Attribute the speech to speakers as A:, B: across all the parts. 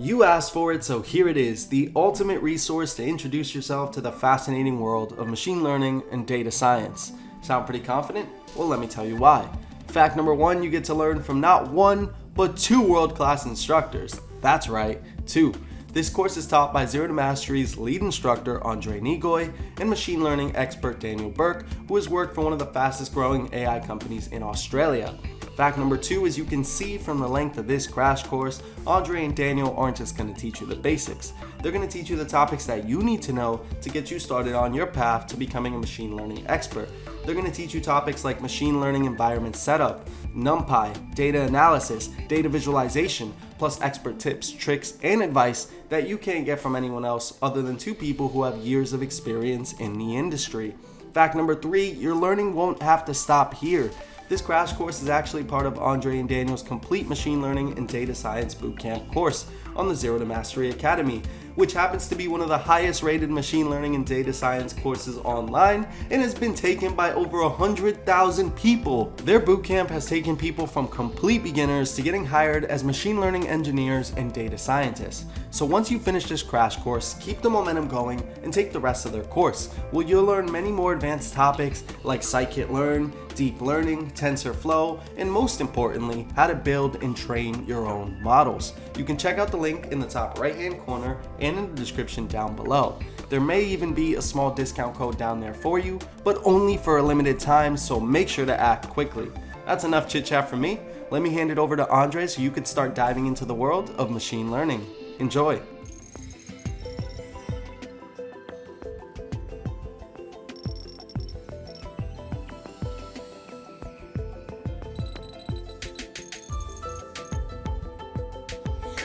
A: You asked for it, so here it is, the ultimate resource to introduce yourself to the fascinating world of machine learning and data science. Sound pretty confident? Well, let me tell you why. Fact number one, you get to learn from not one, but two world-class instructors. That's right, two. This course is taught by Zero to Mastery's lead instructor, Andrei Neagoie, and machine learning expert Daniel Bourke, who has worked for one of the fastest growing AI companies in Australia. Fact number two, as you can see from the length of this crash course, Andrei and Daniel aren't just going to teach you the basics. They're going to teach you the topics that you need to know to get you started on your path to becoming a machine learning expert. They're going to teach you topics like machine learning environment setup, NumPy, data analysis, data visualization, plus expert tips, tricks, and advice that you can't get from anyone else other than two people who have years of experience in the industry. Fact number three, your learning won't have to stop here. This crash course is actually part of Andrei and Daniel's complete machine learning and data science bootcamp course on the Zero to Mastery Academy, which happens to be one of the highest rated machine learning and data science courses online and has been taken by over 100,000 people. Their bootcamp has taken people from complete beginners to getting hired as machine learning engineers and data scientists. So once you finish this crash course, keep the momentum going and take the rest of their course, where you'll learn many more advanced topics like Scikit-learn, deep learning, TensorFlow, and most importantly, how to build and train your own models. You can check out the link in the top right hand corner and in the description down below. There may even be a small discount code down there for you, but only for a limited time, so make sure to act quickly. That's enough chit chat from me. Let me hand it over to Andrei so you can start diving into the world of machine learning. Enjoy.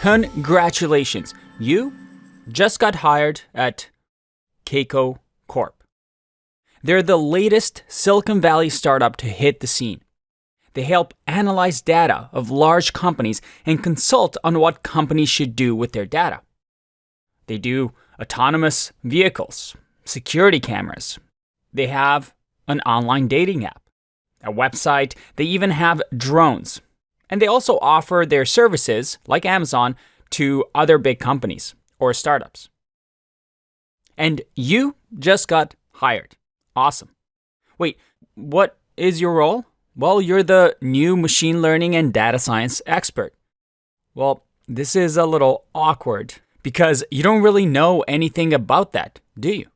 B: Congratulations, you just got hired at Keiko Corp. They're the latest Silicon Valley startup to hit the scene. They help analyze data of large companies and consult on what companies should do with their data. They do autonomous vehicles, security cameras. They have an online dating app, a website. They even have drones. And they also offer their services, like Amazon, to other big companies or startups. And you just got hired. Awesome. Wait, what is your role? Well, you're the new machine learning and data science expert. Well, this is a little awkward because you don't really know anything about that, do you?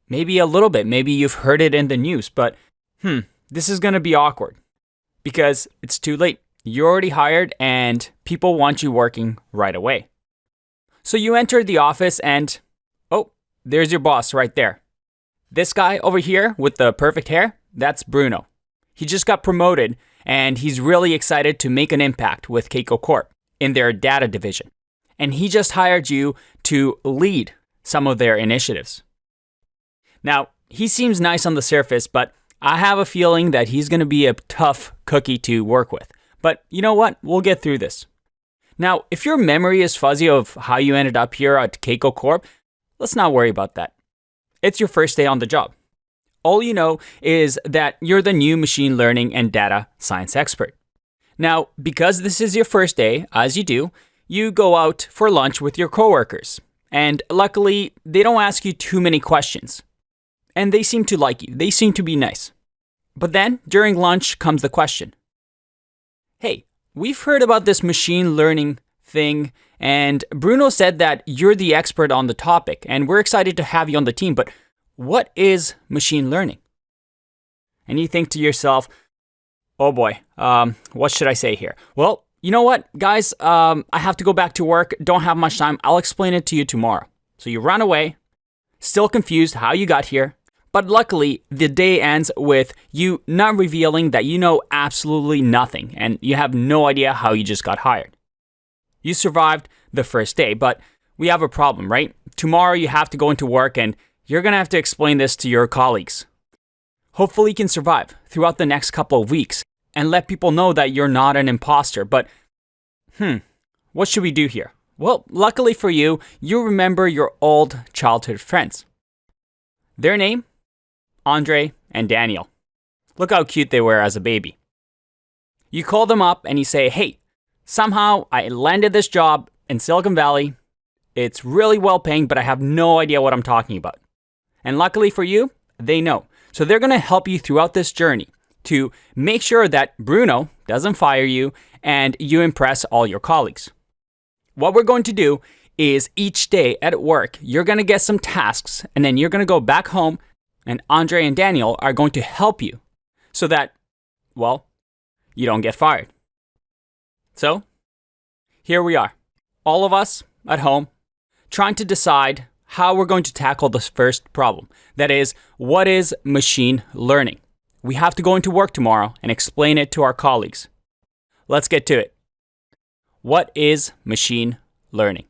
B: Maybe a little bit. Maybe you've heard it in the news, but this is going to be awkward. Because it's too late. You're already hired and people want you working right away. So you enter the office and, oh, there's your boss right there. This guy over here with the perfect hair, that's Bruno. He just got promoted and he's really excited to make an impact with Keiko Corp in their data division. And he just hired you to lead some of their initiatives. Now, he seems nice on the surface, but I have a feeling that he's going to be a tough cookie to work with. But you know what? We'll get through this. Now, if your memory is fuzzy of how you ended up here at Keiko Corp, let's not worry about that. It's your first day on the job. All you know is that you're the new machine learning and data science expert. Now, because this is your first day, as you do, you go out for lunch with your coworkers. And luckily, they don't ask you too many questions. And they seem to like you. They seem to be nice. But then, during lunch comes the question. Hey, we've heard about this machine learning thing, and Bruno said that you're the expert on the topic, and we're excited to have you on the team, but what is machine learning? And you think to yourself, oh boy, what should I say here? Well, you know what, guys, I have to go back to work, don't have much time, I'll explain it to you tomorrow. So you run away, still confused how you got here. But luckily, the day ends with you not revealing that you know absolutely nothing and you have no idea how you just got hired. You survived the first day, but we have a problem, right? Tomorrow you have to go into work and you're going to have to explain this to your colleagues. Hopefully you can survive throughout the next couple of weeks and let people know that you're not an imposter. But, what should we do here? Well, luckily for you, you remember your old childhood friends. Their name? Andrei and Daniel. Look how cute they were as a baby. You call them up and you say, hey, somehow I landed this job in Silicon Valley, it's really well paying, but I have no idea what I'm talking about. And luckily for you, they know. So they're going to help you throughout this journey to make sure that Bruno doesn't fire you and you impress all your colleagues. What we're going to do is each day at work, you're going to get some tasks, and then you're going to go back home, and Andre and Daniel are going to help you so that, well, you don't get fired. So, here we are, all of us at home, trying to decide how we're going to tackle this first problem. That is, what is machine learning? We have to go into work tomorrow and explain it to our colleagues. Let's get to it. What is machine learning?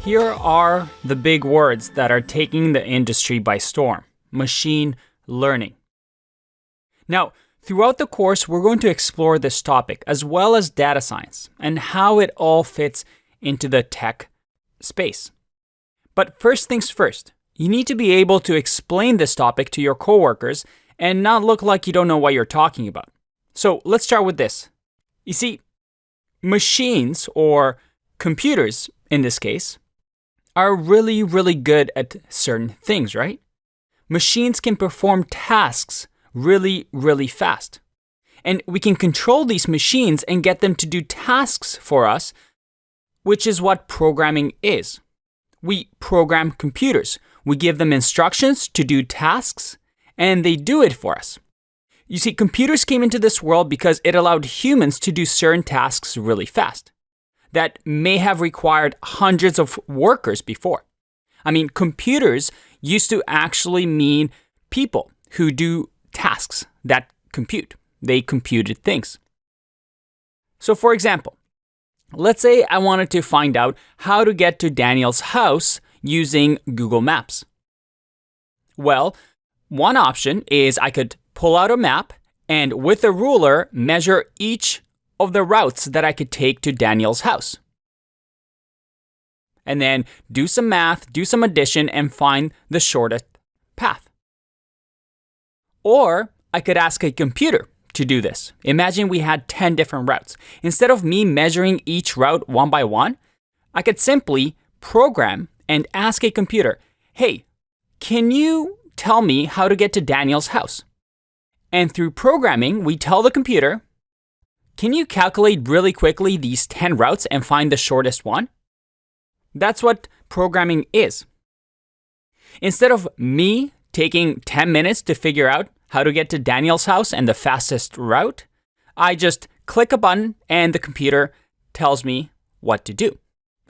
B: Here are the big words that are taking the industry by storm. Machine learning. Now, throughout the course, we're going to explore this topic as well as data science and how it all fits into the tech space. But first things first, you need to be able to explain this topic to your coworkers and not look like you don't know what you're talking about. So let's start with this. You see, machines, or computers in this case, are really, really good at certain things, right? Machines can perform tasks really, really fast. And we can control these machines and get them to do tasks for us, which is what programming is. We program computers. We give them instructions to do tasks, and they do it for us. You see, computers came into this world because it allowed humans to do certain tasks really fast that may have required hundreds of workers before. I mean, computers used to actually mean people who do tasks that compute. They computed things. So for example, let's say I wanted to find out how to get to Daniel's house using Google Maps. Well, one option is I could pull out a map and with a ruler measure each of the routes that I could take to Daniel's house. And then do some math, do some addition, and find the shortest path. Or I could ask a computer to do this. Imagine we had 10 different routes. Instead of me measuring each route one by one, I could simply program and ask a computer, hey, can you tell me how to get to Daniel's house? And through programming, we tell the computer, can you calculate really quickly these 10 routes and find the shortest one? That's what programming is. Instead of me taking 10 minutes to figure out how to get to Daniel's house and the fastest route, I just click a button and the computer tells me what to do.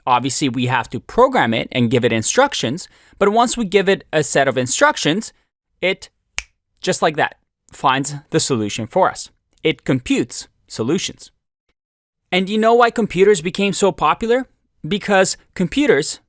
B: Obviously, we have to program it and give it instructions, but once we give it a set of instructions, it, just like that, finds the solution for us. It computes solutions. And you know why computers became so popular? Because computers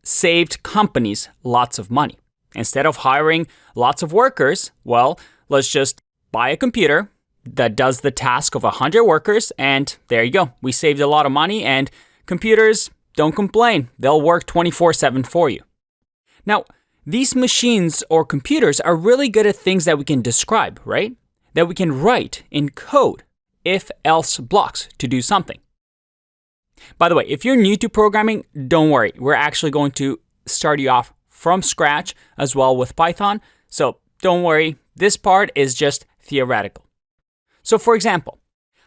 B: saved companies lots of money. Instead of hiring lots of workers, well, let's just buy a computer that does the task of 100 workers, and there you go. We saved a lot of money, and computers don't complain. They'll work 24/7 for you. Now, these machines or computers are really good at things that we can describe, right? That we can write in code, if-else blocks to do something. By the way, if you're new to programming, don't worry. We're actually going to start you off from scratch as well with Python. So don't worry, this part is just theoretical. So for example,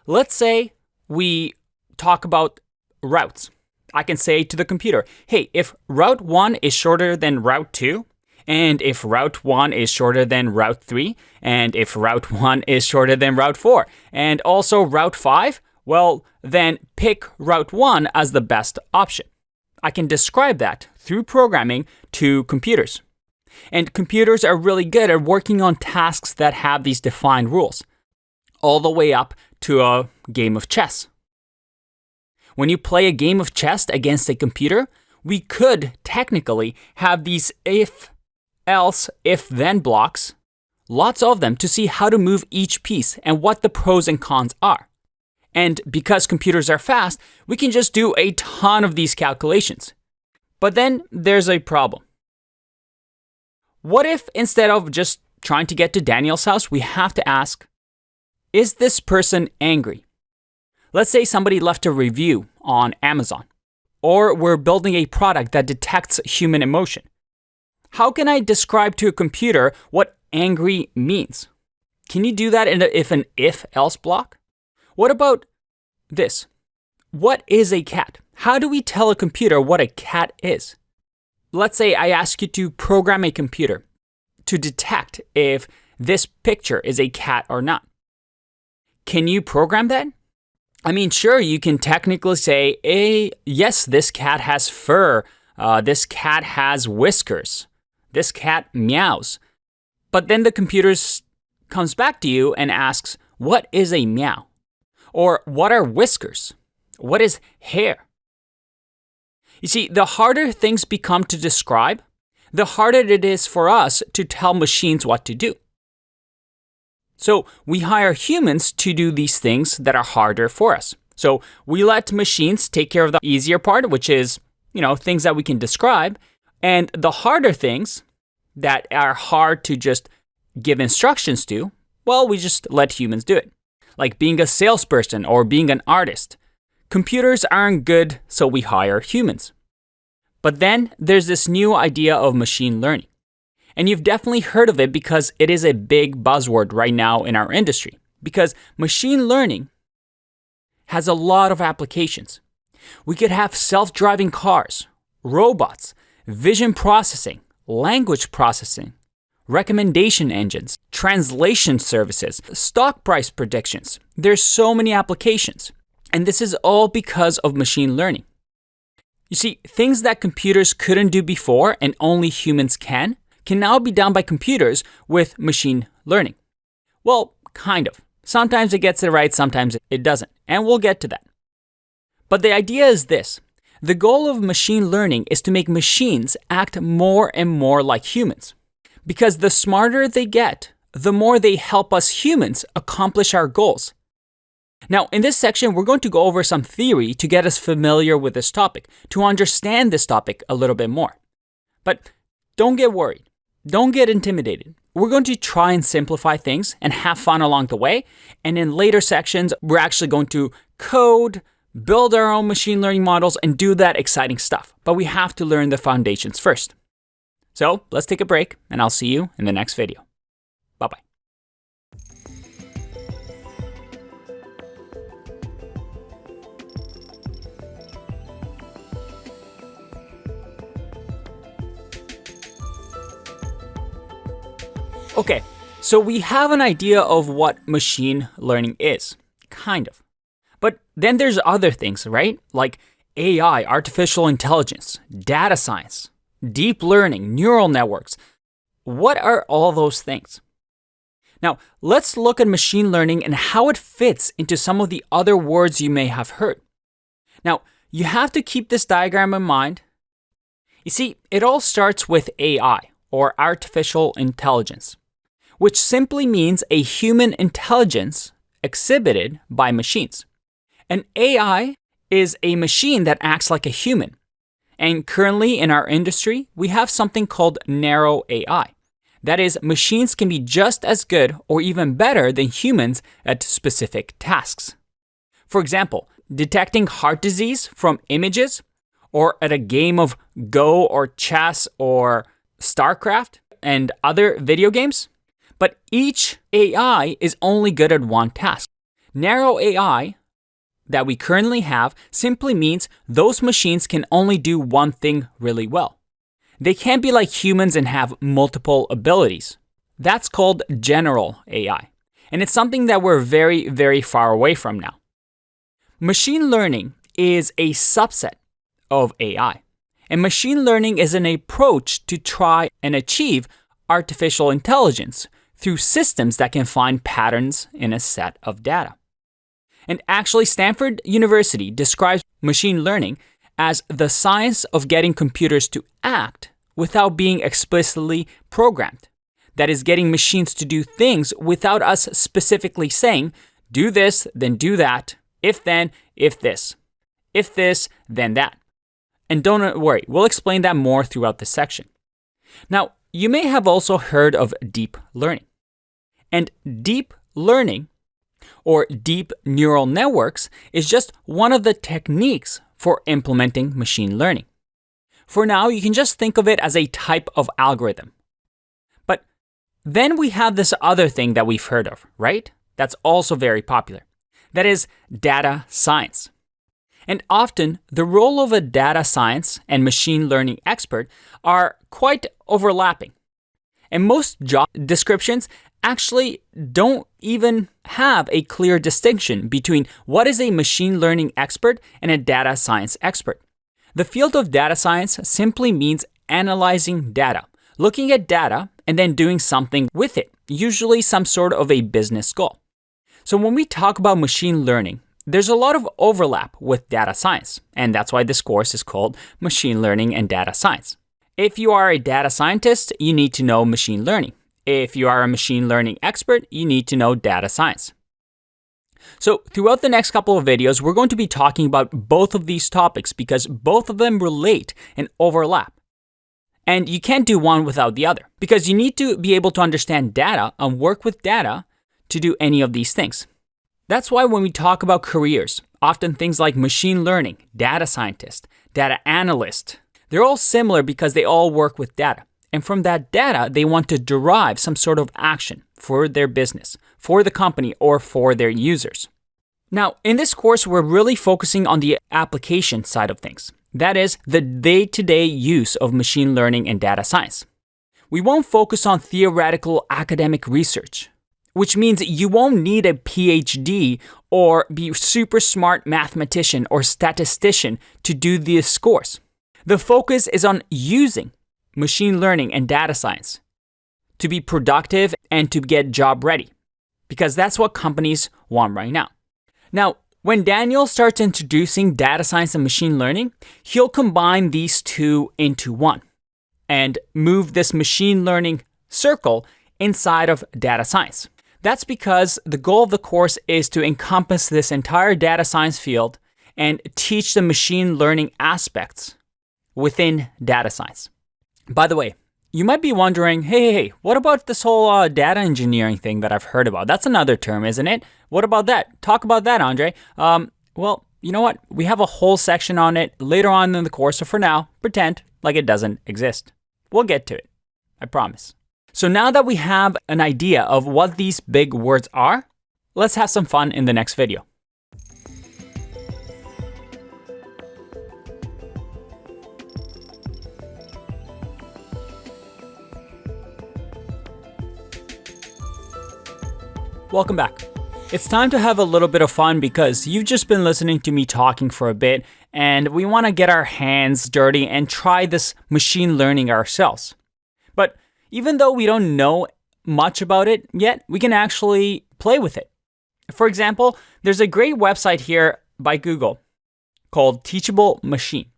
B: let's say we talk about routes. I can say to the computer, hey, if route 1 is shorter than route 2, and if route 1 is shorter than route 3, and if route 1 is shorter than route 4, and also route 5, well, then pick route 1 as the best option. I can describe that through programming to computers. And computers are really good at working on tasks that have these defined rules, all the way up to a game of chess. When you play a game of chess against a computer, we could technically have these if, else, if, then blocks, lots of them, to see how to move each piece and what the pros and cons are. And because computers are fast, we can just do a ton of these calculations. But then there's a problem. What if instead of just trying to get to Daniel's house, we have to ask, is this person angry? Let's say somebody left a review on Amazon, or we're building a product that detects human emotion. How can I describe to a computer what angry means? Can you do that in an if-else block? What about this? What is a cat? How do we tell a computer what a cat is? Let's say I ask you to program a computer to detect if this picture is a cat or not. Can you program that? I mean, sure, you can technically say, yes, this cat has fur, this cat has whiskers, this cat meows. But then the computer comes back to you and asks, what is a meow? Or what are whiskers? What is hair? You see, the harder things become to describe, the harder it is for us to tell machines what to do. So we hire humans to do these things that are harder for us. So we let machines take care of the easier part, which is, things that we can describe. And the harder things that are hard to just give instructions to, well, we just let humans do it. Like being a salesperson or being an artist. Computers aren't good, so we hire humans. But then there's this new idea of machine learning. And you've definitely heard of it because it is a big buzzword right now in our industry. Because machine learning has a lot of applications. We could have self-driving cars, robots, vision processing, language processing, recommendation engines, translation services, stock price predictions. There's so many applications. And this is all because of machine learning. You see, things that computers couldn't do before and only humans can now be done by computers with machine learning. Well, kind of. Sometimes it gets it right, sometimes it doesn't. And we'll get to that. But the idea is this. The goal of machine learning is to make machines act more and more like humans. Because the smarter they get, the more they help us humans accomplish our goals. Now, in this section, we're going to go over some theory to get us familiar with this topic, to understand this topic a little bit more. But don't get worried. Don't get intimidated. We're going to try and simplify things and have fun along the way. And in later sections, we're actually going to code, build our own machine learning models, and do that exciting stuff. But we have to learn the foundations first. So let's take a break, and I'll see you in the next video. Bye-bye. Okay, so we have an idea of what machine learning is, kind of. But then there's other things, right? Like AI, artificial intelligence, data science, deep learning, neural networks. What are all those things? Now, let's look at machine learning and how it fits into some of the other words you may have heard. Now, you have to keep this diagram in mind. You see, it all starts with AI, or artificial intelligence, which simply means a human intelligence exhibited by machines. An AI is a machine that acts like a human. And currently in our industry, we have something called narrow AI. That is, machines can be just as good or even better than humans at specific tasks. For example, detecting heart disease from images, or at a game of Go or chess or StarCraft and other video games. But each AI is only good at one task. Narrow AI that we currently have simply means those machines can only do one thing really well. They can't be like humans and have multiple abilities. That's called general AI. And it's something that we're very, very far away from now. Machine learning is a subset of AI. And machine learning is an approach to try and achieve artificial intelligence through systems that can find patterns in a set of data. And actually, Stanford University describes machine learning as the science of getting computers to act without being explicitly programmed. That is, getting machines to do things without us specifically saying, do this, then do that, if then, if this, then that. And don't worry, we'll explain that more throughout this section. Now, you may have also heard of deep learning. And deep learning, or deep neural networks, is just one of the techniques for implementing machine learning. For now, you can just think of it as a type of algorithm. But then we have this other thing that we've heard of, right? That's also very popular. That is data science. And often, the role of a data science and machine learning expert are quite overlapping. And most job descriptions actually don't even have a clear distinction between what is a machine learning expert and a data science expert. The field of data science simply means analyzing data, looking at data, and then doing something with it, usually some sort of a business goal. So when we talk about machine learning, there's a lot of overlap with data science, and that's why this course is called Machine Learning and Data Science. If you are a data scientist, you need to know machine learning. If you are a machine learning expert, you need to know data science. So throughout the next couple of videos, we're going to be talking about both of these topics because both of them relate and overlap. And you can't do one without the other because you need to be able to understand data and work with data to do any of these things. That's why when we talk about careers, often things like machine learning, data scientist, data analyst, they're all similar because they all work with data. And from that data, they want to derive some sort of action for their business, for the company, or for their users. Now, in this course, we're really focusing on the application side of things. That is, the day-to-day use of machine learning and data science. We won't focus on theoretical academic research, which means you won't need a PhD or be a super smart mathematician or statistician to do this course. The focus is on using machine learning and data science to be productive and to get job ready, because that's what companies want right now. Now, when Daniel starts introducing data science and machine learning, he'll combine these two into one and move this machine learning circle inside of data science. That's because the goal of the course is to encompass this entire data science field and teach the machine learning aspects within data science. By the way, you might be wondering, hey, what about this whole data engineering thing that I've heard about? That's another term, isn't it? What about that? Talk about that, Andre. Well, you know what? We have a whole section on it later on in the course, so for now, pretend like it doesn't exist. We'll get to it, I promise. So now that we have an idea of what these big words are, let's have some fun in the next video. Welcome back. It's time to have a little bit of fun because you've just been listening to me talking for a bit and we want to get our hands dirty and try this machine learning ourselves. But even though we don't know much about it yet, we can actually play with it. For example, there's a great website here by Google called Teachable Machine.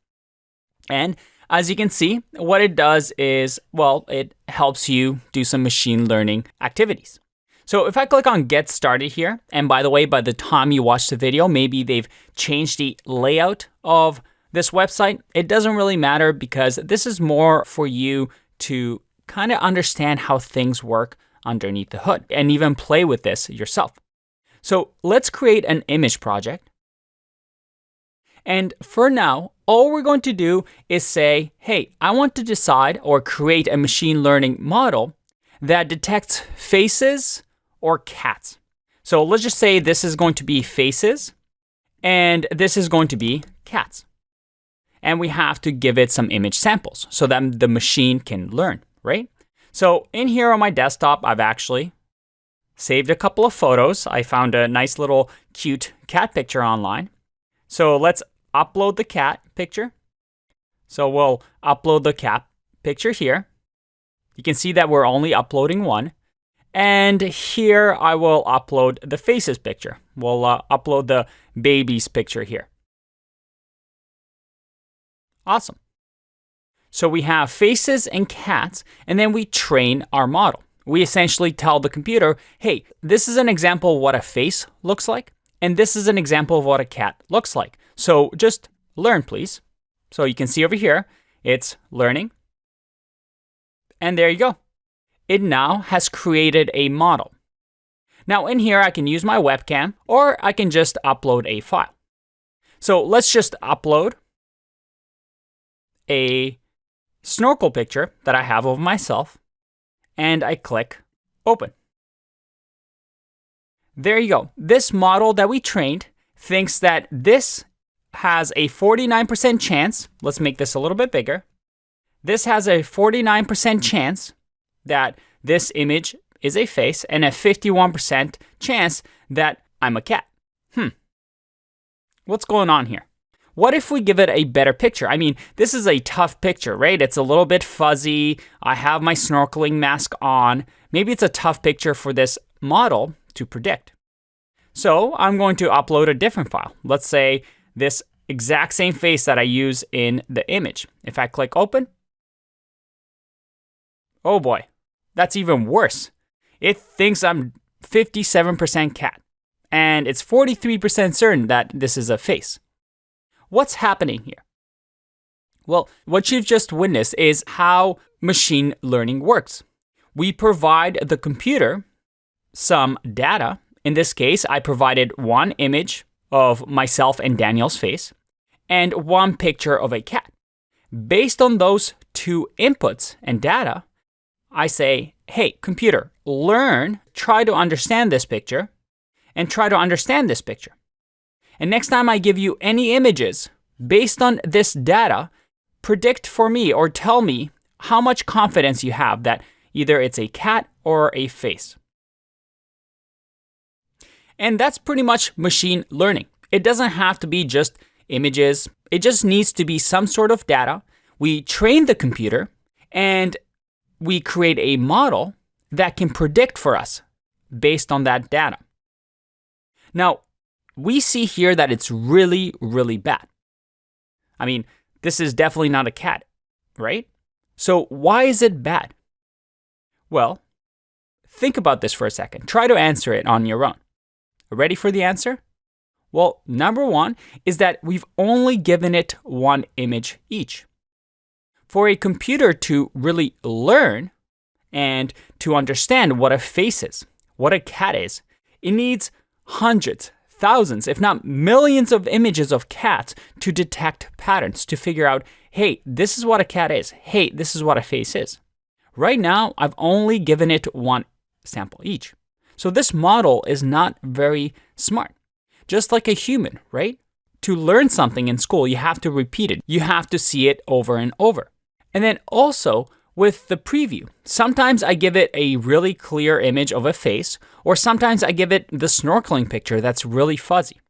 B: And as you can see, what it does is, well, it helps you do some machine learning activities. So if I click on Get Started here, and by the way, by the time you watch the video, maybe they've changed the layout of this website. It doesn't really matter because this is more for you to kind of understand how things work underneath the hood and even play with this yourself. So let's create an image project. And for now, all we're going to do is say, hey, I want to decide or create a machine learning model that detects faces or cats. So let's just say this is going to be faces and this is going to be cats. And we have to give it some image samples so that the machine can learn. Right? So in here on my desktop, I've actually saved a couple of photos. I found a nice little cute cat picture online. So let's upload the cat picture. So we'll upload the cat picture here. You can see that we're only uploading one. And here I will upload the faces picture. We'll upload the baby's picture here. Awesome. So we have faces and cats, and then we train our model. We essentially tell the computer, hey, this is an example of what a face looks like, and this is an example of what a cat looks like. So just learn, please. So you can see over here, it's learning. And there you go. It now has created a model. Now in here, I can use my webcam, or I can just upload a file. So let's just upload a snorkel picture that I have of myself, and I click open. There you go. This model that we trained thinks that this has a 49% chance. Let's make this a little bit bigger. This has a 49% chance that this image is a face and a 51% chance that I'm a cat. What's going on here? What if we give it a better picture? I mean, this is a tough picture, right? It's a little bit fuzzy. I have my snorkeling mask on. Maybe it's a tough picture for this model to predict. So I'm going to upload a different file. Let's say this exact same face that I use in the image. If I click open, oh boy, that's even worse. It thinks I'm 57% cat, and it's 43% certain that this is a face. What's happening here? Well, what you've just witnessed is how machine learning works. We provide the computer some data. In this case, I provided one image of myself and Daniel's face and one picture of a cat. Based on those two inputs and data, I say, hey, computer, learn, try to understand this picture, and try to understand this picture. And next time I give you any images based on this data, predict for me or tell me how much confidence you have that either it's a cat or a face. And that's pretty much machine learning. It doesn't have to be just images. It just needs to be some sort of data. We train the computer and we create a model that can predict for us based on that data. Now, we see here that it's really, really bad. I mean, this is definitely not a cat, right? So why is it bad? Well, think about this for a second. Try to answer it on your own. Ready for the answer? Well, number one is that we've only given it one image each. For a computer to really learn and to understand what a face is, what a cat is, it needs hundreds, thousands, if not millions of images of cats to detect patterns, to figure out, hey, this is what a cat is. Hey, this is what a face is. Right now, I've only given it one sample each. So this model is not very smart. Just like a human, right? To learn something in school, you have to repeat it. You have to see it over and over. And then also with the preview, sometimes I give it a really clear image of a face, or sometimes I give it the snorkeling picture that's really fuzzy.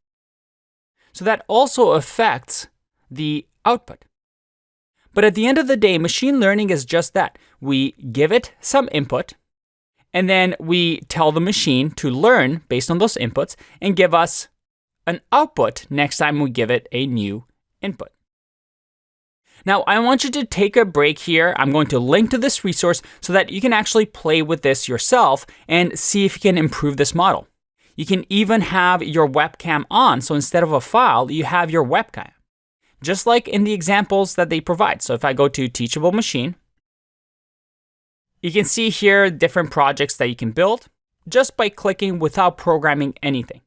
B: So that also affects the output. But at the end of the day, machine learning is just that. We give it some input, and then we tell the machine to learn based on those inputs and give us an output next time we give it a new input. Now, I want you to take a break here. I'm going to link to this resource so that you can actually play with this yourself and see if you can improve this model. You can even have your webcam on. So instead of a file, you have your webcam, just like in the examples that they provide. So if I go to Teachable Machine, you can see here different projects that you can build just by clicking without programming anything.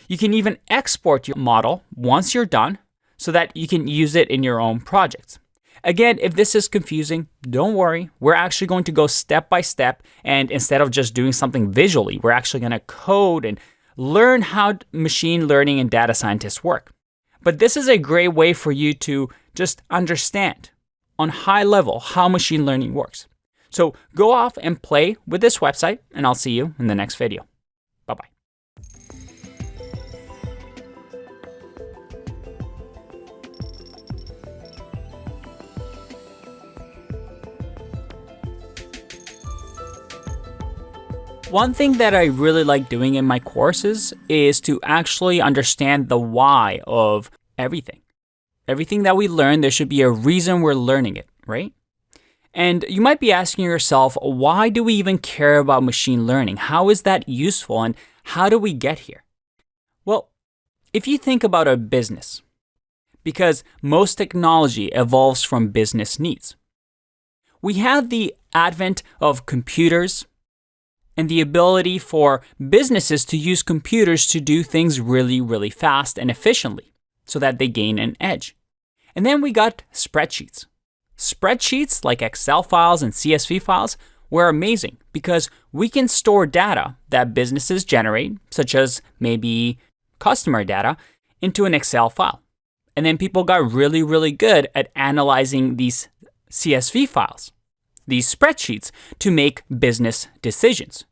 B: You can even export your model once you're done so that you can use it in your own projects. Again, if this is confusing, don't worry. We're actually going to go step by step, and instead of just doing something visually, we're actually going to code and learn how machine learning and data scientists work. But this is a great way for you to just understand on high level how machine learning works. So go off and play with this website, and I'll see you in the next video. Bye-bye. One thing that I really like doing in my courses is to actually understand the why of everything. Everything that we learn, there should be a reason we're learning it, right? And you might be asking yourself, why do we even care about machine learning? How is that useful, and how do we get here? Well, if you think about a business because most technology evolves from business needs. We had the advent of computers and the ability for businesses to use computers to do things really, really fast and efficiently so that they gain an edge. And then we got spreadsheets. Spreadsheets like Excel files and CSV files were amazing because we can store data that businesses generate, such as maybe customer data, into an Excel file. And then people got really, really good at analyzing these CSV files, these spreadsheets, to make business decisions.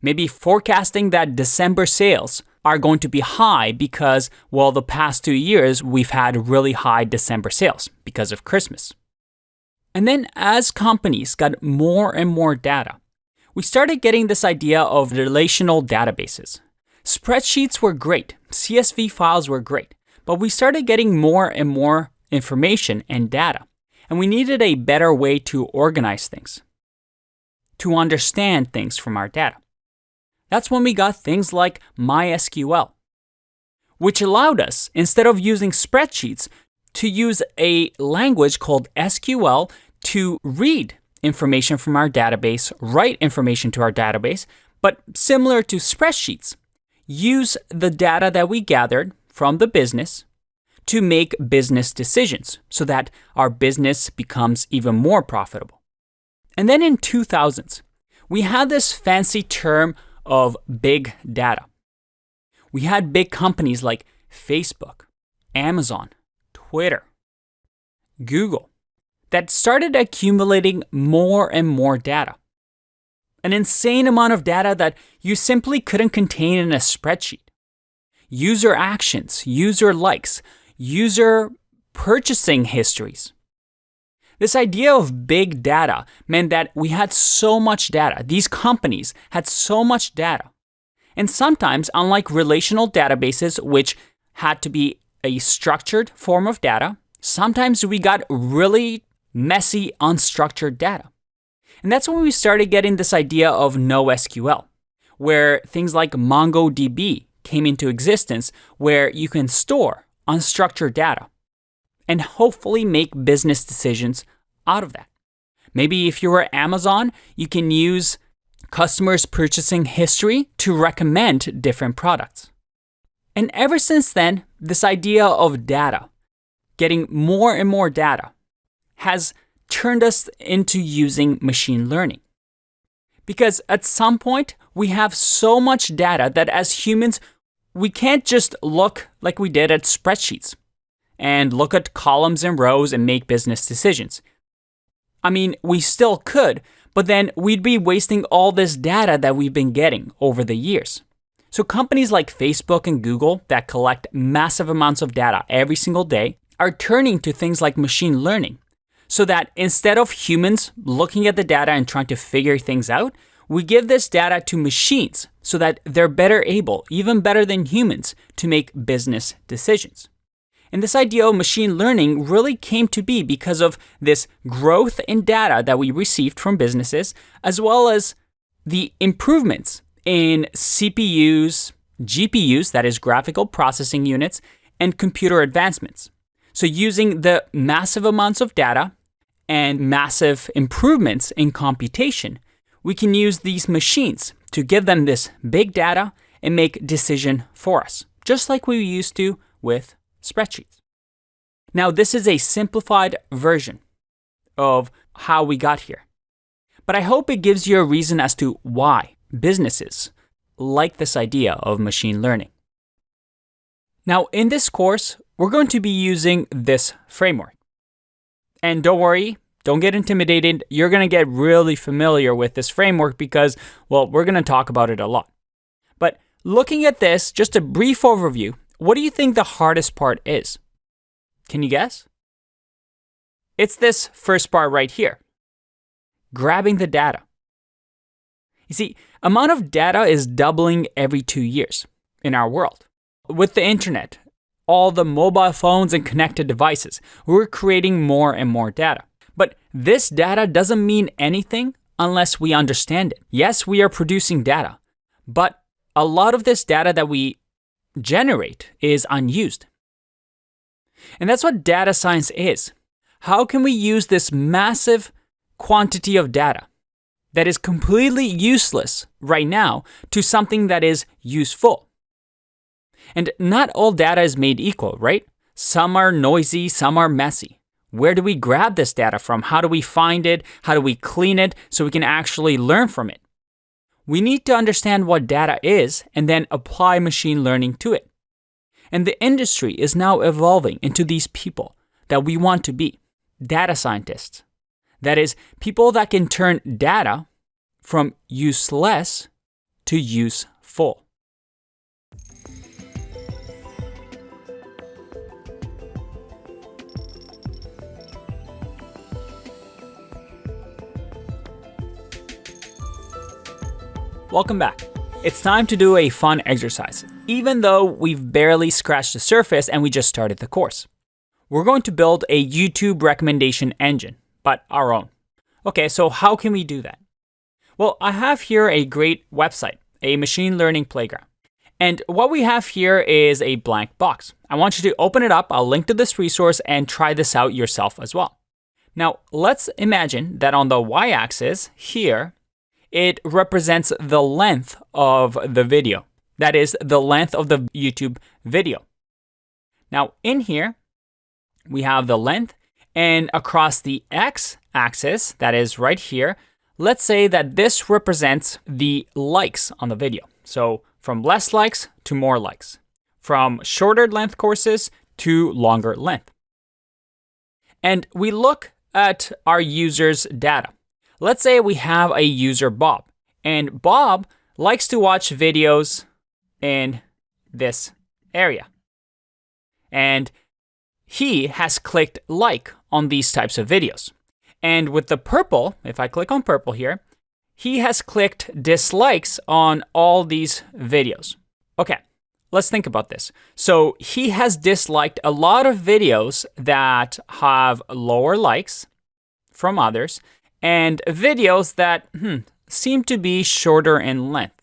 B: Maybe forecasting that December sales are going to be high because, well, the past 2 years we've had really high December sales because of Christmas. And then as companies got more and more data, we started getting this idea of relational databases. Spreadsheets were great, CSV files were great, but we started getting more and more information and data, and we needed a better way to organize things, to understand things from our data. That's when we got things like MySQL, which allowed us, instead of using spreadsheets, to use a language called SQL to read information from our database, write information to our database, but similar to spreadsheets, use the data that we gathered from the business to make business decisions so that our business becomes even more profitable. And then in 2000s, we had this fancy term of big data. We had big companies like Facebook, Amazon, Twitter, Google, that started accumulating more and more data. An insane amount of data that you simply couldn't contain in a spreadsheet. User actions, user likes, user purchasing histories. This idea of big data meant that we had so much data. These companies had so much data. And sometimes, unlike relational databases, which had to be a structured form of data, sometimes we got really messy, unstructured data. And that's when we started getting this idea of NoSQL, where things like MongoDB came into existence, where you can store unstructured data and hopefully make business decisions out of that. Maybe if you were Amazon, you can use customers' purchasing history to recommend different products. And ever since then, this idea of data, getting more and more data, has turned us into using machine learning. Because at some point, we have so much data that as humans, we can't just look like we did at spreadsheets and look at columns and rows and make business decisions. I mean, we still could, but then we'd be wasting all this data that we've been getting over the years. So companies like Facebook and Google that collect massive amounts of data every single day are turning to things like machine learning so that instead of humans looking at the data and trying to figure things out, we give this data to machines so that they're better able, even better than humans, to make business decisions. And this idea of machine learning really came to be because of this growth in data that we received from businesses, as well as the improvements in CPUs, GPUs, that is graphical processing units, and computer advancements. So using the massive amounts of data and massive improvements in computation, we can use these machines to give them this big data and make decision for us, just like we used to with spreadsheets. Now, this is a simplified version of how we got here, but I hope it gives you a reason as to why businesses like this idea of machine learning. Now, in this course, we're going to be using this framework. And don't worry, don't get intimidated. You're going to get really familiar with this framework because, well, we're going to talk about it a lot. But looking at this, just a brief overview, what do you think the hardest part is? Can you guess? It's this first part right here. Grabbing the data. You see, amount of data is doubling every 2 years in our world. With the internet, all the mobile phones and connected devices, we're creating more and more data. But this data doesn't mean anything unless we understand it. Yes, we are producing data, but a lot of this data that we generate is unused. And that's what data science is. How can we use this massive quantity of data that is completely useless right now to something that is useful? And not all data is made equal, right? Some are noisy, some are messy. Where do we grab this data from? How do we find it? How do we clean it so we can actually learn from it? We need to understand what data is and then apply machine learning to it. And the industry is now evolving into these people that we want to be, data scientists. That is, people that can turn data from useless to useful. Welcome back. It's time to do a fun exercise, even though we've barely scratched the surface and we just started the course. We're going to build a YouTube recommendation engine, but our own. Okay, so how can we do that? Well, I have here a great website, a machine learning playground. And what we have here is a blank box. I want you to open it up. I'll link to this resource and try this out yourself as well. Now, let's imagine that on the y-axis here, it represents the length of the video. That is the length of the YouTube video. Now in here, we have the length, and across the x-axis, that is right here, let's say that this represents the likes on the video. So from less likes to more likes, from shorter length courses to longer length. And we look at our users' data. Let's say we have a user Bob, and Bob likes to watch videos in this area. And he has clicked like on these types of videos. And with the purple, if I click on purple here, he has clicked dislikes on all these videos. Okay, let's think about this. So he has disliked a lot of videos that have lower likes from others, and videos that seem to be shorter in length.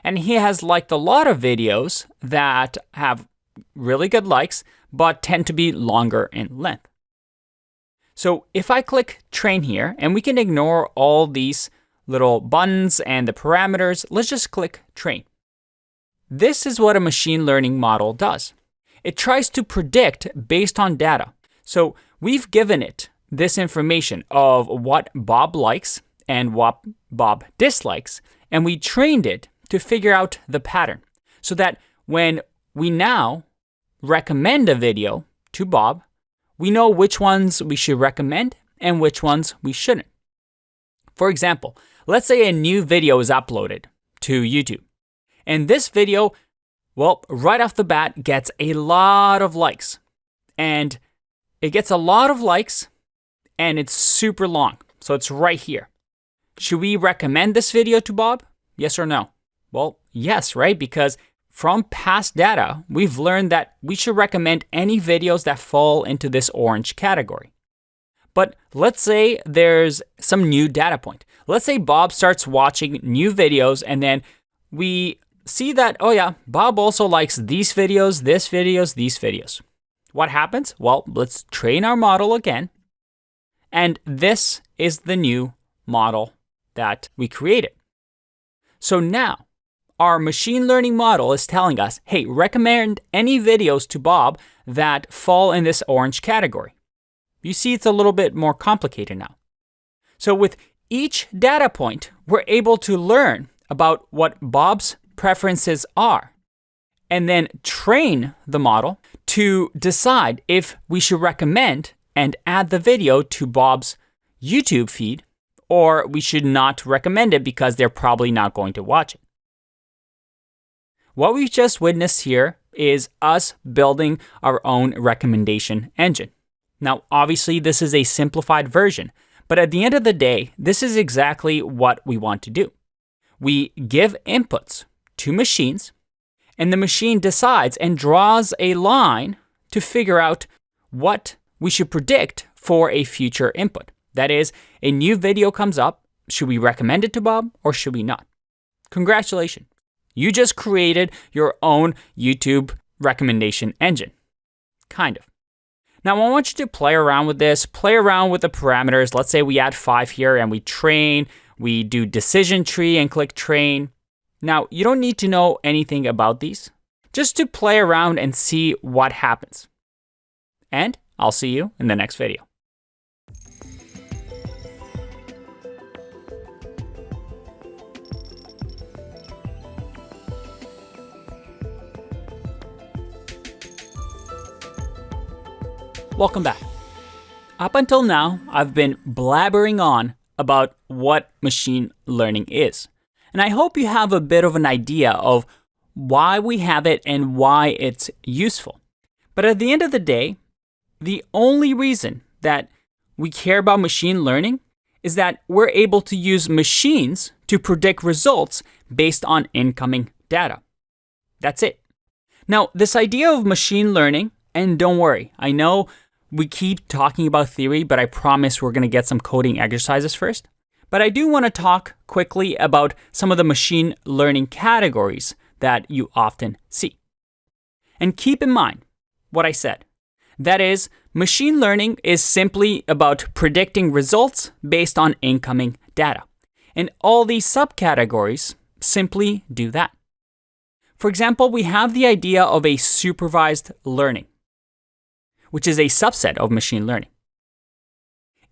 B: And he has liked a lot of videos that have really good likes, but tend to be longer in length. So if I click train here, and we can ignore all these little buttons and the parameters, let's just click train. This is what a machine learning model does. It tries to predict based on data. So we've given it this information of what Bob likes and what Bob dislikes, and we trained it to figure out the pattern so that when we now recommend a video to Bob, we know which ones we should recommend and which ones we shouldn't. For example, let's say a new video is uploaded to YouTube, and this video, well, right off the bat gets a lot of likes, and it gets a lot of likes and it's super long. So it's right here. Should we recommend this video to Bob? Yes or no? Well, yes, right? Because from past data, we've learned that we should recommend any videos that fall into this orange category. But let's say there's some new data point. Let's say Bob starts watching new videos, and then we see that, oh yeah, Bob also likes these videos, these videos. What happens? Well, let's train our model again. And this is the new model that we created. So now, our machine learning model is telling us, hey, recommend any videos to Bob that fall in this orange category. You see, it's a little bit more complicated now. So with each data point, we're able to learn about what Bob's preferences are, and then train the model to decide if we should recommend and add the video to Bob's YouTube feed, or we should not recommend it because they're probably not going to watch it. What we've just witnessed here is us building our own recommendation engine. Now, obviously, this is a simplified version, but at the end of the day, this is exactly what we want to do. We give inputs to machines, and the machine decides and draws a line to figure out what we should predict for a future input. That is, a new video comes up. Should we recommend it to Bob or should we not? Congratulations. You just created your own YouTube recommendation engine. kind of. Now, I want you to play around with this, play around with the parameters. Let's say we add 5 here and we train, we do decision tree and click train. Now, you don't need to know anything about these, just to play around and see what happens. And I'll see you in the next video. Welcome back. Up until now, I've been blabbering on about what machine learning is. And I hope you have a bit of an idea of why we have it and why it's useful. But at the end of the day, the only reason that we care about machine learning is that we're able to use machines to predict results based on incoming data. That's it. Now, this idea of machine learning, and don't worry, I know we keep talking about theory, but I promise we're going to get some coding exercises first. But I do want to talk quickly about some of the machine learning categories that you often see. And keep in mind what I said. That is, machine learning is simply about predicting results based on incoming data. And all these subcategories simply do that. For example, we have the idea of a supervised learning, which is a subset of machine learning.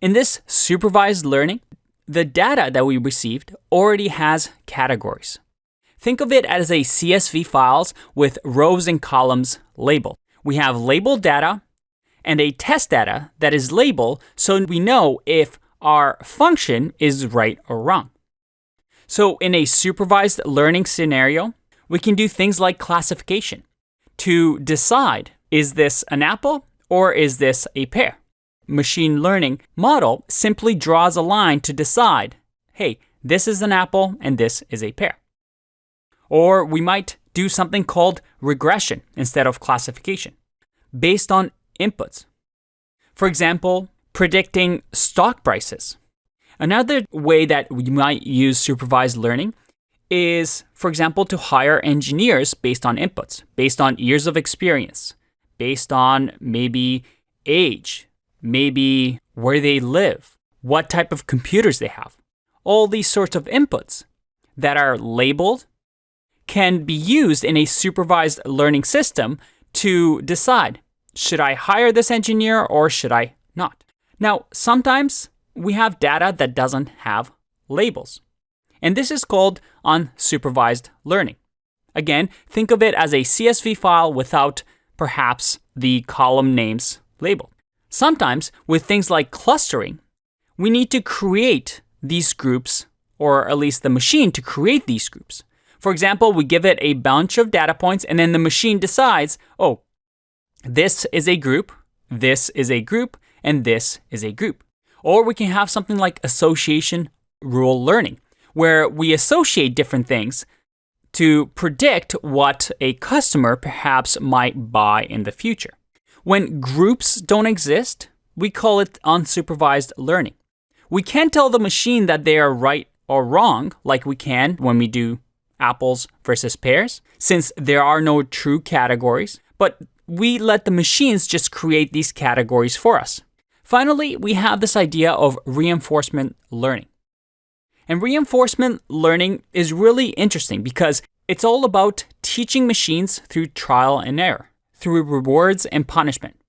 B: In this supervised learning, the data that we received already has categories. Think of it as a CSV files with rows and columns labeled. We have labeled data and a test data that is labeled so we know if our function is right or wrong. So in a supervised learning scenario, we can do things like classification to decide, is this an apple or is this a pear? Machine learning model simply draws a line to decide, hey, this is an apple and this is a pear. Or we might do something called regression instead of classification, based on inputs. For example, predicting stock prices. Another way that we might use supervised learning is, for example, to hire engineers based on inputs, based on years of experience, based on maybe age, maybe where they live, what type of computers they have. All these sorts of inputs that are labeled can be used in a supervised learning system to decide, should I hire this engineer or should I not? Now, sometimes we have data that doesn't have labels. And this is called unsupervised learning. Again, think of it as a CSV file without perhaps the column names labeled. Sometimes with things like clustering, we need to create these groups, or at least the machine to create these groups. For example, we give it a bunch of data points and then the machine decides, oh, this is a group, this is a group, and this is a group. Or we can have something like association rule learning, where we associate different things to predict what a customer perhaps might buy in the future. When groups don't exist, we call it unsupervised learning. We can't tell the machine that they are right or wrong like we can when we do apples versus pears, since there are no true categories, but we let the machines just create these categories for us. Finally, we have this idea of reinforcement learning. And reinforcement learning is really interesting because it's all about teaching machines through trial and error, through rewards and punishment.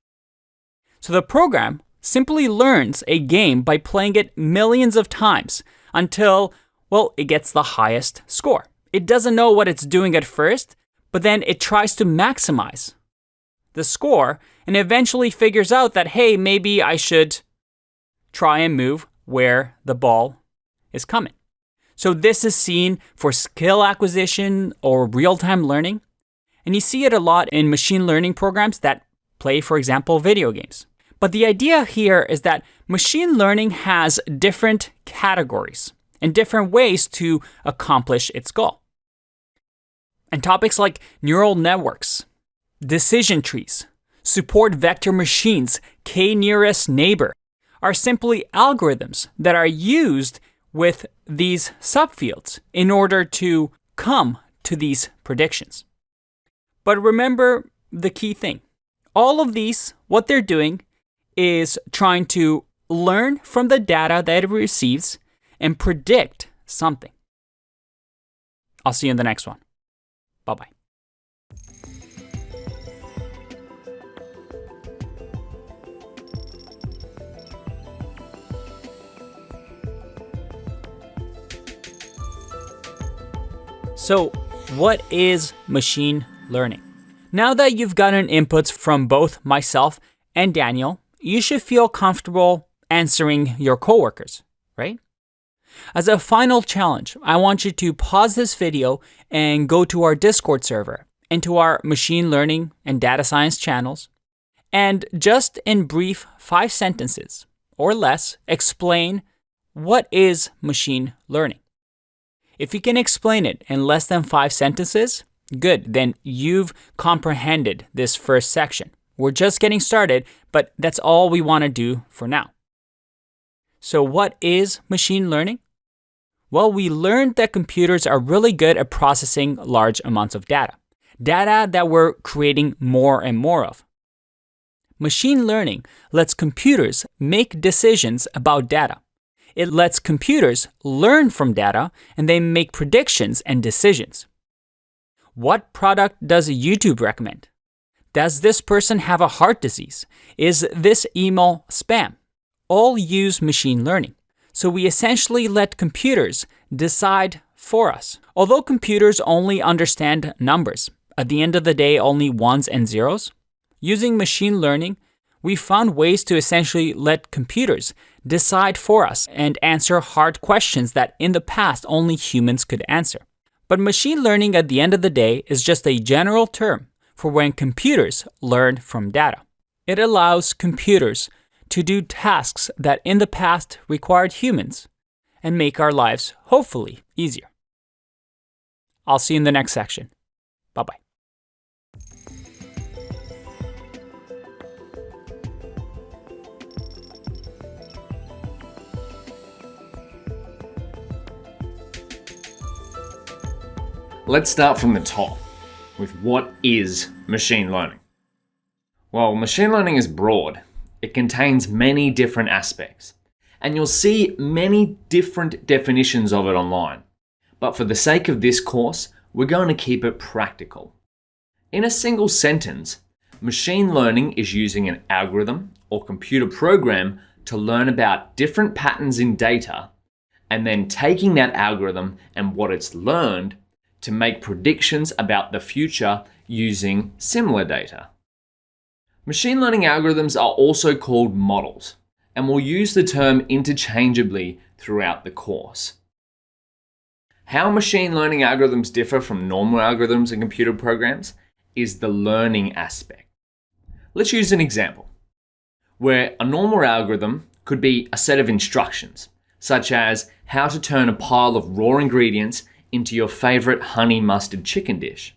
B: So the program simply learns a game by playing it millions of times until, well, it gets the highest score. It doesn't know what it's doing at first, but then it tries to maximize the score and eventually figures out that, hey, maybe I should try and move where the ball is coming. So this is seen for skill acquisition or real-time learning. And you see it a lot in machine learning programs that play, for example, video games. But the idea here is that machine learning has different categories and different ways to accomplish its goal. And topics like neural networks, decision trees, support vector machines, k-nearest neighbor, are simply algorithms that are used with these subfields in order to come to these predictions. But remember the key thing. all of these, what they're doing is trying to learn from the data that it receives and predict something. I'll see you in the next one. Bye-bye. So, what is machine learning? Now that you've gotten inputs from both myself and Daniel, you should feel comfortable answering your coworkers, right? As a final challenge, I want you to pause this video and go to our Discord server, into our machine learning and data science channels, and just in brief 5 sentences or less, explain what is machine learning. If you can explain it in less than 5 sentences, good, then you've comprehended this first section. We're just getting started, but that's all we want to do for now. So what is machine learning? Well, we learned that computers are really good at processing large amounts of data that we're creating more and more of. Machine learning lets computers make decisions about data. It lets computers learn from data and they make predictions and decisions. What product does YouTube recommend? Does this person have a heart disease? Is this email spam? All use machine learning. So we essentially let computers decide for us. Although computers only understand numbers, at the end of the day only ones and zeros, using machine learning, we found ways to essentially let computers decide for us and answer hard questions that in the past only humans could answer. But machine learning at the end of the day is just a general term for when computers learn from data. It allows computers to do tasks that in the past required humans and make our lives, hopefully, easier. I'll see you in the next section. Bye-bye.
C: Let's start from the top with what is machine learning. Well, machine learning is broad. It contains many different aspects, and you'll see many different definitions of it online. But for the sake of this course, we're going to keep it practical. In a single sentence, machine learning is using an algorithm or computer program to learn about different patterns in data, and then taking that algorithm and what it's learned to make predictions about the future using similar data. Machine learning algorithms are also called models, and we'll use the term interchangeably throughout the course. How machine learning algorithms differ from normal algorithms and computer programs is the learning aspect. Let's use an example where a normal algorithm could be a set of instructions, such as how to turn a pile of raw ingredients into your favorite honey mustard chicken dish.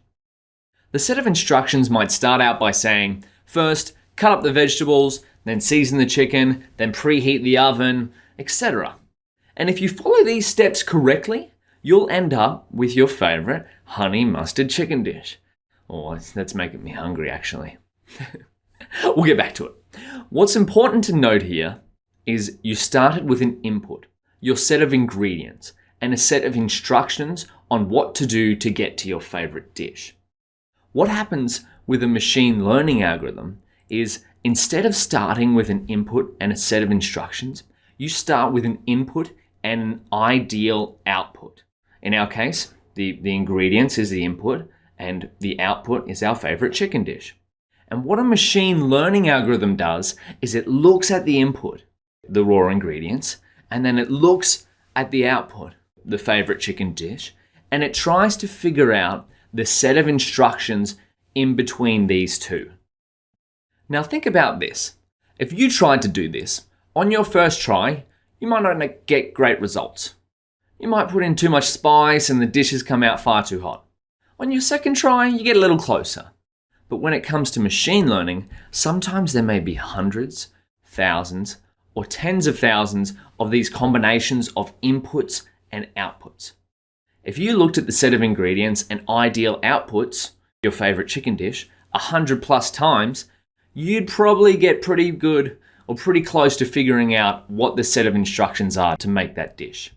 C: The set of instructions might start out by saying, first, cut up the vegetables, then season the chicken, then preheat the oven, etc. And if you follow these steps correctly, you'll end up with your favorite honey mustard chicken dish. Oh, that's making me hungry, actually. We'll get back to it. What's important to note here is you started with an input, your set of ingredients, and a set of instructions on what to do to get to your favorite dish. What happens with a machine learning algorithm is instead of starting with an input and a set of instructions, you start with an input and an ideal output. In our case, the ingredients is the input and the output is our favorite chicken dish. And what a machine learning algorithm does is it looks at the input, the raw ingredients, and then it looks at the output, the favorite chicken dish, and it tries to figure out the set of instructions in between these two. Now think about this. If you tried to do this, on your first try, you might not get great results. You might put in too much spice and the dishes come out far too hot. On your second try, you get a little closer. But when it comes to machine learning, sometimes there may be hundreds, thousands, or tens of thousands of these combinations of inputs and outputs. If you looked at the set of ingredients and ideal outputs, your favorite chicken dish, 100 plus times, you'd probably get pretty good or pretty close to figuring out what the set of instructions are to make that dish.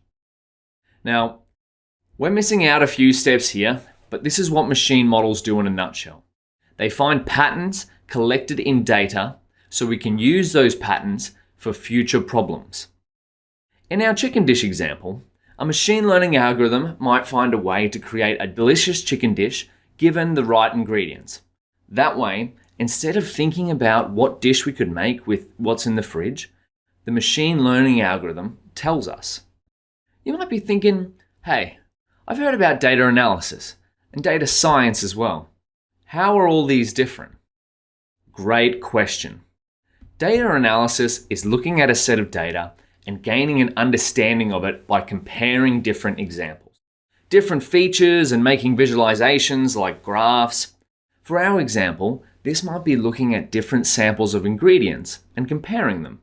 C: Now, we're missing out a few steps here, but this is what machine models do in a nutshell. They find patterns collected in data so we can use those patterns for future problems. In our chicken dish example, a machine learning algorithm might find a way to create a delicious chicken dish given the right ingredients. That way, instead of thinking about what dish we could make with what's in the fridge, the machine learning algorithm tells us. You might be thinking, hey, I've heard about data analysis and data science as well. How are all these different? Great question. Data analysis is looking at a set of data and gaining an understanding of it by comparing different examples, different features, and making visualizations like graphs. For our example, this might be looking at different samples of ingredients and comparing them.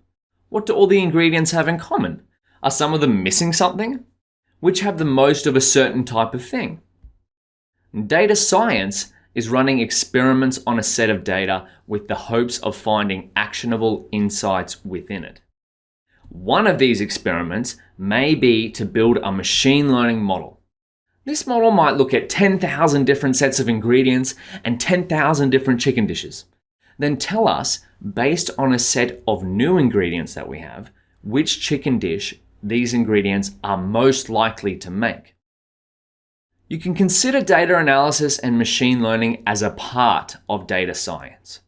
C: What do all the ingredients have in common? Are some of them missing something? Which have the most of a certain type of thing? Data science is running experiments on a set of data with the hopes of finding actionable insights within it. One of these experiments may be to build a machine learning model. This model might look at 10,000 different sets of ingredients and 10,000 different chicken dishes. Then tell us, based on a set of new ingredients that we have, which chicken dish these ingredients are most likely to make. You can consider data analysis and machine learning as a part of data science.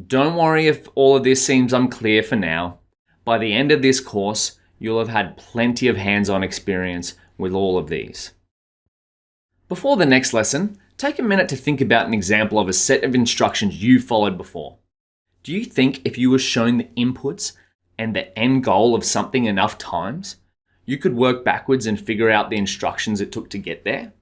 C: Don't worry if all of this seems unclear for now. By the end of this course, you'll have had plenty of hands-on experience with all of these. Before the next lesson, take a minute to think about an example of a set of instructions you followed before. Do you think if you were shown the inputs and the end goal of something enough times, you could work backwards and figure out the instructions it took to get there?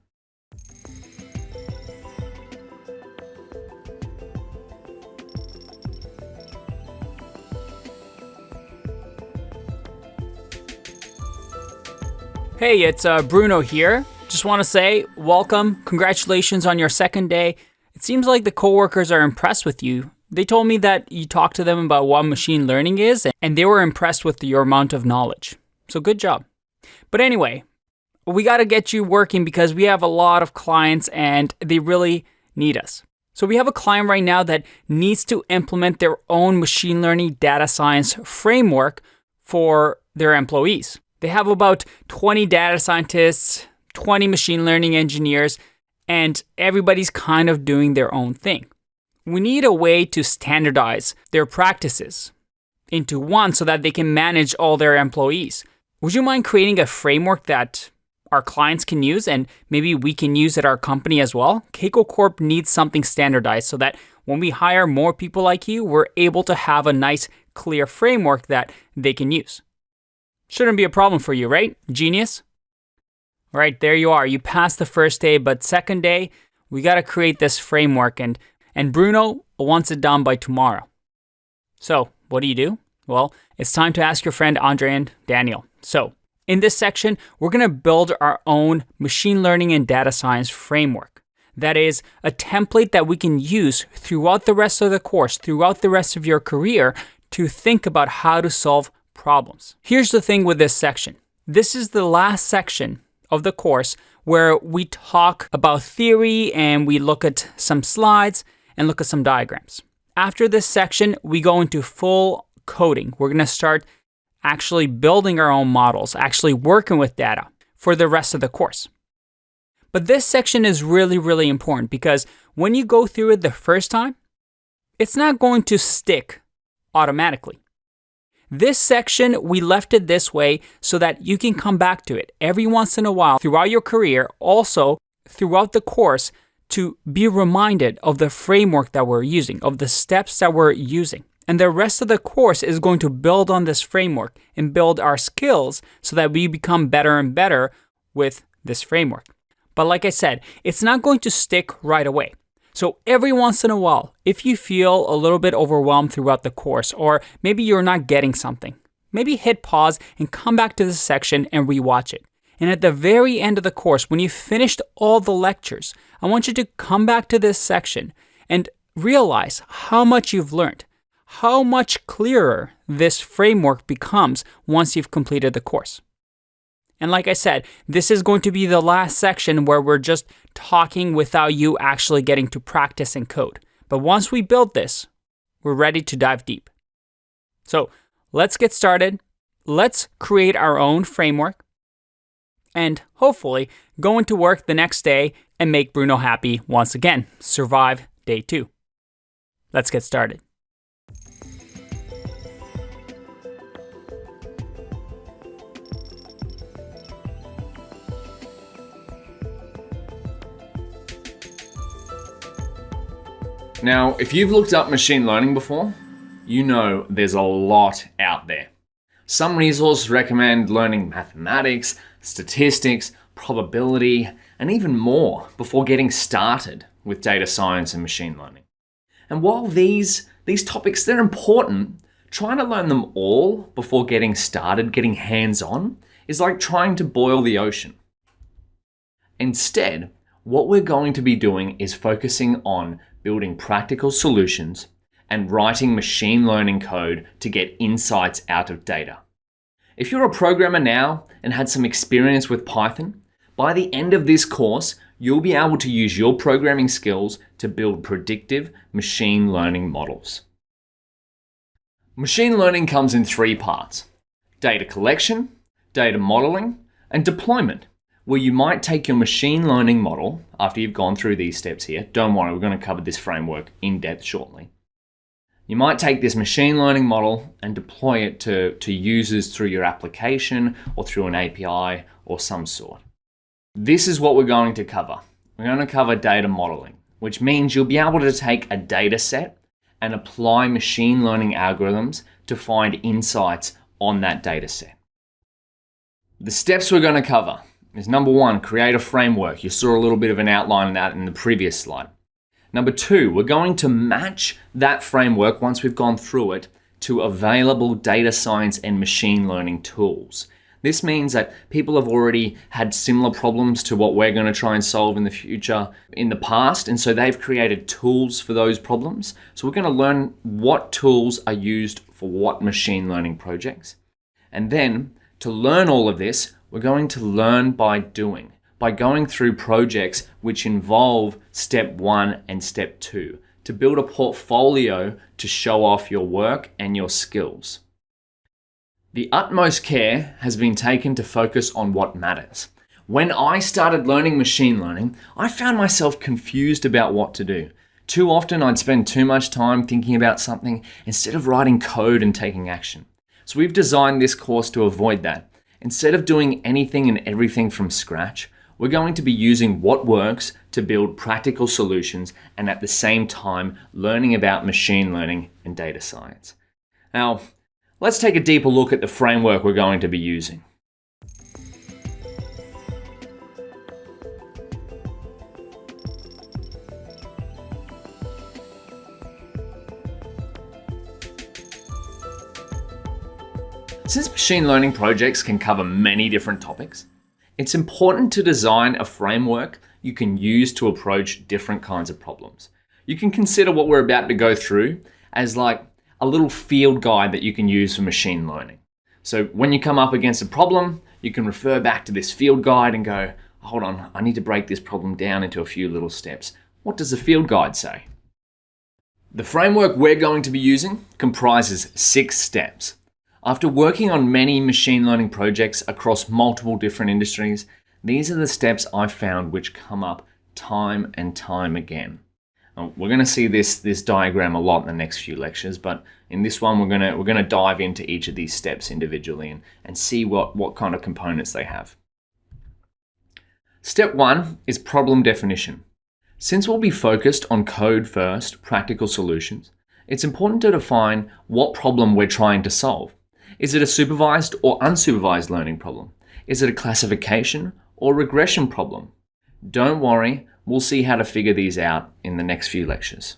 B: Hey, it's Bruno here. Just want to say welcome, congratulations on your second day. It seems like the coworkers are impressed with you. They told me that you talked to them about what machine learning is, and they were impressed with your amount of knowledge. So good job. But anyway, we got to get you working because we have a lot of clients and they really need us. So we have a client right now that needs to implement their own machine learning data science framework for their employees. They have about 20 data scientists, 20 machine learning engineers, and everybody's kind of doing their own thing. We need a way to standardize their practices into one so that they can manage all their employees. Would you mind creating a framework that our clients can use and maybe we can use at our company as well? Keiko Corp needs something standardized so that when we hire more people like you, we're able to have a nice, clear framework that they can use. Shouldn't be a problem for you, right? Genius? All right, there you are. You passed the first day, but second day, we got to create this framework and Bruno wants it done by tomorrow. So what do? Well, it's time to ask your friend Andre and Daniel. So in this section, we're going to build our own machine learning and data science framework. That is a template that we can use throughout the rest of the course, throughout the rest of your career to think about how to solve problems. Here's the thing with this section. This is the last section of the course where we talk about theory and we look at some slides and look at some diagrams. After this section, we go into full coding. We're going to start actually building our own models, actually working with data for the rest of the course. But this section is really, really important because when you go through it the first time, it's not going to stick automatically. This section, we left it this way so that you can come back to it every once in a while throughout your career, also throughout the course, to be reminded of the framework that we're using, of the steps that we're using. And the rest of the course is going to build on this framework and build our skills so that we become better and better with this framework. But like I said, it's not going to stick right away. So every once in a while, if you feel a little bit overwhelmed throughout the course, or maybe you're not getting something, maybe hit pause and come back to this section and rewatch it. And at the very end of the course, when you've finished all the lectures, I want you to come back to this section and realize how much you've learned, how much clearer this framework becomes once you've completed the course. And like I said, this is going to be the last section where we're just talking without you actually getting to practice and code. But once we build this, we're ready to dive deep. So let's get started. Let's create our own framework and hopefully go into work the next day and make Bruno happy once again. Survive day 2. Let's get started.
C: Now, if you've looked up machine learning before, you know there's a lot out there. Some resources recommend learning mathematics, statistics, probability, and even more before getting started with data science and machine learning. And while these topics, they're important, trying to learn them all before getting started, getting hands-on, is like trying to boil the ocean. Instead, what we're going to be doing is focusing on building practical solutions and writing machine learning code to get insights out of data. If you're a programmer now and had some experience with Python, by the end of this course, you'll be able to use your programming skills to build predictive machine learning models. Machine learning comes in 3 parts: data collection, data modeling, and deployment, where you might take your machine learning model after you've gone through these steps here. Don't worry, we're going to cover this framework in depth shortly. You might take this machine learning model and deploy it to users through your application or through an API or some sort. This is what we're going to cover. We're going to cover data modeling, which means you'll be able to take a data set and apply machine learning algorithms to find insights on that data set. The steps we're going to cover is number 1, create a framework. You saw a little bit of an outline of that in the previous slide. Number 2, we're going to match that framework once we've gone through it to available data science and machine learning tools. This means that people have already had similar problems to what we're going to try and solve in the future in the past, and so they've created tools for those problems. So we're going to learn what tools are used for what machine learning projects. And then to learn all of this, we're going to learn by doing, by going through projects which involve step 1 and step 2 to build a portfolio to show off your work and your skills. The utmost care has been taken to focus on what matters. When I started learning machine learning, I found myself confused about what to do. Too often I'd spend too much time thinking about something instead of writing code and taking action. So we've designed this course to avoid that. Instead of doing anything and everything from scratch, we're going to be using what works to build practical solutions and at the same time learning about machine learning and data science. Now, let's take a deeper look at the framework we're going to be using. Since machine learning projects can cover many different topics, it's important to design a framework you can use to approach different kinds of problems. You can consider what we're about to go through as like a little field guide that you can use for machine learning. So when you come up against a problem, you can refer back to this field guide and go, hold on, I need to break this problem down into a few little steps. What does the field guide say? The framework we're going to be using comprises 6 steps. After working on many machine learning projects across multiple different industries, these are the steps I've found which come up time and time again. We're going to see this diagram a lot in the next few lectures, but in this one we're going to dive into each of these steps individually and see what kind of components they have. Step 1 is problem definition. Since we'll be focused on code first, practical solutions, it's important to define what problem we're trying to solve. Is it a supervised or unsupervised learning problem? Is it a classification or regression problem? Don't worry, we'll see how to figure these out in the next few lectures.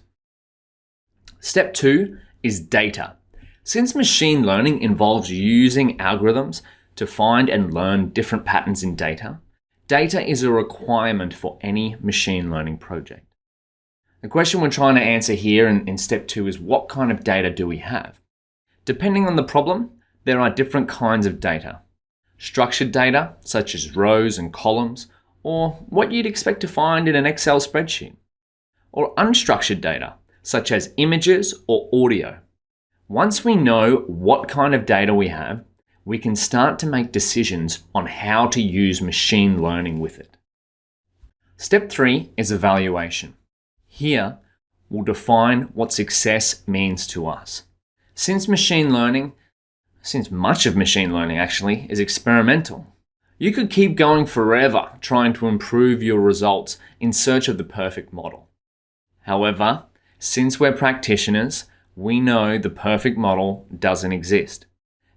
C: Step 2 is data. Since machine learning involves using algorithms to find and learn different patterns in data, data is a requirement for any machine learning project. The question we're trying to answer here in step 2 is what kind of data do we have? Depending on the problem, there are different kinds of data. Structured data, such as rows and columns, or what you'd expect to find in an Excel spreadsheet. Or unstructured data, such as images or audio. Once we know what kind of data we have, we can start to make decisions on how to use machine learning with it. Step 3 is evaluation. Here, we'll define what success means to us. Since much of machine learning actually is experimental, you could keep going forever trying to improve your results in search of the perfect model. However, since we're practitioners, we know the perfect model doesn't exist.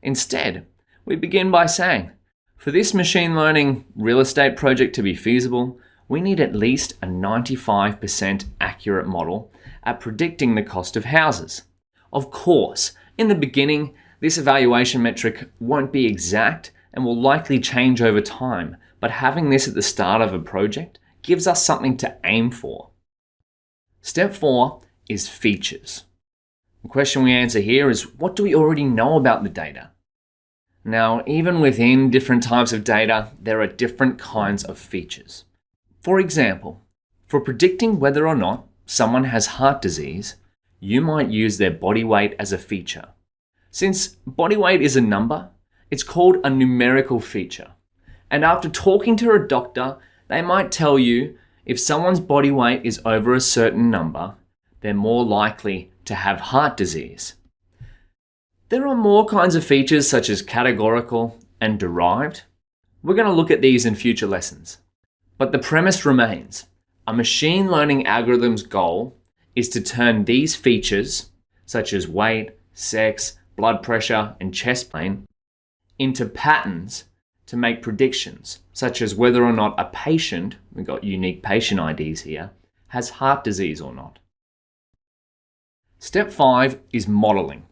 C: Instead, we begin by saying, for this machine learning real estate project to be feasible, we need at least a 95% accurate model at predicting the cost of houses. Of course, in the beginning, this evaluation metric won't be exact and will likely change over time, but having this at the start of a project gives us something to aim for. Step 4 is features. The question we answer here is, what do we already know about the data? Now, even within different types of data, there are different kinds of features. For example, for predicting whether or not someone has heart disease, you might use their body weight as a feature. Since body weight is a number, it's called a numerical feature. And after talking to a doctor, they might tell you if someone's body weight is over a certain number, they're more likely to have heart disease. There are more kinds of features such as categorical and derived. We're going to look at these in future lessons. But the premise remains. A machine learning algorithm's goal is to turn these features, such as weight, sex, blood pressure, and chest pain, into patterns to make predictions, such as whether or not a patient, we've got unique patient IDs here, has heart disease or not. Step 5 is modeling.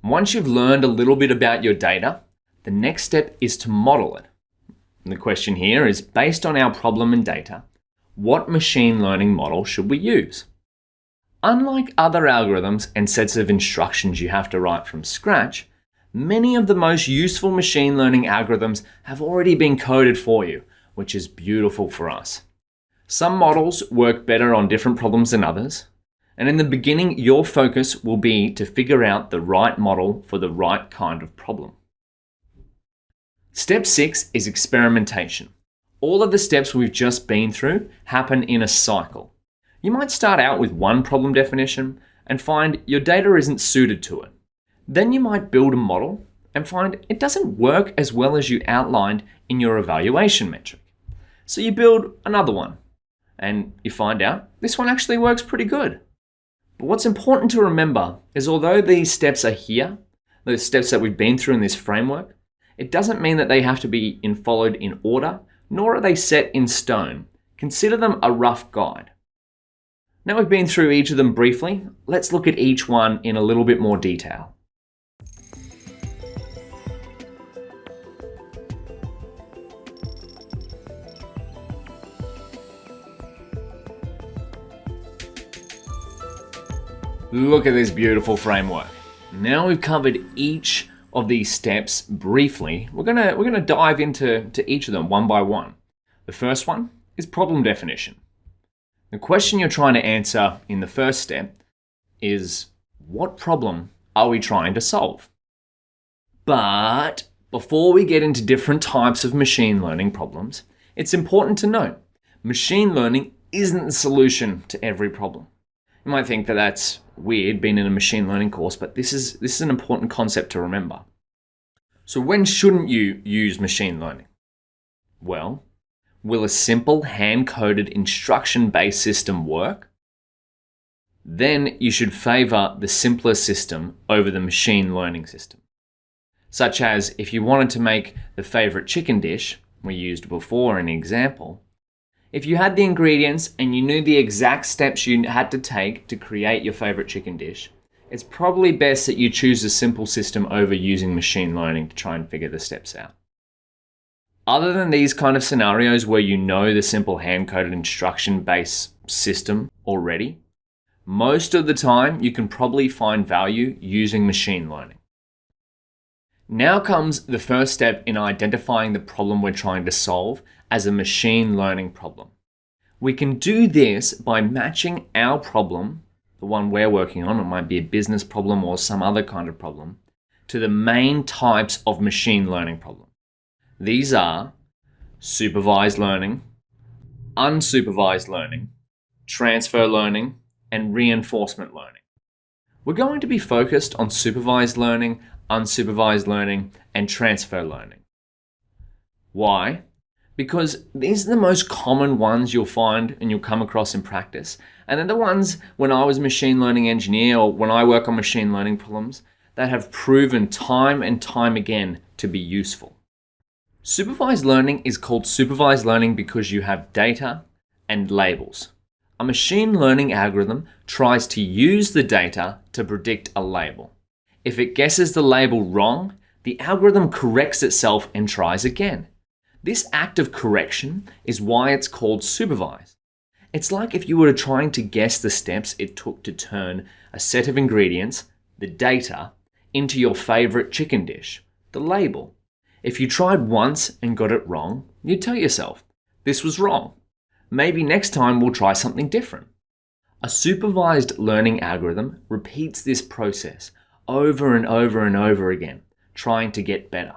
C: Once you've learned a little bit about your data, the next step is to model it. And the question here is, based on our problem and data, what machine learning model should we use? Unlike other algorithms and sets of instructions you have to write from scratch, many of the most useful machine learning algorithms have already been coded for you, which is beautiful for us. Some models work better on different problems than others, and in the beginning, your focus will be to figure out the right model for the right kind of problem. Step 6 is experimentation. All of the steps we've just been through happen in a cycle. You might start out with one problem definition and find your data isn't suited to it. Then you might build a model and find it doesn't work as well as you outlined in your evaluation metric. So you build another one and you find out this one actually works pretty good. But what's important to remember is although these steps are here, those steps that we've been through in this framework, it doesn't mean that they have to be followed in order, nor are they set in stone. Consider them a rough guide. Now we've been through each of them briefly, let's look at each one in a little bit more detail. Look at this beautiful framework. Now we've covered each of these steps briefly. We're gonna dive into each of them one by one. The first one is problem definition. The question you're trying to answer in the first step is, what problem are we trying to solve? But before we get into different types of machine learning problems, it's important to note, machine learning isn't the solution to every problem. You might think that that's weird being in a machine learning course, but this is an important concept to remember. So when shouldn't you use machine learning? Well, will a simple hand-coded instruction-based system work? Then you should favor the simpler system over the machine learning system. Such as if you wanted to make the favorite chicken dish we used before in an example, if you had the ingredients and you knew the exact steps you had to take to create your favorite chicken dish, it's probably best that you choose a simple system over using machine learning to try and figure the steps out. Other than these kind of scenarios where you know the simple hand-coded instruction-based system already, Most of the time, you can probably find value using machine learning. Now comes the first step in identifying the problem we're trying to solve as a machine learning problem. We can do this by matching our problem, the one we're working on, it might be a business problem or some other kind of problem, to the main types of machine learning problem. These are supervised learning, unsupervised learning, transfer learning, and reinforcement learning. We're going to be focused on supervised learning, unsupervised learning, and transfer learning. Why? Because these are the most common ones you'll find and you'll come across in practice. And they're the ones when I was a machine learning engineer or when I work on machine learning problems that have proven time and time again to be useful. Supervised learning is called supervised learning because you have data and labels. A machine learning algorithm tries to use the data to predict a label. If it guesses the label wrong, the algorithm corrects itself and tries again. This act of correction is why it's called supervised. It's like if you were trying to guess the steps it took to turn a set of ingredients, the data, into your favorite chicken dish, the label. If you tried once and got it wrong, you'd tell yourself, this was wrong. Maybe next time we'll try something different. A supervised learning algorithm repeats this process over and over and over again, trying to get better.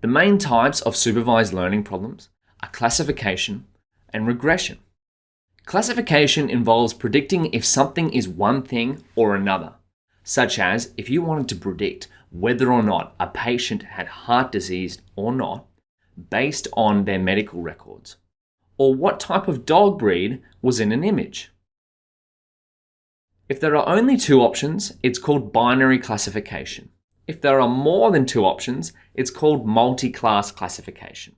C: The main types of supervised learning problems are classification and regression. Classification involves predicting if something is one thing or another, such as if you wanted to predict whether or not a patient had heart disease or not based on their medical records, or what type of dog breed was in an image. If there are only two options, it's called binary classification. If there are more than two options, it's called multi-class classification.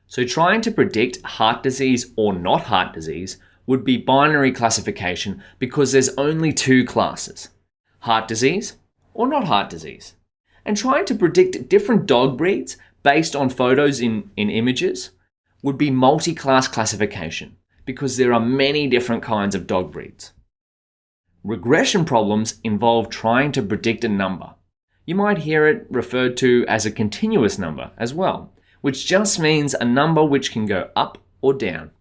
C: So trying to predict heart disease or not heart disease would be binary classification because there's only two classes, heart disease or not heart disease. And trying to predict different dog breeds based on photos in images would be multi-class classification because there are many different kinds of dog breeds. Regression problems involve trying to predict a number. You might hear it referred to as a continuous number as well, which just means a number which can go up or down.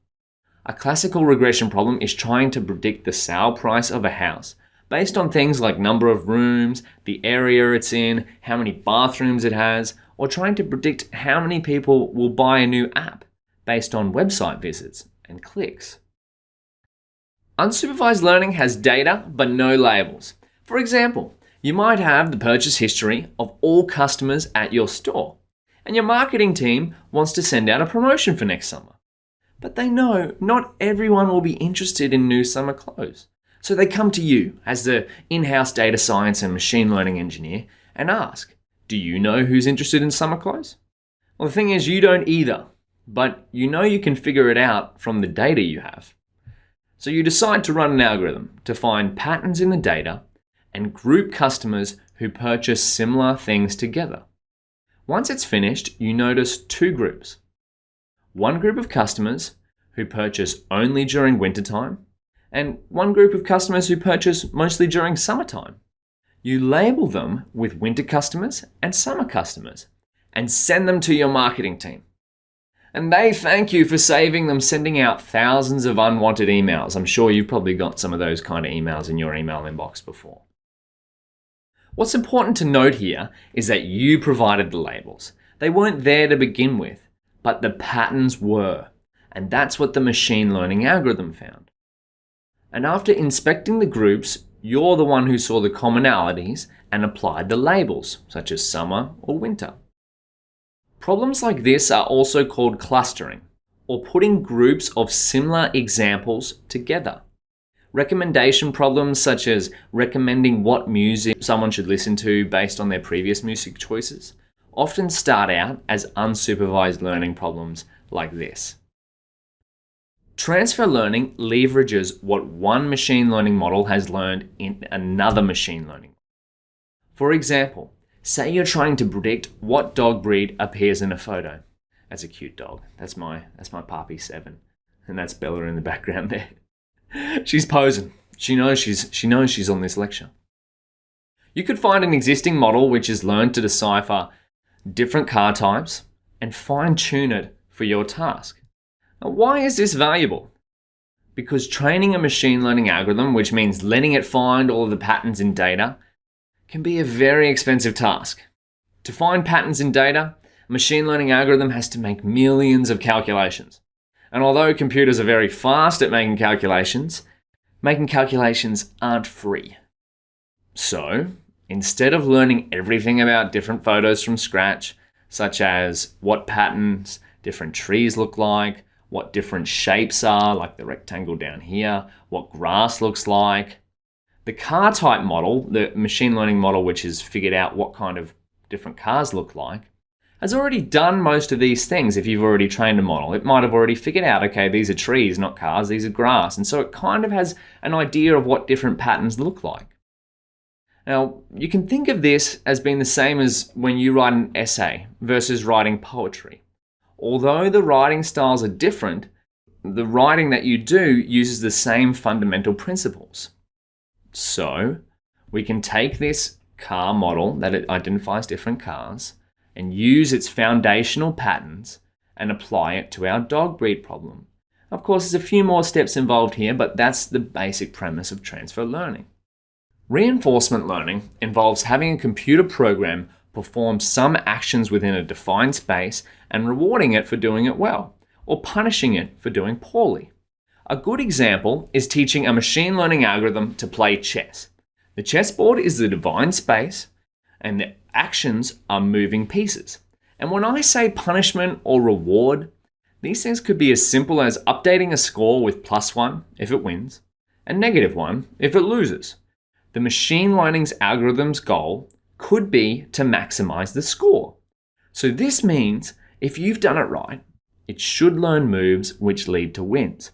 C: A classical regression problem is trying to predict the sale price of a house based on things like number of rooms, the area it's in, how many bathrooms it has, or trying to predict how many people will buy a new app based on website visits and clicks. Unsupervised learning has data but no labels. For example, you might have the purchase history of all customers at your store, and your marketing team wants to send out a promotion for next summer. But they know not everyone will be interested in new summer clothes. So they come to you as the in-house data science and machine learning engineer and ask, do you know who's interested in summer clothes? Well, the thing is, you don't either, but you know you can figure it out from the data you have. So you decide to run an algorithm to find patterns in the data and group customers who purchase similar things together. Once it's finished, you notice two groups. One group of customers who purchase only during wintertime, and one group of customers who purchase mostly during summertime. You label them with winter customers and summer customers and send them to your marketing team. And they thank you for saving them sending out thousands of unwanted emails. I'm sure you've probably got some of those kind of emails in your email inbox before. What's important to note here is that you provided the labels. They weren't there to begin with, but the patterns were. And that's what the machine learning algorithm found. And after inspecting the groups, you're the one who saw the commonalities and applied the labels, such as summer or winter. Problems like this are also called clustering, or putting groups of similar examples together. Recommendation problems such as recommending what music someone should listen to based on their previous music choices often start out as unsupervised learning problems like this. Transfer learning leverages what one machine learning model has learned in another machine learning. For example, say you're trying to predict what dog breed appears in a photo. That's a cute dog. That's my puppy 7. And that's Bella in the background there. She's posing. She knows she's on this lecture. You could find an existing model which is learned to decipher different car types and fine-tune it for your task. Now, why is this valuable? Because training a machine learning algorithm, which means letting it find all of the patterns in data, can be a very expensive task. To find patterns in data, a machine learning algorithm has to make millions of calculations. And although computers are very fast at making calculations aren't free. So, instead of learning everything about different photos from scratch, such as what patterns different trees look like, what different shapes are, like the rectangle down here, what grass looks like, the car type model, the machine learning model which has figured out what kind of different cars look like, has already done most of these things. If you've already trained a model, it might have already figured out, okay, these are trees, not cars, these are grass. And so it kind of has an idea of what different patterns look like. Now, you can think of this as being the same as when you write an essay versus writing poetry. Although the writing styles are different, the writing that you do uses the same fundamental principles. So, we can take this car model that it identifies different cars and use its foundational patterns and apply it to our dog breed problem. Of course, there's a few more steps involved here, but that's the basic premise of transfer learning. Reinforcement learning involves having a computer program perform some actions within a defined space and rewarding it for doing it well, or punishing it for doing poorly. A good example is teaching a machine learning algorithm to play chess. The chessboard is the defined space, and the actions are moving pieces. And when I say punishment or reward, these things could be as simple as updating a score with +1 if it wins, and -1 if it loses. The machine learning's algorithm's goal could be to maximize the score. So this means if you've done it right, it should learn moves which lead to wins.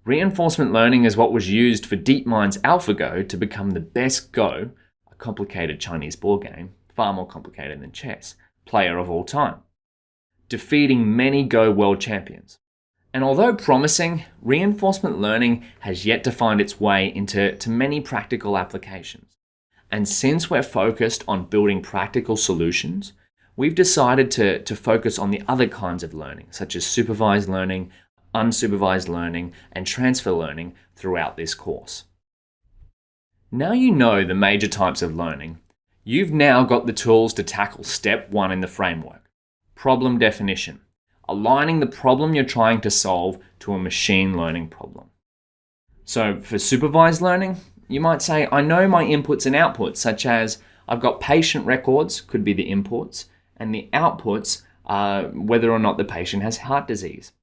C: Reinforcement learning is what was used for DeepMind's AlphaGo to become the best Go, a complicated Chinese board game, far more complicated than chess, player of all time, defeating many Go world champions. And although promising, reinforcement learning has yet to find its way into many practical applications. And since we're focused on building practical solutions, we've decided to focus on the other kinds of learning, such as supervised learning, unsupervised learning, and transfer learning throughout this course. Now you know the major types of learning, you've now got the tools to tackle step 1 in the framework, problem definition, aligning the problem you're trying to solve to a machine learning problem. So for supervised learning, you might say, I know my inputs and outputs, such as I've got patient records, could be the inputs, and the outputs are whether or not the patient has heart disease.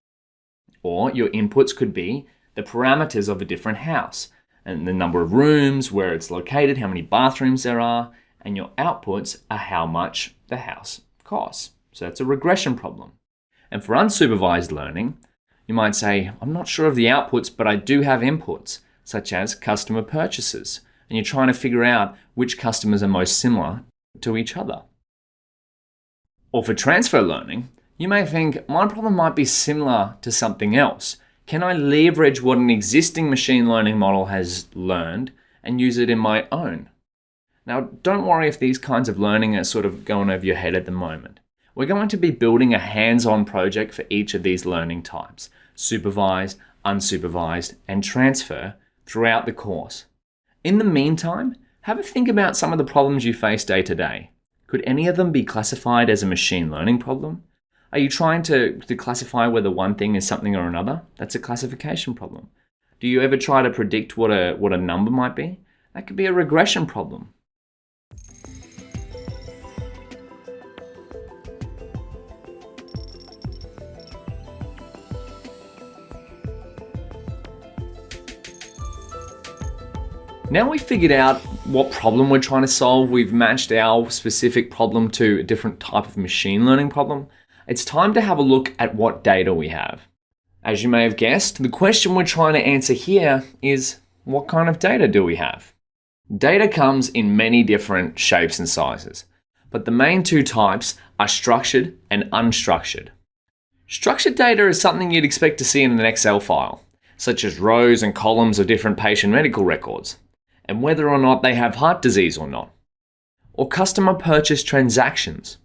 C: Or your inputs could be the parameters of a different house, and the number of rooms, where it's located, how many bathrooms there are, and your outputs are how much the house costs. So that's a regression problem. And for unsupervised learning, you might say, I'm not sure of the outputs, but I do have inputs, such as customer purchases, and you're trying to figure out which customers are most similar to each other. Or for transfer learning, you may think, my problem might be similar to something else. Can I leverage what an existing machine learning model has learned and use it in my own? Now, don't worry if these kinds of learning are sort of going over your head at the moment. We're going to be building a hands-on project for each of these learning types, supervised, unsupervised, and transfer, throughout the course. In the meantime, have a think about some of the problems you face day to day. Could any of them be classified as a machine learning problem? Are you trying to classify whether one thing is something or another? That's a classification problem. Do you ever try to predict what a number might be? That could be a regression problem. Now we've figured out what problem we're trying to solve, we've matched our specific problem to a different type of machine learning problem, it's time to have a look at what data we have. As you may have guessed, the question we're trying to answer here is, what kind of data do we have? Data comes in many different shapes and sizes, but the main two types are structured and unstructured. Structured data is something you'd expect to see in an Excel file. such as rows and columns of different patient medical records, and whether or not they have heart disease or not. Or customer purchase transactions.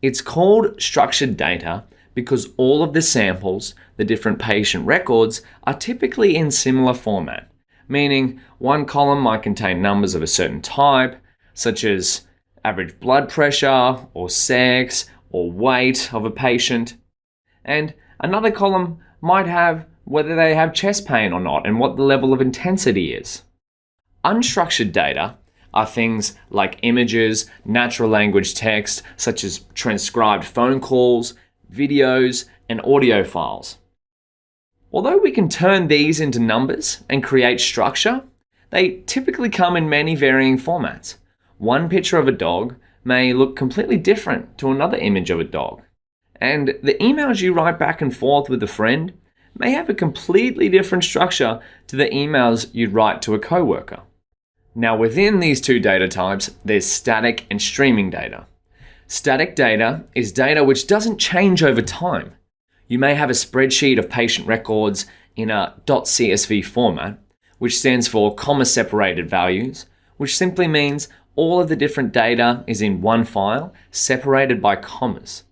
C: It's called structured data because all of the samples, the different patient records, are typically in similar format, meaning one column might contain numbers of a certain type, such as average blood pressure, or sex, or weight of a patient, and another column might have whether they have chest pain or not and what the level of intensity is. Unstructured data are things like images, natural language text, such as transcribed phone calls, videos, and audio files. Although we can turn these into numbers and create structure, they typically come in many varying formats. One picture of a dog may look completely different to another image of a dog. And the emails you write back and forth with a friend may have a completely different structure to the emails you'd write to a coworker. Now within these two data types, there's static and streaming data. Static data is data which doesn't change over time. You may have a spreadsheet of patient records in a .csv format, which stands for comma-separated values, which simply means all of the different data is in one file, separated by commas.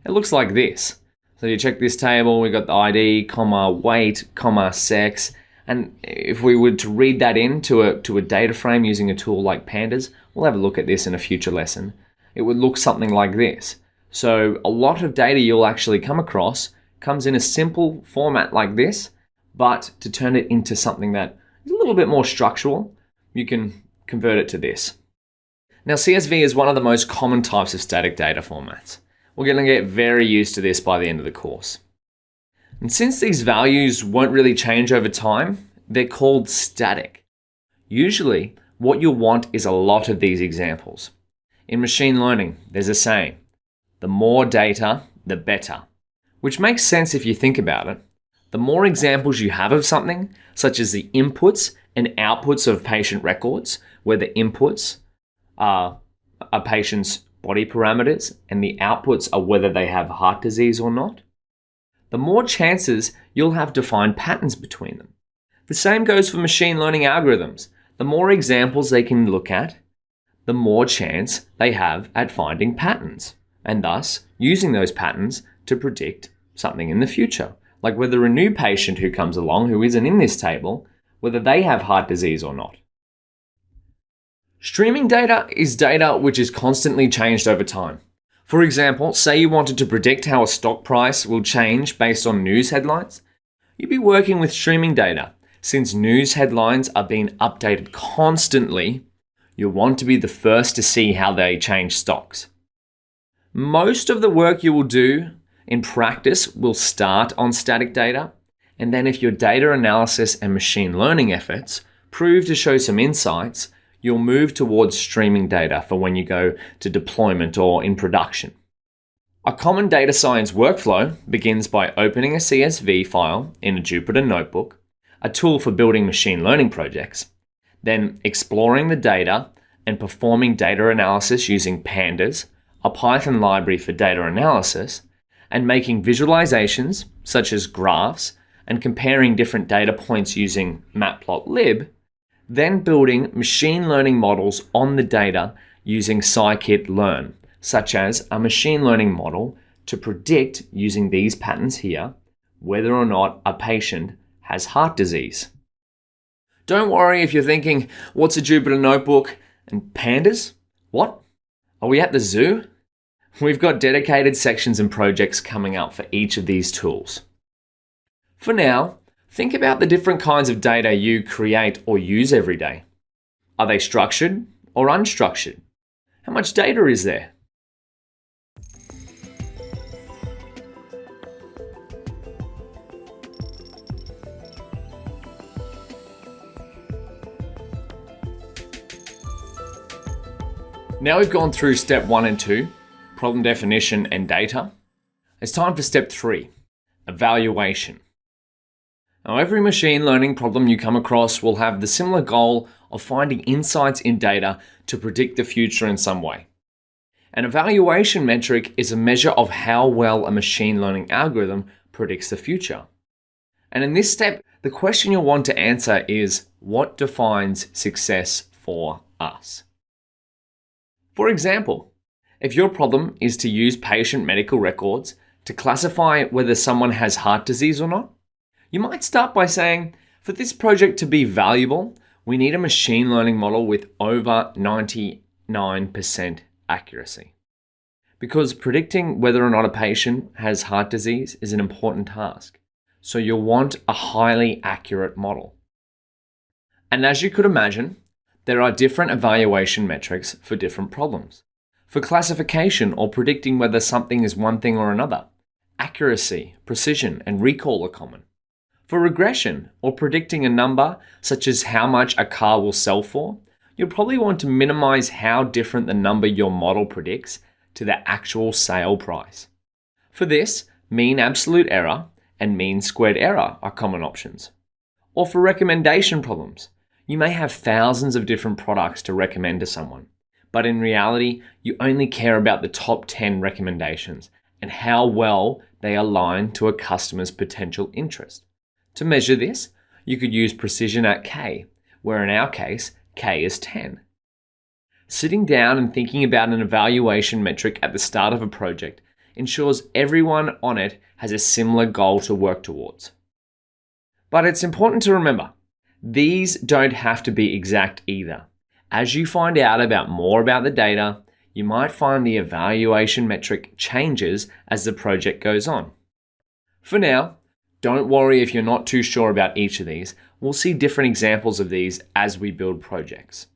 C: It looks like this. So you check this table, we got the ID, comma, weight, comma, sex, and if we were to read that into a data frame using a tool like Pandas, we'll have a look at this in a future lesson, it would look something like this. So a lot of data you'll actually come across comes in a simple format like this, but to turn it into something that is a little bit more structural, you can convert it to this. Now CSV is one of the most common types of static data formats. We're going to get very used to this by the end of the course. And since these values won't really change over time, they're called static. Usually, what you'll want is a lot of these examples. In machine learning, there's a saying, the more data, the better. Which makes sense if you think about it. The more examples you have of something, such as the inputs and outputs of patient records, where the inputs are a patient's body parameters and the outputs are whether they have heart disease or not, the more chances you'll have to find patterns between them. The same goes for machine learning algorithms. The more examples they can look at, the more chance they have at finding patterns, and thus using those patterns to predict something in the future, like whether a new patient who comes along who isn't in this table, whether they have heart disease or not. Streaming data is data which is constantly changed over time. For example, say you wanted to predict how a stock price will change based on news headlines. You'd be working with streaming data. Since news headlines are being updated constantly, you'll want to be the first to see how they change stocks. Most of the work you will do in practice will start on static data, and then if your data analysis and machine learning efforts prove to show some insights, you'll move towards streaming data for when you go to deployment or in production. A common data science workflow begins by opening a CSV file in a Jupyter notebook, a tool for building machine learning projects, then exploring the data and performing data analysis using Pandas, a Python library for data analysis, and making visualizations such as graphs and comparing different data points using Matplotlib, then building machine learning models on the data using Scikit-learn, such as a machine learning model to predict using these patterns here whether or not a patient has heart disease. Don't worry if you're thinking, what's a Jupyter notebook and Pandas? What? Are we at the zoo? We've got dedicated sections and projects coming up for each of these tools. For now, think about the different kinds of data you create or use every day. Are they structured or unstructured? How much data is there? Now we've gone through step 1 and 2, problem definition and data. It's time for step 3, evaluation. Now, every machine learning problem you come across will have the similar goal of finding insights in data to predict the future in some way. An evaluation metric is a measure of how well a machine learning algorithm predicts the future. And in this step, the question you'll want to answer is, what defines success for us? For example, if your problem is to use patient medical records to classify whether someone has heart disease or not, you might start by saying, for this project to be valuable, we need a machine learning model with over 99% accuracy. Because predicting whether or not a patient has heart disease is an important task. So you'll want a highly accurate model. And as you could imagine, there are different evaluation metrics for different problems. For classification or predicting whether something is one thing or another, accuracy, precision, and recall are common. For regression or predicting a number, such as how much a car will sell for, you'll probably want to minimize how different the number your model predicts to the actual sale price. For this, mean absolute error and mean squared error are common options. Or for recommendation problems, you may have thousands of different products to recommend to someone, but in reality, you only care about the top 10 recommendations and how well they align to a customer's potential interest. To measure this, you could use precision at K, where in our case, K is 10. Sitting down and thinking about an evaluation metric at the start of a project ensures everyone on it has a similar goal to work towards. But it's important to remember, these don't have to be exact either. As you find out more about the data, you might find the evaluation metric changes as the project goes on. For now, don't worry if you're not too sure about each of these. We'll see different examples of these as we build projects.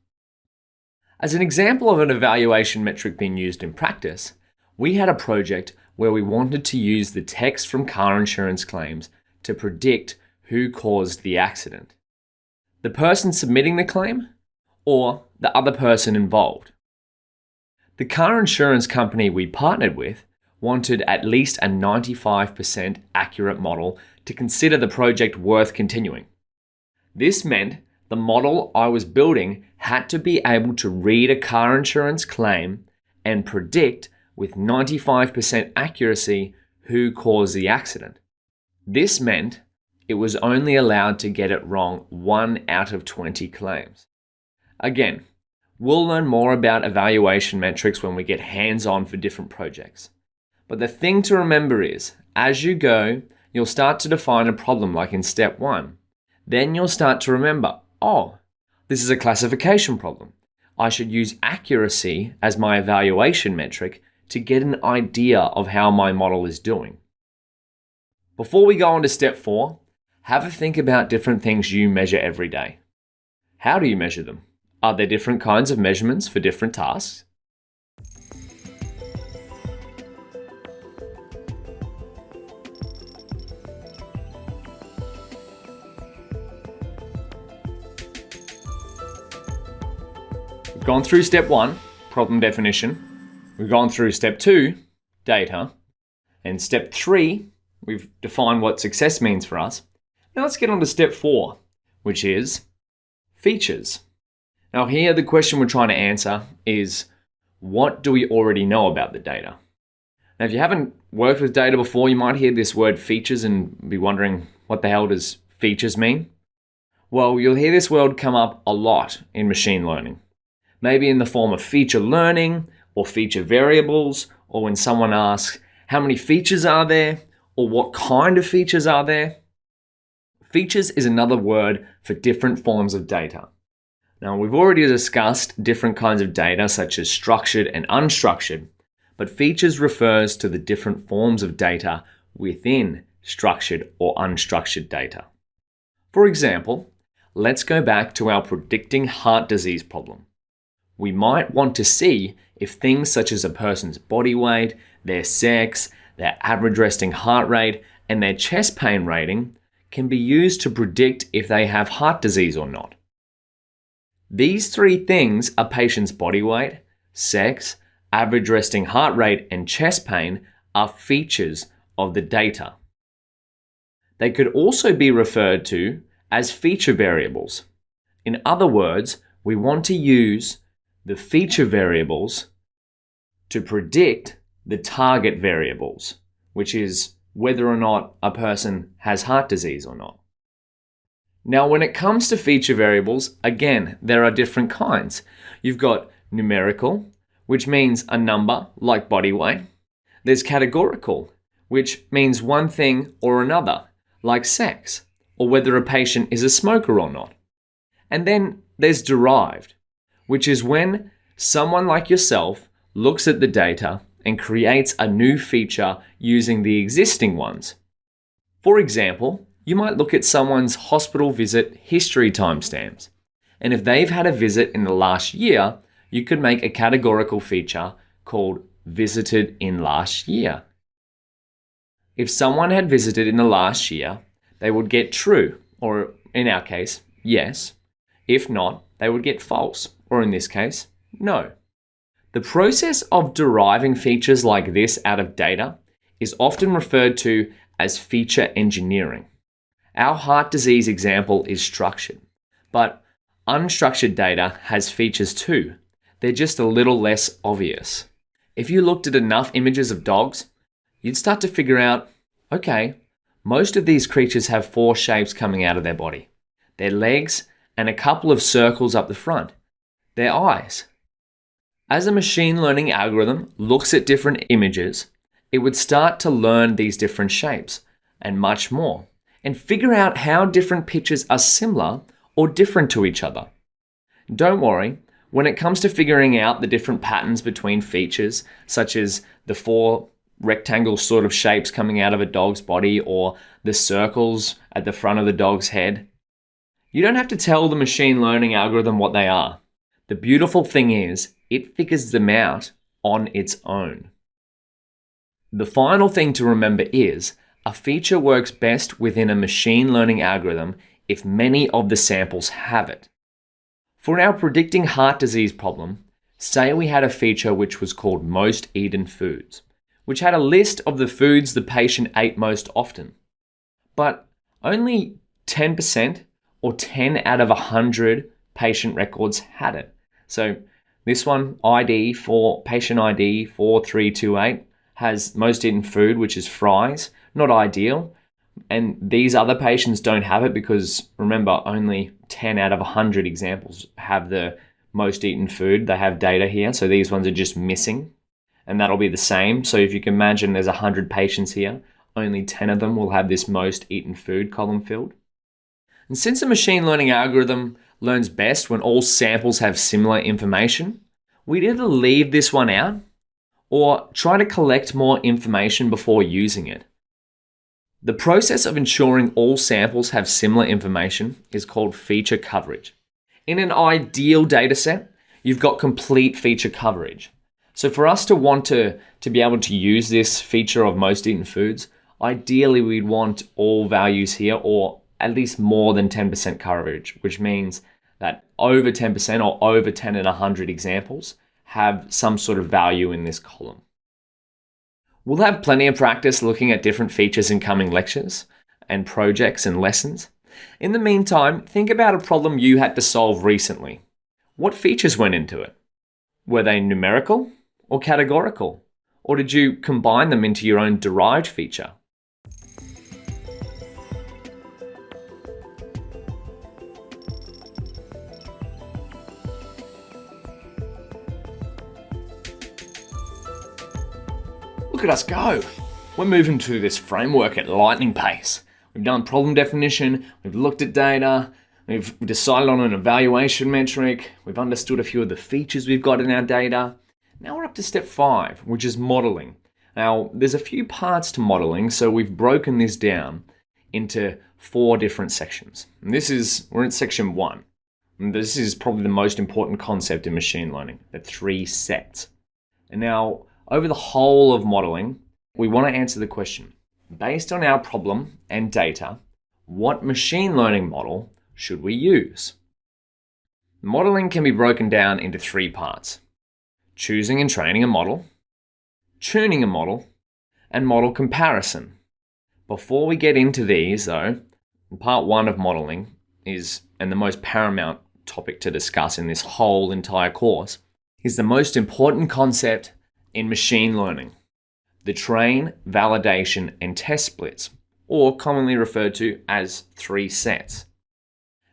C: As an example of an evaluation metric being used in practice, we had a project where we wanted to use the text from car insurance claims to predict who caused the accident. The person submitting the claim or the other person involved. The car insurance company we partnered with wanted at least a 95% accurate model to consider the project worth continuing. This meant the model I was building had to be able to read a car insurance claim and predict with 95% accuracy who caused the accident. This meant it was only allowed to get it wrong 1 out of 20 claims. Again, we'll learn more about evaluation metrics when we get hands-on for different projects. But the thing to remember is, as you go, you'll start to define a problem like in step 1. Then you'll start to remember, oh, this is a classification problem. I should use accuracy as my evaluation metric to get an idea of how my model is doing. Before we go on to step 4, have a think about different things you measure every day. How do you measure them? Are there different kinds of measurements for different tasks? We've gone through step 1, problem definition. We've gone through step 2, data. And step 3, we've defined what success means for us. Now let's get on to step 4, which is features. Now here the question we're trying to answer is, what do we already know about the data? Now if you haven't worked with data before, you might hear this word features and be wondering, what the hell does features mean? Well, you'll hear this word come up a lot in machine learning. Maybe in the form of feature learning or feature variables, or when someone asks, how many features are there? Or what kind of features are there? Features is another word for different forms of data. Now, we've already discussed different kinds of data such as structured and unstructured, but features refers to the different forms of data within structured or unstructured data. For example, let's go back to our predicting heart disease problem. We might want to see if things such as a person's body weight, their sex, their average resting heart rate, and their chest pain rating can be used to predict if they have heart disease or not. These 3 things are patient's body weight, sex, average resting heart rate, and chest pain are features of the data. They could also be referred to as feature variables. In other words, we want to use the feature variables to predict the target variables, which is whether or not a person has heart disease or not. Now, when it comes to feature variables, again, there are different kinds. You've got numerical, which means a number like body weight. There's categorical, which means one thing or another, like sex, or whether a patient is a smoker or not. And then there's derived, which is when someone like yourself looks at the data and creates a new feature using the existing ones. For example, you might look at someone's hospital visit history timestamps, and if they've had a visit in the last year, you could make a categorical feature called visited in last year. If someone had visited in the last year, they would get true, or in our case, yes. If not, they would get false, or in this case, no. The process of deriving features like this out of data is often referred to as feature engineering. Our heart disease example is structured, but unstructured data has features too. They're just a little less obvious. If you looked at enough images of dogs, you'd start to figure out, okay, most of these creatures have 4 shapes coming out of their body. Their legs and a couple of circles up the front. Their eyes. As a machine learning algorithm looks at different images, it would start to learn these different shapes and much more, and figure out how different pictures are similar or different to each other. Don't worry, when it comes to figuring out the different patterns between features, such as the 4 rectangle sort of shapes coming out of a dog's body or the circles at the front of the dog's head, you don't have to tell the machine learning algorithm what they are. The beautiful thing is, it figures them out on its own. The final thing to remember is, a feature works best within a machine learning algorithm if many of the samples have it. For our predicting heart disease problem, say we had a feature which was called most eaten foods, which had a list of the foods the patient ate most often. But only 10% or 10 out of 100 patient records had it. So this one, patient ID 4328, has most eaten food, which is fries. Not ideal. And these other patients don't have it because, remember, only 10 out of 100 examples have the most eaten food. They have data here, so these ones are just missing. And that'll be the same. So if you can imagine there's 100 patients here, only 10 of them will have this most eaten food column filled. And since a machine learning algorithm learns best when all samples have similar information, we'd either leave this one out or try to collect more information before using it. The process of ensuring all samples have similar information is called feature coverage. In an ideal dataset, you've got complete feature coverage. So for us to want to be able to use this feature of most eaten foods, ideally we'd want all values here, or at least more than 10% coverage, which means that over 10% or over 10 in 100 examples have some sort of value in this column. We'll have plenty of practice looking at different features in coming lectures and projects and lessons. In the meantime, think about a problem you had to solve recently. What features went into it? Were they numerical or categorical? Or did you combine them into your own derived feature? Look at us go. We're moving through this framework at lightning pace. We've done problem definition, we've looked at data, we've decided on an evaluation metric, we've understood a few of the features we've got in our data. Now we're up to step 5, which is modeling. Now, there's a few parts to modeling, so we've broken this down into 4 different sections. And we're in section 1. And this is probably the most important concept in machine learning, the 3 sets. And now, over the whole of modeling, we want to answer the question, based on our problem and data, what machine learning model should we use? Modeling can be broken down into 3 parts: choosing and training a model, tuning a model, and model comparison. Before we get into these, though, part 1 of modeling is, and the most paramount topic to discuss in this whole entire course, is the most important concept in machine learning, the train, validation, and test splits, or commonly referred to as 3 sets.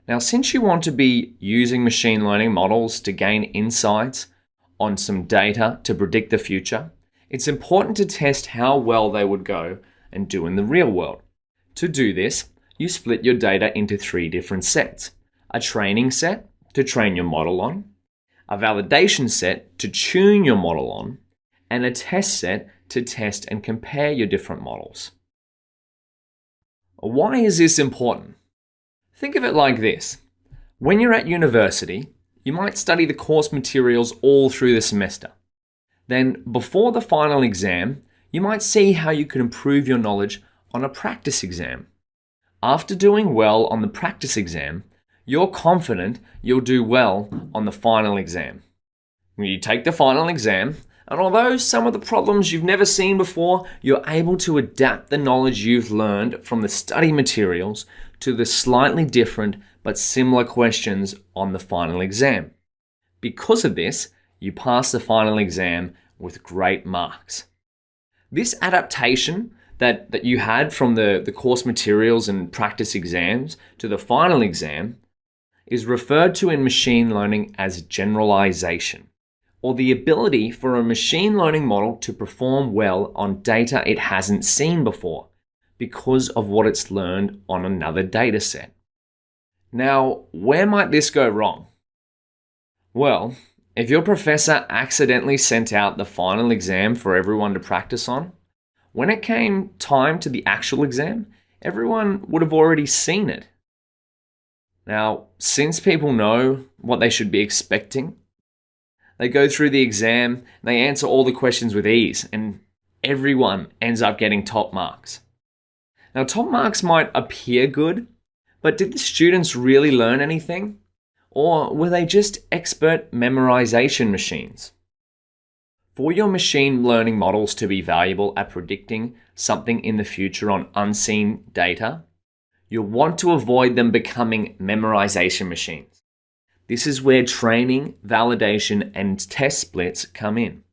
C: Now, since you want to be using machine learning models to gain insights on some data to predict the future, it's important to test how well they would go and do in the real world. To do this, you split your data into 3 different sets: a training set to train your model on, a validation set to tune your model on, and a test set to test and compare your different models. Why is this important? Think of it like this. When you're at university, you might study the course materials all through the semester. Then, before the final exam, you might see how you can improve your knowledge on a practice exam. After doing well on the practice exam, you're confident you'll do well on the final exam. You take the final exam, and although some of the problems you've never seen before, you're able to adapt the knowledge you've learned from the study materials to the slightly different but similar questions on the final exam. Because of this, you pass the final exam with great marks. This adaptation that you had from the course materials and practice exams to the final exam is referred to in machine learning as generalization, or the ability for a machine learning model to perform well on data it hasn't seen before because of what it's learned on another data set. Now, where might this go wrong? Well, if your professor accidentally sent out the final exam for everyone to practice on, when it came time to the actual exam, everyone would have already seen it. Now, since people know what they should be expecting, they go through the exam and they answer all the questions with ease, and everyone ends up getting top marks. Now, top marks might appear good, but did the students really learn anything? Or were they just expert memorization machines? For your machine learning models to be valuable at predicting something in the future on unseen data, you'll want to avoid them becoming memorization machines. This is where training, validation, and test splits come in.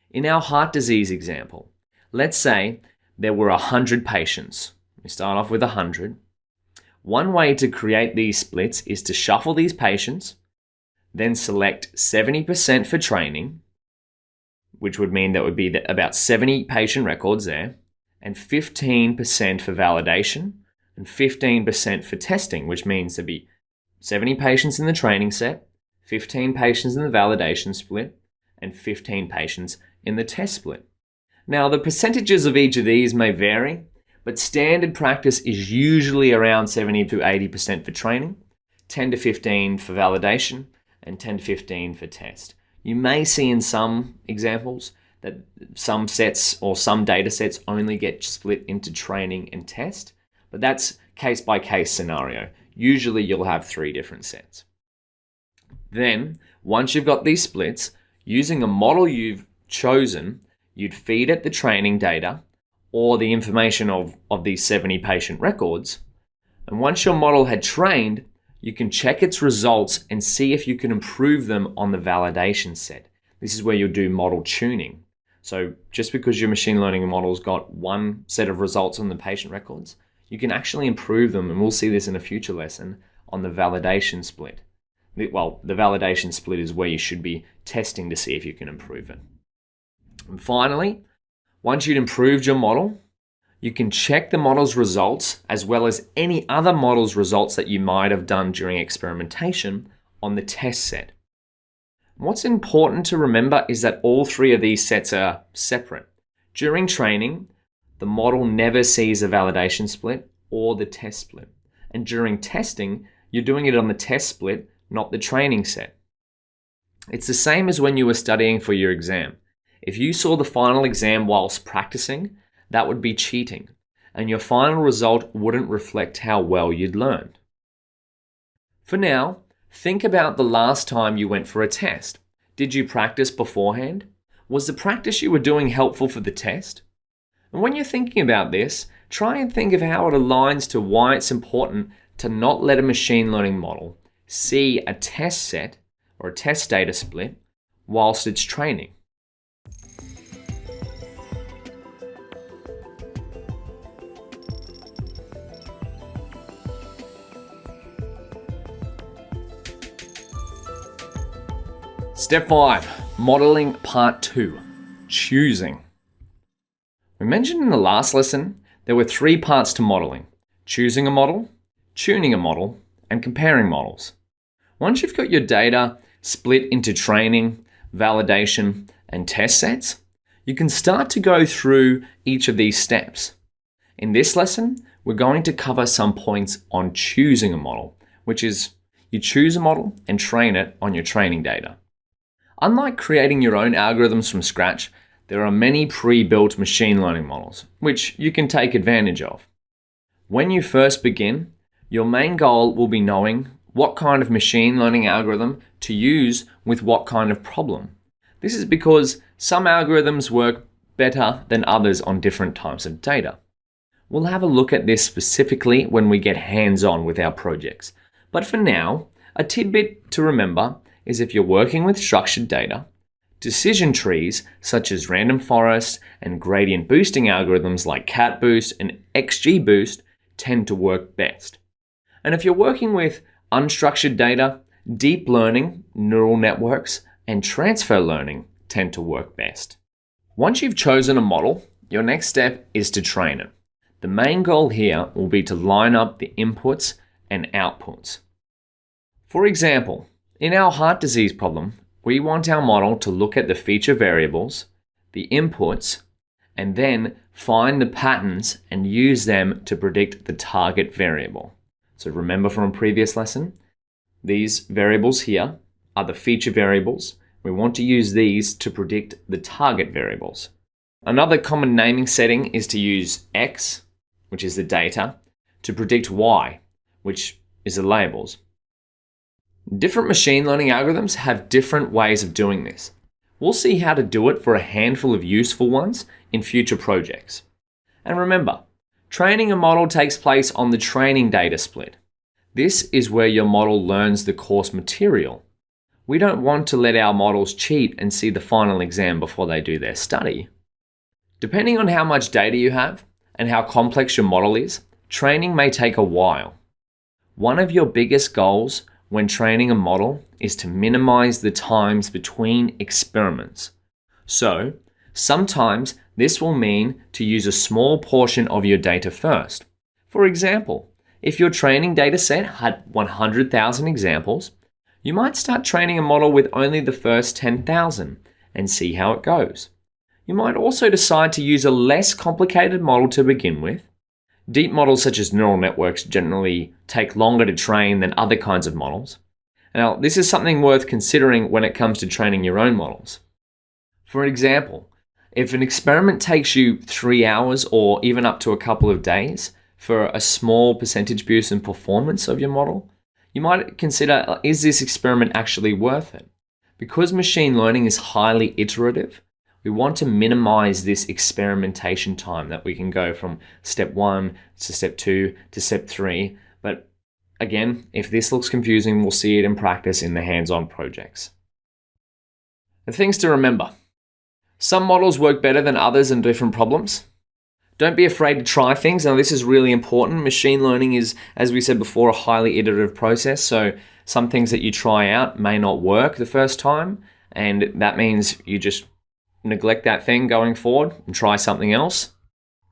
C: In our heart disease example, let's say there were 100 patients. We start off with 100. One way to create these splits is to shuffle these patients, then select 70% for training, which would mean that would be about 70 patient records there, and 15% for validation, and 15% for testing, which means there'd be 70 patients in the training set, 15 patients in the validation split, and 15 patients in the test split. Now, the percentages of each of these may vary, but standard practice is usually around 70 to 80% for training, 10 to 15 for validation, and 10 to 15 for test. You may see in some examples that some sets or some data sets only get split into training and test, but that's case by case scenario. Usually you'll have 3 different sets. Then, once you've got these splits, using a model you've chosen, you'd feed it the training data or the information of these 70 patient records. And once your model had trained, you can check its results and see if you can improve them on the validation set. This is where you'll do model tuning. So just because your machine learning model's got one set of results on the patient records, you can actually improve them, and we'll see this in a future lesson, on the validation split. Well, the validation split is where you should be testing to see if you can improve it. And finally, once you've improved your model, you can check the model's results as well as any other model's results that you might have done during experimentation on the test set. What's important to remember is that all 3 of these sets are separate. During training, the model never sees a validation split or the test split. And during testing, you're doing it on the test split, not the training set. It's the same as when you were studying for your exam. If you saw the final exam whilst practicing, that would be cheating, and your final result wouldn't reflect how well you'd learned. For now, think about the last time you went for a test. Did you practice beforehand? Was the practice you were doing helpful for the test? And when you're thinking about this, try and think of how it aligns to why it's important to not let a machine learning model see a test set or a test data split whilst it's training. Step 5, modeling part 2, choosing. We mentioned in the last lesson there were 3 parts to modeling: choosing a model, tuning a model, and comparing models. Once you've got your data split into training, validation, and test sets, you can start to go through each of these steps. In this lesson, we're going to cover some points on choosing a model, which is you choose a model and train it on your training data. Unlike creating your own algorithms from scratch, there are many pre-built machine learning models, which you can take advantage of. When you first begin, your main goal will be knowing what kind of machine learning algorithm to use with what kind of problem. This is because some algorithms work better than others on different types of data. We'll have a look at this specifically when we get hands-on with our projects. But for now, a tidbit to remember is if you're working with structured data, decision trees such as random forest and gradient boosting algorithms like CatBoost and XGBoost tend to work best. And if you're working with unstructured data, deep learning, neural networks, and transfer learning tend to work best. Once you've chosen a model, your next step is to train it. The main goal here will be to line up the inputs and outputs. For example, in our heart disease problem, we want our model to look at the feature variables, the inputs, and then find the patterns and use them to predict the target variable. So remember from a previous lesson, these variables here are the feature variables. We want to use these to predict the target variables. Another common naming setting is to use X, which is the data, to predict Y, which is the labels. Different machine learning algorithms have different ways of doing this. We'll see how to do it for a handful of useful ones in future projects. And remember, training a model takes place on the training data split. This is where your model learns the course material. We don't want to let our models cheat and see the final exam before they do their study. Depending on how much data you have and how complex your model is, training may take a while. One of your biggest goals when training a model is to minimize the times between experiments. So, sometimes this will mean to use a small portion of your data first. For example, if your training data set had 100,000 examples, you might start training a model with only the first 10,000 and see how it goes. You might also decide to use a less complicated model to begin with. Deep models such as neural networks generally take longer to train than other kinds of models. Now, this is something worth considering when it comes to training your own models. For example, if an experiment takes you 3 hours or even up to a couple of days for a small percentage boost in performance of your model, you might consider, is this experiment actually worth it? Because machine learning is highly iterative, we want to minimize this experimentation time that we can go from step 1 to step 2 to step 3. But again, if this looks confusing, we'll see it in practice in the hands-on projects. The things to remember. Some models work better than others in different problems. Don't be afraid to try things. Now, this is really important. Machine learning is, as we said before, a highly iterative process. So some things that you try out may not work the first time. And that means you just neglect that thing going forward and try something else.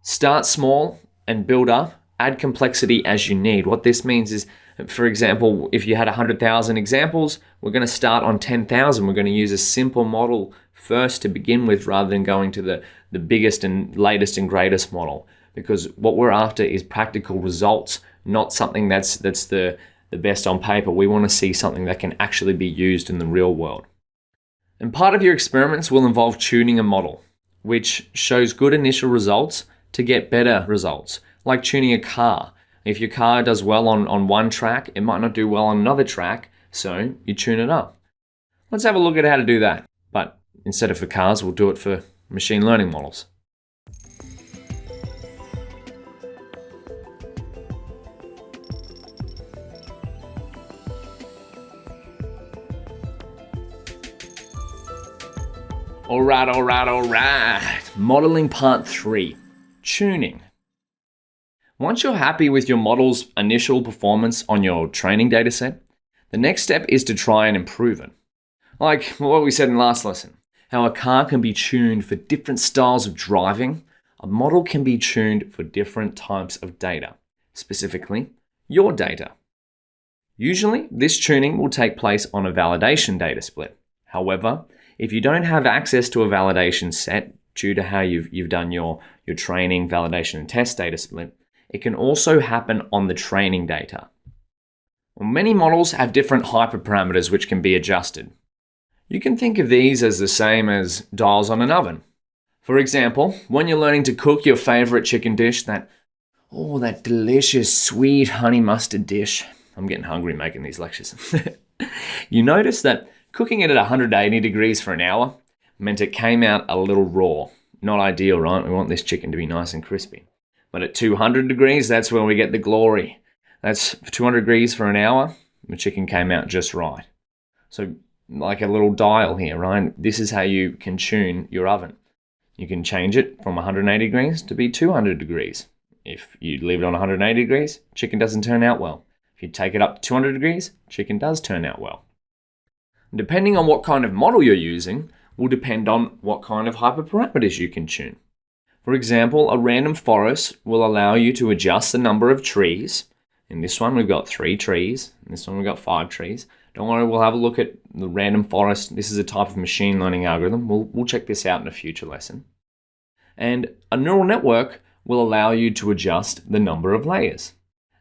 C: Start small and build up. Add complexity as you need. What this means is, for example, if you had 100,000 examples, we're going to start on 10,000. We're going to use a simple model first to begin with rather than going to the biggest and latest and greatest model. Because what we're after is practical results, not something that's the best on paper. We want to see something that can actually be used in the real world. And part of your experiments will involve tuning a model, which shows good initial results to get better results, like tuning a car. If your car does well on one track, it might not do well on another track, so you tune it up. Let's have a look at how to do that. But instead of for cars, we'll do it for machine learning models. All right. Modeling part 3, tuning. Once you're happy with your model's initial performance on your training dataset, the next step is to try and improve it. Like what we said in last lesson, how a car can be tuned for different styles of driving, a model can be tuned for different types of data, specifically your data. Usually, this tuning will take place on a validation data split. However, if you don't have access to a validation set due to how you've done your training, validation, and test data split, it can also happen on the training data. Well, many models have different hyperparameters which can be adjusted. You can think of these as the same as dials on an oven. For example, when you're learning to cook your favorite chicken dish, that delicious sweet honey mustard dish. I'm getting hungry making these lectures. You notice that cooking it at 180 degrees for an hour meant it came out a little raw. Not ideal, right? We want this chicken to be nice and crispy. But at 200 degrees, that's where we get the glory. That's 200 degrees for an hour, the chicken came out just right. So like a little dial here, right? This is how you can tune your oven. You can change it from 180 degrees to be 200 degrees. If you leave it on 180 degrees, chicken doesn't turn out well. If you take it up to 200 degrees, chicken does turn out well. Depending on what kind of model you're using, will depend on what kind of hyperparameters you can tune. For example, a random forest will allow you to adjust the number of trees. In this one, we've got 3 trees. In this one, we've got 5 trees. Don't worry, we'll have a look at the random forest. This is a type of machine learning algorithm. We'll check this out in a future lesson. And a neural network will allow you to adjust the number of layers.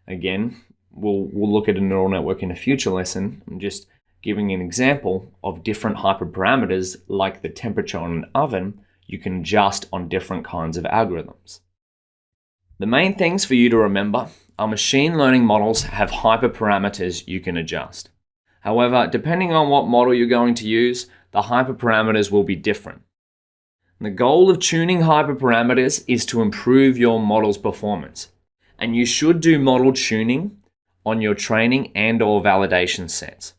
C: Again, we'll look at a neural network in a future lesson. I'm just giving an example of different hyperparameters like the temperature on an oven you can adjust on different kinds of algorithms. The main things for you to remember are machine learning models have hyperparameters you can adjust. However, depending on what model you're going to use, the hyperparameters will be different. The goal of tuning hyperparameters is to improve your model's performance, and you should do model tuning on your training and/or validation sets.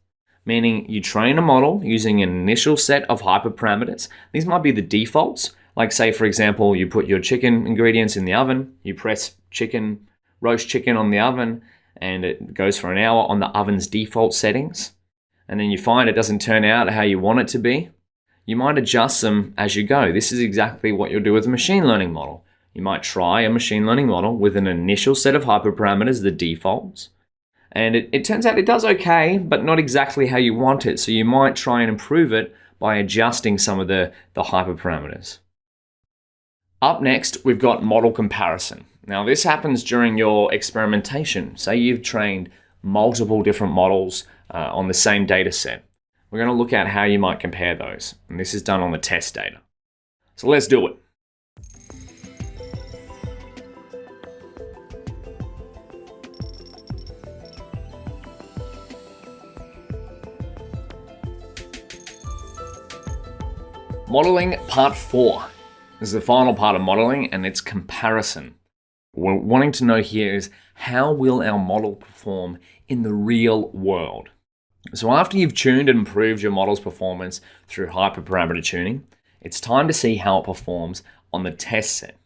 C: Meaning you train a model using an initial set of hyperparameters. These might be the defaults. Like say, for example, you put your chicken ingredients in the oven, you press roast chicken on the oven, and it goes for an hour on the oven's default settings. And then you find it doesn't turn out how you want it to be. You might adjust them as you go. This is exactly what you'll do with a machine learning model. You might try a machine learning model with an initial set of hyperparameters, the defaults. And it turns out it does okay, but not exactly how you want it. So you might try and improve it by adjusting some of the hyperparameters. Up next, we've got model comparison. Now this happens during your experimentation. Say you've trained multiple different models on the same data set. We're going to look at how you might compare those. And this is done on the test data. So let's do it. Modeling part 4. This is the final part of modeling, and it's comparison. What we're wanting to know here is how will our model perform in the real world? So after you've tuned and improved your model's performance through hyperparameter tuning, it's time to see how it performs on the test set.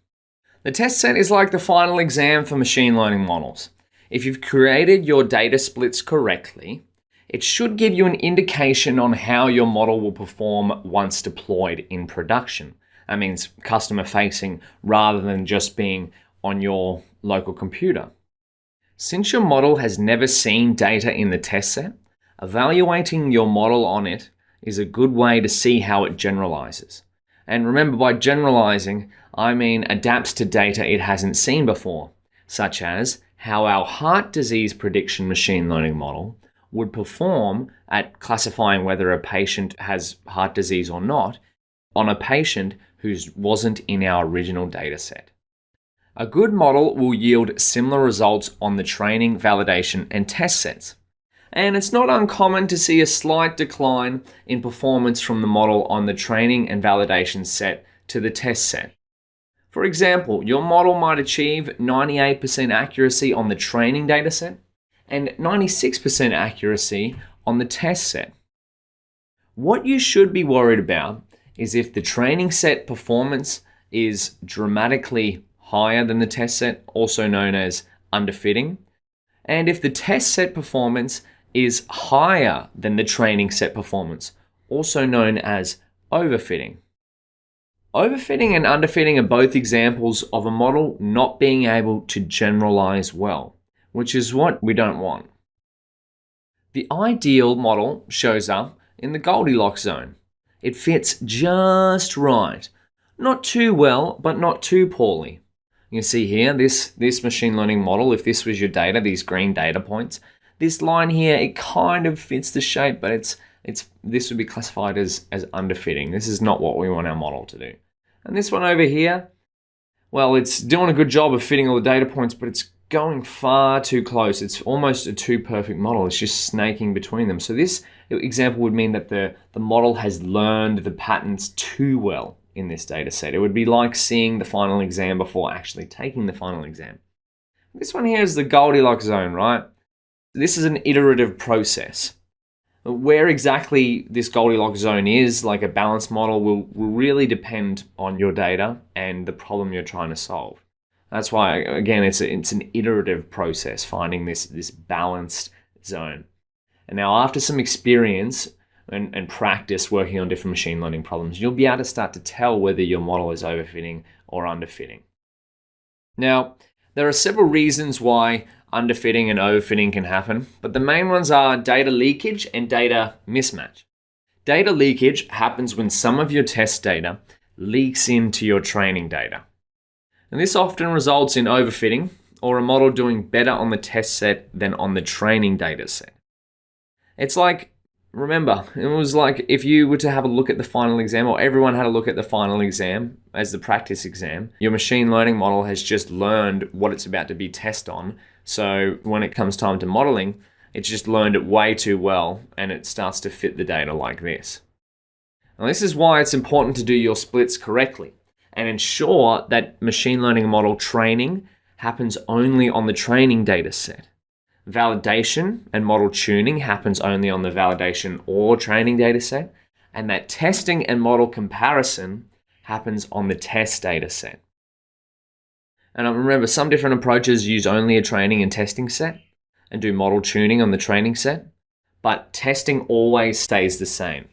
C: The test set is like the final exam for machine learning models. If you've created your data splits correctly, it should give you an indication on how your model will perform once deployed in production. That means customer facing rather than just being on your local computer. Since your model has never seen data in the test set, evaluating your model on it is a good way to see how it generalizes. And remember, by generalizing, I mean adapts to data it hasn't seen before, such as how our heart disease prediction machine learning model would perform at classifying whether a patient has heart disease or not on a patient who wasn't in our original data set. A good model will yield similar results on the training, validation, and test sets. And it's not uncommon to see a slight decline in performance from the model on the training and validation set to the test set. For example, your model might achieve 98% accuracy on the training data set and 96% accuracy on the test set. What you should be worried about is if the training set performance is dramatically higher than the test set, also known as underfitting, and if the test set performance is higher than the training set performance, also known as overfitting. Overfitting and underfitting are both examples of a model not being able to generalize well, which is what we don't want. The ideal model shows up in the Goldilocks zone. It fits just right. Not too well, but not too poorly. You can see here, this machine learning model, if this was your data, these green data points, this line here, it kind of fits the shape, but this would be classified as underfitting. This is not what we want our model to do. And this one over here, well, it's doing a good job of fitting all the data points, but it's going far too close. It's almost a too perfect model. It's just snaking between them. So this example would mean that the model has learned the patterns too well in this data set. It would be like seeing the final exam before actually taking the final exam. This one here is the Goldilocks zone, right? This is an iterative process. Where exactly this Goldilocks zone is, like a balanced model, will really depend on your data and the problem you're trying to solve. That's why, again, it's an iterative process, finding this balanced zone. And now after some experience and practice working on different machine learning problems, you'll be able to start to tell whether your model is overfitting or underfitting. Now, there are several reasons why underfitting and overfitting can happen, but the main ones are data leakage and data mismatch. Data leakage happens when some of your test data leaks into your training data. And this often results in overfitting or a model doing better on the test set than on the training data set. It's like, remember, it was like if you were to have a look at the final exam, or everyone had a look at the final exam as the practice exam, your machine learning model has just learned what it's about to be tested on. So when it comes time to modeling, it's just learned it way too well and it starts to fit the data like this. Now, this is why it's important to do your splits correctly and ensure that machine learning model training happens only on the training data set. Validation and model tuning happens only on the validation or training data set, and that testing and model comparison happens on the test data set. And remember, some different approaches use only a training and testing set and do model tuning on the training set, but testing always stays the same.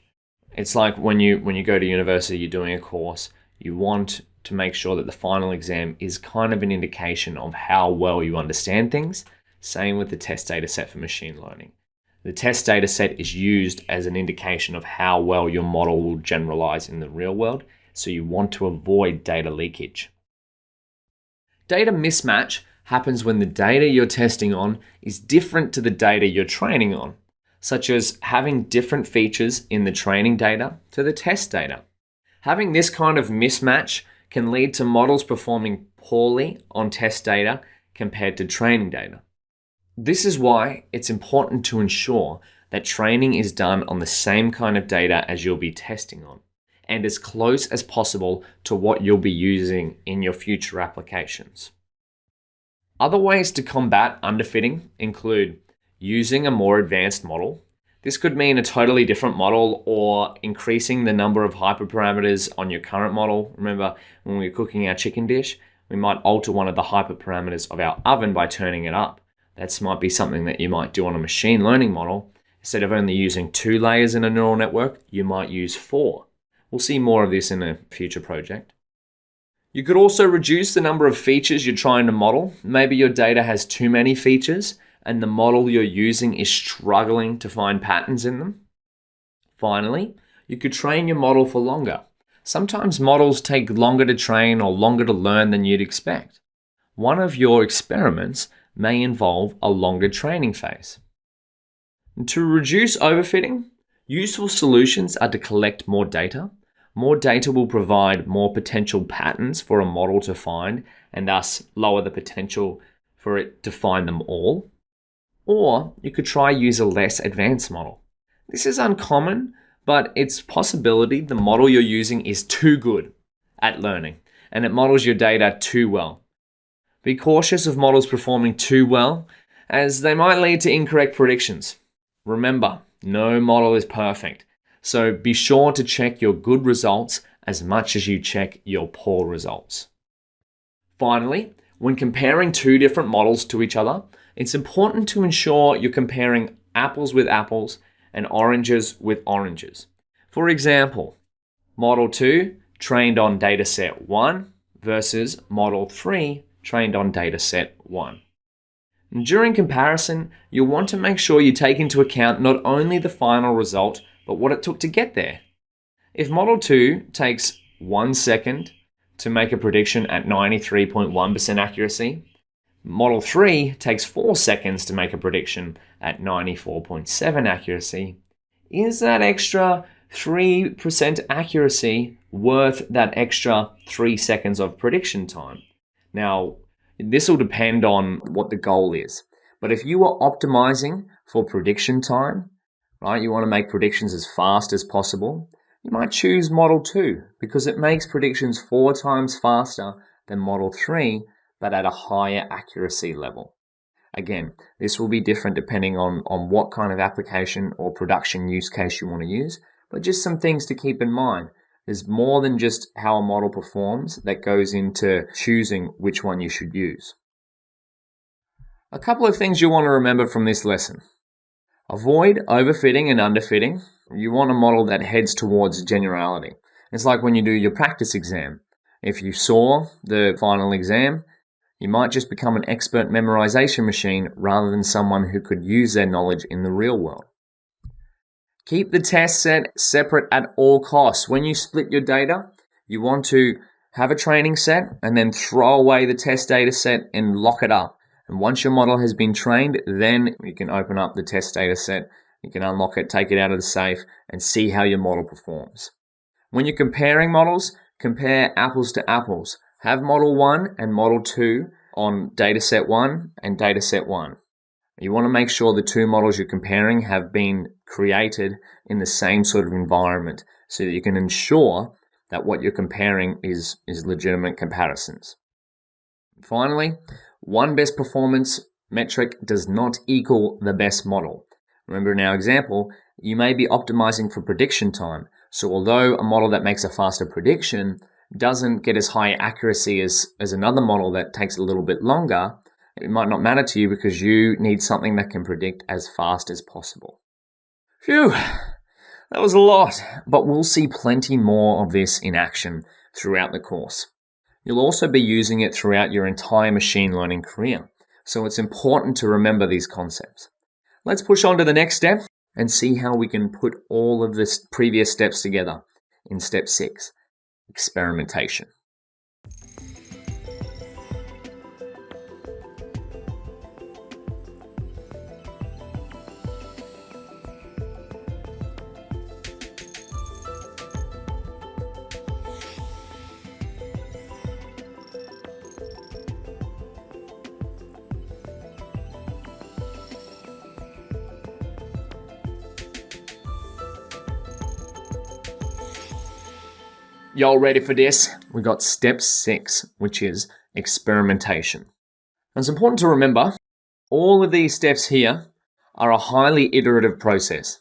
C: It's like when you go to university, you're doing a course, you want to make sure that the final exam is kind of an indication of how well you understand things. Same with the test data set for machine learning. The test data set is used as an indication of how well your model will generalize in the real world, so you want to avoid data leakage. Data mismatch happens when the data you're testing on is different to the data you're training on, such as having different features in the training data to the test data. Having this kind of mismatch can lead to models performing poorly on test data compared to training data. This is why it's important to ensure that training is done on the same kind of data as you'll be testing on, and as close as possible to what you'll be using in your future applications. Other ways to combat underfitting include using a more advanced model. This could mean a totally different model or increasing the number of hyperparameters on your current model. Remember, when we're cooking our chicken dish, we might alter one of the hyperparameters of our oven by turning it up. That might be something that you might do on a machine learning model. Instead of only using 2 layers in a neural network, you might use 4. We'll see more of this in a future project. You could also reduce the number of features you're trying to model. Maybe your data has too many features and the model you're using is struggling to find patterns in them. Finally, you could train your model for longer. Sometimes models take longer to train or longer to learn than you'd expect. One of your experiments may involve a longer training phase. And to reduce overfitting, useful solutions are to collect more data. More data will provide more potential patterns for a model to find and thus lower the potential for it to find them all. Or you could try use a less advanced model. This is uncommon, but it's a possibility the model you're using is too good at learning and it models your data too well. Be cautious of models performing too well, as they might lead to incorrect predictions. Remember, no model is perfect, so be sure to check your good results as much as you check your poor results. Finally, when comparing 2 different models to each other, it's important to ensure you're comparing apples with apples and oranges with oranges. For example, Model 2 trained on dataset 1 versus Model 3 trained on dataset 1. And during comparison, you'll want to make sure you take into account not only the final result, but what it took to get there. If Model 2 takes 1 second to make a prediction at 93.1% accuracy, Model 3 takes 4 seconds to make a prediction at 94.7% accuracy, is that extra 3% accuracy worth that extra 3 seconds of prediction time? Now, this will depend on what the goal is. But if you are optimizing for prediction time, right, you want to make predictions as fast as possible, you might choose Model 2 because it makes predictions 4 times faster than Model 3, but at a higher accuracy level. Again, this will be different depending on what kind of application or production use case you want to use, but just some things to keep in mind. There's more than just how a model performs that goes into choosing which one you should use. A couple of things you want to remember from this lesson. Avoid overfitting and underfitting. You want a model that heads towards generality. It's like when you do your practice exam. If you saw the final exam, you might just become an expert memorization machine rather than someone who could use their knowledge in the real world. Keep the test set separate at all costs. When you split your data, you want to have a training set and then throw away the test data set and lock it up. And once your model has been trained, then you can open up the test data set, you can unlock it, take it out of the safe, and see how your model performs. When you're comparing models, compare apples to apples. Have Model 1 and Model 2 on dataset 1 and dataset 1. You want to make sure the two models you're comparing have been created in the same sort of environment so that you can ensure that what you're comparing is legitimate comparisons. Finally, one best performance metric does not equal the best model. Remember in our example, you may be optimizing for prediction time. So although a model that makes a faster prediction doesn't get as high accuracy as another model that takes a little bit longer, it might not matter to you because you need something that can predict as fast as possible. Phew, that was a lot, but we'll see plenty more of this in action throughout the course. You'll also be using it throughout your entire machine learning career, so it's important to remember these concepts. Let's push on to the next step and see how we can put all of the previous steps together in step 6, experimentation. Y'all ready for this? We got step 6, which is experimentation. And it's important to remember, all of these steps here are a highly iterative process,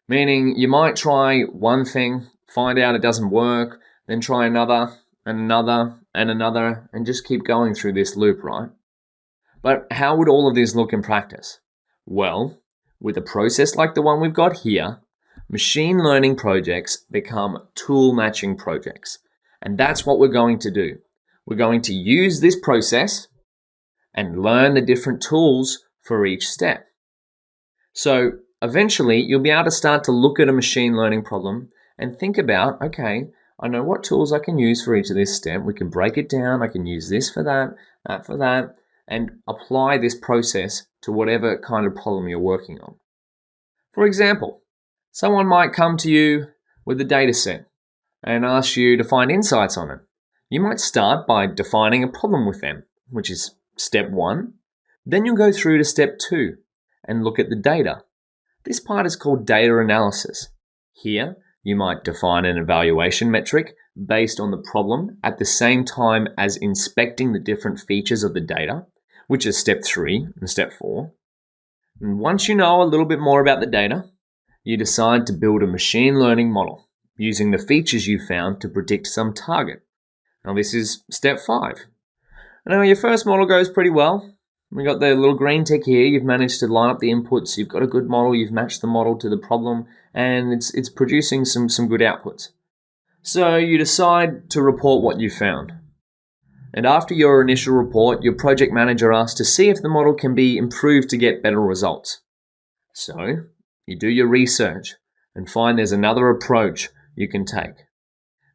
C: meaning you might try one thing, find out it doesn't work, then try another, and another, and another, and just keep going through this loop, right? But how would all of this look in practice? Well, with a process like the one we've got here, machine learning projects become tool matching projects. And that's what we're going to do. We're going to use this process and learn the different tools for each step. So eventually you'll be able to start to look at a machine learning problem and think about, okay, I know what tools I can use for each of this step. We can break it down. I can use this for that, that for that, and apply this process to whatever kind of problem you're working on. For example, someone might come to you with a data set and ask you to find insights on it. You might start by defining a problem with them, which is step 1. Then you'll go through to step 2 and look at the data. This part is called data analysis. Here, you might define an evaluation metric based on the problem at the same time as inspecting the different features of the data, which is step 3 and step 4. And once you know a little bit more about the data, you decide to build a machine learning model using the features you found to predict some target. Now this is step 5. Now your first model goes pretty well, We got the little green tick here. You've managed to line up the inputs. You've got a good model. You've matched the model to the problem, and it's producing some good outputs. So you decide to report what you found. And after your initial report, your project manager asks to see if the model can be improved to get better results. So you do your research and find there's another approach you can take.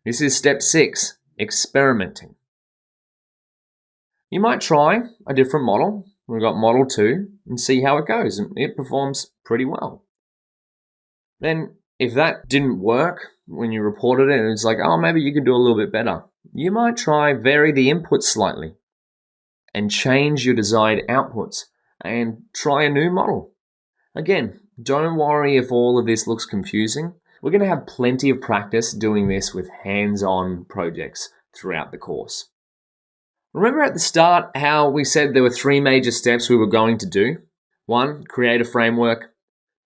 C: This is step 6, experimenting. You might try a different model. We've got model 2 and see how it goes. And it performs pretty well. Then if that didn't work when you reported it, and it's like, oh, maybe you could do a little bit better. You might vary the inputs slightly and change your desired outputs and try a new model. Again, don't worry if all of this looks confusing. We're going to have plenty of practice doing this with hands-on projects throughout the course. Remember at the start how we said there were 3 major steps we were going to do? 1, create a framework.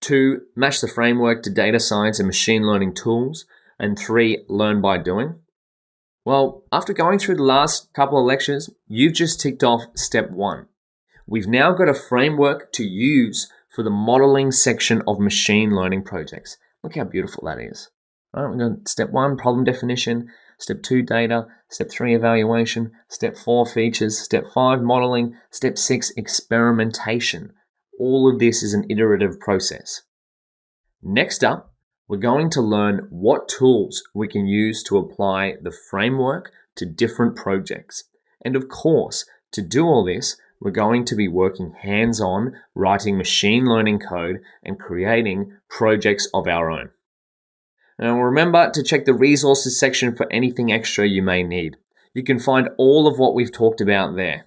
C: 2, match the framework to data science and machine learning tools. And 3, learn by doing. Well, after going through the last couple of lectures, you've just ticked off step 1. We've now got a framework to use for the modeling section of machine learning projects. Look how beautiful that is. All right, we've got step 1, problem definition. Step 2, data. Step 3, evaluation. Step 4, features. Step 5, modeling. Step 6, experimentation. All of this is an iterative process. Next up, we're going to learn what tools we can use to apply the framework to different projects. And of course, to do all this, we're going to be working hands-on, writing machine learning code and creating projects of our own. Now remember to check the resources section for anything extra you may need. You can find all of what we've talked about there.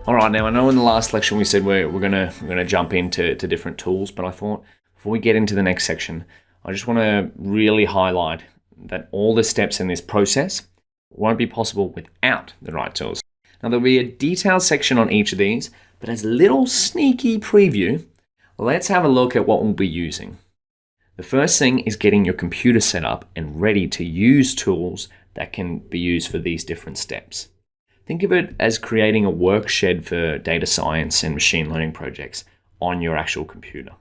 C: All right, now I know in the last lecture we said we're gonna jump into different tools, but I thought before we get into the next section, I just want to really highlight that all the steps in this process won't be possible without the right tools. Now there'll be a detailed section on each of these, but as a little sneaky preview, let's have a look at what we'll be using. The first thing is getting your computer set up and ready to use tools that can be used for these different steps. Think of it as creating a work shed for data science and machine learning projects on your actual computer.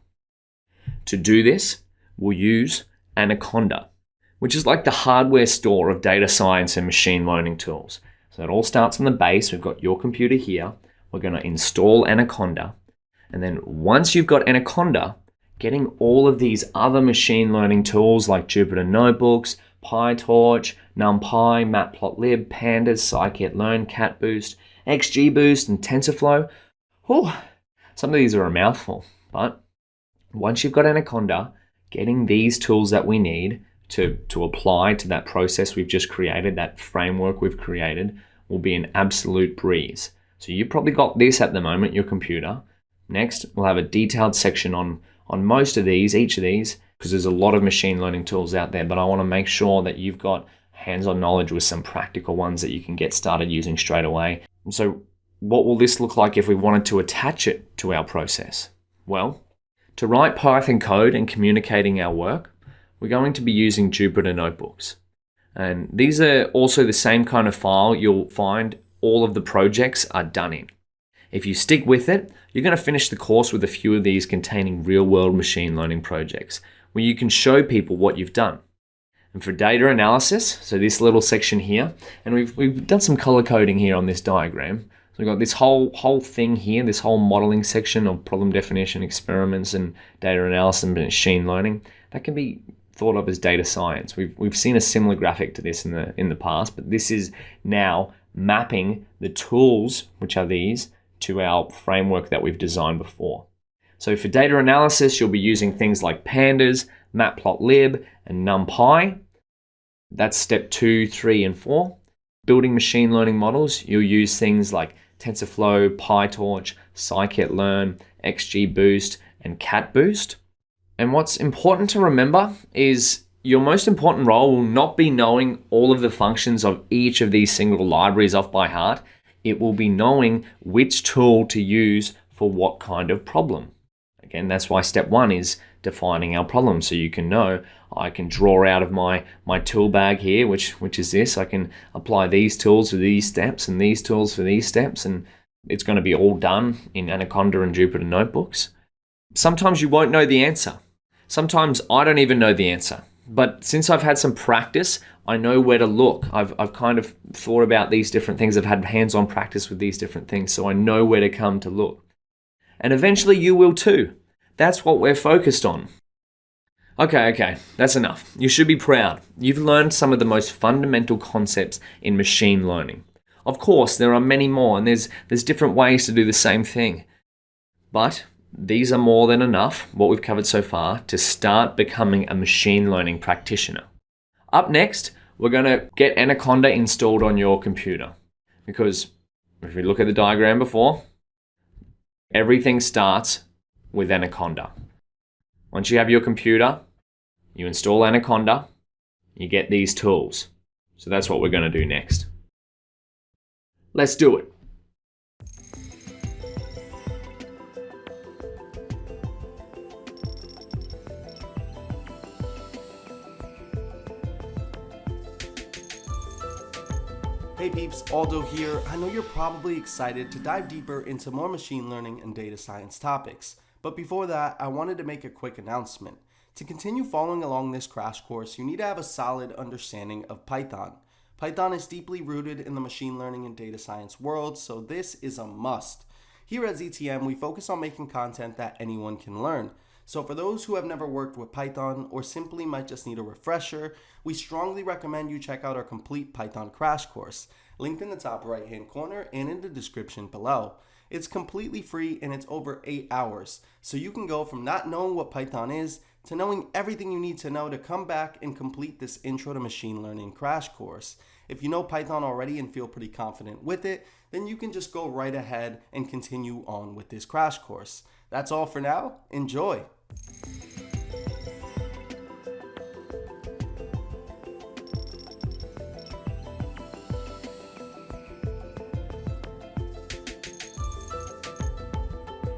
C: To do this, we'll use Anaconda, which is like the hardware store of data science and machine learning tools. So it all starts on the base. We've got your computer here. We're going to install Anaconda. And then once you've got Anaconda, getting all of these other machine learning tools like Jupyter Notebooks, PyTorch, NumPy, Matplotlib, Pandas, Scikit-learn, CatBoost, XGBoost, and TensorFlow. Some of these are a mouthful, but once you've got Anaconda, getting these tools that we need to apply to that process we've just created, that framework we've created, will be an absolute breeze. So you've probably got this at the moment, your computer. Next, we'll have a detailed section on most of these, each of these, because there's a lot of machine learning tools out there, but I want to make sure that you've got hands-on knowledge with some practical ones that you can get started using straight away. And so what will this look like if we wanted to attach it to our process? Well, to write Python code and communicating our work, we're going to be using Jupyter Notebooks. And these are also the same kind of file you'll find all of the projects are done in. If you stick with it, you're going to finish the course with a few of these containing real-world machine learning projects where you can show people what you've done. And for data analysis, so this little section here, and we've done some color coding here on this diagram. So we've got this whole thing here, this whole modeling section of problem definition, experiments, and data analysis and machine learning. That can be thought of as data science. We've seen a similar graphic to this in the past, but this is now mapping the tools, which are these, to our framework that we've designed before. So for data analysis, you'll be using things like Pandas, Matplotlib, and NumPy. That's step 2, 3, and 4. Building machine learning models, you'll use things like TensorFlow, PyTorch, Scikit-learn, XGBoost, and CatBoost. And what's important to remember is your most important role will not be knowing all of the functions of each of these single libraries off by heart. It will be knowing which tool to use for what kind of problem. Again, that's why step one is defining our problem. So you can know, I can draw out of my tool bag here, which is this. I can apply these tools for these steps and these tools for these steps, and it's going to be all done in Anaconda and Jupyter notebooks. Sometimes you won't know the answer. Sometimes I don't even know the answer. But since I've had some practice, I know where to look. I've kind of thought about these different things. I've had hands-on practice with these different things, so I know where to come to look. And eventually you will too. That's what we're focused on. Okay, that's enough. You should be proud. You've learned some of the most fundamental concepts in machine learning. Of course, there are many more, and there's different ways to do the same thing. But these are more than enough, what we've covered so far, to start becoming a machine learning practitioner. Up next, we're going to get Anaconda installed on your computer. Because if we look at the diagram before, everything starts with Anaconda. Once you have your computer, you install Anaconda, you get these tools. So that's what we're going to do next. Let's do it.
A: Hey peeps, Aldo here. I know you're probably excited to dive deeper into more machine learning and data science topics. But before that, I wanted to make a quick announcement. To continue following along this crash course, you need to have a solid understanding of Python. Python is deeply rooted in the machine learning and data science world, so this is a must. Here at ZTM, we focus on making content that anyone can learn. So for those who have never worked with Python or simply might just need a refresher, we strongly recommend you check out our complete Python crash course, linked in the top right hand corner and in the description below. It's completely free and it's over 8 hours, so you can go from not knowing what Python is to knowing everything you need to know to come back and complete this Intro to Machine Learning crash course. If you know Python already and feel pretty confident with it, then you can just go right ahead and continue on with this crash course. That's all for now. Enjoy!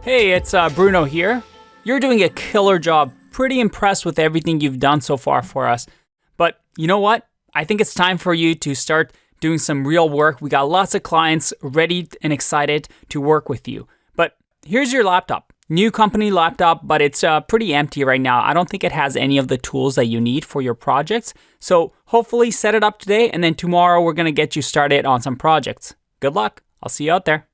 B: Hey, it's Bruno here. You're doing a killer job. Pretty impressed with everything you've done so far for us. But you know what? I think it's time for you to start doing some real work. We got lots of clients ready and excited to work with you. But here's your laptop. New company laptop, but it's pretty empty right now. I don't think it has any of the tools that you need for your projects. So hopefully set it up today, and then tomorrow we're going to get you started on some projects. Good luck. I'll see you out there.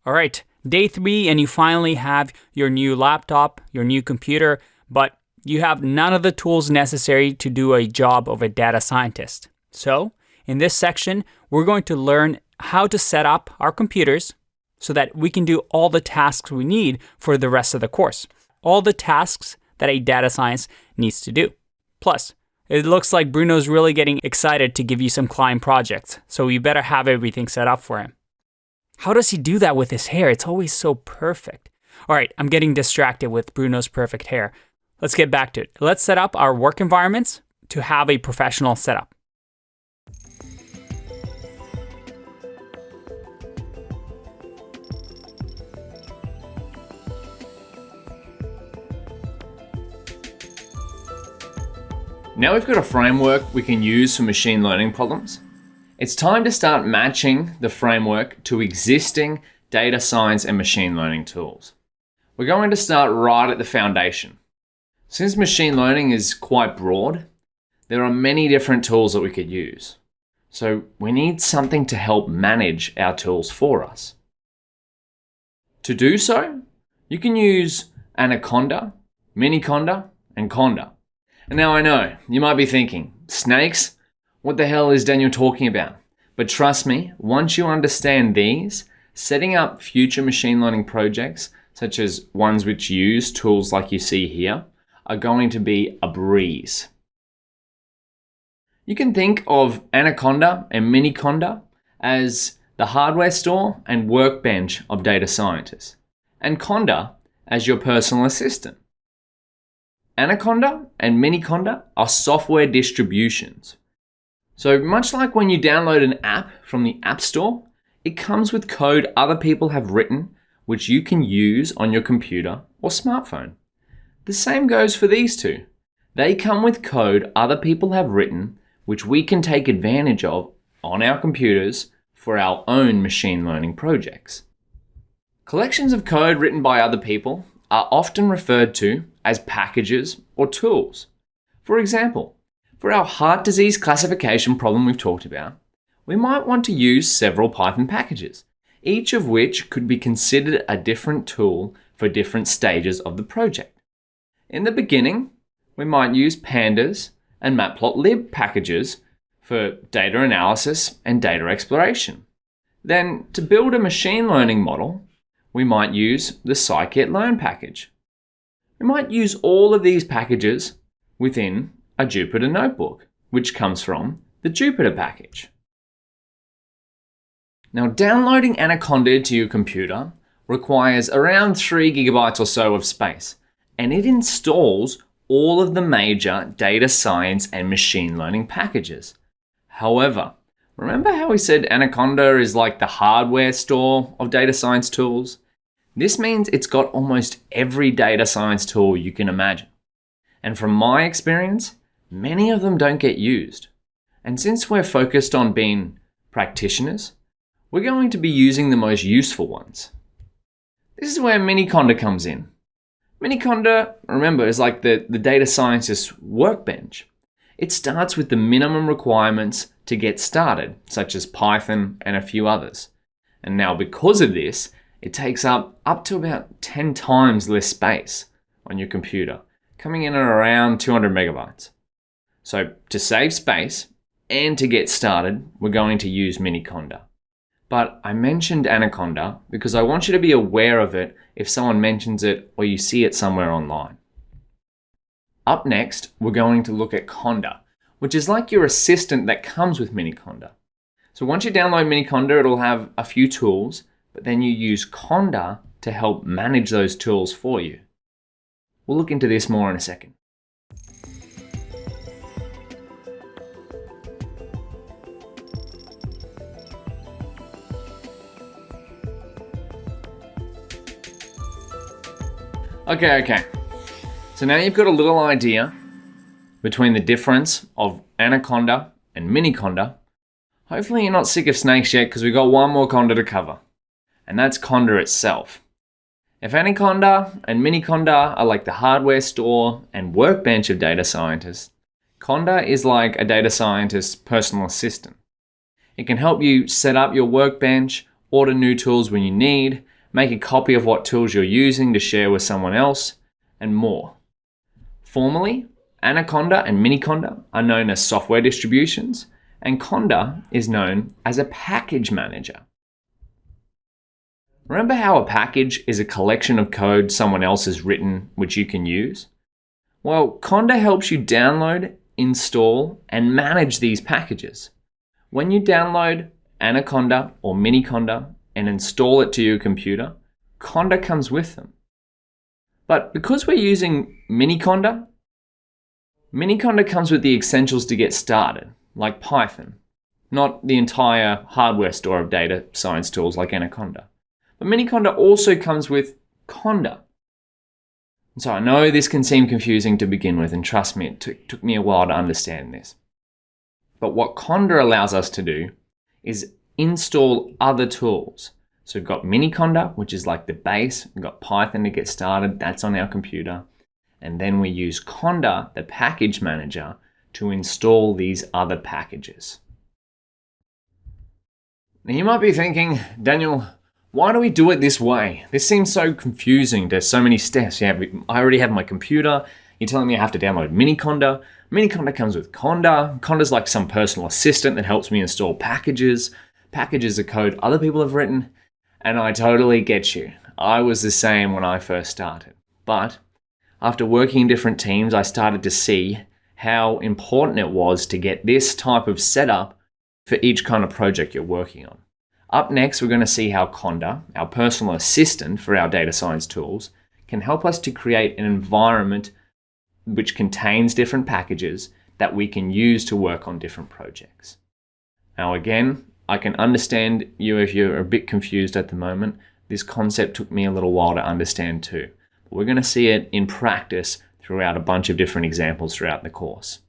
B: All right. Day 3, and you finally have your new laptop, your new computer, but you have none of the tools necessary to do a job of a data scientist. So in this section, we're going to learn how to set up our computers so that we can do all the tasks we need for the rest of the course. All the tasks that a data science needs to do. Plus, it looks like Bruno's really getting excited to give you some client projects, so you better have everything set up for him. How does he do that with his hair? It's always so perfect. All right, I'm getting distracted with Bruno's perfect hair. Let's get back to it. Let's set up our work environments to have a professional setup.
C: Now we've got a framework we can use for machine learning problems. It's time to start matching the framework to existing data science and machine learning tools. We're going to start right at the foundation. Since machine learning is quite broad, there are many different tools that we could use. So we need something to help manage our tools for us. To do so, you can use Anaconda, Miniconda, and Conda. And now I know, you might be thinking, snakes? What the hell is Daniel talking about? But trust me, once you understand these, setting up future machine learning projects, such as ones which use tools like you see here, are going to be a breeze. You can think of Anaconda and Miniconda as the hardware store and workbench of data scientists, and Conda as your personal assistant. Anaconda and Miniconda are software distributions. So much like when you download an app from the App Store, it comes with code other people have written which you can use on your computer or smartphone. The same goes for these two. They come with code other people have written, which we can take advantage of on our computers for our own machine learning projects. Collections of code written by other people are often referred to as packages or tools. For example, for our heart disease classification problem we've talked about, we might want to use several Python packages, each of which could be considered a different tool for different stages of the project. In the beginning, we might use Pandas and Matplotlib packages for data analysis and data exploration. Then, to build a machine learning model, we might use the Scikit-learn package. We might use all of these packages within a Jupyter notebook, which comes from the Jupyter package. Now, downloading Anaconda to your computer requires around 3 GB or so of space, and it installs all of the major data science and machine learning packages. However, remember how we said Anaconda is like the hardware store of data science tools? This means it's got almost every data science tool you can imagine. And from my experience, many of them don't get used. And since we're focused on being practitioners, we're going to be using the most useful ones. This is where Miniconda comes in. Miniconda, remember, is like the data scientist's workbench. It starts with the minimum requirements to get started, such as Python and a few others. And now because of this, it takes up to about 10 times less space on your computer, coming in at around 200 megabytes. So to save space and to get started, we're going to use Miniconda. But I mentioned Anaconda because I want you to be aware of it if someone mentions it or you see it somewhere online. Up next, we're going to look at Conda, which is like your assistant that comes with Miniconda. So once you download Miniconda, it'll have a few tools, but then you use Conda to help manage those tools for you. We'll look into this more in a second. Okay. So now you've got a little idea between the difference of Anaconda and Miniconda. Hopefully you're not sick of snakes yet because we've got one more Conda to cover, and that's Conda itself. If Anaconda and Miniconda are like the hardware store and workbench of data scientists, Conda is like a data scientist's personal assistant. It can help you set up your workbench, order new tools when you need, make a copy of what tools you're using to share with someone else, and more. Formally, Anaconda and Miniconda are known as software distributions, and Conda is known as a package manager. Remember how a package is a collection of code someone else has written which you can use? Well, Conda helps you download, install, and manage these packages. When you download Anaconda or Miniconda and install it to your computer, Conda comes with them. But because we're using Miniconda comes with the essentials to get started, like Python, not the entire hardware store of data science tools like Anaconda. But Miniconda also comes with Conda. And so I know this can seem confusing to begin with, and trust me, it took me a while to understand this. But what Conda allows us to do is install other tools. So we've got Miniconda, which is like the base. We've got Python to get started. That's on our computer. And then we use Conda, the package manager, to install these other packages. Now you might be thinking, Daniel, why do we do it this way? This seems so confusing. There's so many steps. I already have my computer. You're telling me I have to download Miniconda. Miniconda comes with Conda. Conda's like some personal assistant that helps me install packages. Packages are code other people have written. And I totally get you. I was the same when I first started. But after working in different teams, I started to see how important it was to get this type of setup for each kind of project you're working on. Up next, we're going to see how Conda, our personal assistant for our data science tools, can help us to create an environment which contains different packages that we can use to work on different projects. Now again, I can understand you if you're a bit confused at the moment. This concept took me a little while to understand too. We're going to see it in practice throughout a bunch of different examples throughout the course.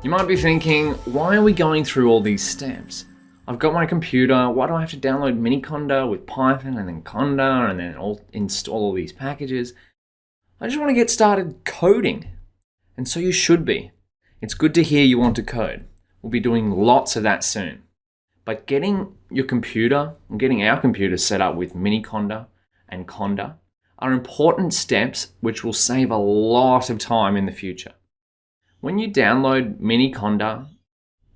C: You might be thinking, why are we going through all these steps? I've got my computer, why do I have to download Miniconda with Python and then Conda and then install all these packages? I just want to get started coding. And so you should be. It's good to hear you want to code. We'll be doing lots of that soon. But getting your computer, and getting our computer set up with Miniconda and Conda are important steps which will save a lot of time in the future. When you download Miniconda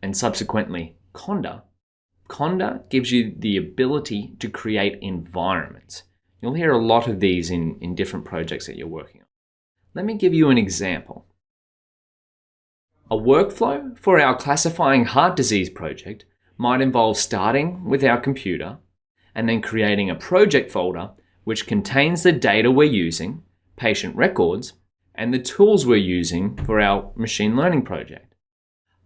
C: and subsequently Conda, Conda gives you the ability to create environments. You'll hear a lot of these in different projects that you're working on. Let me give you an example. A workflow for our classifying heart disease project might involve starting with our computer and then creating a project folder which contains the data we're using, patient records, and the tools we're using for our machine learning project.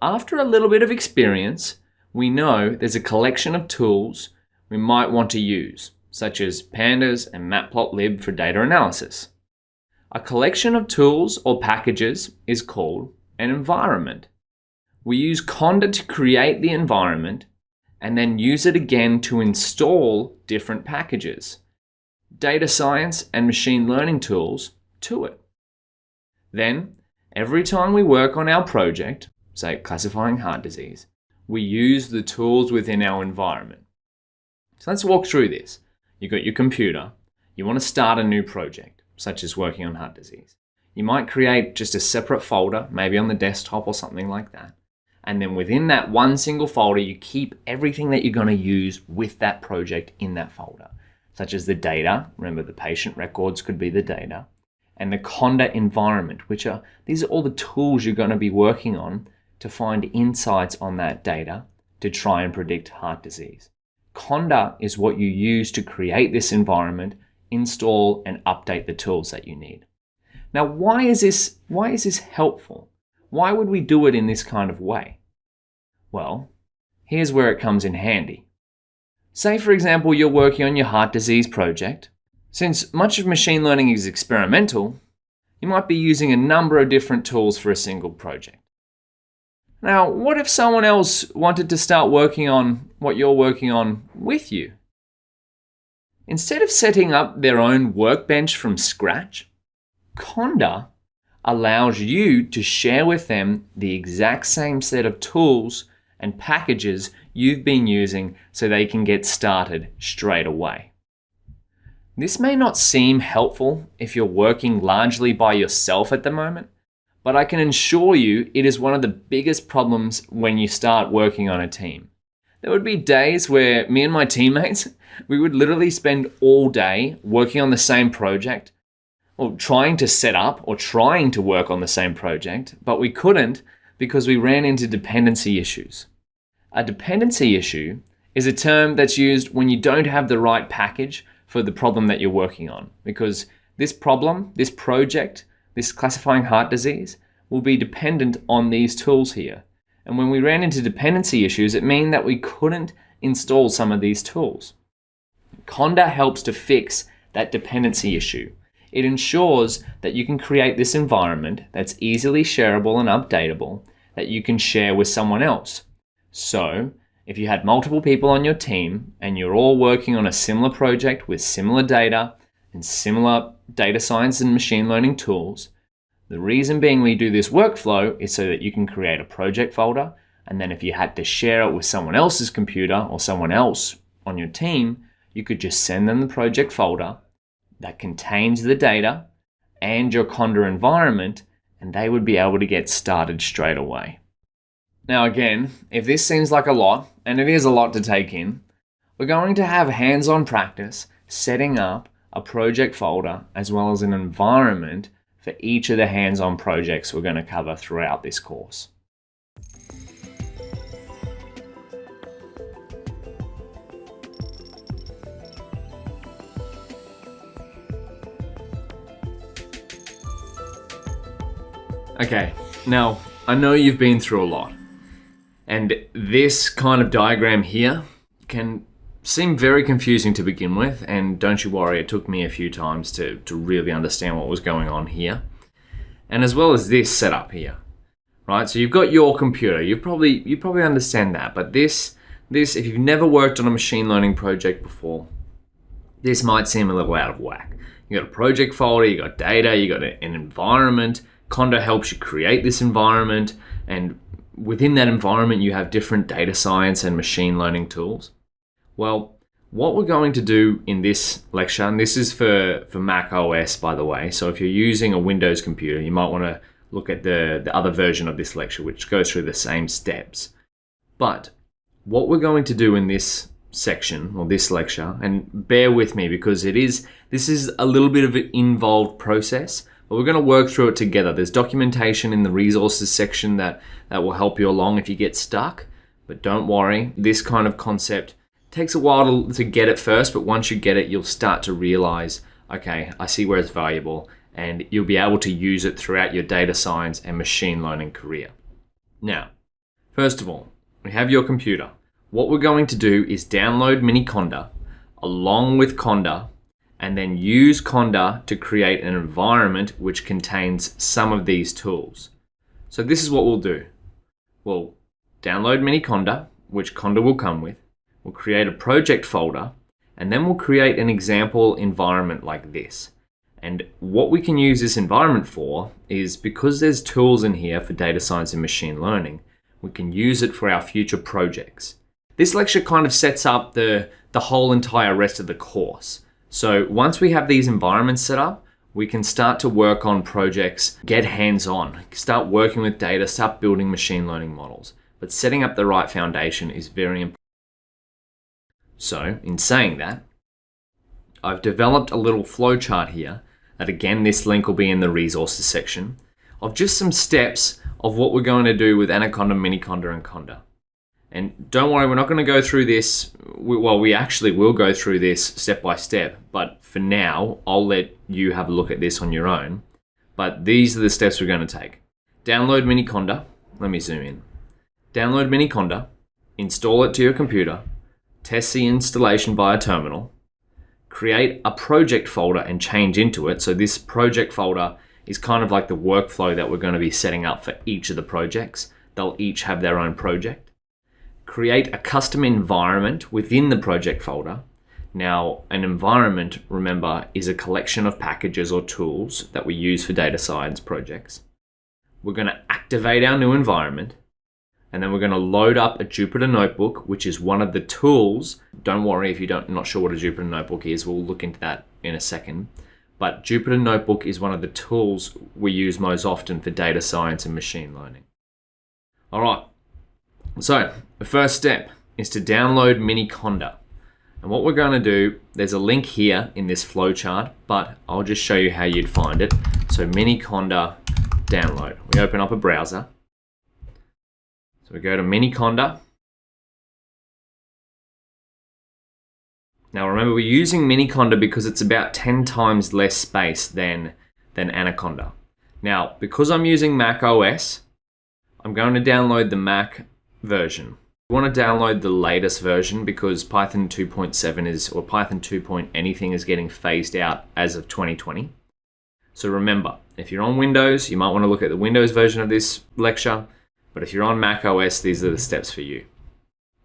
C: After a little bit of experience, we know there's a collection of tools we might want to use, such as Pandas and Matplotlib for data analysis. A collection of tools or packages is called an environment. We use Conda to create the environment and then use it again to install different packages, data science and machine learning tools to it. Then, every time we work on our project, say classifying heart disease, we use the tools within our environment. So let's walk through this. You've got your computer. You want to start a new project, such as working on heart disease. You might create just a separate folder, maybe on the desktop or something like that. And then within that one single folder, you keep everything that you're going to use with that project in that folder, such as the data. Remember, the patient records could be the data. And the Conda environment, these are all the tools you're going to be working on to find insights on that data to try and predict heart disease. Conda is what you use to create this environment, install and update the tools that you need. Now, why is this helpful? Why would we do it in this kind of way? Well, here's where it comes in handy. Say, for example, you're working on your heart disease project. Since much of machine learning is experimental, you might be using a number of different tools for a single project. Now, what if someone else wanted to start working on what you're working on with you? Instead of setting up their own workbench from scratch, Conda allows you to share with them the exact same set of tools and packages you've been using so they can get started straight away. This may not seem helpful if you're working largely by yourself at the moment, but I can assure you it is one of the biggest problems when you start working on a team. There would be days where me and my teammates, we would literally spend all day working on the same project, or trying to set up or trying to work on the same project, but we couldn't because we ran into dependency issues. A dependency issue is a term that's used when you don't have the right package for the problem that you're working on, because this problem, this project, this classifying heart disease will be dependent on these tools here. And when we ran into dependency issues, it meant that we couldn't install some of these tools. Conda helps to fix that dependency issue. It ensures that you can create this environment that's easily shareable and updatable that you can share with someone else. So, if you had multiple people on your team and you're all working on a similar project with similar data and similar data science and machine learning tools, the reason being we do this workflow is so that you can create a project folder, and then if you had to share it with someone else's computer or someone else on your team, you could just send them the project folder that contains the data and your Conda environment, and they would be able to get started straight away. Now again, if this seems like a lot, and it is a lot to take in, we're going to have hands-on practice setting up a project folder as well as an environment for each of the hands-on projects we're going to cover throughout this course. Okay, now I know you've been through a lot, and this kind of diagram here can seem very confusing to begin with, and don't you worry, it took me a few times to really understand what was going on here. And as well as this setup here, right? So you've got your computer, you probably understand that, but this, if you've never worked on a machine learning project before, this might seem a little out of whack. You got a project folder, you got data, you got an environment. Conda helps you create this environment, and within that environment you have different data science and machine learning tools. Well, what we're going to do in this lecture, and this is for Mac OS by the way, so if you're using a Windows computer, you might want to look at the other version of this lecture which goes through the same steps. But what we're going to do in this section or this lecture, and bear with me because this is a little bit of an involved process, but we're going to work through it together. There's documentation in the resources section that will help you along if you get stuck, but don't worry, this kind of concept takes a while to get it first, but once you get it, you'll start to realize, okay, I see where it's valuable, and you'll be able to use it throughout your data science and machine learning career. Now, first of all, we have your computer. What we're going to do is download Mini Conda along with Conda, and then use Conda to create an environment which contains some of these tools. So this is what we'll do. We'll download Mini Conda, which Conda will come with. We'll create a project folder, and then we'll create an example environment like this. And what we can use this environment for is, because there's tools in here for data science and machine learning, we can use it for our future projects. This lecture kind of sets up the whole entire rest of the course. So once we have these environments set up, we can start to work on projects, get hands-on, start working with data, start building machine learning models. But setting up the right foundation is very important. So in saying that, I've developed a little flowchart here that, again, this link will be in the resources section, of just some steps of what we're going to do with Anaconda, Mini Conda, and Conda. And don't worry, we're not going to go through this, well, we actually will go through this step by step, but for now, I'll let you have a look at this on your own. But these are the steps we're going to take. Download Mini Conda. Let me zoom in. Download Mini Conda, install it to your computer, test the installation via terminal, create a project folder and change into it. So this project folder is kind of like the workflow that we're going to be setting up for each of the projects. They'll each have their own project. Create a custom environment within the project folder. Now, an environment, remember, is a collection of packages or tools that we use for data science projects. We're going to activate our new environment, and then we're going to load up a Jupyter notebook, which is one of the tools. Don't worry if you're not sure what a Jupyter notebook is. We'll look into that in a second. But Jupyter notebook is one of the tools we use most often for data science and machine learning. All right. So the first step is to download Mini Conda. And what we're going to do, there's a link here in this flowchart, but I'll just show you how you'd find it. So Mini Conda download. We open up a browser. So we go to Mini Conda. Now remember, we're using Mini Conda because it's about 10 times less space than Anaconda. Now, because I'm using Mac OS, I'm going to download the Mac version. You want to download the latest version because Python 2.7 is, or Python 2. Anything is getting phased out as of 2020. So remember, if you're on Windows, you might want to look at the Windows version of this lecture, but if you're on Mac OS, these are the steps for you.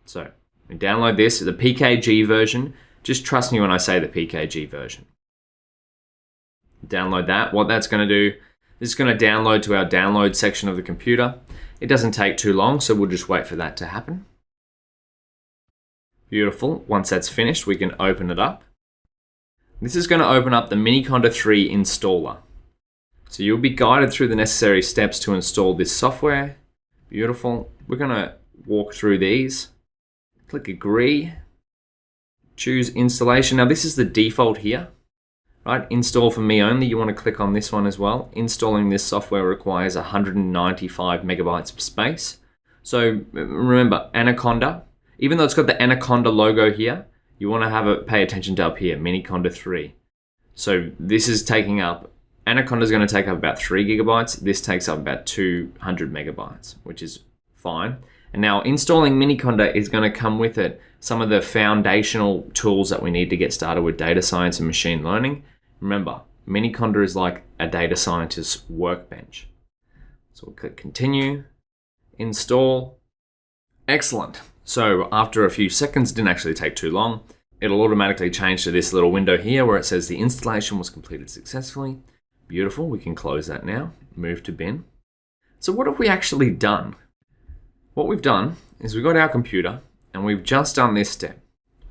C: So we download this, the PKG version. Just trust me when I say the PKG version. Download that. What that's going to do, is going to download to our download section of the computer. It doesn't take too long, so we'll just wait for that to happen. Beautiful. Once that's finished, we can open it up. This is going to open up the Mini Conda 3 installer. So you'll be guided through the necessary steps to install this software. Beautiful. We're going to walk through these. Click agree. Choose installation. Now this is the default here. Right, install for me only. You want to click on this one as well. Installing this software requires 195 megabytes of space. So remember, Anaconda, even though it's got the Anaconda logo here, you want to have it, pay attention to up here, Mini Conda 3. So this is taking up Anaconda is going to take up about 3 gigabytes. This takes up about 200 megabytes, which is fine. And now installing Miniconda is going to come with it some of the foundational tools that we need to get started with data science and machine learning. Remember, Miniconda is like a data scientist's workbench. So we'll click continue, install. Excellent. So after a few seconds, didn't actually take too long, it'll automatically change to this little window here where it says the installation was completed successfully. Beautiful. We can close that now. Move to bin. So what have we actually done? What we've done is we've got our computer and we've just done this step.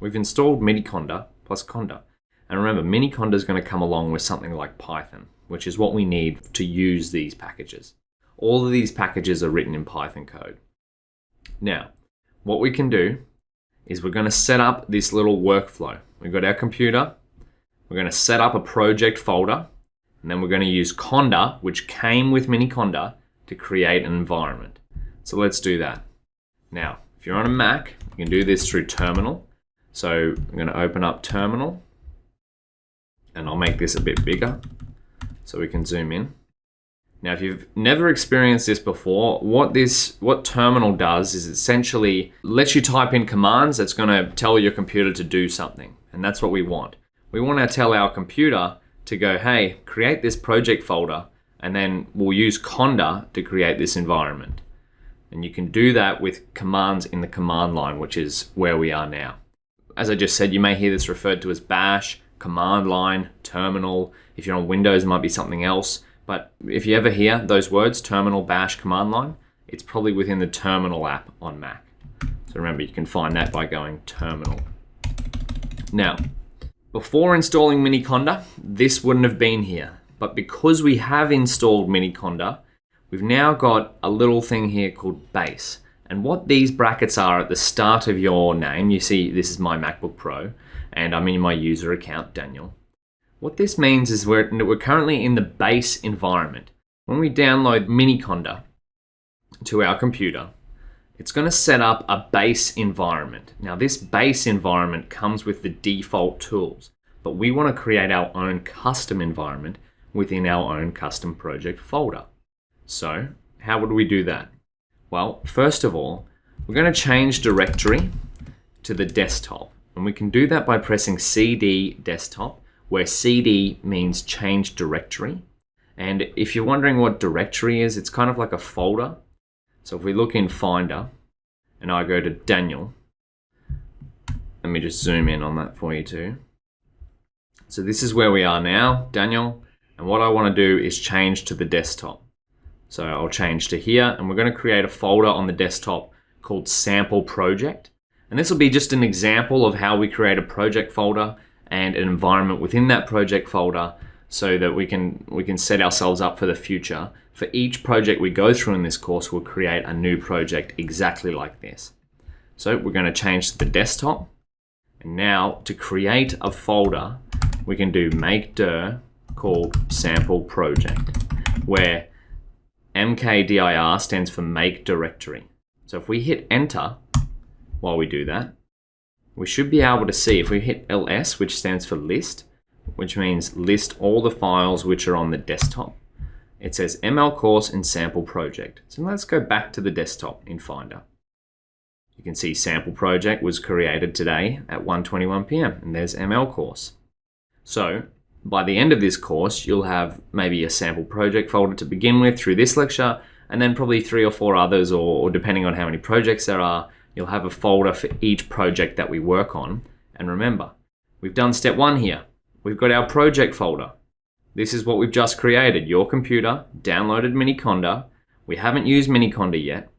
C: We've installed Miniconda plus Conda. And remember, Miniconda is going to come along with something like Python, which is what we need to use these packages. All of these packages are written in Python code. Now, what we can do is we're going to set up this little workflow. We've got our computer. We're going to set up a project folder. And then we're going to use Conda, which came with Miniconda, to create an environment. So let's do that. Now, if you're on a Mac, you can do this through Terminal. So I'm going to open up Terminal. And I'll make this a bit bigger so we can zoom in. Now, if you've never experienced this before, what Terminal does is essentially lets you type in commands that's going to tell your computer to do something. And that's what we want. We want to tell our computer to go, hey, create this project folder, and then we'll use Conda to create this environment. And you can do that with commands in the command line, which is where we are now. As I just said, you may hear this referred to as bash, command line, terminal. If you're on Windows, it might be something else. But if you ever hear those words, terminal, bash, command line, it's probably within the terminal app on Mac. So remember, you can find that by going terminal. Now, before installing Miniconda, this wouldn't have been here. But because we have installed Miniconda, we've now got a little thing here called base. And what these brackets are at the start of your name, you see this is my MacBook Pro, and I'm in my user account, Daniel. What this means is we're currently in the base environment. When we download Miniconda to our computer, it's going to set up a base environment. Now, this base environment comes with the default tools, but we want to create our own custom environment within our own custom project folder. So, how would we do that? Well, first of all, we're going to change directory to the desktop. And we can do that by pressing CD desktop, where CD means change directory. And if you're wondering what directory is, it's kind of like a folder. So if we look in Finder and I go to Daniel, let me just zoom in on that for you too. So this is where we are now, Daniel. And what I want to do is change to the desktop. So I'll change to here, and we're going to create a folder on the desktop called sample project. And this will be just an example of how we create a project folder and an environment within that project folder so that we can set ourselves up for the future. For each project we go through in this course, we'll create a new project exactly like this. So we're going to change to the desktop. And now to create a folder, we can do make dir called sample project, where mkdir stands for make directory. So if we hit enter while we do that, we should be able to see if we hit ls, which stands for list, which means list all the files which are on the desktop. It says ML course and sample project. So let's go back to the desktop in Finder. You can see sample project was created today at 1:21 p.m. and there's ML course. So by the end of this course, you'll have maybe a sample project folder to begin with through this lecture, and then probably 3 or 4 others, or depending on how many projects there are, you'll have a folder for each project that we work on. And remember, we've done step 1 here. We've got our project folder. This is what we've just created. Your computer downloaded Miniconda. We haven't used Miniconda yet,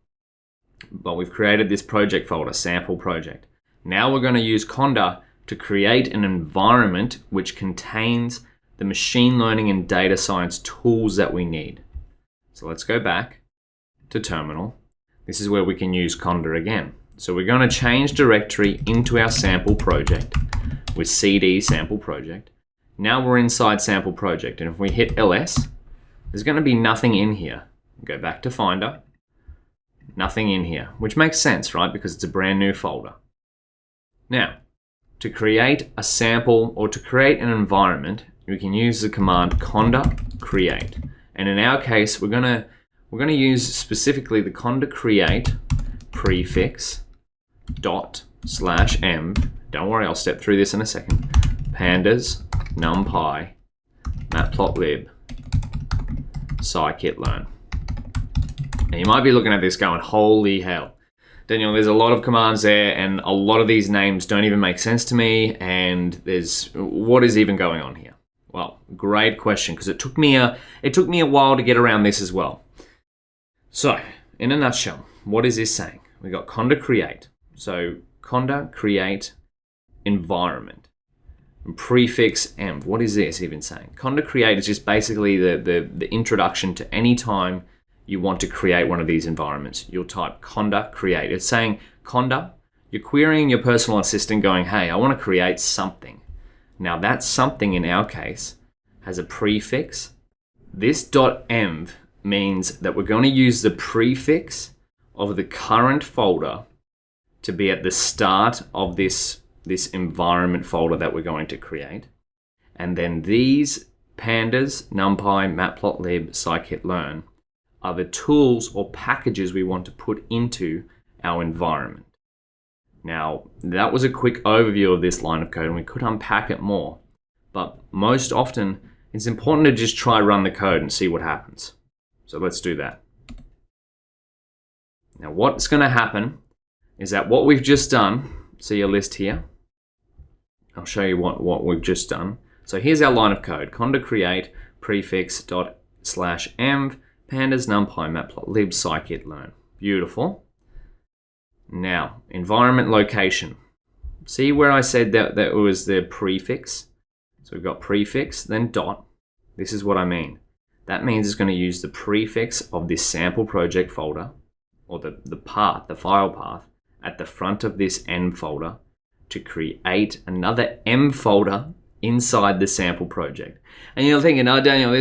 C: but we've created this project folder, sample project. Now we're going to use Conda to create an environment which contains the machine learning and data science tools that we need. So let's go back to terminal. This is where we can use Conda again. So we're going to change directory into our sample project with CD sample project. Now we're inside sample project, and if we hit ls, there's going to be nothing in here. Go back to Finder, nothing in here, which makes sense, right? Because it's a brand new folder. Now, to create a sample or to create an environment, we can use the command conda create. And in our case, we're gonna use specifically the conda create prefix dot slash env. Don't worry, I'll step through this in a second. Pandas NumPy Matplotlib Scikit-learn. Now you might be looking at this going, holy hell, Daniel, there's a lot of commands there and a lot of these names don't even make sense to me, and what is even going on here? Well, great question, because it took me a while to get around this as well. So, in a nutshell, what is this saying? We got conda create. So, conda create environment. And prefix env. What is this even saying? Conda create is just basically the introduction to any time you want to create one of these environments. You'll type conda create. It's saying, conda, you're querying your personal assistant going, hey, I want to create something. Now that something in our case has a prefix. This .env means that we're going to use the prefix of the current folder to be at the start of this environment folder that we're going to create. And then these pandas, NumPy, Matplotlib, Scikit-learn are the tools or packages we want to put into our environment. Now, that was a quick overview of this line of code, and we could unpack it more. But most often, it's important to just try run the code and see what happens. So let's do that. Now, what's going to happen is that what we've just done, see a list here. I'll show you what we've just done. So here's our line of code. Conda create prefix dot slash env pandas numpy matplotlib scikit-learn. Beautiful. Now, environment location. See where I said that it was the prefix? So we've got prefix, then dot. This is what I mean. That means it's going to use the prefix of this sample project folder, or the file path, at the front of this env folder to create another m folder inside the sample project. And you're thinking, oh, Daniel,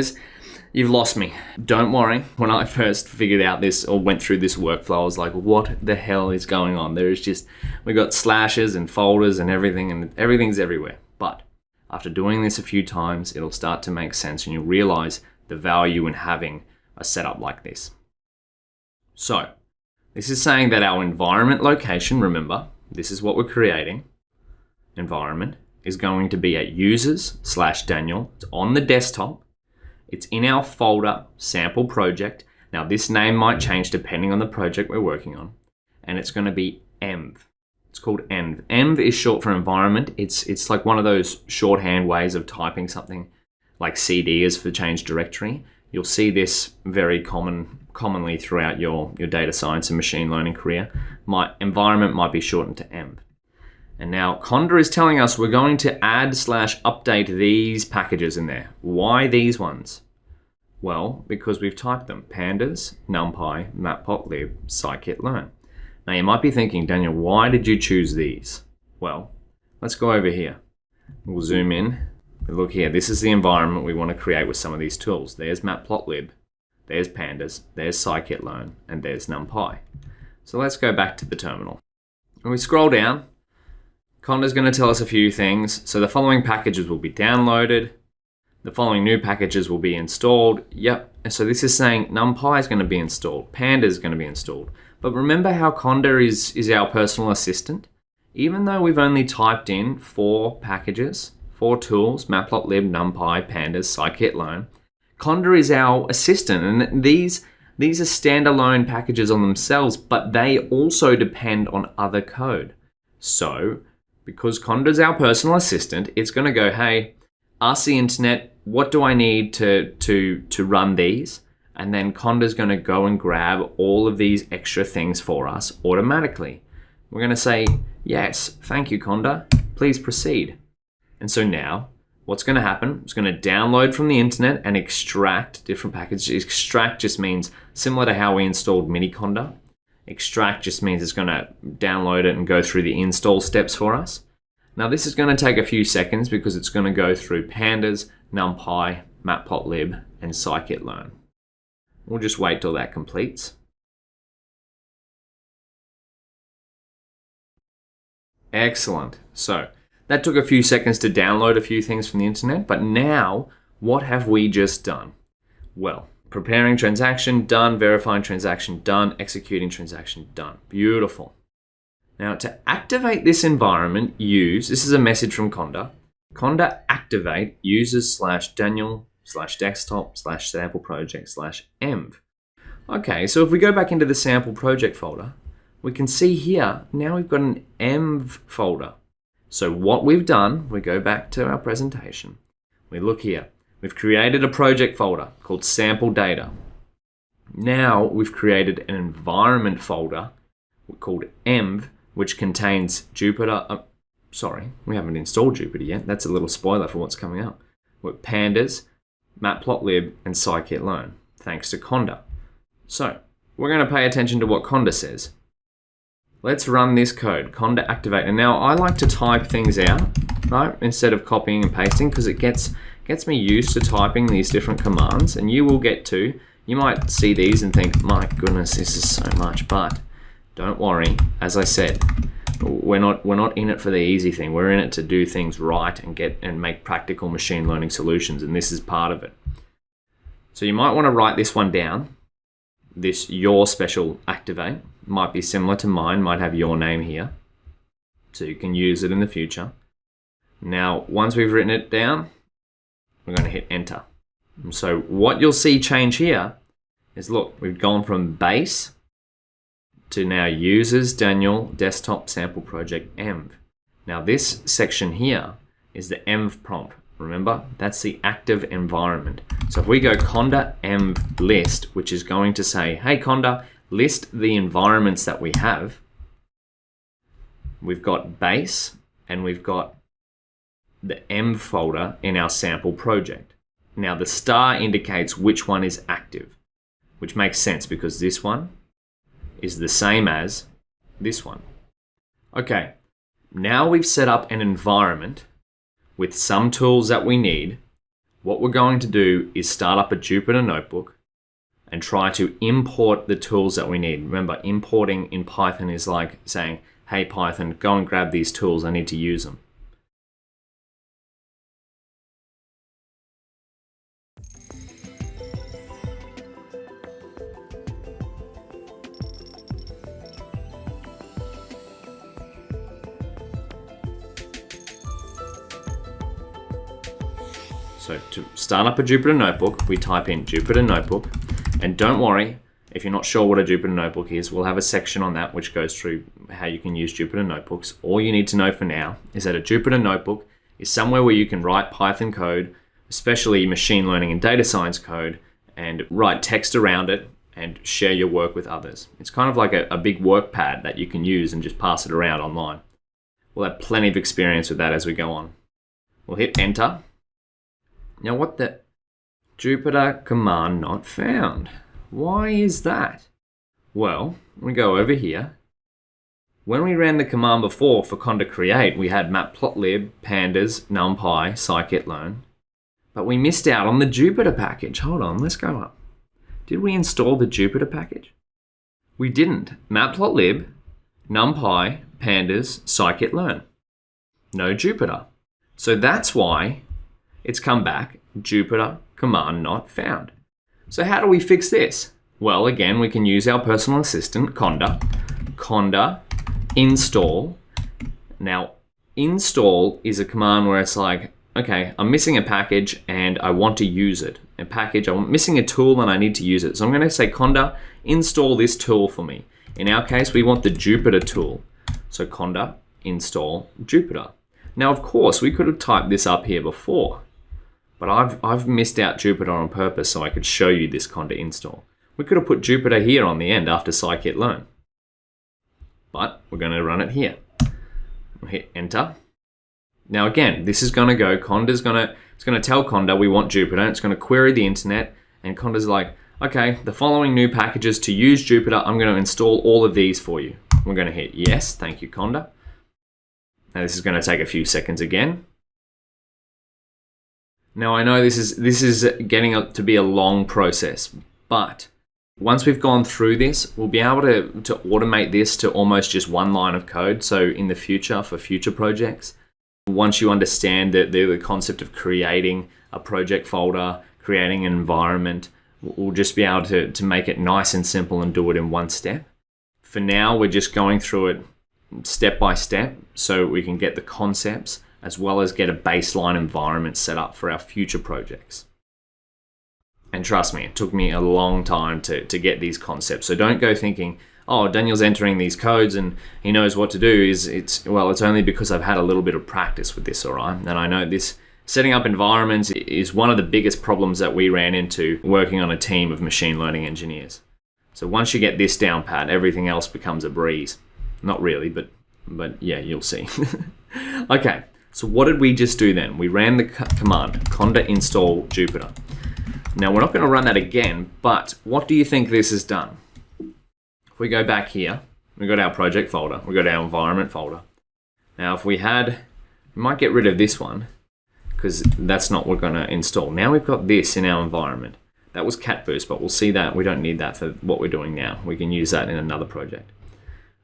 C: you've lost me. Don't worry. When I first figured out this or went through this workflow, I was like, what the hell is going on? We got slashes and folders and everything's everywhere. But after doing this a few times, it'll start to make sense and you'll realize the value in having a setup like this. So, this is saying that our environment location, remember, this is what we're creating, environment, is going to be at users/Daniel. It's on the desktop. It's in our folder, sample project. Now this name might change depending on the project we're working on. And it's going to be env. It's called env. Env is short for environment. It's like one of those shorthand ways of typing something, like CD is for change directory. You'll see this very commonly throughout your data science and machine learning career. My environment might be shortened to env. And now Conda is telling us we're going to add/update these packages in there. Why these ones? Well, because we've typed them. Pandas, NumPy, Matplotlib, Scikit-learn. Now you might be thinking, Daniel, why did you choose these? Well, let's go over here. We'll zoom in. Look here, this is the environment we want to create with some of these tools. There's Matplotlib, there's Pandas, there's Scikit-learn, and there's NumPy. So let's go back to the terminal. When we scroll down, Conda's going to tell us a few things. So the following packages will be downloaded. The following new packages will be installed. Yep. And so this is saying NumPy is going to be installed. Pandas is going to be installed. But remember how Conda is our personal assistant? Even though we've only typed in 4 packages, 4 tools, Matplotlib, NumPy, Pandas, Scikit-learn, Conda is our assistant. And these are standalone packages on themselves, but they also depend on other code. So, because Conda's our personal assistant, it's going to go, hey, ask the internet, what do I need to run these? And then Conda's going to go and grab all of these extra things for us automatically. We're going to say, yes, thank you, Conda. Please proceed. And so now, what's going to happen? It's going to download from the internet and extract different packages. Extract just means similar to how we installed Miniconda. Extract just means it's going to download it and go through the install steps for us. Now this is going to take a few seconds because it's going to go through Pandas, NumPy, Matplotlib, and Scikit-learn. We'll just wait till that completes. Excellent. So that took a few seconds to download a few things from the internet, but now what have we just done? well. Preparing transaction, done. Verifying transaction, done. Executing transaction, done. Beautiful. Now to activate this environment, this is a message from Conda. Conda activate users /Daniel/desktop/sample project/env. Okay, so if we go back into the sample project folder, we can see here, now we've got an env folder. So what we've done, we go back to our presentation. We look here. We've created a project folder called sample data. Now we've created an environment folder called env, which contains Jupyter. Sorry, we haven't installed Jupyter yet. That's a little spoiler for what's coming up. With Pandas, Matplotlib, and Scikit-learn, thanks to Conda. So we're going to pay attention to what Conda says. Let's run this code, Conda activate. And now I like to type things out, right, instead of copying and pasting, because it gets me used to typing these different commands, and you will get to. You might see these and think, my goodness, this is so much, but don't worry. As I said, we're not in it for the easy thing. We're in it to do things right and make practical machine learning solutions, and this is part of it. So you might want to write this one down. This your special activate might be similar to mine, might have your name here, so you can use it in the future. Now, once we've written it down, we're going to hit enter. And so what you'll see change here is, look, we've gone from base to now users Daniel desktop sample project env. Now this section here is the env prompt. Remember, that's the active environment. So if we go conda env list, which is going to say, hey Conda, list the environments that we have. We've got base and we've got the env folder in our sample project. Now the star indicates which one is active, which makes sense because this one is the same as this one. Okay, now we've set up an environment with some tools that we need. What we're going to do is start up a Jupyter notebook and try to import the tools that we need. Remember, importing in Python is like saying, hey Python, go and grab these tools, I need to use them. So to start up a Jupyter notebook, we type in Jupyter notebook, and don't worry, if you're not sure what a Jupyter notebook is, we'll have a section on that which goes through how you can use Jupyter notebooks. All you need to know for now is that a Jupyter notebook is somewhere where you can write Python code, especially machine learning and data science code, and write text around it and share your work with others. It's kind of like a big work pad that you can use and just pass it around online. We'll have plenty of experience with that as we go on. We'll hit enter. Now what the Jupyter command not found? Why is that? Well, we go over here. When we ran the command before for Conda create, we had Matplotlib, Pandas, NumPy, Scikit-learn, but we missed out on the Jupyter package. Hold on, let's go up. Did we install the Jupyter package? We didn't. Matplotlib, NumPy, Pandas, Scikit-learn. No Jupyter. So that's why it's come back, Jupyter command not found. So how do we fix this? Well, again, we can use our personal assistant, Conda install. Now, install is a command where it's like, okay, I'm missing a package and I want to use it. I'm missing a tool and I need to use it. So I'm going to say, Conda, install this tool for me. In our case, we want the Jupyter tool. So Conda install Jupyter. Now, of course, we could have typed this up here before, but I've missed out Jupyter on purpose so I could show you this Conda install. We could have put Jupyter here on the end after Scikit-learn, but we're going to run it here. We'll hit enter. Now again, this is going to go, it's going to tell Conda we want Jupyter. It's going to query the internet, and Conda's like, okay, the following new packages to use Jupyter, I'm going to install all of these for you. We're going to hit yes, thank you Conda. Now this is going to take a few seconds again. Now I know this is getting to be a long process, but once we've gone through this, we'll be able to automate this to almost just one line of code. So in the future, for future projects, once you understand the concept of creating a project folder, creating an environment, we'll just be able to make it nice and simple and do it in one step. For now, we're just going through it step by step so we can get the concepts as well as get a baseline environment set up for our future projects. And trust me, it took me a long time to get these concepts. So don't go thinking, oh, Daniel's entering these codes and he knows what to do. It's only because I've had a little bit of practice with this, all right? And I know this setting up environments is one of the biggest problems that we ran into working on a team of machine learning engineers. So once you get this down pat, everything else becomes a breeze. Not really, but yeah, you'll see. Okay, so what did we just do then? We ran the command conda install Jupyter. Now we're not going to run that again, but what do you think this has done? If we go back here, we've got our project folder, we've got our environment folder. Now if we might get rid of this one because that's not what we're going to install. Now we've got this in our environment. That was cat boost, but we'll see that we don't need that for what we're doing now. We can use that in another project.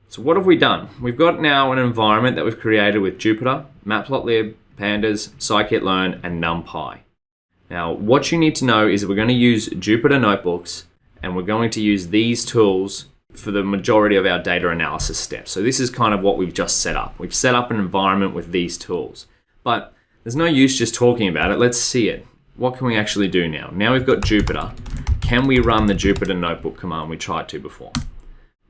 C: So what have we done? We've got now an environment that we've created with Jupyter, Matplotlib, Pandas, Scikit-learn, and NumPy. Now, what you need to know is that we're going to use Jupyter notebooks and we're going to use these tools for the majority of our data analysis steps. So this is kind of what we've just set up. We've set up an environment with these tools, but there's no use just talking about it. Let's see it. What can we actually do now? Now we've got Jupyter. Can we run the Jupyter notebook command we tried to before?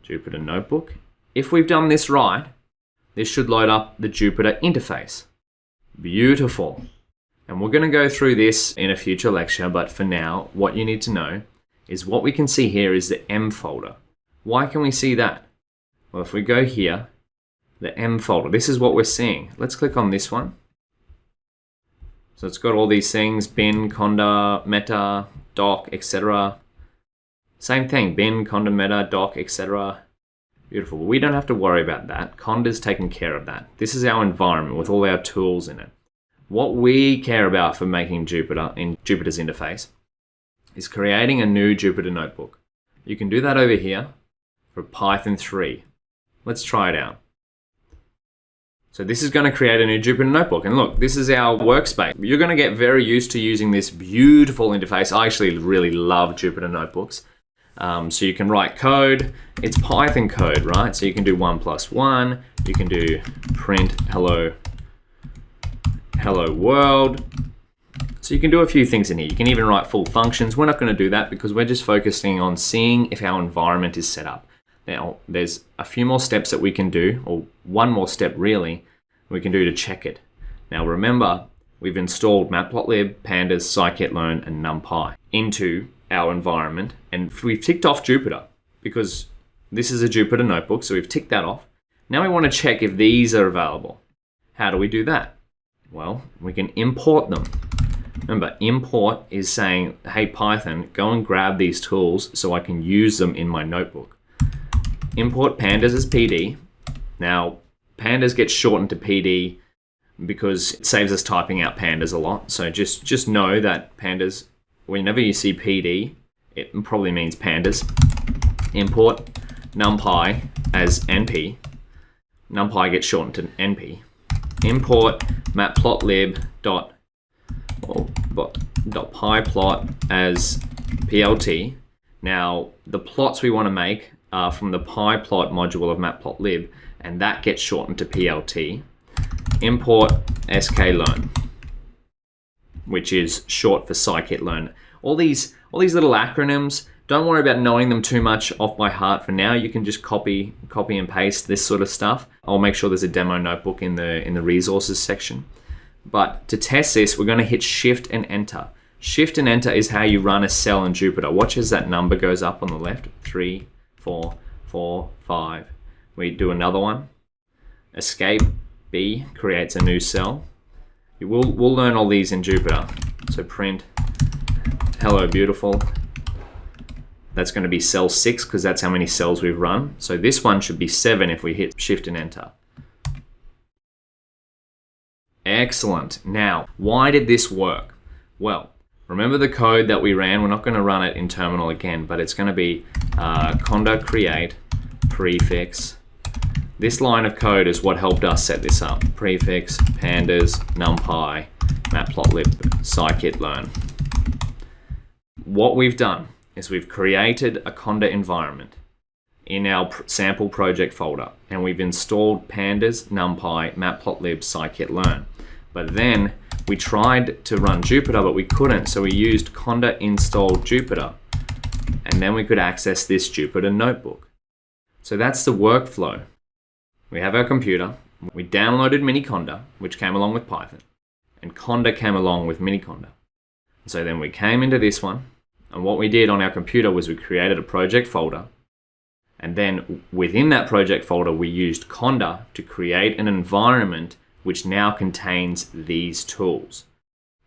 C: Jupyter notebook. If we've done this right, this should load up the Jupyter interface. Beautiful. And we're going to go through this in a future lecture, but for now, what you need to know is what we can see here is the M folder. Why can we see that? Well, if we go here, the M folder, this is what we're seeing. Let's click on this one. So it's got all these things, bin, conda, meta, doc, etc. Same thing, bin, conda, meta, doc, etc. Beautiful. We don't have to worry about that. Conda's taken care of that. This is our environment with all our tools in it. What we care about for making Jupyter in Jupyter's interface is creating a new Jupyter notebook. You can do that over here for Python 3. Let's try it out. So this is going to create a new Jupyter notebook. And look, this is our workspace. You're going to get very used to using this beautiful interface. I actually really love Jupyter notebooks. So you can write code. It's Python code, right? So you can do 1 + 1. You can do print hello world. So you can do a few things in here. You can even write full functions. We're not going to do that because we're just focusing on seeing if our environment is set up. Now, there's a few more steps that we can do, or one more step really, we can do to check it. Now remember, we've installed Matplotlib, Pandas, Scikit-learn, and NumPy into our environment, and we've ticked off Jupyter because this is a Jupyter notebook, so we've ticked that off. Now we want to check if these are available. How do we do that? Well, we can import them. Remember, import is saying, hey Python, go and grab these tools so I can use them in my notebook. Import pandas as PD. Now, pandas gets shortened to PD because it saves us typing out pandas a lot. So just know that pandas, whenever you see PD, it probably means pandas. Import NumPy as NP. NumPy gets shortened to NP. Import matplotlib.pyplot as PLT. Now, the plots we want to make are from the pyplot module of Matplotlib, and that gets shortened to PLT. Import Scikit-learn, which is short for Scikit-learn. All these little acronyms, don't worry about knowing them too much off by heart for now. You can just copy and paste this sort of stuff. I'll make sure there's a demo notebook in the resources section. But to test this, we're going to hit Shift and Enter. Shift and Enter is how you run a cell in Jupyter. Watch as that number goes up on the left. 3, 4, 4, 5. We do another one. Escape B creates a new cell. We'll learn all these in Jupyter. So print hello beautiful. That's going to be cell 6 because that's how many cells we've run. So this one should be 7 if we hit Shift and Enter. Excellent. Now, why did this work? Well, remember the code that we ran? We're not going to run it in terminal again, but it's going to be conda create prefix. This line of code is what helped us set this up. Prefix, pandas, NumPy, Matplotlib, Scikit-learn. what we've done is we've created a Conda environment in our sample project folder, and we've installed Pandas, NumPy, Matplotlib, Scikit-learn. But then we tried to run Jupyter, but we couldn't, so we used Conda install Jupyter, and then we could access this Jupyter notebook. So that's the workflow. We have our computer, we downloaded Miniconda, which came along with Python, and Conda came along with Miniconda. So then we came into this one, and what we did on our computer was we created a project folder, and then within that project folder we used Conda to create an environment which now contains these tools.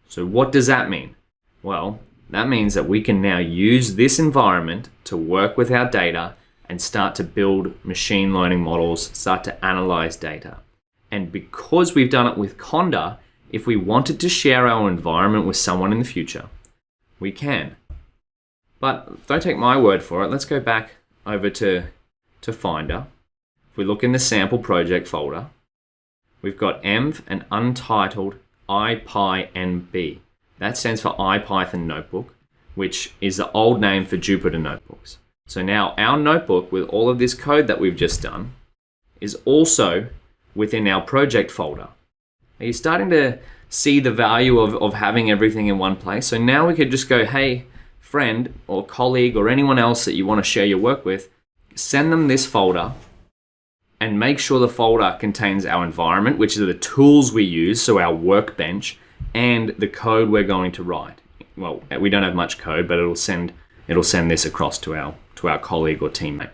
C: So what does that mean? Well, that means that we can now use this environment to work with our data and start to build machine learning models, start to analyze data. And because we've done it with Conda, if we wanted to share our environment with someone in the future, we can. But don't take my word for it. Let's go back over to Finder. If we look in the sample project folder, we've got env and untitled IPyNB. That stands for IPython notebook, which is the old name for Jupyter notebooks. So now our notebook with all of this code that we've just done is also within our project folder. Are you starting to see the value of having everything in one place? So now we could just go, hey, friend or colleague or anyone else that you want to share your work with, send them this folder and make sure the folder contains our environment, which are the tools we use, so our workbench, and the code we're going to write. Well, we don't have much code, but it'll send this across to our colleague or teammate.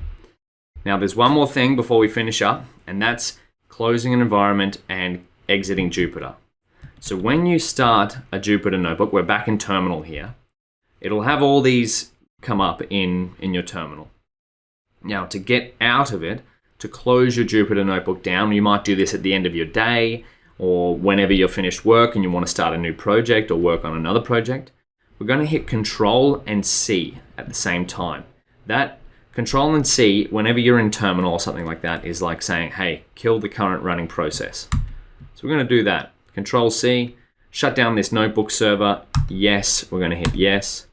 C: Now, there's one more thing before we finish up, and that's closing an environment and exiting Jupyter. So when you start a Jupyter notebook, we're back in terminal here, it'll have all these come up in your terminal. Now, to get out of it, to close your Jupyter notebook down, you might do this at the end of your day or whenever you're finished work and you want to start a new project or work on another project. We're going to hit Control and C at the same time. That Control and C, whenever you're in terminal or something like that, is like saying, hey, kill the current running process. So we're going to do that. Control C, shut down this notebook server. Yes, we're going to hit yes.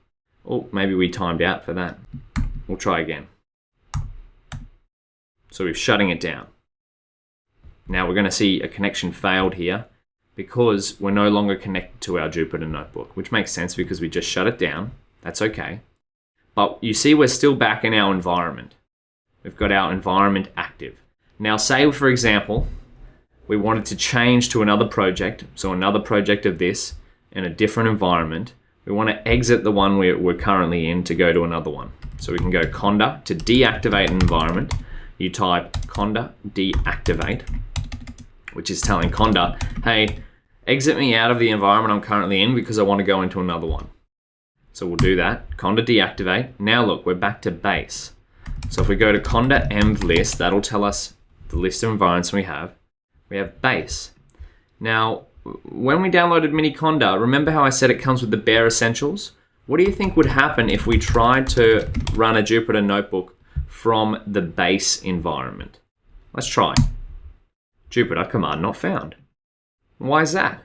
C: Oh, maybe we timed out for that. We'll try again. So we're shutting it down. Now we're going to see a connection failed here because we're no longer connected to our Jupyter notebook, which makes sense because we just shut it down. That's okay. But you see we're still back in our environment. We've got our environment active. Now say, for example, we wanted to change to another project, so another project of this in a different environment. We want to exit the one we're currently in to go to another one. So we can go Conda to deactivate an environment. You type Conda deactivate, which is telling Conda, hey, exit me out of the environment I'm currently in because I want to go into another one. So we'll do that, Conda deactivate. Now look, we're back to base. So if we go to Conda env list, that'll tell us the list of environments we have. We have base. Now, when we downloaded Miniconda, remember how I said it comes with the bare essentials? What do you think would happen if we tried to run a Jupyter notebook from the base environment? Let's try. Jupyter command not found. Why is that?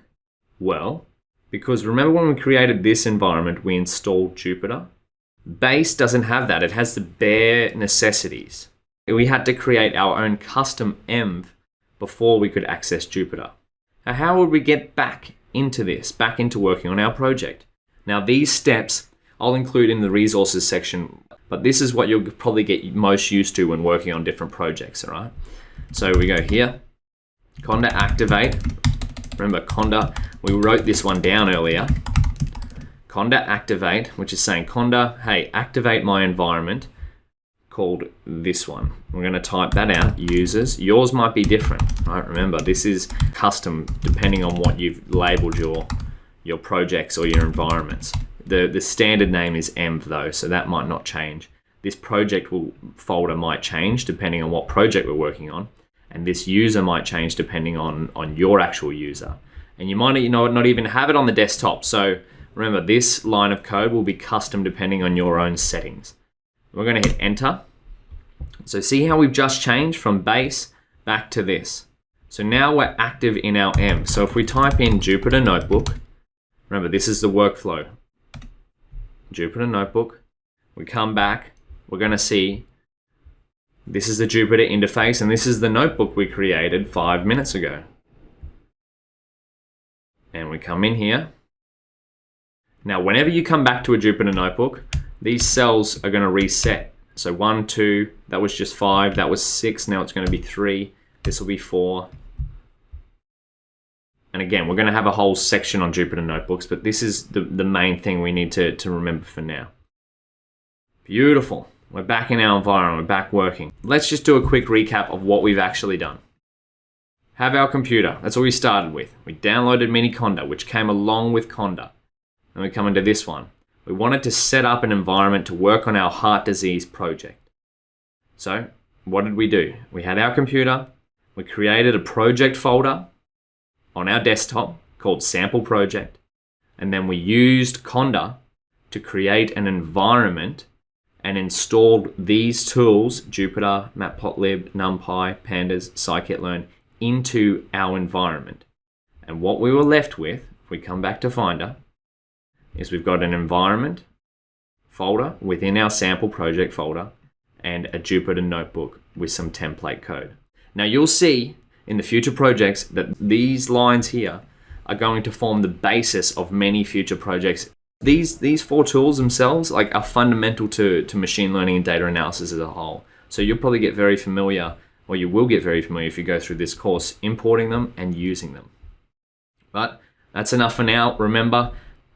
C: Well, because remember when we created this environment, we installed Jupyter? Base doesn't have that. It has the bare necessities. We had to create our own custom env before we could access Jupyter. Now, how would we get back into this, back into working on our project? Now, these steps I'll include in the resources section, but this is what you'll probably get most used to when working on different projects, all right? So we go here, Conda activate. Remember, Conda, we wrote this one down earlier. Conda activate, which is saying, Conda, hey, activate my environment called this one. We're going to type that out, users. Yours might be different, right? Remember, this is custom depending on what you've labeled your projects or your environments. The standard name is env though, so that might not change. This project folder might change depending on what project we're working on, and this user might change depending on your actual user. And you might not even have it on the desktop. So remember, this line of code will be custom depending on your own settings. We're going to hit enter. So see how we've just changed from base back to this. So now we're active in our env. So if we type in Jupyter notebook, remember this is the workflow. Jupyter Notebook. We come back, we're going to see this is the Jupyter interface, and this is the notebook we created 5 minutes ago. And we come in here. Now, whenever you come back to a Jupyter Notebook, these cells are going to reset. So 1, 2, that was just 5, that was 6, now it's going to be 3, this will be 4. And again, we're going to have a whole section on Jupyter Notebooks, but this is the main thing we need to remember for now. Beautiful. We're back in our environment, we're back working. Let's just do a quick recap of what we've actually done. Have our computer, that's what we started with. We downloaded Mini Conda, which came along with Conda. And we come into this one. We wanted to set up an environment to work on our heart disease project. So, what did we do? We had our computer, we created a project folder on our desktop called Sample Project, and then we used Conda to create an environment and installed these tools, Jupyter, Matplotlib, NumPy, Pandas, Scikit-learn, into our environment. And what we were left with, if we come back to Finder, is we've got an environment folder within our sample project folder and a Jupyter notebook with some template code. Now you'll see in the future projects that these lines here are going to form the basis of many future projects. These 4 tools themselves are fundamental to machine learning and data analysis as a whole. So you'll probably get very familiar, or you will get very familiar if you go through this course, importing them and using them. But that's enough for now. Remember,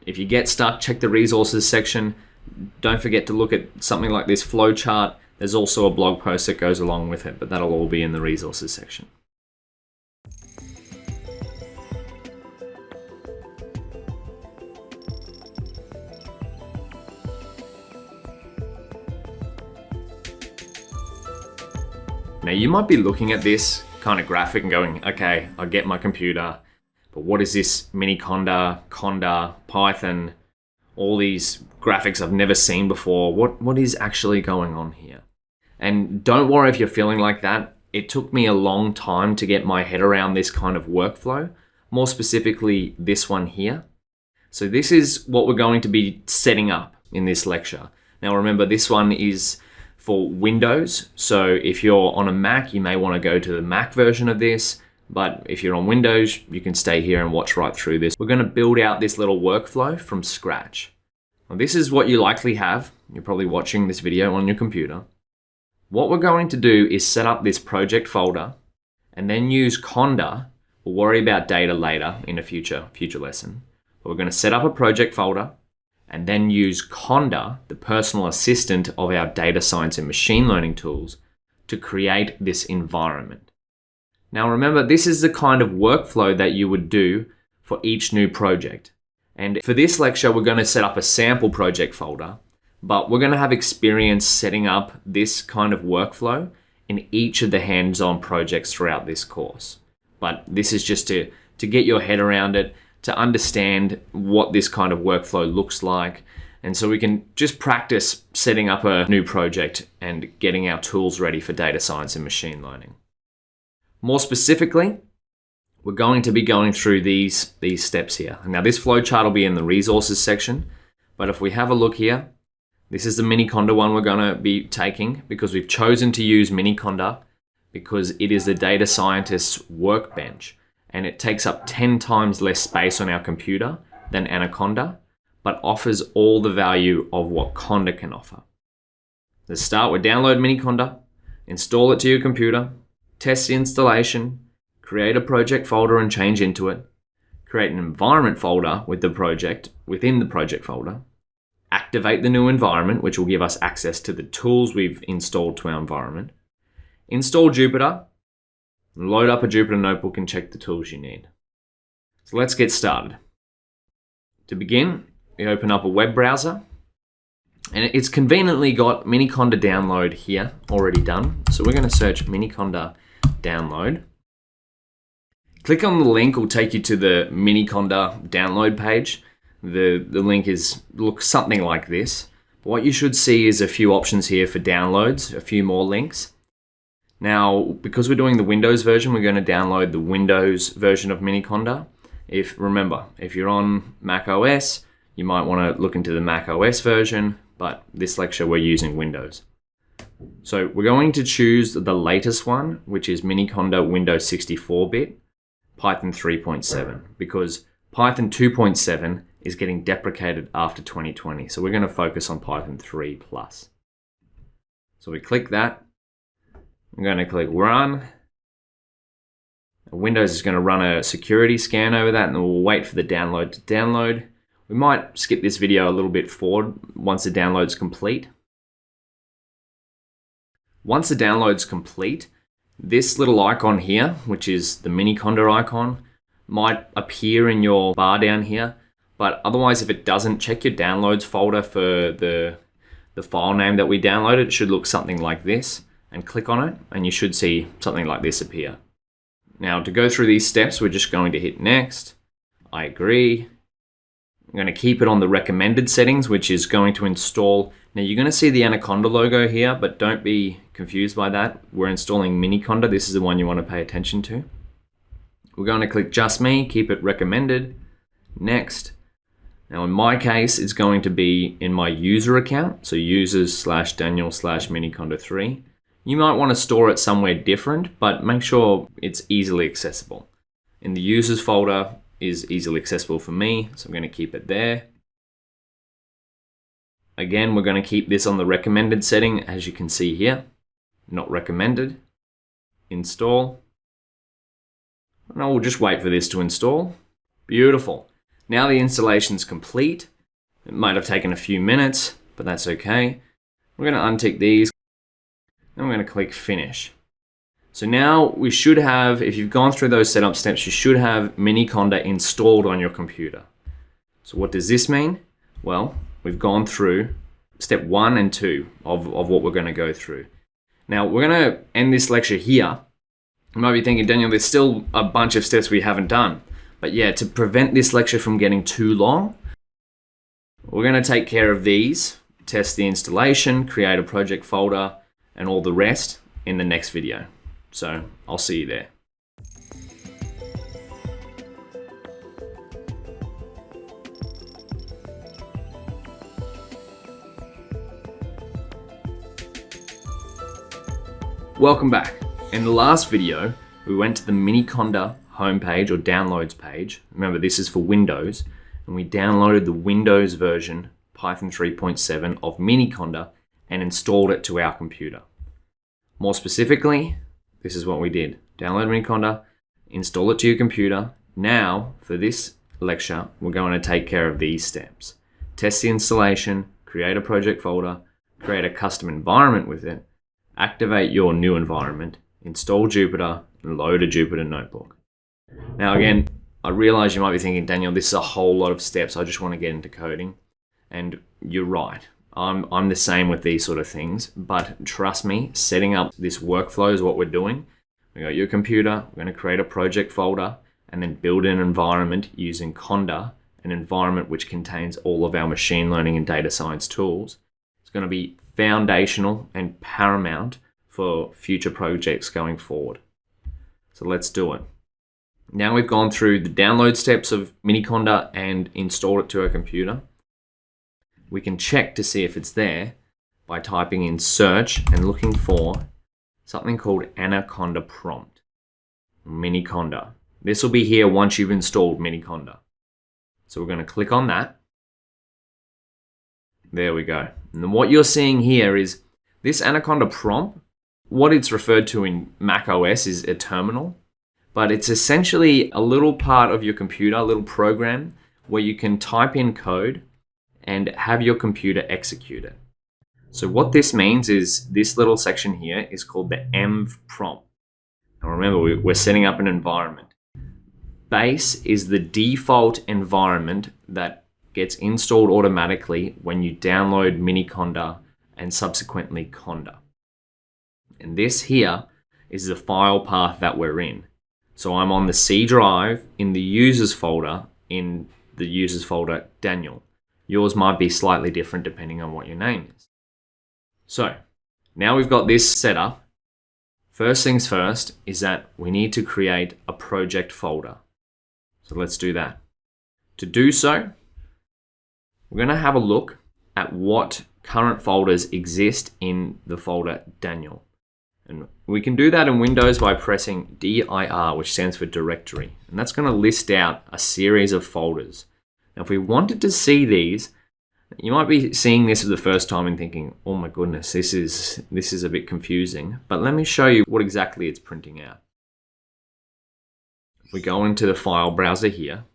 C: if you get stuck, check the resources section. Don't forget to look at something like this flowchart. There's also a blog post that goes along with it, but that'll all be in the resources section. Now you might be looking at this kind of graphic and going, okay, I get my computer, but what is this Mini Conda, Conda, Python, all these graphics I've never seen before? What is actually going on here? And don't worry if you're feeling like that. It took me a long time to get my head around this kind of workflow, more specifically this one here. So this is what we're going to be setting up in this lecture. Now remember, this one is for Windows. So if you're on a Mac, you may want to go to the Mac version of this. But if you're on Windows, you can stay here and watch right through this. We're going to build out this little workflow from scratch. Well, this is what you likely have. You're probably watching this video on your computer. What we're going to do is set up this project folder and then use Conda. We'll worry about data later in a future lesson. But we're going to set up a project folder and then use Conda, the personal assistant of our data science and machine learning tools, to create this environment. Now remember, this is the kind of workflow that you would do for each new project. And for this lecture, we're going to set up a sample project folder, but we're going to have experience setting up this kind of workflow in each of the hands-on projects throughout this course. But this is just to get your head around it, to understand what this kind of workflow looks like. And so we can just practice setting up a new project and getting our tools ready for data science and machine learning. More specifically, we're going to be going through these steps here. Now this flowchart will be in the resources section, but if we have a look here, this is the Mini Conda one we're going to be taking because we've chosen to use Mini Conda because it is the data scientist's workbench and it takes up 10 times less space on our computer than Anaconda, but offers all the value of what Conda can offer. Let's start with download Mini Conda, install it to your computer, test the installation, create a project folder and change into it, create an environment folder with the project within the project folder, activate the new environment, which will give us access to the tools we've installed to our environment, install Jupyter, load up a Jupyter notebook and check the tools you need. So let's get started. To begin, we open up a web browser and it's conveniently got Mini Conda download here already done. So we're going to search Mini Conda download. Click on the link, will take you to the Mini Conda download page. The link looks something like this. But what you should see is a few options here for downloads, a few more links. Now, because we're doing the Windows version, we're going to download the Windows version of Mini Conda. Remember, if you're on Mac OS, you might want to look into the Mac OS version, but this lecture we're using Windows. So we're going to choose the latest one, which is Miniconda Windows 64-bit, Python 3.7, because Python 2.7 is getting deprecated after 2020. So we're going to focus on Python 3+. So we click that. I'm going to click Run. Windows is going to run a security scan over that, and then we'll wait for the download to download. We might skip this video a little bit forward once the download's complete. Once the download's complete, this little icon here, which is the Miniconda icon, might appear in your bar down here. But otherwise, if it doesn't, check your downloads folder for the file name that we downloaded. It should look something like this, and click on it, and you should see something like this appear. Now, to go through these steps, we're just going to hit Next. I agree. I'm going to keep it on the recommended settings, which is going to install. Now, you're going to see the Anaconda logo here, but don't be confused by that. We're installing Miniconda. This is the one you want to pay attention to. We're going to click Just Me, keep it recommended. Next. Now, in my case, it's going to be in my user account, so users/Daniel/Miniconda3. You might want to store it somewhere different, but make sure it's easily accessible. In the users folder is easily accessible for me, so I'm going to keep it there. Again, we're going to keep this on the recommended setting, as you can see here. Not recommended. Install. And I will just wait for this to install. Beautiful. Now the installation's complete. It might have taken a few minutes, but that's okay. We're going to untick these. Then we're going to click Finish. So now we should have, if you've gone through those setup steps, you should have Miniconda installed on your computer. So what does this mean? Well, we've gone through step 1 and 2 of what we're going to go through. Now we're going to end this lecture here. You might be thinking, Daniel, there's still a bunch of steps we haven't done. But yeah, to prevent this lecture from getting too long, we're going to take care of these, test the installation, create a project folder, and all the rest in the next video. So I'll see you there. Welcome back. In the last video, we went to the Miniconda homepage or downloads page. Remember, this is for Windows, and we downloaded the Windows version, Python 3.7 of Miniconda, and installed it to our computer. More specifically, this is what we did. Download Miniconda, install it to your computer. Now, for this lecture, we're going to take care of these steps. Test the installation, create a project folder, create a custom environment with it, activate your new environment, install Jupyter, and load a Jupyter notebook. Now again, I realize you might be thinking, Daniel, this is a whole lot of steps. I just want to get into coding. And you're right. I'm the same with these sort of things, but trust me, setting up this workflow is what we're doing. We got your computer, we're going to create a project folder, and then build an environment using Conda, an environment which contains all of our machine learning and data science tools. It's going to be foundational and paramount for future projects going forward. So let's do it. Now we've gone through the download steps of Miniconda and installed it to our computer. We can check to see if it's there by typing in search and looking for something called Anaconda prompt, Miniconda. This will be here once you've installed Miniconda. So we're going to click on that. There we go. And then what you're seeing here is this Anaconda prompt. What it's referred to in Mac OS is a terminal, but it's essentially a little part of your computer, a little program where you can type in code and have your computer execute it. So what this means is this little section here is called the env prompt. Now remember, we're setting up an environment. Base is the default environment that gets installed automatically when you download Miniconda and subsequently Conda. And this here is the file path that we're in. So I'm on the C drive in the users folder, Daniel. Yours might be slightly different depending on what your name is. So now we've got this set up. First things first is that we need to create a project folder. So let's do that. To do so, we're going to have a look at what current folders exist in the folder Daniel. And we can do that in Windows by pressing dir, which stands for directory. And that's going to list out a series of folders. Now, if we wanted to see these, you might be seeing this for the first time and thinking, oh my goodness, this is a bit confusing. But let me show you what exactly it's printing out. If we go into the file browser here,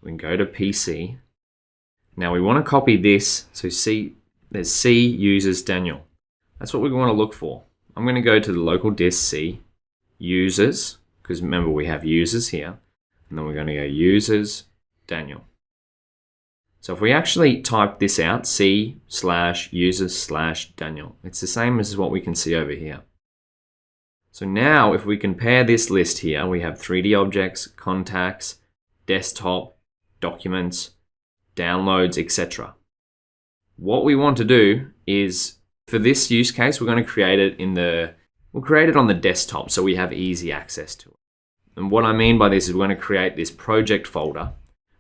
C: we can go to PC. Now we want to copy this. So there's C users Daniel. That's what we want to look for. I'm going to go to the local disk C, users, because remember we have users here. And then we're going to go users Daniel. So if we actually type this out, C/users/Daniel, it's the same as what we can see over here. So now if we compare this list here, we have 3D objects, contacts, desktop, documents, downloads, etc. What we want to do is, for this use case, we're going to create it we'll create it on the desktop so we have easy access to it. And what I mean by this is we're going to create this project folder,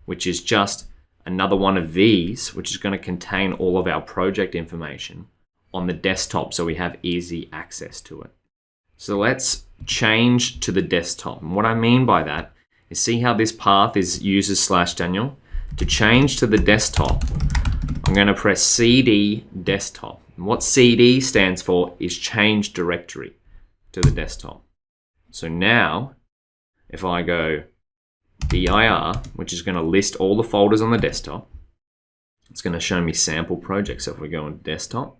C: which is just another one of these, which is going to contain all of our project information on the desktop so we have easy access to it. So let's change to the desktop. And what I mean by that is, see how this path is users/Daniel? To change to the desktop, I'm going to press CD desktop. And what CD stands for is change directory to the desktop. So now, if I go dir, which is going to list all the folders on the desktop, it's going to show me sample projects. So if we go on desktop,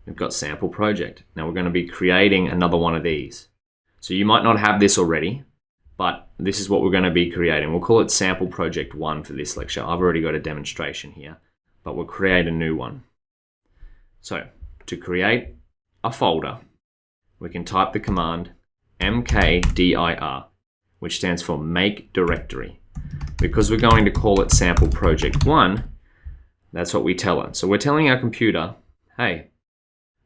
C: we've got sample project. Now we're going to be creating another one of these. So you might not have this already, but this is what we're going to be creating. We'll call it sample project 1 for this lecture. I've already got a demonstration here, but we'll create a new one. So to create a folder, we can type the command mkdir, which stands for make directory. Because we're going to call it sample project 1, that's what we tell it. So we're telling our computer, hey,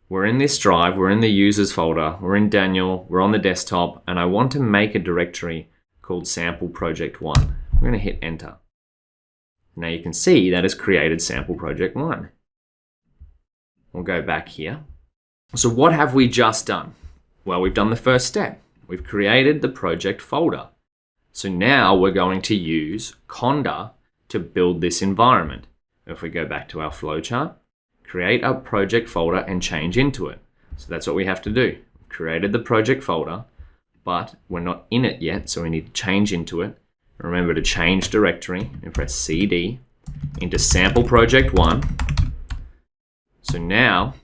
C: we're in this drive, we're in the users folder, we're in Daniel, we're on the desktop, and I want to make a directory called sample project 1. We're going to hit enter. Now you can see that has created sample project 1. We'll go back here. So what have we just done? Well, we've done the first step. We've created the project folder. So now we're going to use Conda to build this environment. If we go back to our flowchart, create a project folder and change into it. So that's what we have to do. We've created the project folder, but we're not in it yet, so we need to change into it. Remember to change directory and press CD into sample project 1. So now,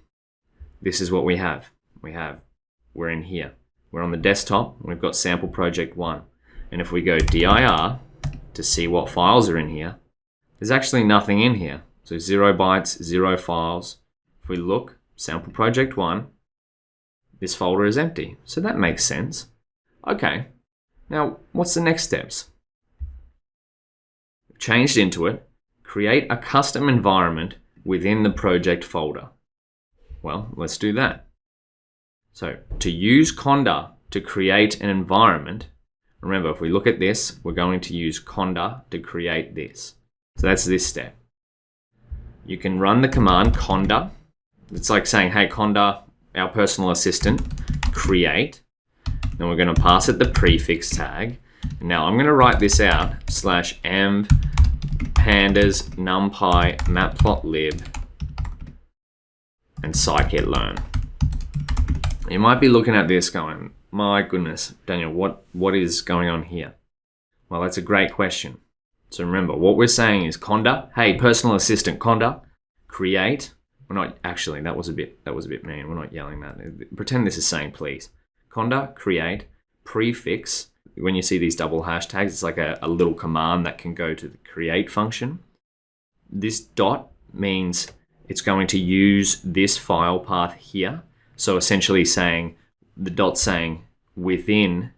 C: this is what we have. We're in here. We're on the desktop, and we've got sample project 1. And if we go dir to see what files are in here, there's actually nothing in here. So 0 bytes, 0 files. If we look, sample project 1, this folder is empty. So that makes sense. Okay, now what's the next steps? Changed into it, create a custom environment within the project folder. Well, let's do that. So to use Conda to create an environment, remember if we look at this, we're going to use Conda to create this. So that's this step. You can run the command Conda. It's like saying, hey Conda, our personal assistant, create. Then we're going to pass it the prefix tag. And now I'm going to write this out, /env pandas NumPy Matplotlib and Scikit-learn. You might be looking at this going, my goodness, Daniel, what is going on here? Well, that's a great question. So remember, what we're saying is Conda, hey, personal assistant Conda, create. We're not, actually, that was a bit mean. We're not yelling that. Pretend this is saying please. Conda, create, prefix. When you see these double hashtags, it's like a little command that can go to the create function. This dot means it's going to use this file path here. So essentially saying, the dot saying within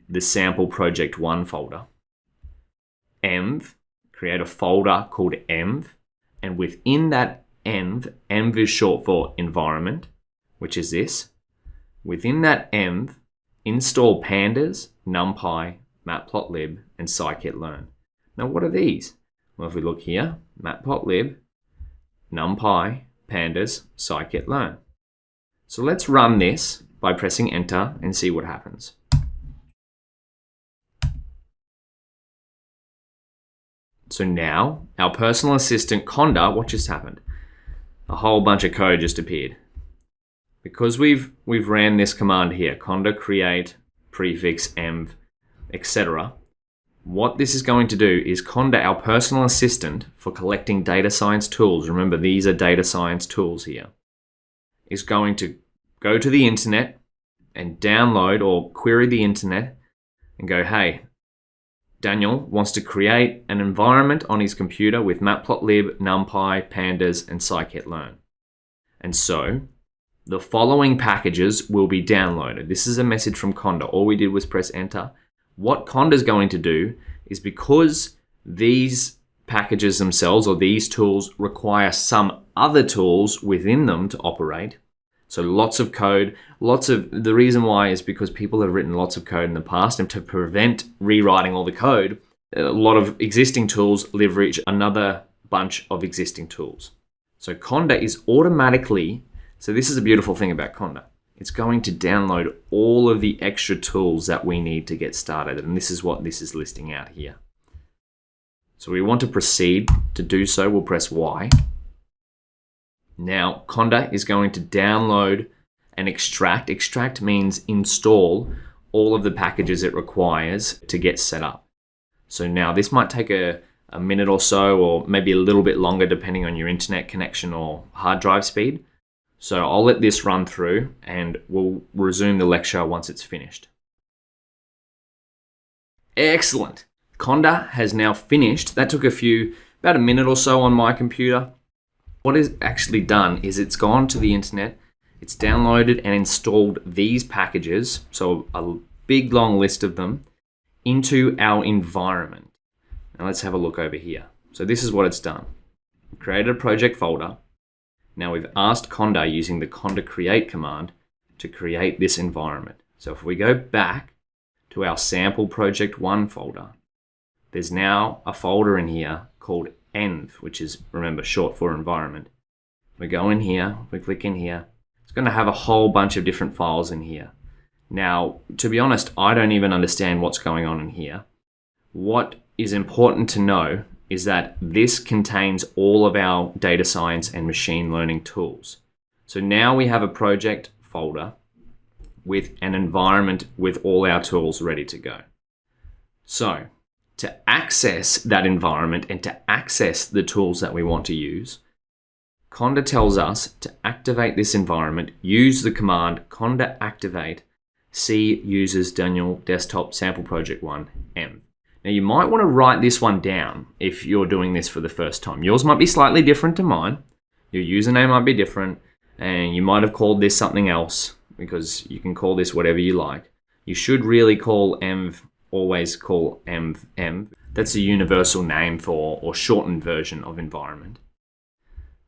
C: the sample project 1 folder. Env, create a folder called env. And within that env is short for environment, which is this. Within that env, install pandas, NumPy, Matplotlib, and Scikit-learn. Now what are these? Well, if we look here, Matplotlib, NumPy, Pandas, Scikit-learn. So let's run this by pressing enter and see what happens. So now our personal assistant Conda, what just happened? A whole bunch of code just appeared. Because we've ran this command here, Conda create, prefix, env, etc. What this is going to do is Conda, our personal assistant for collecting data science tools, remember these are data science tools here, is going to go to the internet and download or query the internet and go, hey, Daniel wants to create an environment on his computer with Matplotlib, NumPy, Pandas, and Scikit-learn. And so the following packages will be downloaded. This is a message from Conda. All we did was press enter. What Conda is going to do is, because these packages themselves or these tools require some other tools within them to operate, so lots of code, the reason why is because people have written lots of code in the past, and to prevent rewriting all the code, a lot of existing tools leverage another bunch of existing tools. So Conda is automatically, so this is a beautiful thing about Conda. It's going to download all of the extra tools that we need to get started. And this is what this is listing out here. So we want to proceed. To do so, we'll press Y. Now, Conda is going to download and extract. Extract means install all of the packages it requires to get set up. So now this might take a minute or so, or maybe a little bit longer depending on your internet connection or hard drive speed. So I'll let this run through and we'll resume the lecture once it's finished. Excellent. Conda has now finished. That took about a minute or so on my computer. What it's actually done is it's gone to the internet, it's downloaded and installed these packages, so a big long list of them, into our environment. Now let's have a look over here. So this is what it's done. We've created a project folder. Now we've asked Conda using the Conda create command to create this environment. So if we go back to our sample project 1 folder, there's now a folder in here called env, which is, remember, short for environment. We go in here, we click in here. It's going to have a whole bunch of different files in here. Now, to be honest, I don't even understand what's going on in here. What is important to know is that this contains all of our data science and machine learning tools. So now we have a project folder with an environment with all our tools ready to go. So to access that environment and to access the tools that we want to use, Conda tells us to activate this environment, use the command Conda activate C users Daniel desktop sample project 1 M. Now you might want to write this one down if you're doing this for the first time. Yours might be slightly different to mine. Your username might be different, and you might have called this something else, because you can call this whatever you like. You should really call env, always call env. That's a universal name for, or shortened version of environment.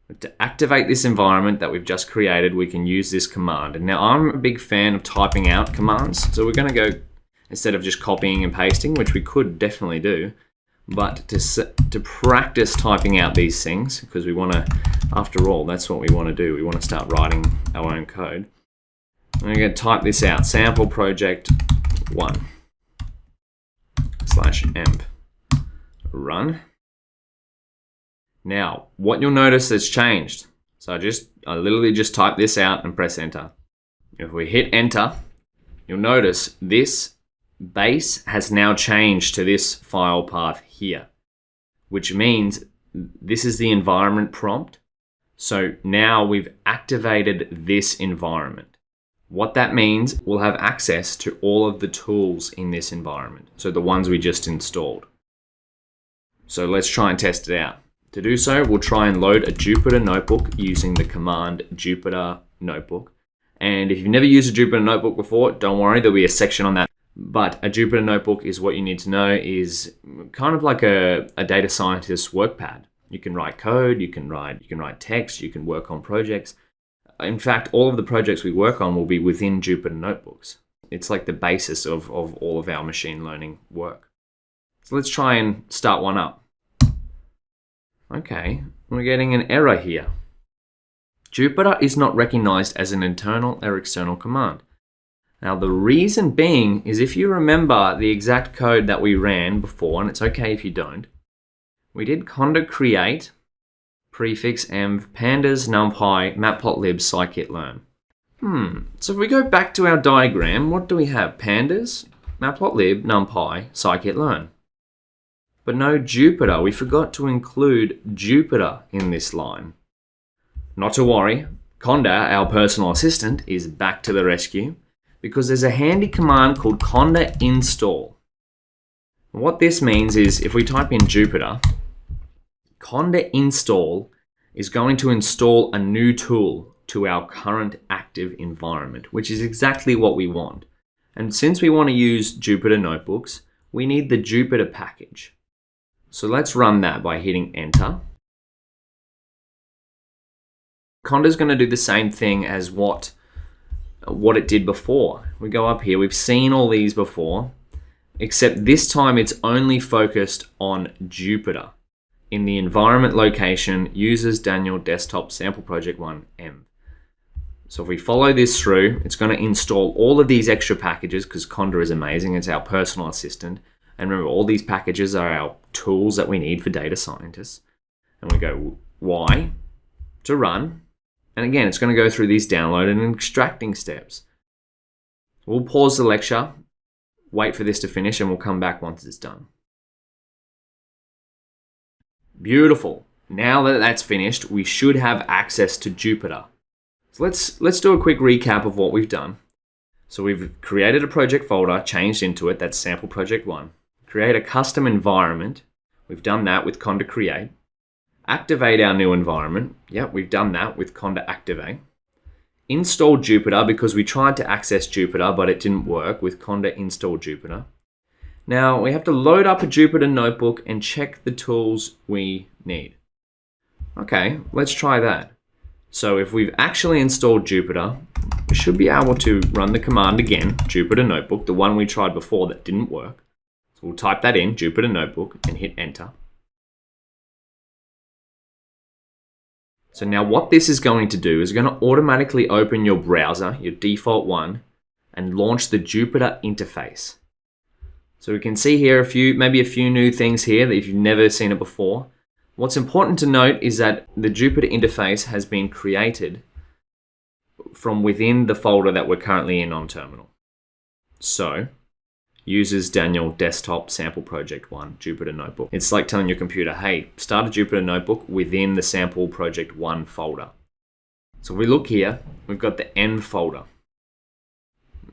C: But to activate this environment that we've just created, we can use this command. And now I'm a big fan of typing out commands. So we're going to go, instead of just copying and pasting, which we could definitely do, but to practice typing out these things, because we want to, after all, that's what we want to do. We want to start writing our own code. I'm going to type this out, sample project 1 /env, run. Now, what you'll notice has changed. So I literally just type this out and press enter. If we hit enter, you'll notice this base has now changed to this file path here, which means this is the environment prompt. So now we've activated this environment. What that means, we'll have access to all of the tools in this environment. So the ones we just installed. So let's try and test it out. To do so, we'll try and load a Jupyter notebook using the command Jupyter notebook. And if you've never used a Jupyter notebook before, don't worry, there'll be a section on that. But a Jupyter notebook is what you need to know is kind of like a data scientist's workpad. You can write code, you can write text, you can work on projects. In fact, all of the projects we work on will be within Jupyter notebooks. It's like the basis of all of our machine learning work. So let's try and start one up. Okay, we're getting an error here. Jupyter is not recognized as an internal or external command. Now the reason being is if you remember the exact code that we ran before, and it's okay if you don't, we did conda create prefix env pandas NumPy Matplotlib Scikit-learn. So if we go back to our diagram, what do we have? Pandas, Matplotlib, NumPy, Scikit-learn. But no Jupyter. We forgot to include Jupyter in this line. Not to worry, Conda, our personal assistant, is back to the rescue because there's a handy command called Conda install. What this means is if we type in Jupyter, Conda install is going to install a new tool to our current active environment, which is exactly what we want. And since we want to use Jupyter notebooks, we need the Jupyter package. So let's run that by hitting enter. Conda is going to do the same thing as what it did before. We go up here, we've seen all these before, except this time it's only focused on Jupyter. In the environment location, users Daniel desktop sample project 1 env. So if we follow this through, it's going to install all of these extra packages because Conda is amazing. It's our personal assistant. And remember, all these packages are our tools that we need for data scientists. And we go Y to run. And again, it's going to go through these download and extracting steps. We'll pause the lecture, wait for this to finish, and we'll come back once it's done. Beautiful. Now that that's finished, we should have access to Jupyter. So let's do a quick recap of what we've done. So we've created a project folder, changed into it, that's sample project 1. Create a custom environment. We've done that with Conda create. Activate our new environment. Yep, we've done that with Conda activate. Install Jupyter because we tried to access Jupyter, but it didn't work with Conda install Jupyter. Now we have to load up a Jupyter notebook and check the tools we need. Okay, let's try that. So if we've actually installed Jupyter, we should be able to run the command again, Jupyter notebook, the one we tried before that didn't work. So we'll type that in, Jupyter notebook, and hit enter. So now what this is going to do is going to automatically open your browser, your default one, and launch the Jupyter interface. So we can see here maybe a few new things here that if you've never seen it before. What's important to note is that the Jupyter interface has been created from within the folder that we're currently in on terminal. So, users Daniel desktop sample project 1 Jupyter notebook. It's like telling your computer, hey, start a Jupyter notebook within the sample project 1 folder. So if we look here, we've got the env folder.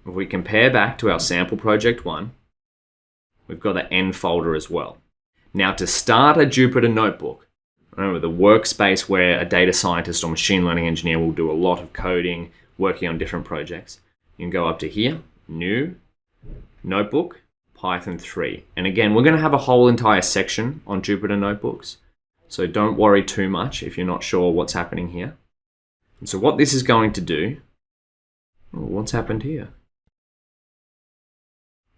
C: If we compare back to our sample project 1, we've got the env folder as well. Now to start a Jupyter notebook, remember the workspace where a data scientist or machine learning engineer will do a lot of coding, working on different projects. You can go up to here, new, notebook, Python 3. And again, we're going to have a whole entire section on Jupyter notebooks. So don't worry too much if you're not sure what's happening here. And so what this is going to do, what's happened here?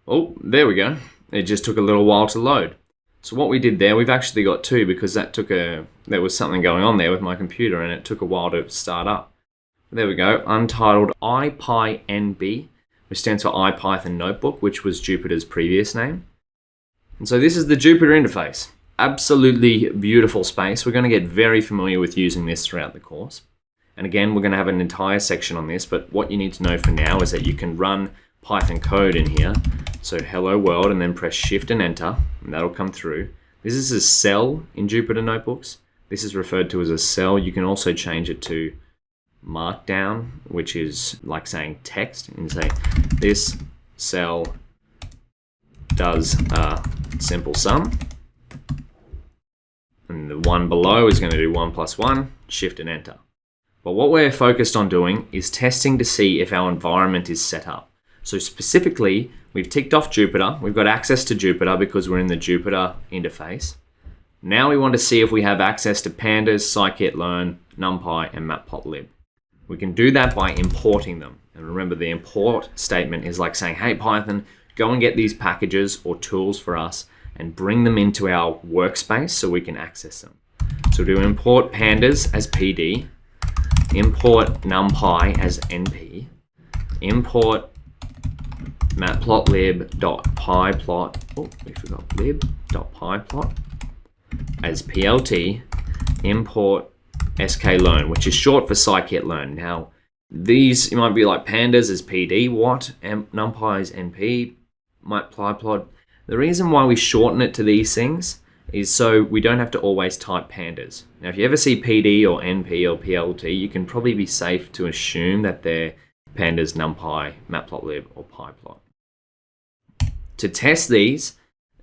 C: Oh, there we go. It just took a little while to load. So what we did there, we've actually got two because there was something going on there with my computer and it took a while to start up. There we go, untitled IPyNB, which stands for IPython Notebook, which was Jupyter's previous name. And so this is the Jupyter interface. Absolutely beautiful space. We're going to get very familiar with using this throughout the course. And again, we're going to have an entire section on this, but what you need to know for now is that you can run Python code in here. So hello world, and then press shift and enter, and that'll come through. This is a cell in Jupyter notebooks. This is referred to as a cell. You can also change it to markdown, which is like saying text, and say this cell does a simple sum. And the one below is going to do 1 + 1, shift and enter. But what we're focused on doing is testing to see if our environment is set up. So specifically, we've ticked off Jupyter. We've got access to Jupyter because we're in the Jupyter interface. Now we want to see if we have access to Pandas, Scikit-learn, NumPy, and Matplotlib. We can do that by importing them. And remember, the import statement is like saying, hey, Python, go and get these packages or tools for us and bring them into our workspace so we can access them. So we'll do import pandas as PD, import NumPy as NP, import matplotlib.pyplot, lib.pyplot as PLT, import sklearn, which is short for Scikit-learn. Now, these, you might be like pandas as PD, what, NumPy as NP, Matplotlib. The reason why we shorten it to these things is so we don't have to always type pandas. Now, if you ever see PD or NP or PLT, you can probably be safe to assume that they're pandas, NumPy, Matplotlib, or pyplot. To test these,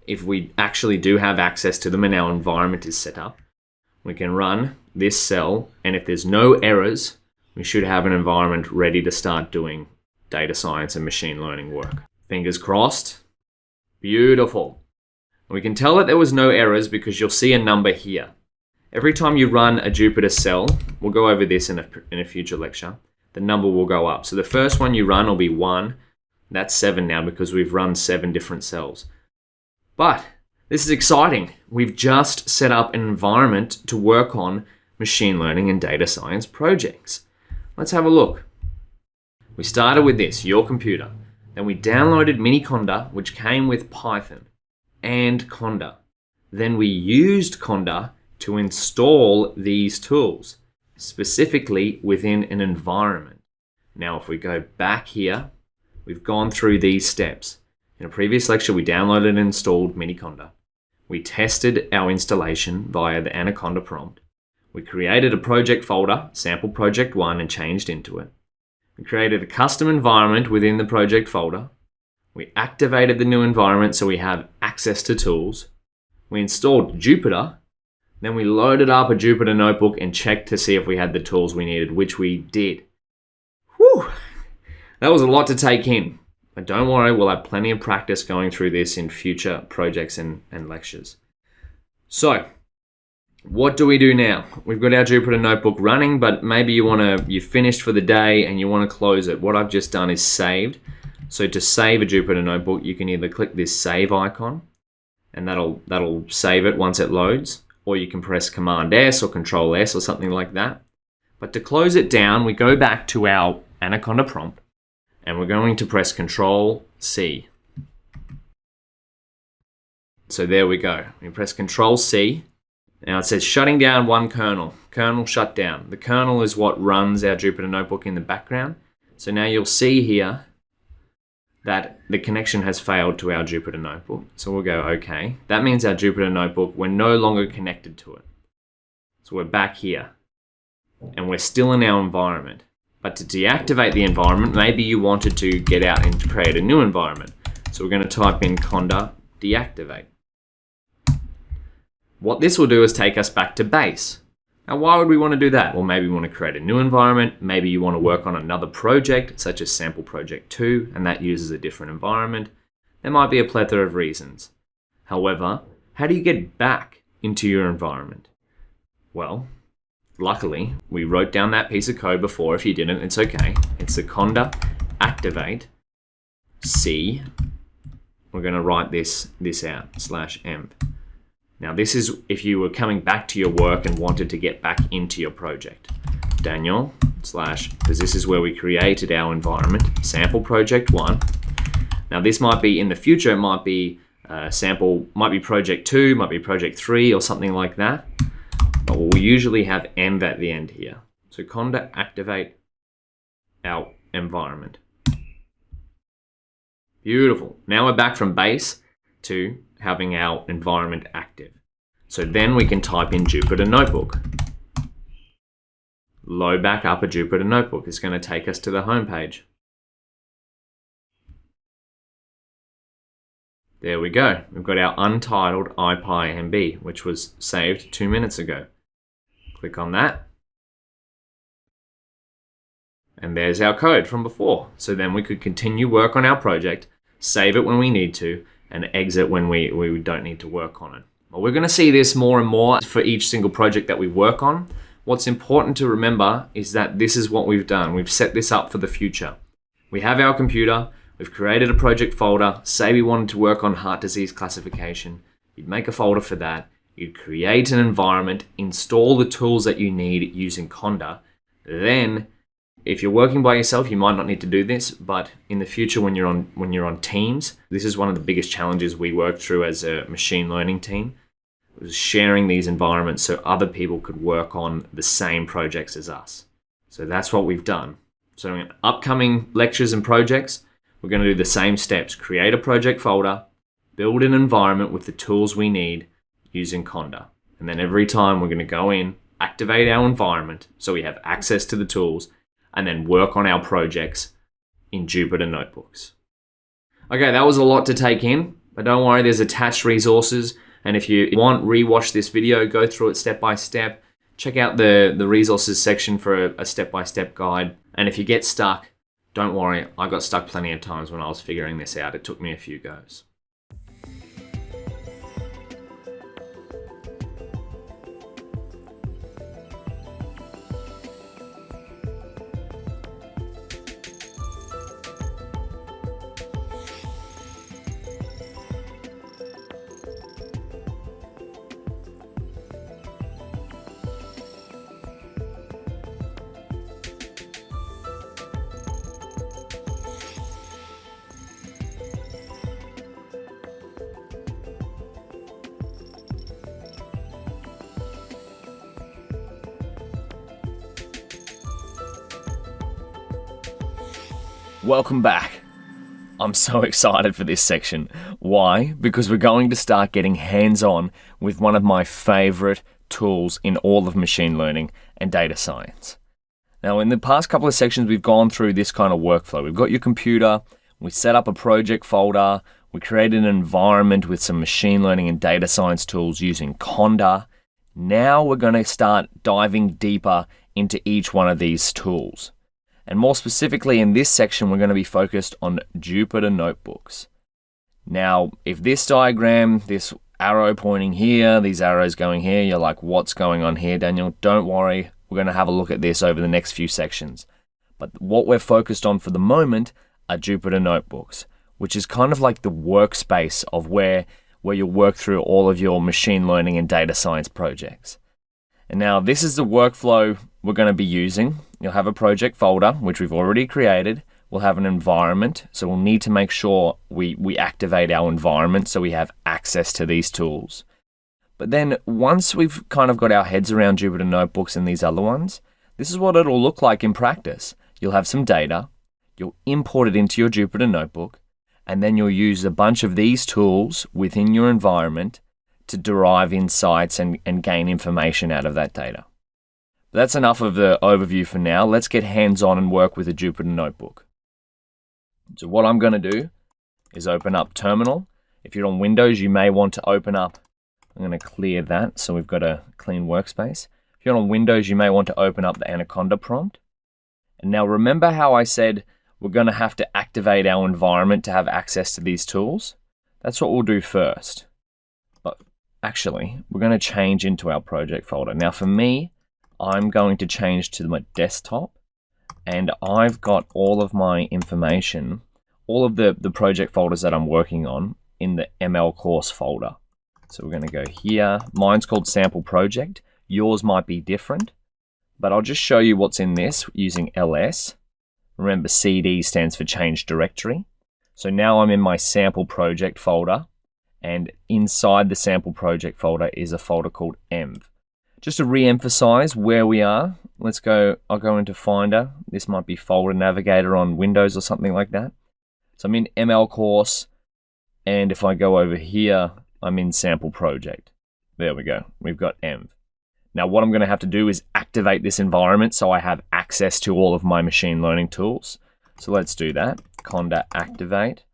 C: if we actually do have access to them and our environment is set up, we can run this cell, and if there's no errors, we should have an environment ready to start doing data science and machine learning work. Fingers crossed. Beautiful. We can tell that there was no errors because you'll see a number here. Every time you run a Jupyter cell, we'll go over this in a future lecture, the number will go up. So the first one you run will be 1. That's 7 now because we've run 7 different cells. But this is exciting. We've just set up an environment to work on machine learning and data science projects. Let's have a look. We started with this, your computer. Then we downloaded Miniconda, which came with Python and Conda. Then we used Conda to install these tools, specifically within an environment. Now, if we go back here, we've gone through these steps. In a previous lecture, we downloaded and installed Miniconda. We tested our installation via the Anaconda prompt. We created a project folder, sample project 1, and changed into it. We created a custom environment within the project folder. We activated the new environment so we have access to tools. We installed Jupyter. Then we loaded up a Jupyter notebook and checked to see if we had the tools we needed, which we did. Whew! That was a lot to take in. But don't worry, we'll have plenty of practice going through this in future projects and lectures. So, what do we do now? We've got our Jupyter notebook running, but maybe you've finished for the day and you want to close it. What I've just done is saved. So to save a Jupyter notebook, you can either click this save icon, and that'll save it once it loads, or you can press Command S or Control S or something like that. But to close it down, we go back to our Anaconda prompt, and we're going to press Control C. So there we go. We press Control C. Now it says shutting down one kernel. Kernel shut down. The kernel is what runs our Jupyter notebook in the background. So now you'll see here that the connection has failed to our Jupyter notebook. So we'll go OK. That means our Jupyter notebook, we're no longer connected to it. So we're back here. And we're still in our environment. But to deactivate the environment, maybe you wanted to get out and to create a new environment. So we're going to type in Conda deactivate. What this will do is take us back to base. Now, why would we want to do that? Well, maybe we want to create a new environment. Maybe you want to work on another project, such as sample project 2, and that uses a different environment. There might be a plethora of reasons. However, how do you get back into your environment? Well, luckily, we wrote down that piece of code before. If you didn't, it's okay. It's the Conda activate C. We're going to write this out, /emp. Now, this is if you were coming back to your work and wanted to get back into your project. Daniel / because this is where we created our environment, sample project 1. Now, this might be in the future, it might be sample, might be project 2, might be project 3, or something like that. But we'll usually have env at the end here. So Conda activate our environment. Beautiful. Now we're back from base to having our environment active. So then we can type in Jupyter Notebook. Load back up a Jupyter Notebook. It's going to take us to the home page. There we go. We've got our untitled IPyMB, which was saved 2 minutes ago. Click on that. And there's our code from before. So then we could continue work on our project, save it when we need to, and exit when we don't need to work on it. Well, we're going to see this more and more for each single project that we work on. What's important to remember is that this is what we've done. We've set this up for the future. We have our computer. We've created a project folder. Say we wanted to work on heart disease classification. You'd make a folder for that. you create an environment, install the tools that you need using Conda. Then, if you're working by yourself, you might not need to do this, but in the future when you're on teams, this is one of the biggest challenges we work through as a machine learning team, was sharing these environments so other people could work on the same projects as us. So that's what we've done. So in upcoming lectures and projects, we're going to do the same steps. Create a project folder, build an environment with the tools we need using Conda. And then every time we're going to go in, activate our environment so we have access to the tools, and then work on our projects in Jupyter notebooks. Okay, that was a lot to take in, but don't worry, there's attached resources. And if you want, rewatch this video, go through it step by step. Check out the resources section for a step-by-step guide. And if you get stuck, don't worry, I got stuck plenty of times when I was figuring this out. It took me a few goes. Welcome back. I'm so excited for this section. Why? Because we're going to start getting hands-on with one of my favorite tools in all of machine learning and data science. Now, in the past couple of sections, we've gone through this kind of workflow. We've got your computer, we set up a project folder, we created an environment with some machine learning and data science tools using Conda. Now we're going to start diving deeper into each one of these tools. And more specifically in this section, we're going to be focused on Jupyter notebooks. Now, if this diagram, this arrow pointing here, these arrows going here, you're like, what's going on here, Daniel? Don't worry, we're going to have a look at this over the next few sections. But what we're focused on for the moment are Jupyter notebooks, which is kind of like the workspace of where you work through all of your machine learning and data science projects. And now this is the workflow we're going to be using. You'll have a project folder, which we've already created. We'll have an environment, so we'll need to make sure we activate our environment so we have access to these tools. But then once we've kind of got our heads around Jupyter notebooks and these other ones, this is what it'll look like in practice. You'll have some data, you'll import it into your Jupyter notebook, and then you'll use a bunch of these tools within your environment to derive insights and gain information out of that data. But that's enough of the overview for now. Let's get hands-on and work with a Jupyter notebook. So what I'm going to do is open up Terminal. If you're on Windows, you may want to open up, I'm going to clear that so we've got a clean workspace. If you're on Windows, you may want to open up the Anaconda prompt. And now remember how I said we're going to have to activate our environment to have access to these tools? That's what we'll do first. But actually, we're going to change into our project folder. Now for me, I'm going to change to my desktop, and I've got all of my information, all of the project folders that I'm working on in the ML course folder. So we're going to go here. Mine's called sample project. Yours might be different, but I'll just show you what's in this using ls. Remember, CD stands for change directory. So now I'm in my sample project folder, and inside the sample project folder is a folder called env. Just to re-emphasize where we are, I'll go into Finder. This might be Folder Navigator on Windows or something like that. So I'm in ML course, and if I go over here, I'm in sample project. There we go, we've got env. Now what I'm going to have to do is activate this environment so I have access to all of my machine learning tools. So let's do that. Conda activate.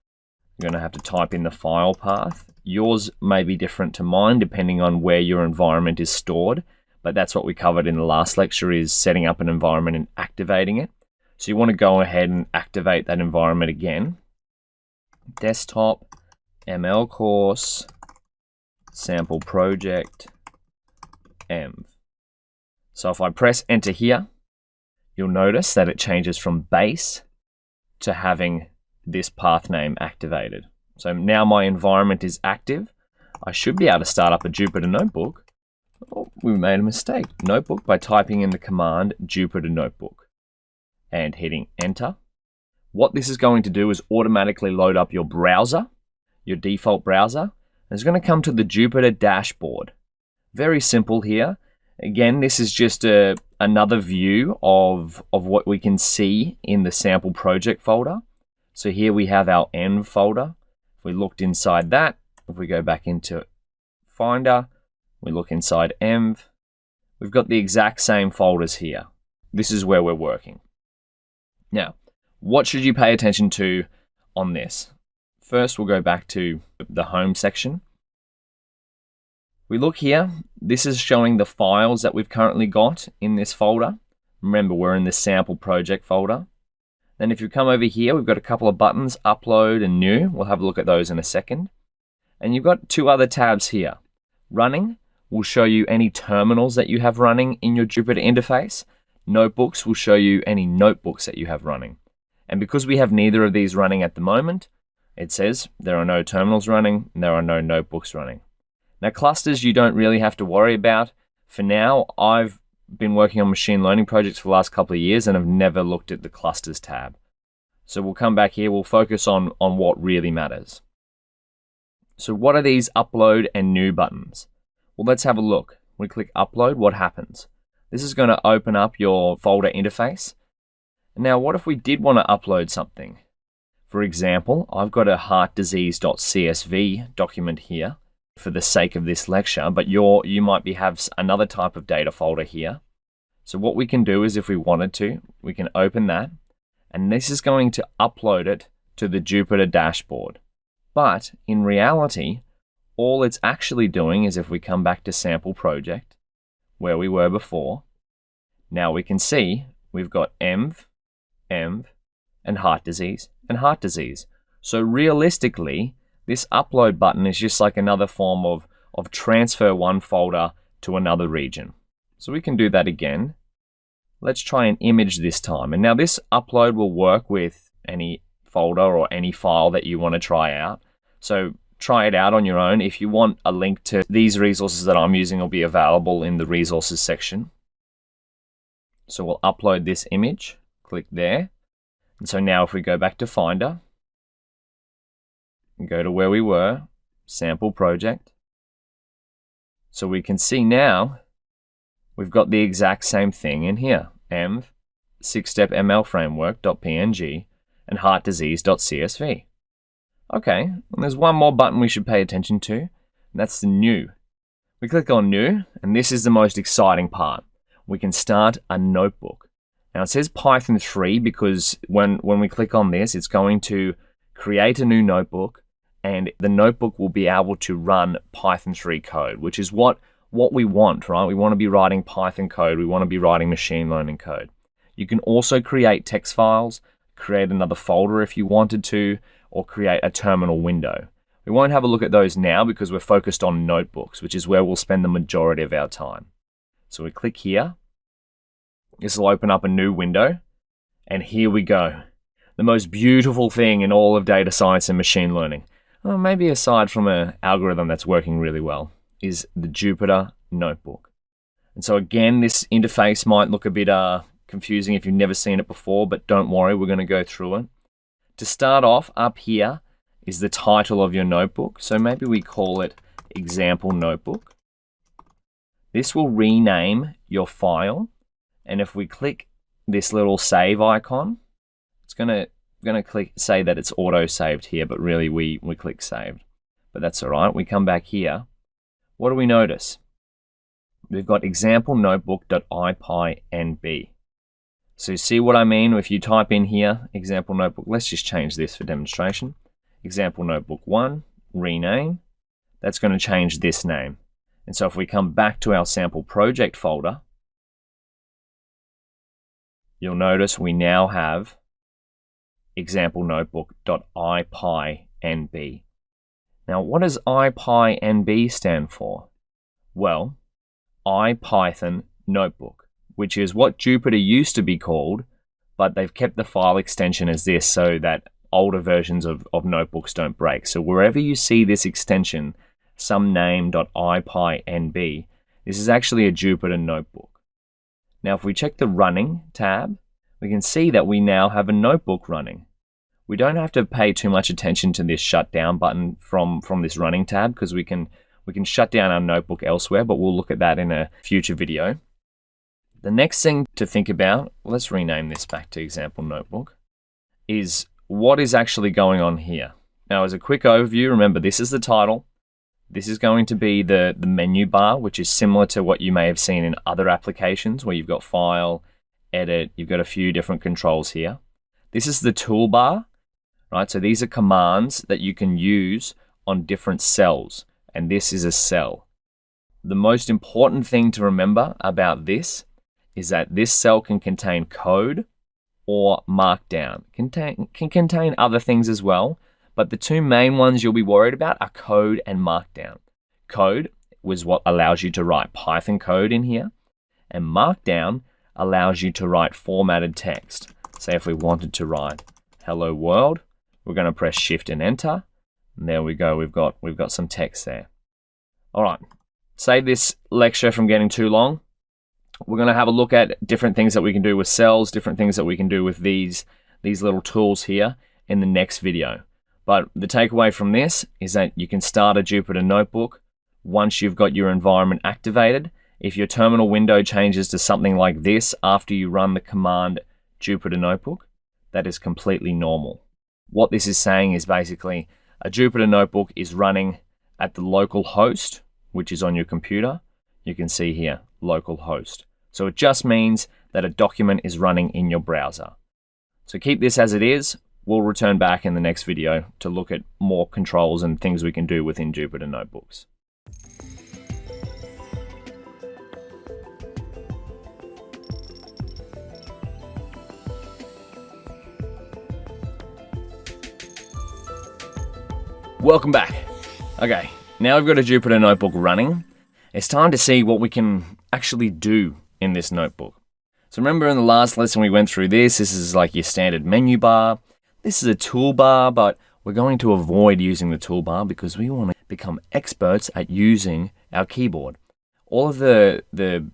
C: I'm going to have to type in the file path. Yours may be different to mine depending on where your environment is stored, but that's what we covered in the last lecture, is setting up an environment and activating it. So you want to go ahead and activate that environment again. Desktop, ML course, sample project, env. So if I press enter here, you'll notice that it changes from base to having this path name activated. So now my environment is active. I should be able to start up a Jupyter notebook. Oh, we made a mistake. Notebook by typing in the command Jupyter notebook and hitting enter. What this is going to do is automatically load up your browser, your default browser, and it's going to come to the Jupyter dashboard. Very simple here. Again, this is just another view of what we can see in the sample project folder. So here we have our env folder. If we looked inside that, if we go back into Finder, we look inside env, we've got the exact same folders here. This is where we're working. Now, what should you pay attention to on this? First, we'll go back to the home section. We look here, this is showing the files that we've currently got in this folder. Remember, we're in the sample project folder. Then if you come over here, we've got a couple of buttons, upload and new. We'll have a look at those in a second. And you've got two other tabs here. Running will show you any terminals that you have running in your Jupyter interface. Notebooks will show you any notebooks that you have running. And because we have neither of these running at the moment, it says there are no terminals running and there are no notebooks running. Now, clusters you don't really have to worry about. For now, I've been working on machine learning projects for the last couple of years and have never looked at the clusters tab. So we'll come back here, we'll focus on what really matters. So what are these upload and new buttons? Well, let's have a look. We click upload, what happens? This is going to open up your folder interface. Now, what if we did want to upload something? For example, I've got a heartdisease.csv document here for the sake of this lecture, but you might have another type of data folder here. So what we can do is, if we wanted to, we can open that, and this is going to upload it to the Jupyter dashboard. But in reality, all it's actually doing is, if we come back to sample project, where we were before, now we can see we've got env, and heart disease, and heart disease. So realistically, this upload button is just like another form of transfer one folder to another region. So we can do that again. Let's try an image this time. And now this upload will work with any folder or any file that you want to try out. So try it out on your own. If you want a link to these resources that I'm using, will be available in the resources section. So we'll upload this image, click there. And so now if we go back to Finder, go to where we were, sample project. So we can see now we've got the exact same thing in here. env, 6-step ML framework.png, and heartdisease.csv. Okay, and there's one more button we should pay attention to, and that's the new. We click on new, and this is the most exciting part. We can start a notebook. Now it says Python 3 because when we click on this, it's going to create a new notebook, and the notebook will be able to run Python 3 code, which is what we want, right? We want to be writing Python code. We want to be writing machine learning code. You can also create text files, create another folder if you wanted to, or create a terminal window. We won't have a look at those now because we're focused on notebooks, which is where we'll spend the majority of our time. So we click here. This will open up a new window, and here we go. The most beautiful thing in all of data science and machine learning, well, maybe aside from an algorithm that's working really well, is the Jupyter Notebook. And so again, this interface might look a bit confusing if you've never seen it before, but don't worry, we're going to go through it. To start off, up here is the title of your notebook. So maybe we call it Example Notebook. This will rename your file. And if we click this little save icon, it's going to click say that it's auto saved here, but really we click saved. But that's all right. We come back here. What do we notice? We've got example notebook.ipynb. So see what I mean? If you type in here, example notebook, let's just change this for demonstration. Example notebook 1, rename. That's going to change this name. And so if we come back to our sample project folder, you'll notice we now have example notebook.ipynb. Now, what does ipynb stand for? Well, IPython notebook, which is what Jupyter used to be called, but they've kept the file extension as this so that older versions of notebooks don't break. So wherever you see this extension some name.ipynb, this is actually a Jupyter notebook. Now, if we check the Running tab, we can see that we now have a notebook running. We don't have to pay too much attention to this shutdown button from this Running tab, because we can shut down our notebook elsewhere, but we'll look at that in a future video. The next thing to think about, let's rename this back to example notebook, is what is actually going on here. Now, as a quick overview, remember this is the title. This is going to be the menu bar, which is similar to what you may have seen in other applications where you've got File, Edit, you've got a few different controls here. This is the toolbar, right? So these are commands that you can use on different cells, and this is a cell. The most important thing to remember about this is that this cell can contain code or markdown. Can contain other things as well, but the two main ones you'll be worried about are code and markdown. Code was what allows you to write Python code in here, and markdown allows you to write formatted text. Say if we wanted to write hello world, we're going to press Shift and Enter, and there we go, we've got some text there. All right, save this lecture from getting too long. We're going to have a look at different things that we can do with cells, different things that we can do with these little tools here in the next video. But the takeaway from this is that you can start a Jupyter notebook once you've got your environment activated. If your terminal window changes to something like this after you run the command Jupyter notebook, that is completely normal. What this is saying is basically a Jupyter notebook is running at the local host, which is on your computer. You can see here, local host. So it just means that a document is running in your browser. So keep this as it is. We'll return back in the next video to look at more controls and things we can do within Jupyter notebooks. Welcome back. Okay, now we've got a Jupyter notebook running. It's time to see what we can actually do in this notebook. So remember in the last lesson we went through this is like your standard menu bar. This is a toolbar, but we're going to avoid using the toolbar because we want to become experts at using our keyboard. All of the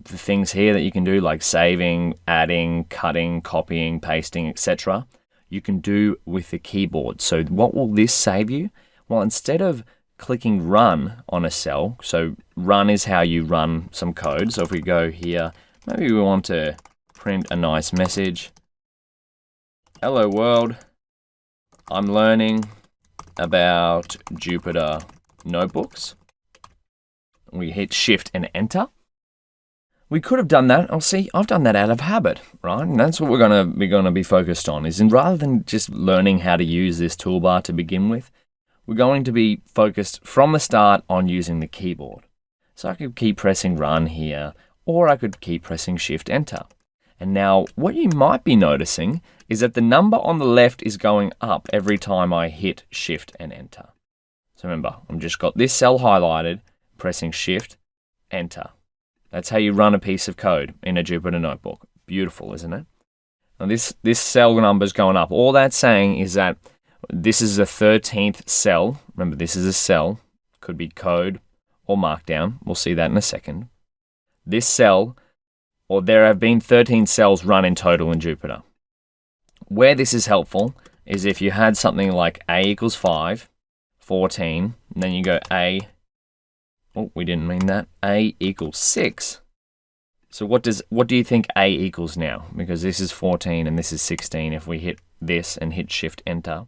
C: things here that you can do, like saving, adding, cutting, copying, pasting, etc., you can do with the keyboard. So what will this save you? Well, instead of clicking run on a cell, so run is how you run some code. So if we go here, maybe we want to print a nice message. Hello world. I'm learning about Jupyter notebooks. We hit Shift and Enter. We could have done that. Oh, see, I've done that out of habit, right? And that's what we're going to be focused on. Is rather than just learning how to use this toolbar to begin with, we're going to be focused from the start on using the keyboard. So I could keep pressing Run here, or I could keep pressing Shift Enter. And now what you might be noticing is that the number on the left is going up every time I hit Shift and Enter. So remember, I've just got this cell highlighted, pressing Shift, Enter. That's how you run a piece of code in a Jupyter notebook. Beautiful, isn't it? Now this cell number is going up. All that's saying is that this is the 13th cell. Remember, this is a cell. Could be code or markdown. We'll see that in a second. This cell, or there have been 13 cells run in total in Jupyter. Where this is helpful is if you had something like A equals 5, 14, and then you go A, oh, we didn't mean that, A equals 6. So what do you think A equals now? Because this is 14 and this is 16. If we hit this and hit Shift Enter,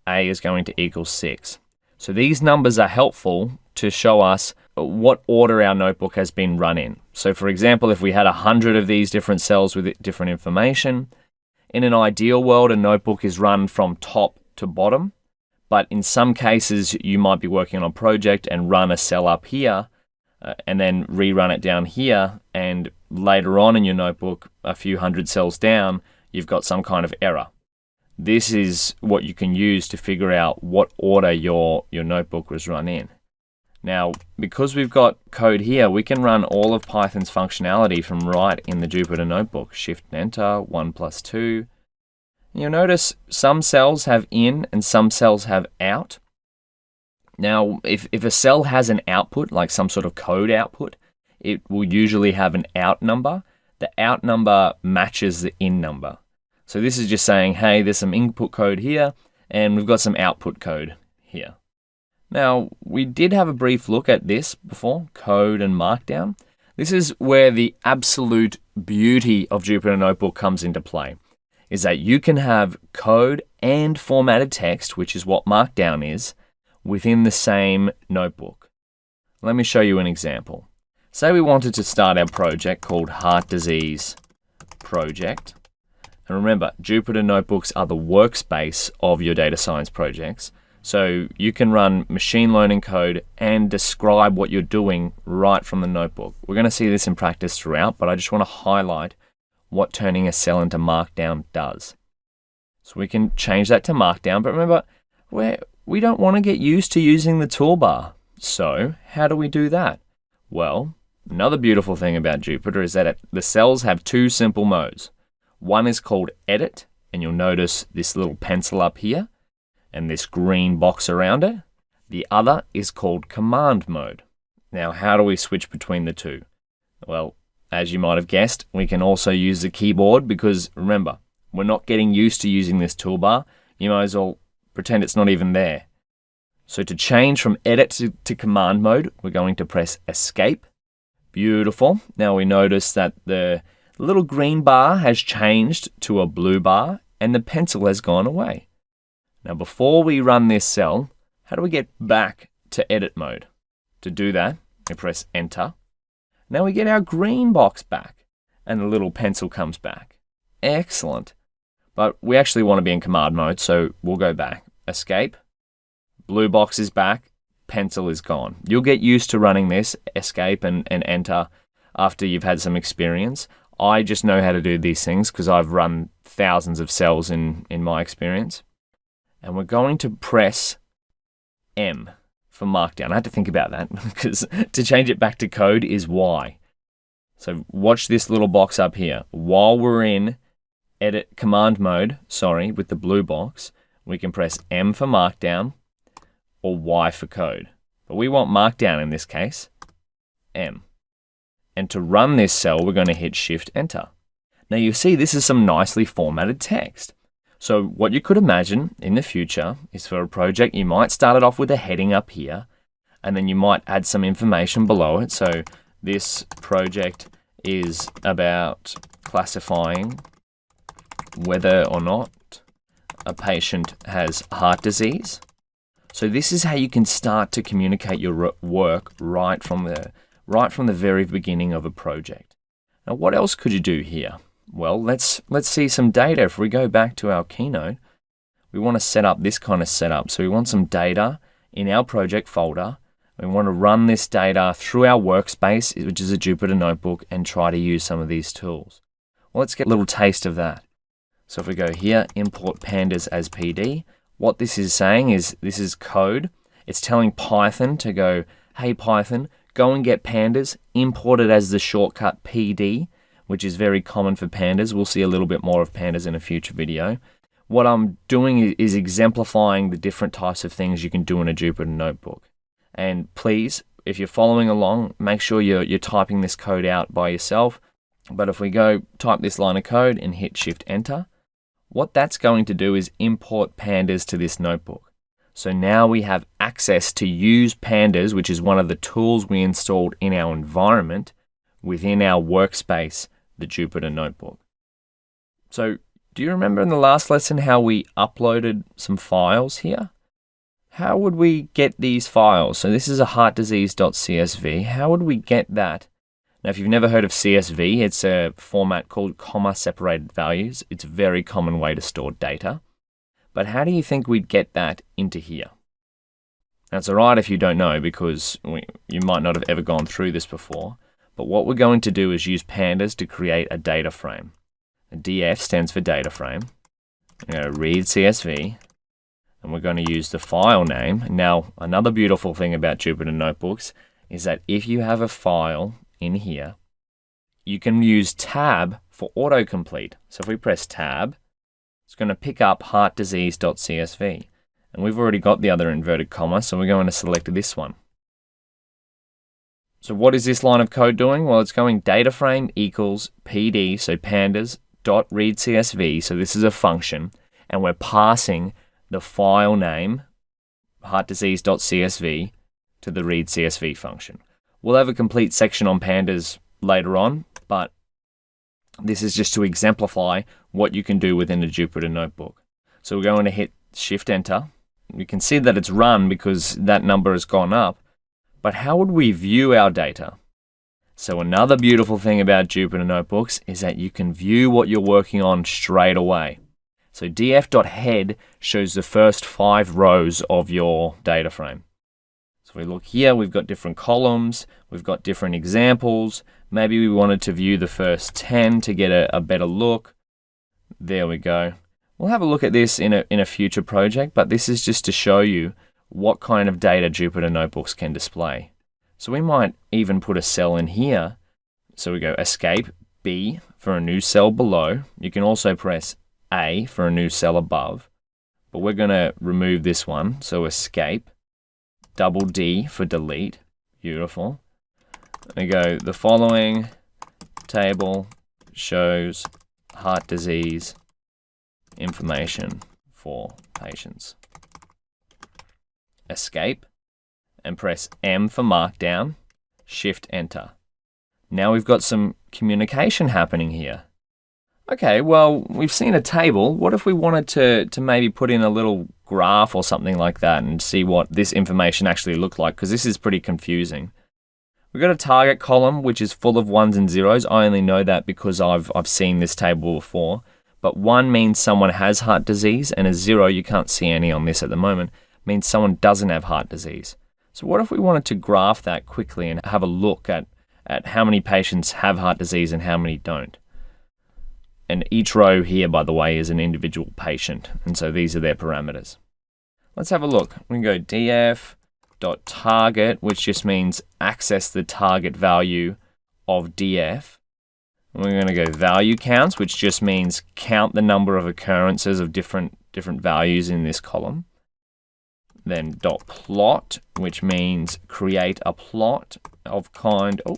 C: A is going to equal 6. So these numbers are helpful to show us what order our notebook has been run in. So for example, if we had 100 of these different cells with different information, in an ideal world, a notebook is run from top to bottom. But in some cases, you might be working on a project and run a cell up here and then rerun it down here. And later on in your notebook, a few hundred cells down, you've got some kind of error. This is what you can use to figure out what order your notebook was run in. Now, because we've got code here, we can run all of Python's functionality from right in the Jupyter notebook. Shift and Enter, 1 plus 2. You'll notice some cells have in and some cells have out. Now, if a cell has an output, like some sort of code output, it will usually have an out number. The out number matches the in number. So this is just saying, hey, there's some input code here, and we've got some output code here. Now, we did have a brief look at this before, code and markdown. This is where the absolute beauty of Jupyter Notebook comes into play, is that you can have code and formatted text, which is what markdown is, within the same notebook. Let me show you an example. Say we wanted to start our project called Heart Disease Project. And remember, Jupyter Notebooks are the workspace of your data science projects. So you can run machine learning code and describe what you're doing right from the notebook. We're going to see this in practice throughout, but I just want to highlight what turning a cell into markdown does. So we can change that to markdown, but remember, we don't want to get used to using the toolbar. So how do we do that? Well, another beautiful thing about Jupyter is that the cells have two simple modes. One is called edit, and you'll notice this little pencil up here and this green box around it. The other is called command mode. Now, how do we switch between the two? Well, as you might have guessed, we can also use the keyboard because remember, we're not getting used to using this toolbar. You might as well pretend it's not even there. So to change from edit to command mode, we're going to press escape. Beautiful. Now we notice that the little green bar has changed to a blue bar and the pencil has gone away. Now before we run this cell, how do we get back to edit mode? To do that, we press enter. Now we get our green box back and the little pencil comes back. Excellent. But we actually want to be in command mode, so we'll go back. Escape. Blue box is back. Pencil is gone. You'll get used to running this, escape and enter, after you've had some experience. I just know how to do these things because I've run thousands of cells in my experience. And we're going to press M for markdown. I had to think about that because to change it back to code is Y. So watch this little box up here. While we're in edit command mode, with the blue box, we can press M for markdown or Y for code. But we want markdown in this case, M. And to run this cell, we're going to hit Shift Enter. Now you see this is some nicely formatted text. So what you could imagine in the future is for a project, you might start it off with a heading up here, and then you might add some information below it. So this project is about classifying whether or not a patient has heart disease. So this is how you can start to communicate your work right from the very beginning of a project. Now, what else could you do here? Well, let's see some data. If we go back to our keynote, we want to set up this kind of setup. So we want some data in our project folder. We want to run this data through our workspace, which is a Jupyter Notebook, and try to use some of these tools. Well, let's get a little taste of that. So if we go here, import pandas as PD, what this is saying is this is code. It's telling Python to go, hey Python, go and get pandas, import it as the shortcut PD, which is very common for pandas. We'll see a little bit more of pandas in a future video. What I'm doing is exemplifying the different types of things you can do in a Jupyter Notebook. And please, if you're following along, make sure you're typing this code out by yourself. But if we go type this line of code and hit Shift Enter, what that's going to do is import pandas to this notebook. So now we have access to use pandas, which is one of the tools we installed in our environment within our workspace, the Jupyter Notebook. So do you remember in the last lesson how we uploaded some files here? How would we get these files? So this is a heartdisease.csv. How would we get that? Now, if you've never heard of CSV, it's a format called comma-separated values. It's a very common way to store data. But how do you think we'd get that into here? Now, it's all right if you don't know because you might not have ever gone through this before. But what we're going to do is use pandas to create a data frame. A DF stands for data frame. We're going to read CSV. And we're going to use the file name. Now, another beautiful thing about Jupyter Notebooks is that if you have a file in here, you can use tab for autocomplete. So if we press tab, it's going to pick up heartdisease.csv. And we've already got the other inverted comma, so we're going to select this one. So what is this line of code doing? Well, it's going dataframe equals pd, so pandas dot read CSV, so this is a function, and we're passing the file name heartdisease.csv to the read CSV function. We'll have a complete section on pandas later on, but this is just to exemplify what you can do within a Jupyter notebook. So we're going to hit Shift Enter. You can see that it's run because that number has gone up. But how would we view our data? So another beautiful thing about Jupyter notebooks is that you can view what you're working on straight away. So df.head shows the first 5 rows of your data frame. So if we look here, we've got different columns, we've got different examples. Maybe we wanted to view the first 10 to get a better look. There we go. We'll have a look at this in a future project, but this is just to show you what kind of data Jupyter notebooks can display. So we might even put a cell in here. So we go escape B for a new cell below. You can also press A for a new cell above, but we're going to remove this one. So escape, double D for delete. Beautiful. We go, the following table shows heart disease information for patients. Escape and press M for markdown, Shift Enter. Now we've got some communication happening here. Okay, well, we've seen a table. What if we wanted to maybe put in a little graph or something like that and see what this information actually looked like? Because this is pretty confusing. We've got a target column which is full of 1s and 0s. I only know that because I've seen this table before. But 1 means someone has heart disease, and a 0, you can't see any on this at the moment, means someone doesn't have heart disease. So what if we wanted to graph that quickly and have a look at how many patients have heart disease and how many don't? And each row here, by the way, is an individual patient, and so these are their parameters. Let's have a look. We can go df.target, which just means access the target value of df. And we're going to go value counts, which just means count the number of occurrences of different values in this column. Then dot plot, which means create a plot of kind, we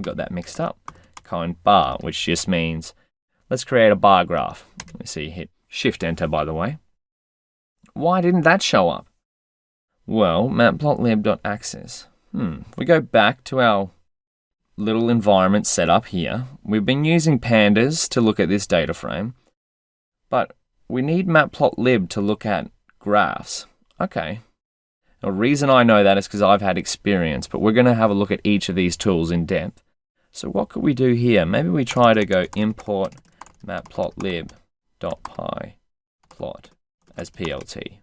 C: got that mixed up, kind bar, which just means let's create a bar graph. Let me see, hit Shift Enter, by the way. Why didn't that show up? Well, matplotlib.access. If we go back to our little environment set up here, we've been using pandas to look at this data frame, but we need matplotlib to look at graphs. Okay. The reason I know that is because I've had experience, but we're going to have a look at each of these tools in depth. So what could we do here? Maybe we try to go import matplotlib.pyplot as PLT.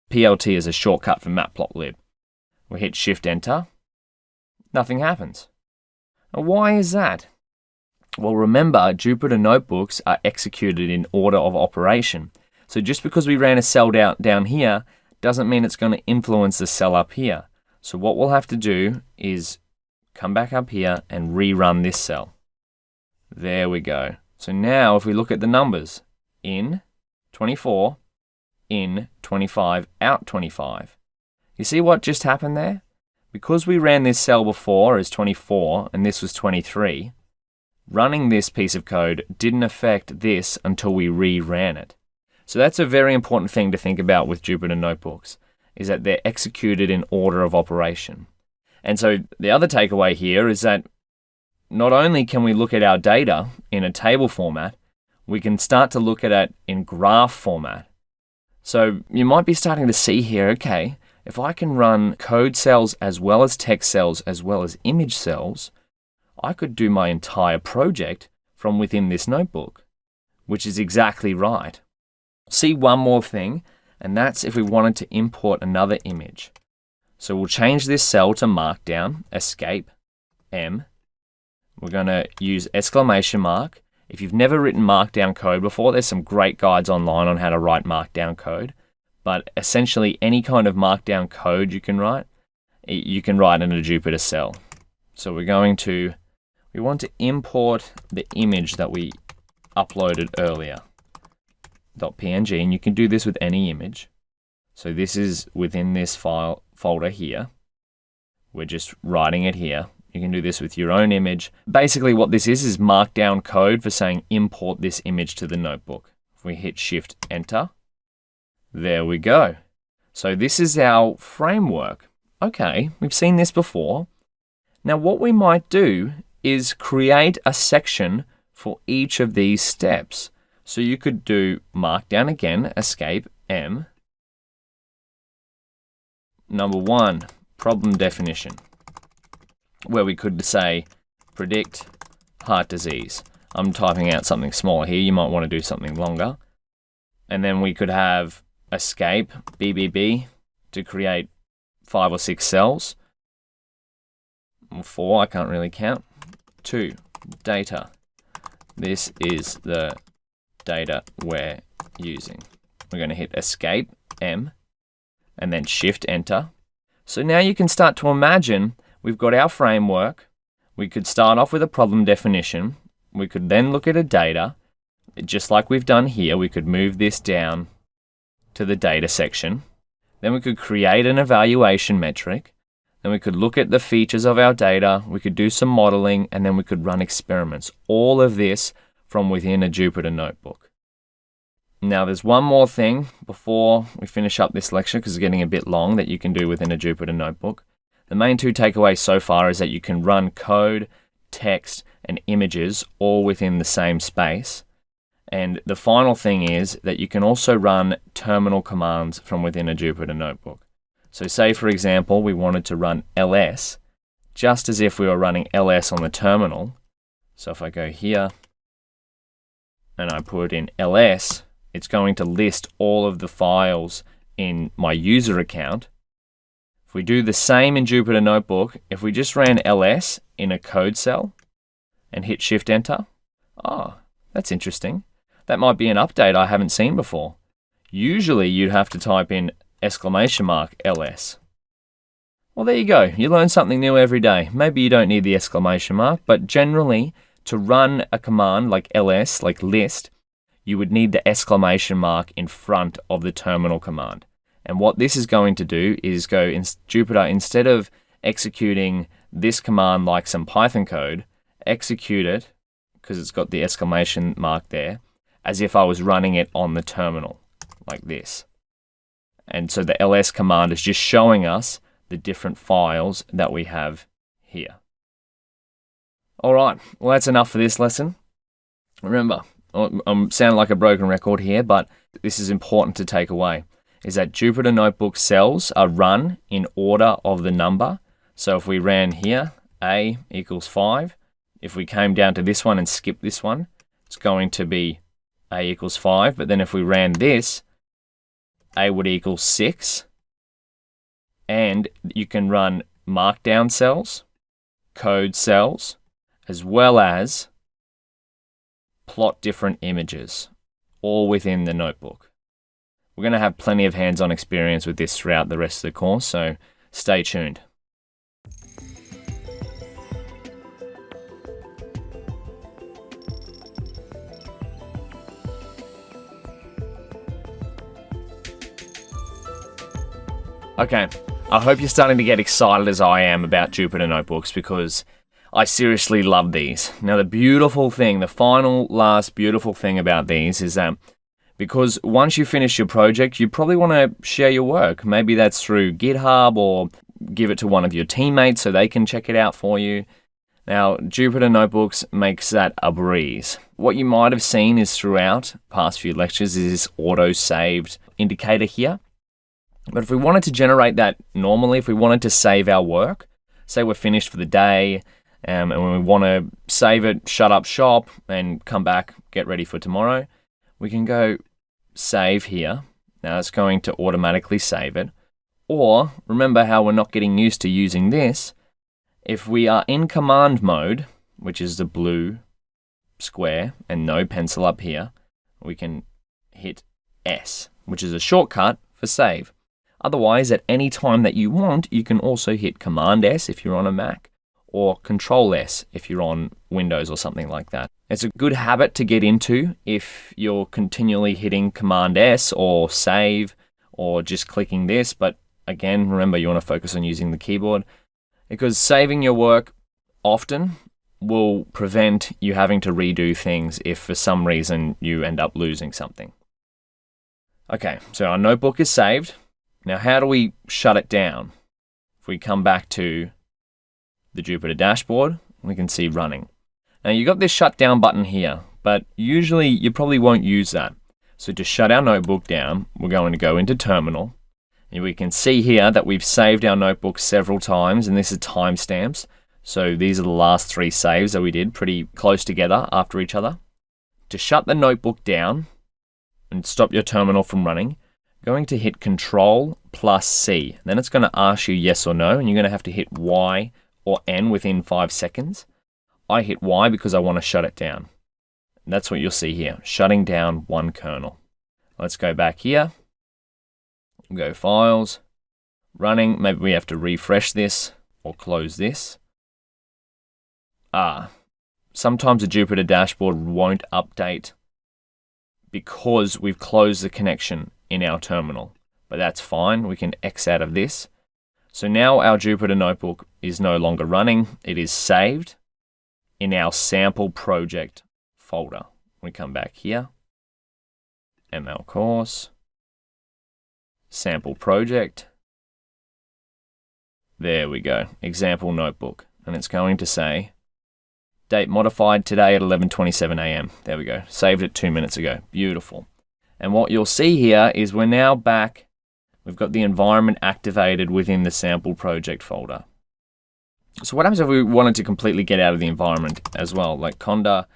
C: PLT is a shortcut for matplotlib. We hit Shift Enter. Nothing happens. Now, why is that? Well, remember, Jupyter notebooks are executed in order of operation. So just because we ran a cell down here doesn't mean it's going to influence the cell up here. So what we'll have to do is come back up here and rerun this cell. There we go. So now if we look at the numbers, in 24, in 25, out 25. You see what just happened there? Because we ran this cell before as 24 and this was 23, running this piece of code didn't affect this until we reran it. So that's a very important thing to think about with Jupyter notebooks, is that they're executed in order of operation. And so the other takeaway here is that not only can we look at our data in a table format, we can start to look at it in graph format. So you might be starting to see here, okay, if I can run code cells as well as text cells as well as image cells, I could do my entire project from within this notebook, which is exactly right. See one more thing, and that's if we wanted to import another image. So we'll change this cell to markdown, escape, M. We're going to use exclamation mark. If you've never written markdown code before, there's some great guides online on how to write markdown code. But essentially any kind of markdown code you can write in a Jupyter cell. So we want to import the image that we uploaded earlier. .png, and you can do this with any image. So this is within this file folder here. We're just writing it here. You can do this with your own image. Basically what this is markdown code for saying import this image to the notebook. If we hit Shift Enter, there we go. So this is our framework. Okay, we've seen this before. Now what we might do is create a section for each of these steps. So you could do markdown again, escape M. Number 1, problem definition, where we could say predict heart disease. I'm typing out something smaller here. You might want to do something longer. And then we could have escape BBB to create 5 or 6 cells. Or 4, I can't really count. 2, data. This is the data we're using. We're going to hit escape M and then Shift Enter. So now you can start to imagine we've got our framework. We could start off with a problem definition. We could then look at a data. Just like we've done here, we could move this down to the data section. Then we could create an evaluation metric. Then we could look at the features of our data. We could do some modeling, and then we could run experiments. All of this from within a Jupyter notebook. Now there's one more thing before we finish up this lecture, because it's getting a bit long, that you can do within a Jupyter notebook. The main 2 takeaways so far is that you can run code, text, and images all within the same space. And the final thing is that you can also run terminal commands from within a Jupyter notebook. So say, for example, we wanted to run ls, just as if we were running ls on the terminal. So if I go here and I put in ls, it's going to list all of the files in my user account. If we do the same in Jupyter Notebook, if we just ran ls in a code cell and hit Shift Enter, that's interesting. That might be an update I haven't seen before. Usually you'd have to type in !ls. Well, there you go. You learn something new every day. Maybe you don't need the exclamation mark, but generally to run a command like ls, like list, you would need the exclamation mark in front of the terminal command. And what this is going to do is go in Jupyter, instead of executing this command like some Python code, execute it, because it's got the exclamation mark there, as if I was running it on the terminal, like this. And so the ls command is just showing us the different files that we have here. All right, well, that's enough for this lesson. Remember, I'm sounding like a broken record here, but this is important to take away, is that Jupyter Notebook cells are run in order of the number. So if we ran here, a equals 5. If we came down to this one and skipped this one, it's going to be a equals 5. But then if we ran this, a would equal 6. And you can run markdown cells, code cells, as well as plot different images, all within the notebook. We're going to have plenty of hands-on experience with this throughout the rest of the course, so stay tuned. Okay, I hope you're starting to get excited as I am about Jupyter Notebooks, because I seriously love these. Now the beautiful thing, the final last beautiful thing about these is that because once you finish your project, you probably want to share your work. Maybe that's through GitHub, or give it to one of your teammates so they can check it out for you. Now, Jupyter Notebooks makes that a breeze. What you might have seen is throughout past few lectures is this auto-saved indicator here. But if we wanted to generate that normally, if we wanted to save our work, say we're finished for the day, and we want to save it, shut up shop, and come back, get ready for tomorrow, we can go save here. Now it's going to automatically save it. Or, remember how we're not getting used to using this, if we are in command mode, which is the blue square and no pencil up here, we can hit S, which is a shortcut for save. Otherwise, at any time that you want, you can also hit Command S if you're on a Mac, or Control S if you're on Windows or something like that. It's a good habit to get into if you're continually hitting Command S or Save or just clicking this. But again, remember, you want to focus on using the keyboard, because saving your work often will prevent you having to redo things if for some reason you end up losing something. Okay, so our notebook is saved. Now, how do we shut it down? If we come back to the Jupyter dashboard, we can see running. Now, you've got this shutdown button here, but usually you probably won't use that. So to shut our notebook down, we're going to go into Terminal. And we can see here that we've saved our notebook several times, and this is timestamps. So these are the last 3 saves that we did, pretty close together after each other. To shut the notebook down and stop your terminal from running, going to hit Control+C. Then it's going to ask you yes or no, and you're going to have to hit Y or N within 5 seconds. I hit Y because I want to shut it down. And that's what you'll see here, shutting down one kernel. Let's go back here. Go Files, Running. Maybe we have to refresh this or close this. Sometimes the Jupyter dashboard won't update because we've closed the connection in our terminal, but that's fine. We can X out of this. So now our Jupyter notebook is no longer running. It is saved in our sample project folder. We come back here, ML course, sample project. There we go, example notebook. And it's going to say, date modified today at 11:27 a.m. There we go. Saved it 2 minutes ago. Beautiful. And what you'll see here is we're now back. We've got the environment activated within the sample project folder. So what happens if we wanted to completely get out of the environment as well? Like Conda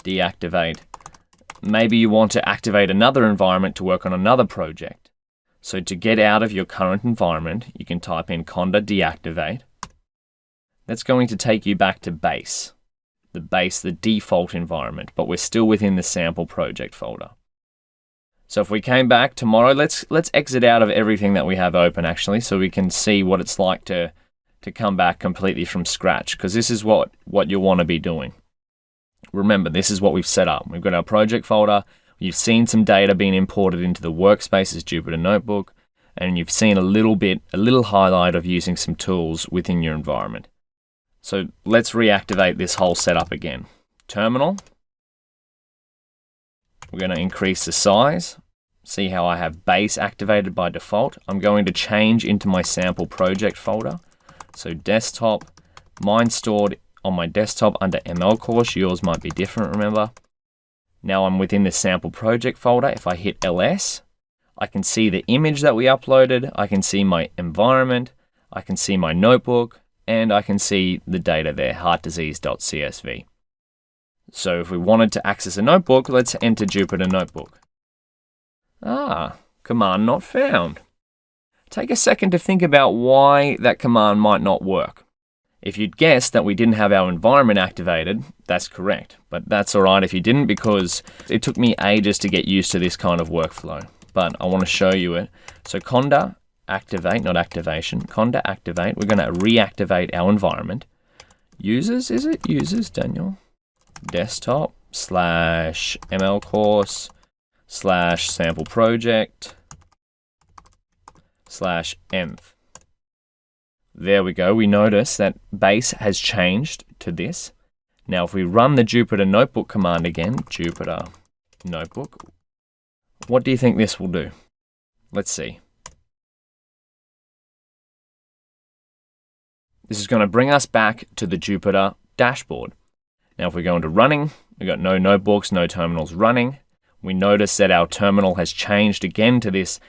C: deactivate. Maybe you want to activate another environment to work on another project. So to get out of your current environment, you can type in Conda deactivate. That's going to take you back to base. The default environment, but we're still within the sample project folder. So if we came back tomorrow, let's exit out of everything that we have open actually, so we can see what it's like to come back completely from scratch, because this is what you'll want to be doing. Remember, this is what we've set up. We've got our project folder. You've seen some data being imported into the workspace's Jupyter notebook, and you've seen a little highlight of using some tools within your environment. So let's reactivate this whole setup again. Terminal. We're going to increase the size. See how I have base activated by default. I'm going to change into my sample project folder. So desktop, mine stored on my desktop under ML course. Yours might be different, remember. Now I'm within the sample project folder. If I hit LS, I can see the image that we uploaded. I can see my environment. I can see my notebook. And I can see the data there, heartdisease.csv. So if we wanted to access a notebook, let's enter Jupyter Notebook. Command not found. Take a second to think about why that command might not work. If you'd guessed that we didn't have our environment activated, that's correct. But that's all right if you didn't, because it took me ages to get used to this kind of workflow. But I want to show you it. So Conda activate, not activation. Conda activate. We're going to reactivate our environment. Users, is it users, Daniel? Desktop / ML course / sample project / env. There we go. We notice that base has changed to this. Now, if we run the Jupyter Notebook command again, Jupyter Notebook, what do you think this will do? Let's see. This is going to bring us back to the Jupyter dashboard. Now, if we go into running, we've got no notebooks, no terminals running. We notice that our terminal has changed again to this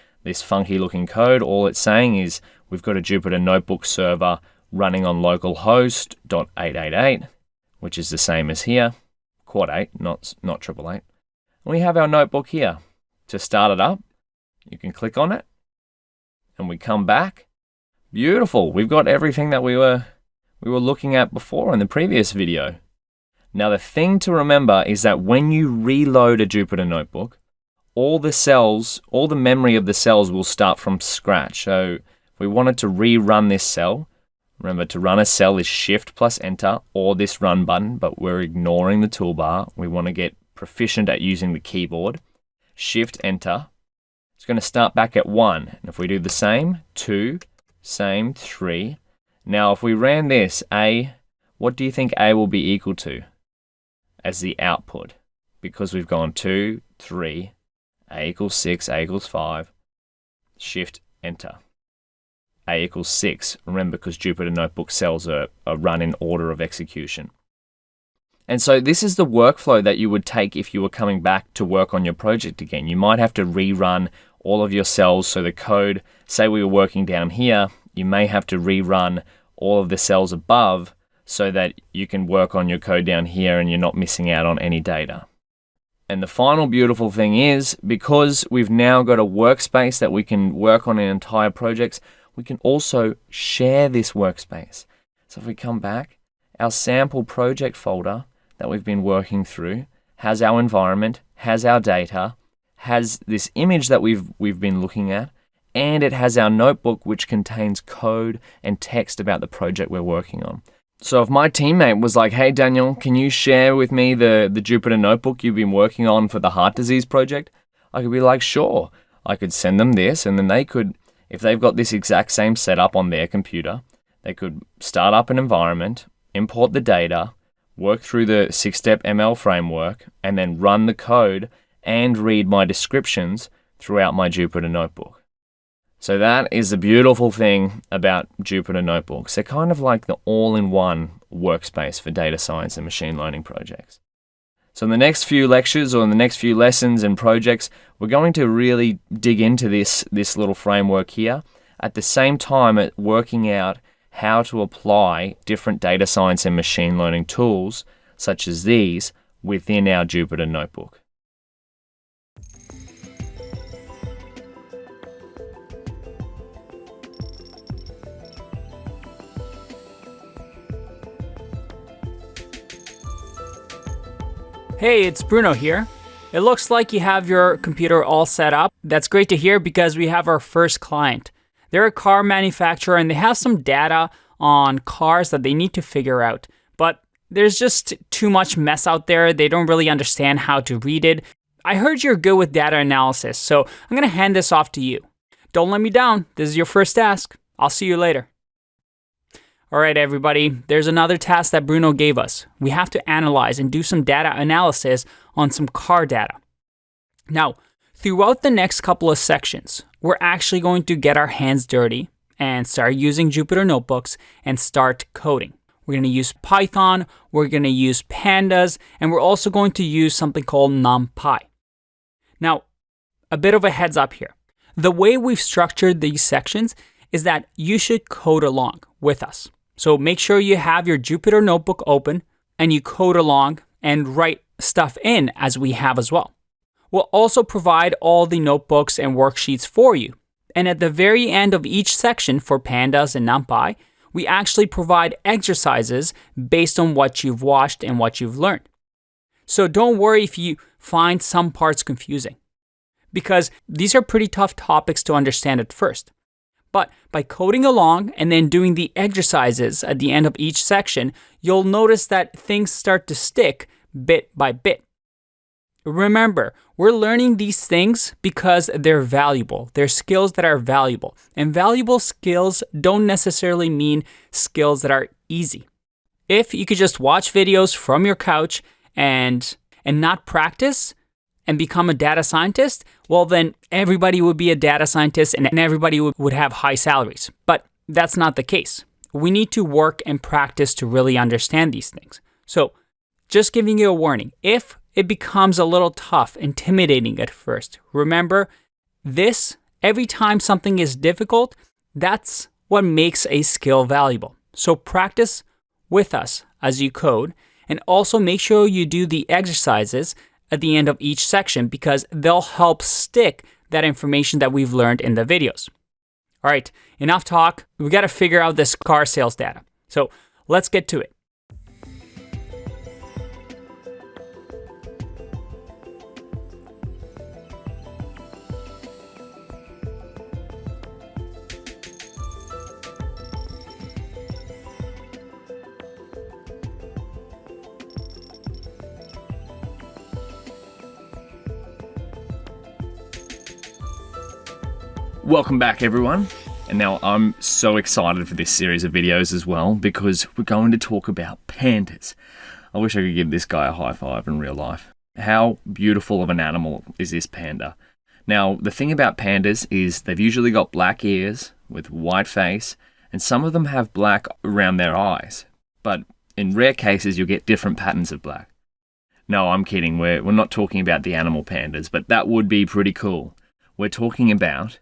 C: funky looking code. All it's saying is we've got a Jupyter Notebook server running on localhost 888, which is the same as here, quad 8, not 888. And we have our notebook here. To start it up, you can click on it, and we come back. Beautiful. We've got everything that we were looking at before in the previous video. Now, the thing to remember is that when you reload a Jupyter Notebook, all the memory of the cells will start from scratch. So if we wanted to rerun this cell, remember to run a cell is Shift plus Enter or this run button, but we're ignoring the toolbar. We want to get proficient at using the keyboard. Shift Enter. It's going to start back at 1. And if we do the same, 2, same, 3. Now if we ran this, A, what do you think A will be equal to as the output? Because we've gone 2, 3, A equals 6, A equals 5, Shift, Enter. A equals 6. Remember, because Jupyter Notebook cells are run in order of execution. And so this is the workflow that you would take if you were coming back to work on your project again. You might have to rerun all of your cells. So the code, say we were working down here, you may have to rerun all of the cells above so that you can work on your code down here and you're not missing out on any data. And the final beautiful thing is, because we've now got a workspace that we can work on in entire projects, we can also share this workspace. So if we come back, our sample project folder that we've been working through has our environment, has our data, has this image that we've been looking at, and it has our notebook which contains code and text about the project we're working on. So if my teammate was like, hey Daniel, can you share with me the Jupyter Notebook you've been working on for the heart disease project? I could be like, sure. I could send them this, and then they could, if they've got this exact same setup on their computer, they could start up an environment, import the data, work through the 6-step ML framework, and then run the code and read my descriptions throughout my Jupyter Notebook. So that is the beautiful thing about Jupyter Notebooks. They're kind of like the all-in-one workspace for data science and machine learning projects. So in the next few lectures or in the next few lessons and projects, we're going to really dig into this little framework here, at the same time at working out how to apply different data science and machine learning tools, such as these, within our Jupyter Notebook.
B: Hey, it's Bruno here. It looks like you have your computer all set up. That's great to hear because we have our first client. They're a car manufacturer and they have some data on cars that they need to figure out. But there's just too much mess out there. They don't really understand how to read it. I heard you're good with data analysis, so I'm going to hand this off to you. Don't let me down. This is your first task. I'll see you later. All right, everybody, there's another task that Bruno gave us. We have to analyze and do some data analysis on some car data. Now, throughout the next couple of sections, we're actually going to get our hands dirty and start using Jupyter Notebooks and start coding. We're going to use Python, we're going to use Pandas, and we're also going to use something called NumPy. Now, a bit of a heads up here. The way we've structured these sections is that you should code along with us. So make sure you have your Jupyter Notebook open and you code along and write stuff in as we have as well. We'll also provide all the notebooks and worksheets for you. And at the very end of each section for Pandas and NumPy, we actually provide exercises based on what you've watched and what you've learned. So don't worry if you find some parts confusing, because these are pretty tough topics to understand at first. But by coding along and then doing the exercises at the end of each section, you'll notice that things start to stick bit by bit. Remember, we're learning these things because they're valuable. They're skills that are valuable. And valuable skills don't necessarily mean skills that are easy. If you could just watch videos from your couch and not practice and become a data scientist, well then everybody would be a data scientist and everybody would have high salaries. But that's not the case. We need to work and practice to really understand these things. So just giving you a warning, if it becomes a little tough, intimidating at first, remember this, every time something is difficult, that's what makes a skill valuable. So practice with us as you code, and also make sure you do the exercises at the end of each section because they'll help stick that information that we've learned in the videos. All right, enough talk. We got to figure out this car sales data. So let's get to it.
C: Welcome back, everyone. And now I'm so excited for this series of videos as well, because we're going to talk about pandas. I wish I could give this guy a high five in real life. How beautiful of an animal is this panda? Now, the thing about pandas is they've usually got black ears with white face, and some of them have black around their eyes. But in rare cases, you'll get different patterns of black. No, I'm kidding. We're not talking about the animal pandas, but that would be pretty cool. We're talking about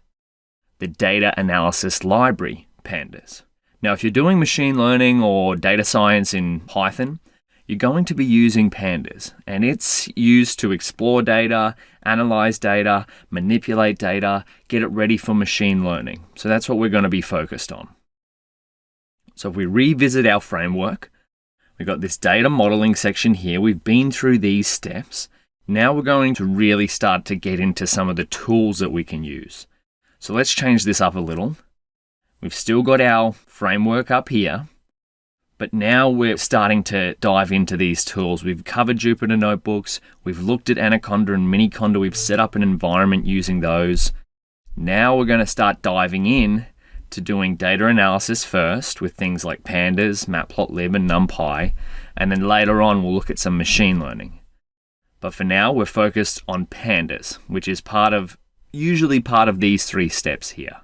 C: the data analysis library pandas. Now, if you're doing machine learning or data science in Python, you're going to be using pandas, and it's used to explore data, analyze data, manipulate data, get it ready for machine learning. So that's what we're going to be focused on. So if we revisit our framework, we've got this data modeling section here. We've been through these steps. Now we're going to really start to get into some of the tools that we can use. So let's change this up a little. We've still got our framework up here, but now we're starting to dive into these tools. We've covered Jupyter notebooks. We've looked at Anaconda and Miniconda. We've set up an environment using those. Now we're going to start diving in to doing data analysis first with things like Pandas, Matplotlib, and NumPy. And then later on, we'll look at some machine learning. But for now, we're focused on Pandas, which is usually part of these three steps here,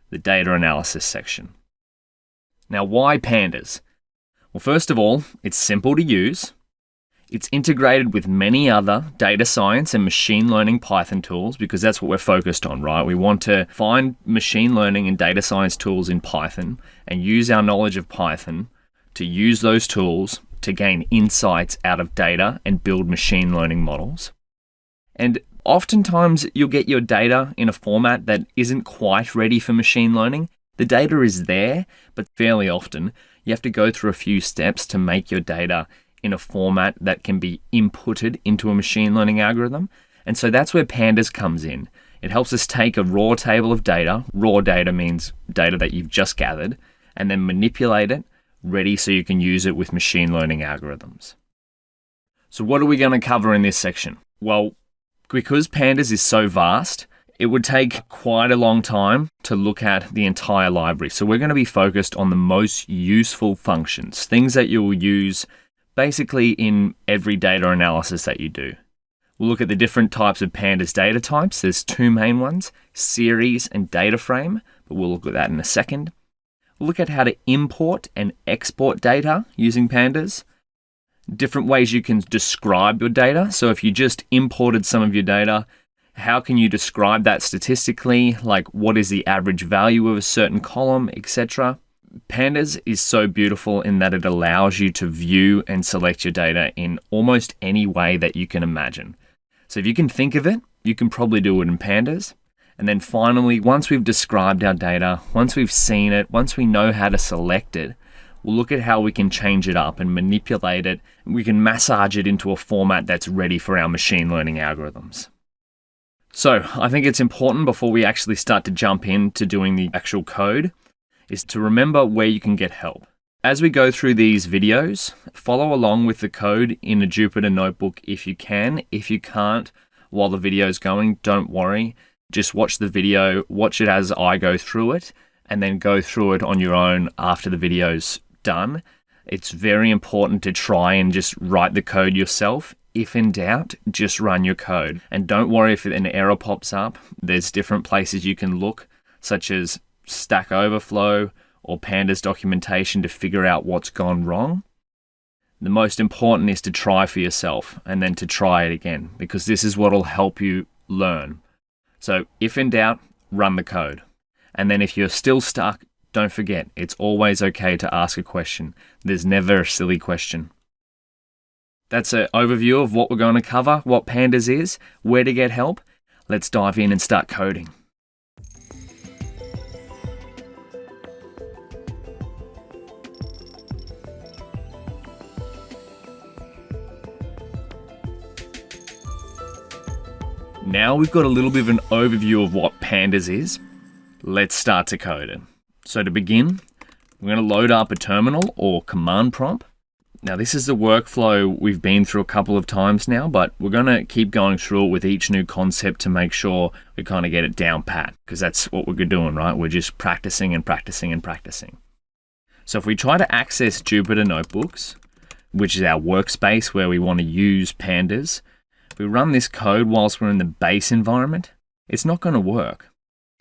C: the data analysis section. Now, why Pandas? Well, first of all, it's simple to use. It's integrated with many other data science and machine learning Python tools, because that's what we're focused on, right? We want to find machine learning and data science tools in Python and use our knowledge of Python to use those tools to gain insights out of data and build machine learning models. And oftentimes, you'll get your data in a format that isn't quite ready for machine learning. The data is there, but fairly often, you have to go through a few steps to make your data in a format that can be inputted into a machine learning algorithm. And so that's where Pandas comes in. It helps us take a raw table of data. Raw data means data that you've just gathered, and then manipulate it, ready so you can use it with machine learning algorithms. So what are we going to cover in this section? Well, because Pandas is so vast, it would take quite a long time to look at the entire library. So we're going to be focused on the most useful functions, things that you'll use basically in every data analysis that you do. We'll look at the different types of Pandas data types. There's two main ones, series and data frame, but we'll look at that in a second. We'll look at how to import and export data using Pandas. Different ways you can describe your data. So if you just imported some of your data, how can you describe that statistically? Like, what is the average value of a certain column, etc. Pandas is so beautiful in that it allows you to view and select your data in almost any way that you can imagine. So if you can think of it, you can probably do it in Pandas. And then finally, once we've described our data, once we've seen it, once we know how to select it, we'll look at how we can change it up and manipulate it. We can massage it into a format that's ready for our machine learning algorithms. So I think it's important before we actually start to jump into doing the actual code is to remember where you can get help. As we go through these videos, follow along with the code in a Jupyter notebook if you can. If you can't, while the video is going, don't worry. Just watch the video, watch it as I go through it, and then go through it on your own after the video's done. It's very important to try and just write the code yourself. If in doubt, just run your code. And don't worry if an error pops up. There's different places you can look, such as Stack Overflow or Pandas documentation to figure out what's gone wrong. The most important is to try for yourself and then to try it again, because this is what will help you learn. So if in doubt, run the code. And then if you're still stuck, don't forget, it's always okay to ask a question. There's never a silly question. That's an overview of what we're going to cover, what Pandas is, where to get help. Let's dive in and start coding. Now we've got a little bit of an overview of what Pandas is. Let's start to code it. So to begin, we're going to load up a terminal or command prompt. Now this is the workflow we've been through a couple of times now, but we're going to keep going through it with each new concept to make sure we kind of get it down pat, because that's what we're doing, right? We're just practicing and practicing and practicing. So if we try to access Jupyter Notebooks, which is our workspace where we want to use pandas, if we run this code whilst we're in the base environment, it's not going to work.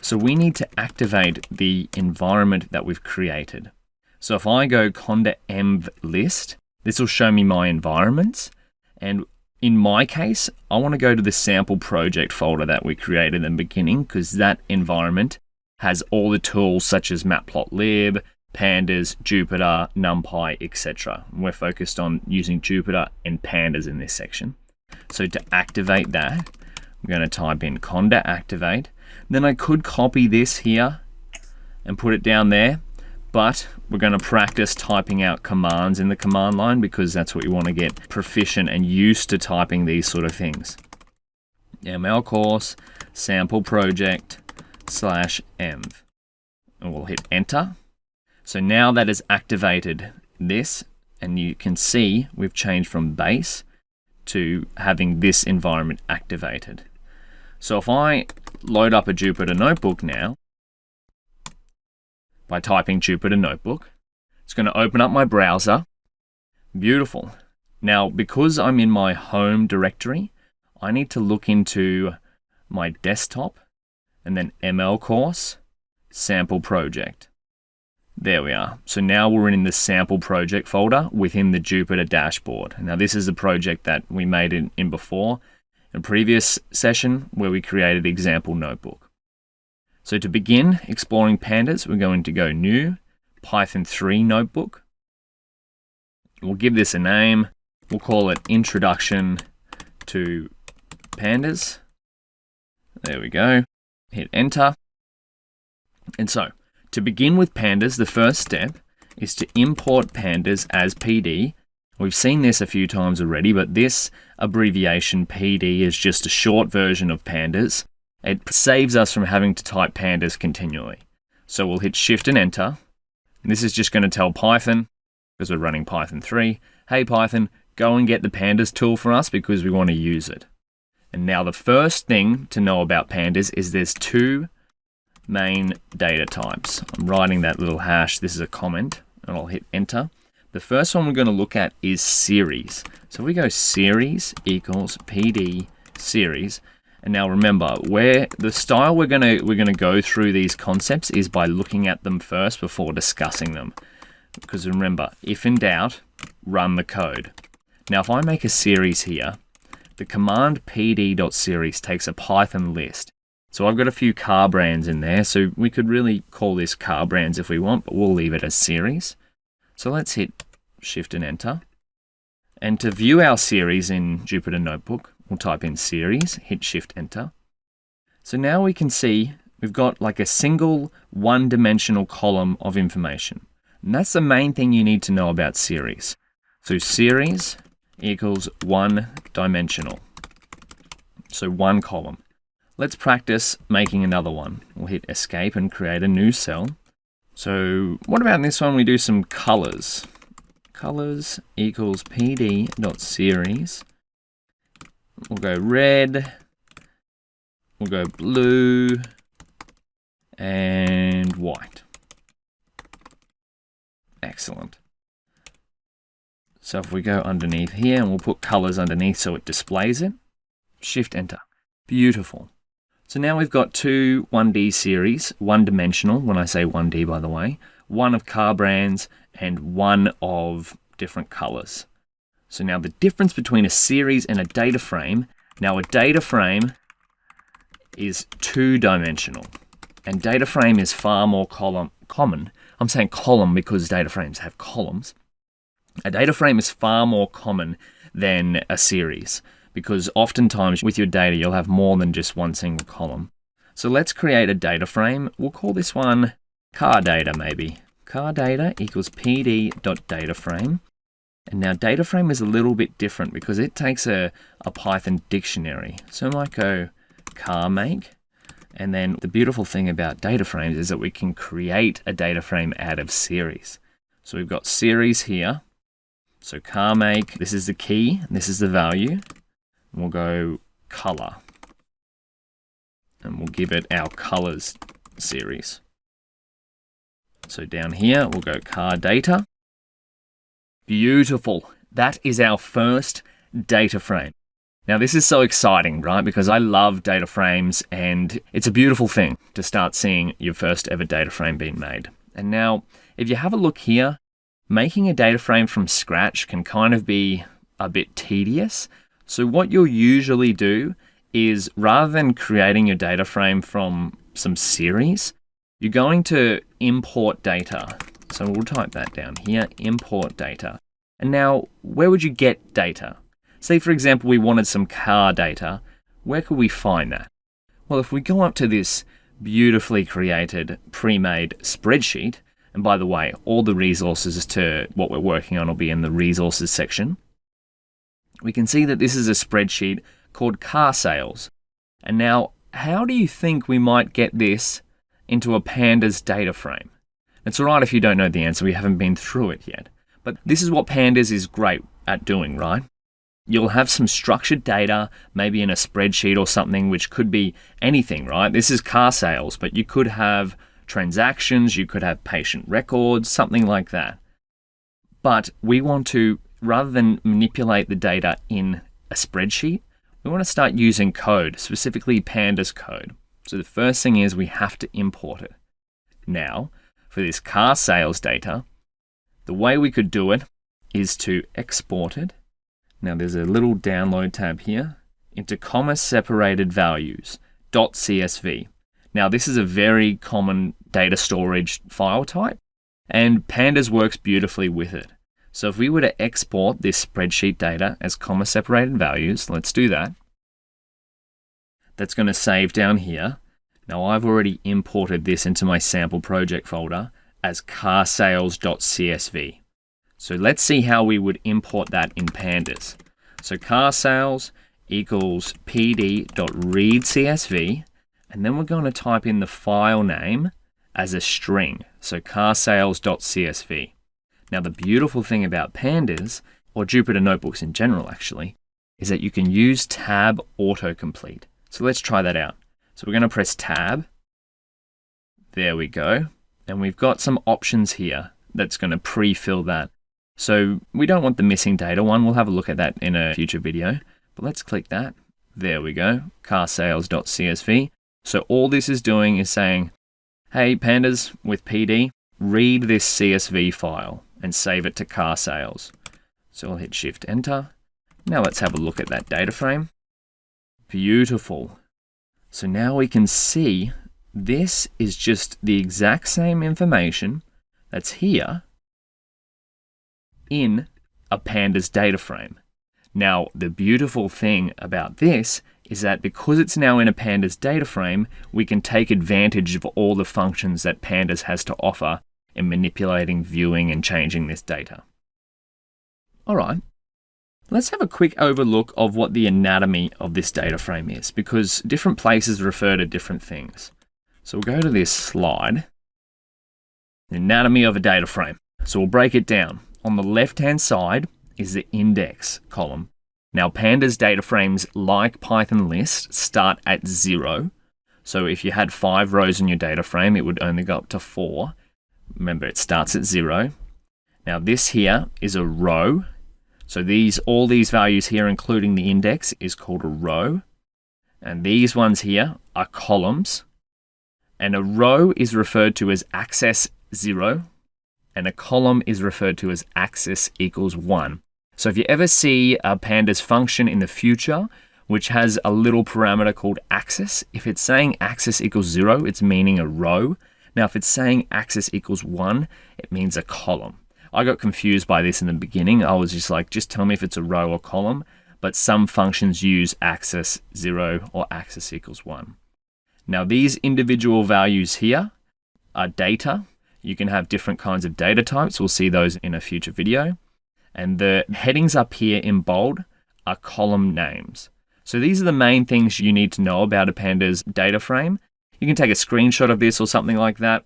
C: So we need to activate the environment that we've created. So if I go Conda Env list, this will show me my environments. And in my case, I want to go to the sample project folder that we created in the beginning, because that environment has all the tools such as Matplotlib, Pandas, Jupyter, NumPy, etc. We're focused on using Jupyter and Pandas in this section. So to activate that, I'm going to type in Conda activate. Then I could copy this here and put it down there, but we're going to practice typing out commands in the command line because that's what you want to get proficient and used to typing these sort of things. ML course sample project /env, and we'll hit enter. So now that has activated this, and you can see we've changed from base to having this environment activated. So if I load up a Jupyter Notebook now, by typing Jupyter Notebook, it's going to open up my browser. Beautiful. Now, because I'm in my home directory, I need to look into my desktop and then ML course, sample project. There we are. So now we're in the sample project folder within the Jupyter dashboard. Now this is the project that we made in before, in a previous session where we created example notebook. So to begin exploring pandas, we're going to go new Python 3 notebook. We'll give this a name. We'll call it Introduction to Pandas. There we go. Hit enter. And so, to begin with pandas, the first step is to import pandas as PD. We've seen this a few times already, but this abbreviation PD is just a short version of pandas. It saves us from having to type pandas continually. So we'll hit Shift and Enter. And this is just going to tell Python, because we're running Python 3, hey Python, go and get the pandas tool for us because we want to use it. And now the first thing to know about pandas is there's two main data types. I'm writing that little hash. This is a comment, and I'll hit enter. The first one we're going to look at is series. So if we go series equals PD series, and now remember, where the style we're going to go through these concepts is by looking at them first before discussing them. Because remember, if in doubt, run the code. Now if I make a series here, the command pd.series takes a Python list. So I've got a few car brands in there, so we could really call this car brands if we want, but we'll leave it as series. So let's hit Shift and Enter. And to view our series in Jupyter Notebook, we'll type in series, hit Shift Enter. So now we can see we've got like a single one-dimensional column of information. And that's the main thing you need to know about series. So series equals one-dimensional. So one column. Let's practice making another one. We'll hit Escape and create a new cell. So what about this one? We do some colors. Colors equals pd.series. We'll go red. We'll go blue and white. Excellent. So if we go underneath here, and we'll put colors underneath so it displays it. Shift Enter. Beautiful. So now we've got two 1D series, one-dimensional, when I say 1D by the way, one of car brands and one of different colors. So now the difference between a series and a data frame, now a data frame is two-dimensional, and data frame is far more common. I'm saying column because data frames have columns. A data frame is far more common than a series, because oftentimes with your data, you'll have more than just one single column. So let's create a data frame. We'll call this one car data maybe. Car data equals pd.dataframe. And now dataframe is a little bit different because it takes a Python dictionary. So I might go car make. And then the beautiful thing about data frames is that we can create a data frame out of series. So we've got series here. So car make, this is the key, and this is the value. And we'll go color. And we'll give it our colors series. So down here, we'll go car data. Beautiful. That is our first data frame. Now this is so exciting, right? Because I love data frames and it's a beautiful thing to start seeing your first ever data frame being made. And now, if you have a look here, making a data frame from scratch can kind of be a bit tedious. So what you'll usually do is rather than creating your data frame from some series, you're going to import data. So we'll type that down here, import data. And now, where would you get data? Say, for example, we wanted some car data. Where could we find that? Well, if we go up to this beautifully created, pre-made spreadsheet, and by the way, all the resources to what we're working on will be in the resources section, we can see that this is a spreadsheet called car sales. And now, how do you think we might get this into a Pandas data frame? It's all right if you don't know the answer, we haven't been through it yet. But this is what Pandas is great at doing, right? You'll have some structured data, maybe in a spreadsheet or something, which could be anything, right? This is car sales, but you could have transactions, you could have patient records, something like that. But we want to, rather than manipulate the data in a spreadsheet, we want to start using code, specifically Pandas code. So the first thing is we have to import it. Now, for this car sales data, the way we could do it is to export it. Now there's a little download tab here into comma separated values .csv. Now this is a very common data storage file type and Pandas works beautifully with it. So if we were to export this spreadsheet data as comma separated values, let's do that. That's going to save down here. Now I've already imported this into my sample project folder as carsales.csv. So let's see how we would import that in Pandas. So car sales equals pd.readcsv, and then we're going to type in the file name as a string. So carsales.csv. Now the beautiful thing about Pandas, or Jupyter notebooks in general actually, is that you can use tab autocomplete. So let's try that out. So we're going to press tab. There we go. And we've got some options here that's going to pre-fill that. So we don't want the missing data one. We'll have a look at that in a future video. But let's click that. There we go. carsales.csv. So all this is doing is saying, hey, Pandas with PD, read this CSV file and save it to car sales. So I'll hit Shift Enter. Now let's have a look at that data frame. Beautiful. So now we can see this is just the exact same information that's here in a Pandas data frame. Now, the beautiful thing about this is that because it's now in a Pandas data frame, we can take advantage of all the functions that Pandas has to offer in manipulating, viewing, and changing this data. All right, let's have a quick overlook of what the anatomy of this data frame is, because different places refer to different things. So we'll go to this slide, the anatomy of a data frame. So we'll break it down. On the left-hand side is the index column. Now, Pandas data frames, like Python list, start at 0. So if you had 5 rows in your data frame, it would only go up to 4. Remember, it starts at 0. Now, this here is a row. So all these values here, including the index, is called a row. And these ones here are columns. And a row is referred to as axis 0. And a column is referred to as axis equals 1. So if you ever see a Pandas function in the future, which has a little parameter called axis, if it's saying axis equals 0, it's meaning a row. Now, if it's saying axis equals 1, it means a column. I got confused by this in the beginning. I was just like, just tell me if it's a row or column. But some functions use axis 0 or axis equals 1. Now, these individual values here are data. You can have different kinds of data types. We'll see those in a future video. And the headings up here in bold are column names. So these are the main things you need to know about a Pandas data frame. You can take a screenshot of this or something like that.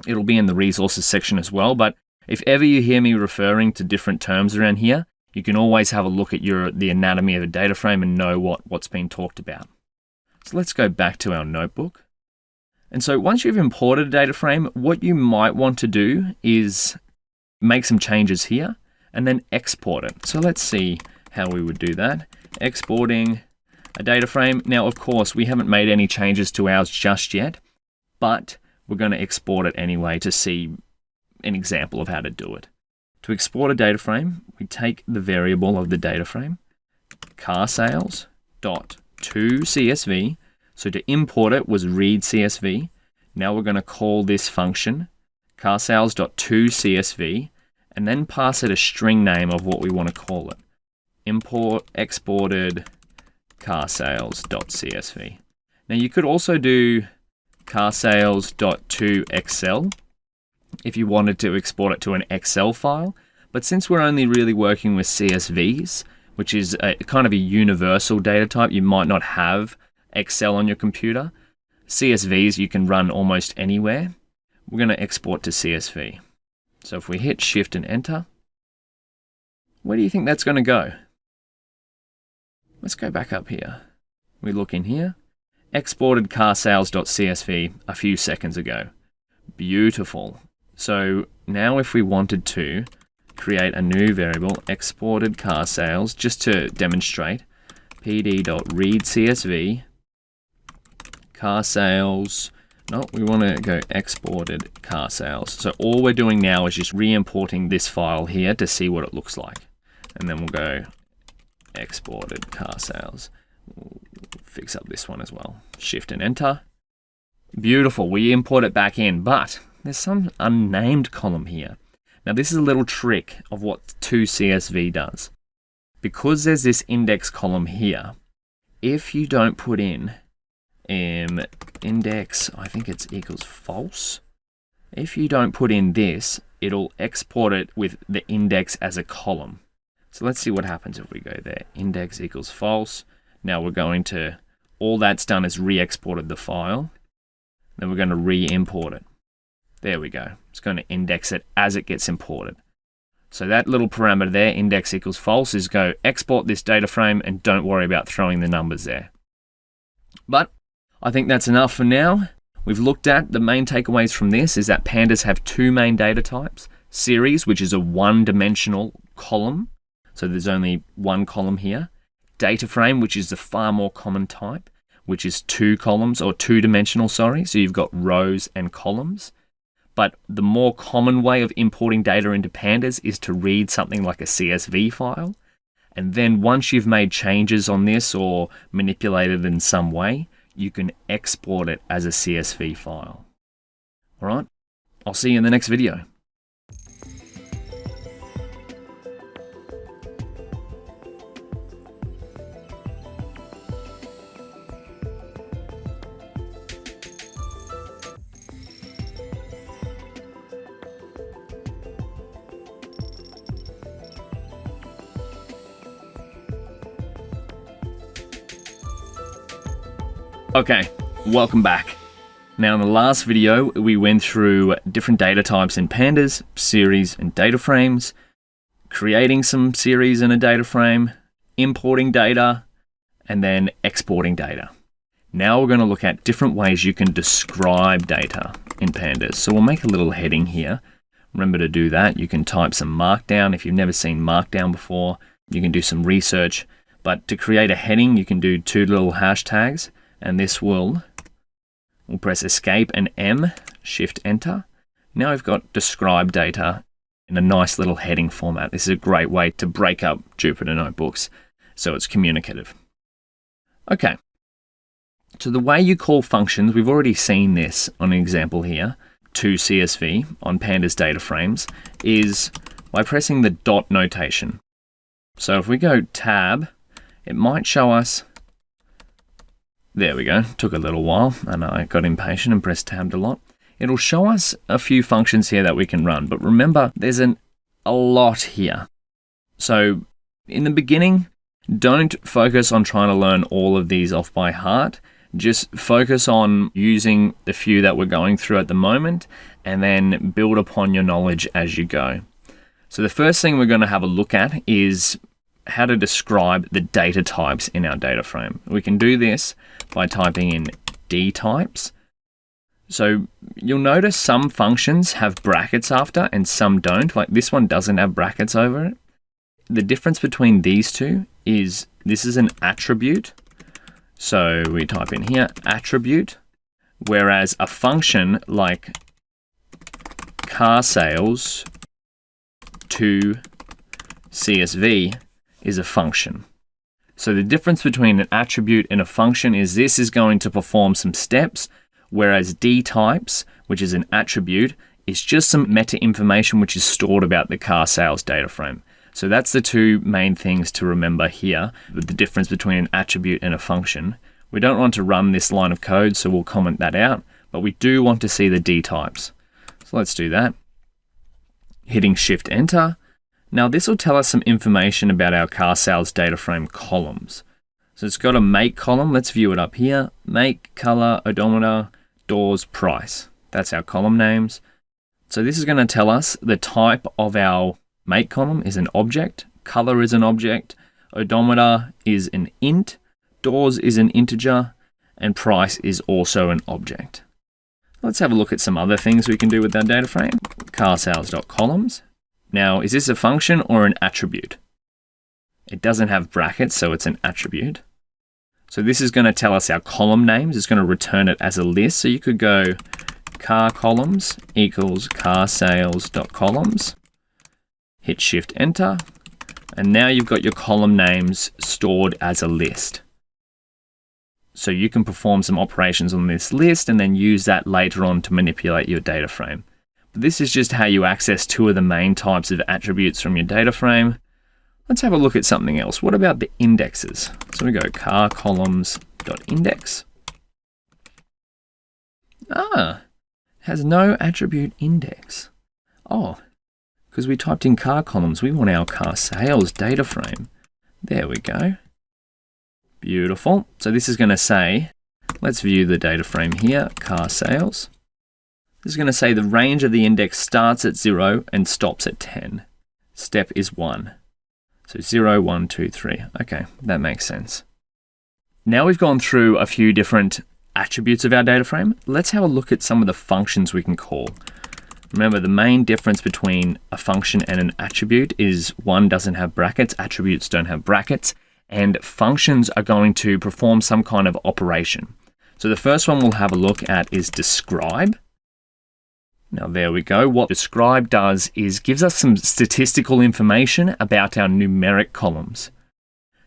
C: It'll be in the resources section as well, but If ever you hear me referring to different terms around here, you can always have a look at the anatomy of a data frame and know what's been talked about. So let's go back to our notebook. And so once you've imported a data frame, what you might want to do is make some changes here and then export it. So let's see how we would do that. Exporting a data frame. Now, of course, we haven't made any changes to ours just yet, but we're going to export it anyway to see an example of how to do it. To export a data frame, we take the variable of the data frame, carsales.toCSV. So to import it was read CSV. Now we're going to call this function carsales.toCSV and then pass it a string name of what we want to call it. Import exported carsales.csv. Now you could also do carsales.toExcel if you wanted to export it to an Excel file, but since we're only really working with CSVs, which is kind of a universal data type, you might not have Excel on your computer. CSVs you can run almost anywhere. We're going to export to CSV. So if we hit Shift and Enter, where do you think that's going to go? Let's go back up here. We look in here. Exported carsales.csv a few seconds ago. Beautiful. So now if we wanted to create a new variable, exported carsales, just to demonstrate, pd.readcsv, carsales, no, we want to go exported carsales. So all we're doing now is just re-importing this file here to see what it looks like. And then we'll go exported carsales. We'll fix up this one as well. Shift and Enter. Beautiful, we import it back in, but there's some unnamed column here. Now this is a little trick of what toCSV does. Because there's this index column here, if you don't put in index, I think it's equals false. If you don't put in this, it'll export it with the index as a column. So let's see what happens if we go there. Index equals false. Now we're going to, all that's done is re-exported the file. Then we're going to re-import it. There we go. It's going to index it as it gets imported. So that little parameter there, index equals false, is go export this data frame and don't worry about throwing the numbers there. But I think that's enough for now. We've looked at the main takeaways from this is that pandas have two main data types. Series, which is a one-dimensional column. So there's only one column here. Data frame, which is the far more common type, which is two columns or two-dimensional, sorry. So you've got rows and columns. But the more common way of importing data into pandas is to read something like a CSV file. And then once you've made changes on this or manipulated in some way, you can export it as a CSV file. All right, I'll see you in the next video. Okay, welcome back. Now in the last video, we went through different data types in pandas, series and data frames, creating some series in a data frame, importing data, and then exporting data. Now we're going to look at different ways you can describe data in pandas. So we'll make a little heading here. Remember to do that. You can type some markdown. If you've never seen markdown before, you can do some research. But to create a heading, you can do two little hashtags. And this we'll press Escape and M, Shift Enter. Now we've got describe data in a nice little heading format. This is a great way to break up Jupyter notebooks so it's communicative. Okay, so the way you call functions, we've already seen this on an example here, toCSV on Pandas DataFrames, is by pressing the dot notation. So if we go tab, it might show us. There we go, took a little while and I got impatient and pressed tabbed a lot. It'll show us a few functions here that we can run, but remember there's a lot here. So in the beginning, don't focus on trying to learn all of these off by heart. just focus on using the few that we're going through at the moment and then build upon your knowledge as you go. So the first thing we're going to have a look at is how to describe the data types in our data frame. We can do this by typing in DTypes. So you'll notice some functions have brackets after and some don't, like this one doesn't have brackets over it. The difference between these two is this is an attribute. So we type in here attribute, whereas a function like car sales to CSV is a function. So the difference between an attribute and a function is this is going to perform some steps, whereas DTypes, which is an attribute, is just some meta information which is stored about the car sales data frame. So that's the two main things to remember here, the difference between an attribute and a function. We don't want to run this line of code, so we'll comment that out, but we do want to see the DTypes. So let's do that. Hitting Shift Enter. Now this will tell us some information about our car sales data frame columns. So it's got a make column. Let's view it up here. Make, color, odometer, doors, price. That's our column names. So this is going to tell us the type of our make column is an object, color is an object, odometer is an int, doors is an integer, and price is also an object. Let's have a look at some other things we can do with our data frame. Carsales.columns. Now, is this a function or an attribute? It doesn't have brackets, so it's an attribute. So this is going to tell us our column names. It's going to return it as a list. So you could go car columns equals carsales.columns. Hit Shift Enter. And now you've got your column names stored as a list. So you can perform some operations on this list and then use that later on to manipulate your data frame. But this is just how you access two of the main types of attributes from your data frame. Let's have a look at something else. What about the indexes? So we go car columns.index. Has no attribute index. Oh, because we typed in car columns, we want our car sales data frame. There we go. Beautiful. So this is going to say, let's view the data frame here, car sales. This is going to say the range of the index starts at 0 and stops at 10. Step is 1. So 0, 1, 2, 3. Okay, that makes sense. Now we've gone through a few different attributes of our data frame. Let's have a look at some of the functions we can call. Remember, the main difference between a function and an attribute is one doesn't have brackets, attributes don't have brackets, and functions are going to perform some kind of operation. So the first one we'll have a look at is describe. Now there we go. What describe does is gives us some statistical information about our numeric columns.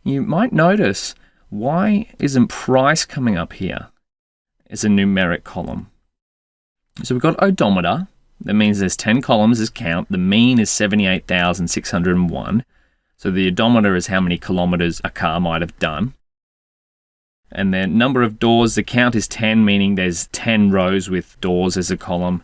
C: You might notice, why isn't price coming up here as a numeric column? So we've got odometer. That means there's 10 columns as count. The mean is 78,601. So the odometer is how many kilometers a car might have done. And then number of doors, the count is 10, meaning there's 10 rows with doors as a column.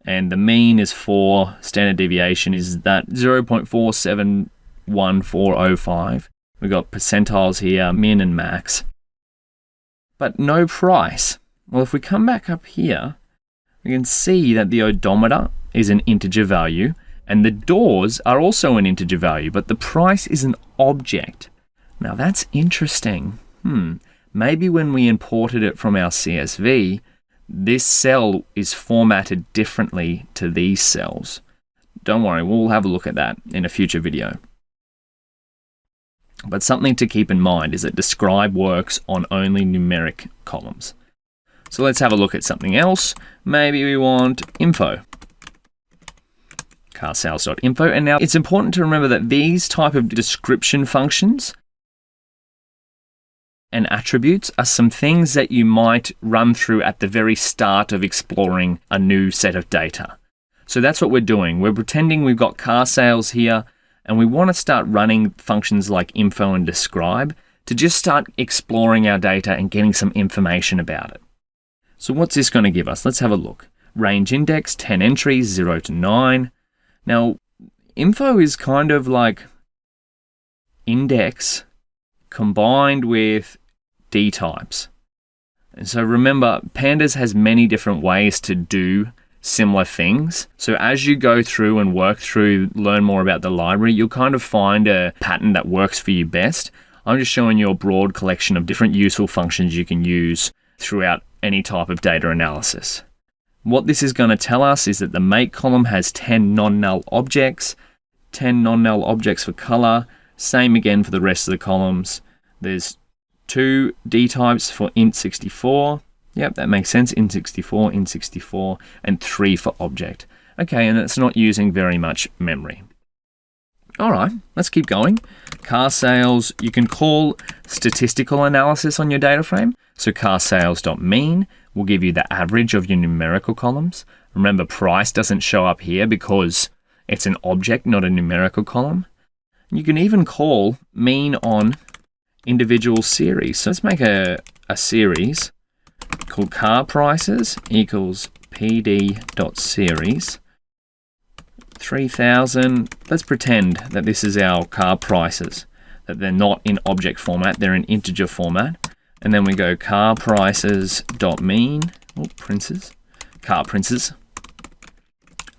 C: And the mean is 4, standard deviation is that 0.471405. We've got percentiles here, min and max. But no price. Well, if we come back up here, we can see that the odometer is an integer value and the doors are also an integer value, but the price is an object. Now that's interesting. Maybe when we imported it from our CSV, this cell is formatted differently to these cells. Don't worry, we'll have a look at that in a future video. But something to keep in mind is that describe works on only numeric columns. So let's have a look at something else. Maybe we want info. Carsales.info. And now it's important to remember that these type of description functions and attributes are some things that you might run through at the very start of exploring a new set of data. So that's what we're doing. We're pretending we've got car sales here and we want to start running functions like info and describe to just start exploring our data and getting some information about it. So what's this going to give us? Let's have a look. Range index, 10 entries, 0 to 9. Now, info is kind of like index combined with DTypes. And so remember, Pandas has many different ways to do similar things. So as you go through and work through, learn more about the library, you'll kind of find a pattern that works for you best. I'm just showing you a broad collection of different useful functions you can use throughout any type of data analysis. What this is going to tell us is that the make column has 10 non-null objects, 10 non-null objects for color, same again for the rest of the columns. There's 2 DTypes for int64. Yep, that makes sense. int64, int64, and 3 for object. Okay, and it's not using very much memory. All right, let's keep going. Car sales, you can call statistical analysis on your data frame. So car sales.mean will give you the average of your numerical columns. Remember, price doesn't show up here because it's an object, not a numerical column. You can even call mean on individual series. So let's make a series called car prices equals pd.series 3000. Let's pretend that this is our car prices, that they're not in object format, they're in integer format. And then we go car prices.mean, car princes.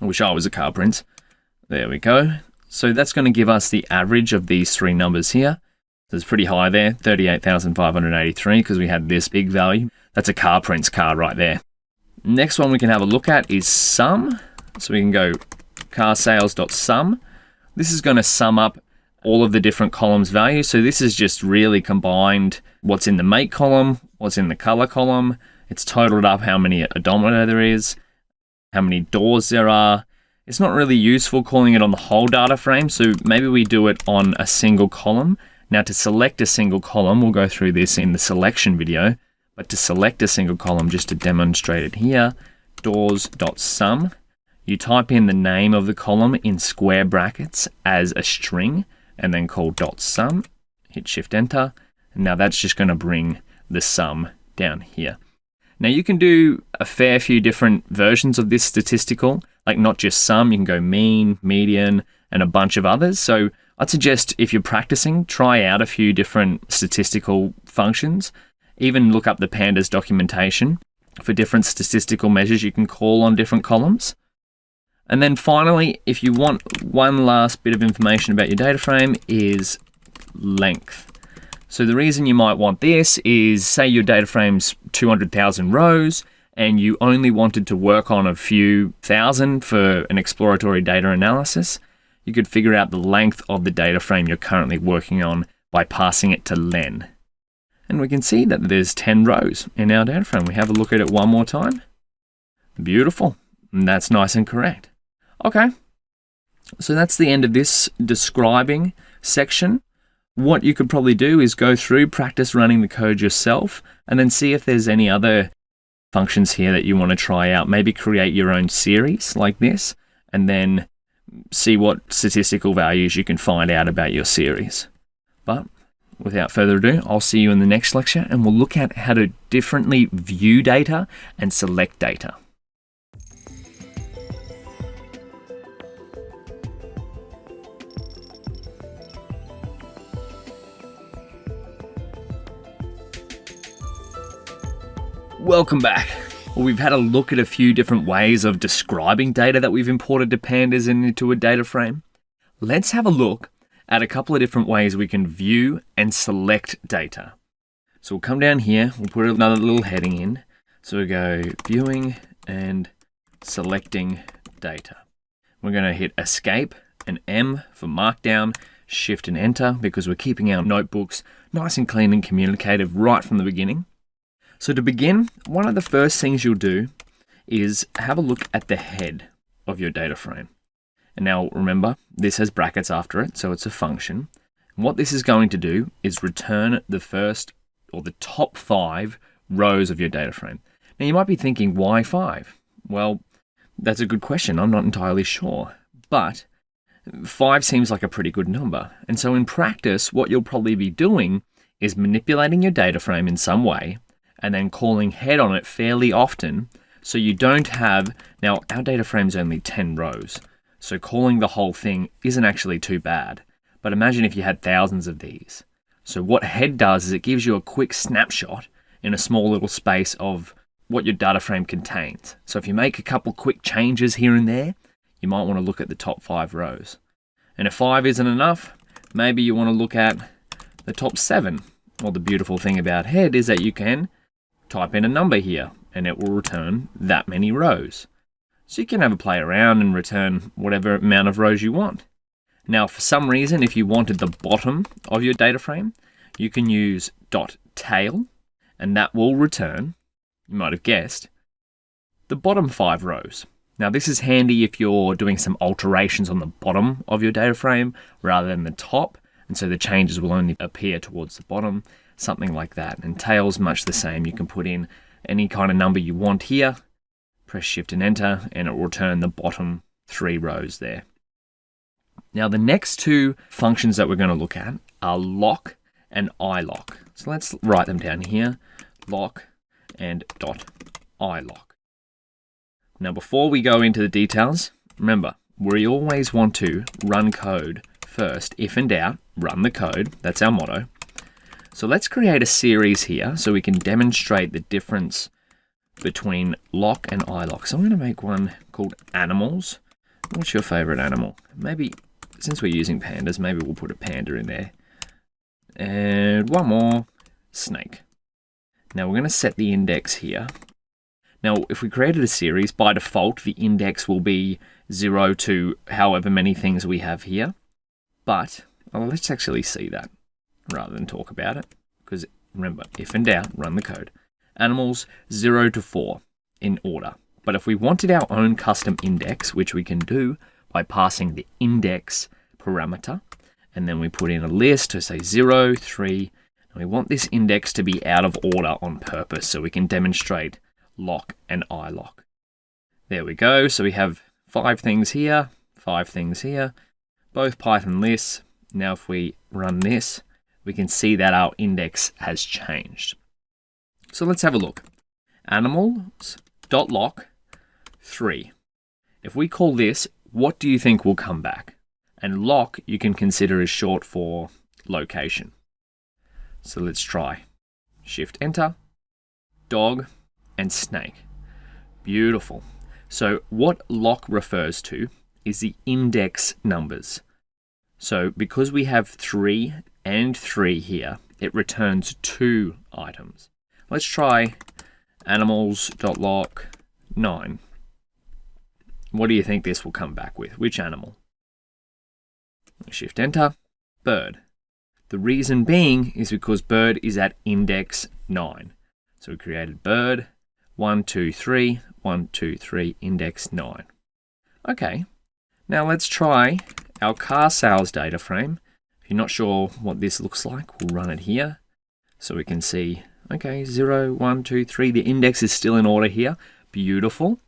C: I wish I was a car prince. There we go. So that's going to give us the average of these 3 numbers here. So it's pretty high there, 38,583, because we had this big value. That's a car prince car right there. Next one we can have a look at is sum. So we can go car sales.sum. This is going to sum up all of the different columns values. So this is just really combined what's in the make column, what's in the color column. It's totaled up how many odometer there is, how many doors there are. It's not really useful calling it on the whole data frame, so maybe we do it on a single column. Now to select a single column, we'll go through this in the selection video, but to select a single column, just to demonstrate it here, doors.sum, you type in the name of the column in square brackets as a string, and then call .sum, hit Shift Enter, and now that's just going to bring the sum down here. Now you can do a fair few different versions of this statistical, like not just sum, you can go mean, median, and a bunch of others. So I'd suggest if you're practicing, try out a few different statistical functions. Even look up the Pandas documentation for different statistical measures you can call on different columns. And then finally, if you want one last bit of information about your data frame is length. So the reason you might want this is, say your data frame's 200,000 rows and you only wanted to work on a few thousand for an exploratory data analysis, you could figure out the length of the data frame you're currently working on by passing it to len. And we can see that there's 10 rows in our data frame. We have a look at it one more time. Beautiful. And that's nice and correct. Okay. So that's the end of this describing section. What you could probably do is go through, practice running the code yourself, and then see if there's any other functions here that you want to try out. Maybe create your own series like this, and then see what statistical values you can find out about your series. But without further ado, I'll see you in the next lecture, and we'll look at how to differently view data and select data. Welcome back. Well, we've had a look at a few different ways of describing data that we've imported to Pandas and into a data frame. Let's have a look at a couple of different ways we can view and select data. So we'll come down here, we'll put another little heading in. So we go viewing and selecting data. We're going to hit escape and M for markdown, shift and enter because we're keeping our notebooks nice and clean and communicative right from the beginning. So to begin, one of the first things you'll do is have a look at the head of your data frame. And now remember, this has brackets after it, so it's a function. And what this is going to do is return the first or the top 5 rows of your data frame. Now you might be thinking, why 5? Well, that's a good question. I'm not entirely sure. But 5 seems like a pretty good number. And so in practice, what you'll probably be doing is manipulating your data frame in some way and then calling head on it fairly often so you don't have, now our data frame's only 10 rows, so calling the whole thing isn't actually too bad. But imagine if you had thousands of these. So what head does is it gives you a quick snapshot in a small little space of what your data frame contains. So if you make a couple quick changes here and there, you might want to look at the top 5 rows. And if 5 isn't enough, maybe you want to look at the top 7. Well, the beautiful thing about Head is that you can type in a number here and it will return that many rows. So you can have a play around and return whatever amount of rows you want. Now, for some reason, if you wanted the bottom of your data frame, you can use .tail, and that will return, you might have guessed, the bottom 5 rows. Now, this is handy if you're doing some alterations on the bottom of your data frame rather than the top, and so the changes will only appear towards the bottom, something like that. And tail's much the same. You can put in any kind of number you want here, press Shift and Enter, and it will return the bottom 3 rows there. Now, the next 2 functions that we're going to look at are lock and ilock. So let's write them down here, lock and .ilock. Now, before we go into the details, remember, we always want to run code first. If in doubt, run the code. That's our motto. So let's create a series here so we can demonstrate the difference between lock and ilock. So I'm going to make one called animals. What's your favorite animal? Maybe, since we're using pandas, maybe we'll put a panda in there. And one more, snake. Now we're going to set the index here. Now, if we created a series, by default, the index will be 0 to however many things we have here. But let's actually see that rather than talk about it. Because remember, if in doubt, run the code. Animals 0 to 4 in order. But if we wanted our own custom index, which we can do by passing the index parameter, and then we put in a list to say 0, 3, and we want this index to be out of order on purpose so we can demonstrate lock and ilock. There we go. So we have 5 things here, 5 things here, both Python lists. Now if we run this, we can see that our index has changed. So let's have a look. Animals.lock 3. If we call this, what do you think will come back? And lock you can consider as short for location. So let's try. Shift Enter, dog, and snake. Beautiful. So what lock refers to is the index numbers. So because we have 3 and 3 here, it returns 2 items. Let's try animals.lock 9. What do you think this will come back with? Which animal? Shift Enter, bird. The reason being is because bird is at index 9. So we created bird, 1, 2, 3, 1, 2, 3, index 9. Okay, now let's try our car sales data frame. If you're not sure what this looks like, we'll run it here. So we can see, okay, 0, 1, 2, 3, the index is still in order here. Beautiful.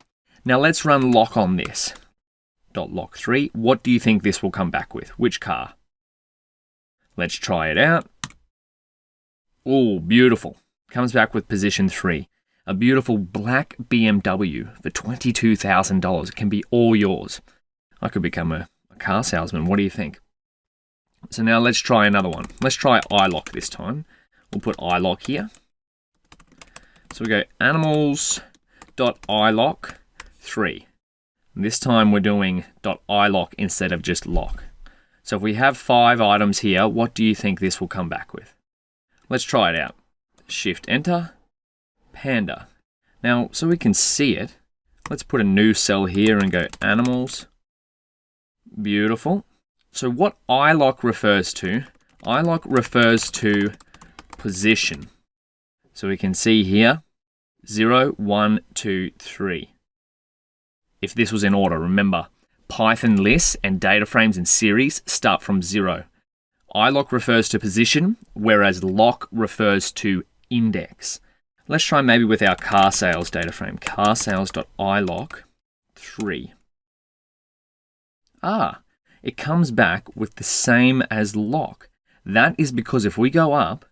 C: Now let's run lock on this. .lock 3, what do you think this will come back with? Which car? Let's try it out. Oh, beautiful. Comes back with position 3. A beautiful black BMW for $22,000. It can be all yours. I could become a car salesman. What do you think? So now let's try another one. Let's try ilock this time. We'll put ilock here. So we go animals.ilock 3. And this time we're doing .ilock instead of just lock. So if we have 5 items here, what do you think this will come back with? Let's try it out. Shift Enter, panda. Now, so we can see it, let's put a new cell here and go animals. Beautiful. So what ilock refers to to position. So we can see here, 0, 1, 2, 3. If this was in order, remember, Python lists and data frames and series start from 0. Ilock refers to position, whereas lock refers to index. Let's try maybe with our car sales data frame, carsales.ilock 3. It comes back with the same as lock. That is because if we go up,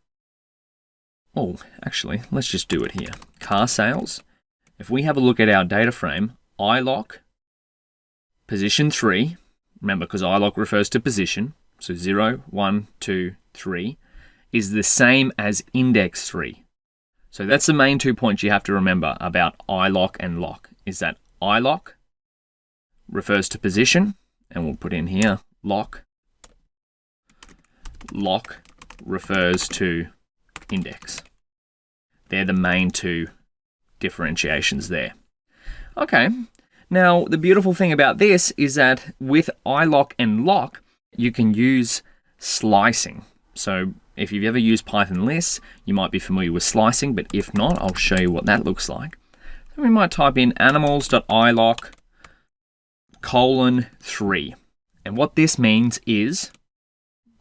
C: actually, let's just do it here. Car sales, if we have a look at our data frame, ilock, position 3, remember because ilock refers to position, so 0, 1, 2, 3, is the same as index 3. So that's the main 2 points you have to remember about iLock and lock, is that iLock refers to position, and we'll put in here lock. Lock refers to index. They're the main 2 differentiations there. Okay, now the beautiful thing about this is that with iLock and lock, you can use slicing. So if you've ever used Python lists, you might be familiar with slicing, but if not, I'll show you what that looks like. So we might type in animals.ilock:3. And what this means is,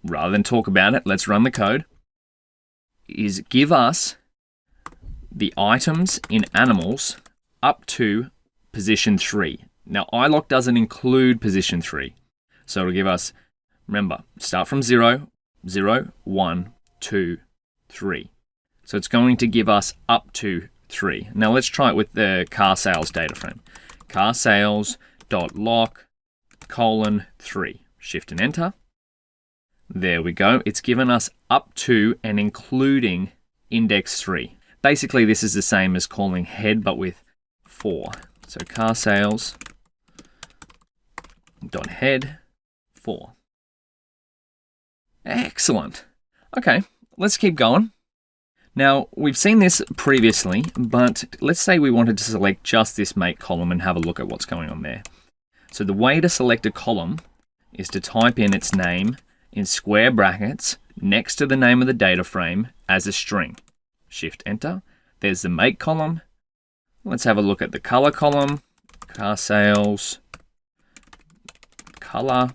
C: rather than talk about it, let's run the code, is give us the items in animals up to position 3. Now, iLock doesn't include position 3. So it'll give us, remember, start from 0, 0, 1, 2, 3. So it's going to give us up to 3. Now let's try it with the car sales data frame. Car sales.lock:3. Shift and enter. There we go. It's given us up to and including index 3. Basically, this is the same as calling head, but with 4. So car sales.head 4. Excellent. Okay, let's keep going. Now, we've seen this previously, but let's say we wanted to select just this make column and have a look at what's going on there. So the way to select a column is to type in its name in square brackets next to the name of the data frame as a string. Shift enter. There's the make column. Let's have a look at the color column. Car sales, color.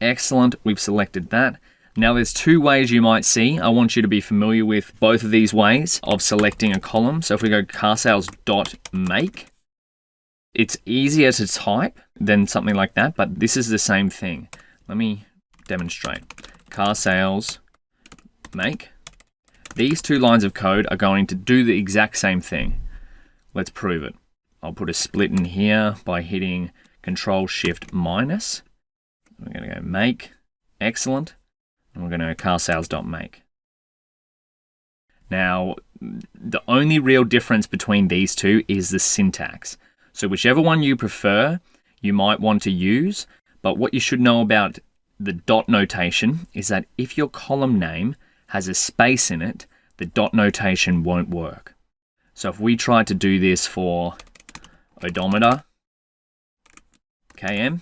C: Excellent, we've selected that. Now there's 2 ways you might see. I want you to be familiar with both of these ways of selecting a column. So if we go car sales.make, it's easier to type than something like that, but this is the same thing. Let me demonstrate. Car sales make. These 2 lines of code are going to do the exact same thing. Let's prove it. I'll put a split in here by hitting Control-Shift-. We're going to go make. Excellent. And we're going to go car sales.make. Now, the only real difference between these 2 is the syntax. So whichever one you prefer, you might want to use. But what you should know about the dot notation is that if your column name has a space in it, the dot notation won't work. So if we try to do this for odometer km,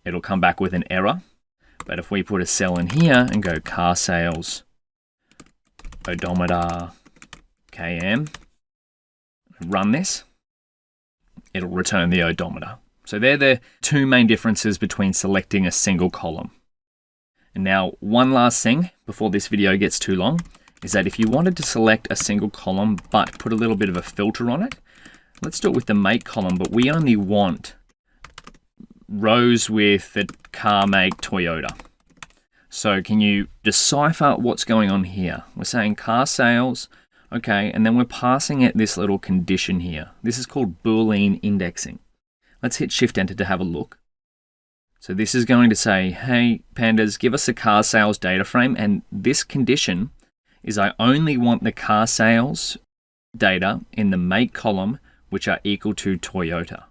C: it'll come back with an error. But if we put a cell in here and go car sales odometer km, run this, it'll return the odometer. So they're the 2 main differences between selecting a single column. And now, one last thing before this video gets too long is that if you wanted to select a single column but put a little bit of a filter on it, let's do it with the make column, but we only want rows with the car make Toyota. So can you decipher what's going on here? We're saying car sales, okay, and then we're passing it this little condition here. This is called Boolean indexing. Let's hit Shift Enter to have a look. So this is going to say, hey, Pandas, give us a car sales data frame. And this condition is I only want the car sales data in the make column, which are equal to Toyota.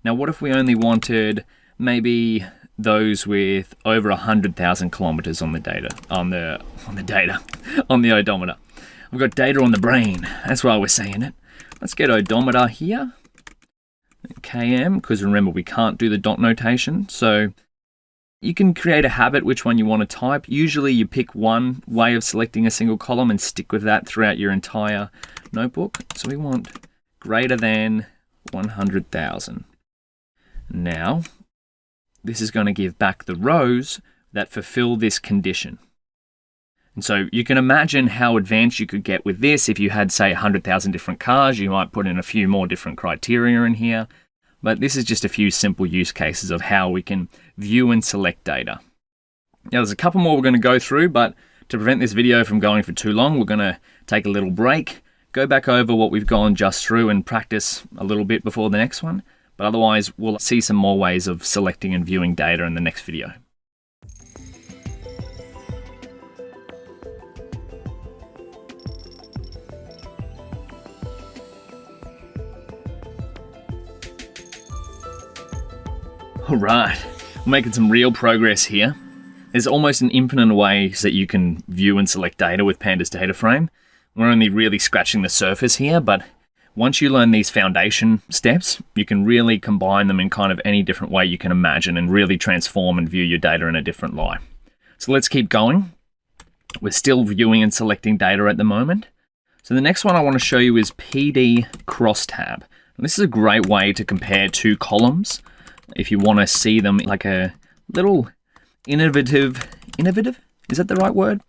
C: Now, what if we only wanted maybe those with over 100,000 kilometers on the data, on the odometer? We've got data on the brain. That's why we're saying it. Let's get odometer here. KM, because remember we can't do the dot notation. So you can create a habit which one you want to type. Usually you pick one way of selecting a single column and stick with that throughout your entire notebook. So we want greater than 100,000. Now, this is going to give back the rows that fulfill this condition. And so you can imagine how advanced you could get with this. If you had, say, 100,000 different cars, you might put in a few more different criteria in here. But this is just a few simple use cases of how we can view and select data. Now, there's a couple more we're going to go through, but to prevent this video from going for too long, we're going to take a little break, go back over what we've gone just through and practice a little bit before the next one. But otherwise, we'll see some more ways of selecting and viewing data in the next video. All right, we're making some real progress here. There's almost an infinite ways that you can view and select data with Pandas DataFrame. We're only really scratching the surface here, but once you learn these foundation steps, you can really combine them in kind of any different way you can imagine and really transform and view your data in a different light. So let's keep going. We're still viewing and selecting data at the moment. So the next one I want to show you is PD crosstab. And this is a great way to compare two columns if you want to see them like a little innovative, is that the right word?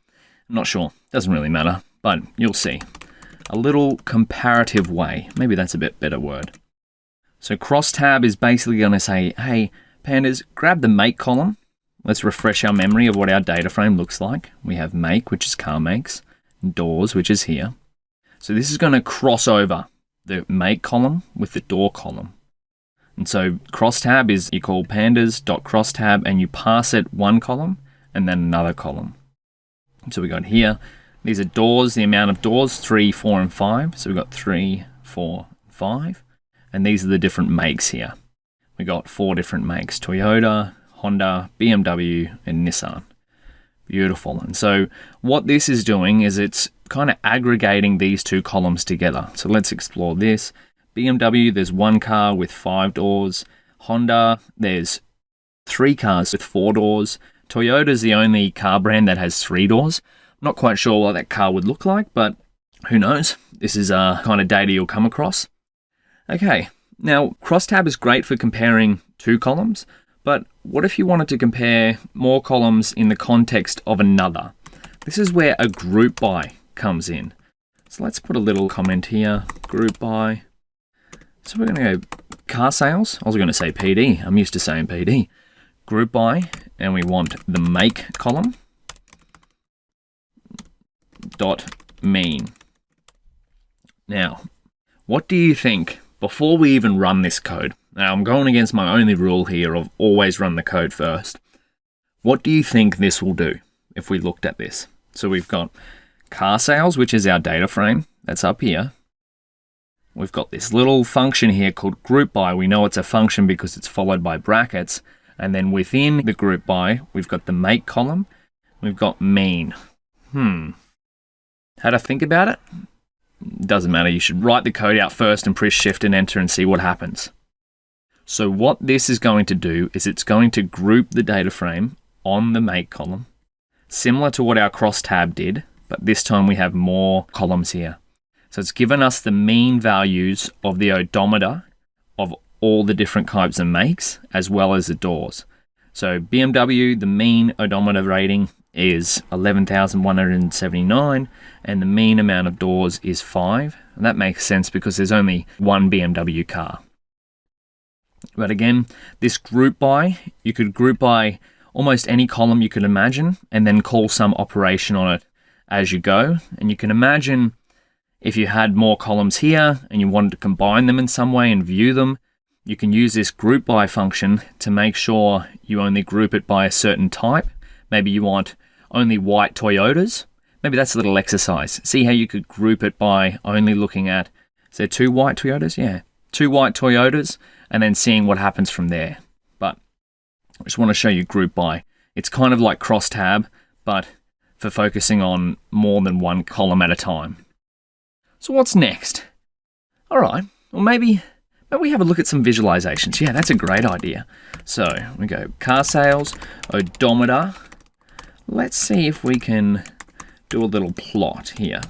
C: I'm not sure, doesn't really matter, but you'll see. A little comparative way, maybe that's a bit better word. So crosstab is basically going to say, hey, Pandas, grab the make column. Let's refresh our memory of what our data frame looks like. We have make, which is car makes, doors, which is here. So this is going to cross over the make column with the door column. And so crosstab is you call pandas.crosstab and you pass it one column and then another column. So we got here, these are doors, the amount of doors, 3, 4, and 5. So we've got 3, 4, 5. And these are the different makes here. We got 4 different makes, Toyota, Honda, BMW, and Nissan. Beautiful. And so what this is doing is it's kind of aggregating these two columns together. So let's explore this. BMW, there's 1 car with 5 doors. Honda, there's 3 cars with 4 doors. Toyota's the only car brand that has 3 doors. I'm not quite sure what that car would look like, but who knows? This is kind of data you'll come across. Okay, now crosstab is great for comparing 2 columns, but what if you wanted to compare more columns in the context of another? This is where a group by comes in. So let's put a little comment here, group by. So we're going to go car sales. I was going to say PD. I'm used to saying PD. Group by, and we want the make column. Dot mean. Now, what do you think before we even run this code? Now, I'm going against my only rule here of always run the code first. What do you think this will do if we looked at this? So we've got car sales, which is our data frame. That's up here. We've got this little function here called group by. We know it's a function because it's followed by brackets. And then within the group by, we've got the make column. We've got mean. How to think about it? Doesn't matter. You should write the code out first and press shift and enter and see what happens. So what this is going to do is it's going to group the data frame on the make column, similar to what our crosstab did, but this time we have more columns here. So it's given us the mean values of the odometer of all the different types of makes, as well as the doors. So BMW, the mean odometer rating is 11,179, and the mean amount of doors is 5. And that makes sense because there's only one BMW car. But again, this group by, you could group by almost any column you could imagine, and then call some operation on it as you go. And you can imagine if you had more columns here and you wanted to combine them in some way and view them, you can use this group by function to make sure you only group it by a certain type. Maybe you want only white Toyotas. Maybe that's a little exercise. See how you could group it by only looking at, is there 2 white Toyotas? Yeah, 2 white Toyotas, and then seeing what happens from there. But I just want to show you group by. It's kind of like crosstab, but for focusing on more than one column at a time. So what's next? All right, well maybe we have a look at some visualizations. Yeah, that's a great idea. So we go car sales, odometer. Let's see if we can do a little plot here.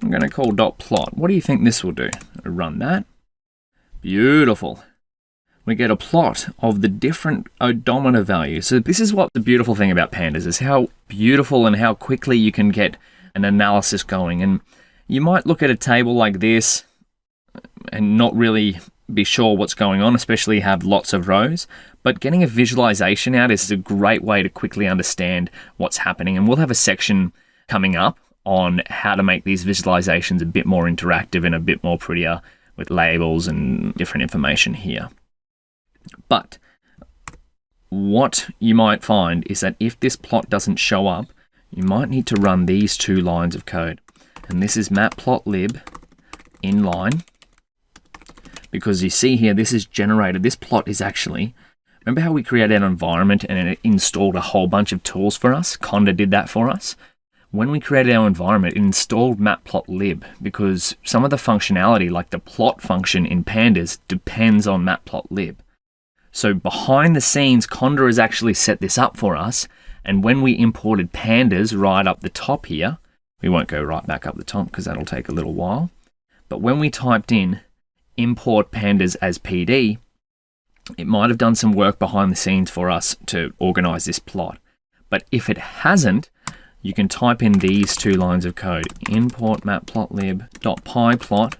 C: I'm going to call .plot. What do you think this will do? Run that. Beautiful. We get a plot of the different odometer values. So this is what the beautiful thing about Pandas is, how beautiful and how quickly you can get an analysis going. And you might look at a table like this and not really be sure what's going on, especially have lots of rows. But getting a visualization out is a great way to quickly understand what's happening. And we'll have a section coming up on how to make these visualizations a bit more interactive and a bit more prettier with labels and different information here. But what you might find is that if this plot doesn't show up, you might need to run these 2 lines of code. And this is Matplotlib inline, because you see here, this is generated. This plot is actually Remember how we created an environment and it installed a whole bunch of tools for us? Conda did that for us. When we created our environment, it installed Matplotlib because some of the functionality, like the plot function in Pandas, depends on Matplotlib. So behind the scenes, Conda has actually set this up for us. And when we imported Pandas right up the top here, we won't go right back up the top because that'll take a little while. But when we typed in import Pandas as PD, it might have done some work behind the scenes for us to organize this plot. But if it hasn't, you can type in these 2 lines of code, import matplotlib.pyplot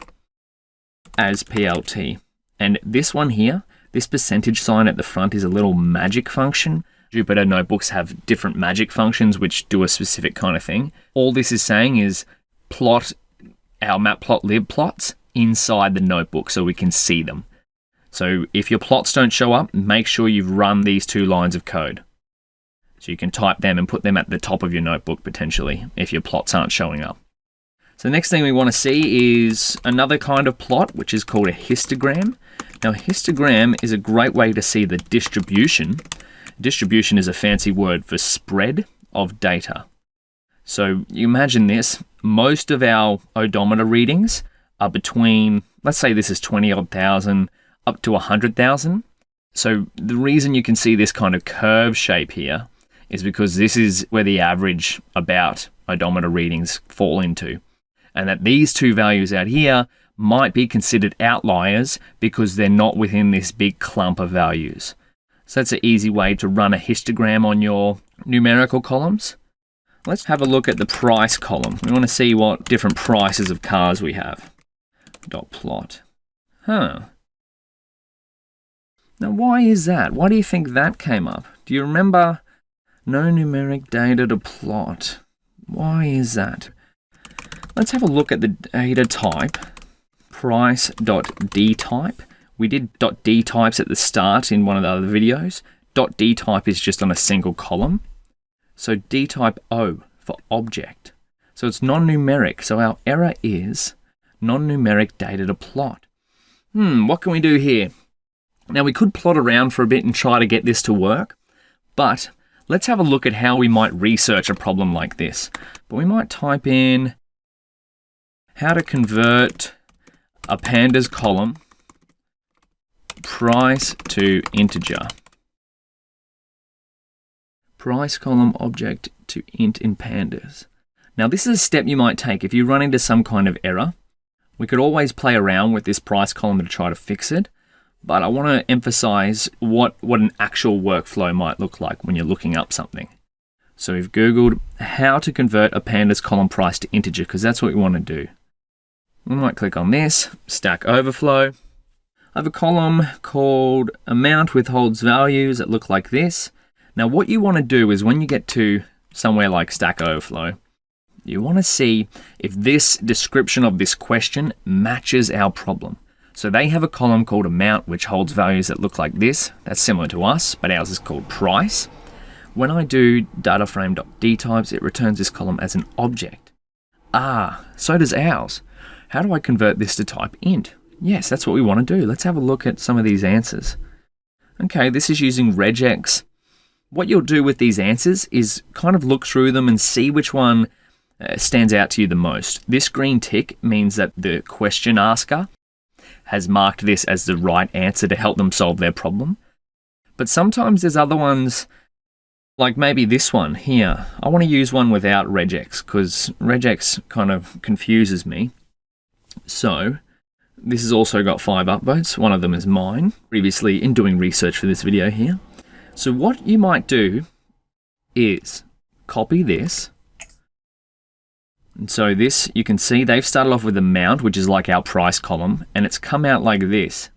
C: as PLT. And this one here, this percentage sign at the front is a little magic function. Jupyter notebooks have different magic functions which do a specific kind of thing. All this is saying is plot our Matplotlib plots inside the notebook so we can see them. So if your plots don't show up, make sure you've run these 2 lines of code. So you can type them and put them at the top of your notebook potentially if your plots aren't showing up. So the next thing we want to see is another kind of plot, which is called a histogram. Now, a histogram is a great way to see the distribution. Distribution is a fancy word for spread of data. So you imagine this, most of our odometer readings are between, let's say this is 20-odd thousand up to 100,000. So the reason you can see this kind of curve shape here is because this is where the average about odometer readings fall into. And that these 2 values out here might be considered outliers because they're not within this big clump of values. So that's an easy way to run a histogram on your numerical columns. Let's have a look at the price column. We want to see what different prices of cars we have. Dot plot. Now why is that? Why do you think that came up? Do you remember no numeric data to plot? Why is that? Let's have a look at the data type, price.dtype. We did .dtypes at the start in one of the other videos. .dtype is just on a single column. So dtype O for object. So it's non-numeric. So our error is non-numeric data to plot. What can we do here? Now we could plot around for a bit and try to get this to work, but let's have a look at how we might research a problem like this. But we might type in how to convert a Pandas column price to integer. Price column object to int in Pandas. Now this is a step you might take if you run into some kind of error. We could always play around with this price column to try to fix it. But I want to emphasize what an actual workflow might look like when you're looking up something. So we've Googled how to convert a Pandas column price to integer because that's what we want to do. We might click on this, Stack Overflow. I have a column called amount withholds values that look like this. Now what you want to do is when you get to somewhere like Stack Overflow, you want to see if this description of this question matches our problem. So they have a column called amount which holds values that look like this. That's similar to us, but ours is called price. When I do DataFrame.dtypes, it returns this column as an object. So does ours. How do I convert this to type int? Yes, that's what we want to do. Let's have a look at some of these answers. Okay, this is using regex. What you'll do with these answers is kind of look through them and see which one stands out to you the most. This green tick means that the question asker has marked this as the right answer to help them solve their problem. But sometimes there's other ones, like maybe this one here. I want to use one without regex because regex kind of confuses me. So this has also got 5 upvotes. One of them is mine, previously in doing research for this video here. So what you might do is copy this. And so this, you can see they've started off with amount, which is like our price column, and it's come out like this,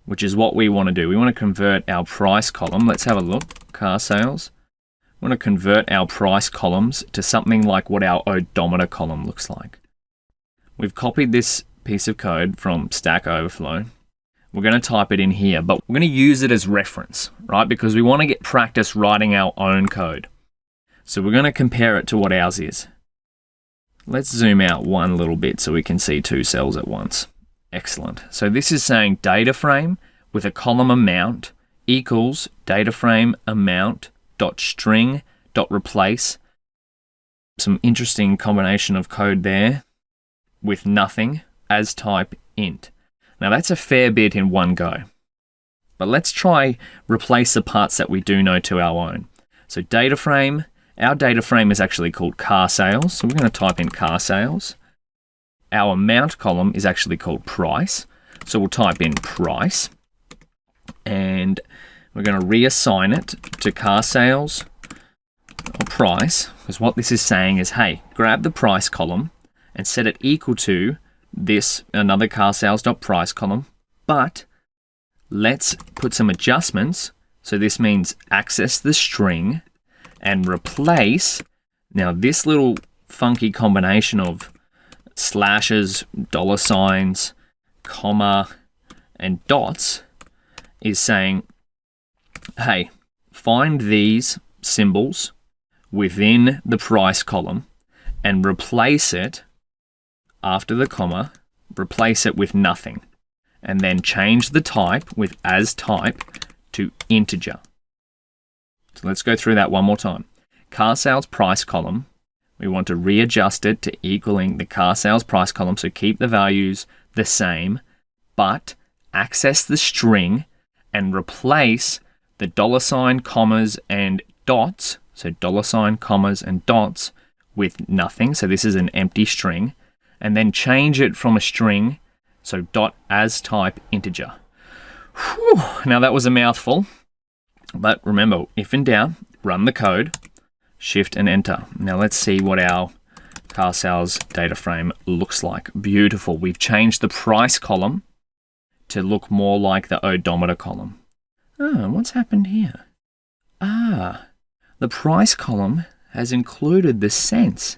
C: which is what we want to do. We want to convert our price column. Let's have a look. Car sales. We want to convert our price columns to something like what our odometer column looks like. We've copied this piece of code from Stack Overflow. We're going to type it in here, but we're going to use it as reference, right? Because we want to get practice writing our own code. So we're going to compare it to what ours is. Let's zoom out one little bit so we can see 2 cells at once. Excellent. So this is saying data frame with a column amount equals DataFrame amount dot string dot replace. Some interesting combination of code there with nothing as type int. Now that's a fair bit in one go. But let's try replace the parts that we do know to our own. So DataFrame, our DataFrame is actually called car sales. So we're going to type in car sales. Our amount column is actually called price. So we'll type in price. And we're going to reassign it to car sales or price. Because what this is saying is, hey, grab the price column and set it equal to this, another car sales.price column. But let's put some adjustments. So this means access the string and replace. Now this little funky combination of slashes, dollar signs, comma, and dots is saying, hey, find these symbols within the price column and replace it after the comma, replace it with nothing, and then change the type with as type to integer. So let's go through that one more time. Car sales price column, we want to readjust it to equaling the car sales price column, so keep the values the same, but access the string and replace the dollar sign, commas, and dots, so dollar sign, commas, and dots with nothing, so this is an empty string, and then change it from a string, so dot as type integer. Whew. Now that was a mouthful, but remember, if in doubt, run the code, shift and enter. Now let's see what our car sales data frame looks like. Beautiful. We've changed the price column to look more like the odometer column. Oh, what's happened here? Ah, the price column has included the cents.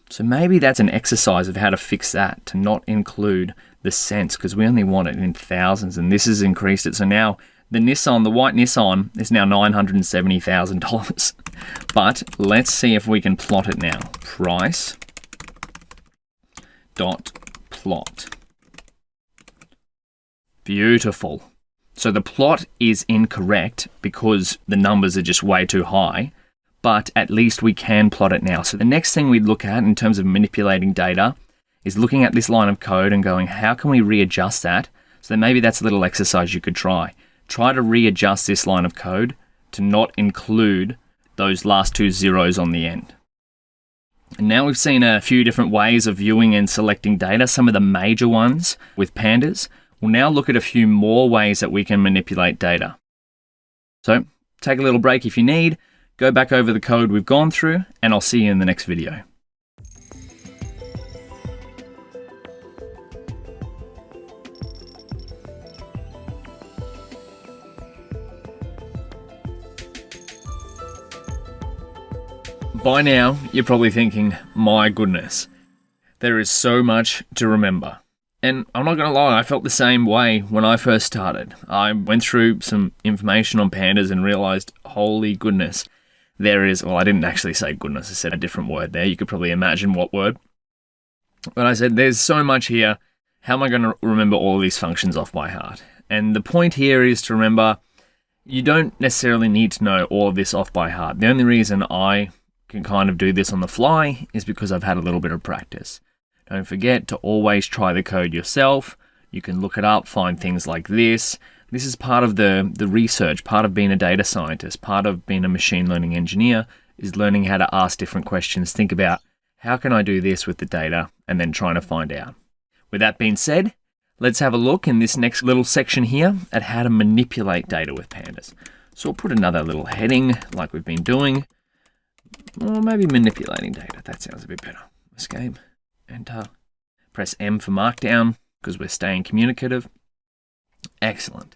C: So maybe that's an exercise of how to fix that, to not include the cents, because we only want it in thousands, and this has increased it. So now the Nissan, the white Nissan, is now $970,000. But let's see if we can plot it now. Price dot plot. Beautiful. So the plot is incorrect because the numbers are just way too high, but at least we can plot it now. So the next thing we'd look at in terms of manipulating data is looking at this line of code and going, how can we readjust that? So then maybe that's a little exercise you could try. Try to readjust this line of code to not include those last two zeros on the end. And now we've seen a few different ways of viewing and selecting data, some of the major ones with pandas. We'll now look at a few more ways that we can manipulate data. So take a little break if you need, go back over the code we've gone through, and I'll see you in the next video. By now, you're probably thinking, my goodness, there is so much to remember. And I'm not going to lie, I felt the same way when I first started. I went through some information on pandas and realized, holy goodness, there is, well, I didn't actually say goodness, I said a different word there. You could probably imagine what word. But I said, there's so much here. How am I going to remember all these functions off by heart? And the point here is to remember, you don't necessarily need to know all of this off by heart. The only reason I can kind of do this on the fly is because I've had a little bit of practice. Don't forget to always try the code yourself. You can look it up, find things like this. This is part of the research, part of being a data scientist, part of being a machine learning engineer is learning how to ask different questions. Think about, how can I do this with the data, and then trying to find out. With that being said, let's have a look in this next little section here at how to manipulate data with pandas. So we'll put another little heading like we've been doing. Or maybe manipulating data. That sounds a bit better. Escape, enter, press M for markdown because we're staying communicative. Excellent.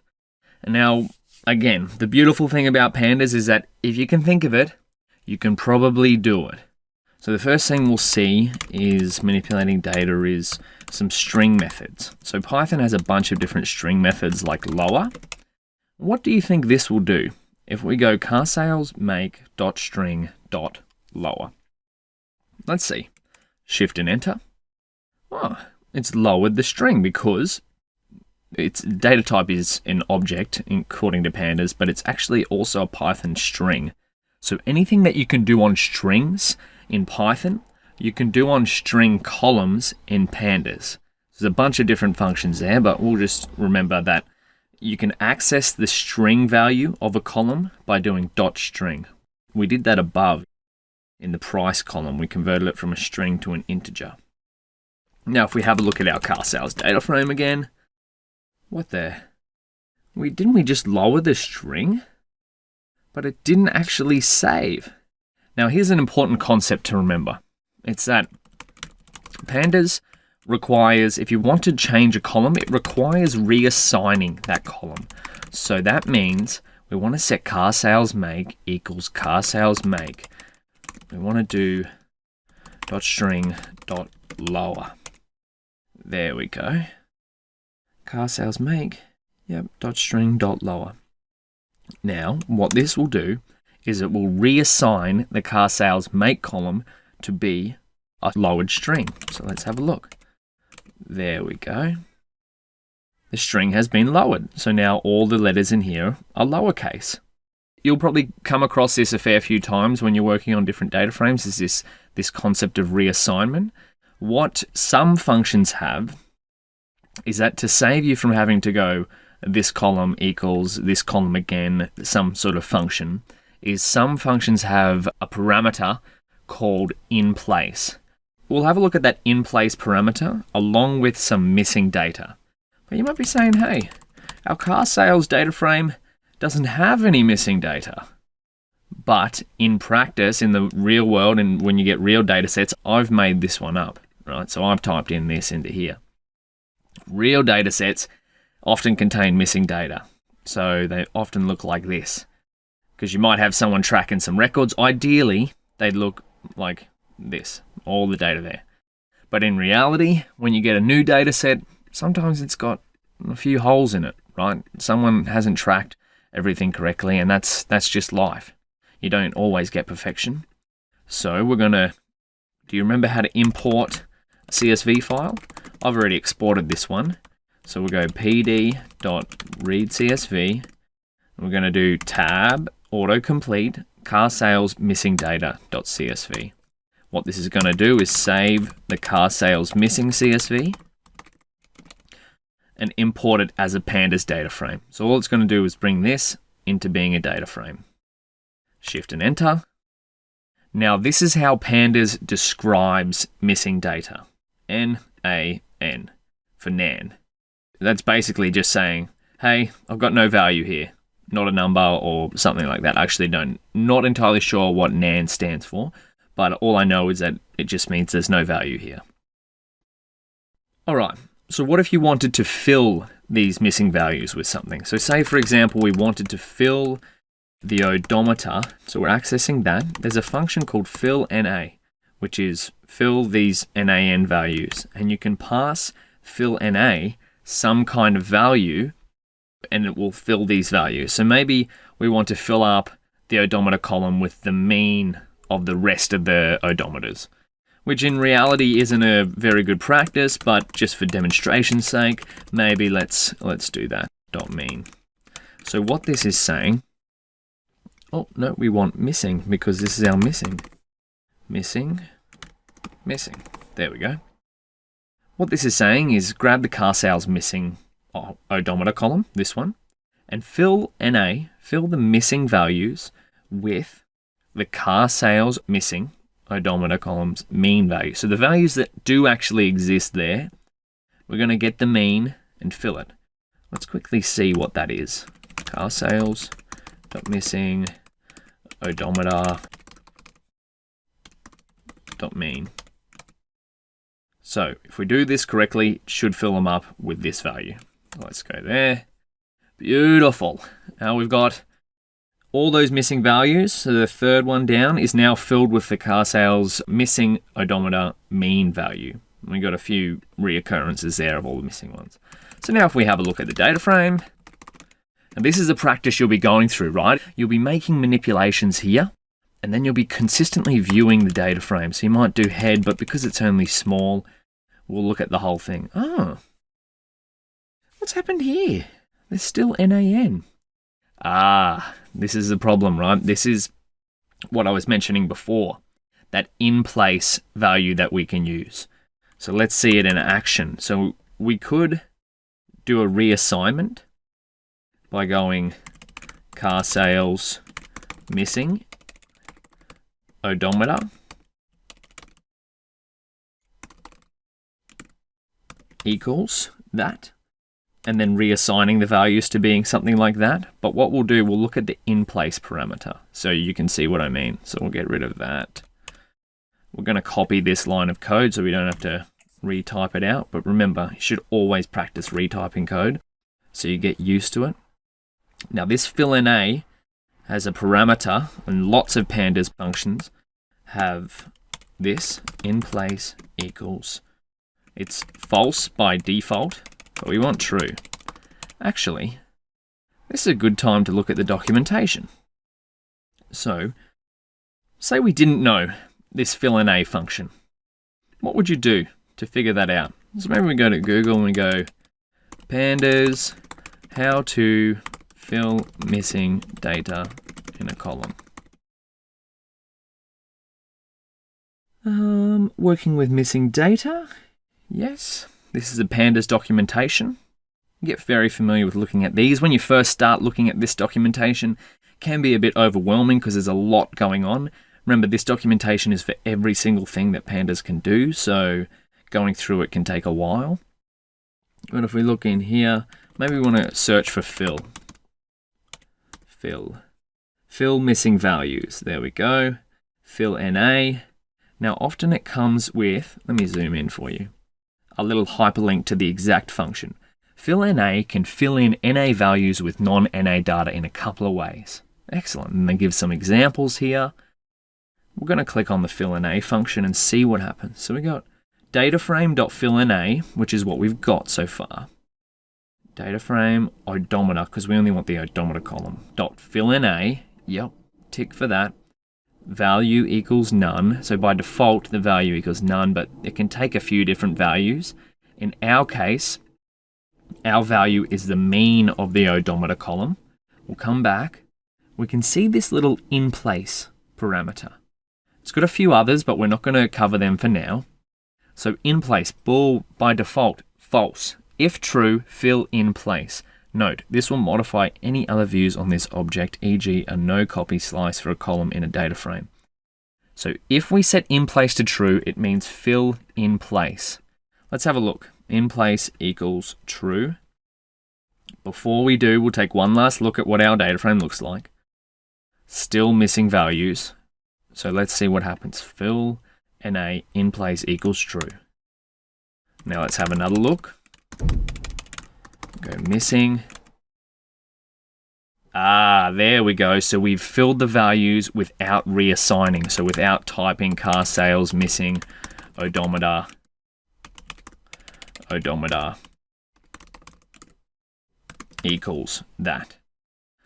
C: And now, again, the beautiful thing about pandas is that if you can think of it, you can probably do it. So the first thing we'll see is manipulating data is some string methods. So Python has a bunch of different string methods like lower. What do you think this will do? If we go car sales make dot string dot lower. Let's see. Shift and enter. Oh, it's lowered the string because its data type is an object according to Pandas, but it's actually also a Python string. So anything that you can do on strings in Python, you can do on string columns in Pandas. There's a bunch of different functions there, but we'll just remember that you can access the string value of a column by doing .string. We did that above in the price column. We converted it from a string to an integer. Now, if we have a look at our car sales data frame again, didn't we just lower the string? But it didn't actually save. Now, here's an important concept to remember. It's that Pandas requires, if you want to change a column, it requires reassigning that column. So that means we want to set car sales make equals car sales make. We want to do .string .lower. There we go. Car sales make, yep, .string .lower. Now, what this will do is it will reassign the car sales make column to be a lowered string. So let's have a look. There we go. The string has been lowered. So now all the letters in here are lowercase. You'll probably come across this a fair few times when you're working on different data frames, is this concept of reassignment. What some functions have is that to save you from having to go this column equals this column again, some sort of function, is some functions have a parameter called inPlace. We'll have a look at that inPlace parameter along with some missing data. But you might be saying, hey, our car sales data frame doesn't have any missing data. But in practice, in the real world, and when you get real data sets, I've made this one up, right? So I've typed in this into here. Real data sets often contain missing data. So they often look like this. Because you might have someone tracking some records. Ideally, they'd look like this, all the data there. But in reality, when you get a new data set, sometimes it's got a few holes in it, right? Someone hasn't tracked everything correctly, and that's just life. You don't always get perfection. So we're going to, do you remember how to import a CSV file? I've already exported this one. So we'll go pd.readcsv. We're going to do tab autocomplete car sales missing data.csv. What this is going to do is save the car sales missing CSV and import it as a Pandas data frame. So all it's going to do is bring this into being a data frame. Shift and enter. Now this is how Pandas describes missing data. N-A-N for NaN. That's basically just saying, hey, I've got no value here. Not a number or something like that. I actually not entirely sure what NaN stands for, but all I know is that it just means there's no value here. All right, so what if you wanted to fill these missing values with something? So say, for example, we wanted to fill the odometer. So we're accessing that. There's a function called fill_NA, which is fill these NaN values. And you can pass fill_NA some kind of value, and it will fill these values. So maybe we want to fill up the odometer column with the mean of the rest of the odometers, which in reality isn't a very good practice, but just for demonstration's sake, maybe let's do that, .mean. So what this is saying, oh no, we want missing because this is our missing. Missing. There we go. What this is saying is grab the car sales missing odometer column, this one, and fill NA, fill the missing values with the car sales missing odometer column's mean value. So the values that do actually exist there, we're going to get the mean and fill it. Let's quickly see what that is. Car sales dot missing odometer dot mean. So if we do this correctly, it should fill them up with this value. Let's go there. Beautiful. Now we've got all those missing values. So the third one down is now filled with the car sales missing odometer mean value. We got a few reoccurrences there of all the missing ones. So now if we have a look at the data frame, and this is a practice you'll be going through, right? You'll be making manipulations here, and then you'll be consistently viewing the data frame. So you might do head, but because it's only small, we'll look at the whole thing. Oh, What's happened here? There's still NaN. Ah, this is the problem, right? This is what I was mentioning before, that in-place value that we can use. So let's see it in action. So we could do a reassignment by going car sales missing odometer equals that, and then reassigning the values to being something like that. But what we'll do, we'll look at the in-place parameter so you can see what I mean. So we'll get rid of that. We're going to copy this line of code so we don't have to retype it out. But remember, you should always practice retyping code so you get used to it. Now this fill_NA has a parameter, and lots of pandas functions have this in-place equals. It's false by default, but we want true. Actually, this is a good time to look at the documentation. So, say we didn't know this fill_NA function. What would you do to figure that out? So maybe we go to Google and we go, pandas, how to fill missing data in a column. Working with missing data. Yes, this is a pandas documentation. You get very familiar with looking at these. When you first start looking at this documentation, it can be a bit overwhelming because there's a lot going on. Remember, this documentation is for every single thing that pandas can do, so going through it can take a while. But if we look in here, maybe we want to search for fill. Fill missing values. There we go. Fill_NA. Now, often it comes with, let me zoom in for you, a little hyperlink to the exact function. Fill_NA can fill in NA values with non-NA data in a couple of ways. Excellent. And they give some examples here. We're going to click on the fill_NA function and see what happens. So we got dataframe.fill_NA, which is what we've got so far. Dataframe odometer, because we only want the odometer column. .fill_NA, yep, tick for that. Value equals none. So by default, the value equals none, but it can take a few different values. In our case, our value is the mean of the odometer column. We'll come back. We can see this little in-place parameter. It's got a few others, but we're not going to cover them for now. So in-place, bool by default, false. If true, fill in place. Note, this will modify any other views on this object, e.g. a no copy slice for a column in a data frame. So if we set in place to true, it means fill in place. Let's have a look. In place equals true. Before we do, we'll take one last look at what our data frame looks like. Still missing values. So let's see what happens. Fill_NA in place equals true. Now let's have another look. Go missing. Ah, there we go. So we've filled the values without reassigning. So without typing car sales missing odometer equals that.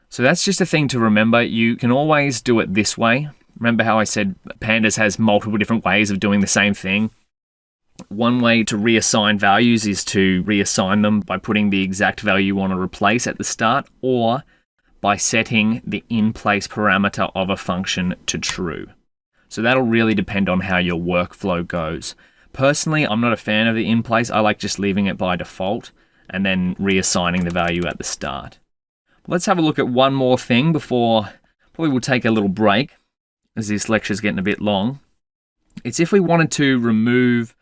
C: So that's just a thing to remember. You can always do it this way. Remember how I said Pandas has multiple different ways of doing the same thing? One way to reassign values is to reassign them by putting the exact value you want to replace at the start, or by setting the in-place parameter of a function to true. So that'll really depend on how your workflow goes. Personally, I'm not a fan of the in-place. I like just leaving it by default and then reassigning the value at the start. Let's have a look at one more thing before probably we'll take a little break as this lecture's getting a bit long. It's if we wanted to remove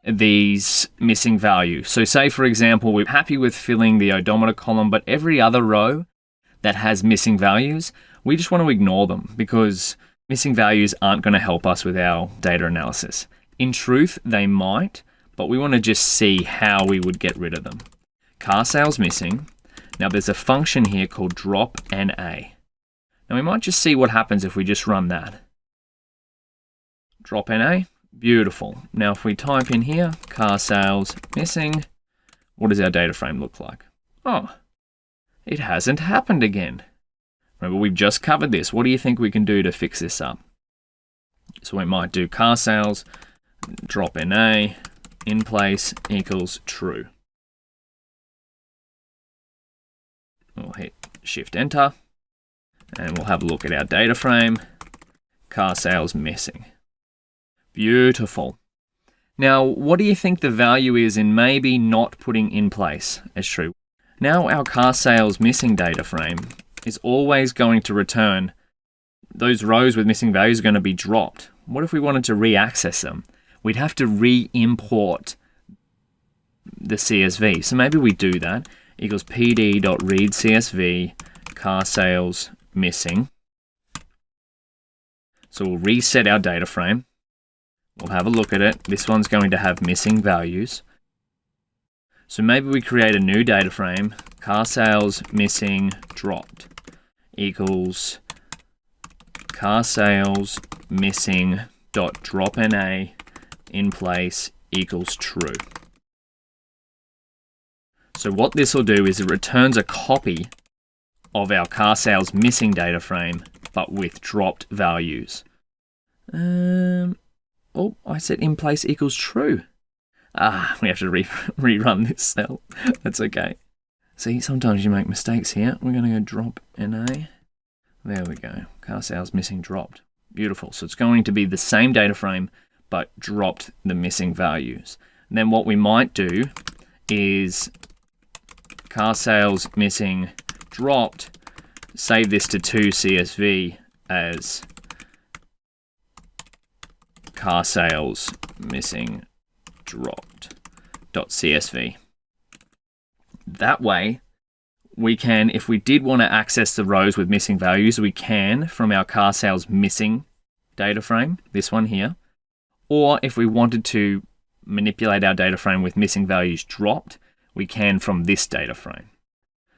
C: these missing values. So say, for example, we're happy with filling the odometer column, but every other row that has missing values, we just want to ignore them because missing values aren't going to help us with our data analysis. In truth, they might, but we want to just see how we would get rid of them. Car sales missing. Now there's a function here called drop_NA. Now we might just see what happens if we just run that. Drop_NA. Beautiful. Now if we type in here, car sales missing, what does our data frame look like? Oh, it hasn't happened again. Remember, we've just covered this. What do you think we can do to fix this up? So we might do car sales, drop_NA, in place equals true. we'll hit Shift Enter, and we'll have a look at our data frame. Car sales missing. Beautiful. Now, what do you think the value is in maybe not putting in place as true? Now our car sales missing data frame is always going to return those rows with missing values are going to be dropped. What if we wanted to re-access them? We'd have to re-import the CSV. So maybe we do that. Equals pd.read CSV car sales missing. So we'll reset our data frame. We'll have a look at it. This one's going to have missing values. So maybe we create a new data frame. Car sales missing dropped equals car sales missing dot drop NA in place equals true. So what this will do is it returns a copy of our car sales missing data frame, but with dropped values. Oh, I said in place equals true. We have to rerun this cell. That's okay. See, sometimes you make mistakes here. We're going to go drop NA. There we go. Car sales missing dropped. Beautiful. So it's going to be the same data frame, but dropped the missing values. And then what we might do is car sales missing dropped, save this to 2 CSV as car sales missing dropped.csv. That way, we can, if we did want to access the rows with missing values, we can from our car sales missing data frame, this one here. Or if we wanted to manipulate our data frame with missing values dropped, we can from this data frame.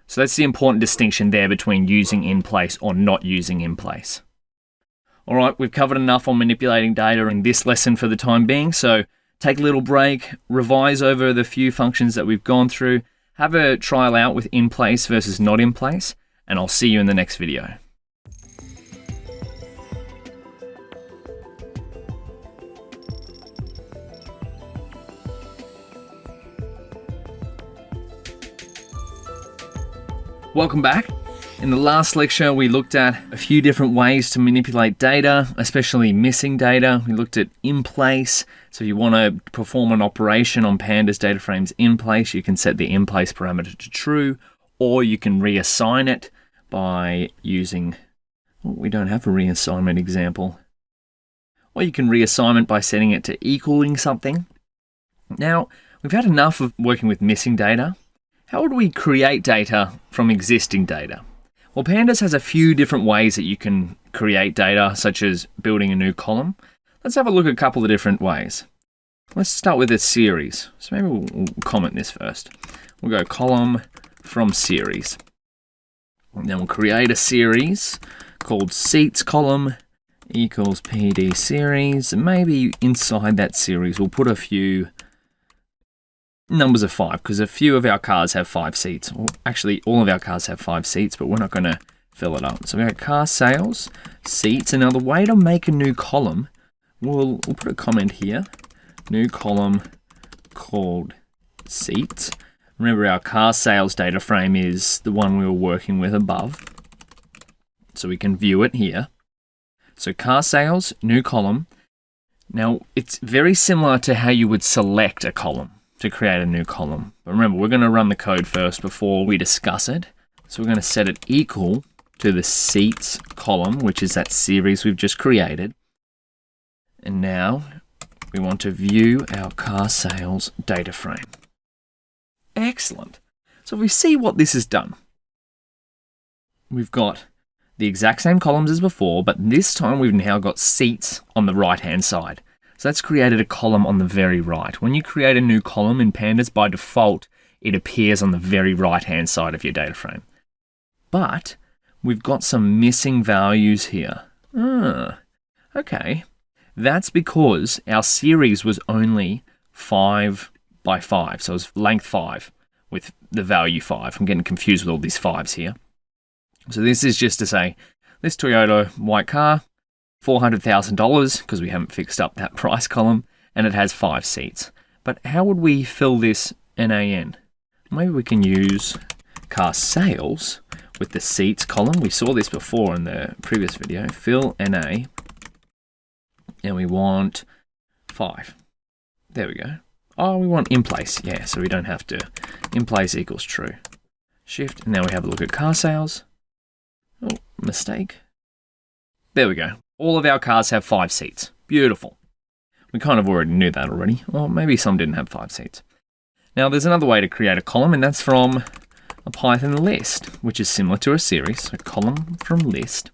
C: So that's the important distinction there between using in place or not using in place. All right, we've covered enough on manipulating data in this lesson for the time being. So take a little break, revise over the few functions that we've gone through, have a trial out with in place versus not in place, and I'll see you in the next video. Welcome back. In the last lecture, we looked at a few different ways to manipulate data, especially missing data. We looked at in place. So if you want to perform an operation on Pandas DataFrames in place, you can set the in place parameter to true, or you can reassign it by using, well, we don't have a reassignment example. Or you can reassign it by setting it to equaling something. Now, we've had enough of working with missing data. How would we create data from existing data? Well, Pandas has a few different ways that you can create data, such as building a new column. Let's have a look at a couple of different ways. Let's start with a series. So maybe we'll comment this first. We'll go column from series. And then we'll create a series called seats column equals PD series. And maybe inside that series, we'll put a few numbers of 5, because a few of our cars have 5 seats. Well, actually, all of our cars have 5 seats, but we're not going to fill it up. So we have car sales, seats. And now the way to make a new column, we'll put a comment here. New column called seats. Remember, our car sales data frame is the one we were working with above. So we can view it here. So car sales, new column. Now, it's very similar to how you would select a column to create a new column. But remember, we're going to run the code first before we discuss it. So we're going to set it equal to the seats column, which is that series we've just created. And now we want to view our car sales data frame. Excellent. So we see what this has done. We've got the exact same columns as before, but this time we've now got seats on the right-hand side. So that's created a column on the very right. When you create a new column in Pandas, by default, it appears on the very right-hand side of your data frame. But we've got some missing values here. Okay. That's because our series was only 5 by 5. So it was length 5 with the value 5. I'm getting confused with all these 5s here. So this is just to say, this Toyota white car, $400,000, because we haven't fixed up that price column, and it has 5 seats. But how would we fill this NaN? Maybe we can use car sales. with the seats column. We saw this before in the previous video. Fill NA, and we want 5. There we go. Oh, we want in place. Yeah, so we don't have to. In place equals true. Shift, and now we have a look at car sales. Oh, mistake. There we go. All of our cars have 5 seats. Beautiful. We kind of already knew that already. Or maybe some didn't have 5 seats. Now, there's another way to create a column, and that's from a Python list, which is similar to a series. So column from list.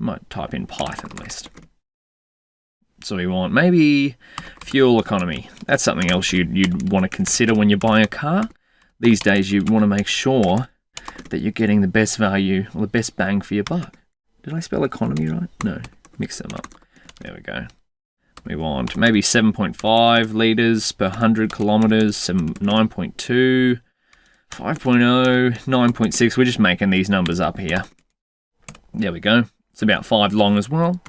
C: I might type in Python list. So we want maybe fuel economy. That's something else you'd want to consider when you're buying a car. These days, you want to make sure that you're getting the best value or the best bang for your buck. Did I spell economy right? No, mix them up. There we go. We want maybe 7.5 litres per 100 kilometres, 9.2, 5.0, 9.6. We're just making these numbers up here. There we go. It's about 5 long as well.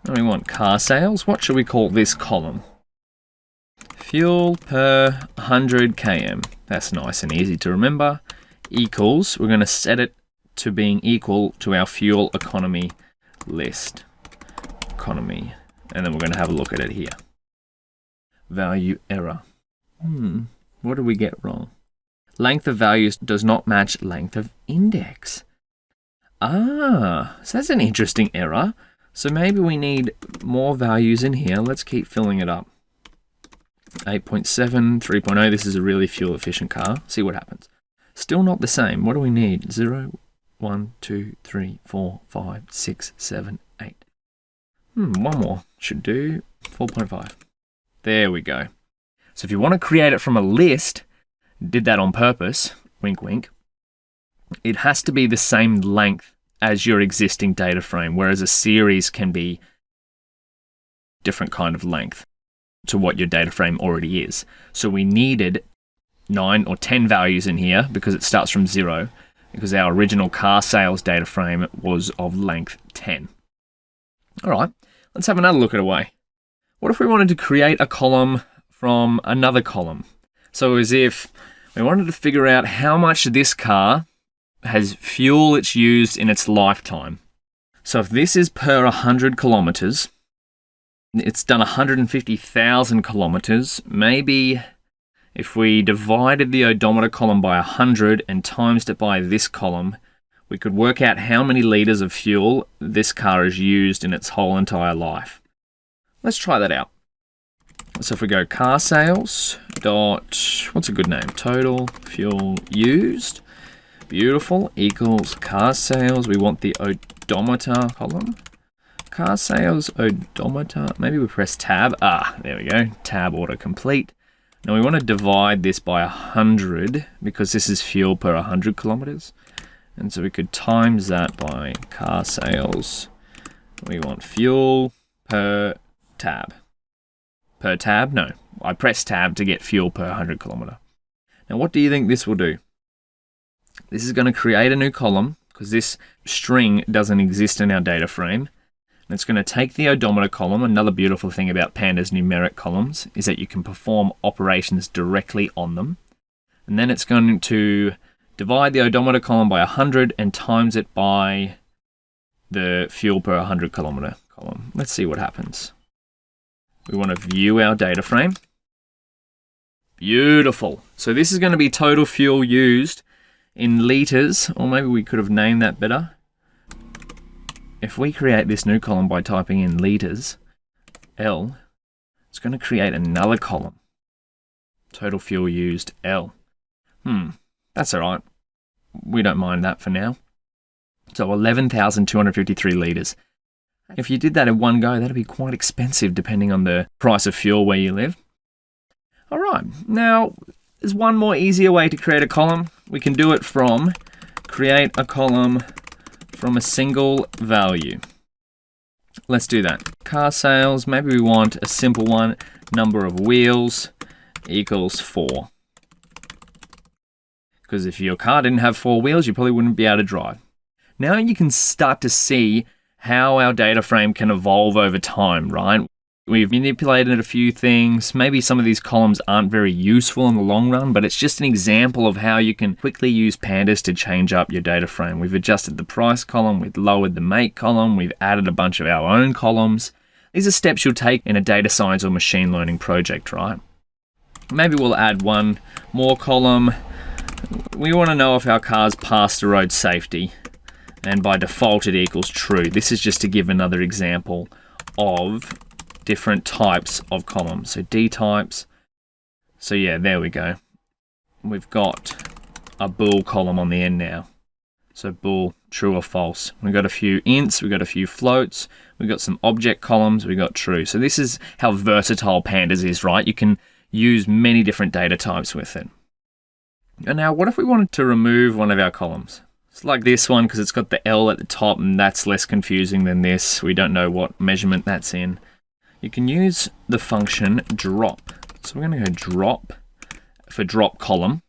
C: And we want car sales. What should we call this column? Fuel per 100 km. That's nice and easy to remember. Equals, we're going to set it to being equal to our fuel economy list. Economy. And then we're going to have a look at it here. Value error. What did we get wrong? Length of values does not match length of index. So that's an interesting error. So maybe we need more values in here. Let's keep filling it up. 8.7, 3.0. This is a really fuel efficient car. See what happens. Still not the same. What do we need? 0, 1, 2, 3, 4, 5, 6, 7, 8. One more should do. 4.5. There we go. So if you want to create it from a list, did that on purpose, wink wink, it has to be the same length as your existing data frame, whereas a series can be different kind of length to what your data frame already is. So we needed 9 or 10 values in here because it starts from 0, because our original car sales data frame was of length 10. All right, let's have another look at a way. What if we wanted to create a column from another column? So as if we wanted to figure out how much this car has fuel it's used in its lifetime. So if this is per 100 kilometers, it's done 150,000 kilometers. Maybe if we divided the odometer column by 100 and times it by this column, we could work out how many liters of fuel this car has used in its whole entire life. Let's try that out. So if we go car sales dot, what's a good name? Total fuel used. Beautiful, equals car sales. We want the odometer column. Car sales odometer. Maybe we press tab. There we go. Tab autocomplete. Now we want to divide this by 100 because this is fuel per 100 kilometers. And so we could times that by car sales. We want fuel per tab. Per tab? No. I press tab to get fuel per 100 kilometer. Now what do you think this will do? This is going to create a new column because this string doesn't exist in our data frame. And it's going to take the odometer column. Another beautiful thing about Pandas numeric columns is that you can perform operations directly on them. And then it's going to divide the odometer column by 100 and times it by the fuel per 100 kilometer column. Let's see what happens. We want to view our data frame. Beautiful. So this is going to be total fuel used in liters, or maybe we could have named that better. If we create this new column by typing in liters, L, it's going to create another column. Total fuel used, L. That's all right. We don't mind that for now. So 11,253 liters. If you did that in one go, that'd be quite expensive depending on the price of fuel where you live. All right, now there's one more easier way to create a column. We can do it from create a column from a single value. Let's do that. Car sales, maybe we want a simple one. Number of wheels equals 4. Because if your car didn't have 4 wheels, you probably wouldn't be able to drive. Now you can start to see how our data frame can evolve over time, right? We've manipulated a few things. Maybe some of these columns aren't very useful in the long run, but it's just an example of how you can quickly use Pandas to change up your data frame. We've adjusted the price column, we've lowered the make column, we've added a bunch of our own columns. These are steps you'll take in a data science or machine learning project, right? Maybe we'll add one more column. We want to know if our car's passed the road safety, and by default it equals true. This is just to give another example of different types of columns. So D types. So yeah, there we go. We've got a bool column on the end now. So bool, true or false. We've got a few ints, we've got a few floats, we've got some object columns, we've got true. So this is how versatile Pandas is, right? You can use many different data types with it. And now what if we wanted to remove one of our columns? It's like this one because it's got the L at the top, and that's less confusing than this. We don't know what measurement that's in. You can use the function drop. So we're going to go drop for drop column.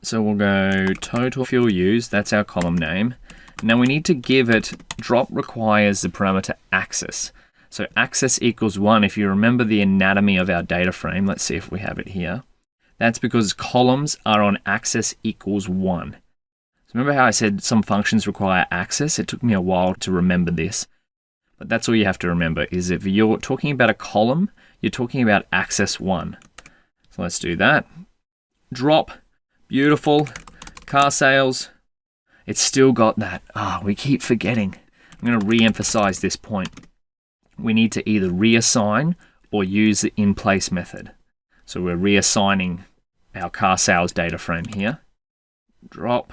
C: So we'll go total fuel used, that's our column name. Now we need to give it, drop requires the parameter axis. So axis equals 1. If you remember the anatomy of our data frame, let's see if we have it here. That's because columns are on axis equals 1. So remember how I said some functions require axis? It took me a while to remember this. But that's all you have to remember, is if you're talking about a column, you're talking about axis 1. So let's do that. Drop, beautiful, car sales. It's still got that, we keep forgetting. I'm going to re-emphasize this point. We need to either reassign or use the in-place method. So we're reassigning our car sales data frame here. Drop,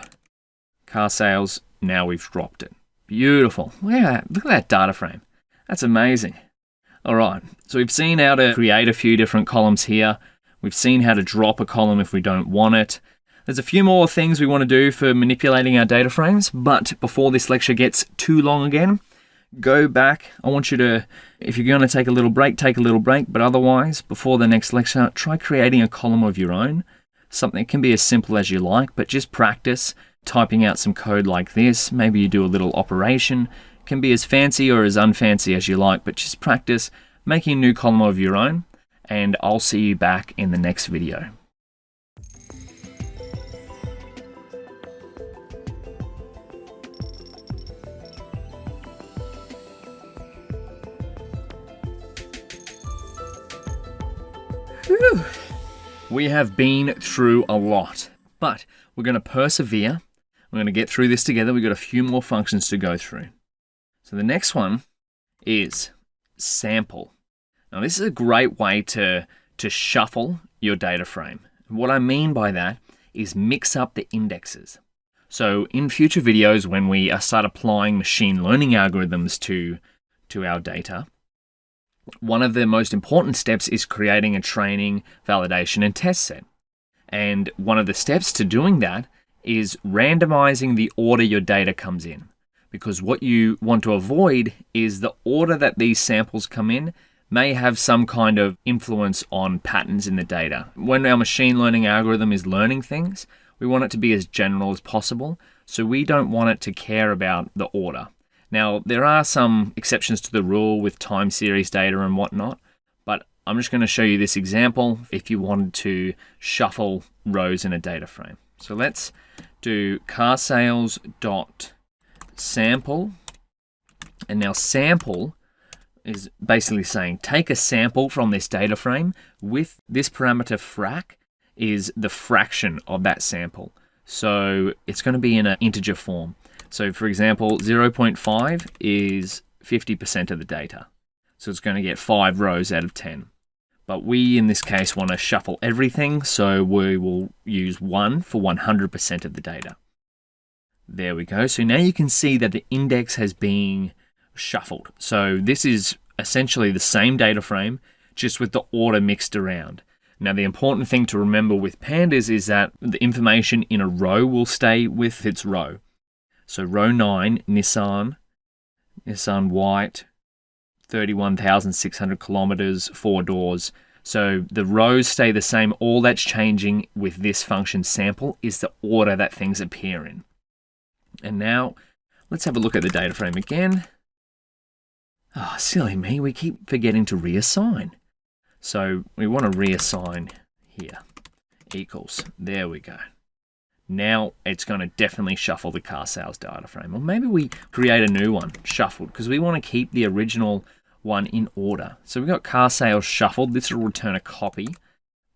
C: car sales, now we've dropped it. Beautiful. Look at that data frame. That's amazing. All right, so we've seen how to create a few different columns here. We've seen how to drop a column if we don't want it. There's a few more things we want to do for manipulating our data frames, but before this lecture gets too long again, go back. I want you to, if you're going to take a little break, take a little break, but otherwise, before the next lecture, try creating a column of your own. Something can be as simple as you like, but just practice typing out some code like this. Maybe you do a little operation. It can be as fancy or as unfancy as you like, but just practice making a new column of your own, and I'll see you back in the next video. Whew. We have been through a lot, but we're going to persevere. We're going to get through this together. We've got a few more functions to go through. So the next one is sample. Now this is a great way to shuffle your data frame. What I mean by that is mix up the indexes. So in future videos, when we start applying machine learning algorithms to our data, one of the most important steps is creating a training, validation, and test set. And one of the steps to doing that is randomizing the order your data comes in. Because what you want to avoid is the order that these samples come in may have some kind of influence on patterns in the data. When our machine learning algorithm is learning things, we want it to be as general as possible, so we don't want it to care about the order. Now, there are some exceptions to the rule with time series data and whatnot, but I'm just going to show you this example if you wanted to shuffle rows in a data frame. So let's do car sales dot sample, and now sample is basically saying take a sample from this data frame with this parameter frac is the fraction of that sample. So it's going to be in an integer form. So for example, 0.5 is 50% of the data. So it's going to get 5 rows out of 10. But we, in this case, want to shuffle everything, so we will use 1 for 100% of the data. There we go. So now you can see that the index has been shuffled. So this is essentially the same data frame, just with the order mixed around. Now the important thing to remember with Pandas is that the information in a row will stay with its row. So row 9, Nissan white, 31,600 kilometers, 4 doors. So the rows stay the same. All that's changing with this function sample is the order that things appear in. And now let's have a look at the data frame again. Oh, silly me, we keep forgetting to reassign. So we want to reassign here, equals, there we go. Now it's going to definitely shuffle the car sales data frame. Or maybe we create a new one, shuffled, because we want to keep the original one in order. So we've got car sales shuffled. This will return a copy,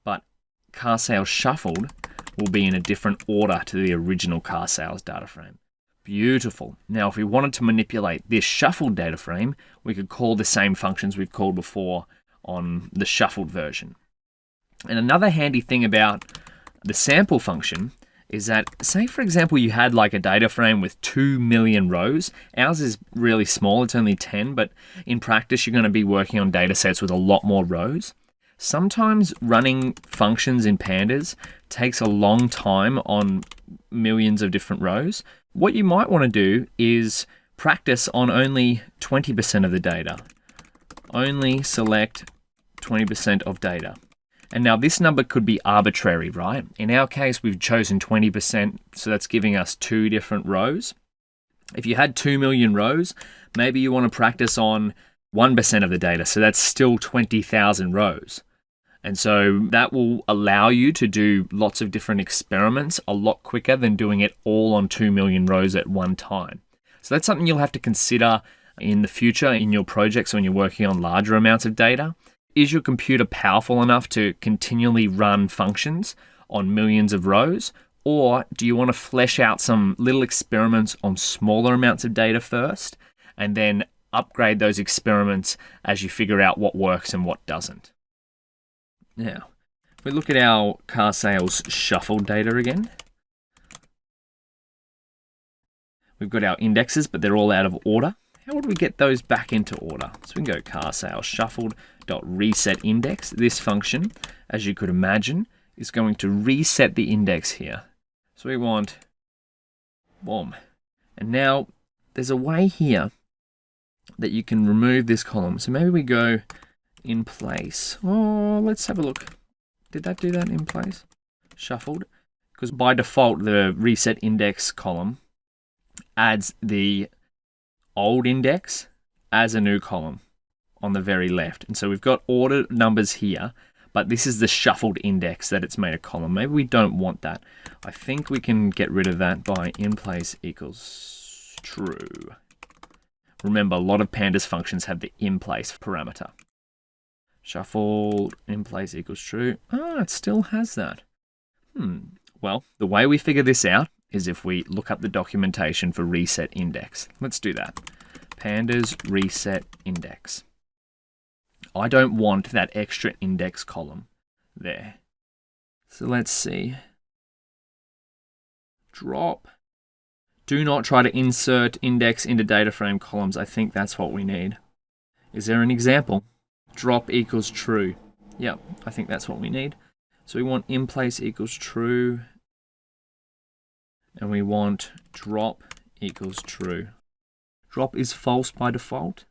C: but car sales shuffled will be in a different order to the original car sales data frame. Beautiful. Now, if we wanted to manipulate this shuffled data frame, we could call the same functions we've called before on the shuffled version. And another handy thing about the sample function is that, say for example, you had like a data frame with 2 million rows. Ours is really small, it's only 10, but in practice, you're going to be working on data sets with a lot more rows. Sometimes running functions in Pandas takes a long time on millions of different rows. What you might want to do is practice on only 20% of the data. Only select 20% of data. And now this number could be arbitrary, right? In our case, we've chosen 20%, so that's giving us 2 different rows. If you had 2 million rows, maybe you want to practice on 1% of the data, so that's still 20,000 rows. And so that will allow you to do lots of different experiments a lot quicker than doing it all on 2 million rows at one time. So that's something you'll have to consider in the future in your projects when you're working on larger amounts of data. Is your computer powerful enough to continually run functions on millions of rows? Or do you want to flesh out some little experiments on smaller amounts of data first and then upgrade those experiments as you figure out what works and what doesn't? Now, if we look at our car sales shuffled data again, we've got our indexes, but they're all out of order. How would we get those back into order? So we can go car sales shuffled dot reset index. This function, as you could imagine, is going to reset the index here. So we want boom. And now there's a way here that you can remove this column. So maybe we go in place. Oh, let's have a look. Did that do that in place? Shuffled. Because by default, the reset index column adds the old index as a new column on the very left. And so we've got ordered numbers here, but this is the shuffled index that it's made a column. Maybe we don't want that. I think we can get rid of that by in place equals true. Remember, a lot of Pandas functions have the in place parameter. Shuffled in place equals true. Ah, it still has that. Well, the way we figure this out is if we look up the documentation for reset index. Let's do that. Pandas reset index. I don't want that extra index column there. So let's see. Drop. Do not try to insert index into data frame columns. I think that's what we need. Is there an example? Drop equals true. Yep, I think that's what we need. So we want in place equals true. And we want drop equals true. Drop is false by default.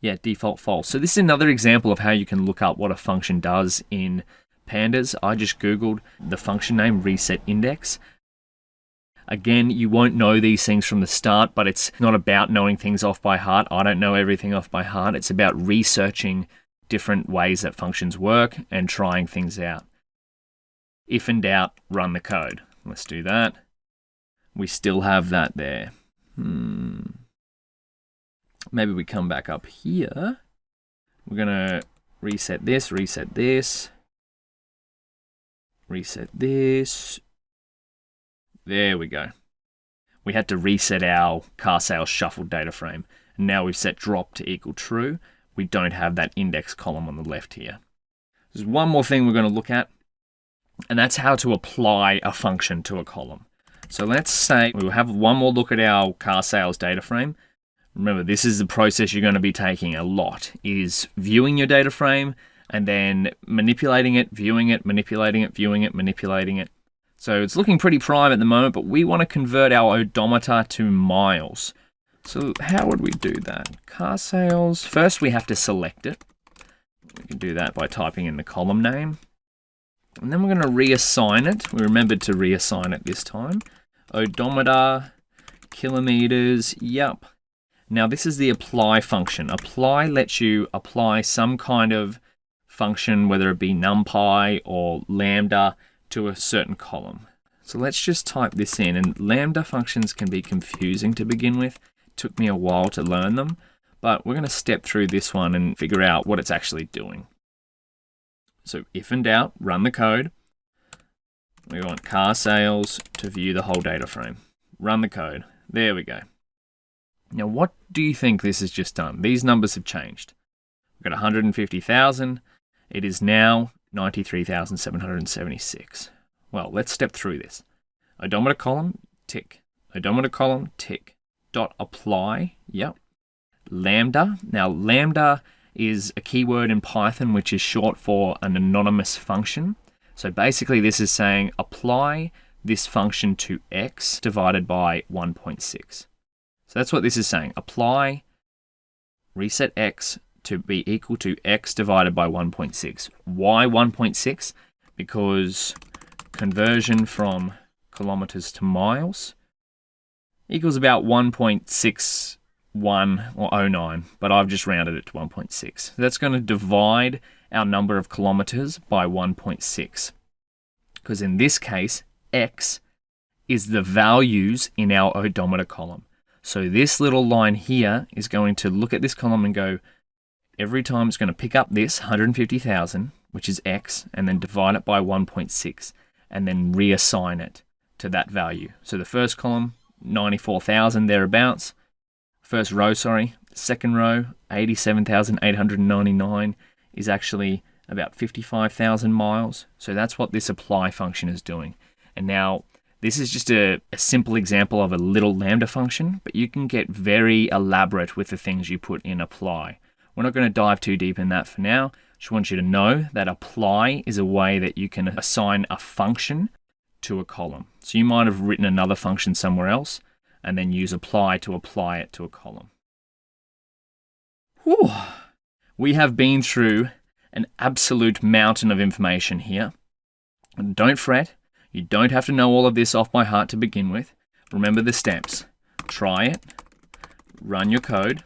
C: Yeah, default false. So this is another example of how you can look up what a function does in Pandas. I just Googled the function name reset index. Again, you won't know these things from the start, but it's not about knowing things off by heart. I don't know everything off by heart. It's about researching different ways that functions work and trying things out. If in doubt, run the code. Let's do that. We still have that there. Maybe we come back up here. We're going to reset this, reset this, reset this. There we go. We had to reset our car sales shuffled data frame. And now we've set drop to equal true. We don't have that index column on the left here. There's one more thing we're going to look at, and that's how to apply a function to a column. So let's say we'll have one more look at our car sales data frame. Remember, this is the process you're going to be taking a lot, is viewing your data frame and then manipulating it, viewing it, manipulating it, viewing it, manipulating it. So it's looking pretty prime at the moment, but we want to convert our odometer to miles. So how would we do that? Car sales. First, we have to select it. We can do that by typing in the column name. And then we're going to reassign it. We remembered to reassign it this time. Odometer, kilometers, yep. Now this is the apply function. Apply lets you apply some kind of function, whether it be NumPy or lambda, to a certain column. So let's just type this in, and lambda functions can be confusing to begin with. It took me a while to learn them, but we're going to step through this one and figure out what it's actually doing. So if in doubt, run the code. We want car sales to view the whole data frame. Run the code. There we go. Now what do you think this has just done? These numbers have changed. We've got 150,000. It is now 93,776. Well, let's step through this. Odometer column, tick. Odometer column, tick. Dot apply, yep. Lambda. Now lambda is a keyword in Python which is short for an anonymous function. So basically this is saying apply this function to x divided by 1.6. So that's what this is saying. Apply reset x to be equal to x divided by 1.6. Why 1.6? Because conversion from kilometers to miles equals about 1.61 or 09, but I've just rounded it to 1.6. So that's going to divide our number of kilometers by 1.6. Because in this case, x is the values in our odometer column. So this little line here is going to look at this column and go, every time it's going to pick up this 150,000, which is x, and then divide it by 1.6, and then reassign it to that value. So the first column, 94,000 thereabouts. First row, sorry. Second row, 87,899 is actually about 55,000 miles. So that's what this apply function is doing. And now this is just a simple example of a little lambda function, but you can get very elaborate with the things you put in apply. We're not going to dive too deep in that for now. Just want you to know that apply is a way that you can assign a function to a column. So you might have written another function somewhere else and then use apply to apply it to a column. Whew. We have been through an absolute mountain of information here. And don't fret, you don't have to know all of this off by heart to begin with. Remember the steps. Try it, run your code.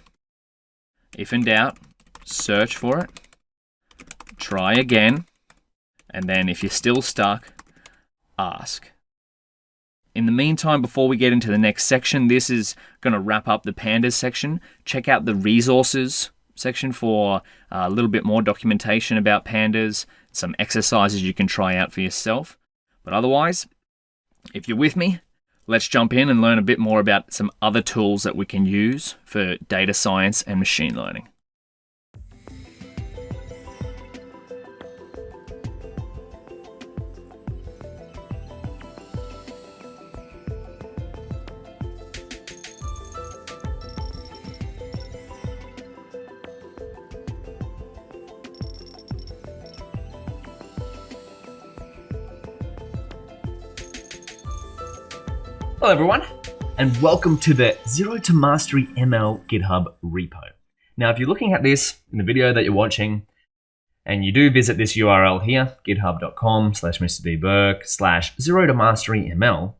C: If in doubt, search for it, try again, and then if you're still stuck, ask. In the meantime, before we get into the next section, this is going to wrap up the Pandas section. Check out the resources section for a little bit more documentation about Pandas, some exercises you can try out for yourself. But otherwise, if you're with me, let's jump in and learn a bit more about some other tools that we can use for data science and machine learning.
D: Hello everyone, and welcome to the Zero to Mastery ML GitHub repo. Now, if you're looking at this in the video that you're watching, and you do visit this URL here, github.com/mrdbourke/Zero to Mastery ML,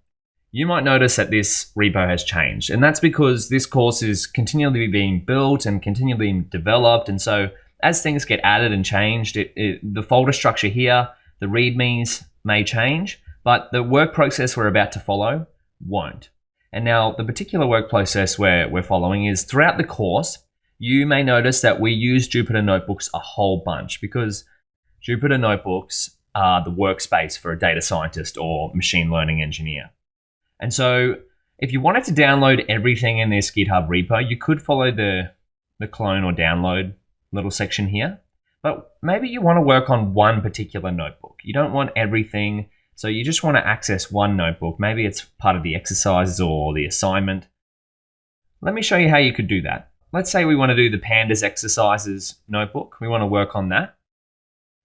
D: you might notice that this repo has changed. And that's because this course is continually being built and continually being developed. And so as things get added and changed, the folder structure here, the readmes may change, but the work process we're about to follow won't. And now the particular work process we're following is throughout the course, you may notice that we use Jupyter Notebooks a whole bunch because Jupyter Notebooks are the workspace for a data scientist or machine learning engineer. And so if you wanted to download everything in this GitHub repo, you could follow the clone or download little section here. But maybe you want to work on one particular notebook. You don't want everything. So you just want to access one notebook. Maybe it's part of the exercises or the assignment. Let me show you how you could do that. Let's say we want to do the Pandas exercises notebook. We want to work on that.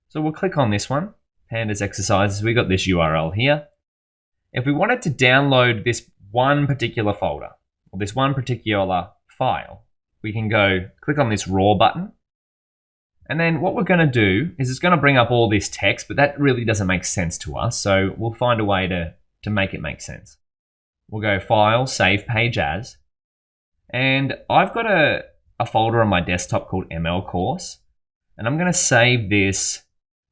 D: So we'll click on this one, Pandas exercises. We got this URL here. If we wanted to download this one particular folder or this one particular file, we can go click on this raw button. And then what we're going to do is it's going to bring up all this text, but that really doesn't make sense to us. So we'll find a way to make it make sense. We'll go File, Save Page As. And I've got a folder on my desktop called ML course, and I'm going to save this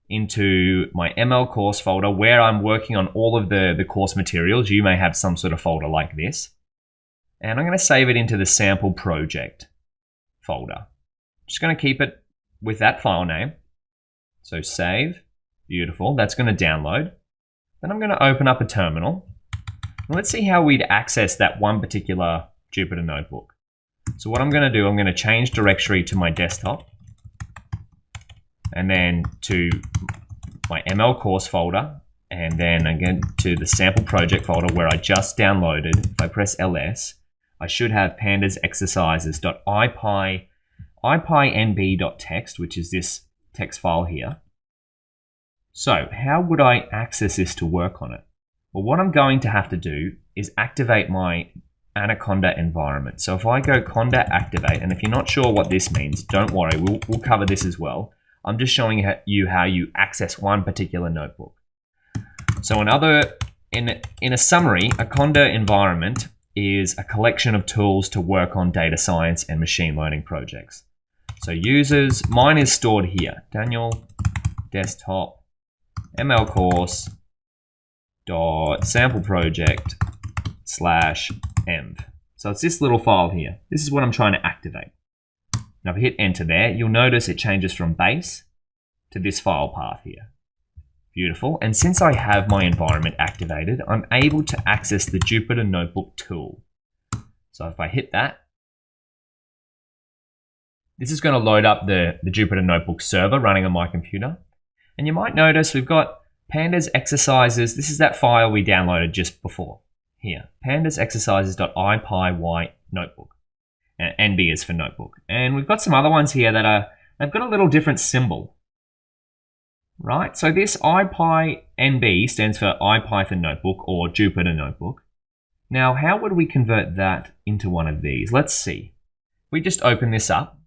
D: into my ML course folder where I'm working on all of the course materials. You may have some sort of folder like this. And I'm going to save it into the sample project folder. Just going to keep it with that file name. So save, beautiful, that's going to download. Then I'm going to open up a terminal. Let's see how we'd access that one particular Jupyter notebook. So what I'm going to do, I'm going to change directory to my desktop and then to my ML course folder, and then again to the sample project folder where I just downloaded. If I press ls, I should have pandas exercises.ipynb.txt, which is this text file here. So how would I access this to work on it? Well, what I'm going to have to do is activate my Conda environment. So if I go Conda activate, and if you're not sure what this means, don't worry, we'll cover this as well. I'm just showing you how you access one particular notebook. So in a summary, a Conda environment is a collection of tools to work on data science and machine learning projects. So users, mine is stored here, Daniel desktop ML course .sample project /env. So it's this little file here. This is what I'm trying to activate. Now if I hit enter there, you'll notice it changes from base to this file path here. Beautiful. And since I have my environment activated, I'm able to access the Jupyter Notebook tool. So if I hit that, this is going to load up the Jupyter Notebook server running on my computer. And you might notice we've got pandas exercises. This is that file we downloaded just before here. Pandas exercises.ipy notebook. And NB is for notebook. And we've got some other ones here that they've got a little different symbol. Right, so this IPyNB stands for IPython notebook or Jupyter notebook. Now, how would we convert that into one of these? Let's see. We just open this up.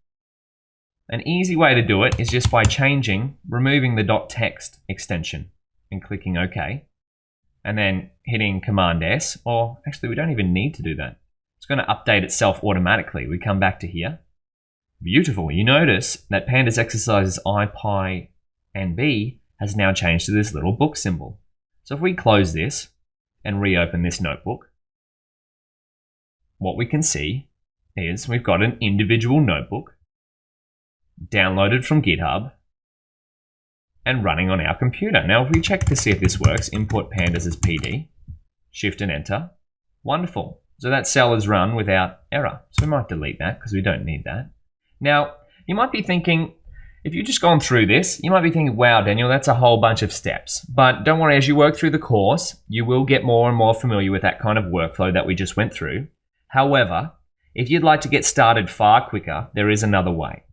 D: An easy way to do it is just by removing the .text extension and clicking OK. And then hitting Command S, or actually we don't even need to do that. It's going to update itself automatically. We come back to here. Beautiful. You notice that Pandas Exercises IPyNB has now changed to this little book symbol. So if we close this and reopen this notebook, what we can see is we've got an individual notebook downloaded from GitHub and running on our computer. Now, if we check to see if this works, import pandas as PD, shift and enter. Wonderful. So that cell is run without error. So we might delete that because we don't need that. Now, you might be thinking, if you've just gone through this, you might be thinking, wow, Daniel, that's a whole bunch of steps. But don't worry, as you work through the course, you will get more and more familiar with that kind of workflow that we just went through. However, if you'd like to get started far quicker, there is another way.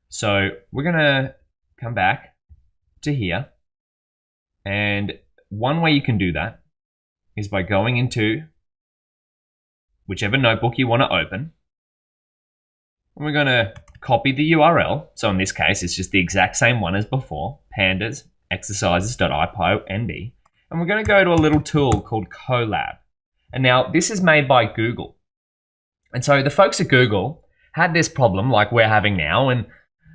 D: So we're going to come back to here. And one way you can do that is by going into whichever notebook you want to open. And we're going to copy the URL. So in this case, it's just the exact same one as before, pandas exercises.ipynb. And we're going to go to a little tool called Colab. And now this is made by Google. And so the folks at Google had this problem like we're having now, and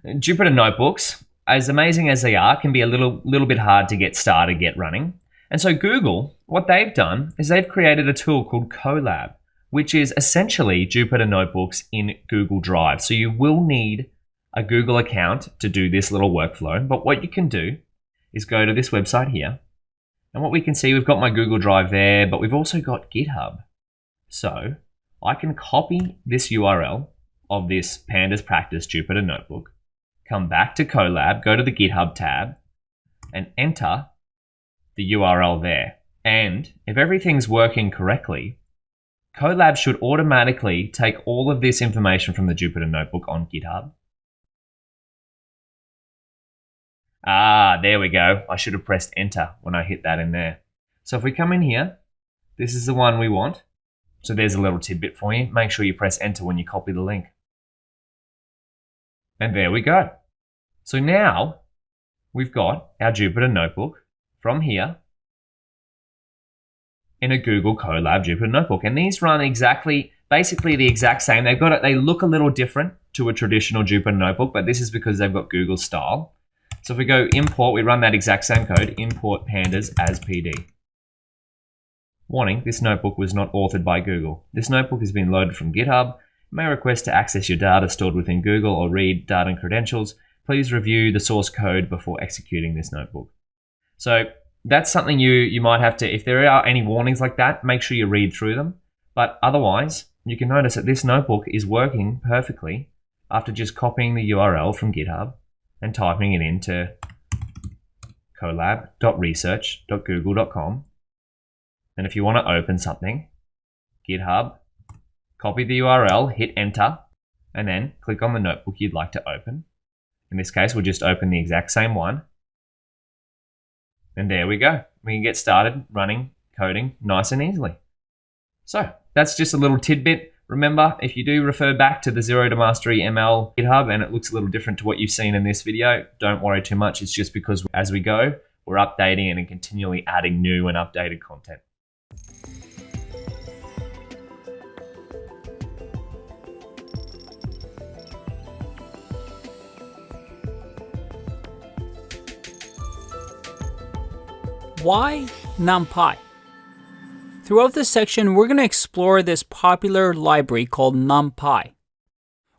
D: Jupyter Notebooks, as amazing as they are, can be a little bit hard to get started, get running. And so Google, what they've done is they've created a tool called Colab, which is essentially Jupyter Notebooks in Google Drive. So you will need a Google account to do this little workflow. But what you can do is go to this website here. And what we can see, we've got my Google Drive there, but we've also got GitHub. So I can copy this URL of this Pandas Practice Jupyter Notebook, come back to Colab, go to the GitHub tab, and enter the URL there. And if everything's working correctly, Colab should automatically take all of this information from the Jupyter Notebook on GitHub. Ah, there we go. I should have pressed enter when I hit that in there. So if we come in here, this is the one we want. So there's a little tidbit for you. Make sure you press enter when you copy the link. And there we go. So now we've got our Jupyter Notebook from here in a Google Colab Jupyter Notebook. And these run exactly, basically the exact same. They look a little different to a traditional Jupyter notebook, but this is because they've got Google style. So if we go import, we run that exact same code, import pandas as PD. Warning, this notebook was not authored by Google. This notebook has been loaded from GitHub. You may request to access your data stored within Google or read data and credentials. Please review the source code before executing this notebook. So that's something you might have to, if there are any warnings like that, make sure you read through them. But otherwise, you can notice that this notebook is working perfectly after just copying the URL from GitHub and typing it into collab.research.google.com. And if you want to open something, GitHub, copy the URL, hit enter, and then click on the notebook you'd like to open. In this case, we'll just open the exact same one. And there we go. We can get started running coding nice and easily. So that's just a little tidbit. Remember, if you do refer back to the Zero to Mastery ML GitHub and it looks a little different to what you've seen in this video, don't worry too much. It's just because as we go, we're updating and continually adding new and updated content.
B: Why NumPy? Throughout this section, we're going to explore this popular library called NumPy,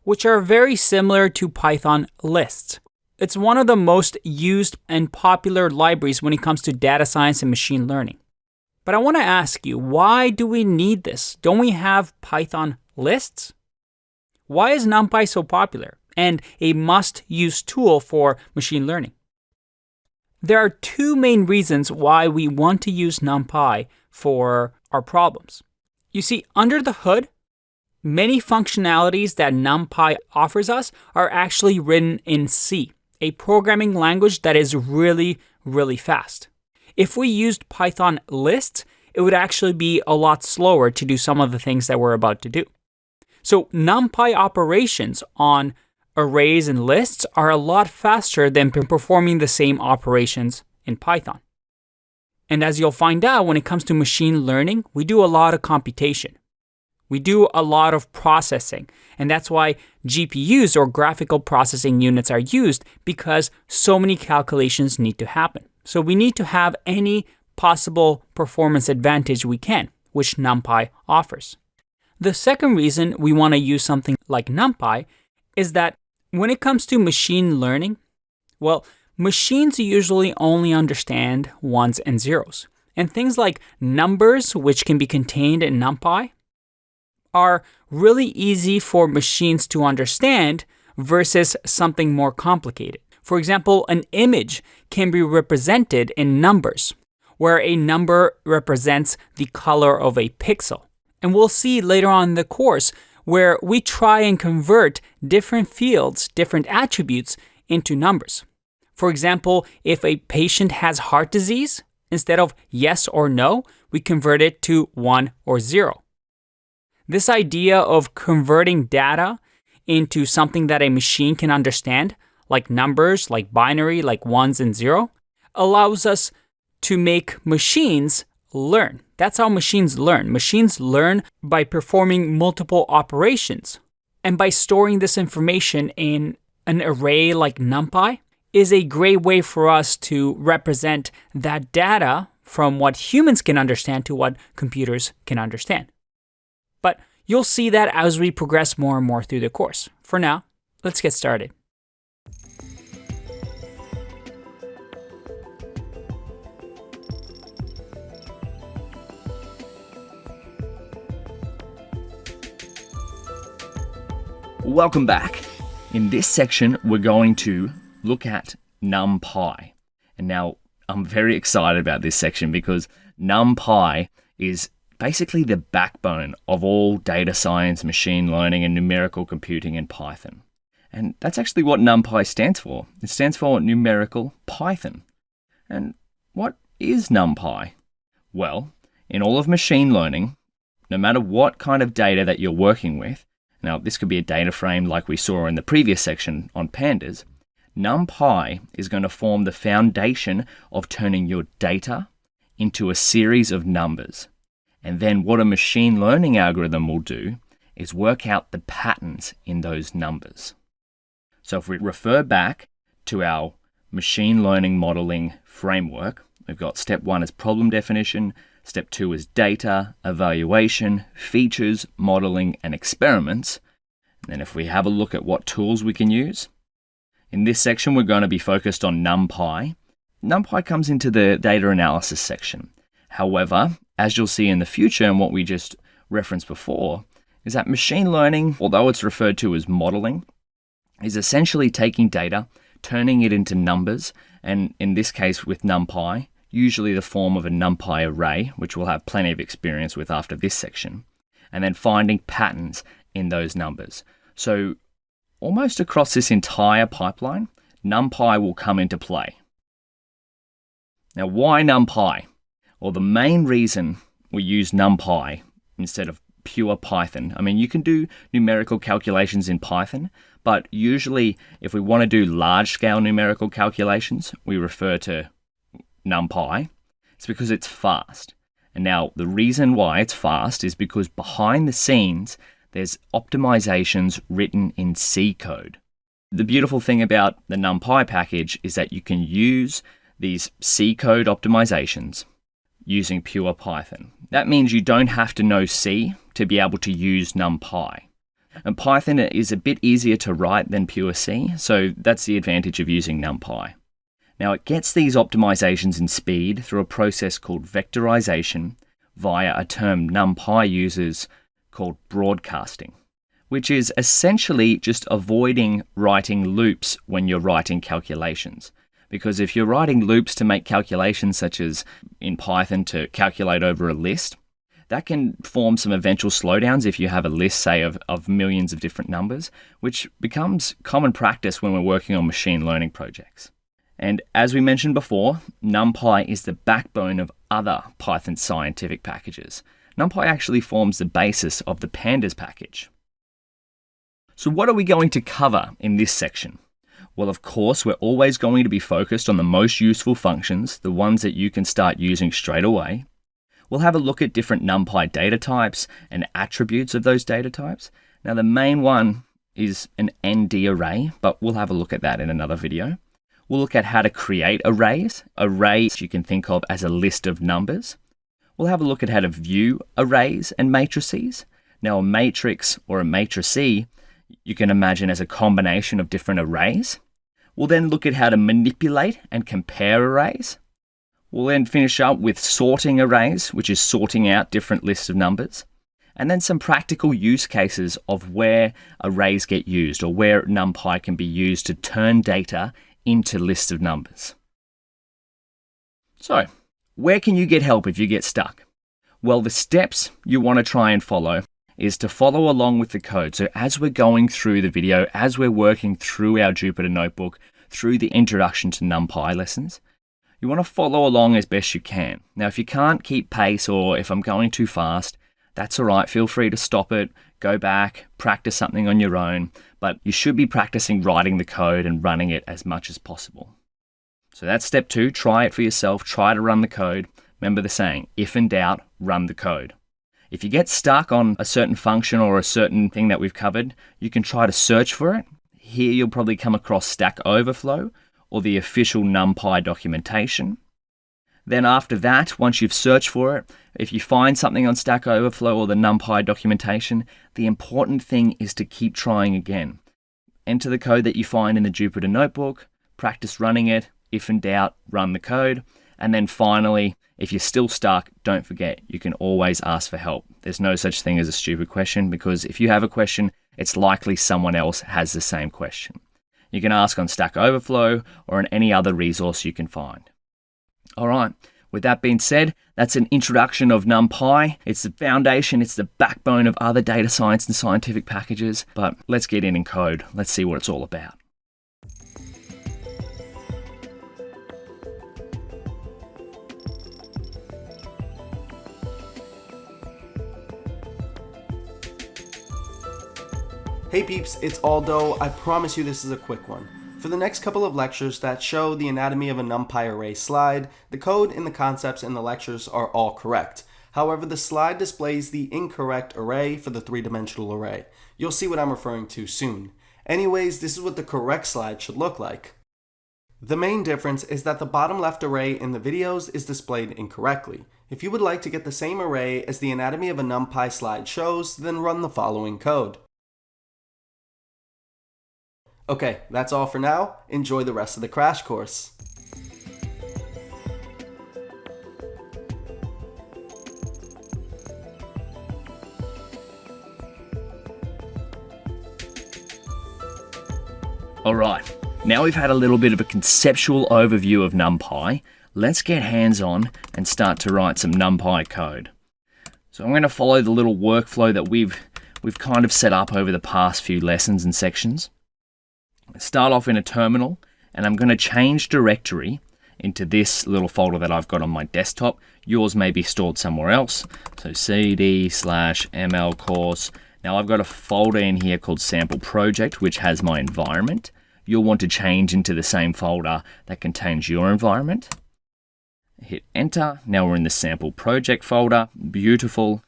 B: which are very similar to Python lists. It's one of the most used and popular libraries when it comes to data science and machine learning. But I want to ask you, why do we need this? Don't we have Python lists? Why is NumPy so popular and a must-use tool for machine learning? There are two main reasons why we want to use NumPy for our problems. You see, under the hood, many functionalities that NumPy offers us are actually written in C, a programming language that is really, really fast. If we used Python lists, it would actually be a lot slower to do some of the things that we're about to do. So NumPy operations on arrays and lists are a lot faster than performing the same operations in Python. And as you'll find out, when it comes to machine learning, we do a lot of computation. We do a lot of processing. And that's why GPUs or graphical processing units are used, because so many calculations need to happen. So we need to have any possible performance advantage we can, which NumPy offers. The second reason we want to use something like NumPy is that when it comes to machine learning, well, machines usually only understand ones and zeros. And things like numbers, which can be contained in NumPy, are really easy for machines to understand versus something more complicated. For example, an image can be represented in numbers, where a number represents the color of a pixel. And we'll see later on in the course where we try and convert different fields, different attributes into numbers. For example, if a patient has heart disease, instead of yes or no, we convert it to 1 or 0. This idea of converting data into something that a machine can understand, like numbers, like binary, like ones and 0, allows us to make machines learn. That's how machines learn. Machines learn by performing multiple operations. And by storing this information in an array like NumPy is a great way for us to represent that data from what humans can understand to what computers can understand. But you'll see that as we progress more and more through the course. For now, let's get started.
C: Welcome back. In this section, we're going to look at NumPy. And now I'm very excited about this section because NumPy is basically the backbone of all data science, machine learning, and numerical computing in Python. And that's actually what NumPy stands for. It stands for Numerical Python. And what is NumPy? Well, in all of machine learning, no matter what kind of data that you're working with, now this could be a data frame like we saw in the previous section on pandas, NumPy is going to form the foundation of turning your data into a series of numbers. And then what a machine learning algorithm will do is work out the patterns in those numbers. So if we refer back to our machine learning modeling framework, we've got step 1 is problem definition, step 2 is data, evaluation, features, modeling, and experiments. And then if we have a look at what tools we can use, in this section we're going to be focused on NumPy. NumPy comes into the data analysis section. However, as you'll see in the future and what we just referenced before, is that machine learning, although it's referred to as modeling, is essentially taking data, turning it into numbers, and in this case with NumPy, usually the form of a NumPy array, which we'll have plenty of experience with after this section, and then finding patterns in those numbers. So almost across this entire pipeline, NumPy will come into play. Now, why NumPy? Well, the main reason we use NumPy instead of pure Python, I mean, you can do numerical calculations in Python, but usually if we want to do large-scale numerical calculations, we refer to NumPy. It's because it's fast. And now the reason why it's fast is because behind the scenes, there's optimizations written in C code. The beautiful thing about the NumPy package is that you can use these C code optimizations using pure Python. That means you don't have to know C to be able to use NumPy. And Python is a bit easier to write than pure C, so that's the advantage of using NumPy. Now it gets these optimizations in speed through a process called vectorization via a term NumPy uses called broadcasting, which is essentially just avoiding writing loops when you're writing calculations. Because if you're writing loops to make calculations, such as in Python to calculate over a list, that can form some eventual slowdowns if you have a list, say, of millions of different numbers, which becomes common practice when we're working on machine learning projects. And as we mentioned before, NumPy is the backbone of other Python scientific packages. NumPy actually forms the basis of the Pandas package. So what are we going to cover in this section? Well, of course, we're always going to be focused on the most useful functions, the ones that you can start using straight away. We'll have a look at different NumPy data types and attributes of those data types. Now, the main one is an ND array, but we'll have a look at that in another video. We'll look at how to create arrays. Arrays you can think of as a list of numbers. We'll have a look at how to view arrays and matrices. Now, a matrix or a matrice you can imagine as a combination of different arrays. We'll then look at how to manipulate and compare arrays. We'll then finish up with sorting arrays, which is sorting out different lists of numbers. And then some practical use cases of where arrays get used or where NumPy can be used to turn data into lists of numbers. So, where can you get help if you get stuck? Well, the steps you want to try and follow is to follow along with the code. So as we're going through the video, as we're working through our Jupyter notebook, through the introduction to NumPy lessons, you want to follow along as best you can. Now, if you can't keep pace or if I'm going too fast, that's all right. Feel free to stop it, go back, practice something on your own, but you should be practicing writing the code and running it as much as possible. So that's step 2, try it for yourself, try to run the code. Remember the saying, if in doubt, run the code. If you get stuck on a certain function or a certain thing that we've covered, you can try to search for it. Here you'll probably come across Stack Overflow or the official NumPy documentation. Then after that, once you've searched for it, if you find something on Stack Overflow or the NumPy documentation, the important thing is to keep trying again. Enter the code that you find in the Jupyter notebook, practice running it. If in doubt, run the code. And then finally, if you're still stuck, don't forget, you can always ask for help. There's no such thing as a stupid question, because if you have a question, it's likely someone else has the same question. You can ask on Stack Overflow or on any other resource you can find. All right, with that being said, that's an introduction of NumPy. It's the foundation, it's the backbone of other data science and scientific packages, but let's get in code. Let's see what it's all about.
A: Hey peeps, it's Aldo. I promise you this is a quick one. For the next couple of lectures that show the anatomy of a NumPy array slide, the code and the concepts in the lectures are all correct. However, the slide displays the incorrect array for the three-dimensional array. You'll see what I'm referring to soon. Anyways, this is what the correct slide should look like. The main difference is that the bottom left array in the videos is displayed incorrectly. If you would like to get the same array as the anatomy of a NumPy slide shows, then run the following code. Okay, that's all for now. Enjoy the rest of the crash course.
C: Alright, now we've had a little bit of a conceptual overview of NumPy, let's get hands-on and start to write some NumPy code. So I'm going to follow the little workflow that we've kind of set up over the past few lessons and sections. Start off in a terminal, and I'm going to change directory into this little folder that I've got on my desktop. Yours may be stored somewhere else. So cd/ml course. Now I've got a folder in here called sample project, which has my environment. You'll want to change into the same folder that contains your environment. Hit enter. Now we're in the sample project folder. Beautiful.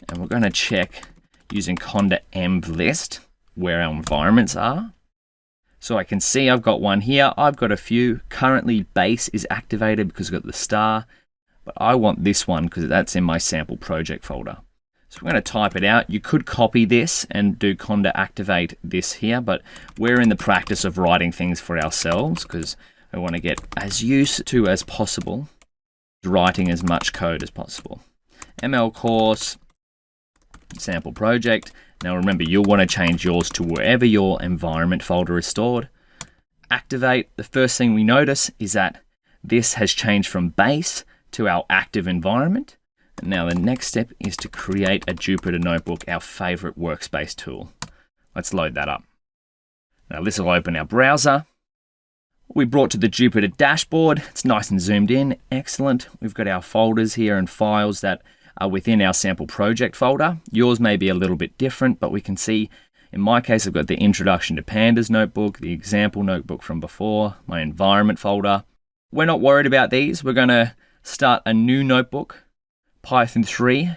C: And we're going to check using Conda Env list where our environments are. So I can see I've got one here. I've got a few. Currently base is activated because I've got the star, but I want this one because that's in my sample project folder. So we're going to type it out. You could copy this and do Conda activate this here, but we're in the practice of writing things for ourselves because I want to get as used to as possible writing as much code as possible. ML course, sample project. Now remember, you'll want to change yours to wherever your environment folder is stored. Activate. The first thing we notice is that this has changed from base to our active environment. And now the next step is to create a Jupyter notebook, our favorite workspace tool. Let's load that up. Now this will open our browser. We brought to the Jupyter dashboard. It's nice and zoomed in. Excellent. We've got our folders here and files that are within our sample project folder. Yours may be a little bit different, but we can see, in my case, I've got the Introduction to Pandas notebook, the example notebook from before, my environment folder. We're not worried about these. We're going to start a new notebook, Python 3.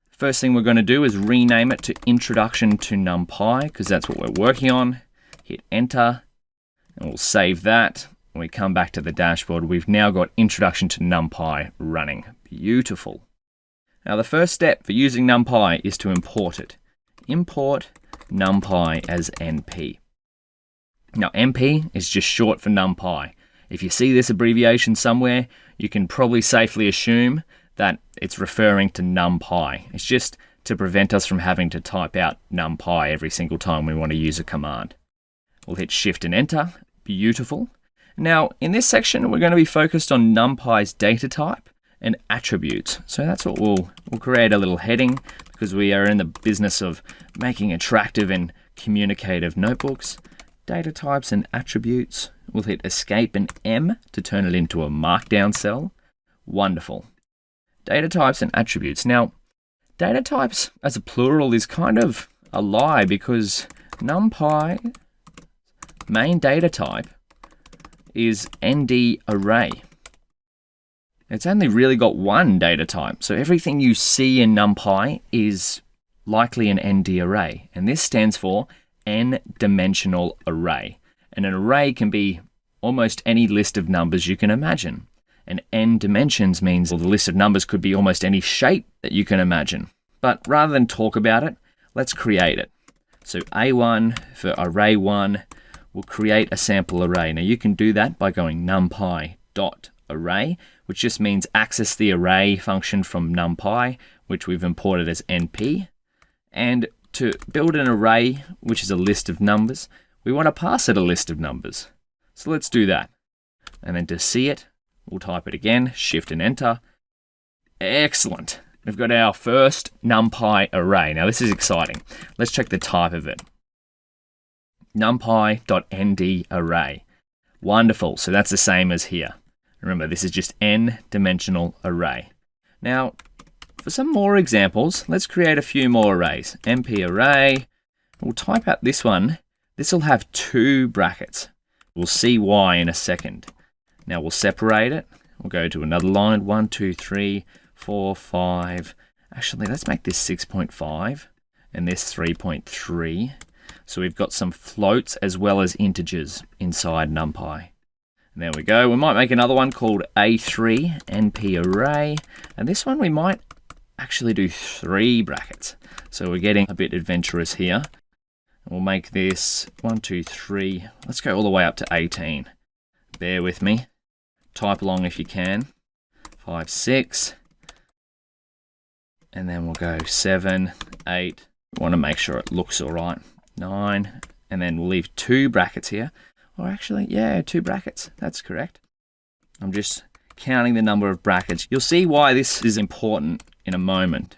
C: First thing we're going to do is rename it to Introduction to NumPy, because that's what we're working on. Hit enter, and we'll save that. When we come back to the dashboard, we've now got Introduction to NumPy running. Beautiful. Now the first step for using NumPy is to import it. Import NumPy as NP. Now NP is just short for NumPy. If you see this abbreviation somewhere, you can probably safely assume that it's referring to NumPy. It's just to prevent us from having to type out NumPy every single time we want to use a command. We'll hit Shift and Enter. Beautiful. Now in this section, we're going to be focused on NumPy's data type and attributes. So that's what we'll create a little heading because we are in the business of making attractive and communicative notebooks. Data types and attributes. We'll hit Escape and M to turn it into a markdown cell. Wonderful. Data types and attributes. Now, data types as a plural is kind of a lie because NumPy main data type is ND array. It's only really got one data type, so everything you see in NumPy is likely an ND array, and this stands for n-dimensional array. And an array can be almost any list of numbers you can imagine. And n dimensions means the list of numbers could be almost any shape that you can imagine. But rather than talk about it, let's create it. So A1 for array1 will create a sample array. Now you can do that by going numpy.array, which just means access the array function from NumPy, which we've imported as NP. And to build an array, which is a list of numbers, we want to pass it a list of numbers. So let's do that. And then to see it, we'll type it again, Shift and Enter. Excellent. We've got our first NumPy array. Now this is exciting. Let's check the type of it. NumPy.nd array. Wonderful. So that's the same as here. Remember, this is just n-dimensional array. Now, for some more examples, let's create a few more arrays. NP array. We'll type out this one. This will have 2 brackets. We'll see why in a second. Now we'll separate it. We'll go to another line, 1, 2, 3, 4, 5. Actually, let's make this 6.5 and this 3.3. So we've got some floats as well as integers inside NumPy. And there we go. We might make another one called A3 NP array. And this one we might actually do 3 brackets. So we're getting a bit adventurous here. We'll make this 1, 2, 3. Let's go all the way up to 18. Bear with me. Type along if you can. 5, 6. And then we'll go 7, 8. We want to make sure it looks all right. 9. And then we'll leave 2 brackets here. Or actually, yeah, 2 brackets. That's correct. I'm just counting the number of brackets. You'll see why this is important in a moment.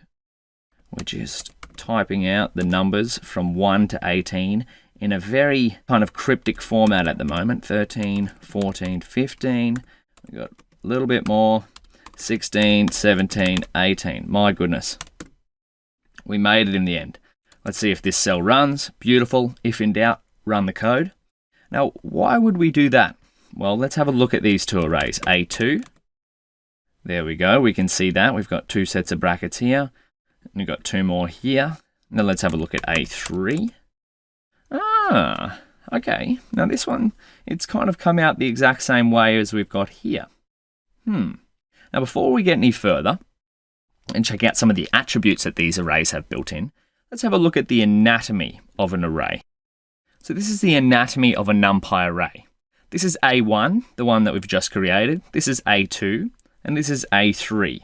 C: We're just typing out the numbers from 1 to 18 in a very kind of cryptic format at the moment. 13, 14, 15. We've got a little bit more. 16, 17, 18. My goodness. We made it in the end. Let's see if this cell runs. Beautiful. If in doubt, run the code. Now, why would we do that? Well, let's have a look at these 2 arrays. A2. There we go. We can see that. We've got 2 sets of brackets here. We've got 2 more here. Now let's have a look at A3. Ah, okay. Now this one, it's kind of come out the exact same way as we've got here. Now before we get any further and check out some of the attributes that these arrays have built in, let's have a look at the anatomy of an array. So this is the anatomy of a NumPy array. This is A1, the one that we've just created. This is A2, and this is A3.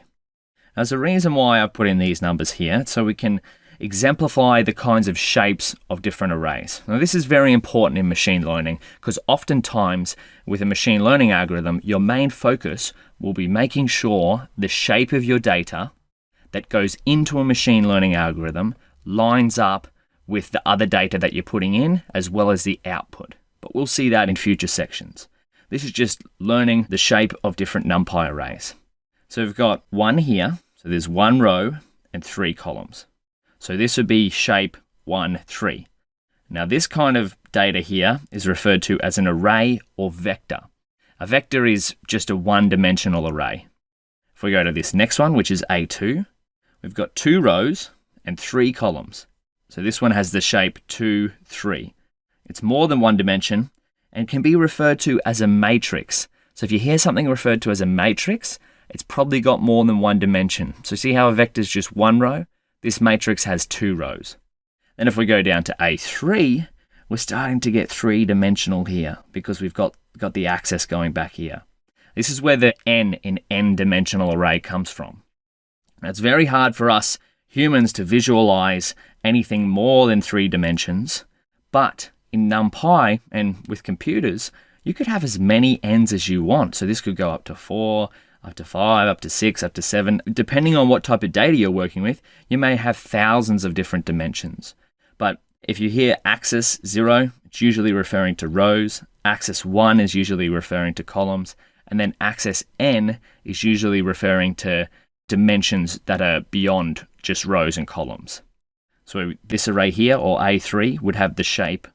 C: There's a reason why I've put in these numbers here, so we can exemplify the kinds of shapes of different arrays. Now this is very important in machine learning because oftentimes with a machine learning algorithm, your main focus will be making sure the shape of your data that goes into a machine learning algorithm lines up with the other data that you're putting in as well as the output. But we'll see that in future sections. This is just learning the shape of different NumPy arrays. So we've got 1 here. So there's 1 row and 3 columns. So this would be shape 1, 3. Now this kind of data here is referred to as an array or vector. A vector is just a one-dimensional array. If we go to this next one, which is A2, we've got 2 rows and 3 columns. So this one has the shape 2, 3. It's more than one dimension and can be referred to as a matrix. So if you hear something referred to as a matrix, it's probably got more than one dimension. So see how a vector is just 1 row? This matrix has 2 rows. Then if we go down to A3, we're starting to get 3-dimensional here because we've got the axis going back here. This is where the n in n-dimensional array comes from. Now, it's very hard for us humans to visualize anything more than 3 dimensions, but in NumPy and with computers, you could have as many n's as you want. So this could go up to 4, up to 5, up to 6, up to 7. Depending on what type of data you're working with, you may have thousands of different dimensions. But if you hear axis 0, it's usually referring to rows. Axis 1 is usually referring to columns. And then axis n is usually referring to dimensions that are beyond just rows and columns. So this array here, or A3, would have the shape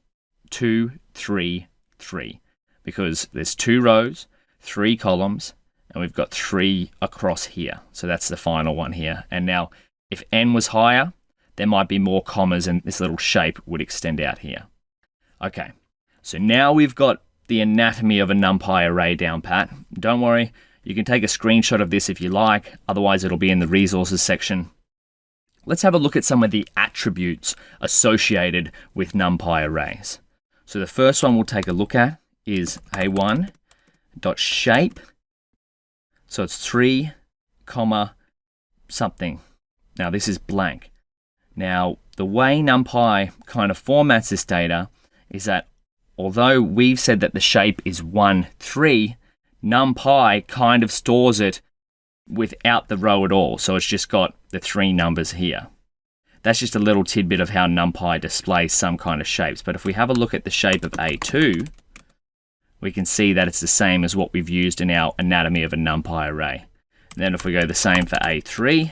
C: 2, 3, 3. Because there's 2 rows, 3 columns, and we've got 3 across here. So that's the final one here. And now, if n was higher, there might be more commas and this little shape would extend out here. Okay, so now we've got the anatomy of a NumPy array down pat. Don't worry, you can take a screenshot of this if you like, otherwise it'll be in the resources section. Let's have a look at some of the attributes associated with NumPy arrays. So the first one we'll take a look at is a1.shape. So it's 3, something. Now this is blank. Now the way NumPy kind of formats this data is that although we've said that the shape is 1, 3, NumPy kind of stores it without the row at all. So it's just got the 3 numbers here. That's just a little tidbit of how NumPy displays some kind of shapes. But if we have a look at the shape of A2, we can see that it's the same as what we've used in our anatomy of a NumPy array. And then if we go the same for A3,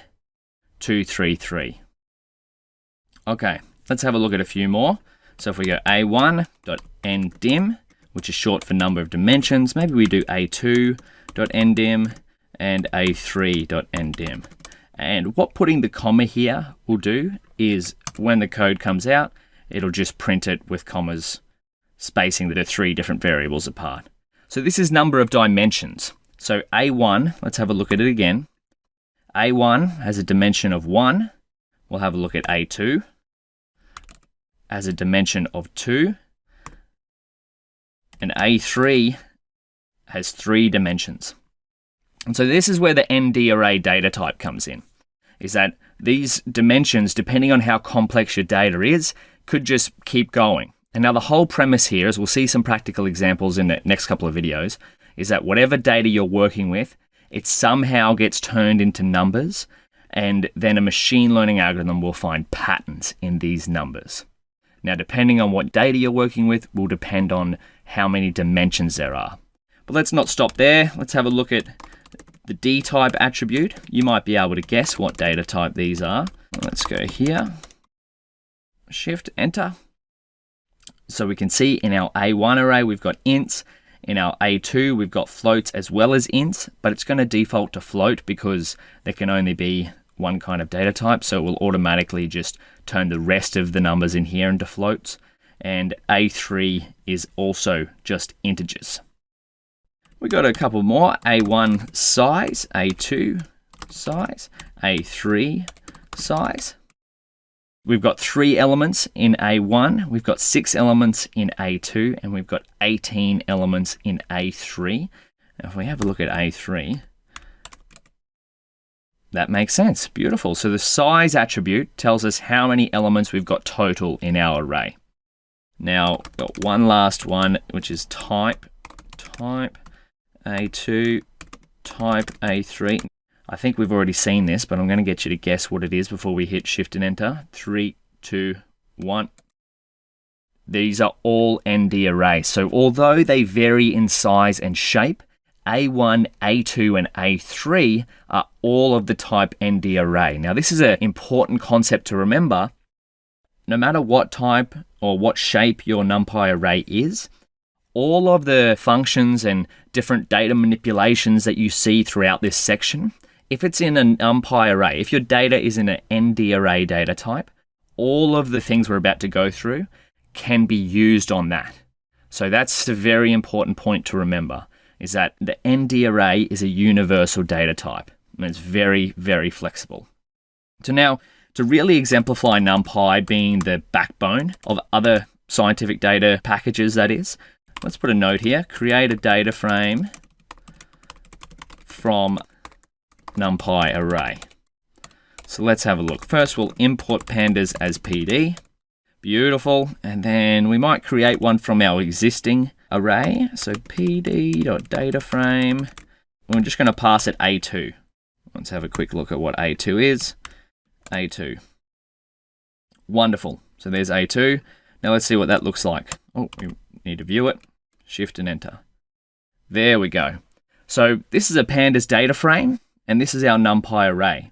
C: 2, 3, 3. Okay, let's have a look at a few more. So if we go A1.ndim, which is short for number of dimensions, maybe we do A2.ndim and A3.ndim.
B: And what putting the comma here will do is when the code comes out, it'll just print it with commas spacing that are 3 different variables apart. So this is number of dimensions. So A1, let's have a look at it again. A1 has a dimension of 1. We'll have a look at A2. Has a dimension of 2. And A3 has 3 dimensions. And so this is where the ND array data type comes in, is that these dimensions, depending on how complex your data is, could just keep going. And now the whole premise here, as we'll see some practical examples in the next couple of videos, is that whatever data you're working with, it somehow gets turned into numbers, and then a machine learning algorithm will find patterns in these numbers. Now, depending on what data you're working with will depend on how many dimensions there are. But let's not stop there. Let's have a look at the dtype attribute. You might be able to guess what data type these are. Let's go here. Shift, enter. So we can see in our A1 array, we've got ints. In our A2, we've got floats as well as ints, but it's going to default to float because there can only be one kind of data type. So it will automatically just turn the rest of the numbers in here into floats. And A3 is also just integers. We got a couple more. A1 size, A2 size, A3 size. We've got 3 elements in A1, we've got 6 elements in A2, and we've got 18 elements in A3. Now if we have a look at A3, that makes sense. Beautiful. So the size attribute tells us how many elements we've got total in our array. Now, we've got one last one, which is type A2, type A3. I think we've already seen this, but I'm going to get you to guess what it is before we hit shift and enter. 3, 2, 1. These are all ND arrays. So although they vary in size and shape, A1, A2, and A3 are all of the type ND array. Now this is an important concept to remember. No matter what type or what shape your NumPy array is, all of the functions and different data manipulations that you see throughout this section, if it's in a NumPy array, if your data is in an ND array data type, all of the things we're about to go through can be used on that. So that's a very important point to remember, is that the ND array is a universal data type, and it's very, very flexible. So now, to really exemplify NumPy being the backbone of other scientific data packages, that is, let's put a note here, create a data frame from NumPy array. So let's have a look. First, we'll import pandas as PD. Beautiful. And then we might create one from our existing array. So pd.dataframe. We're just going to pass it A2. Let's have a quick look at what A2 is. A2. Wonderful. So there's A2. Now let's see what that looks like. Oh, we need to view it. Shift and enter. There we go. So this is a pandas data frame, and this is our NumPy array.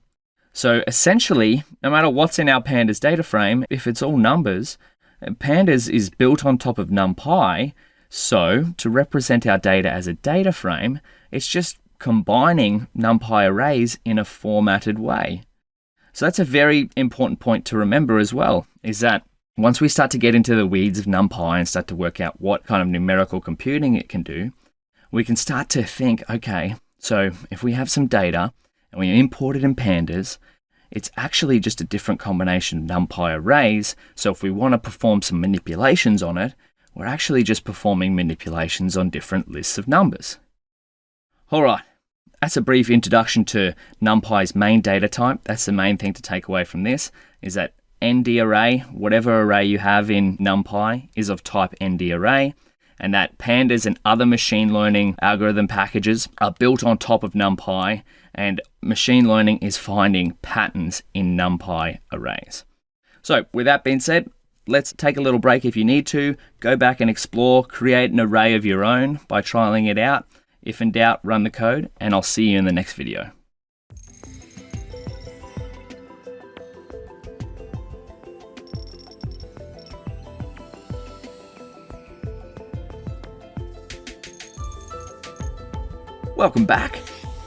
B: So essentially, no matter what's in our pandas data frame, if it's all numbers, pandas is built on top of NumPy. So to represent our data as a data frame, it's just combining NumPy arrays in a formatted way. So that's a very important point to remember as well, is that once we start to get into the weeds of NumPy and start to work out what kind of numerical computing it can do, we can start to think, okay, so if we have some data and we import it in pandas, it's actually just a different combination of NumPy arrays. So if we want to perform some manipulations on it, we're actually just performing manipulations on different lists of numbers. All right, that's a brief introduction to NumPy's main data type. That's the main thing to take away from this, is that ND array, whatever array you have in NumPy, is of type ND array, and that pandas and other machine learning algorithm packages are built on top of NumPy, and machine learning is finding patterns in NumPy arrays. So with that being said, let's take a little break if you need to, go back and explore, create an array of your own by trialing it out. If in doubt, run the code, and I'll see you in the next video. Welcome back.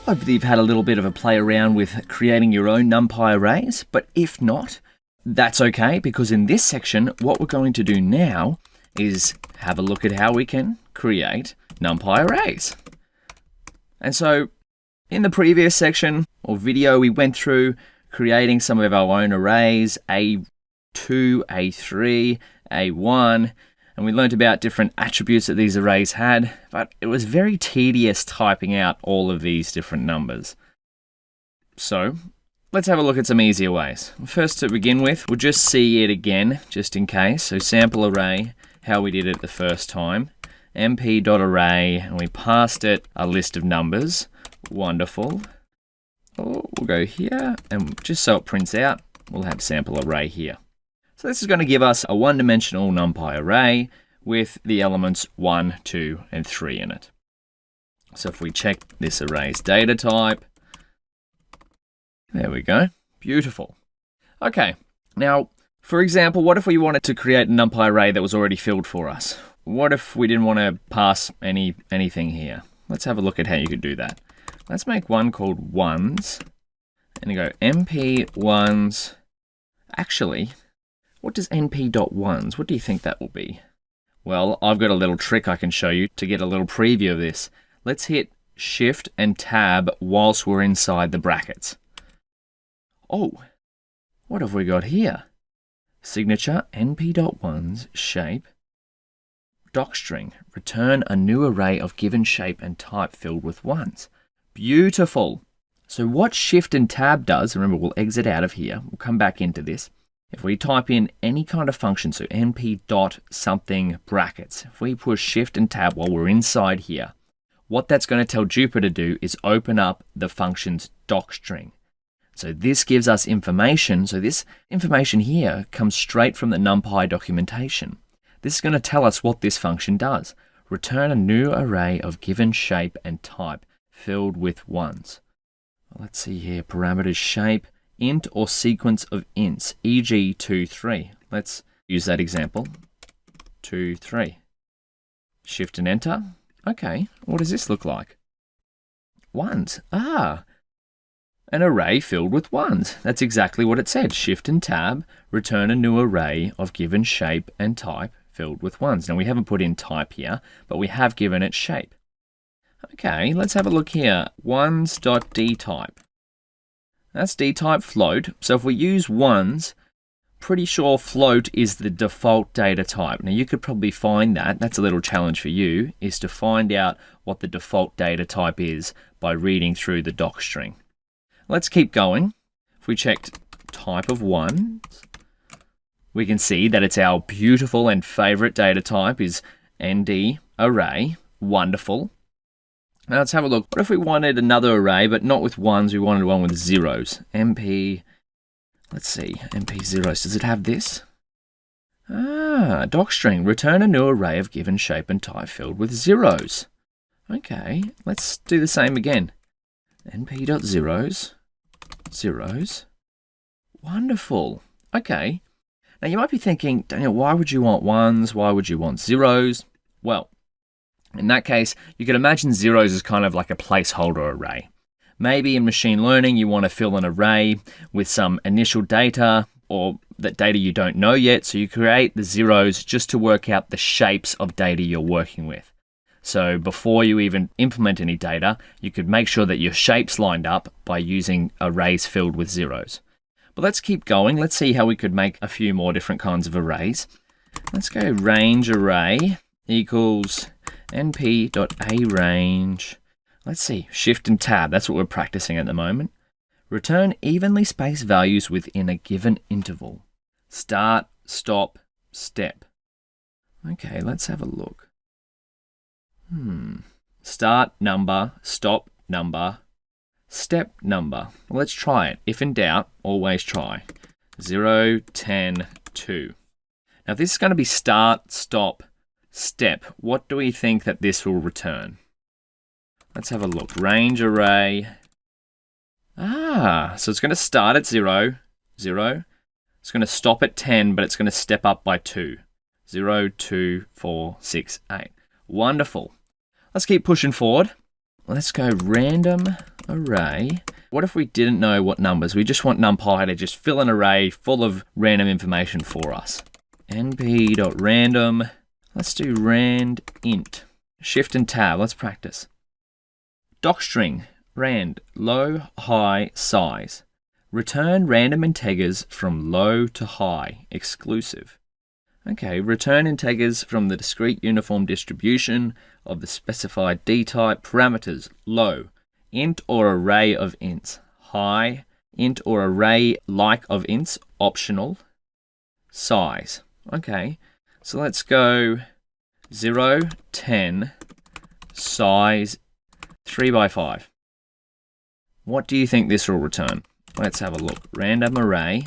D: Hope that you've had a little bit of a play around with creating your own NumPy arrays, but if not, that's okay, because in this section, what we're going to do now is have a look at how we can create NumPy arrays. And so in the previous section or video, we went through creating some of our own arrays, A2, A3, A1, and we learned about different attributes that these arrays had, but it was very tedious typing out all of these different numbers. So let's have a look at some easier ways. First, to begin with, we'll just see it again, just in case. So sample array, how we did it the first time. mp.array, and we passed it a list of numbers. Wonderful. Oh, we'll go here, and just so it prints out, we'll have sample array here. So this is going to give us a one-dimensional NumPy array with the elements 1, 2, and 3 in it. So if we check this array's data type, there we go. Beautiful. Okay, now, for example, what if we wanted to create a NumPy array that was already filled for us? What if we didn't want to pass anything here? Let's have a look at how you could do that. Let's make one called ones, and you go np1s. Actually, what does np.ones? What do you think that will be? Well, I've got a little trick I can show you to get a little preview of this. Let's hit Shift and Tab whilst we're inside the brackets. Oh, what have we got here? Signature np.ones shape docstring. Return a new array of given shape and type filled with ones. Beautiful. So what Shift and Tab does, remember we'll exit out of here, we'll come back into this. If we type in any kind of function, so np dot something brackets, if we push Shift and Tab while we're inside here, what that's going to tell Jupyter to do is open up the function's docstring. So this gives us information. So this information here comes straight from the NumPy documentation. This is going to tell us what this function does. Return a new array of given shape and type filled with ones. Let's see here, parameters shape, int or sequence of ints, e.g. 2, 3. Let's use that example, 2, 3. Shift and enter. Okay, what does this look like? Ones. Ah, an array filled with ones. That's exactly what it said. Shift and Tab, return a new array of given shape and type filled with ones. Now we haven't put in type here, but we have given it shape. Okay, let's have a look here. Ones.dtype. That's dtype float. So if we use ones, pretty sure float is the default data type. Now you could probably find that. That's a little challenge for you, is to find out what the default data type is by reading through the docstring. Let's keep going. If we checked type of ones, we can see that it's our beautiful and favorite data type is nd array. Wonderful. Now let's have a look. What if we wanted another array, but not with ones, we wanted one with zeros? MP, let's see, MP zeros. Does it have this? Ah, docstring. Return a new array of given shape and type filled with zeros. Okay, let's do the same again. np.zeros, zeros. Wonderful. Okay. Now you might be thinking, Daniel, why would you want ones? Why would you want zeros? Well, in that case, you could imagine zeros as kind of like a placeholder array. Maybe in machine learning, you want to fill an array with some initial data or that data you don't know yet. So you create the zeros just to work out the shapes of data you're working with. So before you even implement any data, you could make sure that your shapes lined up by using arrays filled with zeros. But let's keep going. Let's see how we could make a few more different kinds of arrays. Let's go range array equals np.arange. Let's see, Shift and Tab, that's what we're practicing at the moment. Return evenly spaced values within a given interval. Start, stop, step. Okay, let's have a look. Start number, stop number, step number. Well, let's try it. If in doubt, always try. 0, 10, 2. Now, if this is going to be start, stop, step, what do we think that this will return? Let's have a look. Range array. Ah, so it's going to start at 0, 0. It's going to stop at 10, but it's going to step up by 2. 0, 2, 4, 6, 8. Wonderful. Let's keep pushing forward. Let's go random
C: array. What if we didn't know what numbers? We just want NumPy to just fill an array full of random information for us. np.random. Let's do rand int. Shift and tab. Let's practice. Docstring rand low, high, size. Return random integers from low to high, exclusive. Okay, return integers from the discrete uniform distribution of the specified D-type parameters, low, int or array of ints, high, int or array like of ints, optional, size. Okay, so let's go 0, 10, size 3 by 5. What do you think this will return? Let's have a look. Random array.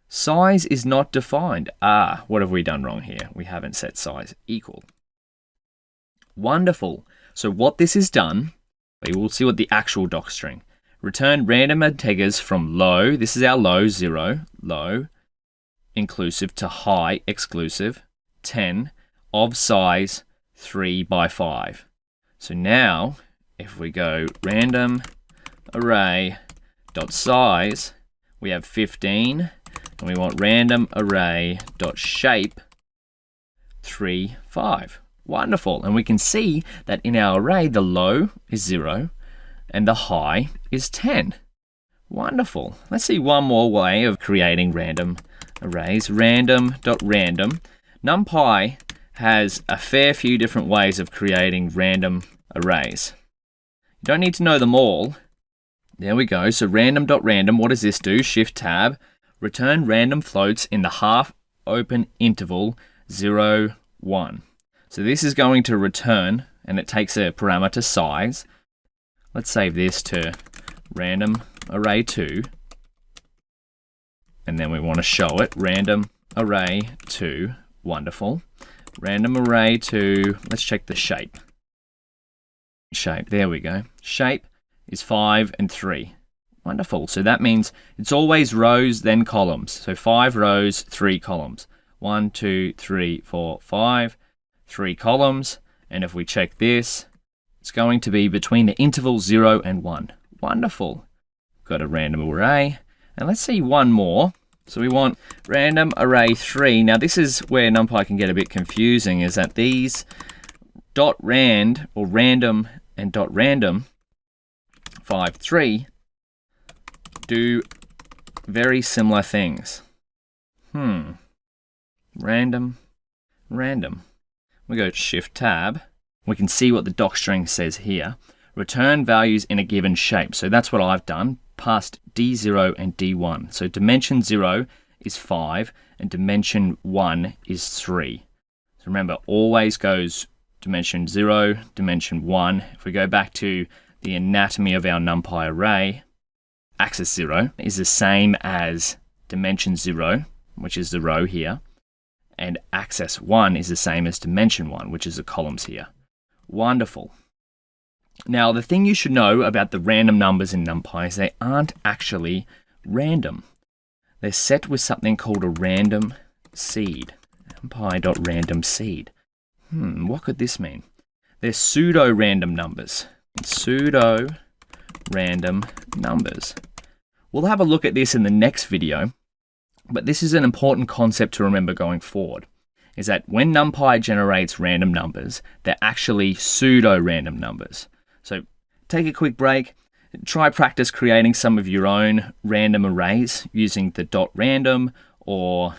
C: Size is not defined. What have we done wrong here? We haven't set size equal. Wonderful. So what this has done, we will see what the actual docstring. Return random integers from low, this is our low, 0, low, inclusive to high, exclusive, 10, of size 3 by 5. So now, if we go random array dot size, we have 15, and we want random array dot shape 3, 5. Wonderful. And we can see that in our array, the low is 0 and the high is 10. Wonderful. Let's see one more way of creating random arrays. Random.random. NumPy has a fair few different ways of creating random arrays. You don't need to know them all. There we go. So random.random, what does this do? Shift tab. Return random floats in the half open interval 0, 1. So this is going to return, and it takes a parameter size. Let's save this to random array 2. And then we want to show it. Random array 2. Wonderful. Random array 2. Let's check the shape. Shape. There we go. Shape is 5 and 3. Wonderful. So that means it's always rows, then columns. So 5 rows, 3 columns. 1, 2, 3, 4, 5. 3 columns. And if we check this, it's going to be between the intervals 0 and 1. Wonderful. Got a random array. And let's see one more. So we want random array 3. Now this is where NumPy can get a bit confusing, is that these dot rand or random and dot random 5, 3 do very similar things. Random. We go to Shift Tab. We can see what the docstring says here. Return values in a given shape. So that's what I've done. Passed D0 and D1. So dimension 0 is 5 and dimension 1 is 3. So remember, always goes dimension 0, dimension 1. If we go back to the anatomy of our NumPy array, axis 0 is the same as dimension 0, which is the row here, and axis 1 is the same as dimension 1, which is the columns here. Wonderful. Now, the thing you should know about the random numbers in NumPy is they aren't actually random. They're set with something called a random seed. NumPy.random seed. What could this mean? They're pseudo-random numbers. Pseudo-random numbers. We'll have a look at this in the next video, but this is an important concept to remember going forward, is that when NumPy generates random numbers, they're actually pseudo-random numbers. So take a quick break, try practice creating some of your own random arrays using the .random or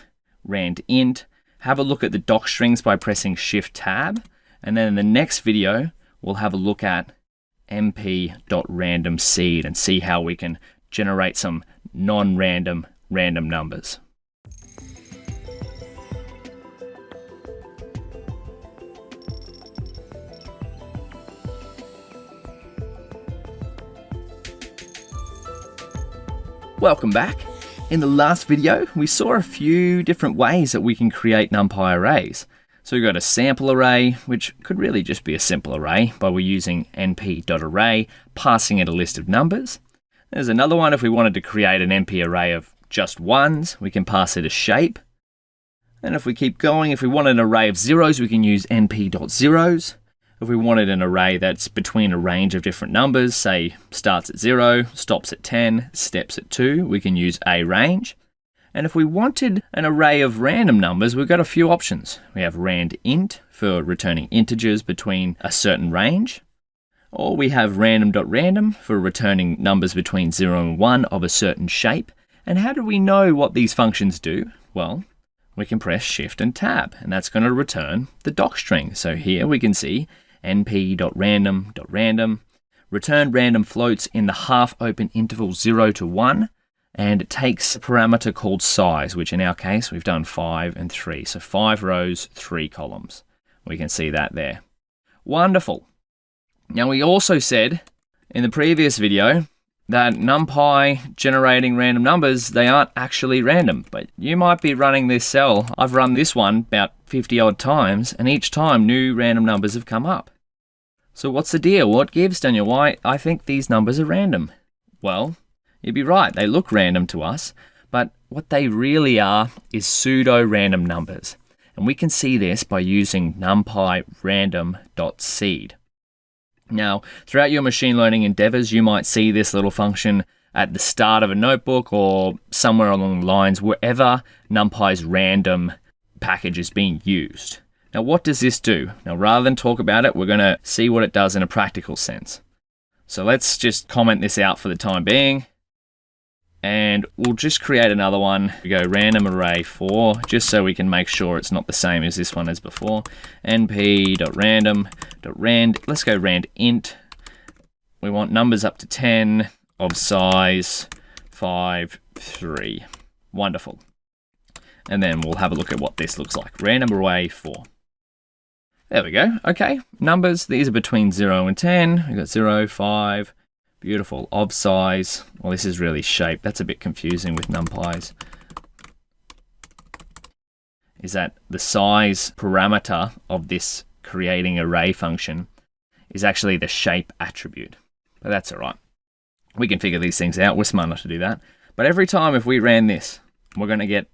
C: randint. Have a look at the docstrings by pressing Shift Tab, and then in the next video, we'll have a look at np.random seed and see how we can generate some non-random random numbers. Welcome back. In the last video, we saw a few different ways that we can create NumPy arrays. So we've got a sample array, which could really just be a simple array by we're using np.array, passing it a list of numbers. There's another one if we wanted to create an np array of just ones, we can pass it a shape. And if we keep going, if we want an array of zeros, we can use np.zeros. If we wanted an array that's between a range of different numbers, say starts at 0, stops at 10, steps at 2, we can use aRange. And if we wanted an array of random numbers, we've got a few options. We have randint for returning integers between a certain range, or we have random.random for returning numbers between 0 and 1 of a certain shape. And how do we know what these functions do? Well, we can press Shift and Tab, and that's going to return the docstring. So here we can see np.random.random, return random floats in the half-open interval 0 to 1, and it takes a parameter called size, which in our case we've done 5 and 3. So 5 rows, 3 columns. We can see that there. Wonderful. Now we also said in the previous video that NumPy generating random numbers, they aren't actually random, but you might be running this cell. I've run this one about 50 odd times, and each time new random numbers have come up. So what's the deal? What gives, Daniel? Why I think these numbers are random? Well, you'd be right, they look random to us, but what they really are is pseudo-random numbers. And we can see this by using NumPy random.seed. Now, throughout your machine learning endeavors, you might see this little function at the start of a notebook or somewhere along the lines, wherever NumPy's random package is being used. Now, what does this do? Now, rather than talk about it, we're going to see what it does in a practical sense. So let's just comment this out for the time being. And we'll just create another one. We go random array 4, just so we can make sure it's not the same as this one as before. np.random.rand. Let's go randint. We want numbers up to 10 of size 5, 3. Wonderful. And then we'll have a look at what this looks like. Random array 4. There we go. Okay, numbers. These are between 0 and 10. We've got 0, 5. Beautiful. Of size. Well, this is really shape. That's a bit confusing with NumPy's. Is that the size parameter of this creating array function is actually the shape attribute. But that's all right. We can figure these things out. We're smart enough to do that. But every time if we ran this, we're going to get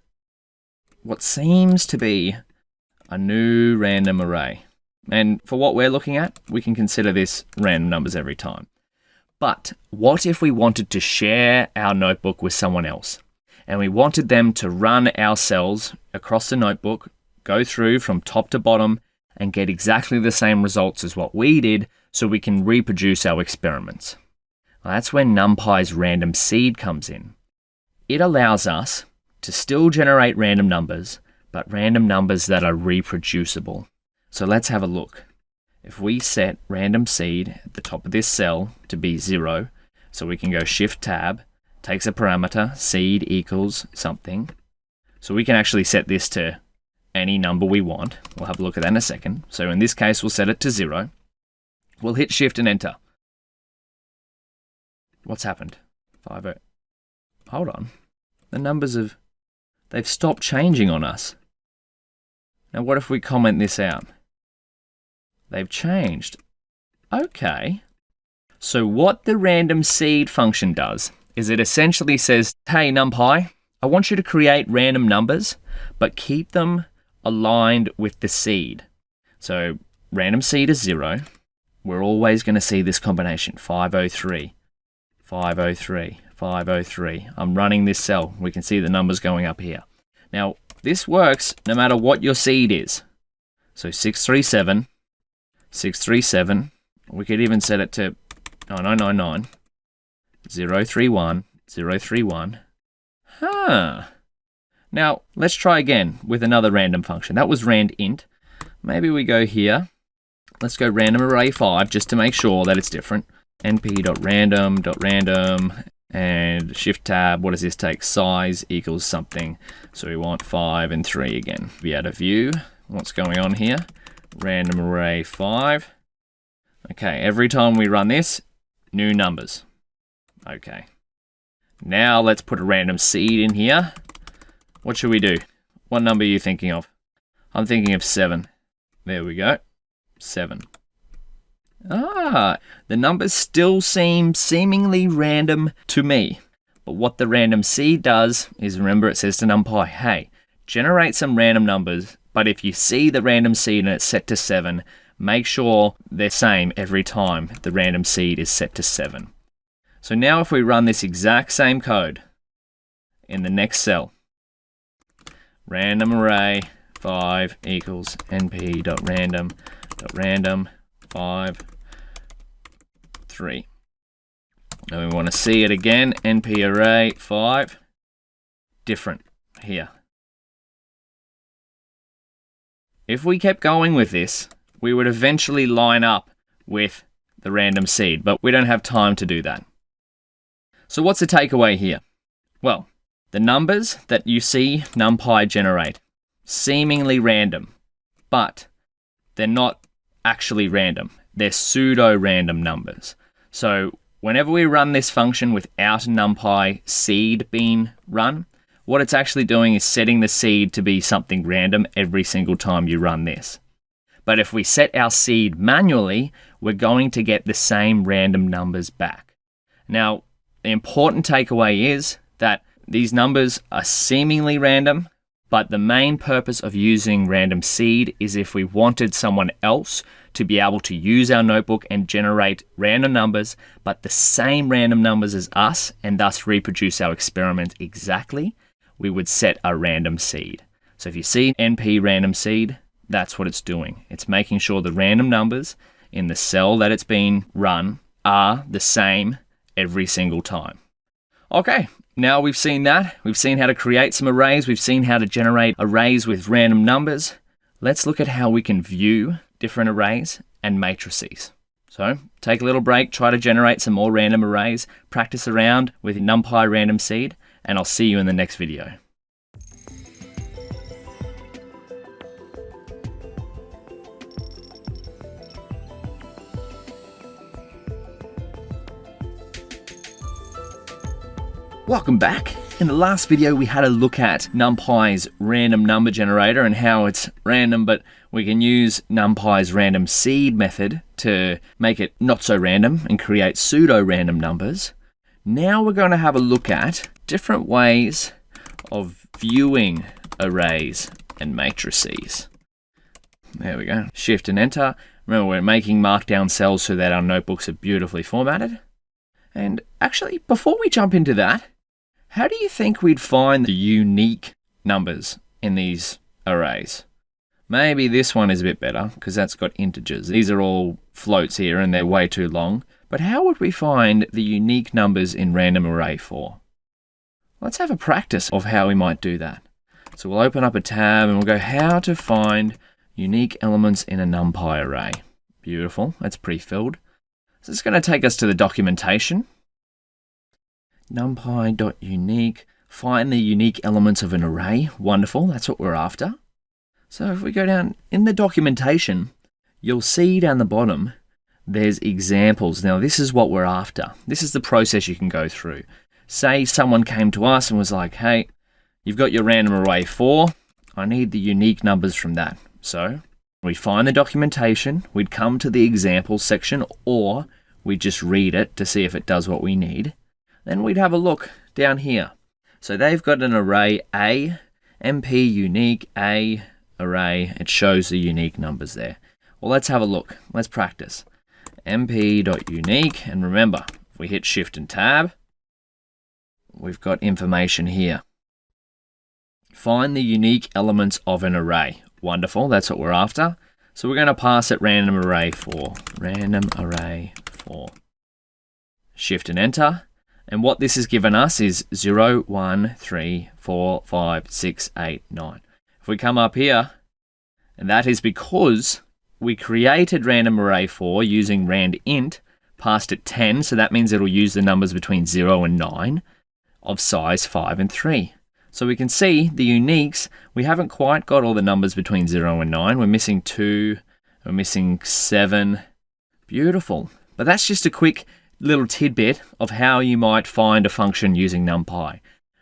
C: what seems to be a new random array. And for what we're looking at, we can consider this random numbers every time. But what if we wanted to share our notebook with someone else, and we wanted them to run our cells across the notebook, go through from top to bottom, and get exactly the same results as what we did, so we can reproduce our experiments? Well, that's when NumPy's random seed comes in. It allows us to still generate random numbers, but random numbers that are reproducible. So let's have a look. If we set random seed at the top of this cell to be 0, so we can go Shift Tab, takes a parameter, seed equals something. So we can actually set this to any number we want. We'll have a look at that in a second. So in this case, we'll set it to 0. We'll hit Shift and Enter. What's happened? 50. Hold on. The numbers they've stopped changing on us. Now what if we comment this out? They've changed. Okay. So what the random seed function does is it essentially says, hey NumPy, I want you to create random numbers, but keep them aligned with the seed. So random seed is 0. We're always going to see this combination, 503, 503, 503. I'm running this cell. We can see the numbers going up here. Now, this works no matter what your seed is. So 637, 637, we could even set it to 9999, 031, 031. Now, let's try again with another random function. That was randint. Maybe we go here. Let's go random array 5 just to make sure that it's different. np.random.random and Shift Tab. What does this take? Size equals something. So we want 5 and 3 again. Be able to view what's going on here. Random array 5. Okay, every time we run this, new numbers. Okay. Now let's put a random seed in here. What should we do? What number are you thinking of? I'm thinking of 7. There we go. 7. The numbers still seem seemingly random to me. But what the random seed does is, remember, it says to NumPy, hey, generate some random numbers, but if you see the random seed and it's set to 7, make sure they're same every time the random seed is set to 7. So now if we run this exact same code in the next cell, random array 5 equals np.random.random 5 3. And we want to see it again, np array 5, different here. If we kept going with this, we would eventually line up with the random seed, but we don't have time to do that. So what's the takeaway here? Well, the numbers that you see NumPy generate, seemingly random, but they're not actually random. They're pseudo-random numbers. So whenever we run this function without a NumPy seed being run, what it's actually doing is setting the seed to be something random every single time you run this. But if we set our seed manually, we're going to get the same random numbers back. Now, the important takeaway is that these numbers are seemingly random, but the main purpose of using random seed is if we wanted someone else to be able to use our notebook and generate random numbers, but the same random numbers as us, and thus reproduce our experiment exactly, we would set a random seed. So if you see np random seed, that's what it's doing. It's making sure the random numbers in the cell that it's being run are the same every single time. Okay, now we've seen that. We've seen how to create some arrays. We've seen how to generate arrays with random numbers. Let's look at how we can view different arrays and matrices. So take a little break, try to generate some more random arrays, practice around with NumPy random seed, and I'll see you in the next video. Welcome back. In the last video, we had a look at NumPy's random number generator and how it's random, but we can use NumPy's random seed method to make it not so random and create pseudo-random numbers. Now we're going to have a look at different ways of viewing arrays and matrices. There we go. Shift and enter. Remember, we're making markdown cells so that our notebooks are beautifully formatted. And actually, before we jump into that, how do you think we'd find the unique numbers in these arrays? Maybe this one is a bit better because that's got integers. These are all floats here and they're way too long. But how would we find the unique numbers in random array 4? Let's have a practice of how we might do that. So we'll open up a tab and we'll go how to find unique elements in a NumPy array. Beautiful, that's pre-filled. So it's going to take us to the documentation. NumPy.unique, find the unique elements of an array. Wonderful, that's what we're after. So if we go down in the documentation, you'll see down the bottom, there's examples. Now this is what we're after. This is the process you can go through. Say someone came to us and was like, hey, you've got your random array 4. I need the unique numbers from that. So we find the documentation, we'd come to the examples section, or we'd just read it to see if it does what we need. Then we'd have a look down here. So they've got an array A, MP unique A array. It shows the unique numbers there. Well, let's have a look. Let's practice. mp.unique, and remember, if we hit Shift and Tab, we've got information here. Find the unique elements of an array. Wonderful, that's what we're after. So we're going to pass it random array 4. Random array 4. Shift and enter. And what this has given us is 0, 1, 3, 4, 5, 6, 8, 9. If we come up here, and that is because we created random array 4 using randint, passed it 10, so that means it'll use the numbers between 0 and 9 of size 5 and 3. So we can see the uniques, we haven't quite got all the numbers between 0 and 9. We're missing 2, we're missing 7. Beautiful. But that's just a quick little tidbit of how you might find a function using NumPy.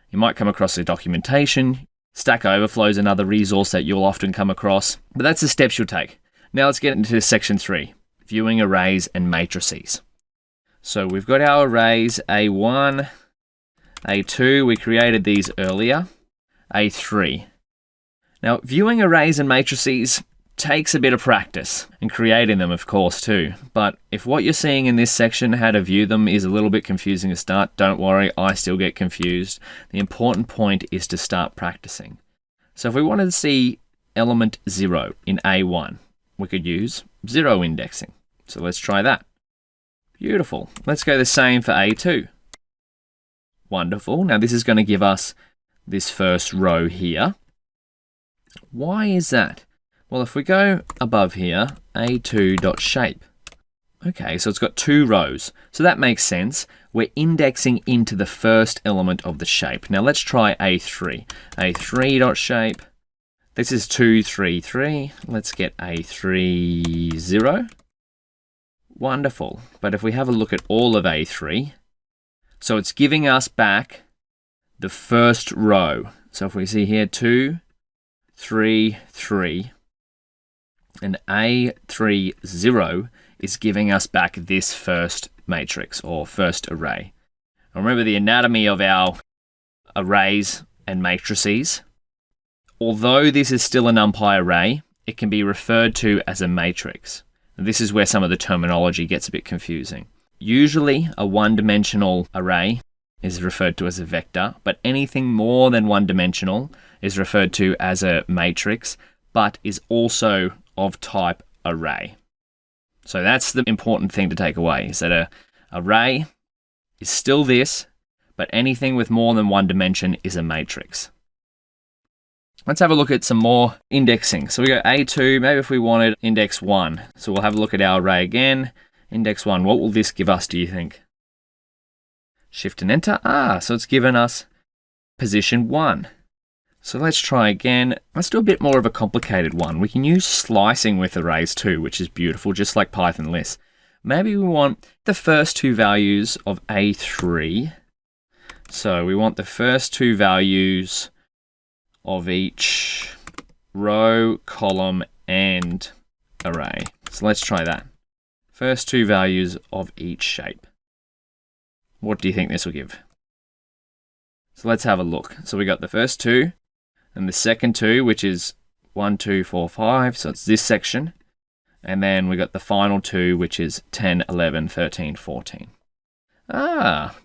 C: You might come across the documentation. Stack Overflow is another resource that you'll often come across, but that's the steps you'll take. Now let's get into section 3, viewing arrays and matrices. So we've got our arrays A1, A2, we created these earlier, A3. Now viewing arrays and matrices takes a bit of practice and creating them, of course, too. But if what you're seeing in this section, how to view them, is a little bit confusing to start, don't worry, I still get confused. The important point is to start practicing. So if we wanted to see element 0 in A1, we could use 0 indexing. So let's try that. Beautiful. Let's go the same for A2. Wonderful. Now this is going to give us this first row here. Why is that? Well, if we go above here, A2.shape. Okay, so it's got 2 rows. So that makes sense. We're indexing into the first element of the shape. Now let's try A3. A3.shape. This is 2, 3, 3. Let's get A3, 0. Wonderful. But if we have a look at all of A3, so it's giving us back the first row. So if we see here 2, 3, 3, and A3, 0 is giving us back this first matrix or first array. Now remember the anatomy of our arrays and matrices. Although this is still a NumPy array, it can be referred to as a matrix. And this is where some of the terminology gets a bit confusing. Usually a one-dimensional array is referred to as a vector, but anything more than one-dimensional is referred to as a matrix, but is also of type array. So that's the important thing to take away, is that an array is still this, but anything with more than one dimension is a matrix. Let's have a look at some more indexing. So we go A2, maybe if we wanted index 1. So we'll have a look at our array again. Index 1, what will this give us, do you think? Shift and enter. So it's given us position 1. So let's try again. Let's do a bit more of a complicated one. We can use slicing with arrays too, which is beautiful, just like Python lists. Maybe we want the first 2 values of A3. So we want the first 2 values of each row, column, and array. So let's try that. First 2 values of each shape. What do you think this will give? So let's have a look. So we got the first 2 and the second 2, which is 1, 2, 4, 5. So it's this section. And then we got the final 2, which is 10, 11, 13, 14.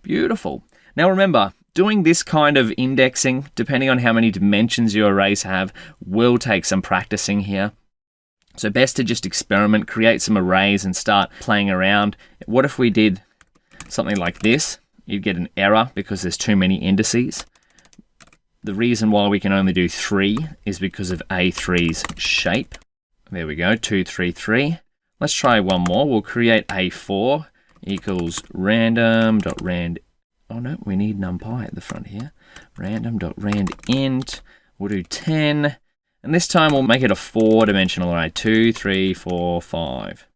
C: Beautiful. Now remember, doing this kind of indexing, depending on how many dimensions your arrays have, will take some practicing here. So best to just experiment, create some arrays and start playing around. What if we did something like this? You'd get an error because there's too many indices. The reason why we can only do 3 is because of A3's shape. There we go, 2, 3, 3. Let's try one more. We'll create A4 equals random.rand. Oh no, we need NumPy at the front here. Random.randint. We'll do 10. And this time we'll make it a 4-dimensional array. 2, 3, 4, 5.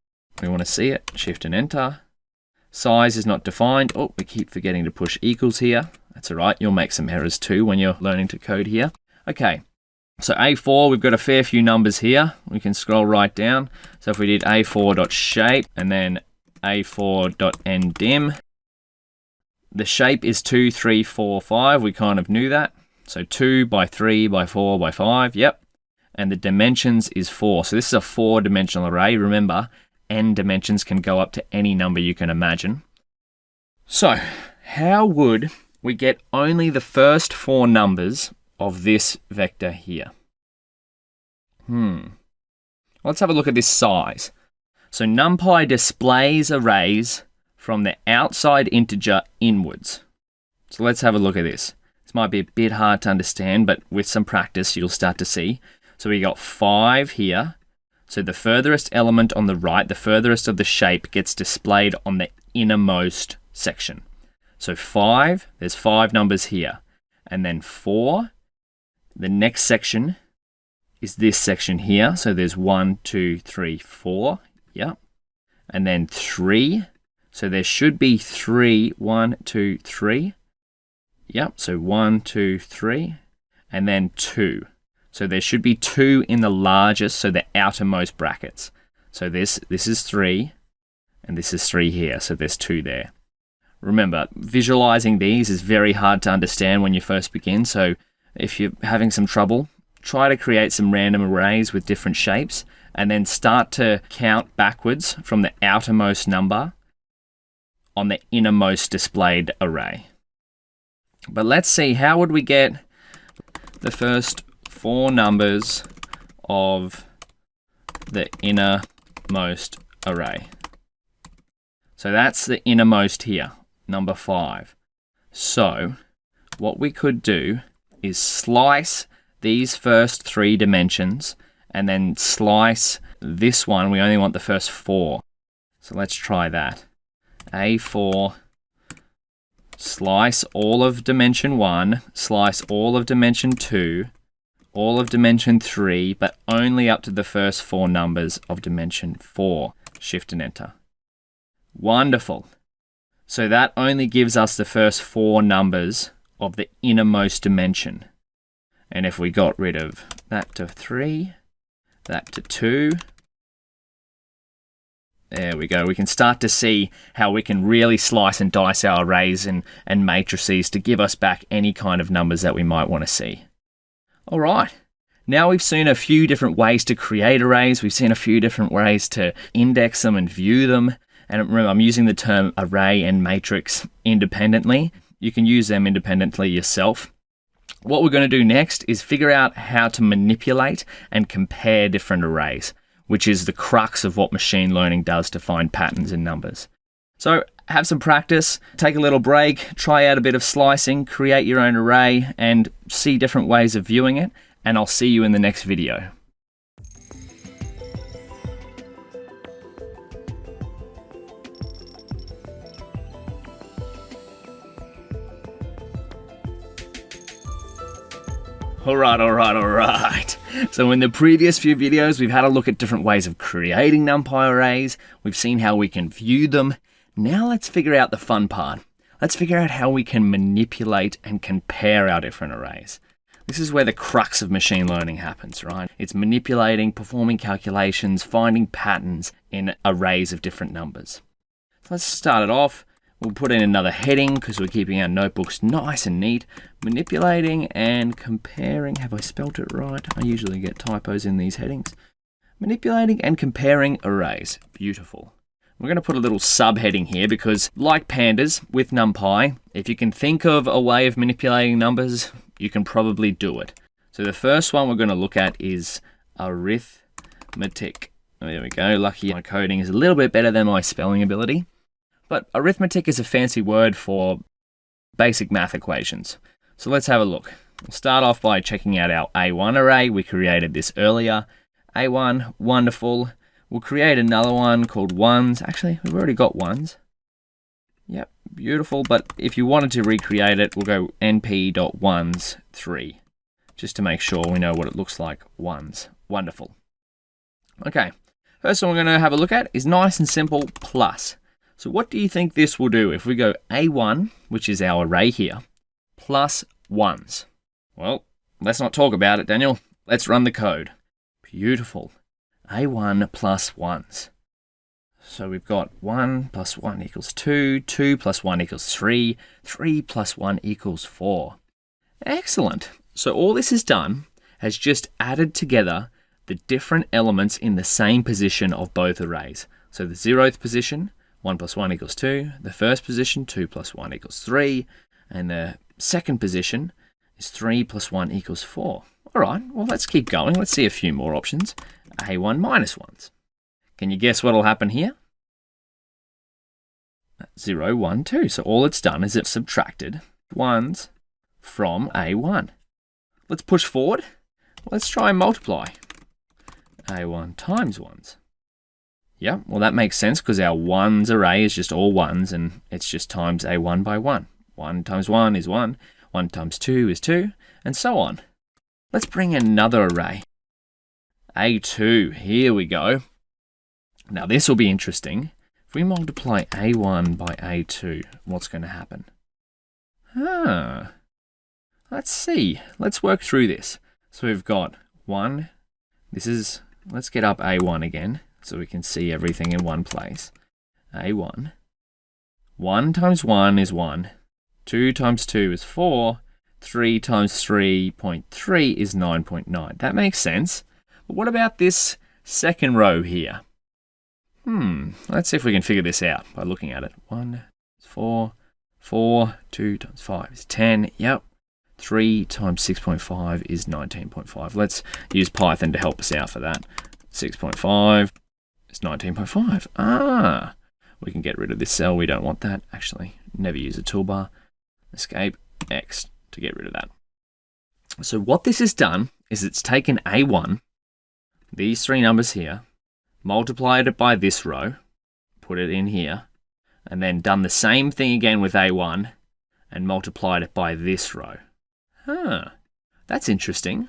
C: We want to see it. Shift and enter. Size is not defined. Oh, we keep forgetting to push equals here. That's all right. You'll make some errors too when you're learning to code here. Okay. So A4, we've got a fair few numbers here. We can scroll right down. So if we did A4.shape and then A4.ndim, the shape is 2, 3, 4, 5. We kind of knew that. So 2 by 3 by 4 by 5. Yep. And the dimensions is 4. So this is a 4-dimensional array. Remember, n dimensions can go up to any number you can imagine. So how would we get only the first 4 numbers of this vector here? Let's have a look at this size. So NumPy displays arrays from the outside integer inwards. So let's have a look at this. This might be a bit hard to understand, but with some practice, you'll start to see. So we got 5 here. So the furthest element on the right, the furthest of the shape, gets displayed on the innermost section. So 5, there's 5 numbers here. And then 4, the next section is this section here. So there's 1, 2, 3, 4. Yep. And then 3. So there should be 3, 1, 2, 3. Yep. So 1, 2, 3. And then 2. So there should be 2 in the largest, so the outermost brackets. So this is 3, and this is 3 here. So there's 2 there. Remember, visualizing these is very hard to understand when you first begin. So if you're having some trouble, try to create some random arrays with different shapes, and then start to count backwards from the outermost number on the innermost displayed array. But let's see, how would we get the first 4 numbers of the innermost array? So that's the innermost here, number 5. So what we could do is slice these first 3 dimensions and then slice this one. We only want the first 4. So let's try that. A4, slice all of dimension 1, slice all of dimension 2, all of dimension 3, but only up to the first 4 numbers of dimension 4. Shift and enter. Wonderful. So that only gives us the first 4 numbers of the innermost dimension. And if we got rid of that to 3, that to 2, there we go. We can start to see how we can really slice and dice our arrays and matrices to give us back any kind of numbers that we might want to see. All right. Now we've seen a few different ways to create arrays. We've seen a few different ways to index them and view them. And remember, I'm using the term array and matrix independently. You can use them independently yourself. What we're going to do next is figure out how to manipulate and compare different arrays, which is the crux of what machine learning does to find patterns in numbers. So have some practice, take a little break, try out a bit of slicing, create your own array, and see different ways of viewing it. And I'll see you in the next video. All right. So in the previous few videos, we've had a look at different ways of creating NumPy arrays. We've seen how we can view them. Now let's figure out the fun part. Let's figure out how we can manipulate and compare our different arrays. This is where the crux of machine learning happens, right? It's manipulating, performing calculations, finding patterns in arrays of different numbers. So let's start it off. We'll put in another heading because we're keeping our notebooks nice and neat. Manipulating and comparing. Have I spelt it right? I usually get typos in these headings. Manipulating and comparing arrays. Beautiful. We're going to put a little subheading here because, like pandas with NumPy, if you can think of a way of manipulating numbers, you can probably do it. So the first one we're going to look at is arithmetic. There we go. Lucky my coding is a little bit better than my spelling ability. But arithmetic is a fancy word for basic math equations. So let's have a look. We'll start off by checking out our A1 array. We created this earlier. A1, wonderful. We'll create another one called ones. Actually, we've already got ones. Yep, beautiful. But if you wanted to recreate it, we'll go np.ones3, just to make sure we know what it looks like. Ones. Wonderful. Okay, first one we're going to have a look at is nice and simple, plus. So what do you think this will do if we go A1, which is our array here, plus ones? Well, let's not talk about it, Daniel. Let's run the code. Beautiful. A1 plus ones. So we've got 1 plus 1 equals 2, 2 plus 1 equals 3, 3 plus 1 equals 4. Excellent. So all this has done has just added together the different elements in the same position of both arrays. So the 0th position, 1 plus 1 equals 2. The first position, 2 plus 1 equals 3. And the second position is 3 plus 1 equals 4. All right, well, let's keep going. Let's see a few more options. A1 minus 1s. Can you guess what will happen here? 0, 1, 2. So all it's done is it's subtracted 1s from A1. Let's push forward. Let's try and multiply. A1 times 1s. Yeah, well, that makes sense because our ones array is just all ones and it's just times A1 by 1. 1 times 1 is 1. 1 times 2 is 2, and so on. Let's bring in another array. A2, here we go. Now this will be interesting. If we multiply A1 by A2, what's going to happen? Let's see. Let's work through this. So we've got 1. Let's get up A1 again so we can see everything in one place. A1. 1 times 1 is 1. 2 times 2 is 4. 3 times 3.3 is 9.9. That makes sense. But what about this second row here? Let's see if we can figure this out by looking at it. 1 is 4, 4, 2 times 5 is 10. Yep. 3 times 6.5 is 19.5. Let's use Python to help us out for that. 6.5 is 19.5. We can get rid of this cell. We don't want that. Actually, never use a toolbar. Escape X to get rid of that. So what this has done is it's taken A1, these three numbers here, multiplied it by this row, put it in here, and then done the same thing again with A1 and multiplied it by this row. That's interesting.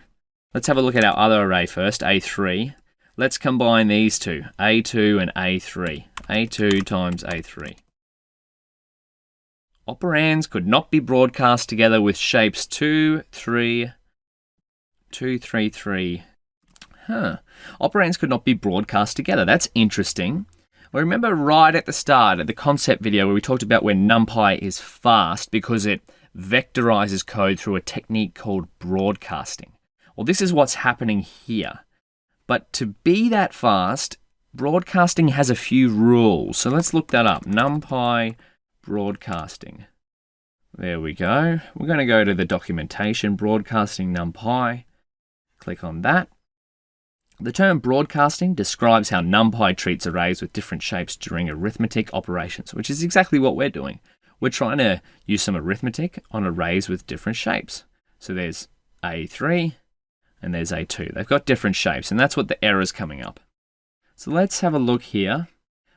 C: Let's have a look at our other array first, A3. Let's combine these two, A2 and A3. A2 times A3. Operands could not be broadcast together with shapes 2, 3, 2, 3, 3. Operands could not be broadcast together. That's interesting. Well, remember right at the start, at the concept video where we talked about when NumPy is fast because it vectorizes code through a technique called broadcasting. Well, this is what's happening here. But to be that fast, broadcasting has a few rules. So let's look that up. NumPy broadcasting. There we go. We're going to go to the documentation, broadcasting NumPy. Click on that. The term broadcasting describes how NumPy treats arrays with different shapes during arithmetic operations, which is exactly what we're doing. We're trying to use some arithmetic on arrays with different shapes. So there's A3 and there's A2. They've got different shapes, and that's what the error's coming up. So let's have a look here.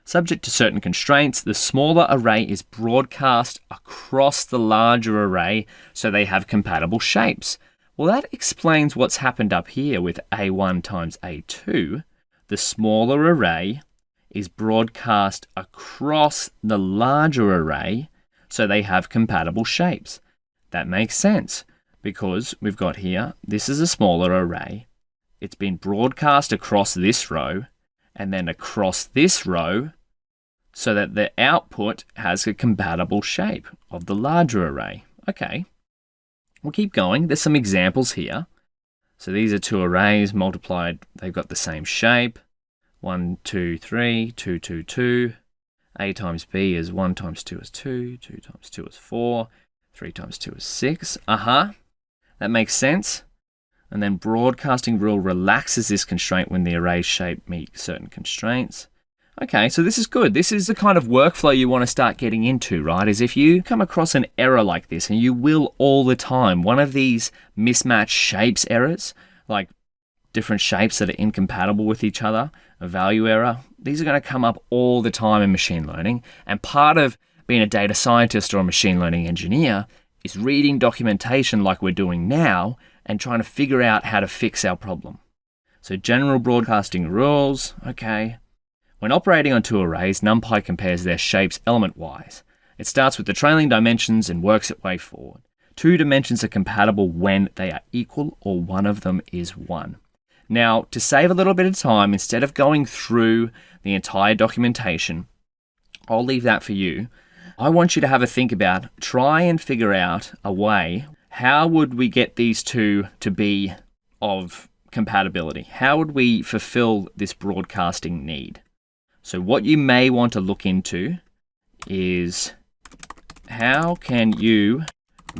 C: Subject to certain constraints, the smaller array is broadcast across the larger array so they have compatible shapes. Well, that explains what's happened up here with A1 times A2. The smaller array is broadcast across the larger array so they have compatible shapes. That makes sense because we've got here, this is a smaller array. It's been broadcast across this row and then across this row so that the output has a compatible shape of the larger array. Okay. We'll keep going. There's some examples here. So these are two arrays multiplied. They've got the same shape. 1, 2, 3, 2, 2, 2. A times B is 1 times 2 is 2. 2 times 2 is 4. 3 times 2 is 6. That makes sense. And then broadcasting rule relaxes this constraint when the array shape meets certain constraints. Okay, so this is good. This is the kind of workflow you want to start getting into, right? Is if you come across an error like this, and you will all the time, one of these mismatched shapes errors, like different shapes that are incompatible with each other, a value error, these are going to come up all the time in machine learning. And part of being a data scientist or a machine learning engineer is reading documentation like we're doing now and trying to figure out how to fix our problem. So general broadcasting rules, okay. When operating on two arrays, NumPy compares their shapes element-wise. It starts with the trailing dimensions and works its way forward. Two dimensions are compatible when they are equal or one of them is 1. Now, to save a little bit of time, instead of going through the entire documentation, I'll leave that for you. I want you to have a think about, try and figure out a way, how would we get these two to be of compatibility? How would we fulfill this broadcasting need? So what you may want to look into is how can you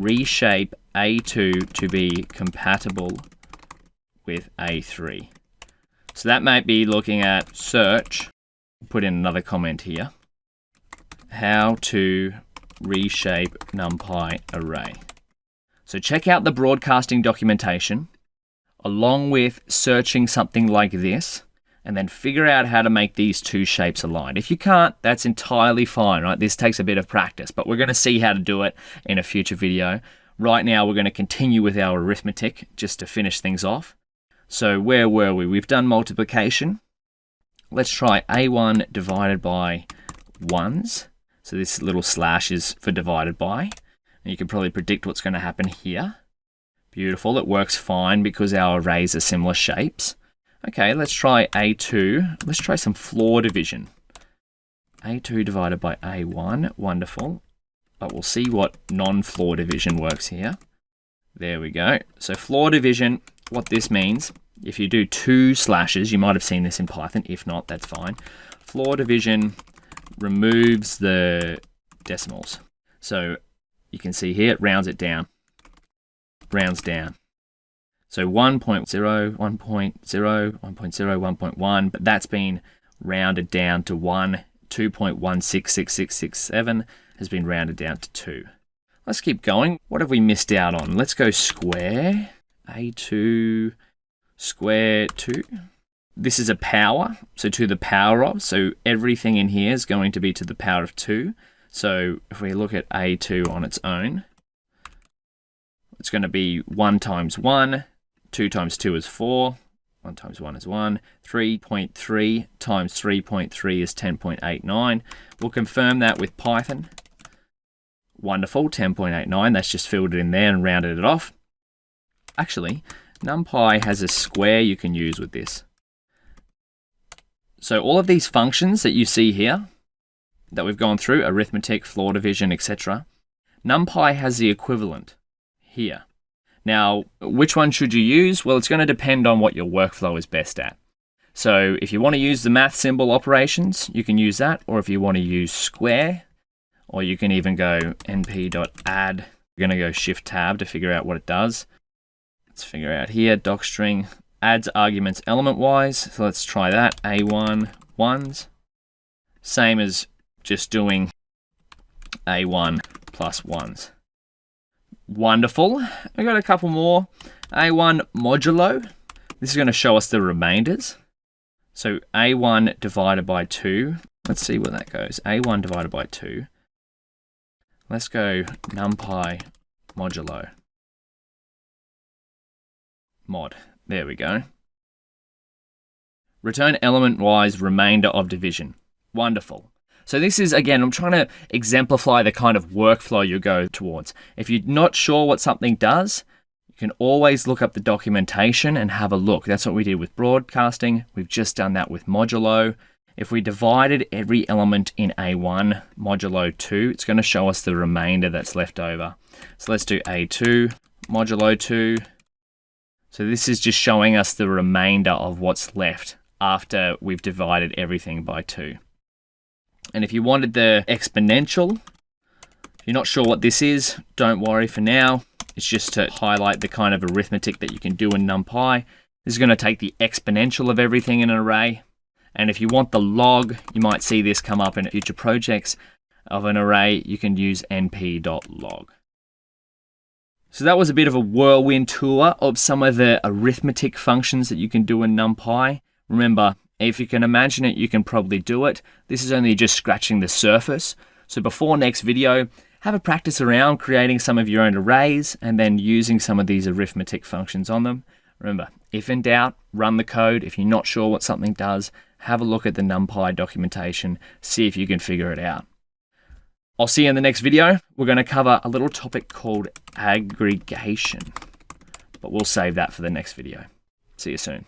C: reshape A2 to be compatible with A3? So that might be looking at search, put in another comment here, how to reshape NumPy array. So check out the broadcasting documentation along with searching something like this, and then figure out how to make these two shapes align. If you can't, that's entirely fine, right? This takes a bit of practice, but we're going to see how to do it in a future video. Right now, we're going to continue with our arithmetic just to finish things off. So where were we? We've done multiplication. Let's try A1 divided by 1s. So this little slash is for divided by. And you can probably predict what's going to happen here. Beautiful, it works fine because our arrays are similar shapes. Okay, let's try A2. Let's try some floor division. A2 divided by A1, wonderful. But we'll see what non-floor division works here. There we go. So floor division, what this means, if you do 2 slashes, you might have seen this in Python. If not, that's fine. Floor division removes the decimals. So you can see here, it rounds it down. Rounds down. So 1.0, 1.0, 1.0, 1.1, but that's been rounded down to 1. 2.166667 has been rounded down to 2. Let's keep going. What have we missed out on? Let's go square. A2 square 2. This is a power, so to the power of. So everything in here is going to be to the power of 2. So if we look at A2 on its own, it's going to be 1 times 1, 2 times 2 is 4, 1 times 1 is 1, 3.3 times 3.3 is 10.89. We'll confirm that with Python. Wonderful, 10.89, that's just filled it in there and rounded it off. Actually, NumPy has a square you can use with this. So all of these functions that you see here, that we've gone through, arithmetic, floor division, etc., NumPy has the equivalent here. Now, which one should you use? Well, it's going to depend on what your workflow is best at. So if you want to use the math symbol operations, you can use that, or if you want to use square, or you can even go np.add. We're going to go shift tab to figure out what it does. Let's figure out here, docstring adds arguments element-wise. So let's try that, A1, ones. Same as just doing A1 plus ones. Wonderful. I got a couple more. A1 modulo. This is going to show us the remainders. So A1 divided by 2. Let's see where that goes. A1 divided by 2. Let's go NumPy modulo. Mod. There we go. Return element-wise remainder of division. Wonderful. So this is, again, I'm trying to exemplify the kind of workflow you go towards. If you're not sure what something does, you can always look up the documentation and have a look. That's what we did with broadcasting. We've just done that with modulo. If we divided every element in A1 modulo 2, it's going to show us the remainder that's left over. So let's do A2 modulo 2. So this is just showing us the remainder of what's left after we've divided everything by 2. And if you wanted the exponential, if you're not sure what this is, don't worry for now. It's just to highlight the kind of arithmetic that you can do in NumPy. This is going to take the exponential of everything in an array. And if you want the log, you might see this come up in future projects of an array. You can use np.log. So that was a bit of a whirlwind tour of some of the arithmetic functions that you can do in NumPy. Remember, if you can imagine it, you can probably do it. This is only just scratching the surface. So before next video, have a practice around creating some of your own arrays and then using some of these arithmetic functions on them. Remember, if in doubt, run the code. If you're not sure what something does, have a look at the NumPy documentation, see if you can figure it out. I'll see you in the next video. We're going to cover a little topic called aggregation, but we'll save that for the next video. See you soon.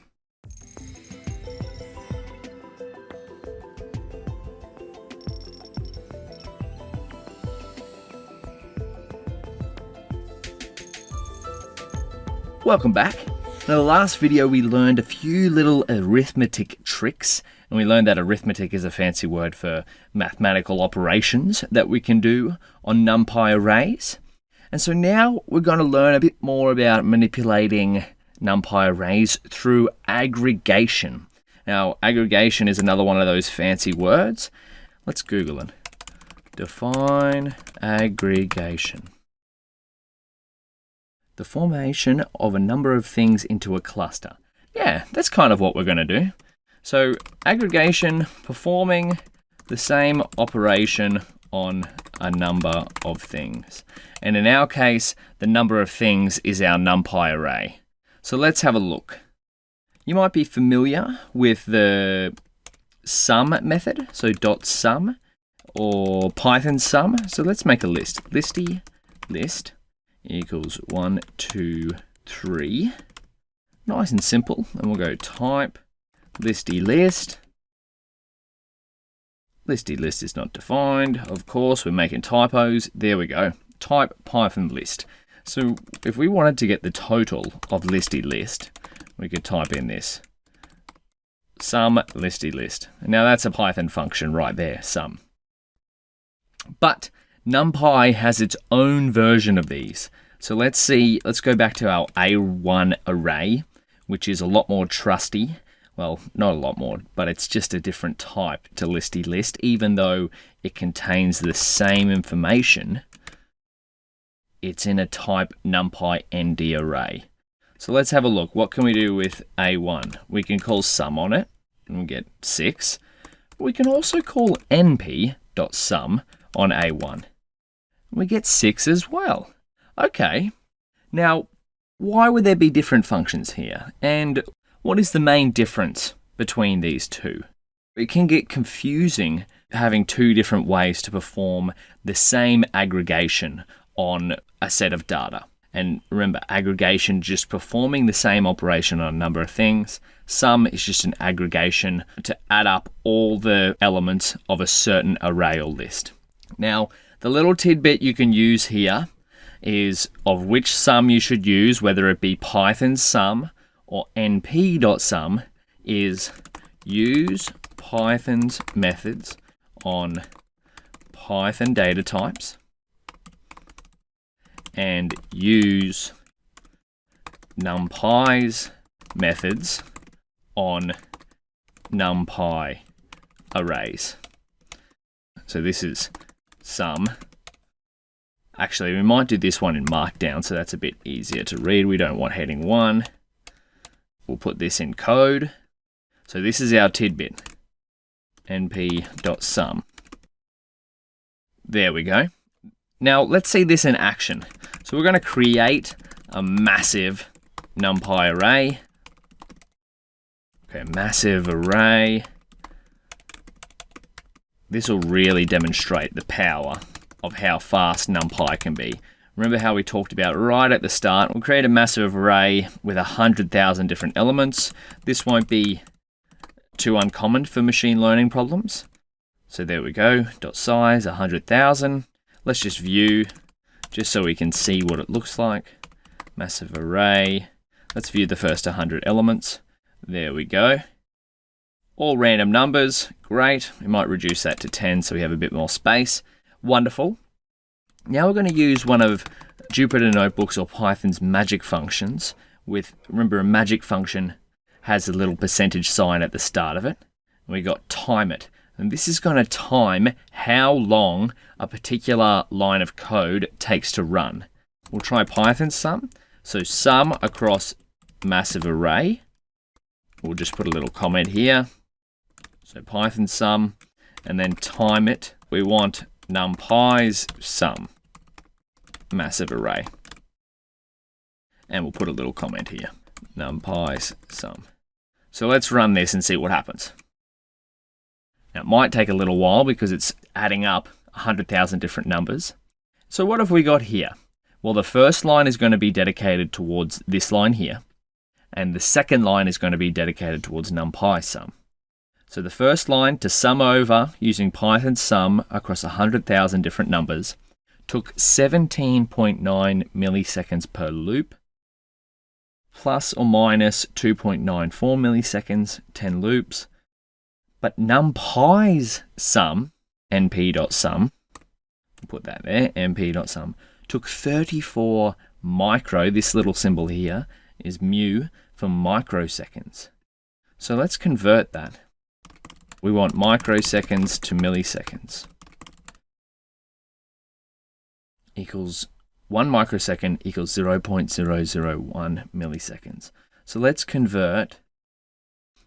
C: Welcome back. In the last video, we learned a few little arithmetic tricks, and we learned that arithmetic is a fancy word for mathematical operations that we can do on NumPy arrays. And so now we're going to learn a bit more about manipulating NumPy arrays through aggregation. Now, aggregation is another one of those fancy words. Let's Google it. Define aggregation. The formation of a number of things into a cluster. Yeah, that's kind of what we're going to do. So aggregation, performing the same operation on a number of things. And in our case, the number of things is our NumPy array. So let's have a look. You might be familiar with the sum method, so .sum or Python sum. So let's make a list. Listy list equals 1, 2, 3. Nice and simple. And we'll go type listy list. Listy list is not defined. Of course, we're making typos. There we go. Type Python list. So if we wanted to get the total of listy list, we could type in this sum listy list. Now that's a Python function right there, sum. But NumPy has its own version of these. So let's go back to our A1 array, which is a lot more trusty. Well, not a lot more, but it's just a different type to listy list, even though it contains the same information. It's in a type NumPy ND array. So let's have a look. What can we do with A1? We can call sum on it, and we get 6. We can also call np.sum on A1. We get 6 as well. Okay. Now, why would there be different functions here? And what is the main difference between these two? It can get confusing having two different ways to perform the same aggregation on a set of data. And remember, aggregation just performing the same operation on a number of things. Sum is just an aggregation to add up all the elements of a certain array or list. Now, the little tidbit you can use here is of which sum you should use, whether it be Python sum or np.sum, is use Python's methods on Python data types and use NumPy's methods on NumPy arrays. So this is sum. Actually, we might do this one in Markdown, so that's a bit easier to read. We don't want heading 1. We'll put this in code. So this is our tidbit, np.sum. There we go. Now let's see this in action. So we're going to create a massive NumPy array. Okay, massive array. This will really demonstrate the power of how fast NumPy can be. Remember how we talked about right at the start? We'll create a massive array with 100,000 different elements. This won't be too uncommon for machine learning problems. So there we go, dot size 100,000. Let's just view, just so we can see what it looks like. Massive array. Let's view the first 100 elements. There we go. All random numbers, great. We might reduce that to 10 so we have a bit more space. Wonderful. Now we're going to use one of Jupyter Notebooks or Python's magic functions with, remember, a magic function has a little percentage sign at the start of it. We got time it. And this is going to time how long a particular line of code takes to run. We'll try Python sum. So sum across massive array. We'll just put a little comment here. So Python sum, and then time it. We want NumPy's sum, massive array. And we'll put a little comment here, NumPy's sum. So let's run this and see what happens. Now it might take a little while because it's adding up 100,000 different numbers. So what have we got here? Well, the first line is going to be dedicated towards this line here. And the second line is going to be dedicated towards NumPy sum. So the first line, to sum over using Python sum across 100,000 different numbers, took 17.9 milliseconds per loop, plus or minus 2.94 milliseconds, 10 loops. But NumPy's sum, np.sum, put that there, np.sum, took 34 micro, this little symbol here is mu, for microseconds. So let's convert that. We want microseconds to milliseconds. Equals 1 microsecond equals 0.001 milliseconds. So let's convert,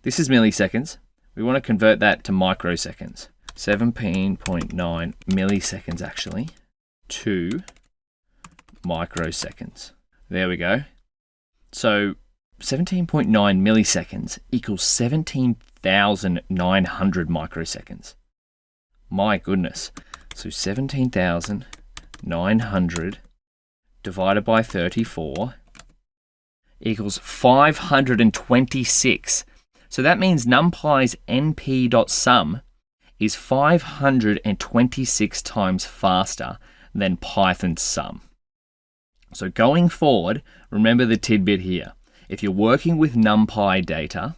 C: this is milliseconds. We want to convert that to microseconds. 17.9 milliseconds actually to microseconds. There we go. So 17.9 milliseconds equals 17,900 microseconds. My goodness. So 17,900 divided by 34 equals 526. So that means NumPy's np.sum is 526 times faster than Python's sum. So going forward, remember the tidbit here. If you're working with NumPy data,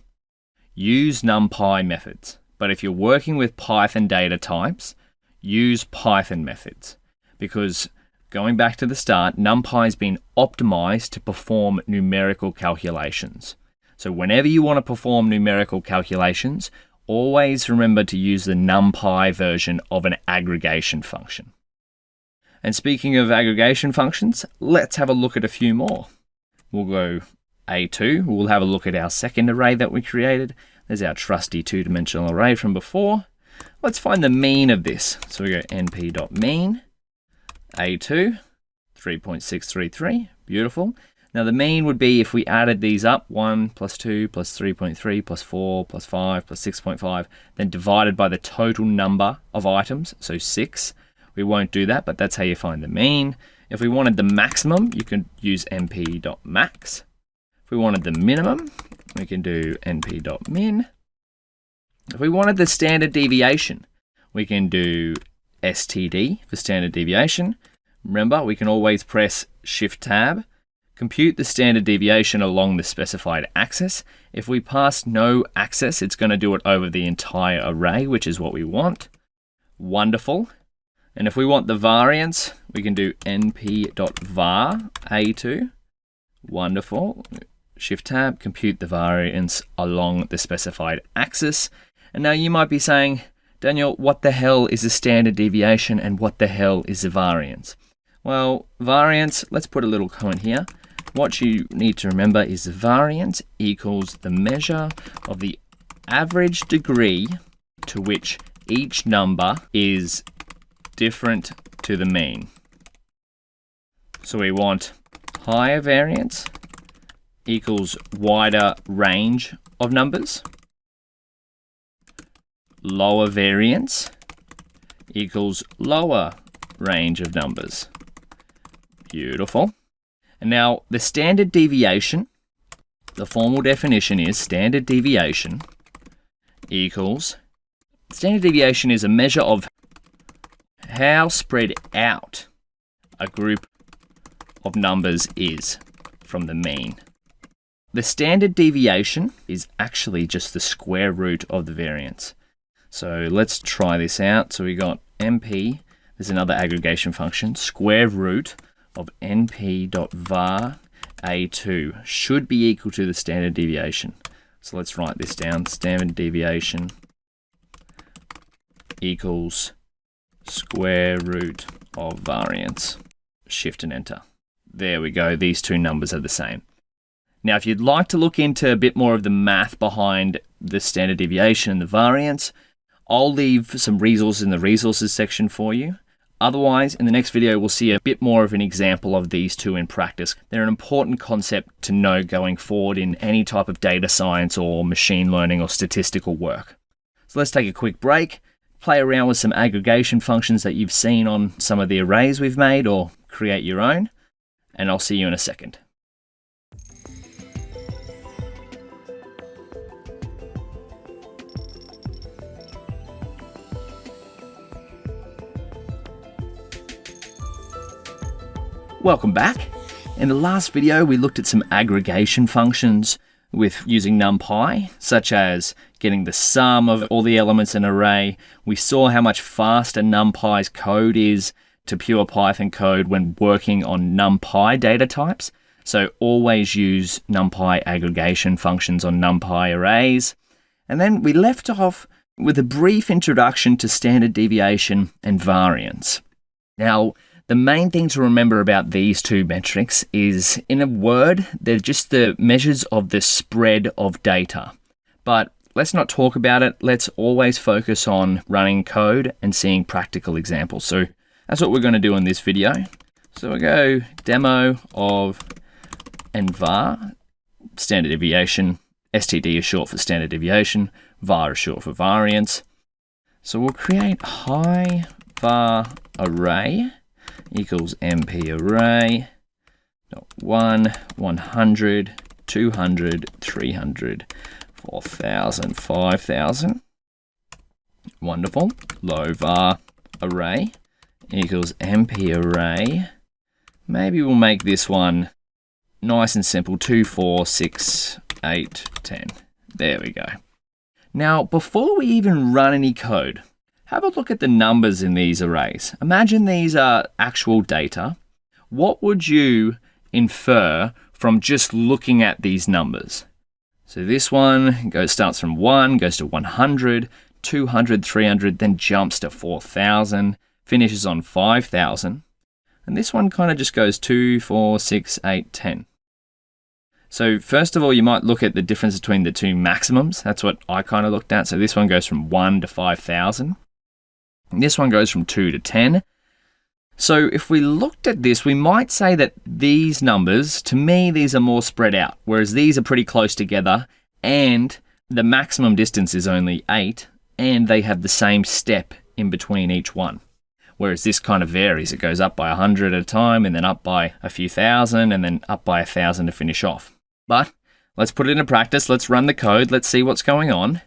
C: use NumPy methods. But if you're working with Python data types, use Python methods. Because going back to the start, NumPy has been optimized to perform numerical calculations. So whenever you want to perform numerical calculations, always remember to use the NumPy version of an aggregation function. And speaking of aggregation functions, let's have a look at a few more. We'll go A2, we'll have a look at our second array that we created. There's our trusty two-dimensional array from before. Let's find the mean of this. So we go np.mean, A2, 3.633, beautiful. Now the mean would be if we added these up, 1 plus 2 plus 3.3 plus 4 plus 5 plus 6.5, then divided by the total number of items, so 6. We won't do that, but that's how you find the mean. If we wanted the maximum, you can use np.max. If we wanted the minimum, we can do np.min. If we wanted the standard deviation, we can do std for standard deviation. Remember, we can always press Shift-Tab, compute the standard deviation along the specified axis. If we pass no axis, it's going to do it over the entire array, which is what we want. Wonderful. And if we want the variance, we can do np.var A2. Wonderful. Shift-Tab, compute the variance along the specified axis. And now you might be saying, Daniel, what the hell is a standard deviation and what the hell is a variance? Well, variance, let's put a little comment here. What you need to remember is the variance equals the measure of the average degree to which each number is different to the mean. So we want higher variance equals wider range of numbers. Lower variance equals lower range of numbers. Beautiful. And now the standard deviation, the formal definition is standard deviation equals, standard deviation is a measure of how spread out a group of numbers is from the mean. The standard deviation is actually just the square root of the variance. So let's try this out. So we got np, there's another aggregation function, square root of np.var A2 should be equal to the standard deviation. So let's write this down. Standard deviation equals square root of variance. Shift and enter. There we go. These two numbers are the same. Now, if you'd like to look into a bit more of the math behind the standard deviation and the variance, I'll leave some resources in the resources section for you. Otherwise, in the next video, we'll see a bit more of an example of these two in practice. They're an important concept to know going forward in any type of data science or machine learning or statistical work. So let's take a quick break, play around with some aggregation functions that you've seen on some of the arrays we've made, or create your own, and I'll see you in a second. Welcome back. In the last video, we looked at some aggregation functions with using NumPy, such as getting the sum of all the elements in an array. We saw how much faster NumPy's code is to pure Python code when working on NumPy data types. So always use NumPy aggregation functions on NumPy arrays. And then we left off with a brief introduction to standard deviation and variance. Now, the main thing to remember about these two metrics is, in a word, they're just the measures of the spread of data. But let's not talk about it. Let's always focus on running code and seeing practical examples. So that's what we're going to do in this video. So we'll go demo of var, standard deviation. STD is short for standard deviation. Var is short for variance. So we'll create high var array equals np array, 1, 100, 200, 300, 4,000, 5,000. Wonderful. Low var array equals np array maybe we'll make this one nice and simple, 2, 4, 6, 8, 10. There we go. Now, before we even run any code, have a look at the numbers in these arrays. Imagine these are actual data. What would you infer from just looking at these numbers? So this one starts from 1, goes to 100, 200, 300, then jumps to 4,000, finishes on 5,000. And this one kind of just goes 2, 4, 6, 8, 10. So first of all, you might look at the difference between the two maximums. That's what I kind of looked at. So this one goes from 1 to 5,000. And this one goes from 2 to 10. So if we looked at this, we might say that these numbers, to me, these are more spread out, whereas these are pretty close together, and the maximum distance is only 8, and they have the same step in between each one. Whereas this kind of varies. It goes up by 100 at a time, and then up by a few thousand, and then up by 1,000 to finish off. But let's put it into practice. Let's run the code. Let's see what's going on.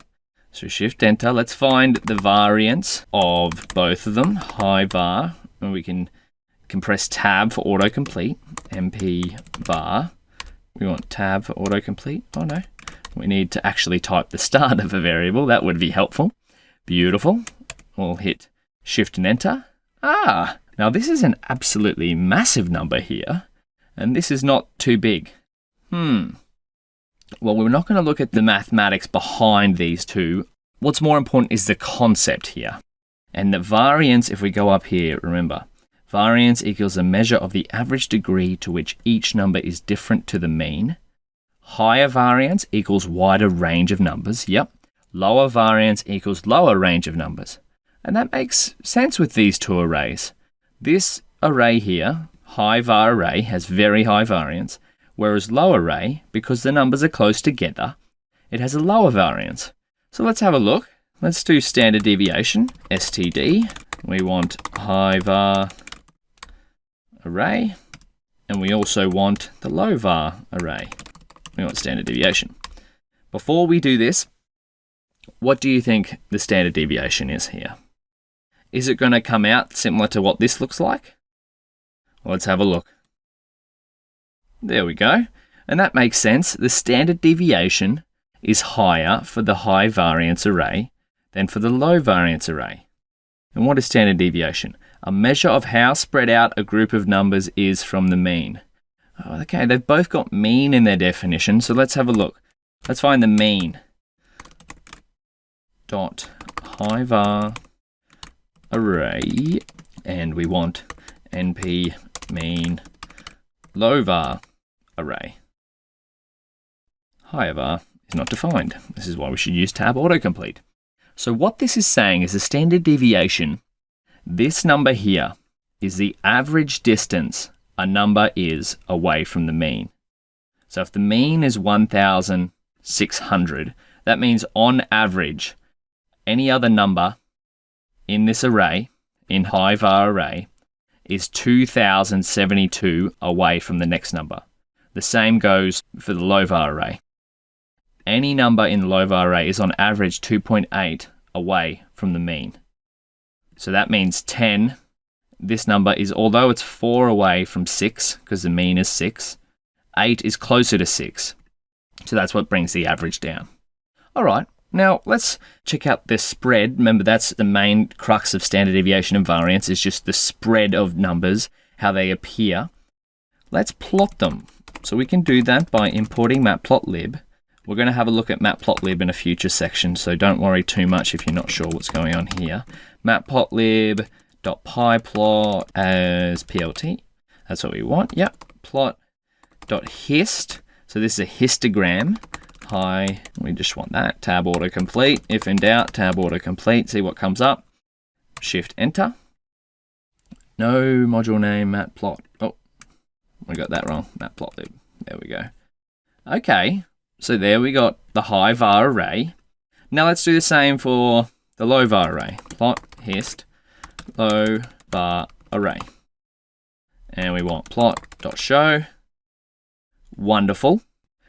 C: So Shift Enter. Let's find the variance of both of them, high var, and we can press tab for autocomplete, MP var. We want tab for autocomplete. Oh no, we need to actually type the start of a variable. That would be helpful. Beautiful. We'll hit Shift and Enter. Now this is an absolutely massive number here, and this is not too big. Well, we're not going to look at the mathematics behind these two. What's more important is the concept here. And the variance, if we go up here, remember, variance equals a measure of the average degree to which each number is different to the mean. Higher variance equals wider range of numbers. Yep. Lower variance equals lower range of numbers. And that makes sense with these two arrays. This array here, high var array, has very high variance, whereas low array, because the numbers are close together, it has a lower variance. So let's have a look. Let's do standard deviation, std. We want high var array, and we also want the low var array. We want standard deviation. Before we do this, what do you think the standard deviation is here? Is it going to come out similar to what this looks like? Well, let's have a look. There we go. And that makes sense. The standard deviation is higher for the high variance array than for the low variance array. And what is standard deviation? A measure of how spread out a group of numbers is from the mean. Okay, they've both got mean in their definition, so let's have a look. Let's find the mean. Dot high var array, and we want np mean low var array. Higher var is not defined. This is why we should use tab autocomplete. So what this is saying is the standard deviation, this number here is the average distance a number is away from the mean. So if the mean is 1,600, that means on average, any other number in this array, in high var array, is 2,072 away from the next number. The same goes for the low var array. Any number in the low var array is on average 2.8 away from the mean. So that means 10, this number is, although it's 4 away from 6, because the mean is 6, 8 is closer to 6. So that's what brings the average down. All right, now let's check out the spread. Remember, that's the main crux of standard deviation and variance, is just the spread of numbers, how they appear. Let's plot them. So we can do that by importing Matplotlib. We're going to have a look at Matplotlib in a future section, so don't worry too much if you're not sure what's going on here. Matplotlib.pyplot as plt. That's what we want. Yep. Plot.hist. So this is a histogram. Hi. We just want that. Tab autocomplete. If in doubt, tab autocomplete. See what comes up. Shift enter. No module name matplot. Oh, we got that wrong. Matplotlib. There we go. Okay. So there we got the high var array. Now let's do the same for the low var array. Plot hist low var array. And we want plot.show. Wonderful.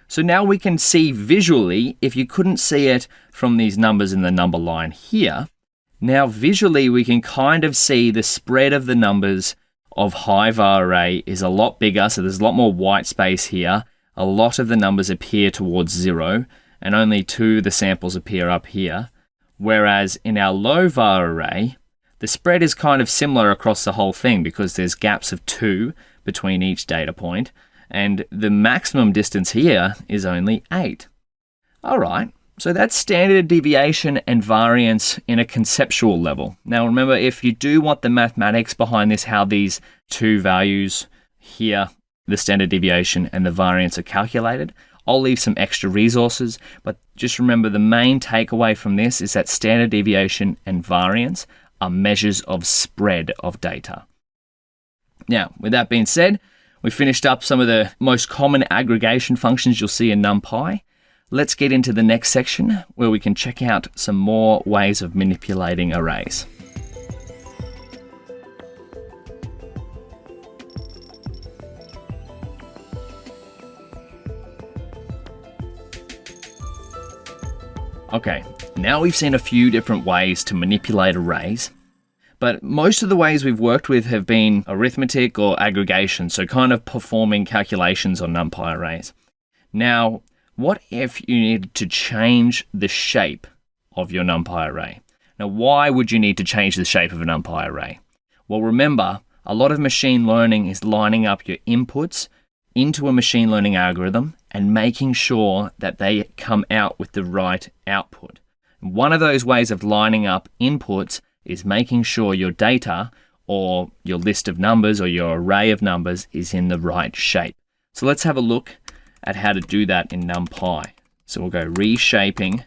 C: So now we can see visually, if you couldn't see it from these numbers in the number line here, now visually we can kind of see the spread of the numbers of high var array is a lot bigger, so there's a lot more white space here. A lot of the numbers appear towards 0, and only 2 of the samples appear up here. Whereas in our low var array, the spread is kind of similar across the whole thing because there's gaps of 2 between each data point, and the maximum distance here is only 8. All right, so that's standard deviation and variance in a conceptual level. Now remember, if you do want the mathematics behind this, how these two values here, the standard deviation and the variance, are calculated, I'll leave some extra resources, but just remember the main takeaway from this is that standard deviation and variance are measures of spread of data. Now, with that being said, we finished up some of the most common aggregation functions you'll see in NumPy. Let's get into the next section where we can check out some more ways of manipulating arrays. Okay, now we've seen a few different ways to manipulate arrays, but most of the ways we've worked with have been arithmetic or aggregation, so kind of performing calculations on NumPy arrays. Now, what if you needed to change the shape of your NumPy array? Now, why would you need to change the shape of a NumPy array? Well, remember, a lot of machine learning is lining up your inputs into a machine learning algorithm and making sure that they come out with the right output. One of those ways of lining up inputs is making sure your data or your list of numbers or your array of numbers is in the right shape. So let's have a look at how to do that in NumPy. So we'll go reshaping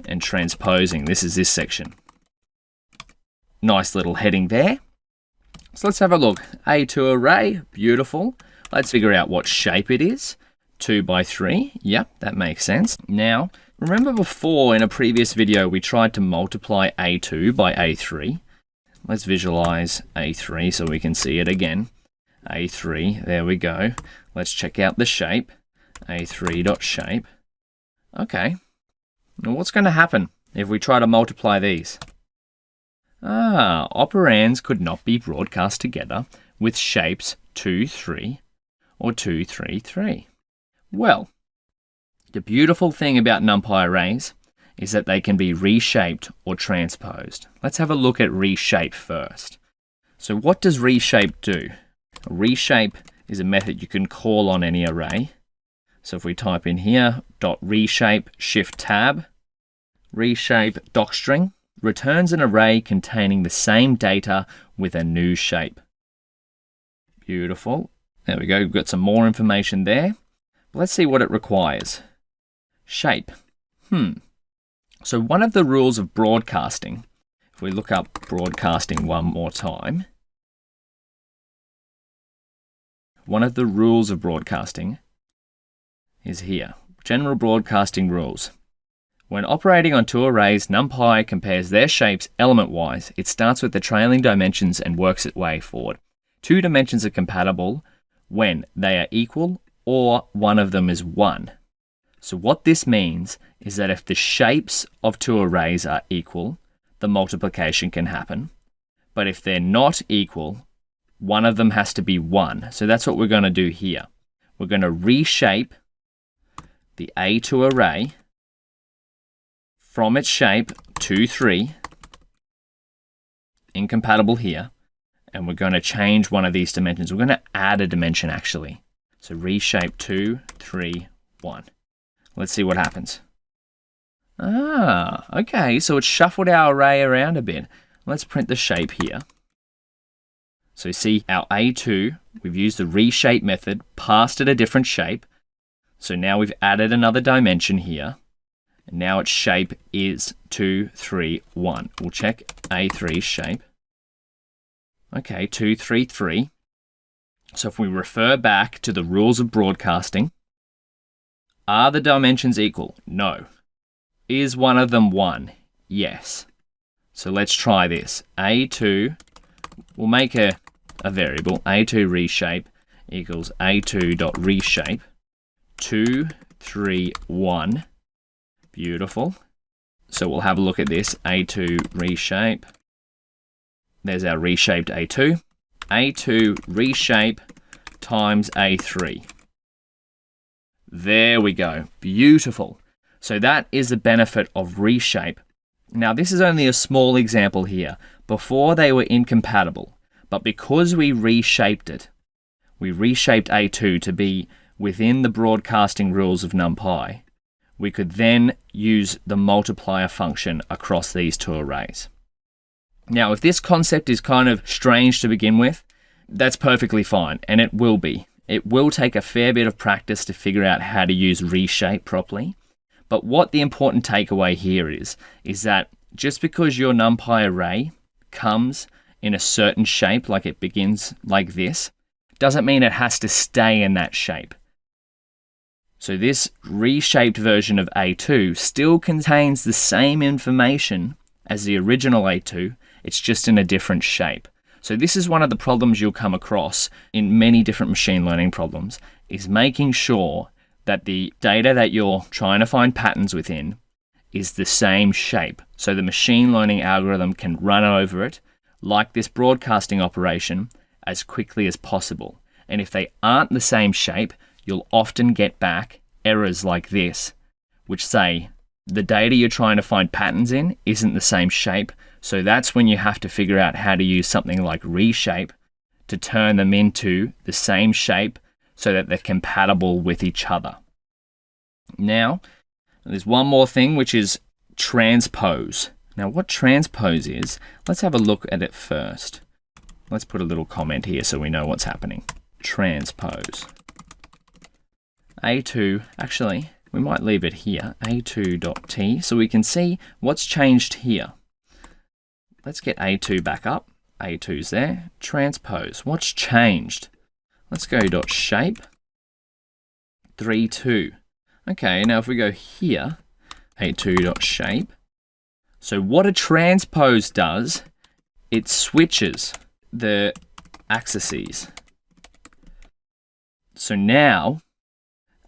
C: and transposing. This is this section. Nice little heading there. So let's have a look. A2 array, beautiful. Let's figure out what shape it is. 2 by 3. Yep, that makes sense. Now, remember before in a previous video we tried to multiply A2 by A3. Let's visualize A3 so we can see it again. A3, there we go. Let's check out the shape. A3.shape. Okay. Now what's going to happen if we try to multiply these? Operands could not be broadcast together with shapes 2, 3 or 2, 3, 3. Well, the beautiful thing about NumPy arrays is that they can be reshaped or transposed. Let's have a look at reshape first. So what does reshape do? Reshape is a method you can call on any array. So if we type in here, .reshape, shift tab, reshape docstring returns an array containing the same data with a new shape. Beautiful. There we go, we've got some more information there. Let's see what it requires. Shape. So one of the rules of broadcasting, if we look up broadcasting one more time, one of the rules of broadcasting is here. General broadcasting rules. When operating on two arrays, NumPy compares their shapes element-wise. It starts with the trailing dimensions and works its way forward. Two dimensions are compatible when they are equal or one of them is 1. So what this means is that if the shapes of two arrays are equal, the multiplication can happen. But if they're not equal, one of them has to be 1. So that's what we're going to do here. We're going to reshape the A2 array from its shape 2, 3, incompatible here, and we're going to change one of these dimensions. We're going to add a dimension actually. So reshape 2, 3, 1. Let's see what happens. Okay, so it's shuffled our array around a bit. Let's print the shape here. So see our A2, we've used the reshape method, passed it a different shape. So now we've added another dimension here. And now its shape is 2, 3, 1. We'll check A3's shape. Okay, 2, 3, 3. So if we refer back to the rules of broadcasting, are the dimensions equal? No. Is one of them 1? Yes. So let's try this. A2, we'll make a variable, A2 reshape equals A2.reshape, 2, 3, 1. Beautiful. So we'll have a look at this, A2 reshape. There's our reshaped A2. A2 reshape times A3. There we go. Beautiful. So that is the benefit of reshape. Now, this is only a small example here. Before they were incompatible, but because we reshaped it, we reshaped A2 to be within the broadcasting rules of NumPy, we could then use the multiplier function across these two arrays. Now, if this concept is kind of strange to begin with, that's perfectly fine, and it will be. It will take a fair bit of practice to figure out how to use reshape properly. But what the important takeaway here is that just because your NumPy array comes in a certain shape, like it begins like this, doesn't mean it has to stay in that shape. So this reshaped version of A2 still contains the same information as the original A2, it's just in a different shape. So this is one of the problems you'll come across in many different machine learning problems, is making sure that the data that you're trying to find patterns within is the same shape. So the machine learning algorithm can run over it, like this broadcasting operation, as quickly as possible. And if they aren't the same shape, you'll often get back errors like this, which say the data you're trying to find patterns in isn't the same shape. So that's when you have to figure out how to use something like reshape to turn them into the same shape so that they're compatible with each other. Now, there's one more thing, which is transpose. Now, what transpose is, let's have a look at it first. Let's put a little comment here so we know what's happening. Transpose. A2, actually, we might leave it here, A2.t, so we can see what's changed here. Let's get A2 back up. A2's there. Transpose. What's changed? Let's go .shape 3.2. Okay, now if we go here, A2.shape. So what a transpose does, it switches the axes. So now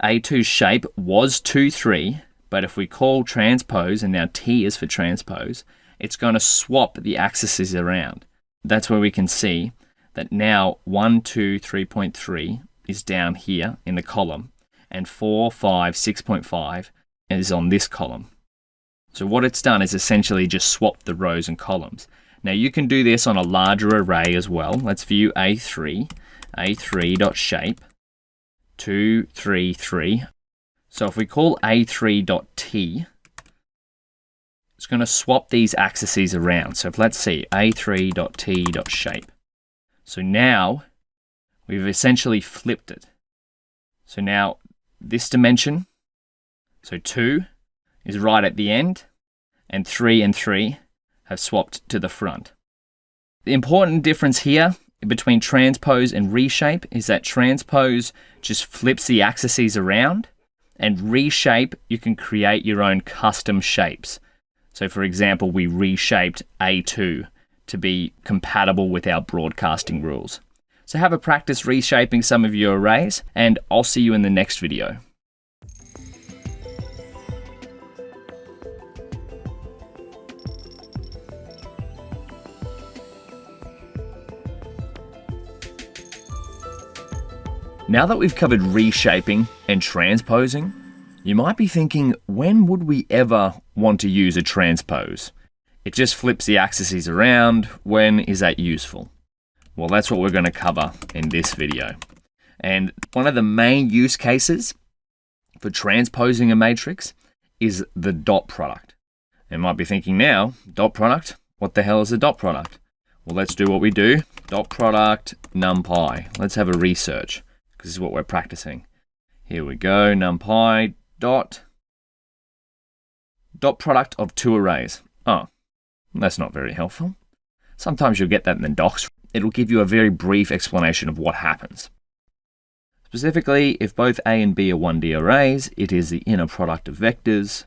C: A2's shape was 2.3, but if we call transpose, and now T is for transpose, it's going to swap the axes around. That's where we can see that now 1, 2, 3.3 is down here in the column, and 4, 5, 6.5 is on this column. So what it's done is essentially just swap the rows and columns. Now you can do this on a larger array as well. Let's view A3, A3.shape 2, 3, 3. So if we call A3.t, it's going to swap these axes around. So if let's see, A3.t.shape. So now we've essentially flipped it. So now this dimension, so 2 is right at the end, and 3 and 3 have swapped to the front. The important difference here between transpose and reshape is that transpose just flips the axes around, and reshape, you can create your own custom shapes. So for example, we reshaped A2 to be compatible with our broadcasting rules. So have a practice reshaping some of your arrays, and I'll see you in the next video. Now that we've covered reshaping and transposing, you might be thinking, when would we ever want to use a transpose? It just flips the axes around. When is that useful? Well, that's what we're going to cover in this video. And one of the main use cases for transposing a matrix is the dot product. You might be thinking now, dot product? What the hell is a dot product? Well, let's do what we do. Dot product NumPy. Let's have a research, because this is what we're practicing. Here we go, NumPy dot product of two arrays. Oh, that's not very helpful. Sometimes you'll get that in the docs. It'll give you a very brief explanation of what happens. Specifically, if both A and B are 1D arrays, it is the inner product of vectors.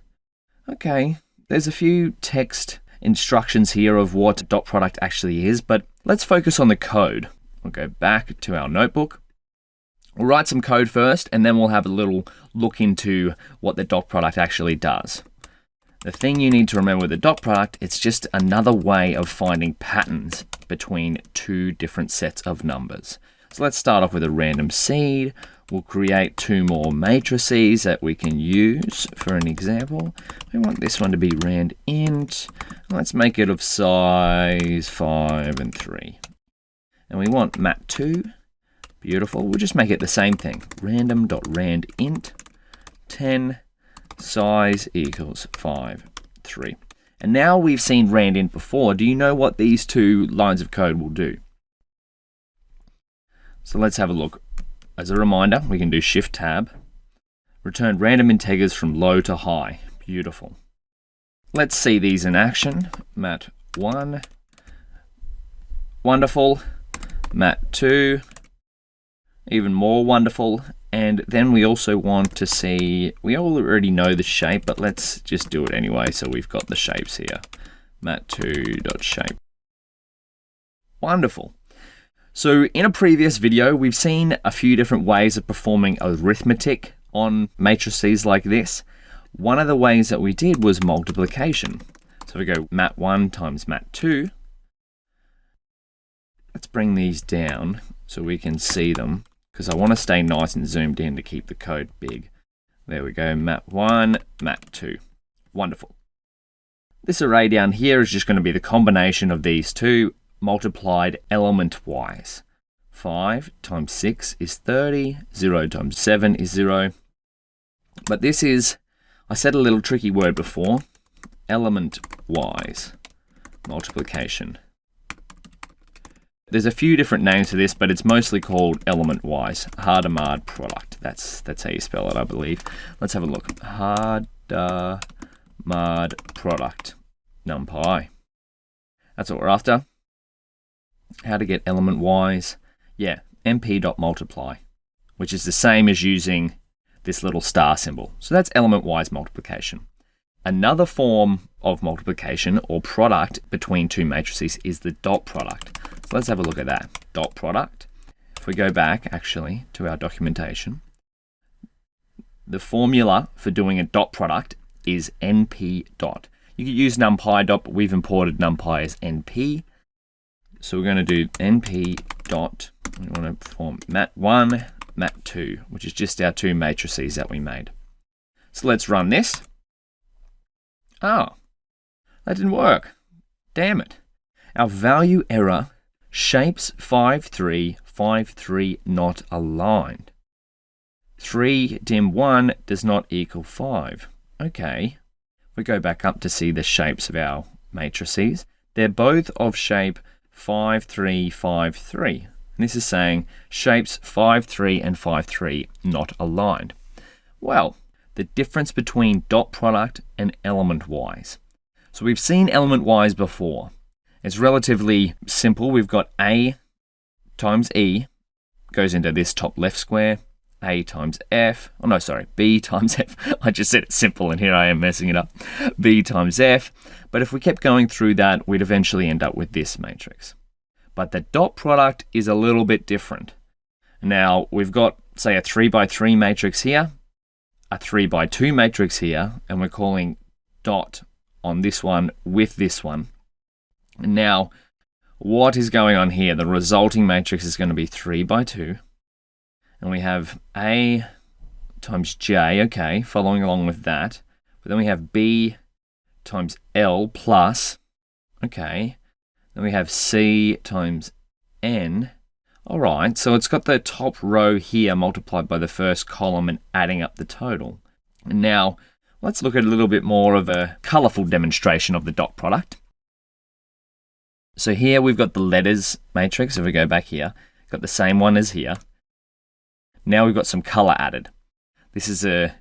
C: Okay, there's a few text instructions here of what dot product actually is, but let's focus on the code. We'll go back to our notebook. We'll write some code first, and then we'll have a little look into what the dot product actually does. The thing you need to remember with the dot product, it's just another way of finding patterns between two different sets of numbers. So let's start off with a random seed. We'll create two more matrices that we can use for an example. We want this one to be rand int. Let's make it of size 5 and 3. And we want mat2. Beautiful. We'll just make it the same thing. Random.randint 10 size equals 5, 3. And now we've seen randint before. Do you know what these two lines of code will do? So let's have a look. As a reminder, we can do Shift-Tab. Return random integers from low to high. Beautiful. Let's see these in action. Mat1. Wonderful. Mat2. Even more wonderful. And then we also want to see, we already know the shape, but let's just do it anyway. So we've got the shapes here. Mat2.shape. Wonderful. So in a previous video, we've seen a few different ways of performing arithmetic on matrices like this. One of the ways that we did was multiplication. So we go mat1 times mat2. Let's bring these down so we can see them, because I want to stay nice and zoomed in to keep the code big. There we go, mat1, mat2. Wonderful. This array down here is just going to be the combination of these two multiplied element-wise. 5 times 6 is 30, 0 times 7 is 0. But this is, I said a little tricky word before, element-wise multiplication. There's a few different names for this, but it's mostly called element-wise. Hadamard product. That's how you spell it, I believe. Let's have a look. Hadamard product. NumPy. That's what we're after. How to get element-wise. Yeah, np.multiply, which is the same as using this little star symbol. So that's element-wise multiplication. Another form of multiplication or product between two matrices is the dot product. So let's have a look at that. Dot product. If we go back actually to our documentation, the formula for doing a dot product is np dot. You could use numpy dot, but we've imported numpy as np. So we're going to do np dot. We want to perform mat1, mat2, which is just our two matrices that we made. So let's run this. Oh, that didn't work. Damn it. Our value error, shapes 5, 3, 5, 3 not aligned. 3 dim 1 does not equal 5. Okay. We go back up to see the shapes of our matrices. They're both of shape 5, 3, 5, 3. And this is saying shapes 5, 3 and 5, 3 not aligned. Well, the difference between dot product and element-wise. So we've seen element-wise before. It's relatively simple. We've got A times E goes into this top left square. A times F. Oh no, sorry. B times F. I just said it's simple and here I am messing it up. B times F. But if we kept going through that, we'd eventually end up with this matrix. But the dot product is a little bit different. Now, we've got, say, a 3 by 3 matrix here, a 3 by 2 matrix here, and we're calling dot on this one with this one. And now, what is going on here? The resulting matrix is going to be 3 by 2. And we have A times J, okay, following along with that. But then we have B times L plus, okay. Then we have C times N. All right, so it's got the top row here multiplied by the first column and adding up the total. And now, let's look at a little bit more of a colorful demonstration of the dot product. So here we've got the letters matrix. If we go back here, got the same one as here. Now we've got some color added. This is the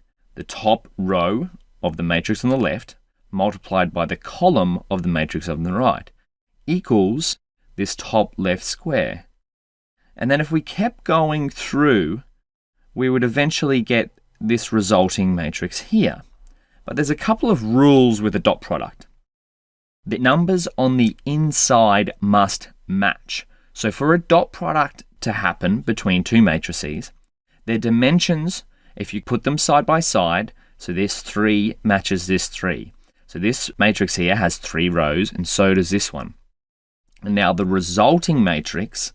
C: top row of the matrix on the left multiplied by the column of the matrix on the right equals this top left square. And then if we kept going through, we would eventually get this resulting matrix here. But there's a couple of rules with the dot product. The numbers on the inside must match. So for a dot product to happen between two matrices, their dimensions, if you put them side by side, so this 3 matches this 3. So this matrix here has 3 rows, and so does this one. And now the resulting matrix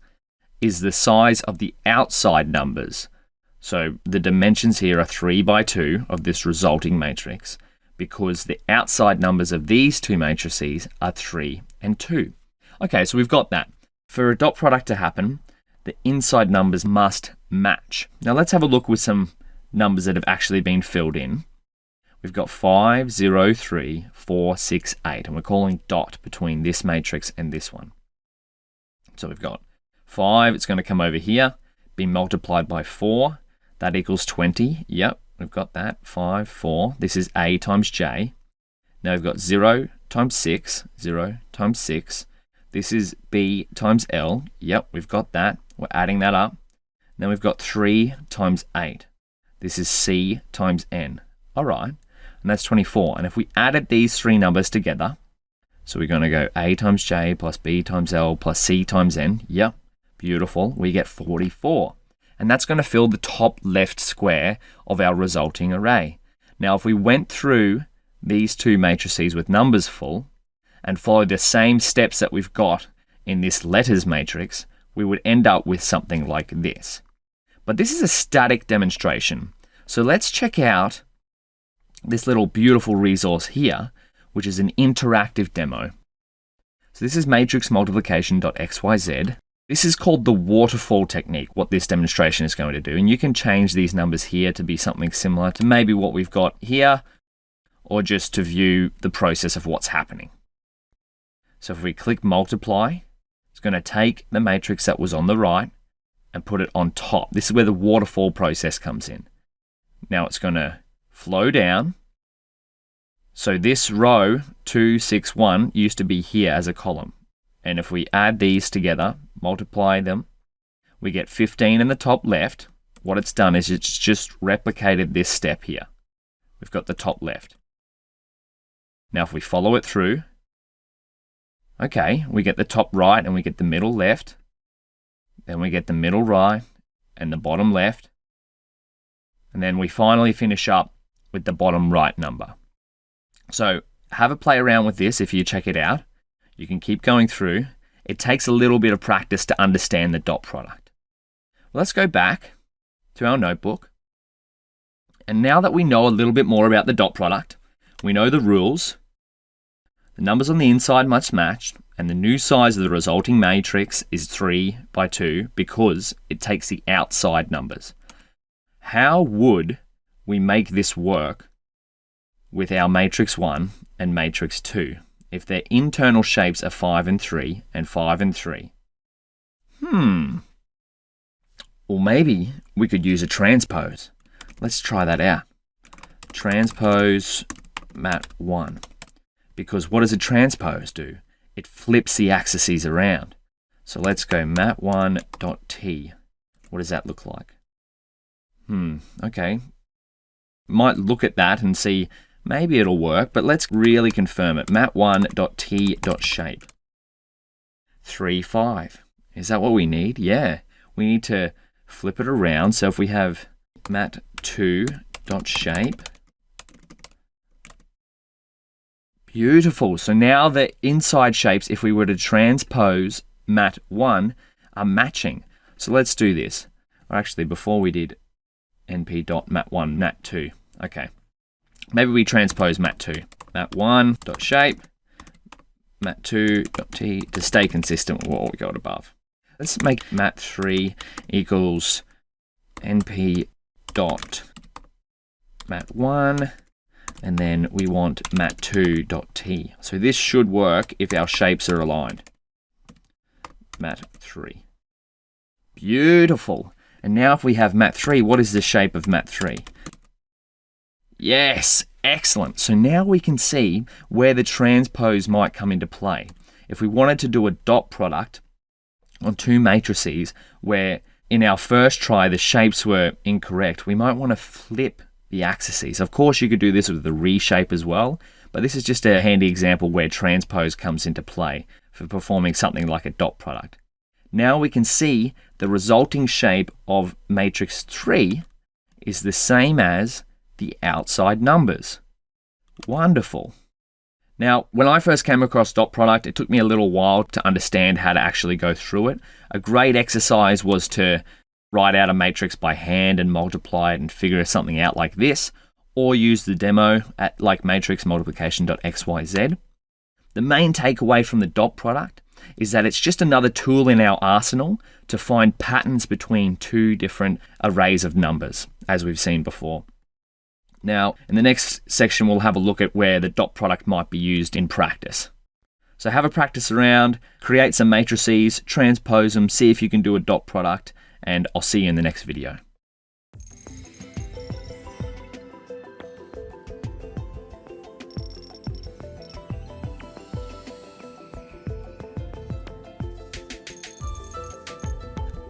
C: is the size of the outside numbers. So the dimensions here are 3 by 2 of this resulting matrix, because the outside numbers of these 2 matrices are 3 and 2. Okay, so we've got that. For a dot product to happen, the inside numbers must match. Now let's have a look with some numbers that have actually been filled in. We've got 5, 0, 3, 4, 6, 8, and we're calling dot between this matrix and this one. So we've got 5, it's going to come over here, be multiplied by 4. That equals 20. Yep, we've got that. 5, 4. This is A times J. Now we've got 0 times 6. 0 times 6. This is B times L. Yep, we've got that. We're adding that up. Then we've got 3 times 8. This is C times N. All right, and that's 24. And if we added these 3 numbers together, so we're going to go A times J plus B times L plus C times N. Yep, beautiful. We get 44. And that's going to fill the top left square of our resulting array. Now, if we went through these 2 matrices with numbers full and followed the same steps that we've got in this letters matrix, we would end up with something like this. But this is a static demonstration. So let's check out this little beautiful resource here, which is an interactive demo. So this is matrix multiplication.xyz. This is called the waterfall technique, what this demonstration is going to do. And you can change these numbers here to be something similar to maybe what we've got here, or just to view the process of what's happening. So if we click multiply, it's going to take the matrix that was on the right and put it on top. This is where the waterfall process comes in. Now it's going to flow down. So this row 2, 6, 1 used to be here as a column. And if we add these together, multiply them, we get 15 in the top left. What it's done is it's just replicated this step here. We've got the top left. Now if we follow it through, okay, we get the top right and we get the middle left. Then we get the middle right and the bottom left. And then we finally finish up with the bottom right number. So have a play around with this if you check it out. You can keep going through. It takes a little bit of practice to understand the dot product. Let's go back to our notebook. And now that we know a little bit more about the dot product, we know the rules. The numbers on the inside must match, and the new size of the resulting matrix is 3 by 2 because it takes the outside numbers. How would we make this work with our matrix 1 and matrix 2 if their internal shapes are 5 and 3 and 5 and 3? Well, maybe we could use a transpose. Let's try that out. Transpose mat1. Because what does a transpose do? It flips the axes around. So let's go mat1.t. What does that look like? Okay. Might look at that and see maybe it'll work, but let's really confirm it. mat1.t.shape. 3, 5. Is that what we need? Yeah. We need to flip it around. So if we have mat2.shape. Beautiful. So now the inside shapes, if we were to transpose mat1, are matching. So let's do this. Or actually, before we did np.mat1, mat2. Okay. Maybe we transpose mat2. mat1.shape, mat2.t to stay consistent with what we got above. Let's make mat3 equals np.mat1. And then we want mat2.t. So this should work if our shapes are aligned. Mat3. Beautiful. And now if we have mat3, what is the shape of mat3? Yes, excellent. So now we can see where the transpose might come into play. If we wanted to do a dot product on 2 matrices where in our first try the shapes were incorrect, we might want to flip the axes. Of course, you could do this with the reshape as well, but this is just a handy example where transpose comes into play for performing something like a dot product. Now we can see the resulting shape of matrix 3 is the same as the outside numbers. Wonderful. Now, when I first came across dot product, it took me a little while to understand how to actually go through it. A great exercise was to write out a matrix by hand and multiply it and figure something out like this, or use the demo at like matrix multiplication.xyz. The main takeaway from the dot product is that it's just another tool in our arsenal to find patterns between two different arrays of numbers, as we've seen before. Now, in the next section, we'll have a look at where the dot product might be used in practice. So have a practice around, create some matrices, transpose them, see if you can do a dot product, and I'll see you in the next video.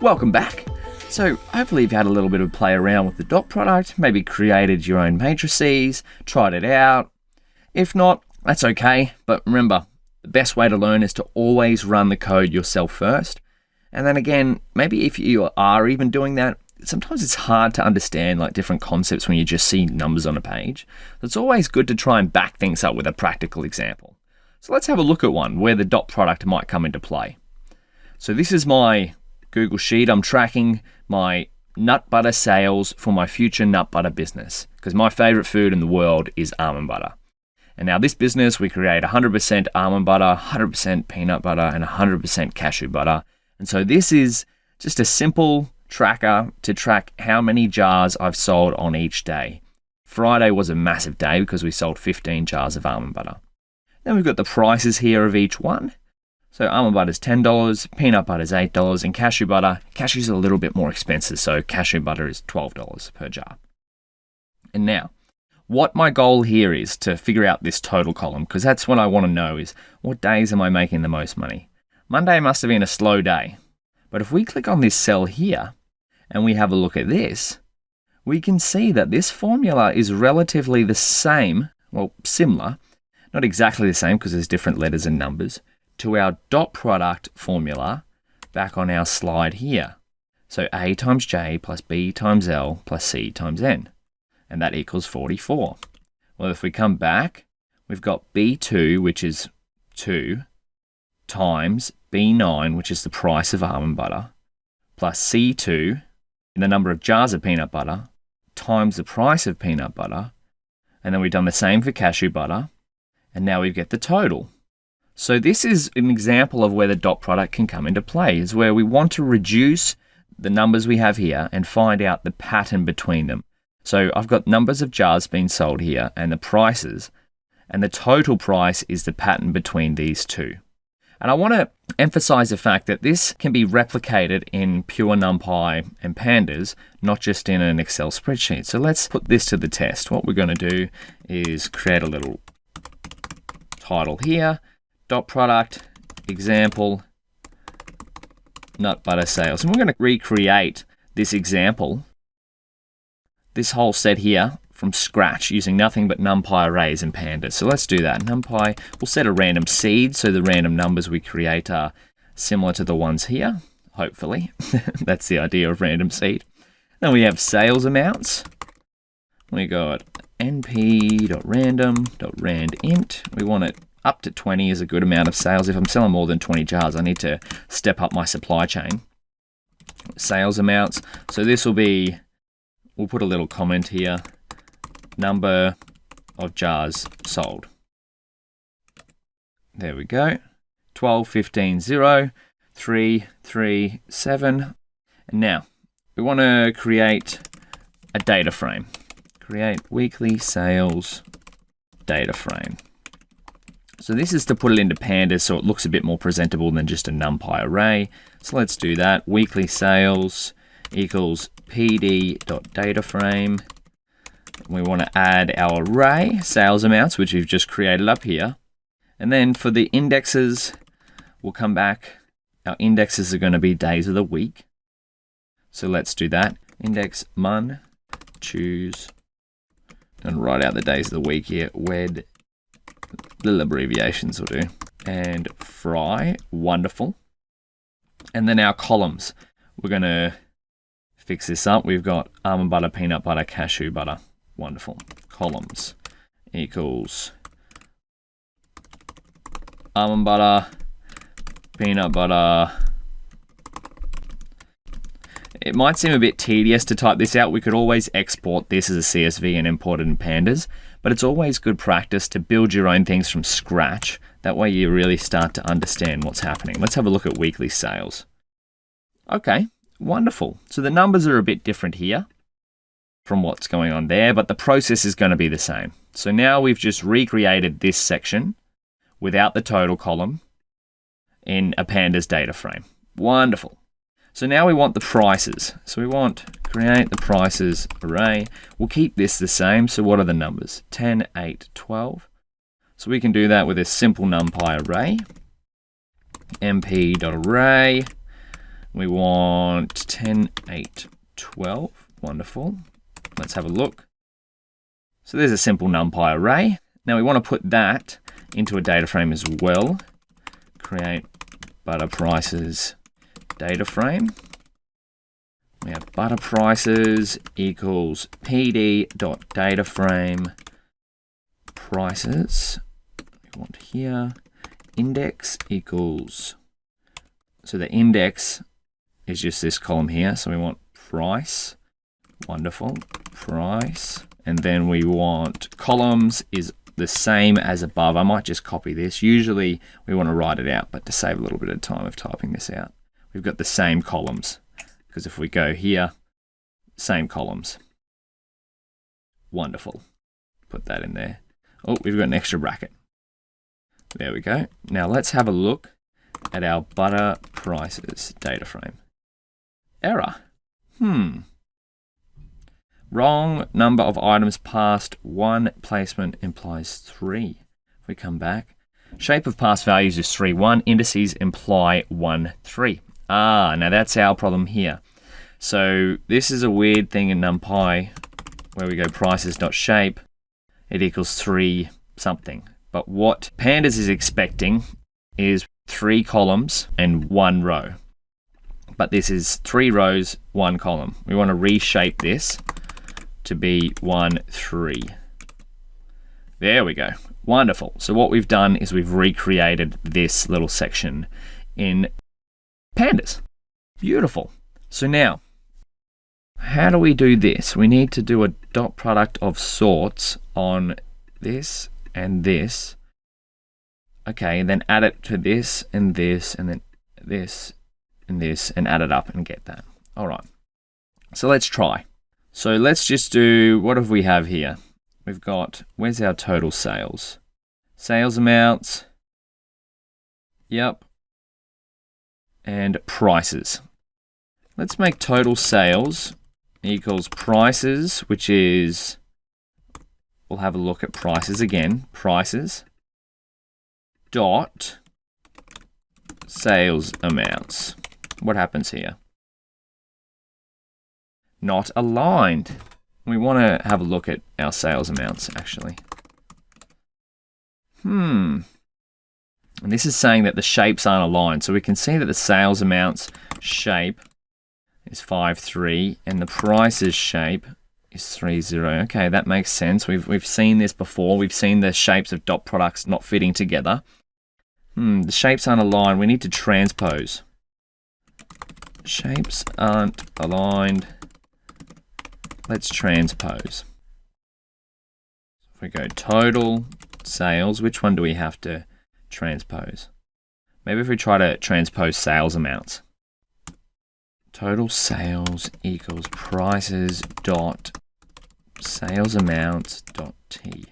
C: Welcome back. So hopefully you've had a little bit of play around with the dot product, maybe created your own matrices, tried it out. If not, that's okay, but remember, the best way to learn is to always run the code yourself first. And then again, maybe if you are even doing that, sometimes it's hard to understand like different concepts when you just see numbers on a page. So it's always good to try and back things up with a practical example. So let's have a look at one where the dot product might come into play. So this is my Google Sheet. I'm tracking my nut butter sales for my future nut butter business because my favorite food in the world is almond butter. And now this business, we create 100% almond butter, 100% peanut butter, and 100% cashew butter. And so this is just a simple tracker to track how many jars I've sold on each day. Friday was a massive day because we sold 15 jars of almond butter. Then we've got the prices here of each one. So almond butter is $10, peanut butter is $8, and cashew's a little bit more expensive, so cashew butter is $12 per jar. And now, what my goal here is to figure out this total column, because that's what I want to know is, what days am I making the most money? Monday must have been a slow day. But if we click on this cell here, and we have a look at this, we can see that this formula is relatively the same, well, similar, not exactly the same because there's different letters and numbers, to our dot product formula back on our slide here. So A times J plus B times L plus C times N. And that equals 44. Well, if we come back, we've got B2, which is 2, times B9, which is the price of almond butter, plus C2, the number of jars of peanut butter, times the price of peanut butter. And then we've done the same for cashew butter. And now we get the total. So this is an example of where the dot product can come into play, is where we want to reduce the numbers we have here and find out the pattern between them. So I've got numbers of jars being sold here and the prices, and the total price is the pattern between these two. And I want to emphasize the fact that this can be replicated in pure NumPy and Pandas, not just in an Excel spreadsheet. So let's put this to the test. What we're going to do is create a little title here. Dot product, example, nut butter sales. And we're going to recreate this example, this whole set here from scratch using nothing but NumPy arrays and Pandas. So let's do that. NumPy, we'll set a random seed so the random numbers we create are similar to the ones here, hopefully. That's the idea of random seed. Then we have sales amounts. We got np.random.randint. We want it up to 20 is a good amount of sales. If I'm selling more than 20 jars, I need to step up my supply chain. Sales amounts. So this will be, we'll put a little comment here, number of jars sold. There we go. 12, 15, 0, 3, 3, 7. And now we want to create a data frame. Create weekly sales data frame. So this is to put it into Pandas so it looks a bit more presentable than just a NumPy array. So let's do that. Weekly sales equals pd.dataframe. We want to add our array, sales amounts, which we've just created up here. And then for the indexes, we'll come back. Our indexes are going to be days of the week. So let's do that. Index mon, choose, and write out the days of the week here. Wed, little abbreviations will do. And fry, wonderful. And then our columns. We're going to fix this up. We've got almond butter, peanut butter, cashew butter. Wonderful. Columns equals almond butter, peanut butter. It might seem a bit tedious to type this out. We could always export this as a CSV and import it in Pandas, but it's always good practice to build your own things from scratch. That way you really start to understand what's happening. Let's have a look at weekly sales. Okay, wonderful. So the numbers are a bit different here from what's going on there, but the process is going to be the same. So now we've just recreated this section without the total column in a Pandas data frame. Wonderful. So now we want the prices. So we want create the prices array. We'll keep this the same. So what are the numbers? 10, 8, 12. So we can do that with a simple NumPy array. mp.array. We want 10, 8, 12. Wonderful. Let's have a look. So there's a simple NumPy array. Now we want to put that into a data frame as well. Create butter prices data frame. We have butter prices equals pd.dataframe prices. We want here index equals, so the index is just this column here. So we want price, wonderful, price. And then we want columns is the same as above. I might just copy this. Usually we want to write it out, but to save a little bit of time of typing this out, we've got the same columns, because if we go here, same columns. Wonderful. Put that in there. Oh, we've got an extra bracket. There we go. Now let's have a look at our butter prices data frame. Error. Wrong number of items passed. One placement implies 3. If we come back, shape of past values is 3, 1. Indices imply 1, 3. Ah, now that's our problem here. So this is a weird thing in NumPy where we go prices.shape, it equals 3 something. But what Pandas is expecting is 3 columns and 1 row. But this is 3 rows, 1 column. We want to reshape this to be 1, 3. There we go. Wonderful. So what we've done is we've recreated this little section in Pandas. Beautiful. So now, how do we do this? We need to do a dot product of sorts on this and this. Okay, and then add it to this and this and then this and this and add it up and get that. All right. So let's try. So let's just do, what have we have here? We've got, where's our total sales? Sales amounts. Yep. And prices. Let's make total sales equals prices, which is, we'll have a look at prices again. Prices dot sales amounts. What happens here? Not aligned. We want to have a look at our sales amounts actually. And this is saying that the shapes aren't aligned. So we can see that the sales amounts shape is 5, 3, and the prices shape is 3, 0. Okay, that makes sense. We've seen this before. We've seen the shapes of dot products not fitting together. The shapes aren't aligned. We need to transpose. Shapes aren't aligned. Let's transpose. If we go total sales, which one do we have to transpose? Maybe if we try to transpose sales amounts. Total sales equals prices dot sales amounts dot t.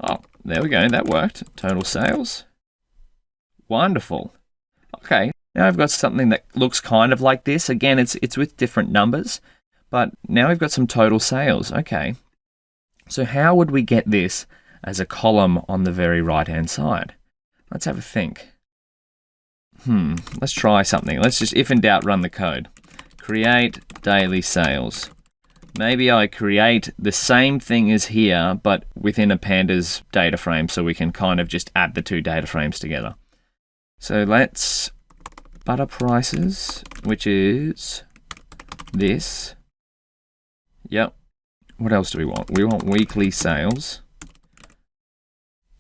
C: Oh, there we go. That worked. Total sales. Wonderful. Okay, now I've got something that looks kind of like this. Again, it's with different numbers, but now we've got some total sales. Okay, so how would we get this as a column on the very right-hand side? Let's have a think. Let's try something. Let's just, if in doubt, run the code. Create daily sales. Maybe I create the same thing as here, but within a Pandas data frame, so we can kind of just add the 2 data frames together. So let's butter prices, which is this. Yep. What else do we want? We want weekly sales.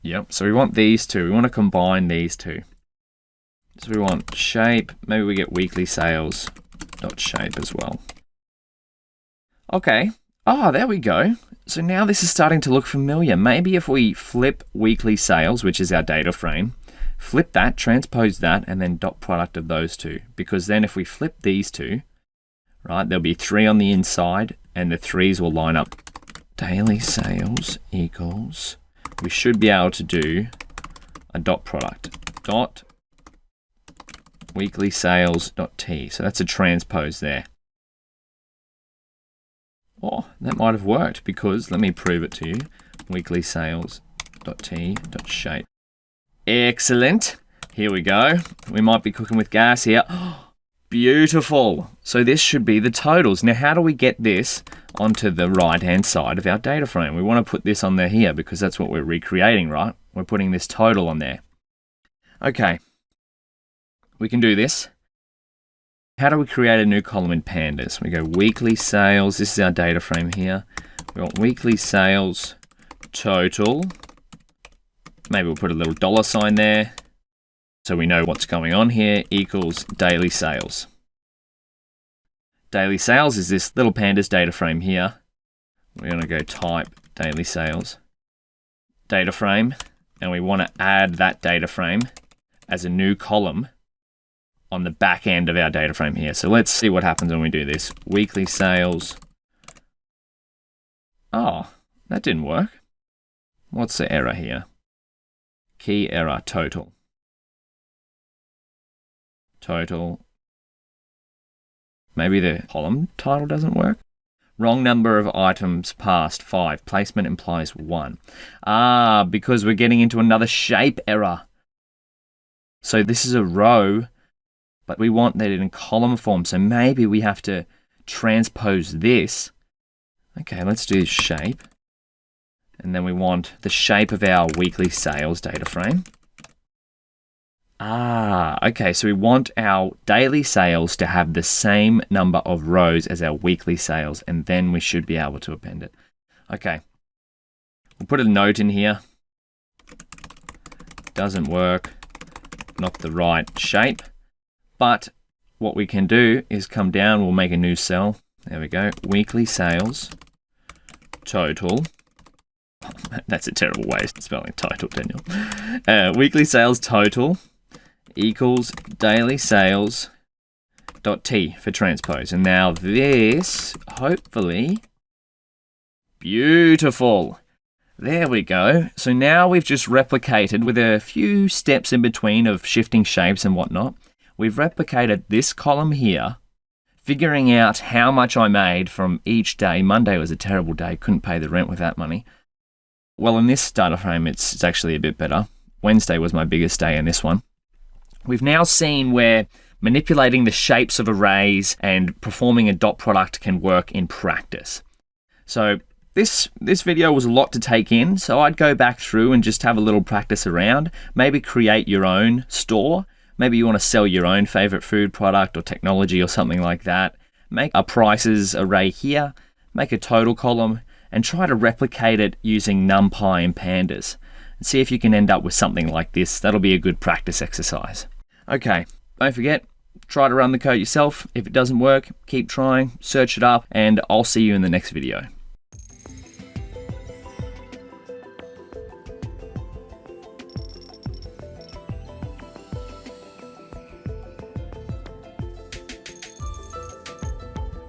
C: Yep, so we want these two. We want to combine these two. So we want shape. Maybe we get weekly sales dot shape as well. Okay. Oh, there we go. So now this is starting to look familiar. Maybe if we flip weekly sales, which is our data frame, flip that, transpose that, and then dot product of those two. Because then if we flip these two, right, there'll be 3 on the inside, and the 3s will line up. Daily sales equals, we should be able to do a dot product. Dot weekly sales dot t. So that's a transpose there. Oh, that might have worked because, let me prove it to you. Weekly sales dot t dot shape. Excellent. Here we go. We might be cooking with gas here. Beautiful. So this should be the totals. Now, how do we get this onto the right-hand side of our data frame? We want to put this on there here because that's what we're recreating, right? We're putting this total on there. Okay. We can do this. How do we create a new column in Pandas? We go weekly sales. This is our data frame here. We want weekly sales total. Maybe we'll put a little $sign there so we know what's going on here, equals daily sales. Daily sales is this little Pandas data frame here. We're going to go type daily sales data frame, and we want to add that data frame as a new column on the back end of our data frame here. So let's see what happens when we do this. Weekly sales. Oh, that didn't work. What's the error here? Key error total. Total. Maybe the column title doesn't work. Wrong number of items passed, 5. Placement implies 1. Ah, because we're getting into another shape error. So this is a row, but we want that in column form. So maybe we have to transpose this. Okay, let's do shape. And then we want the shape of our weekly sales data frame. Ah, okay, so we want our daily sales to have the same number of rows as our weekly sales, and then we should be able to append it. Okay, we'll put a note in here. Doesn't work, not the right shape. But what we can do is come down, we'll make a new cell. There we go, weekly sales total. That's a terrible way of spelling total, Daniel. Weekly sales total equals daily sales dot t for transpose. And now this, hopefully, beautiful. There we go. So now we've just replicated with a few steps in between of shifting shapes and whatnot. We've replicated this column here, figuring out how much I made from each day. Monday was a terrible day, couldn't pay the rent with that money. Well, in this data frame, it's actually a bit better. Wednesday was my biggest day in this one. We've now seen where manipulating the shapes of arrays and performing a dot product can work in practice. So this video was a lot to take in, so I'd go back through and just have a little practice around, maybe create your own store. Maybe you want to sell your own favorite food product or technology or something like that. Make a prices array here, make a total column, and try to replicate it using NumPy and Pandas. And see if you can end up with something like this. That'll be a good practice exercise. Okay, don't forget, try to run the code yourself. If it doesn't work, keep trying, search it up, and I'll see you in the next video.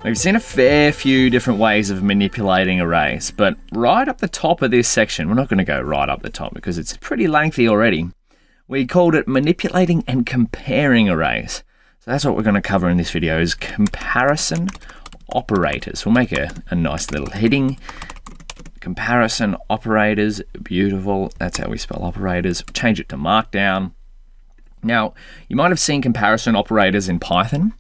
C: We've seen a fair few different ways of manipulating arrays, but right up the top of this section, we're not going to go right up the top because it's pretty lengthy already. We called it manipulating and comparing arrays. So that's what we're going to cover in this video is comparison operators. We'll make a nice little heading. Comparison operators, beautiful. That's how we spell operators. Change it to Markdown. Now, you might have seen comparison operators in Python.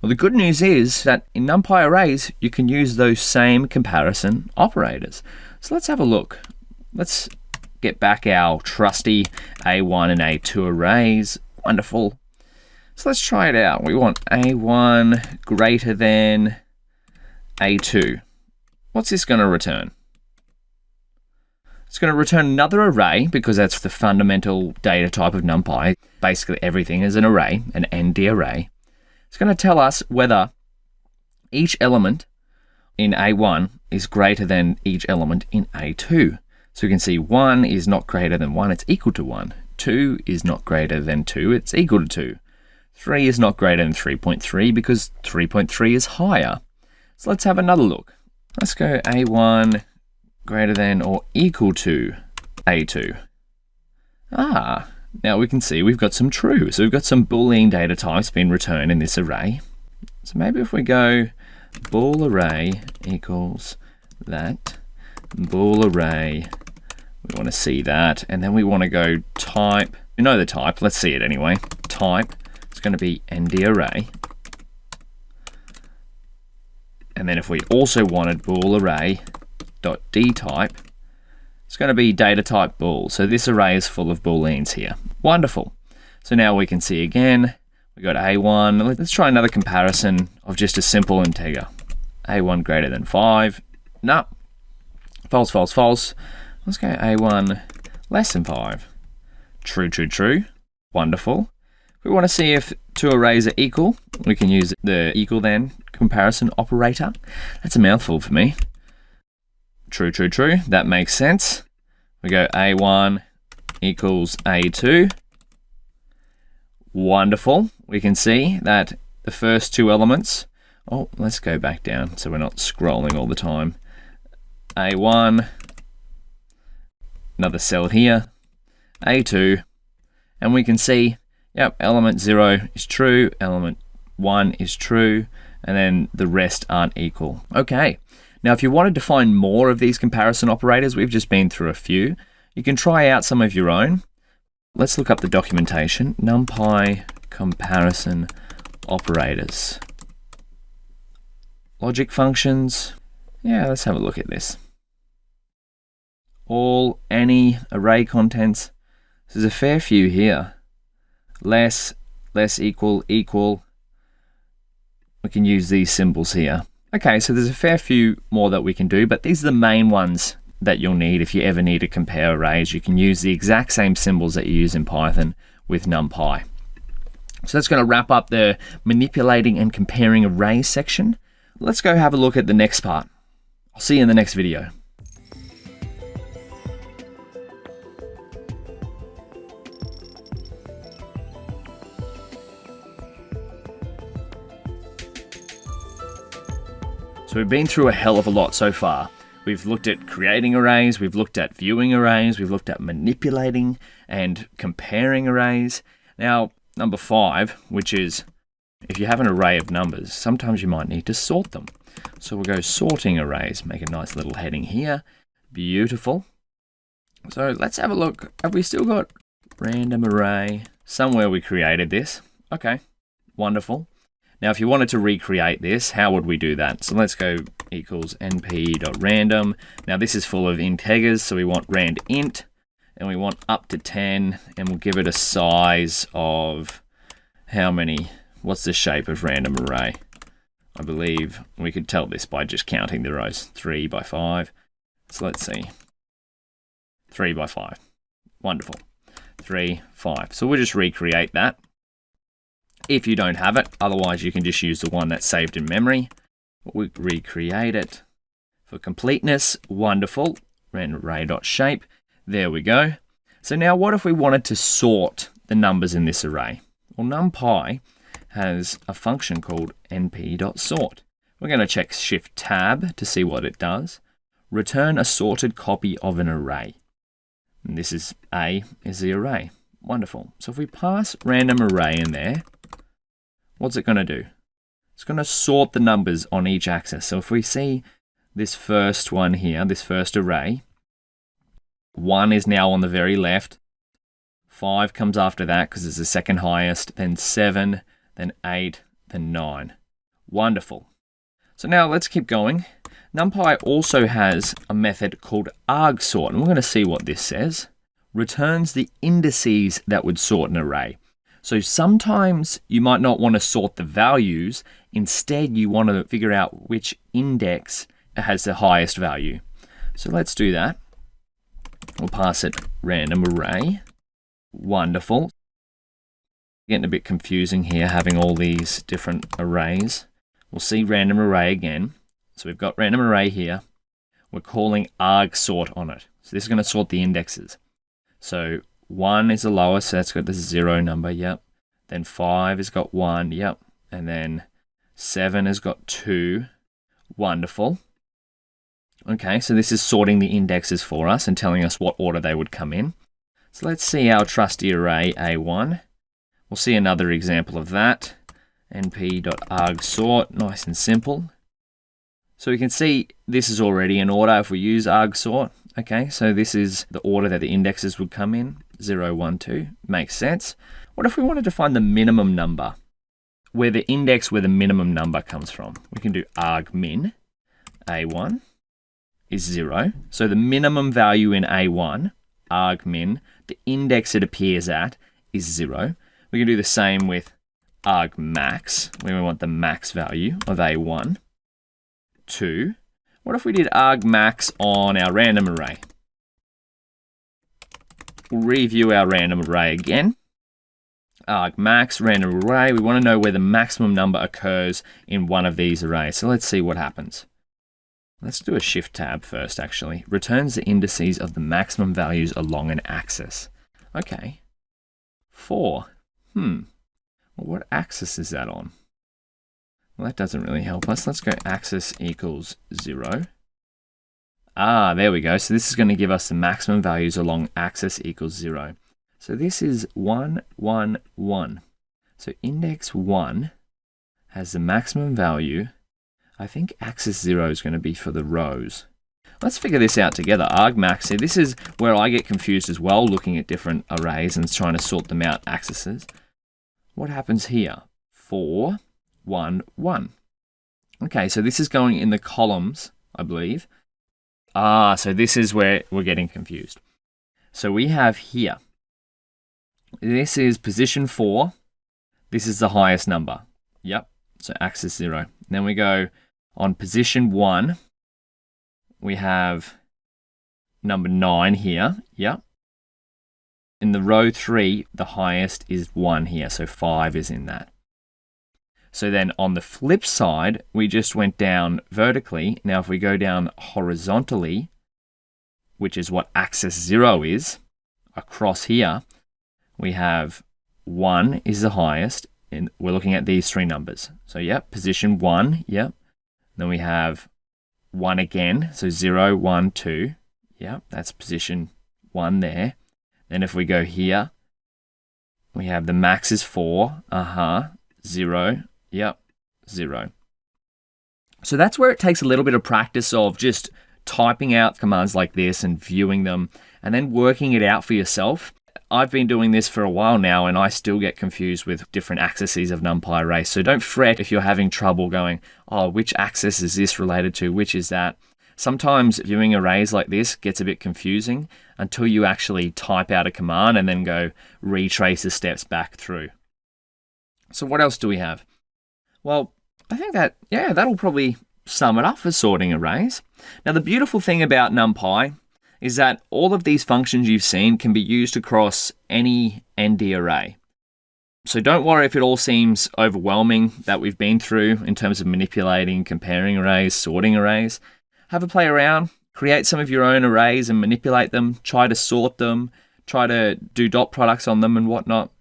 C: Well, the good news is that in NumPy arrays, you can use those same comparison operators. So let's have a look. Let's get back our trusty A1 and A2 arrays. Wonderful. So let's try it out. We want A1 greater than A2. What's this going to return? It's going to return another array because that's the fundamental data type of NumPy. Basically everything is an array, an ND array. It's going to tell us whether each element in A1 is greater than each element in A2. So we can see 1 is not greater than 1, it's equal to 1. 2 is not greater than 2, it's equal to 2. 3 is not greater than 3.3 because 3.3 is higher. So let's have another look. Let's go A1 greater than or equal to A2. Now we can see we've got some true. So we've got some Boolean data types being returned in this array. So maybe if we go bool array equals that, bool array, we want to see that, and then we want to go type, we know the type, let's see it anyway. Type, it's going to be ND array. And then if we also wanted bool array dot dtype, it's going to be data type bool. So this array is full of booleans here. Wonderful. So now we can see again, we got A1. Let's try another comparison of just a simple integer. A1 greater than 5. No. False, false, false. Let's go A1 less than 5. True, true, true. Wonderful. If we want to see if two arrays are equal, we can use the equal then comparison operator. That's a mouthful for me. True, true, true. That makes sense. We go A1 equals A2. Wonderful. We can see that the first two elements, let's go back down so we're not scrolling all the time. A1, another cell here, A2, and we can see, yep, element 0 is true, element 1 is true, and then the rest aren't equal. Okay, now if you wanted to find more of these comparison operators, we've just been through a few, you can try out some of your own. Let's look up the documentation, NumPy comparison operators. Logic functions, yeah, let's have a look at this. All, any, array contents, there's a fair few here. Less, less equal, equal. We can use these symbols here. Okay, so there's a fair few more that we can do, but these are the main ones that you'll need if you ever need to compare arrays. You can use the exact same symbols that you use in Python with NumPy. So that's going to wrap up the manipulating and comparing arrays section. Let's go have a look at the next part. I'll see you in the next video. So we've been through a hell of a lot so far. We've looked at creating arrays, we've looked at viewing arrays, we've looked at manipulating and comparing arrays. Now, number 5, which is if you have an array of numbers, sometimes you might need to sort them. So we'll go sorting arrays, make a nice little heading here. Beautiful. So let's have a look. Have we still got random array? Somewhere we created this. Okay, wonderful. Now, if you wanted to recreate this, how would we do that? So let's go equals np.random. Now, this is full of integers, so we want rand int, and we want up to 10, and we'll give it a size of how many? What's the shape of random array? I believe we could tell this by just counting the rows. 3 by 5. So let's see. 3 by 5. Wonderful. 3, 5. So we'll just recreate that. If you don't have it, otherwise you can just use the one that's saved in memory. We recreate it for completeness. Wonderful. Random array.shape. There we go. So now what if we wanted to sort the numbers in this array? Well, NumPy has a function called np.sort. We're going to check Shift Tab to see what it does. Return a sorted copy of an array. And this is A is the array. Wonderful. So if we pass random array in there, what's it going to do? It's going to sort the numbers on each axis. So if we see this first one here, this first array, 1 is now on the very left. 5 comes after that because it's the second highest, then 7, then 8, then 9. Wonderful. So now let's keep going. NumPy also has a method called argsort, and we're going to see what this says. Returns the indices that would sort an array. So sometimes you might not want to sort the values. Instead, you want to figure out which index has the highest value. So let's do that. We'll pass it random array. Wonderful. Getting a bit confusing here, having all these different arrays. We'll see random array again. So we've got random array here. We're calling argsort on it. So this is going to sort the indexes. So 1 is the lowest, so that's got the 0 number, yep. Then 5 has got 1, yep. And then 7 has got 2. Wonderful. Okay, so this is sorting the indexes for us and telling us what order they would come in. So let's see our trusty array A1. We'll see another example of that. np.argsort, nice and simple. So we can see this is already in order if we use argsort. Okay, so this is the order that the indexes would come in, 0, 1, 2, makes sense. What if we wanted to find the minimum number, where the minimum number comes from? We can do argmin, A1 is 0. So the minimum value in A1, argmin, the index it appears at is 0. We can do the same with argmax, when we want the max value of A1. 2. What if we did argmax on our random array? We'll review our random array again. Argmax, random array. We want to know where the maximum number occurs in one of these arrays. So let's see what happens. Let's do a shift tab first, actually. Returns the indices of the maximum values along an axis. Okay. 4. Well, what axis is that on? Well, that doesn't really help us. Let's go axis equals 0. There we go. So this is going to give us the maximum values along axis equals 0. So this is 1, 1, 1. So index 1 has the maximum value. I think axis 0 is going to be for the rows. Let's figure this out together. Argmax, see, this is where I get confused as well, looking at different arrays and trying to sort them out, axes. What happens here? 4, 1, 1. Okay, so this is going in the columns, I believe. So this is where we're getting confused. So we have here, this is position 4. This is the highest number. Yep, so axis 0. Then we go on position 1. We have number 9 here. Yep. In the row 3, the highest is 1 here, so 5 is in that. So then on the flip side, we just went down vertically. Now if we go down horizontally, which is what axis 0 is, across here, we have 1 is the highest, and we're looking at these 3 numbers. So yep, position 1, yep. Then we have 1 again, so 0, 1, 2. Yep, that's position 1 there. Then if we go here, we have the max is 4, 0, yep, 0. So that's where it takes a little bit of practice of just typing out commands like this and viewing them and then working it out for yourself. I've been doing this for a while now and I still get confused with different axes of NumPy arrays. So don't fret if you're having trouble going, oh, which axis is this related to? Which is that? Sometimes viewing arrays like this gets a bit confusing until you actually type out a command and then go retrace the steps back through. So what else do we have? Well, I think that, that'll probably sum it up for sorting arrays. Now, the beautiful thing about NumPy is that all of these functions you've seen can be used across any ND array. So don't worry if it all seems overwhelming that we've been through in terms of manipulating, comparing arrays, sorting arrays. Have a play around, create some of your own arrays and manipulate them, try to sort them, try to do dot products on them and whatnot.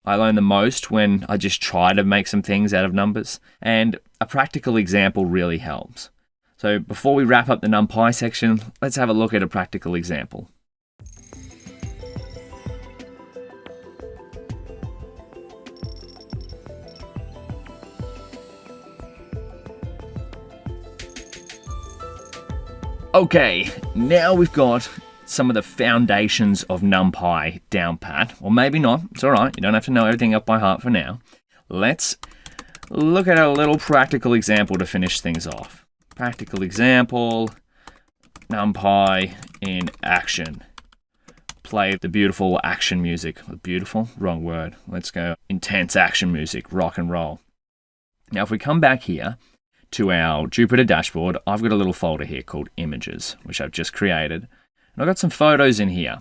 C: I learn the most when I just try to make some things out of numbers, and a practical example really helps. So before we wrap up the NumPy section, let's have a look at a practical example. Okay, now we've got some of the foundations of NumPy down pat, or maybe not, it's all right, you don't have to know everything up by heart for now. Let's look at a little practical example to finish things off. Practical example, NumPy in action. Play the beautiful action music. Beautiful? Wrong word. Let's go intense action music, rock and roll. Now if we come back here to our Jupyter dashboard, I've got a little folder here called images, which I've just created. And I've got some photos in here.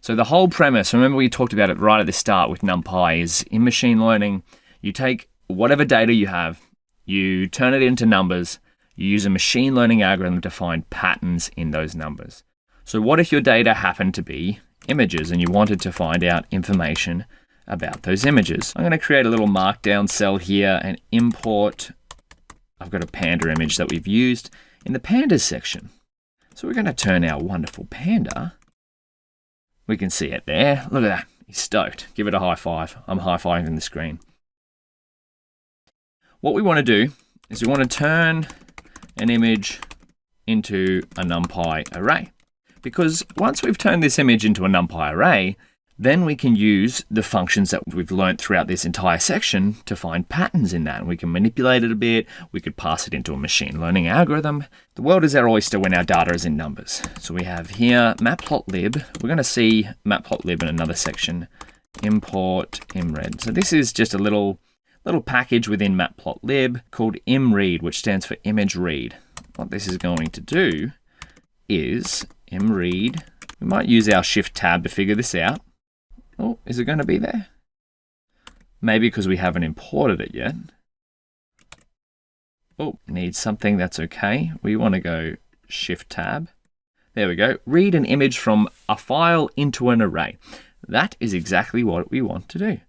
C: So the whole premise, remember we talked about it right at the start with NumPy, is in machine learning, you take whatever data you have, you turn it into numbers, you use a machine learning algorithm to find patterns in those numbers. So what if your data happened to be images and you wanted to find out information about those images? I'm going to create a little markdown cell here and import. I've got a panda image that we've used in the pandas section. So we're going to turn our wonderful panda. We can see it there. Look at that. He's stoked. Give it a high five. I'm high-fiving the screen. What we want to do is we want to turn an image into a NumPy array. Because once we've turned this image into a NumPy array, then we can use the functions that we've learned throughout this entire section to find patterns in that. And we can manipulate it a bit. We could pass it into a machine learning algorithm. The world is our oyster when our data is in numbers. So we have here Matplotlib. We're going to see Matplotlib in another section. Import imread. So this is just a little package within Matplotlib called imread, which stands for image read. What this is going to do is imread. We might use our shift tab to figure this out. Oh, is it going to be there? Maybe because we haven't imported it yet. Oh, needs something, that's okay. We want to go shift tab. There we go. Read an image from a file into an array. That is exactly what we want to do.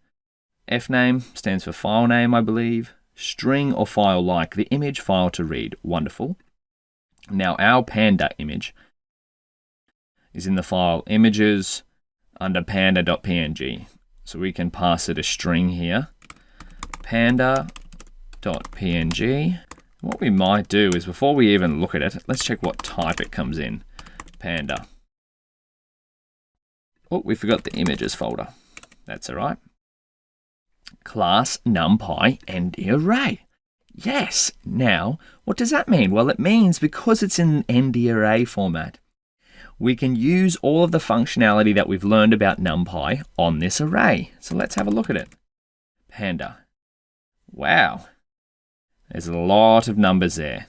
C: Fname stands for file name, I believe. String or file like the image file to read. Wonderful. Now our panda image is in the file images under panda.png. So we can pass it a string here, panda.png. What we might do is before we even look at it, let's check what type it comes in, panda. Oh, we forgot the images folder. That's all right. Class NumPy ND array. Yes. Now, what does that mean? Well, it means because it's in ND array format, we can use all of the functionality that we've learned about NumPy on this array. So let's have a look at it. Panda. Wow. There's a lot of numbers there.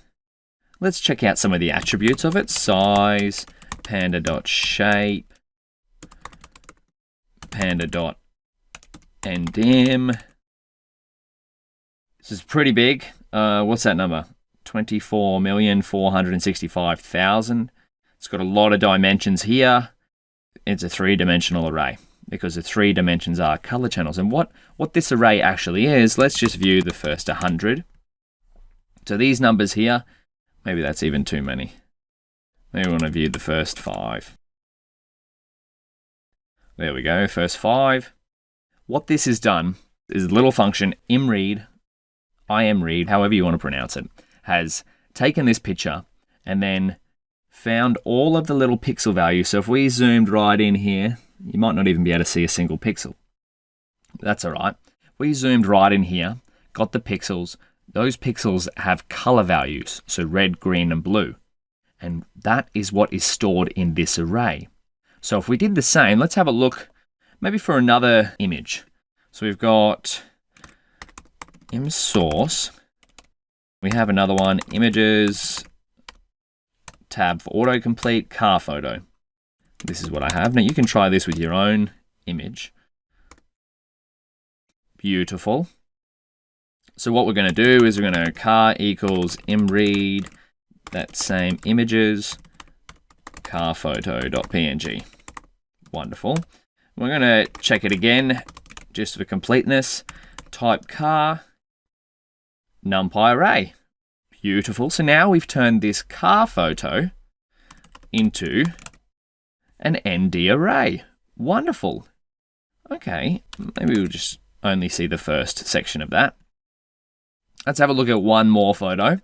C: Let's check out some of the attributes of it. Size, panda.shape, panda.ndim. This is pretty big. What's that number? 24,465,000. It's got a lot of dimensions here. It's a three-dimensional array because the three dimensions are color channels. And what this array actually is, let's just view the first 100. So these numbers here, maybe that's even too many. Maybe we want to view the first 5. There we go, first 5. What this has done is a little function, imread, imread, however you want to pronounce it, has taken this picture and then found all of the little pixel values. So if we zoomed right in here, you might not even be able to see a single pixel. That's all right. We zoomed right in here, got the pixels. Those pixels have color values, so red, green, and blue. And that is what is stored in this array. So if we did the same, let's have a look maybe for another image. So we've got imsource. We have another one, images, tab for autocomplete, car photo. This is what I have. Now you can try this with your own image. Beautiful. So what we're going to do is we're going to car equals imread that same images car photo.png. Wonderful. We're going to check it again just for completeness. Type car NumPy array. Beautiful. So now we've turned this car photo into an ND array. Wonderful. Okay, maybe we'll just only see the first section of that. Let's have a look at one more photo.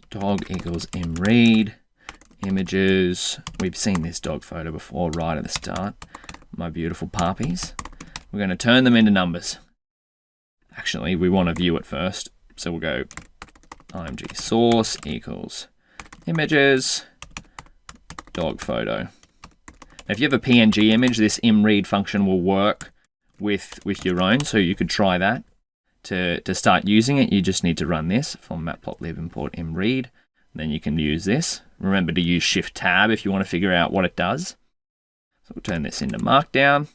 C: Dog equals imread images. We've seen this dog photo before right at the start. My beautiful puppies. We're going to turn them into numbers. Actually, we want to view it first. So we'll go img source equals images dog photo. Now, if you have a PNG image, this imread function will work with your own, so you could try that. To start using it, you just need to run this from Matplotlib import imread. Then you can use this. Remember to use Shift Tab if you want to figure out what it does. So we'll turn this into Markdown.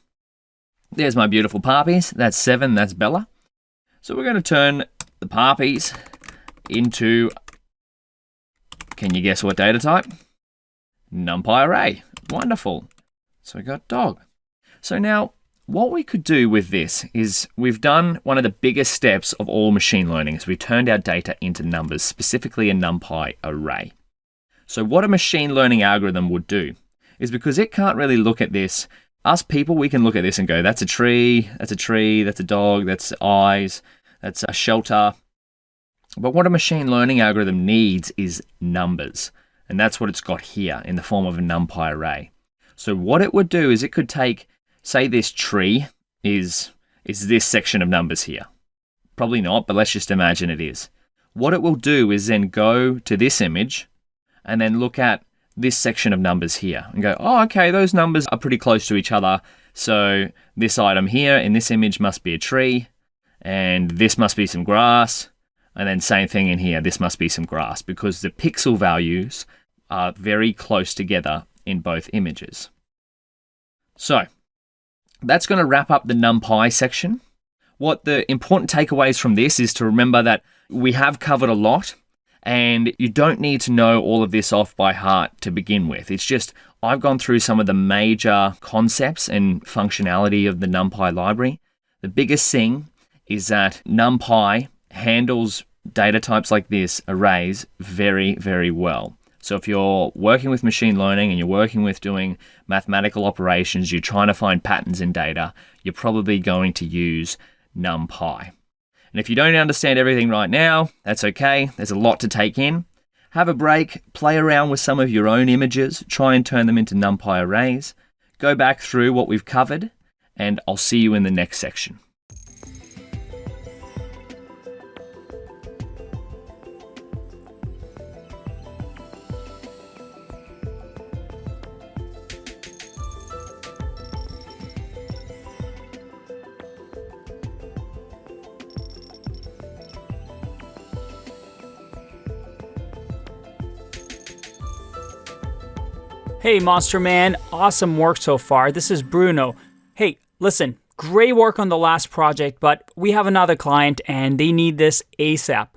C: There's my beautiful Parpies. That's 7, that's Bella. So we're going to turn the Parpies into, can you guess what data type? NumPy array. Wonderful. So we got dog. So now what we could do with this is we've done one of the biggest steps of all machine learning is we turned our data into numbers, specifically a NumPy array. So what a machine learning algorithm would do is because it can't really look at this, us people, we can look at this and go, that's a tree, that's a tree, that's a dog, that's eyes, that's a shelter. But what a machine learning algorithm needs is numbers. And that's what it's got here in the form of a NumPy array. So what it would do is it could take, say this tree is this section of numbers here. Probably not, but let's just imagine it is. What it will do is then go to this image and then look at this section of numbers here and go, oh, okay, those numbers are pretty close to each other. So this item here in this image must be a tree, and this must be some grass. And then same thing in here, this must be some grass, because the pixel values are very close together in both images. So that's going to wrap up the NumPy section. What the important takeaways from this is to remember that we have covered a lot, and you don't need to know all of this off by heart to begin with. It's just, I've gone through some of the major concepts and functionality of the NumPy library. The biggest thing is that NumPy handles data types like this, arrays, very, very well. So if you're working with machine learning and you're working with doing mathematical operations, you're trying to find patterns in data, you're probably going to use NumPy. And if you don't understand everything right now, that's okay. There's a lot to take in. Have a break, play around with some of your own images, try and turn them into NumPy arrays, go back through what we've covered, and I'll see you in the next section.
B: Hey, Monster Man, awesome work so far. This is Bruno. Hey, listen, great work on the last project, but we have another client and they need this ASAP.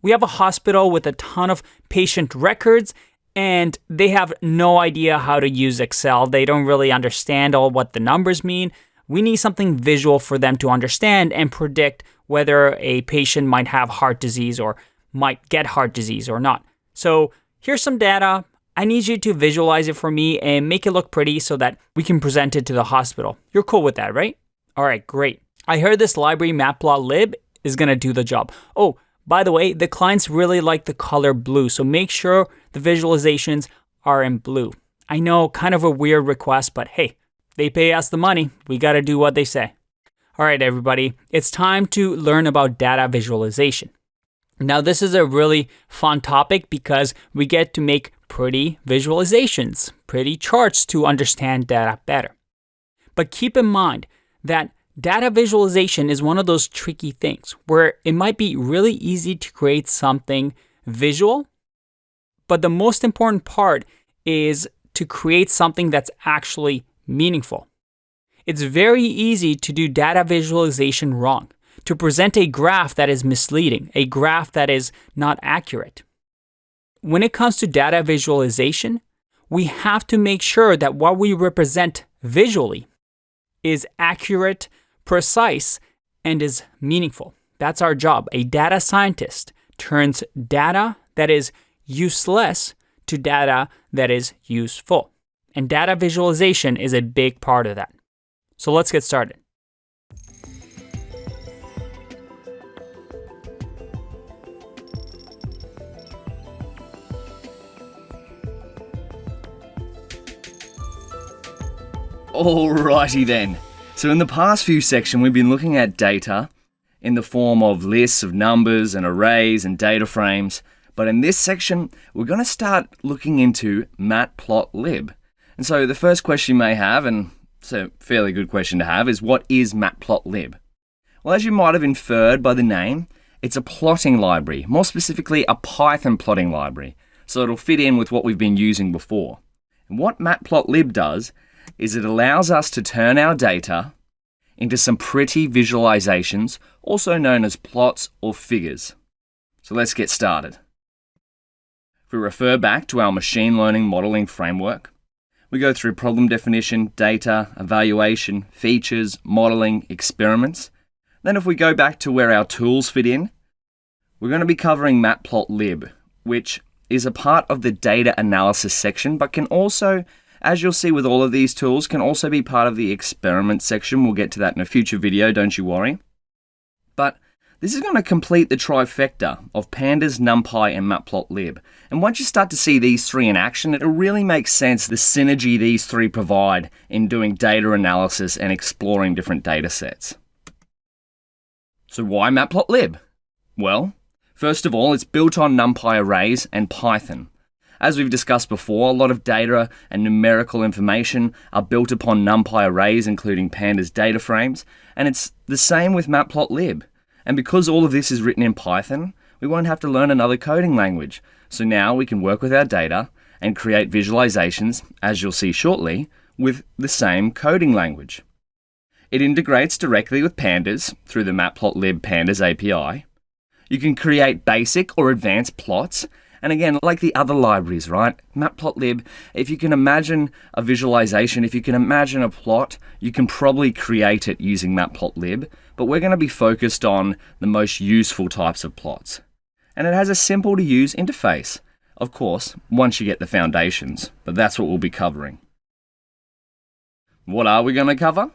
B: We have a hospital with a ton of patient records and they have no idea how to use Excel. They don't really understand all what the numbers mean. We need something visual for them to understand and predict whether a patient might have heart disease or might get heart disease or not. So here's some data. I need you to visualize it for me and make it look pretty so that we can present it to the hospital. You're cool with that, right? All right, great. I heard this library Matplotlib is going to do the job. Oh, by the way, the clients really like the color blue, so make sure the visualizations are in blue. I know, kind of a weird request, but hey, they pay us the money. We got to do what they say. All right, everybody, it's time to learn about data visualization. Now, this is a really fun topic because we get to make pretty visualizations, pretty charts to understand data better. But keep in mind that data visualization is one of those tricky things where it might be really easy to create something visual, but the most important part is to create something that's actually meaningful. It's very easy to do data visualization wrong, to present a graph that is misleading, a graph that is not accurate. When it comes to data visualization, we have to make sure that what we represent visually is accurate, precise, and is meaningful. That's our job. A data scientist turns data that is useless to data that is useful. And data visualization is a big part of that. So let's get started.
C: Alrighty then. So in the past few sections, we've been looking at data in the form of lists of numbers and arrays and data frames. But in this section, we're going to start looking into Matplotlib. And so the first question you may have, and it's a fairly good question to have, is what is Matplotlib? Well, as you might have inferred by the name, it's a plotting library, more specifically a Python plotting library. so it'll fit in with what we've been using before. And what Matplotlib does is it allows us to turn our data into some pretty visualizations, also known as plots or figures. So let's get started. If we refer back to our machine learning modeling framework, we go through problem definition, data, evaluation, features, modeling, experiments. Then if we go back to where our tools fit in, we're going to be covering Matplotlib, which is a part of the data analysis section, but can also, as you'll see with all of these tools, can also be part of the experiment section. We'll get to that in a future video, don't you worry. But this is going to complete the trifecta of Pandas, NumPy, and Matplotlib. And once you start to see these three in action, it'll really make sense the synergy these three provide in doing data analysis and exploring different data sets. So why Matplotlib? Well, first of all, it's built on NumPy arrays and Python. As we've discussed before, a lot of data and numerical information are built upon NumPy arrays, including Pandas DataFrames, and it's the same with Matplotlib. And because all of this is written in Python, we won't have to learn another coding language. So now we can work with our data and create visualizations, as you'll see shortly, with the same coding language. It integrates directly with Pandas through the Matplotlib Pandas API. You can create basic or advanced plots. And again, like the other libraries, right? Matplotlib, if you can imagine a visualization, if you can imagine a plot, you can probably create it using Matplotlib. But we're going to be focused on the most useful types of plots. And it has a simple to use interface. Of course, once you get the foundations, but that's what we'll be covering. What are we going to cover?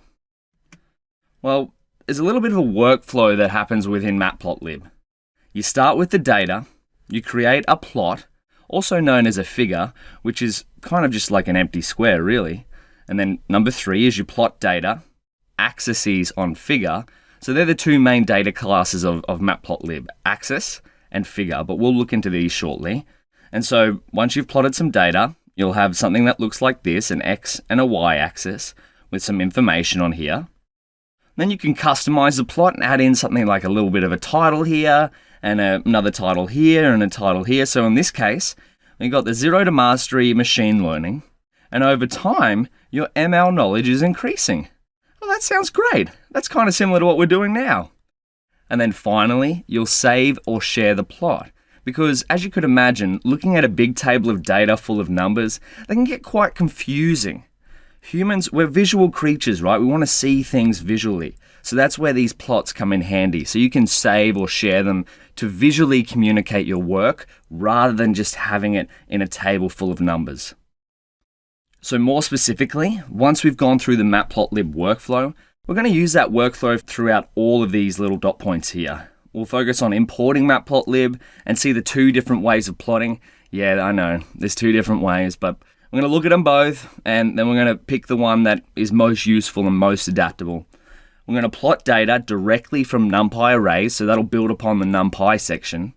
C: Well, there's a little bit of a workflow that happens within Matplotlib. You start with the data, you create a plot, also known as a figure, which is kind of just like an empty square, really. And then number 3 is you plot data, axes on figure. So they're the two main data classes of Matplotlib, axis and figure, but we'll look into these shortly. And so once you've plotted some data, you'll have something that looks like this, an X and a Y axis with some information on here. Then you can customize the plot and add in something like a little bit of a title here, and another title here, and a title here. So in this case, we got the 0 to mastery machine learning, and over time, your ML knowledge is increasing. Well, that sounds great. That's kind of similar to what we're doing now. And then finally, you'll save or share the plot. Because as you could imagine, looking at a big table of data full of numbers, they can get quite confusing. Humans, we're visual creatures, right? We want to see things visually. So that's where these plots come in handy. So you can save or share them to visually communicate your work rather than just having it in a table full of numbers. So more specifically, once we've gone through the Matplotlib workflow, we're going to use that workflow throughout all of these little dot points here. We'll focus on importing Matplotlib and see the two different ways of plotting. Yeah, I know, there's two different ways, but we're going to look at them both, and then we're going to pick the one that is most useful and most adaptable. We're going to plot data directly from NumPy arrays, so that'll build upon the NumPy section.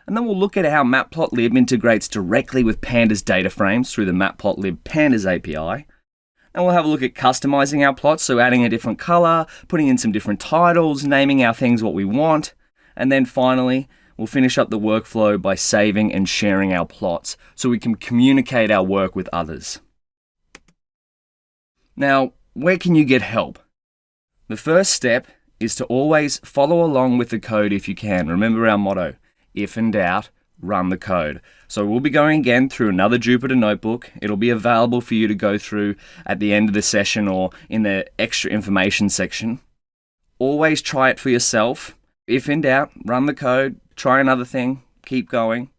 C: And then we'll look at how Matplotlib integrates directly with Pandas DataFrames through the Matplotlib Pandas API. And we'll have a look at customizing our plots, so adding a different color, putting in some different titles, naming our things what we want. And then finally, we'll finish up the workflow by saving and sharing our plots so we can communicate our work with others. Now, where can you get help? The first step is to always follow along with the code if you can. Remember our motto, if in doubt, run the code. So we'll be going again through another Jupyter notebook. It'll be available for you to go through at the end of the session or in the extra information section. Always try it for yourself. If in doubt, run the code, try another thing, keep going.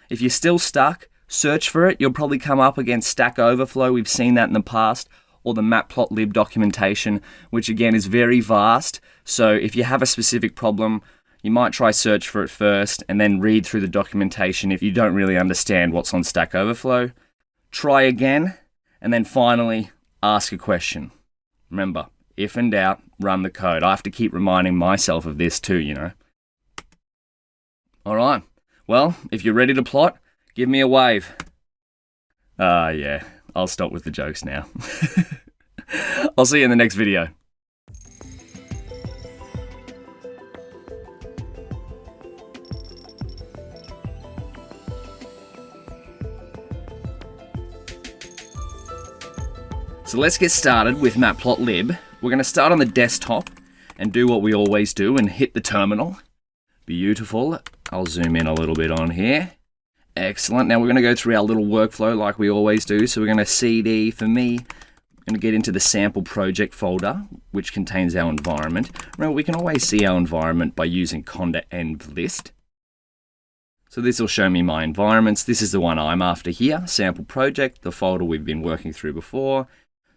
C: If you're still stuck, search for it. You'll probably come up against Stack Overflow. We've seen that in the past. Or the Matplotlib documentation, which again is very vast. So if you have a specific problem, you might try search for it first and then read through the documentation if you don't really understand what's on Stack Overflow. Try again, and then finally, ask a question. Remember, if in doubt, run the code. I have to keep reminding myself of this too, you know. All right. Well, if you're ready to plot, give me a wave. Yeah. I'll stop with the jokes now. I'll see you in the next video. So let's get started with Matplotlib. We're going to start on the desktop and do what we always do and hit the terminal. Beautiful. I'll zoom in a little bit on here. Excellent. Now we're going to go through our little workflow like we always do. So we're going to CD, for me, I'm going to get into the sample project folder, which contains our environment. Remember, we can always see our environment by using Conda Env list. So this will show me my environments. This is the one I'm after here, sample project, the folder we've been working through before.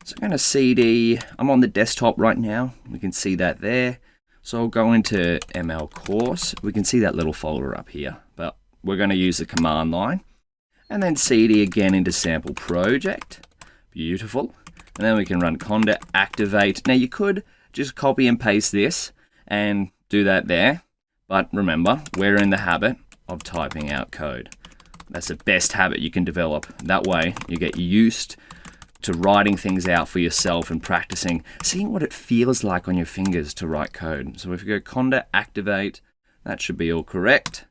C: So I'm going to CD, I'm on the desktop right now. We can see that there. So I'll go into ML course. We can see that little folder up here, but we're going to use the command line. And then CD again into sample project. Beautiful. And then we can run conda activate. Now you could just copy and paste this and do that there. But remember, we're in the habit of typing out code. That's the best habit you can develop. That way you get used to writing things out for yourself and practicing, seeing what it feels like on your fingers to write code. So if we go conda activate, that should be all correct.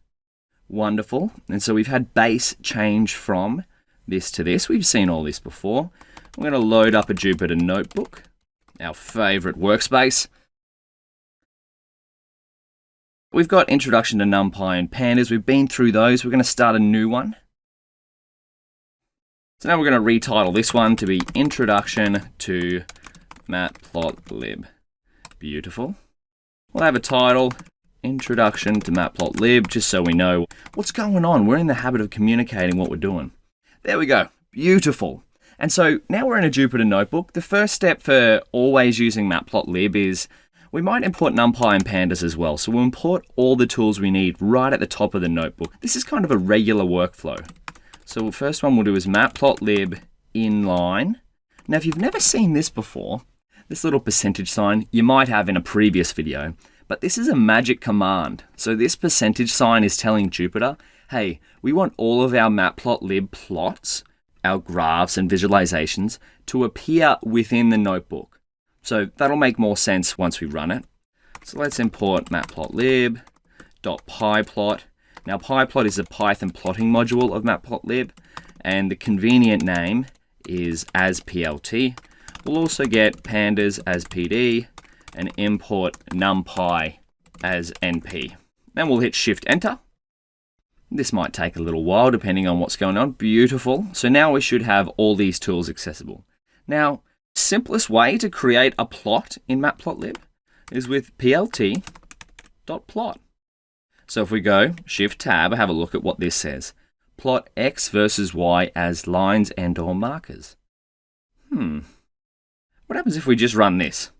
C: Wonderful. And so we've had base change from this to this. We've seen all this before. I'm going to load up a Jupyter notebook, our favorite workspace. We've got Introduction to NumPy and Pandas. We've been through those. We're going to start a new one. So now we're going to retitle this one to be Introduction to Matplotlib. Beautiful. We'll have a title, Introduction to Matplotlib, just so we know what's going on. We're in the habit of communicating what we're doing. There we go. Beautiful. And so now we're in a Jupyter notebook. The first step for always using Matplotlib is we might import NumPy and Pandas as well. So we'll import all the tools we need right at the top of the notebook. This is kind of a regular workflow. So the first one we'll do is Matplotlib inline. Now, if you've never seen this before, this little percentage sign, you might have in a previous video, but this is a magic command. So this percentage sign is telling Jupyter, hey, we want all of our Matplotlib plots, our graphs and visualizations to appear within the notebook. So that'll make more sense once we run it. So let's import matplotlib.pyplot. Now pyplot is a Python plotting module of Matplotlib, and the convenient name is as PLT. We'll also get pandas as PD and import NumPy as NP. Then we'll hit Shift Enter. This might take a little while depending on what's going on. Beautiful. So now we should have all these tools accessible. Now, simplest way to create a plot in Matplotlib is with plt.plot. So if we go Shift Tab, have a look at what this says. Plot X versus Y as lines and or markers. What happens if we just run this?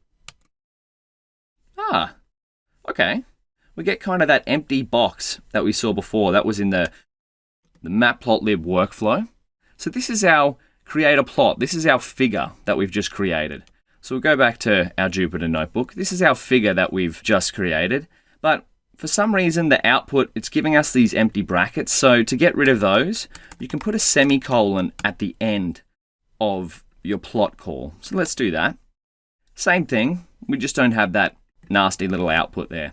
C: Okay. We get kind of that empty box that we saw before. That was in the Matplotlib workflow. So this is our create a plot. This is our figure that we've just created. So we'll go back to our Jupyter notebook. This is our figure that we've just created. But for some reason, the output, it's giving us these empty brackets. So to get rid of those, you can put a semicolon at the end of your plot call. So let's do that. Same thing. We just don't have that nasty little output there.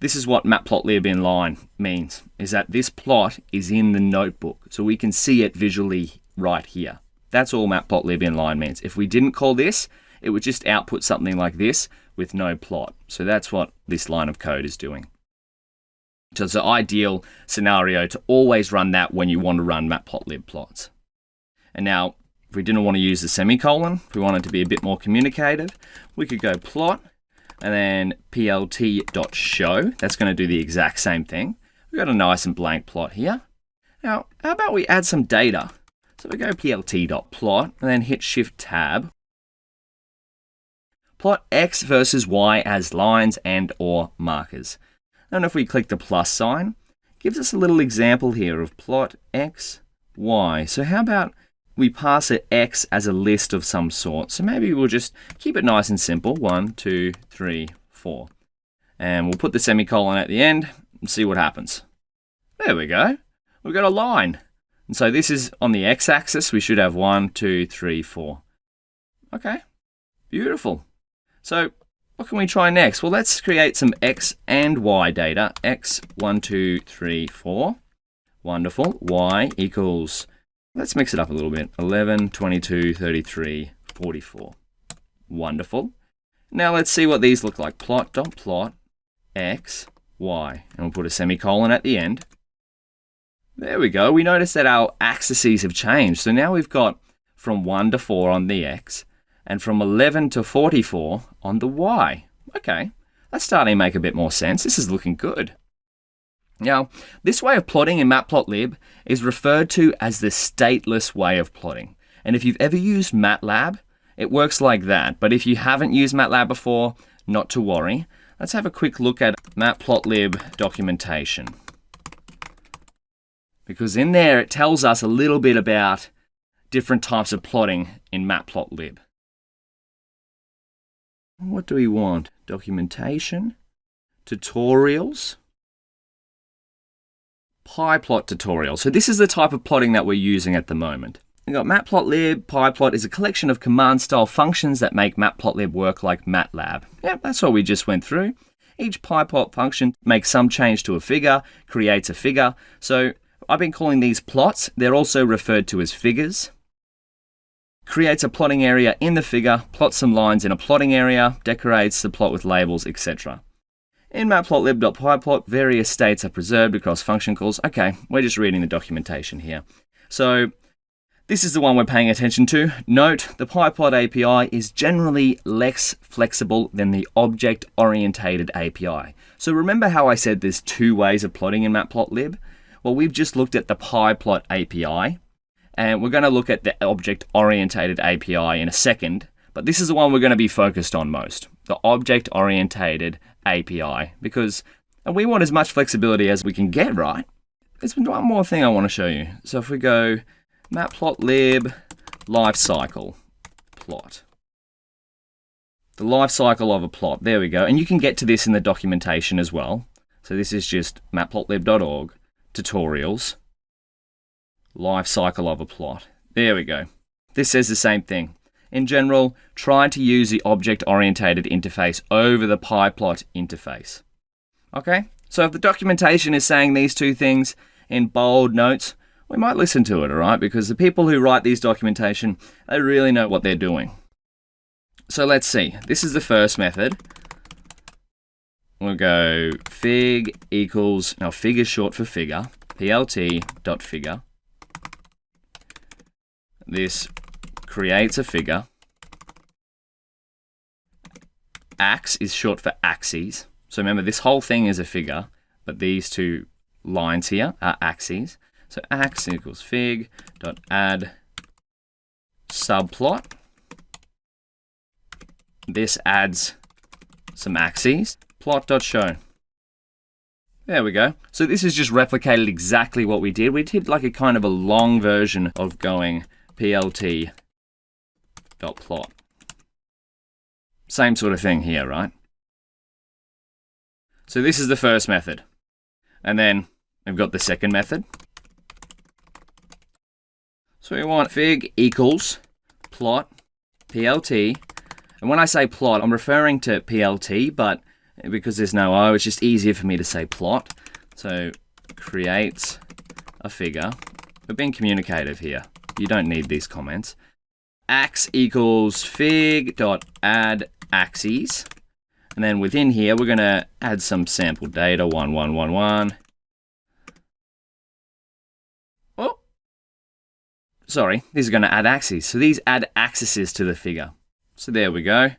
C: This is what Matplotlib inline means, is that this plot is in the notebook, so we can see it visually right here. That's all Matplotlib inline means. If we didn't call this, it would just output something like this with no plot. So that's what this line of code is doing. So it's an ideal scenario to always run that when you want to run Matplotlib plots. And now, if we didn't want to use the semicolon, if we wanted to be a bit more communicative, we could go plot and then plt.show. That's going to do the exact same thing. We've got a nice and blank plot here. Now, how about we add some data? So we go plt.plot and then hit Shift Tab. Plot X versus Y as lines and or markers. And if we click the plus sign, it gives us a little example here of plot X, Y. So how about we pass it X as a list of some sort. So maybe we'll just keep it nice and simple. 1, 2, 3, 4. And we'll put the semicolon at the end and see what happens. There we go. We've got a line. And so this is on the x-axis. We should have 1, 2, 3, 4. Okay, beautiful. So what can we try next? Well, let's create some x and y data. X, 1, 2, 3, 4. Wonderful. Y equals Let's mix it up a little bit. 11, 22, 33, 44. Wonderful. Now let's see what these look like. Plot.plot x, y. And we'll put a semicolon at the end. There we go. We notice that our axes have changed. So now we've got from 1 to 4 on the x and from 11 to 44 on the y. Okay, that's starting to make a bit more sense. This is looking good. Now, this way of plotting in Matplotlib is referred to as the stateless way of plotting. And if you've ever used MATLAB, it works like that. But if you haven't used MATLAB before, not to worry. Let's have a quick look at Matplotlib documentation. Because in there it tells us a little bit about different types of plotting in Matplotlib. What do we want? Documentation, tutorials, PyPlot tutorial. So this is the type of plotting that we're using at the moment. We've got Matplotlib. PyPlot is a collection of command-style functions that make Matplotlib work like MATLAB. Yep, that's what we just went through. Each PyPlot function makes some change to a figure, creates a figure. So I've been calling these plots. They're also referred to as figures. Creates a plotting area in the figure, plots some lines in a plotting area, decorates the plot with labels, etc. In matplotlib.pyplot, various states are preserved across function calls. Okay, we're just reading the documentation here. So this is the one we're paying attention to. Note, the PyPlot API is generally less flexible than the object-oriented API. So remember how I said there's two ways of plotting in Matplotlib? Well, we've just looked at the PyPlot API, and we're going to look at the object-oriented API in a second, but this is the one we're going to be focused on most, the object-oriented API, because we want as much flexibility as we can get, right? There's one more thing I want to show you. So if we go Matplotlib lifecycle plot, the lifecycle of a plot, there we go, and you can get to this in the documentation as well. So this is just matplotlib.org. Tutorials, life cycle of a plot. There we go. This says the same thing. In general, try to use the object-oriented interface over the PyPlot interface. Okay, so if the documentation is saying these two things in bold notes, we might listen to it, all right? Because the people who write these documentation, they really know what they're doing. So let's see. This is the first method. We'll go fig equals, now fig is short for figure, plt.figure. This creates a figure. Ax is short for axes. So remember, this whole thing is a figure, but these two lines here are axes. So ax equals fig.add subplot. This adds some axes. Plot.show. There we go. So this is just replicated exactly what we did. We did like a kind of a long version of going plt.plot. Same sort of thing here, right? So this is the first method. And then we've got the second method. So we want fig equals plot plt. And when I say plot, I'm referring to plt, but because there's no O, it's just easier for me to say plot. So creates a figure. We're being communicative here. You don't need these comments. Ax equals fig.add axes. And then within here, we're going to add some sample data, 1111. Oh, sorry, these are going to add axes. So these add axes to the figure. So there we go.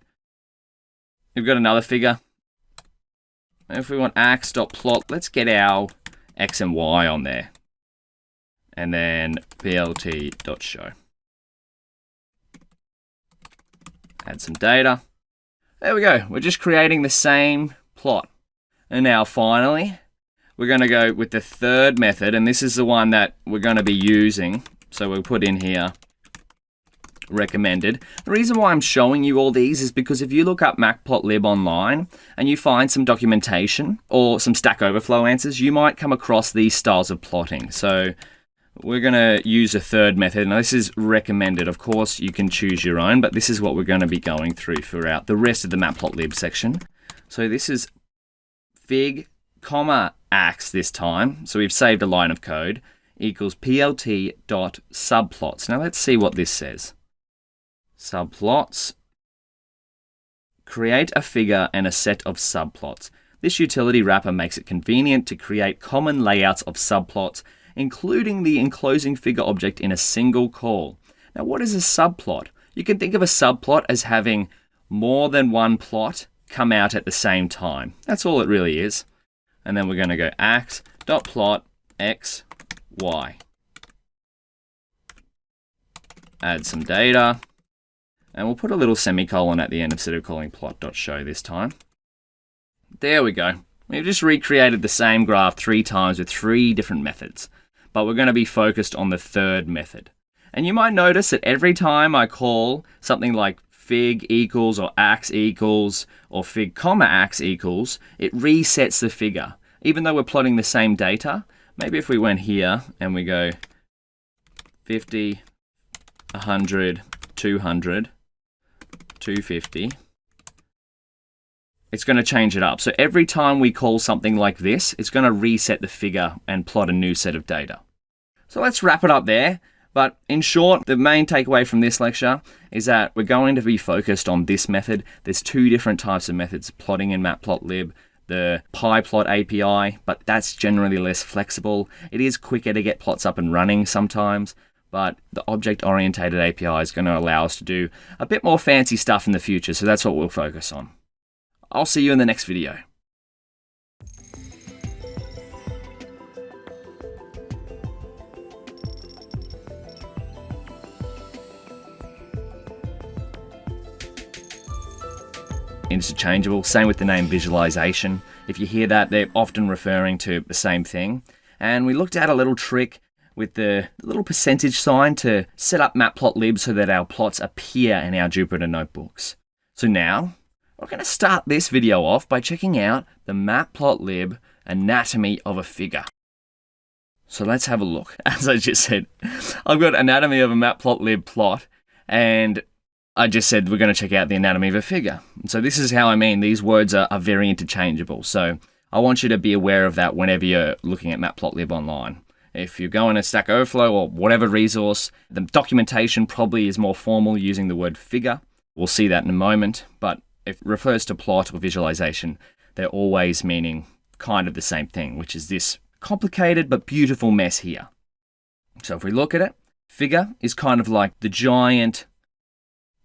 C: We've got another figure. If we want ax.plot, let's get our x and y on there. And then plt.show. Add some data. There we go. We're just creating the same plot. And now finally, we're going to go with the third method, and this is the one that we're going to be using. So we'll put in here recommended. The reason why I'm showing you all these is because if you look up Matplotlib online and you find some documentation or some Stack Overflow answers, you might come across these styles of plotting. So we're going to use a third method. Now this is recommended. Of course, you can choose your own, but this is what we're going to be going through throughout the rest of the Matplotlib section. So this is fig, ax this time. So we've saved a line of code equals plt.subplots. Now let's see what this says. Subplots. Create a figure and a set of subplots. This utility wrapper makes it convenient to create common layouts of subplots, including the enclosing figure object in a single call. Now, what is a subplot? You can think of a subplot as having more than one plot come out at the same time. That's all it really is. And then we're going to go ax.plot x, y. Add some data. And we'll put a little semicolon at the end instead of calling plot.show this time. There we go. We've just recreated the same graph 3 times with 3 different methods. But we're going to be focused on the third method. And you might notice that every time I call something like fig equals or ax equals or fig comma ax equals, it resets the figure. Even though we're plotting the same data, maybe if we went here and we go 50, 100, 200, 250, it's going to change it up. So every time we call something like this, it's going to reset the figure and plot a new set of data. So let's wrap it up there. But in short, the main takeaway from this lecture is that we're going to be focused on this method. There's 2 different types of methods, plotting in Matplotlib, the PyPlot API, but that's generally less flexible. It is quicker to get plots up and running sometimes, but the object-oriented API is going to allow us to do a bit more fancy stuff in the future, so that's what we'll focus on. I'll see you in the next video. Interchangeable, same with the name visualization. If you hear that, they're often referring to the same thing. And we looked at a little trick with the little percentage sign to set up Matplotlib so that our plots appear in our Jupyter notebooks. So now, we're going to start this video off by checking out the Matplotlib anatomy of a figure. So let's have a look. As I just said, I've got anatomy of a Matplotlib plot, and I just said we're going to check out the anatomy of a figure. And so this is how I mean these words are very interchangeable. So I want you to be aware of that whenever you're looking at Matplotlib online. If you're going to Stack Overflow or whatever resource, the documentation probably is more formal using the word figure. We'll see that in a moment, but if it refers to plot or visualization, they're always meaning kind of the same thing, which is this complicated but beautiful mess here. So if we look at it, figure is kind of like the giant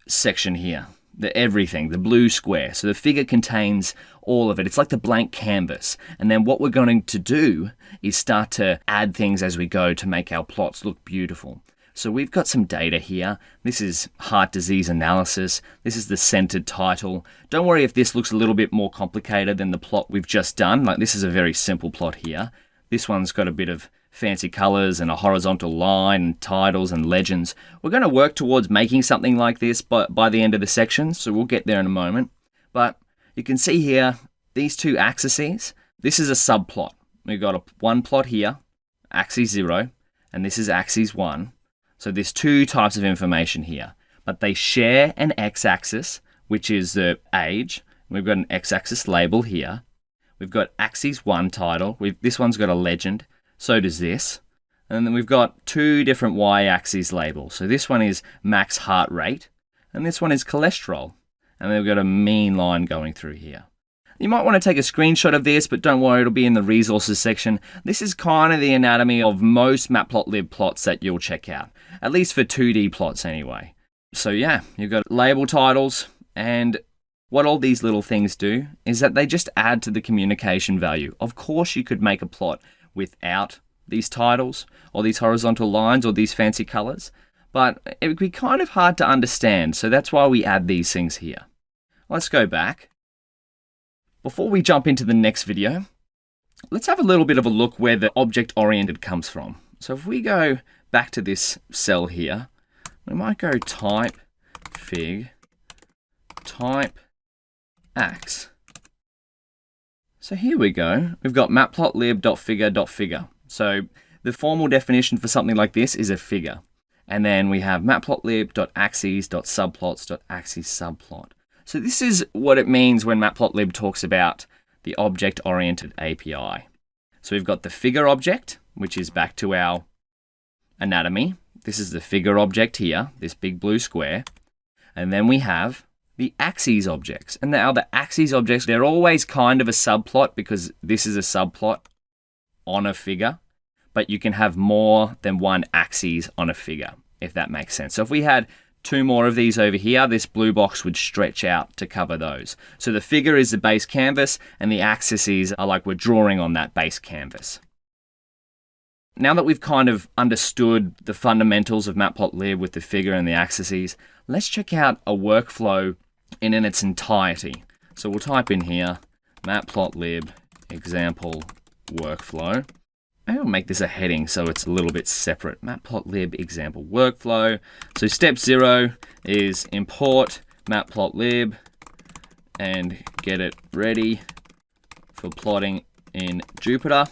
C: section here, the everything, the blue square. So the figure contains all of it. It's like the blank canvas. And then what we're going to do is start to add things as we go to make our plots look beautiful. So we've got some data here. This is heart disease analysis. This is the centered title. Don't worry if this looks a little bit more complicated than the plot we've just done. Like, this is a very simple plot here. This one's got a bit of fancy colors and a horizontal line and titles and legends. We're going to work towards making something like this by the end of the section, so we'll get there in a moment. But you can see here, these 2 axes, this is a subplot. We've got one plot here, axis 0, and this is axis 1. So there's 2 types of information here, but they share an x-axis, which is the age. We've got an x-axis label here. We've got axis 1 title. This one's got a legend. So does this. And then we've got 2 different y-axis labels. So this one is max heart rate, and this one is cholesterol. And then we've got a mean line going through here. You might want to take a screenshot of this, but don't worry, it'll be in the resources section. This is kind of the anatomy of most Matplotlib plots that you'll check out, at least for 2D plots anyway. So yeah, you've got label titles, and what all these little things do is that they just add to the communication value. Of course, you could make a plot without these titles or these horizontal lines or these fancy colors, but it would be kind of hard to understand, so that's why we add these things here. Let's go back. Before we jump into the next video, let's have a little bit of a look where the object-oriented comes from. So if we go back to this cell here, we might go type fig, type ax. So here we go. We've got matplotlib.figure.figure. So the formal definition for something like this is a figure. And then we have matplotlib.axes.subplots.axes_subplot. So this is what it means when Matplotlib talks about the object-oriented API. So we've got the figure object, which is back to our anatomy. This is the figure object here, this big blue square. And then we have the axes objects. And now the axes objects, they're always kind of a subplot because this is a subplot on a figure. But you can have more than one axis on a figure, if that makes sense. So if we had 2 more of these over here, this blue box would stretch out to cover those. So the figure is the base canvas and the axes are like we're drawing on that base canvas. Now that we've kind of understood the fundamentals of Matplotlib with the figure and the axes, let's check out a workflow in its entirety. So we'll type in here, Matplotlib example workflow. Maybe I'll make this a heading so it's a little bit separate. Matplotlib example workflow. So step 0 is import Matplotlib and get it ready for plotting in Jupyter.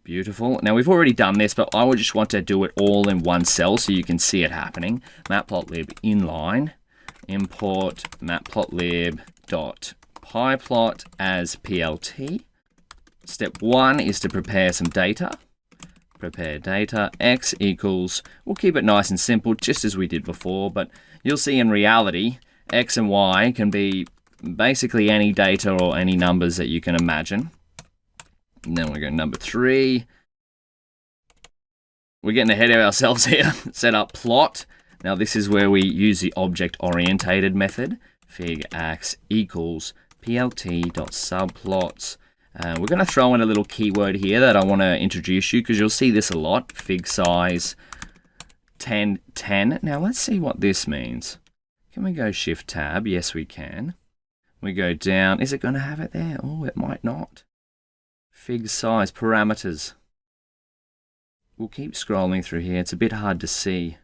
C: Beautiful. Now we've already done this, but I would just want to do it all in one cell so you can see it happening. Matplotlib inline, import matplotlib.pyplot as plt. Step 1 is to prepare some data. Prepare data, x equals, we'll keep it nice and simple, just as we did before, but you'll see in reality, x and y can be basically any data or any numbers that you can imagine. And then we go number 3. We're getting ahead of ourselves here. Set up plot. Now this is where we use the object-oriented method. Fig ax equals plt.subplots. We're going to throw in a little keyword here that I want to introduce you because you'll see this a lot. Fig size 10, 10. Now let's see what this means. Can we go Shift Tab? Yes, we can. We go down. Is it going to have it there? Oh, it might not. Fig size parameters. We'll keep scrolling through here. It's a bit hard to see.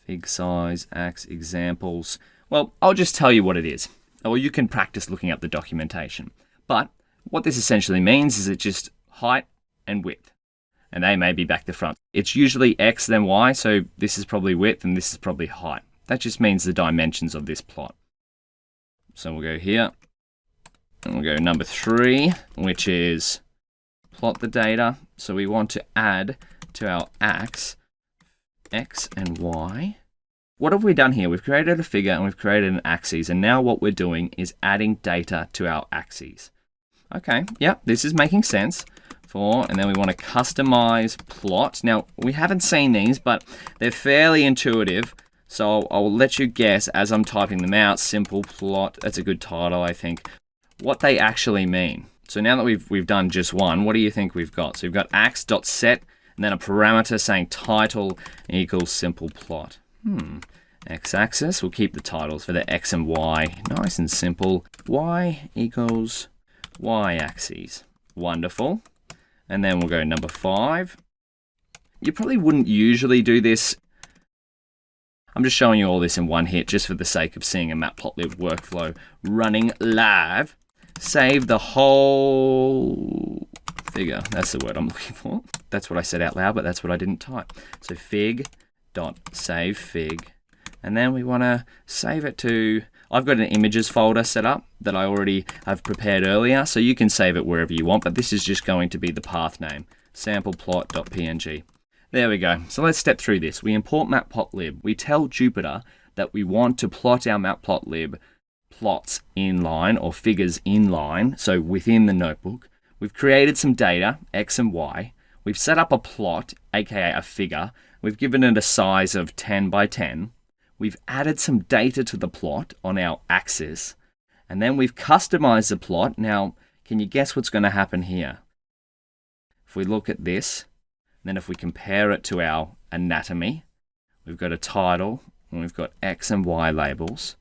C: Fig size, ax examples. Well, I'll just tell you what it is. Or you can practice looking up the documentation. But what this essentially means is it's just height and width. And they may be back to front. It's usually x then y, so this is probably width and this is probably height. That just means the dimensions of this plot. So we'll go here. And we'll go number 3, which is plot the data. So we want to add to our x and y. What have we done here? We've created a figure and we've created an axis. And now what we're doing is adding data to our axes. Okay, yeah, this is making sense. And then we want to customize plot. Now, we haven't seen these, but they're fairly intuitive. So I'll let you guess as I'm typing them out. Simple plot, that's a good title, I think. What they actually mean. So now that we've done just one, what do you think we've got? So we've got ax.set and then a parameter saying title equals simple plot. X-axis, we'll keep the titles for the x and y. Nice and simple. Y equals y-axis. Wonderful. And then we'll go number 5. You probably wouldn't usually do this. I'm just showing you all this in one hit just for the sake of seeing a Matplotlib workflow running live. Save the whole figure. That's the word I'm looking for. That's what I said out loud, but that's what I didn't type. So fig.save fig. And then we want to save it to, I've got an images folder set up that I already have prepared earlier. So you can save it wherever you want, but this is just going to be the path name, sampleplot.png. There we go. So let's step through this. We import Matplotlib. We tell Jupyter that we want to plot our Matplotlib plots inline or figures inline, so within the notebook. We've created some data, x and y. We've set up a plot, aka a figure. We've given it a size of 10 by 10. We've added some data to the plot on our axis. And then we've customized the plot. Now, can you guess what's going to happen here? If we look at this, then if we compare it to our anatomy, we've got a title and we've got x and y labels.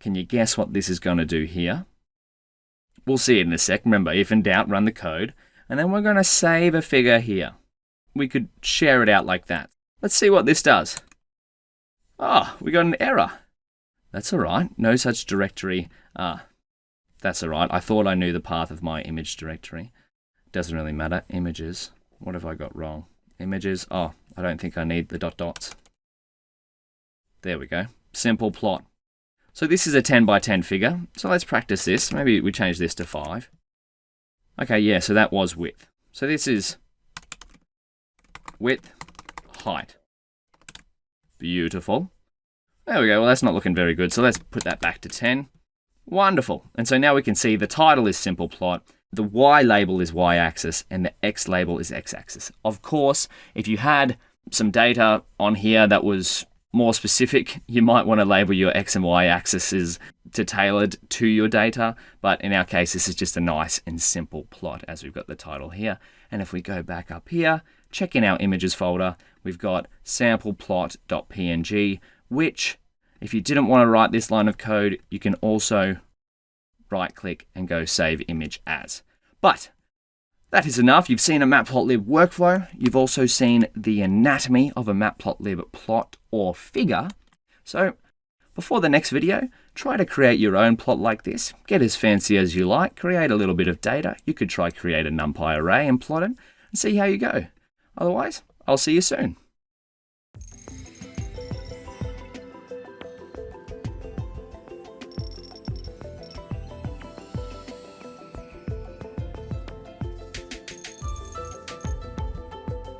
C: Can you guess what this is going to do here? We'll see it in a sec. Remember, if in doubt, run the code. And then we're going to save a figure here. We could share it out like that. Let's see what this does. Ah, we got an error. That's all right. No such directory. That's all right. I thought I knew the path of my image directory. Doesn't really matter. Images. What have I got wrong? Images. Oh, I don't think I need the dots. There we go. Simple plot. So this is a 10 by 10 figure. So let's practice this. Maybe we change this to 5. Okay, yeah, so that was width. So this is width, height. Beautiful. There we go. Well, that's not looking very good. So let's put that back to 10. Wonderful. And so now we can see the title is simple plot. The Y label is Y-axis and the X label is X-axis. Of course, if you had some data on here that was more specific, you might want to label your X and Y axes to tailored to your data. But in our case, this is just a nice and simple plot as we've got the title here. And if we go back up here, check in our images folder, we've got sampleplot.png, which if you didn't want to write this line of code, you can also right click and go save image as. But that is enough. You've seen a Matplotlib workflow. You've also seen the anatomy of a Matplotlib plot or figure. So before the next video, try to create your own plot like this. Get as fancy as you like. Create a little bit of data. You could try create a NumPy array and plot it and see how you go. Otherwise, I'll see you soon.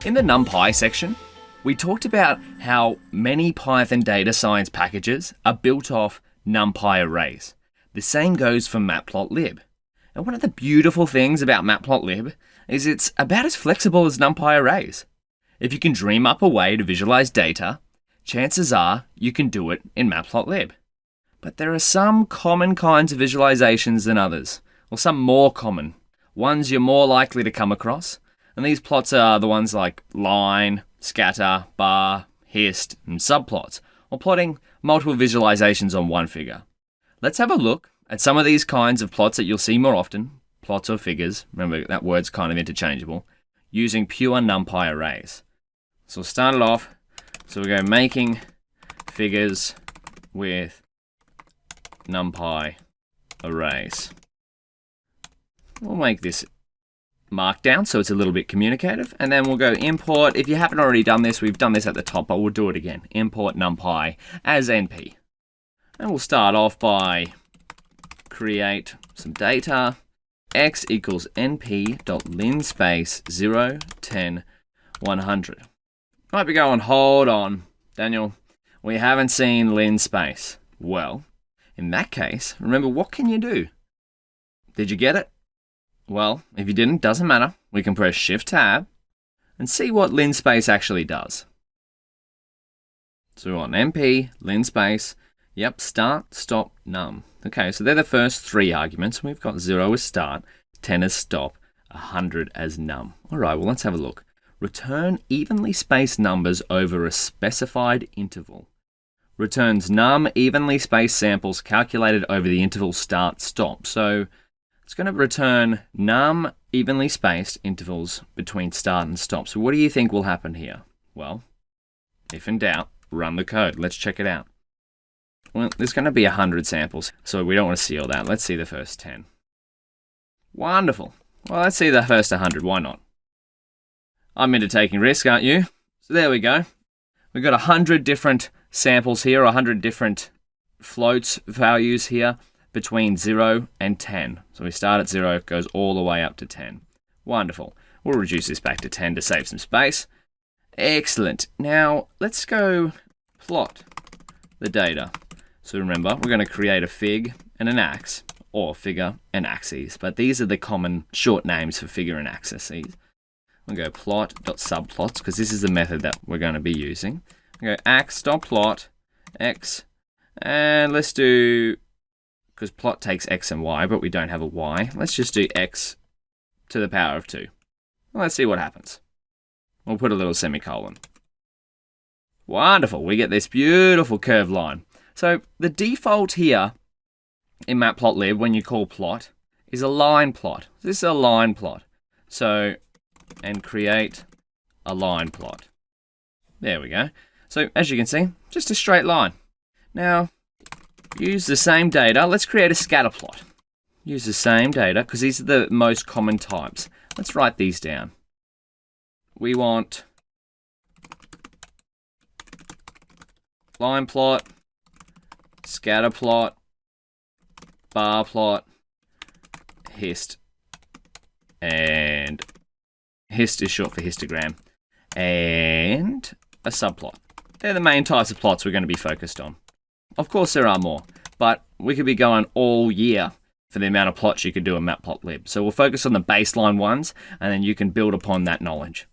C: In the NumPy section, we talked about how many Python data science packages are built off NumPy arrays. The same goes for Matplotlib. And one of the beautiful things about Matplotlib is it's about as flexible as NumPy arrays. If you can dream up a way to visualize data, chances are you can do it in Matplotlib. But there are some common kinds of visualizations than others, or some more common, ones you're more likely to come across. And these plots are the ones like line, scatter, bar, hist, and subplots, or plotting multiple visualizations on one figure. Let's have a look at some of these kinds of plots that you'll see more often, plots or figures, remember that word's kind of interchangeable, using pure NumPy arrays. So we'll start it off. So we'll go making figures with NumPy arrays. We'll make this Markdown so it's a little bit communicative, and then we'll go import. If you haven't already done this, we've done this at the top, but we'll do it again. Import NumPy as NP. And we'll start off by create some data. X equals np.linspace 0, 10, 100. Might be going, hold on, Daniel, we haven't seen linspace. Well, in that case, remember, what can you do? Did you get it? Well, if you didn't, doesn't matter. We can press Shift-Tab and see what linspace actually does. So we want np, linspace, yep, start, stop, num. Okay, so they're the first three arguments. We've got 0 as start, 10 as stop, 100 as num. All right, well, let's have a look. Return evenly spaced numbers over a specified interval. Returns num evenly spaced samples calculated over the interval start, stop. So it's going to return num evenly spaced intervals between start and stop. So what do you think will happen here? Well, if in doubt, run the code. Let's check it out. Well, there's going to be 100 samples, so we don't want to see all that. Let's see the first 10. Wonderful. Well, let's see the first 100. Why not? I'm into taking risks, aren't you? So there we go. We've got 100 different samples here, 100 different floats values here, between 0 and 10. So we start at 0, it goes all the way up to 10. Wonderful. We'll reduce this back to 10 to save some space. Excellent. Now, let's go plot the data. So remember, we're going to create a fig and an ax, or figure and axes. But these are the common short names for figure and axes. We'll go plot.subplots, because this is the method that we're going to be using. We'll go ax.plot, x, and let's do, because plot takes x and y, but we don't have a y. Let's just do x to the power of 2. Well, let's see what happens. We'll put a little semicolon. Wonderful, we get this beautiful curved line. So the default here in Matplotlib when you call plot is a line plot. This is a line plot. So, and create a line plot. There we go. So as you can see, just a straight line. Now, use the same data. Let's create a scatter plot. Use the same data because these are the most common types. Let's write these down. We want line plot, scatter plot, bar plot, hist, and hist is short for histogram, and a subplot. They're the main types of plots we're going to be focused on. Of course, there are more, but we could be going all year for the amount of plots you could do in Matplotlib. So we'll focus on the baseline ones, and then you can build upon that knowledge.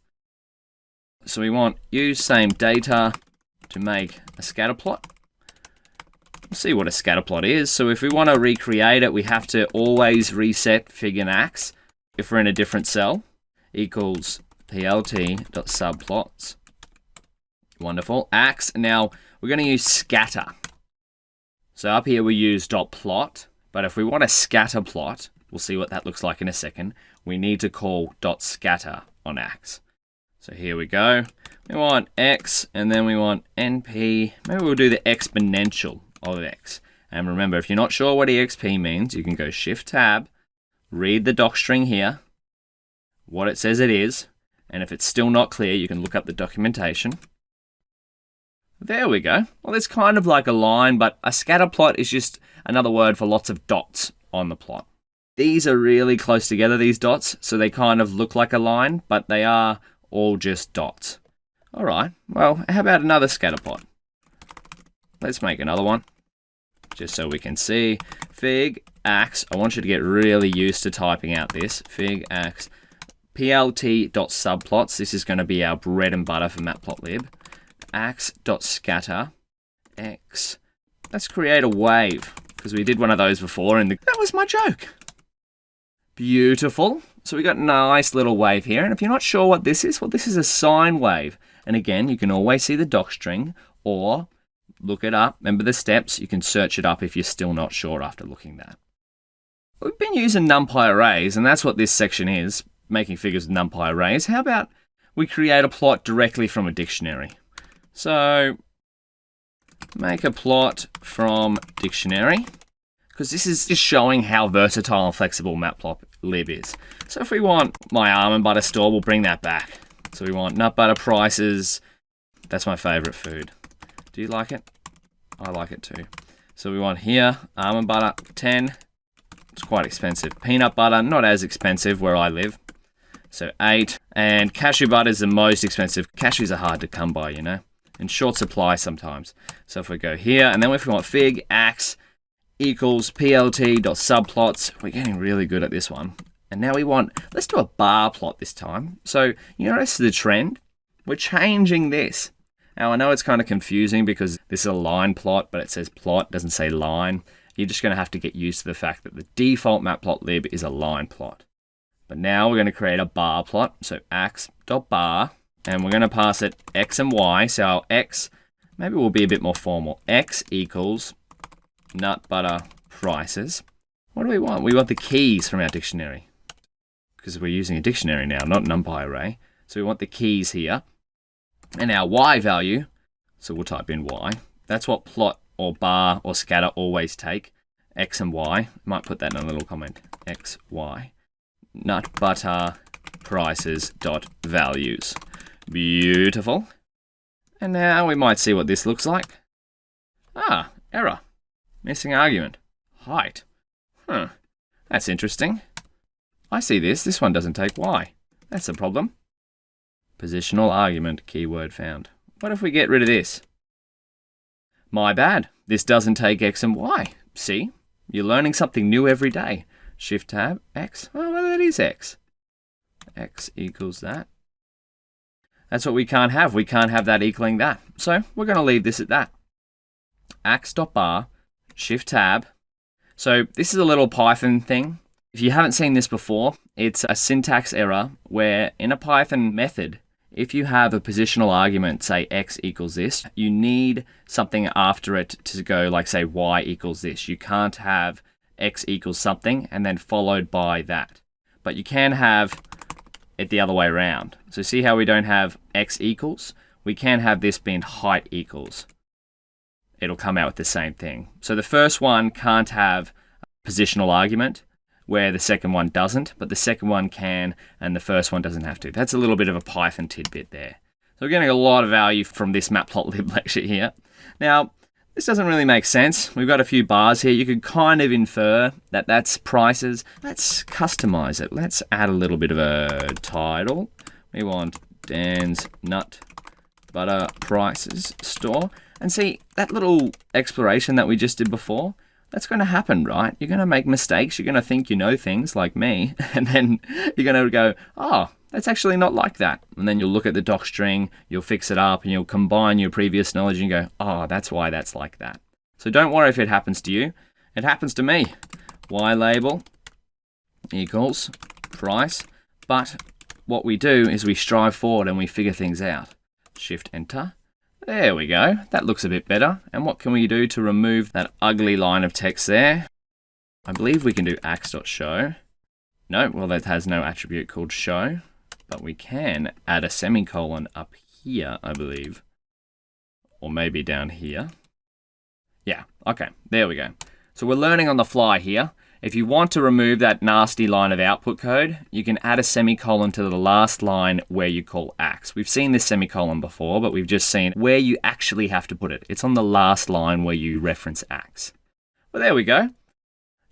C: So we want use same data to make a scatter plot. We'll see what a scatter plot is. So if we want to recreate it, we have to always reset fig and ax. If we're in a different cell, equals plt.subplots. Wonderful. Ax. Now we're going to use scatter. So up here we use .plot, but if we want a scatter plot, we'll see what that looks like in a second, we need to call .scatter on ax. So here we go. We want x, and then we want np. Maybe we'll do the exponential of x. And remember, if you're not sure what exp means, you can go Shift-Tab, read the doc string here, what it says it is, and if it's still not clear, you can look up the documentation. There we go. Well, it's kind of like a line, but a scatter plot is just another word for lots of dots on the plot. These are really close together, these dots, so they kind of look like a line, but they are all just dots. All right, well, how about another scatter plot? Let's make another one, just so we can see. Fig, ax, I want you to get really used to typing out this. Fig, ax, plt.subplots. This is going to be our bread and butter for Matplotlib. Ax.scatter, x. Let's create a wave, because we did one of those before, and that was my joke. Beautiful. So we got a nice little wave here, and if you're not sure what this is, well, this is a sine wave. And again, you can always see the doc string, or look it up. Remember the steps, you can search it up if you're still not sure after looking that. We've been using NumPy arrays, and that's what this section is, making figures with NumPy arrays. How about we create a plot directly from a dictionary? So make a plot from dictionary, because this is just showing how versatile and flexible Matplotlib is. So if we want my almond butter store, we'll bring that back. So we want nut butter prices. That's my favorite food. Do you like it? I like it too. So we want here, almond butter, 10. It's quite expensive. Peanut butter, not as expensive where I live. So 8. And cashew butter is the most expensive. Cashews are hard to come by, you know. In short supply sometimes. So if we go here, and then if we want fig, ax, equals plt.subplots, we're getting really good at this one. And now we want, let's do a bar plot this time. So you notice the trend? We're changing this. Now I know it's kind of confusing because this is a line plot, but it says plot, doesn't say line. You're just going to have to get used to the fact that the default Matplotlib is a line plot. But now we're going to create a bar plot. So ax.bar. And we're going to pass it x and y. So our x, maybe we'll be a bit more formal. X equals nut butter prices. What do we want? We want the keys from our dictionary, because we're using a dictionary now, not NumPy array. So we want the keys here. And our y value, so we'll type in y. That's what plot or bar or scatter always take. X and y. Might put that in a little comment. X, y. Nut butter prices dot values. Beautiful. And now we might see what this looks like. Ah, error. Missing argument. Height. That's interesting. I see this. This one doesn't take y. That's a problem. Positional argument, keyword found. What if we get rid of this? My bad. This doesn't take x and y. See? You're learning something new every day. Shift-Tab, x. Oh, well, it is x. X equals that. That's what we can't have. We can't have that equaling that. So we're going to leave this at that. Ax.bar, Shift-Tab. So this is a little Python thing. If you haven't seen this before, it's a syntax error where in a Python method, if you have a positional argument, say x equals this, you need something after it to go like, say, y equals this. You can't have x equals something and then followed by that. But you can have it the other way around. So see how we don't have x equals? We can have this being height equals. It'll come out with the same thing. So the first one can't have a positional argument, where the second one doesn't, but the second one can, and the first one doesn't have to. That's a little bit of a Python tidbit there. So we're getting a lot of value from this Matplotlib lecture here. Now, this doesn't really make sense. We've got a few bars here. You could kind of infer that that's prices. Let's customize it. Let's add a little bit of a title. We want Dan's nut butter prices store. And see, that little exploration that we just did before, that's going to happen, right? You're going to make mistakes. You're going to think you know things like me. And then you're going to go, oh, that's actually not like that. And then you'll look at the doc string, you'll fix it up, and you'll combine your previous knowledge and go, oh, that's why that's like that. So don't worry if it happens to you. It happens to me. Y label equals price. But what we do is we strive forward and we figure things out. Shift enter. There we go. That looks a bit better. And what can we do to remove that ugly line of text there? I believe we can do ax.show. No, well, that has no attribute called show. But we can add a semicolon up here, I believe. Or maybe down here. Yeah, okay, there we go. So we're learning on the fly here. If you want to remove that nasty line of output code, you can add a semicolon to the last line where you call ax. We've seen this semicolon before, but we've just seen where you actually have to put it. It's on the last line where you reference ax. Well, there we go.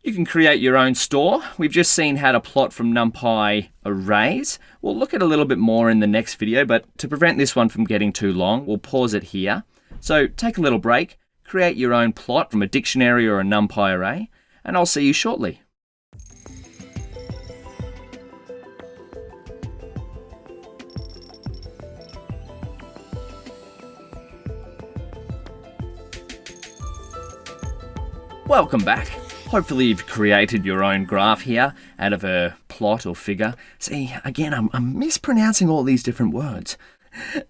C: You can create your own store. We've just seen how to plot from NumPy arrays. We'll look at a little bit more in the next video, but to prevent this one from getting too long, we'll pause it here. So take a little break, create your own plot from a dictionary or a NumPy array, and I'll see you shortly. Welcome back. Hopefully you've created your own graph here out of a plot or figure. See, again, I'm mispronouncing all these different words.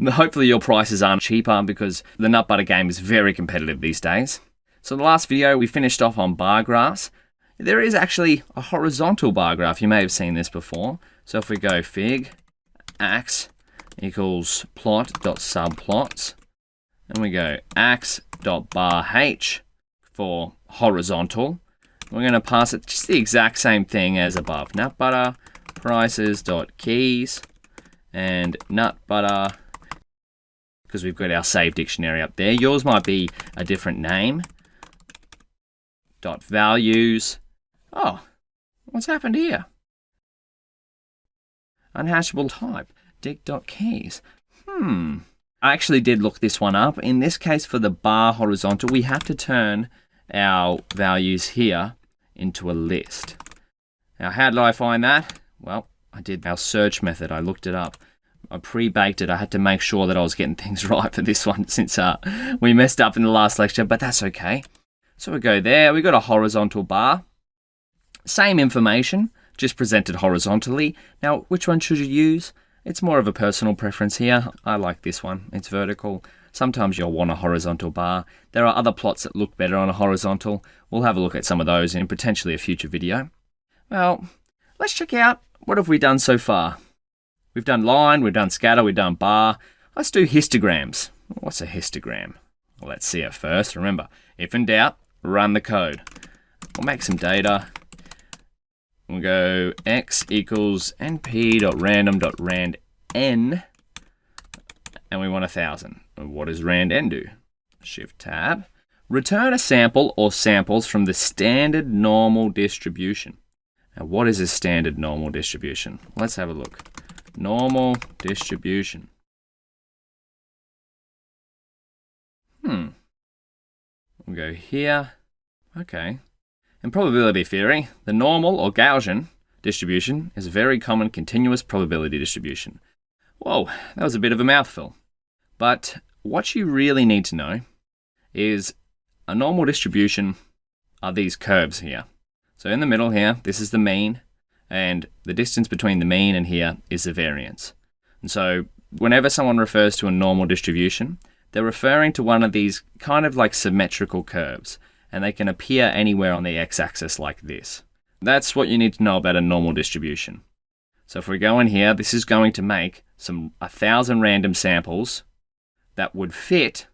C: Hopefully your prices aren't cheaper because the nut butter game is very competitive these days. So in the last video, we finished off on bar graphs. There is actually a horizontal bar graph. You may have seen this before. So if we go fig ax equals plot.subplots, and we go ax.barh for horizontal, we're going to pass it just the exact same thing as above. Nut butter prices.keys and nut butter, because we've got our save dictionary up there. Yours might be a different name. Dot values. Oh, what's happened here? Unhashable type. Dict.keys. I actually did look this one up. In this case, for the bar horizontal, we have to turn our values here into a list. Now, how did I find that? Well, I did our search method. I looked it up. I pre-baked it. I had to make sure that I was getting things right for this one since we messed up in the last lecture, but that's okay. So we go there, we got a horizontal bar. Same information, just presented horizontally. Now, which one should you use? It's more of a personal preference here. I like this one, it's vertical. Sometimes you'll want a horizontal bar. There are other plots that look better on a horizontal. We'll have a look at some of those in potentially a future video. Well, let's check out what have we done so far. We've done line, we've done scatter, we've done bar. Let's do histograms. What's a histogram? Well, let's see it first. Remember, if in doubt, run the code. We'll make some data. We'll go x equals np.random.randn, and we want 1,000. What does randn do? Shift tab. Return a sample or samples from the standard normal distribution. Now, what is a standard normal distribution? Let's have a look. Normal distribution. We'll go here. Okay. In probability theory, the normal or Gaussian distribution is a very common continuous probability distribution. Whoa, that was a bit of a mouthful. But what you really need to know is a normal distribution are these curves here. So in the middle here, this is the mean, and the distance between the mean and here is the variance. And so whenever someone refers to a normal distribution, they're referring to one of these kind of like symmetrical curves, and they can appear anywhere on the x-axis like this. That's what you need to know about a normal distribution. So if we go in here, this is going to make 1,000 random samples that would fit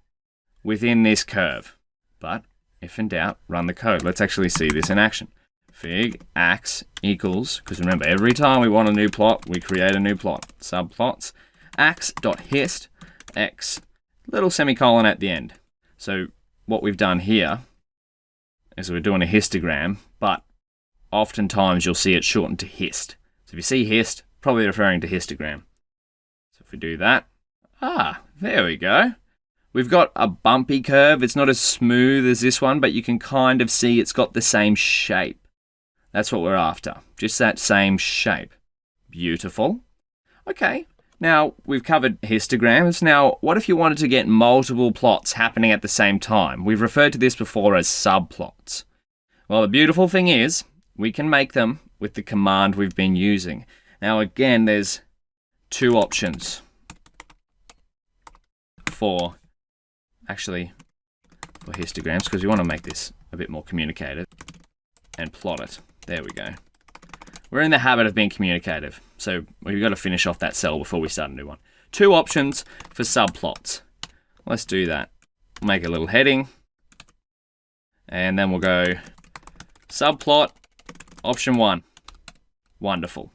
C: within this curve. But if in doubt, run the code. Let's actually see this in action. Fig ax equals, because remember, every time we want a new plot, we create a new plot. Subplots, ax.hist, x, little semicolon at the end. So what we've done here is we're doing a histogram, but oftentimes you'll see it shortened to hist. So if you see hist, probably referring to histogram. So So if we do that, there we go. We've got a bumpy curve. It's not as smooth as this one, but you can kind of see it's got the same shape. That's what we're after. Just that same shape. Beautiful. Okay, now we've covered histograms. Now, what if you wanted to get multiple plots happening at the same time? We've referred to this before as subplots. Well, the beautiful thing is we can make them with the command we've been using. Now, again, there's two options for histograms, because we want to make this a bit more communicative and plot it. There we go. We're in the habit of being communicative, so we've got to finish off that cell before we start a new one. Two options for subplots. Let's do that. Make a little heading, and then we'll go subplot option 1. Wonderful.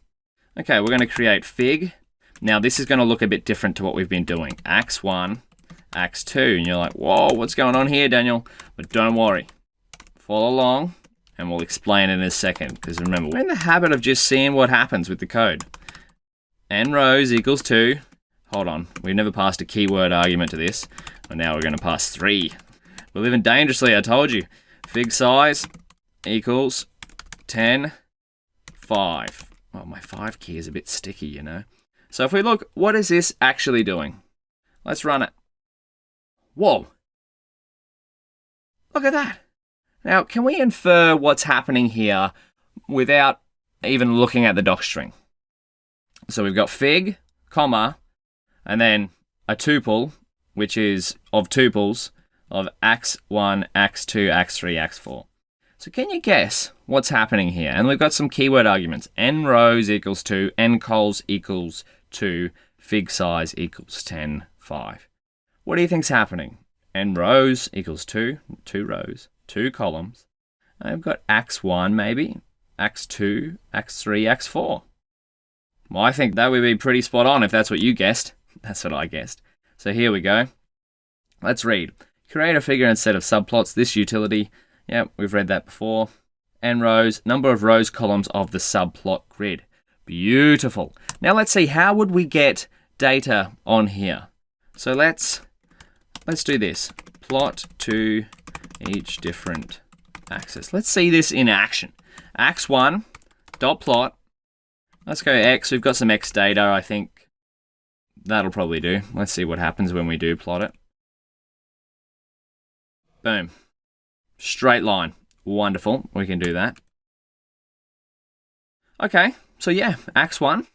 C: Okay, we're going to create fig. Now this is going to look a bit different to what we've been doing. Ax1, Ax2, and you're like, whoa, what's going on here, Daniel? But don't worry. Follow along, and we'll explain it in a second, because remember, we're in the habit of just seeing what happens with the code. N rows equals 2. Hold on, we've never passed a keyword argument to this, and now we're going to pass 3. We're living dangerously, I told you. Fig size equals 10, 5. Oh, my 5 key is a bit sticky, you know. So if we look, what is this actually doing? Let's run it. Whoa. Look at that. Now, can we infer what's happening here without even looking at the docstring? So we've got fig, comma, and then a tuple, which is of tuples of ax1, ax2, ax3, ax4. So can you guess what's happening here? And we've got some keyword arguments. N rows equals 2, n cols equals 2, fig size equals 10, 5. What do you think's happening? N rows equals 2, 2 rows, 2 columns. I've got ax1 maybe, ax2, ax3, ax4. Well, I think that would be pretty spot on if that's what you guessed. That's what I guessed. So here we go. Let's read. Create a figure and set of subplots. This utility, yeah, we've read that before. N rows, number of rows, columns of the subplot grid. Beautiful. Now let's see, how would we get data on here? So let's do this. Plot to each different axis. Let's see this in action. Ax1 dot plot. Let's go x. We've got some x data, I think. That'll probably do. Let's see what happens when we do plot it. Boom. Straight line. Wonderful. We can do that. Okay. So yeah, Ax1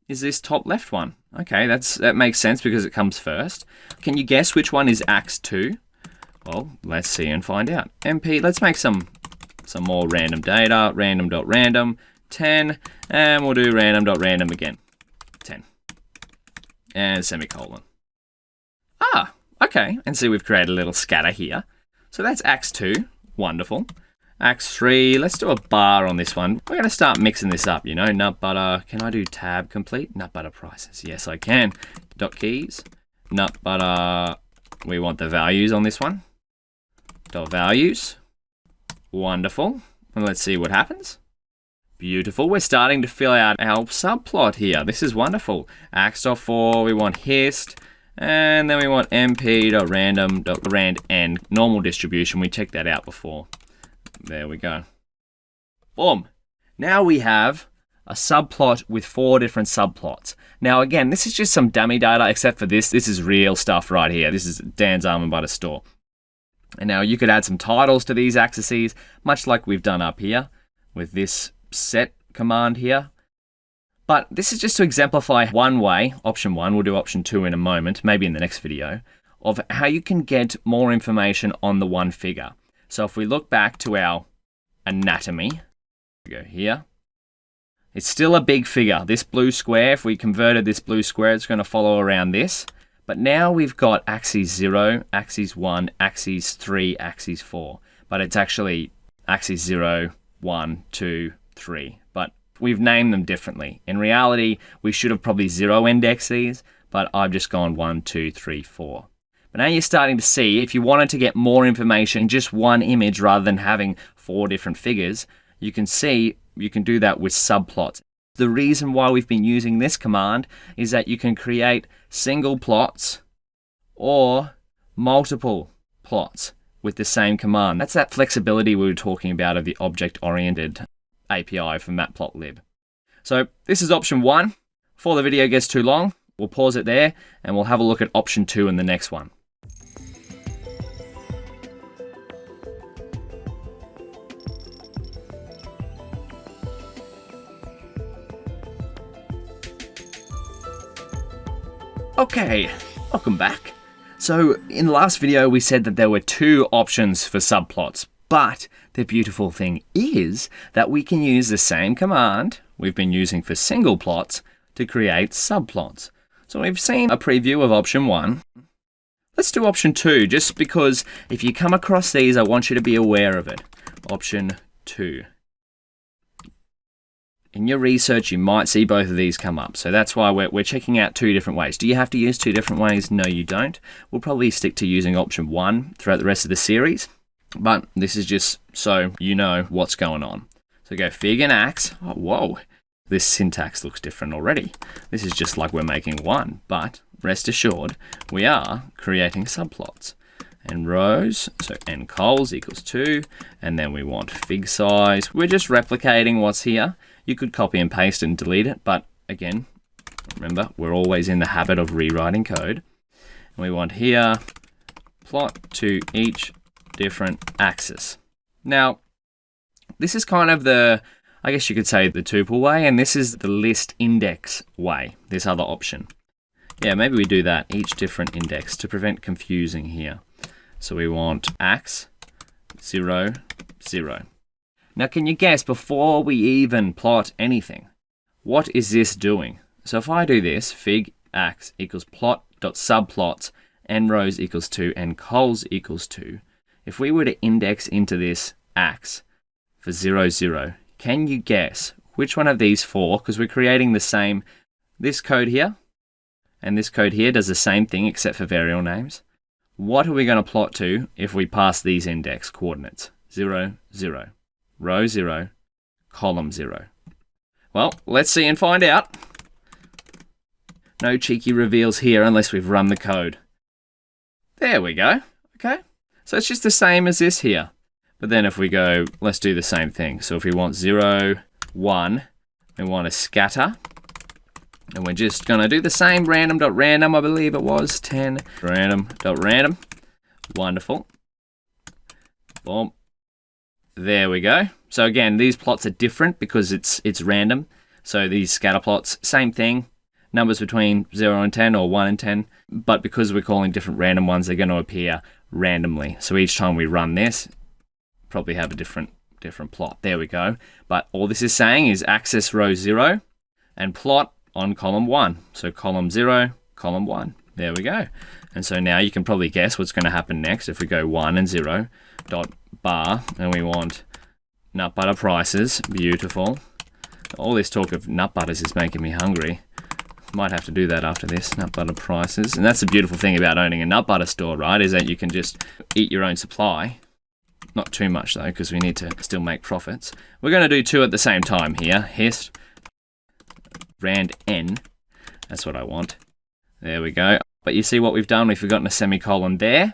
C: is this top left one. Okay, that makes sense because it comes first. Can you guess which one is Ax2? Well, let's see and find out. MP, let's make some more random data. Random.random, 10, and we'll do random.random again. 10. And semicolon. Ah, okay. And see we've created a little scatter here. So that's Ax2. Wonderful. Ax3, let's do a bar on this one. We're going to start mixing this up, you know. Nut butter, can I do tab complete? Nut butter prices, yes I can. Dot keys, nut butter, we want the values on this one. Dot values, wonderful. And let's see what happens. Beautiful, we're starting to fill out our subplot here. This is wonderful. Ax.4, we want hist, and then we want mp.random.rand normal distribution. We checked that out before. There we go. Boom. Now we have a subplot with 4 different subplots. Now again, this is just some dummy data, except for this. This is real stuff right here. This is Dan's Almond Butter Store. And now you could add some titles to these axes, much like we've done up here with this set command here. But this is just to exemplify one way, option 1, we'll do option 2 in a moment, maybe in the next video, of how you can get more information on the one figure. So if we look back to our anatomy, we go here. It's still a big figure. This blue square, if we converted this blue square, it's going to follow around this. But now we've got axis 0, axis 1, axis 3, axis 4. But it's actually axis 0, 1, 2, 3. But we've named them differently. In reality, we should have probably 0 indexed these, but I've just gone 1, 2, 3, 4. But now you're starting to see, if you wanted to get more information in just one image rather than having 4 different figures, you can see you can do that with subplots. the reason why we've been using this command is that you can create single plots or multiple plots with the same command. That's that flexibility we were talking about of the object-oriented API for Matplotlib. So this is option 1. Before the video gets too long, we'll pause it there and we'll have a look at option 2 in the next one. Okay, welcome back. So in the last video, we said that there were 2 options for subplots, but the beautiful thing is that we can use the same command we've been using for single plots to create subplots. So we've seen a preview of option 1. Let's do option 2, just because if you come across these, I want you to be aware of it. Option 2. In your research, you might see both of these come up. So that's why we're checking out 2 different ways. Do you have to use 2 different ways? No, you don't. We'll probably stick to using option 1 throughout the rest of the series. But this is just so you know what's going on. So go fig and ax. Oh, whoa. This syntax looks different already. This is just like we're making 1. But rest assured, we are creating subplots. And rows, so n cols equals 2. And then we want fig size. We're just replicating what's here. You could copy and paste and delete it, but again, remember, we're always in the habit of rewriting code. And we want here, plot to each different axis. Now, this is kind of the, I guess you could say the tuple way, and this is the list index way, this other option. Yeah, maybe we do that, each different index, to prevent confusing here. So we want ax, 0, 0. Now, can you guess, before we even plot anything, what is this doing? So if I do this, fig ax equals plot.subplots, n rows equals 2, n cols equals 2. If we were to index into this ax for 0, 0, can you guess which one of these 4, because we're creating the same, this code here, and this code here does the same thing except for variable names. What are we going to plot to if we pass these index coordinates? 0, 0. Row 0, column 0. Well, let's see and find out. No cheeky reveals here unless we've run the code. There we go. Okay. So it's just the same as this here. But then if we go, let's do the same thing. So if we want 0, 1, we want to scatter. And we're just going to do the same random.random, I believe it was. 10, random.random. Wonderful. Boom. There we go. So again, these plots are different because it's random. So these scatter plots, same thing. Numbers between 0 and 10 or 1 and 10. But because we're calling different random ones, they're going to appear randomly. So each time we run this, probably have a different plot. There we go. But all this is saying is access row 0 and plot on column 1. So column 0, column 1. There we go. And so now you can probably guess what's going to happen next if we go 1 and 0 dot bar, and we want nut butter prices. Beautiful. All this talk of nut butters is making me hungry. Might have to do that after this, nut butter prices. And that's the beautiful thing about owning a nut butter store, right, is that you can just eat your own supply. Not too much though, because we need to still make profits. We're going to do 2 at the same time here. Hist rand n. That's what I want. There we go. But you see what we've done? We've forgotten a semicolon there.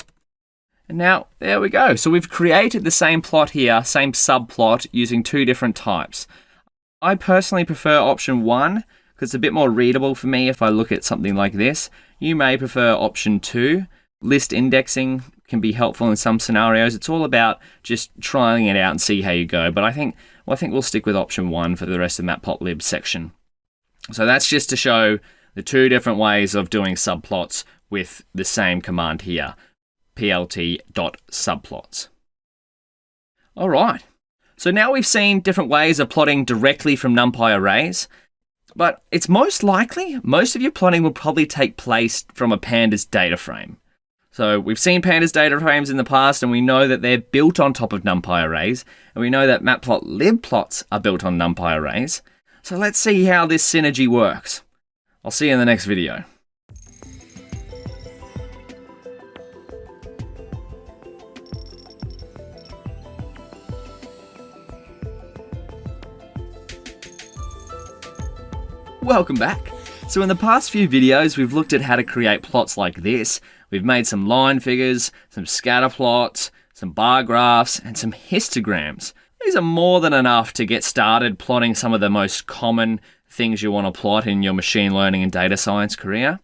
C: And now, there we go. So we've created the same plot here, same subplot, using 2 different types. I personally prefer option 1, because it's a bit more readable for me if I look at something like this. You may prefer option 2. List indexing can be helpful in some scenarios. It's all about just trying it out and see how you go. But I think we'll stick with option 1 for the rest of Matplotlib section. So that's just to show the 2 different ways of doing subplots with the same command here. plt.subplots. All right, so now we've seen different ways of plotting directly from NumPy arrays, but it's most likely most of your plotting will probably take place from a Pandas data frame. So we've seen Pandas data frames in the past, and we know that they're built on top of NumPy arrays, and we know that Matplotlib plots are built on NumPy arrays. So let's see how this synergy works. I'll see you in the next video. Welcome back. So in the past few videos, we've looked at how to create plots like this. We've made some line figures, some scatter plots, some bar graphs, and some histograms. These are more than enough to get started plotting some of the most common things you want to plot in your machine learning and data science career.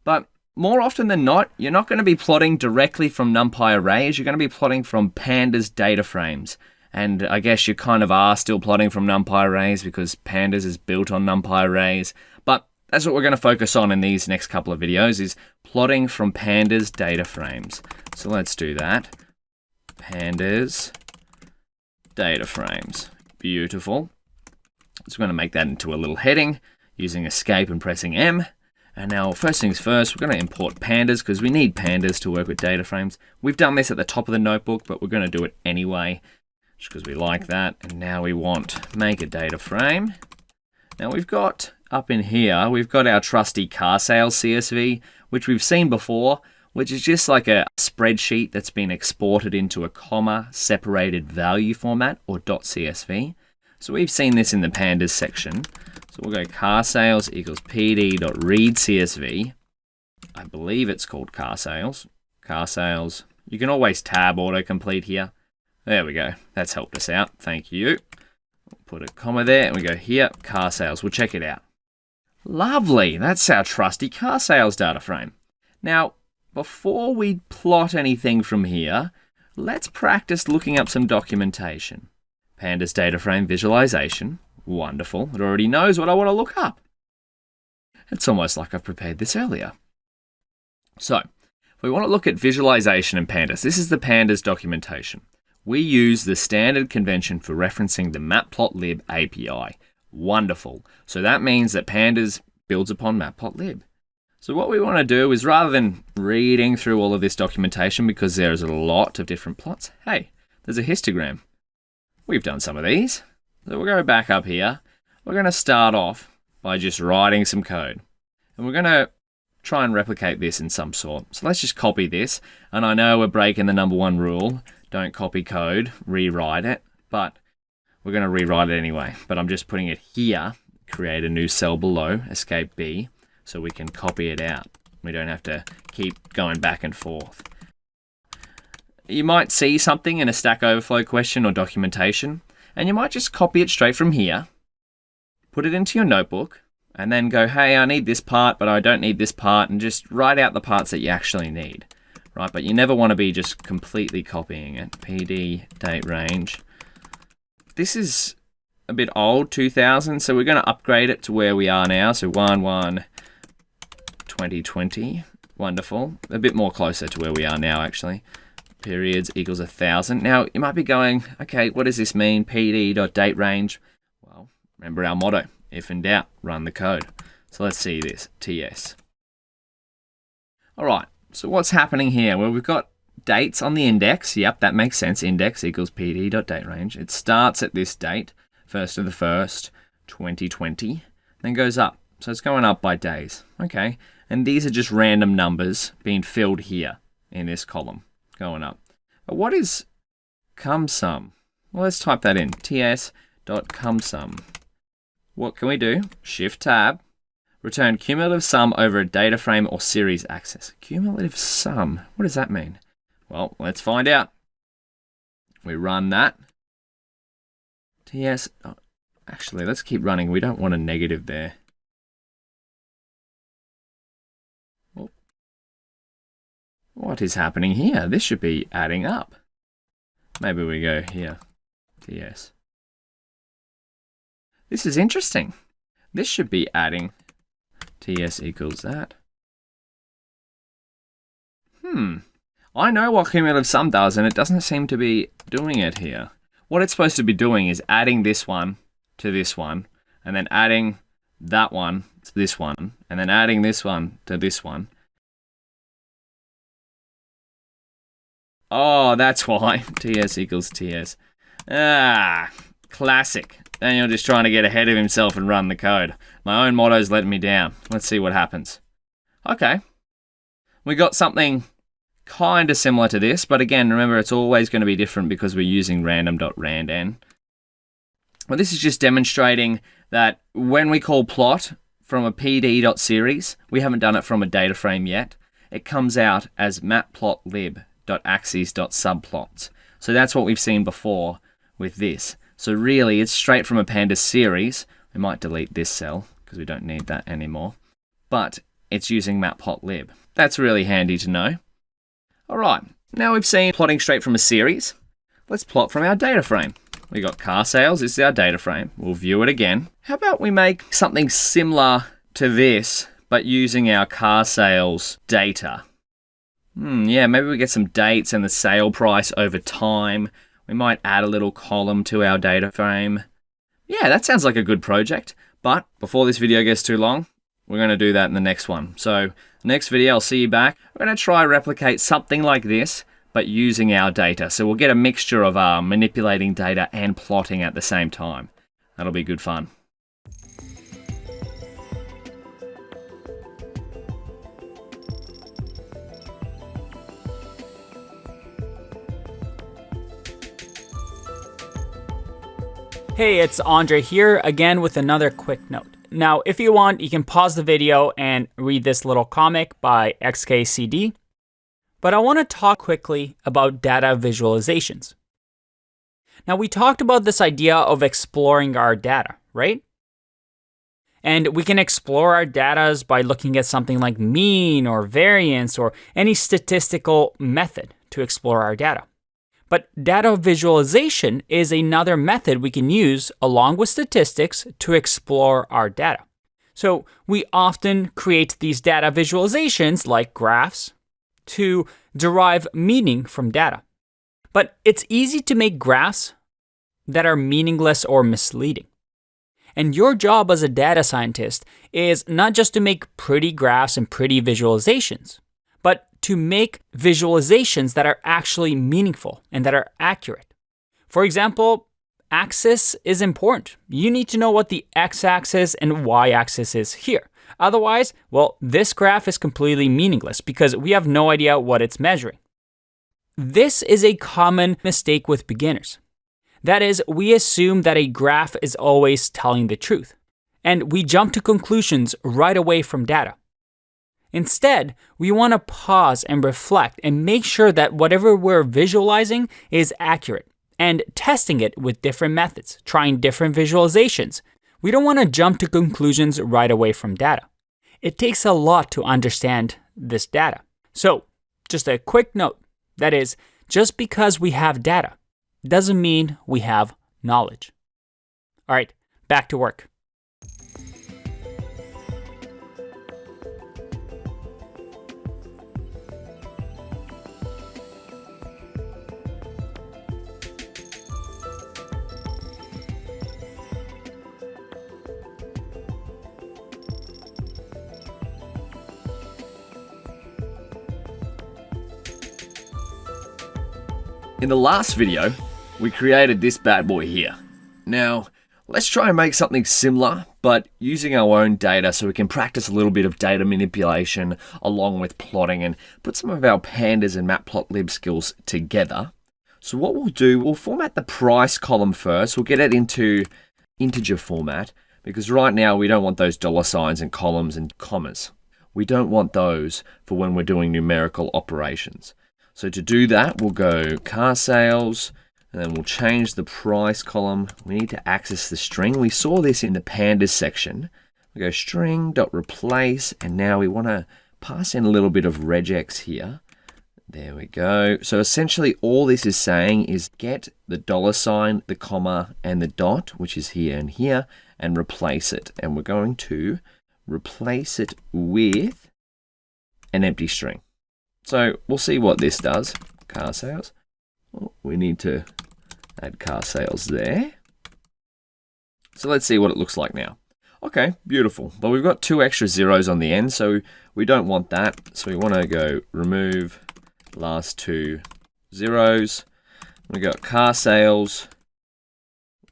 C: But more often than not, you're not going to be plotting directly from NumPy arrays. You're going to be plotting from Pandas DataFrames. And I guess you kind of are still plotting from NumPy arrays because Pandas is built on NumPy arrays. But that's what we're going to focus on in these next couple of videos, is plotting from Pandas DataFrames. So let's do that. Pandas DataFrames. Beautiful. So we're going to make that into a little heading using escape and pressing M. And now, first things first, we're going to import pandas because we need pandas to work with data frames. We've done this at the top of the notebook, but we're going to do it anyway, just because we like that. And now we want make a data frame. Now we've got up in here, we've got our trusty car sales CSV, which we've seen before, which is just like a spreadsheet that's been exported into a comma separated value format, or .csv. So we've seen this in the pandas section. So we'll go car sales equals pd.read CSV. I believe it's called car sales. Car sales. You can always tab autocomplete here. There we go. That's helped us out. Thank you. We'll put a comma there and we go here, car sales. We'll check it out. Lovely. That's our trusty car sales data frame. Now, before we plot anything from here, let's practice looking up some documentation. Pandas data frame visualization. Wonderful. It already knows what I want to look up. It's almost like I've prepared this earlier. So, if we want to look at visualization in Pandas, this is the Pandas documentation. We use the standard convention for referencing the Matplotlib API. Wonderful. So that means that Pandas builds upon Matplotlib. So what we want to do is, rather than reading through all of this documentation, because there's a lot of different plots, hey, there's a histogram. We've done some of these. So we'll go back up here. We're going to start off by just writing some code. And we're going to try and replicate this in some sort. So let's just copy this. And I know we're breaking the number one rule. Don't copy code, rewrite it. But we're going to rewrite it anyway. But I'm just putting it here. Create a new cell below, escape B, so we can copy it out. We don't have to keep going back and forth. You might see something in a Stack Overflow question or documentation, and you might just copy it straight from here, put it into your notebook, and then go, hey, I need this part, but I don't need this part, and just write out the parts that you actually need, right? But you never want to be just completely copying it. PD date range. This is a bit old, 2000, so we're going to upgrade it to where we are now. So 1/1/2020. Wonderful. A bit more closer to where we are now, actually. Periods equals 1000. Now, you might be going, okay, what does this mean? PD.dateRange. Well, remember our motto. If in doubt, run the code. So let's see this. TS. All right. So what's happening here? Well, we've got dates on the index. Yep, that makes sense. Index equals PD.dateRange. It starts at this date, 1st of the 1st, 2020, then goes up. So it's going up by days. Okay. And these are just random numbers being filled here in this column. Going up. But what is cumsum? Well, let's type that in. ts.cumsum. What can we do? Shift tab. Return cumulative sum over a data frame or series axis. Cumulative sum. What does that mean? Well, let's find out. We run that. TS. Oh, actually, let's keep running. We don't want a negative there. What is happening here? This should be adding up. Maybe we go here. TS. This is interesting. This should be adding. TS equals that. I know what cumulative sum does, and it doesn't seem to be doing it here. What it's supposed to be doing is adding this one to this one, and then adding that one to this one, and then adding this one to this one. Oh, that's why. TS equals TS. Ah, classic. Daniel just trying to get ahead of himself and run the code. My own motto's letting me down. Let's see what happens. Okay. We got something kind of similar to this, but again, remember it's always going to be different because we're using random.randn. Well, this is just demonstrating that when we call plot from a pd.series. We haven't done it from a data frame yet. It comes out as matplotlib.axes.subplots. So that's what we've seen before with this. So really, it's straight from a Pandas series. We might delete this cell because we don't need that anymore. But it's using Matplotlib. That's really handy to know. All right, now we've seen plotting straight from a series. Let's plot from our data frame. We got car sales, this is our data frame. We'll view it again. How about we make something similar to this, but using our car sales data? Yeah, maybe we get some dates and the sale price over time. We might add a little column to our data frame. Yeah, that sounds like a good project. But before this video gets too long, we're going to do that in the next one. So next video, I'll see you back. We're going to try replicate something like this, but using our data. So we'll get a mixture of manipulating data and plotting at the same time. That'll be good fun.
B: Hey, it's Andre here again with another quick note. Now, if you want, you can pause the video and read this little comic by XKCD. But I want to talk quickly about data visualizations. Now, we talked about this idea of exploring our data, right? And we can explore our data by looking at something like mean or variance or any statistical method to explore our data. But data visualization is another method we can use along with statistics to explore our data. So we often create these data visualizations like graphs to derive meaning from data. But it's easy to make graphs that are meaningless or misleading. And your job as a data scientist is not just to make pretty graphs and pretty visualizations, but to make visualizations that are actually meaningful and that are accurate. For example, axis is important. You need to know what the x-axis and y-axis is here. Otherwise, well, this graph is completely meaningless because we have no idea what it's measuring. This is a common mistake with beginners. That is, we assume that a graph is always telling the truth, and we jump to conclusions right away from data. Instead, we want to pause and reflect and make sure that whatever we're visualizing is accurate and testing it with different methods, trying different visualizations. We don't want to jump to conclusions right away from data. It takes a lot to understand this data. So, just a quick note, that is, just because we have data doesn't mean we have knowledge. All right, back to work.
C: In the last video, we created this bad boy here. Now, let's try and make something similar, but using our own data so we can practice a little bit of data manipulation along with plotting and put some of our Pandas and Matplotlib skills together. So what we'll do, we'll format the price column first. We'll get it into integer format because right now we don't want those dollar signs and columns and commas. We don't want those for when we're doing numerical operations. So to do that, we'll go car sales, and then we'll change the price column. We need to access the string. We saw this in the Pandas section. We go string.replace, and now we want to pass in a little bit of regex here. There we go. So essentially all this is saying is get the dollar sign, the comma, and the dot, which is here and here, and replace it. And we're going to replace it with an empty string. So we'll see what this does. Car sales. Oh, we need to add car sales there. So let's see what it looks like now. Okay, beautiful. But we've got 2 extra zeros on the end, so we don't want that. So we want to go remove last 2 zeros. We got car sales.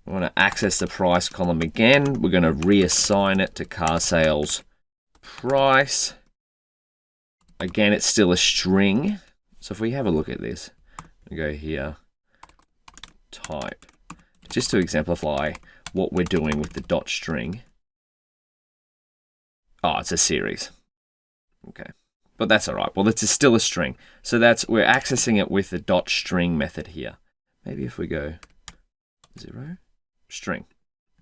C: We want to access the price column again. We're going to reassign it to car sales price. Again, it's still a string. So if we have a look at this, we go here, type, just to exemplify what we're doing with the dot string. Oh, it's a series. Okay. But that's all right. Well, it's still a string. So we're accessing it with the .string method here. Maybe if we go 0, string.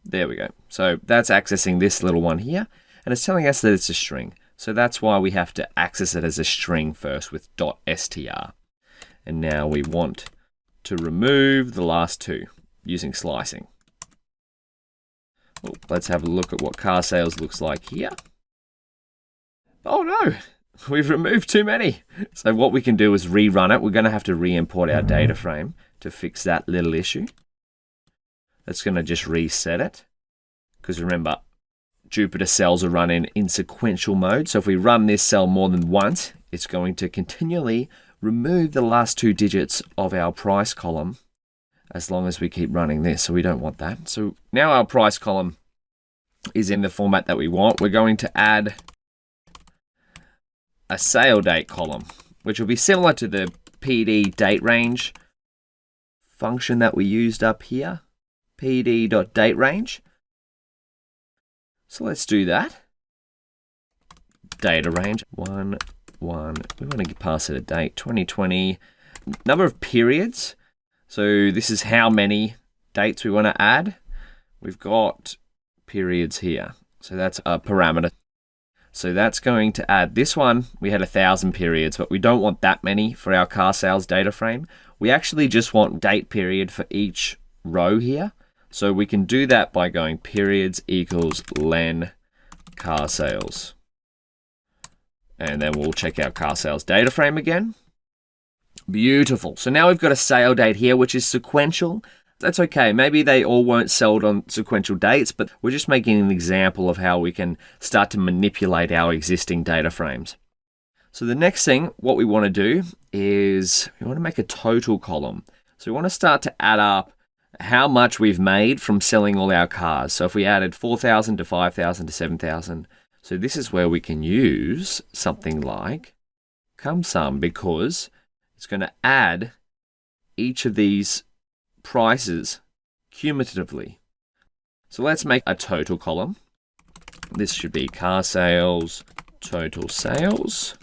C: There we go. So that's accessing this little one here, and it's telling us that it's a string. So that's why we have to access it as a string first with .str. And now we want to remove the last two using slicing. Well, let's have a look at what car sales looks like here. Oh no, we've removed too many. So what we can do is rerun it. We're going to have to re-import our data frame to fix that little issue. That's going to just reset it. Because remember, Jupyter cells are running in sequential mode. So if we run this cell more than once, it's going to continually remove the last two digits of our price column as long as we keep running this. So we don't want that. So now our price column is in the format that we want. We're going to add a sale date column, which will be similar to the PD date range function that we used up here, pd.daterange. So let's do that. Data range 1, 1. We want to pass it a date 2020. Number of periods. So this is how many dates we want to add. We've got periods here. So that's a parameter. So that's going to add this one. We had 1,000 periods, but we don't want that many for our car sales data frame. We actually just want date period for each row here. So we can do that by going periods equals len car sales. And then we'll check our car sales data frame again. Beautiful. So now we've got a sale date here, which is sequential. That's okay. Maybe they all weren't sold on sequential dates, but we're just making an example of how we can start to manipulate our existing data frames. So the next thing, what we want to do is we want to make a total column. So we want to start to add up how much we've made from selling all our cars. So if we added 4,000 to 5,000 to 7,000, so this is where we can use something like CumSum, because it's going to add each of these prices cumulatively. So let's make a total column. This should be car sales, total sales.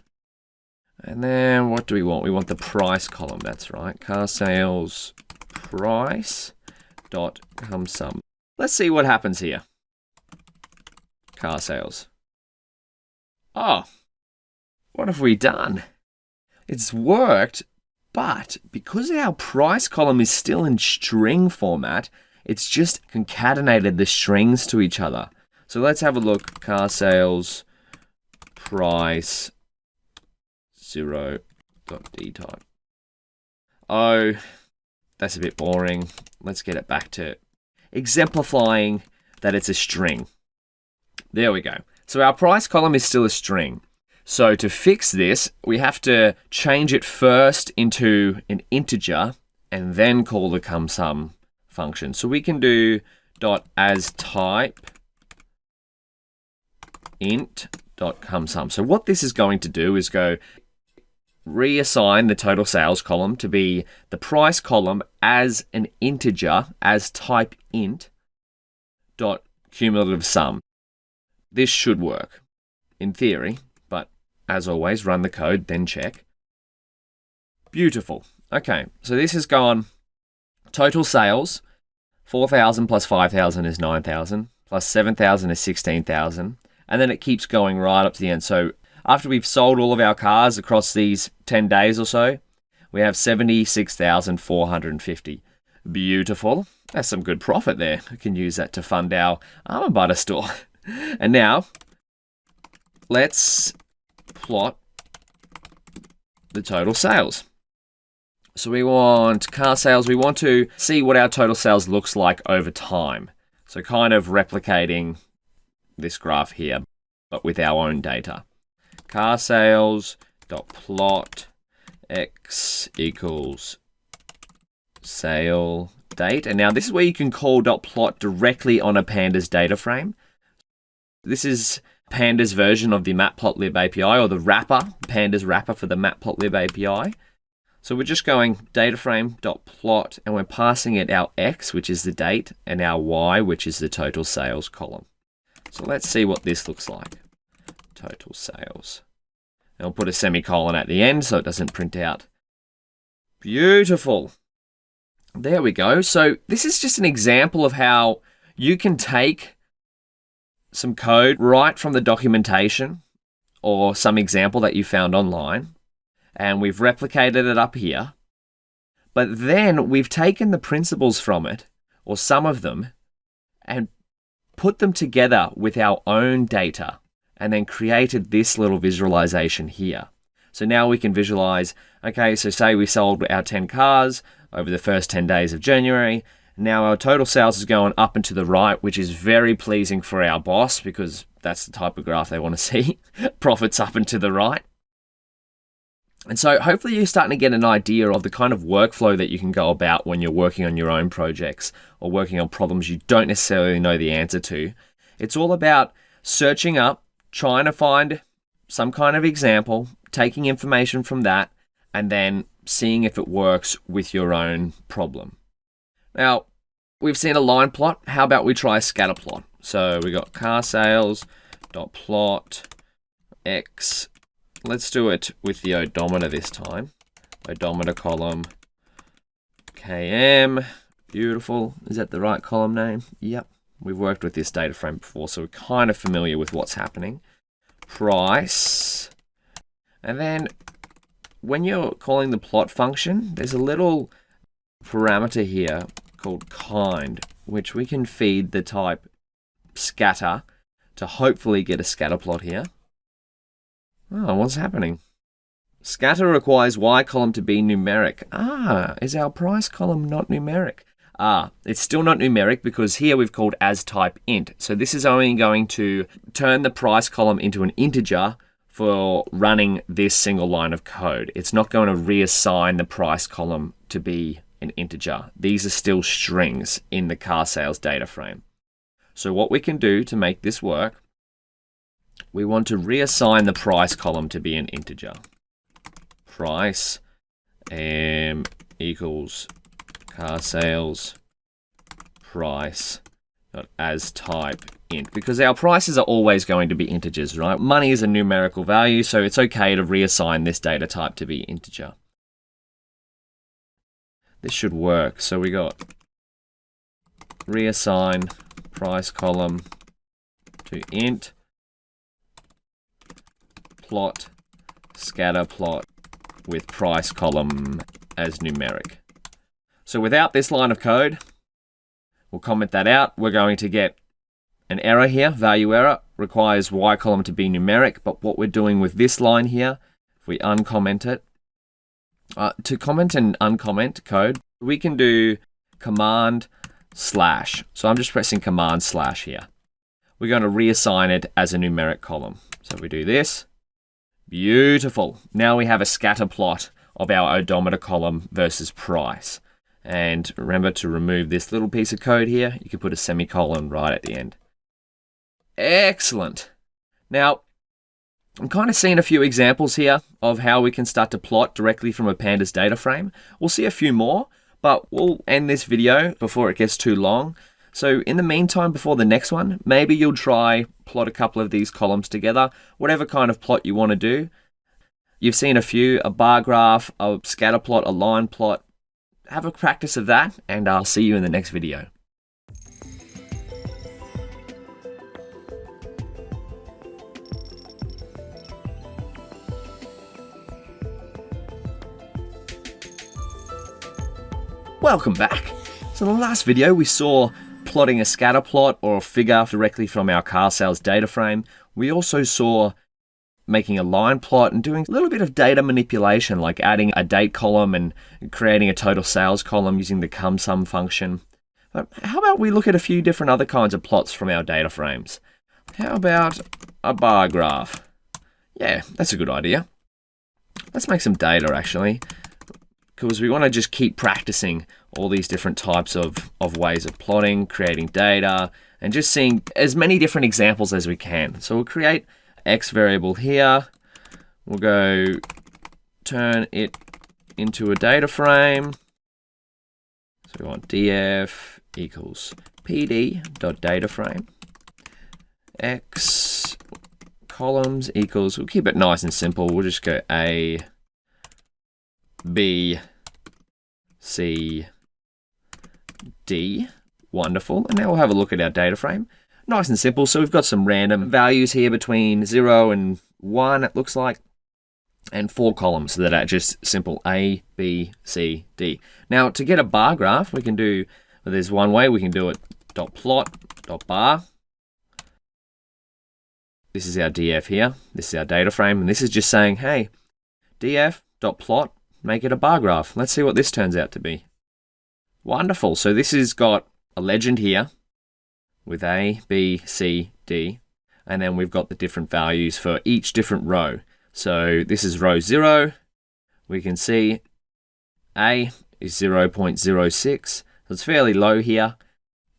C: And then what do we want? We want the price column. That's right. Car sales price dot CumSum. Let's see what happens here. Car sales. Oh, what have we done? It's worked, but because our price column is still in string format, it's just concatenated the strings to each other. So let's have a look. Car sales price 0.dtype. Oh, that's a bit boring. Let's get it back to exemplifying that it's a string. There we go. So our price column is still a string. So to fix this, we have to change it first into an integer and then call the CumSum function. So we can do .asType int.CumSum. So what this is going to do is go reassign the total sales column to be the price column as an integer as type int dot cumulative sum. This should work in theory, but as always, run the code, then check. Beautiful. Okay, so this has gone total sales, 4,000 plus 5,000 is 9,000, plus 7,000 is 16,000, and then it keeps going right up to the end. So after we've sold all of our cars across these 10 days or so, we have 76,450. Beautiful. That's some good profit there. We can use that to fund our almond butter store. And now, let's plot the total sales. So we want car sales. We want to see what our total sales looks like over time. So kind of replicating this graph here, but with our own data. Car sales dot plot x equals sale date. And now this is where you can call .plot directly on a Pandas data frame. This is Pandas version of the Matplotlib API, or the wrapper, Pandas wrapper for the Matplotlib API. So we're just going dataframe.plot, and we're passing it our x, which is the date, and our y, which is the total sales column. So let's see what this looks like. total sales. And I'll put a semicolon at the end so it doesn't print out. Beautiful. There we go. So this is just an example of how you can take some code right from the documentation or some example that you found online, and we've replicated it up here. But then we've taken the principles from it, or some of them, and put them together with our own data, and then created this little visualization here. So now we can visualize, okay, so say we sold our 10 cars over the first 10 days of January. Now our total sales is going up and to the right, which is very pleasing for our boss because that's the type of graph they want to see. Profits up and to the right. And so hopefully you're starting to get an idea of the kind of workflow that you can go about when you're working on your own projects or working on problems you don't necessarily know the answer to. It's all about searching up, trying to find some kind of example, taking information from that, and then seeing if it works with your own problem. Now, we've seen a line plot. How about we try a scatter plot? So we got car sales dot plot x. Let's do it with the odometer this time. Odometer column km. Beautiful. Is that the right column name? Yep. We've worked with this data frame before, so we're kind of familiar with what's happening. Price. And then when you're calling the plot function, there's a little parameter here called kind, which we can feed the type scatter to hopefully get a scatter plot here. Oh, what's happening? Scatter requires y column to be numeric. Is our price column not numeric? It's still not numeric because here we've called as type int. So this is only going to turn the price column into an integer for running this single line of code. It's not going to reassign the price column to be an integer. These are still strings in the car sales data frame. So what we can do to make this work, we want to reassign the price column to be an integer. Price equals car sales price as type int, because our prices are always going to be integers, right? Money is a numerical value, so it's okay to reassign this data type to be integer. This should work. So we got reassign price column to int, plot, scatter plot with price column as numeric. So without this line of code, we'll comment that out. We're going to get an error here, value error, requires y column to be numeric, but what we're doing with this line here, if we uncomment it, to comment and uncomment code, we can do command slash. So I'm just pressing command slash here. We're going to reassign it as a numeric column. So we do this. Beautiful. Now we have a scatter plot of our odometer column versus price. And remember to remove this little piece of code here. You can put a semicolon right at the end. Excellent. Now, I'm kind of seeing a few examples here of how we can start to plot directly from a Pandas data frame. We'll see a few more, but we'll end this video before it gets too long. So in the meantime, before the next one, maybe you'll try plot a couple of these columns together, whatever kind of plot you want to do. You've seen a few, a bar graph, a scatter plot, a line plot. Have a practice of that, and I'll see you in the next video. Welcome back. So in the last video, we saw plotting a scatter plot or a figure directly from our car sales data frame. We also saw making a line plot and doing a little bit of data manipulation, like adding a date column and creating a total sales column using the CumSum function. But how about we look at a few different other kinds of plots from our data frames? How about a bar graph? Yeah, that's a good idea. Let's make some data actually, because we want to just keep practicing all these different types of ways of plotting, creating data, and just seeing as many different examples as we can. So we'll create X variable here. We'll go turn it into a data frame. So we want df equals pd.dataframe. X columns equals, we'll keep it nice and simple. We'll just go A, B, C, D. Wonderful. And now we'll have a look at our data frame. Nice and simple. So we've got some random values here between 0 and 1, it looks like, and 4 columns that are just simple A, B, C, D. Now, to get a bar graph, we can do, well, there's one way we can do it, .plot, .bar. This is our DF here. This is our data frame. And this is just saying, hey, df.plot, make it a bar graph. Let's see what this turns out to be. Wonderful. So this has got a legend here with A, B, C, D. And then we've got the different values for each different row. So this is row 0. We can see A is 0.06. So it's fairly low here.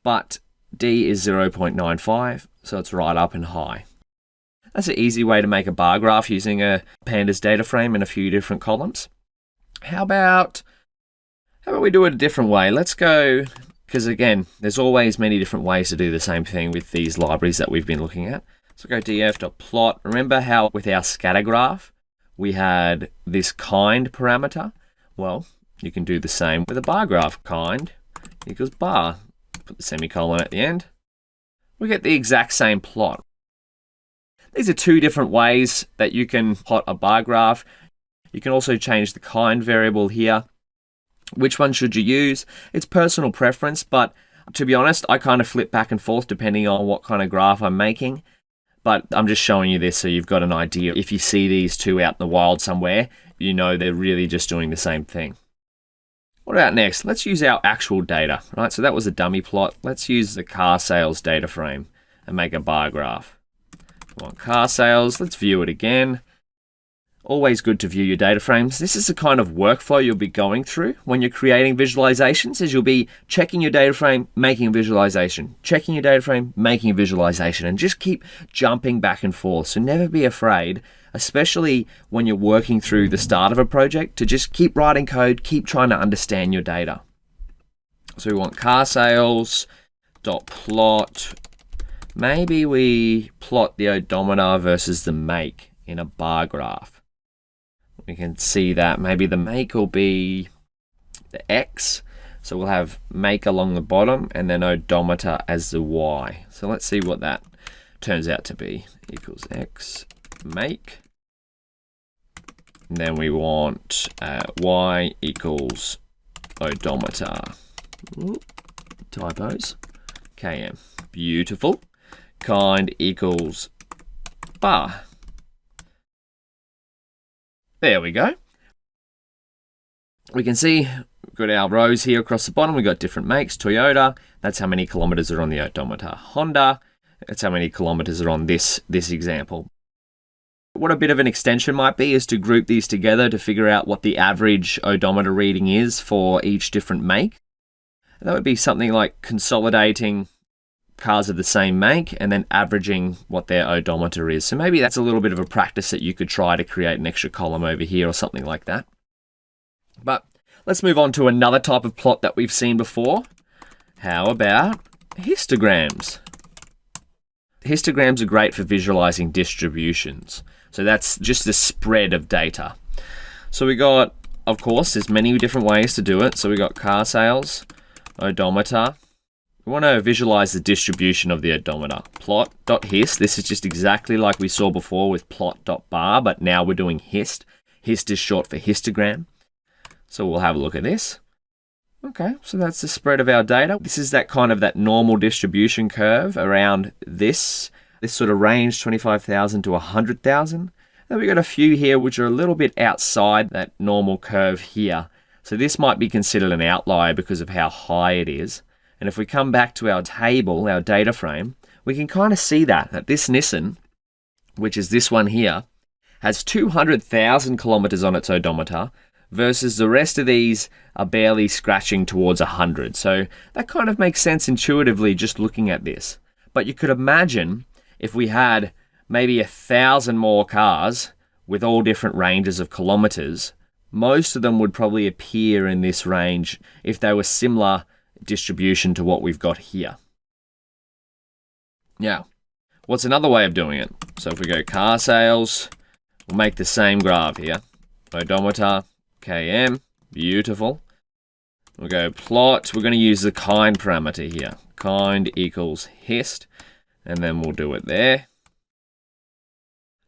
C: But D is 0.95. So it's right up and high. That's an easy way to make a bar graph using a Pandas data frame and a few different columns. How about we do it a different way? Let's go, because again, there's always many different ways to do the same thing with these libraries that we've been looking at. So go df.plot. Remember how with our scatter graph, we had this kind parameter? Well, you can do the same with a bar graph. Kind equals bar. Put the semicolon at the end. We get the exact same plot. These are two different ways that you can plot a bar graph. You can also change the kind variable here. Which one should you use? It's personal preference, but to be honest, I kind of flip back and forth depending on what kind of graph I'm making. But I'm just showing you this so you've got an idea. If you see these two out in the wild somewhere, you know they're really just doing the same thing. What about next? Let's use our actual data, right? So that was a dummy plot. Let's use the car sales data frame and make a bar graph. We want car sales. Let's view it again. Always good to view your data frames. This is the kind of workflow you'll be going through when you're creating visualizations, is you'll be checking your data frame, making a visualization, checking your data frame, making a visualization, and just keep jumping back and forth. So never be afraid, especially when you're working through the start of a project, to just keep writing code, keep trying to understand your data. So we want car sales, .plot. Maybe we plot the odometer versus the make in a bar graph. We can see that maybe the make will be the X. So we'll have make along the bottom and then odometer as the Y. So let's see what that turns out to be. Equals X make. And then we want Y equals odometer. Ooh, typos. KM. Beautiful. Kind equals bar. There we go. We can see we've got our rows here across the bottom. We've got different makes. Toyota, that's how many kilometers are on the odometer. Honda, that's how many kilometers are on this example. What a bit of an extension might be is to group these together to figure out what the average odometer reading is for each different make. That would be something like consolidating cars of the same make and then averaging what their odometer is. So maybe that's a little bit of a practice that you could try to create an extra column over here or something like that. But let's move on to another type of plot that we've seen before. How about histograms? Histograms are great for visualizing distributions. So that's just the spread of data. So we got, of course, there's many different ways to do it. So we got car sales, odometer. We want to visualize the distribution of the odometer. Plot.hist, this is just exactly like we saw before with plot.bar, but now we're doing hist. Hist is short for histogram. So we'll have a look at this. Okay, so that's the spread of our data. This is that kind of that normal distribution curve around this sort of range, 25,000 to 100,000. Then we've got a few here which are a little bit outside that normal curve here. So this might be considered an outlier because of how high it is. And if we come back to our table, our data frame, we can kind of see that this Nissan, which is this one here, has 200,000 kilometers on its odometer versus the rest of these are barely scratching towards 100. So that kind of makes sense intuitively just looking at this. But you could imagine if we had maybe 1,000 more cars with all different ranges of kilometers, most of them would probably appear in this range if they were similar distribution to what we've got here. Now, what's another way of doing it? So if we go car sales, we'll make the same graph here. Odometer, KM, beautiful. We'll go plot. We're going to use the kind parameter here. Kind equals hist, and then we'll do it there.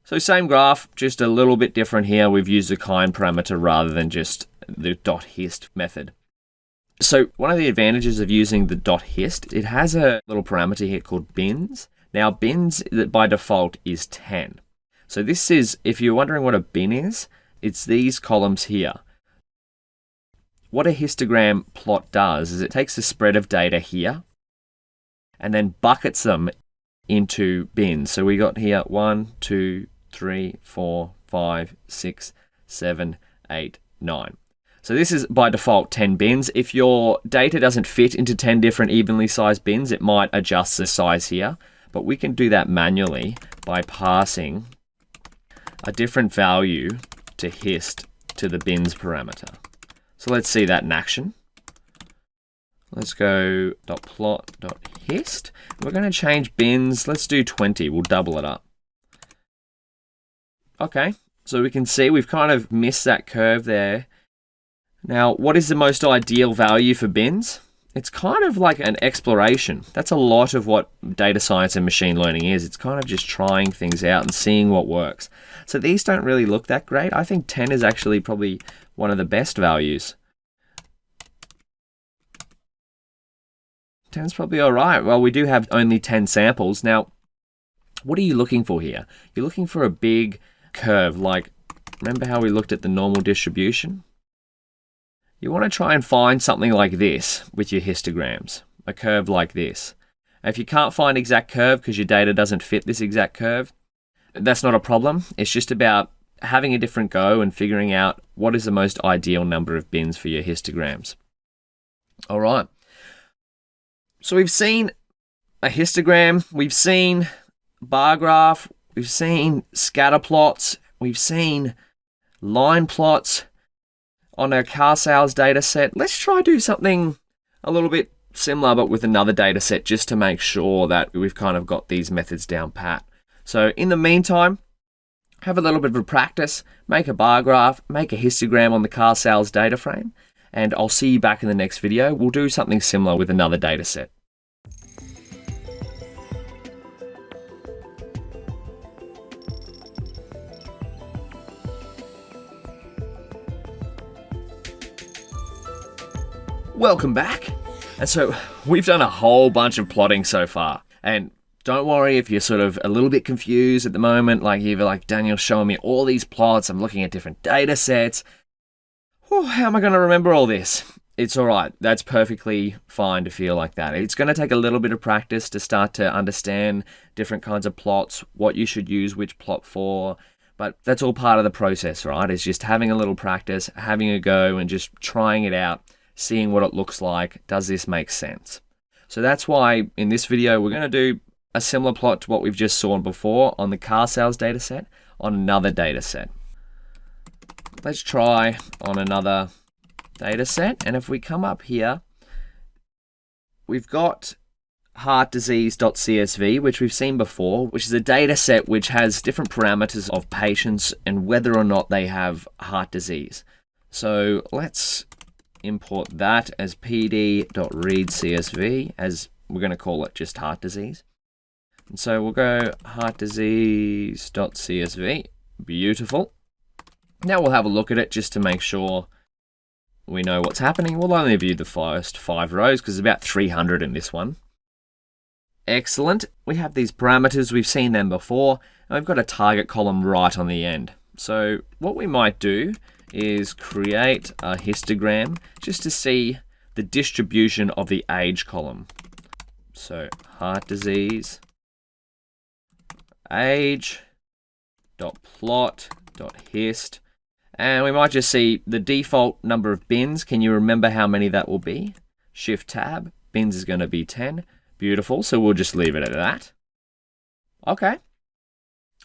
C: So same graph, just a little bit different here. We've used the kind parameter rather than just the .hist method. So one of the advantages of using the .hist, it has a little parameter here called bins. Now bins by default is 10. So this is, if you're wondering what a bin is, it's these columns here. What a histogram plot does is it takes the spread of data here and then buckets them into bins. So we got here 1, 2, 3, 4, 5, 6, 7, 8, 9. So this is by default 10 bins. If your data doesn't fit into 10 different evenly sized bins, it might adjust the size here. But we can do that manually by passing a different value to hist to the bins parameter. So let's see that in action. Let's go .plot.hist. We're going to change bins. Let's do 20. We'll double it up. Okay, so we can see we've kind of missed that curve there. Now, what is the most ideal value for bins? It's kind of like an exploration. That's a lot of what data science and machine learning is. It's kind of just trying things out and seeing what works. So these don't really look that great. I think 10 is actually probably one of the best values. 10 is probably all right. Well, we do have only 10 samples. Now, what are you looking for here? You're looking for a big curve, like, remember how we looked at the normal distribution? You want to try and find something like this with your histograms, a curve like this. If you can't find exact curve because your data doesn't fit this exact curve, that's not a problem. It's just about having a different go and figuring out what is the most ideal number of bins for your histograms. All right. So we've seen a histogram, we've seen bar graph, we've seen scatter plots, we've seen line plots on our car sales data set. Let's try do something a little bit similar but with another data set just to make sure that we've kind of got these methods down pat. So in the meantime, have a little bit of a practice, make a bar graph, make a histogram on the car sales data frame, and I'll see you back in the next video. We'll do something similar with another data set. Welcome back. And so we've done a whole bunch of plotting so far. And don't worry if you're sort of a little bit confused at the moment, like you're like, Daniel's showing me all these plots, I'm looking at different data sets. How am I going to remember all this? It's all right. That's perfectly fine to feel like that. It's going to take a little bit of practice to start to understand different kinds of plots, what you should use which plot for. But that's all part of the process, right? It's just having a little practice, having a go and just trying it out, seeing what it looks like. Does this make sense? So that's why in this video, we're going to do a similar plot to what we've just saw before on the car sales data set on another data set. Let's try on another data set. And if we come up here, we've got heartdisease.csv, which we've seen before, which is a data set which has different parameters of patients and whether or not they have heart disease. So let's import that as pd.readcsv, as we're going to call it just heart disease. And so we'll go heartdisease.csv. Beautiful. Now we'll have a look at it just to make sure we know what's happening. We'll only view the first 5 rows because there's about 300 in this one. Excellent. We have these parameters. We've seen them before. And we've got a target column right on the end. So what we might do is create a histogram just to see the distribution of the age column. So heart disease, age, .plot.hist, and we might just see the default number of bins. Can you remember how many that will be? Shift tab, bins is going to be 10. Beautiful, so we'll just leave it at that. Okay.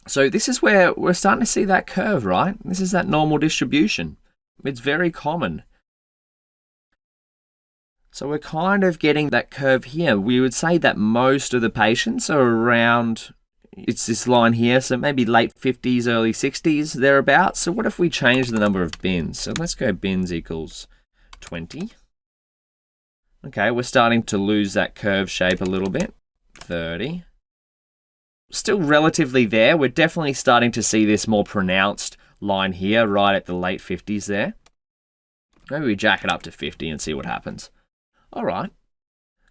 C: So this is where we're starting to see that curve, right? This is that normal distribution. It's very common. So we're kind of getting that curve here. We would say that most of the patients are around It's this line here, so maybe late 50s, early 60s, thereabouts. So what if we change the number of bins? So let's go bins equals 20. Okay, we're starting to lose that curve shape a little bit. 30. Still relatively there. We're definitely starting to see this more pronounced line here, right at the late 50s there. Maybe we jack it up to 50 and see what happens. All right.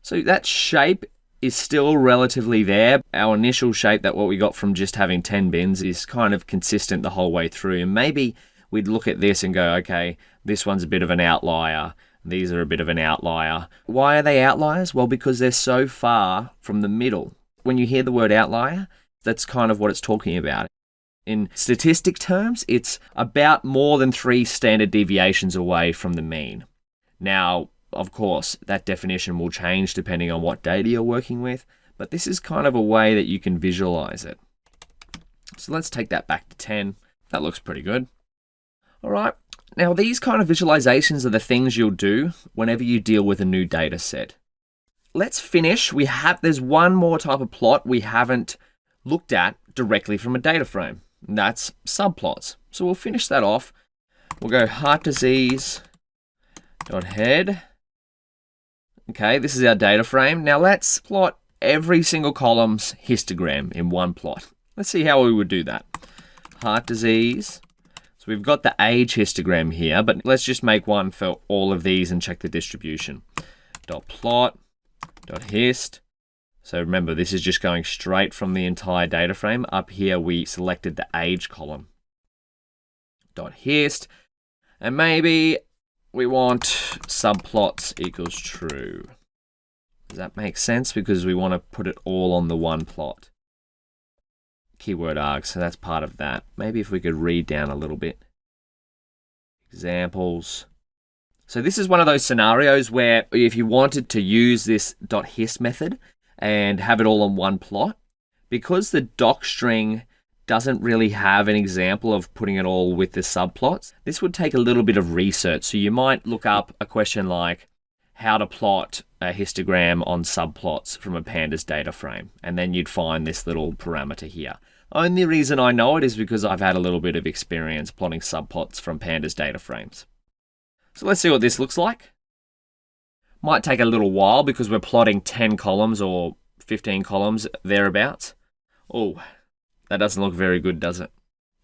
C: So that shape is still relatively there. Our initial shape, that what we got from just having 10 bins, is kind of consistent the whole way through. And maybe we'd look at this and go, okay, this one's a bit of an outlier. These are a bit of an outlier. Why are they outliers? Well, because they're so far from the middle. When you hear the word outlier, that's kind of what it's talking about. In statistic terms, it's about more than 3 standard deviations away from the mean. Now, of course, that definition will change depending on what data you're working with, but this is kind of a way that you can visualize it. So let's take that back to 10. That looks pretty good. All right. Now, these kind of visualizations are the things you'll do whenever you deal with a new data set. Let's finish. There's one more type of plot we haven't looked at directly from a data frame. And that's subplots. So we'll finish that off. We'll go heart disease dot head. Okay, this is our data frame. Now let's plot every single column's histogram in one plot. Let's see how we would do that. Heart disease. So we've got the age histogram here, but let's just make one for all of these and check the distribution. Dot plot, dot hist. So remember, this is just going straight from the entire data frame. Up here, we selected the age column. Dot hist. And maybe we want subplots equals true. Does that make sense? Because we want to put it all on the one plot. Keyword args, so that's part of that. Maybe if we could read down a little bit. Examples. So this is one of those scenarios where if you wanted to use this .hist method and have it all on one plot, because the docstring doesn't really have an example of putting it all with the subplots, this would take a little bit of research. So you might look up a question like how to plot a histogram on subplots from a Pandas data frame, and then you'd find this little parameter here. Only reason I know it is because I've had a little bit of experience plotting subplots from Pandas data frames. So let's see what this looks like. Might take a little while because we're plotting 10 columns or 15 columns thereabouts. Oh, that doesn't look very good, does it?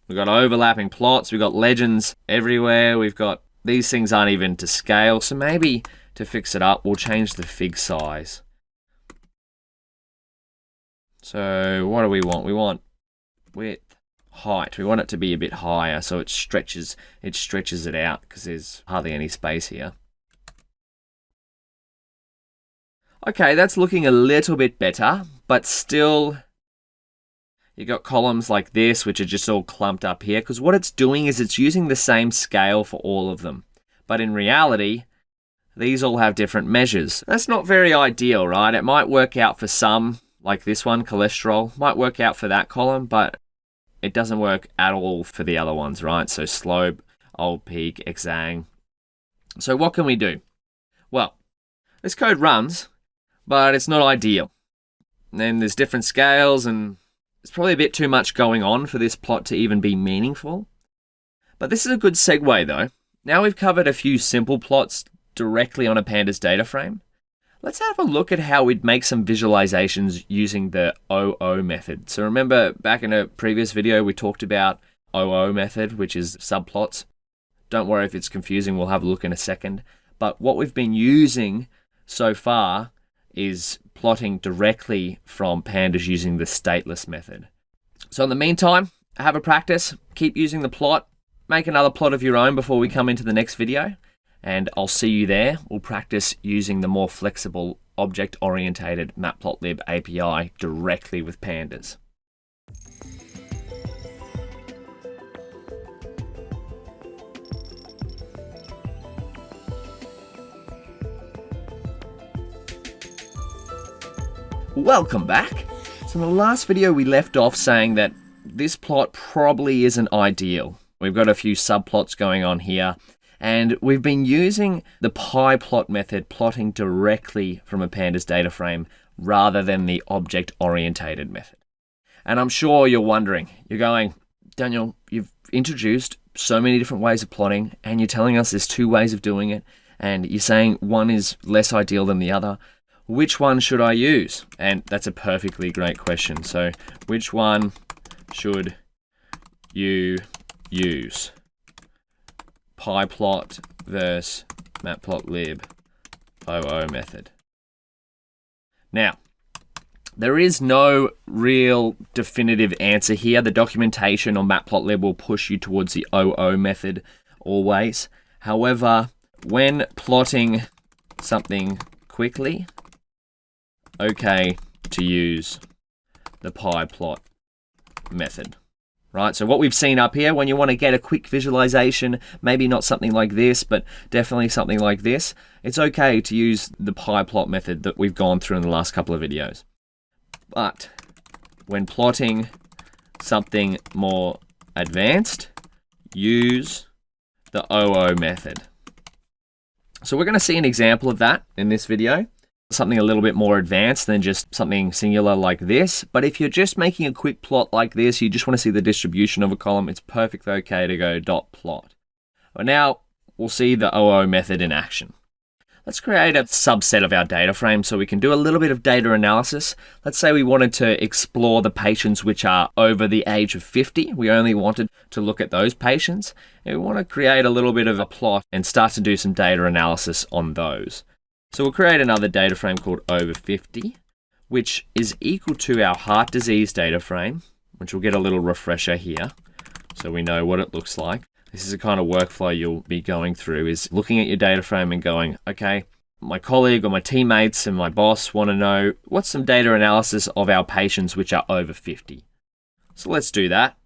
C: We've got overlapping plots, we've got legends everywhere, we've got these things aren't even to scale, so maybe to fix it up, we'll change the fig size. So what do we want? We want width, height. We want it to be a bit higher so it stretches it out because there's hardly any space here. Okay, that's looking a little bit better, but still you got columns like this which are just all clumped up here because what it's doing is it's using the same scale for all of them. But in reality, these all have different measures. That's not very ideal, right? It might work out for some, like this one, cholesterol, might work out for that column, but it doesn't work at all for the other ones, right? So slope, old peak, exang. So what can we do? Well, this code runs, but it's not ideal. And then there's different scales and it's probably a bit too much going on for this plot to even be meaningful. But this is a good segue though. Now we've covered a few simple plots directly on a Pandas data frame. Let's have a look at how we'd make some visualizations using the OO method. So remember back in a previous video we talked about OO method, which is subplots. Don't worry if it's confusing, we'll have a look in a second. But what we've been using so far is plotting directly from Pandas using the stateless method. So in the meantime, have a practice, keep using the plot, make another plot of your own before we come into the next video. And I'll see you there. We'll practice using the more flexible object-oriented Matplotlib API directly with Pandas. Welcome back. So in the last video we left off saying that this plot probably isn't ideal. We've got a few subplots going on here. And we've been using the pyplot method, plotting directly from a Pandas data frame rather than the object-oriented method. And I'm sure you're wondering, you're going, Daniel, you've introduced so many different ways of plotting, and you're telling us there's 2 ways of doing it, and you're saying one is less ideal than the other. Which one should I use? And that's a perfectly great question. So which one should you use? PyPlot versus Matplotlib OO method. Now, there is no real definitive answer here. The documentation on Matplotlib will push you towards the OO method always. However, when plotting something quickly, okay to use the PyPlot method. Right, so what we've seen up here, when you want to get a quick visualization, maybe not something like this, but definitely something like this, it's okay to use the PyPlot method that we've gone through in the last couple of videos. But when plotting something more advanced, use the OO method. So we're going to see an example of that in this video. Something a little bit more advanced than just something singular like this. But if you're just making a quick plot like this, you just want to see the distribution of a column, it's perfectly okay to go dot plot. But now we'll see the OO method in action. Let's create a subset of our data frame so we can do a little bit of data analysis. Let's say we wanted to explore the patients which are over the age of 50. We only wanted to look at those patients. And we want to create a little bit of a plot and start to do some data analysis on those. So we'll create another data frame called over 50, which is equal to our heart disease data frame, which we'll get a little refresher here so we know what it looks like. This is the kind of workflow you'll be going through, is looking at your data frame and going, okay, my colleague or my teammates and my boss want to know what's some data analysis of our patients which are over 50. So let's do that.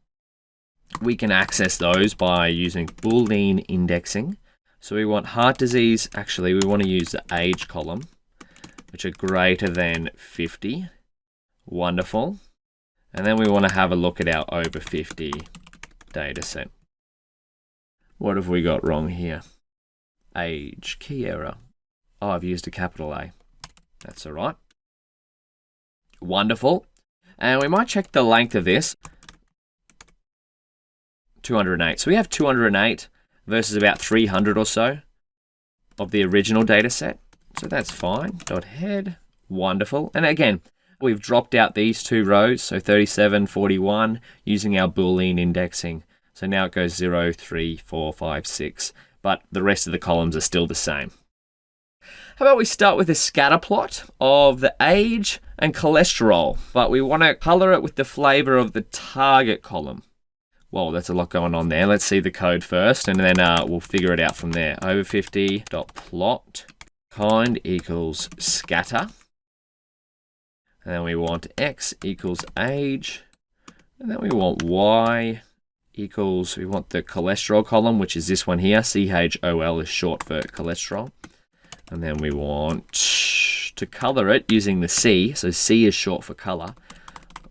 C: We can access those by using Boolean indexing. So we want heart disease, actually we want to use the age column, which are greater than 50. Wonderful. And then we want to have a look at our over 50 data set. What have we got wrong here? Age, key error. Oh, I've used a capital A. That's all right. Wonderful. And we might check the length of this. 208. So we have 208 versus about 300 or so of the original data set. So that's fine. Dot head. Wonderful. And again, we've dropped out these 2 rows, so 37, 41, using our Boolean indexing. So now it goes 0, 3, 4, 5, 6, but the rest of the columns are still the same. How about we start with a scatter plot of the age and cholesterol, but we want to color it with the flavor of the target column. Whoa, that's a lot going on there. Let's see the code first, and then we'll figure it out from there. Over 50.plot kind equals scatter. And then we want x equals age. And then we want y equals, we want the cholesterol column, which is this one here. CHOL is short for cholesterol. And then we want to color it using the C. So C is short for color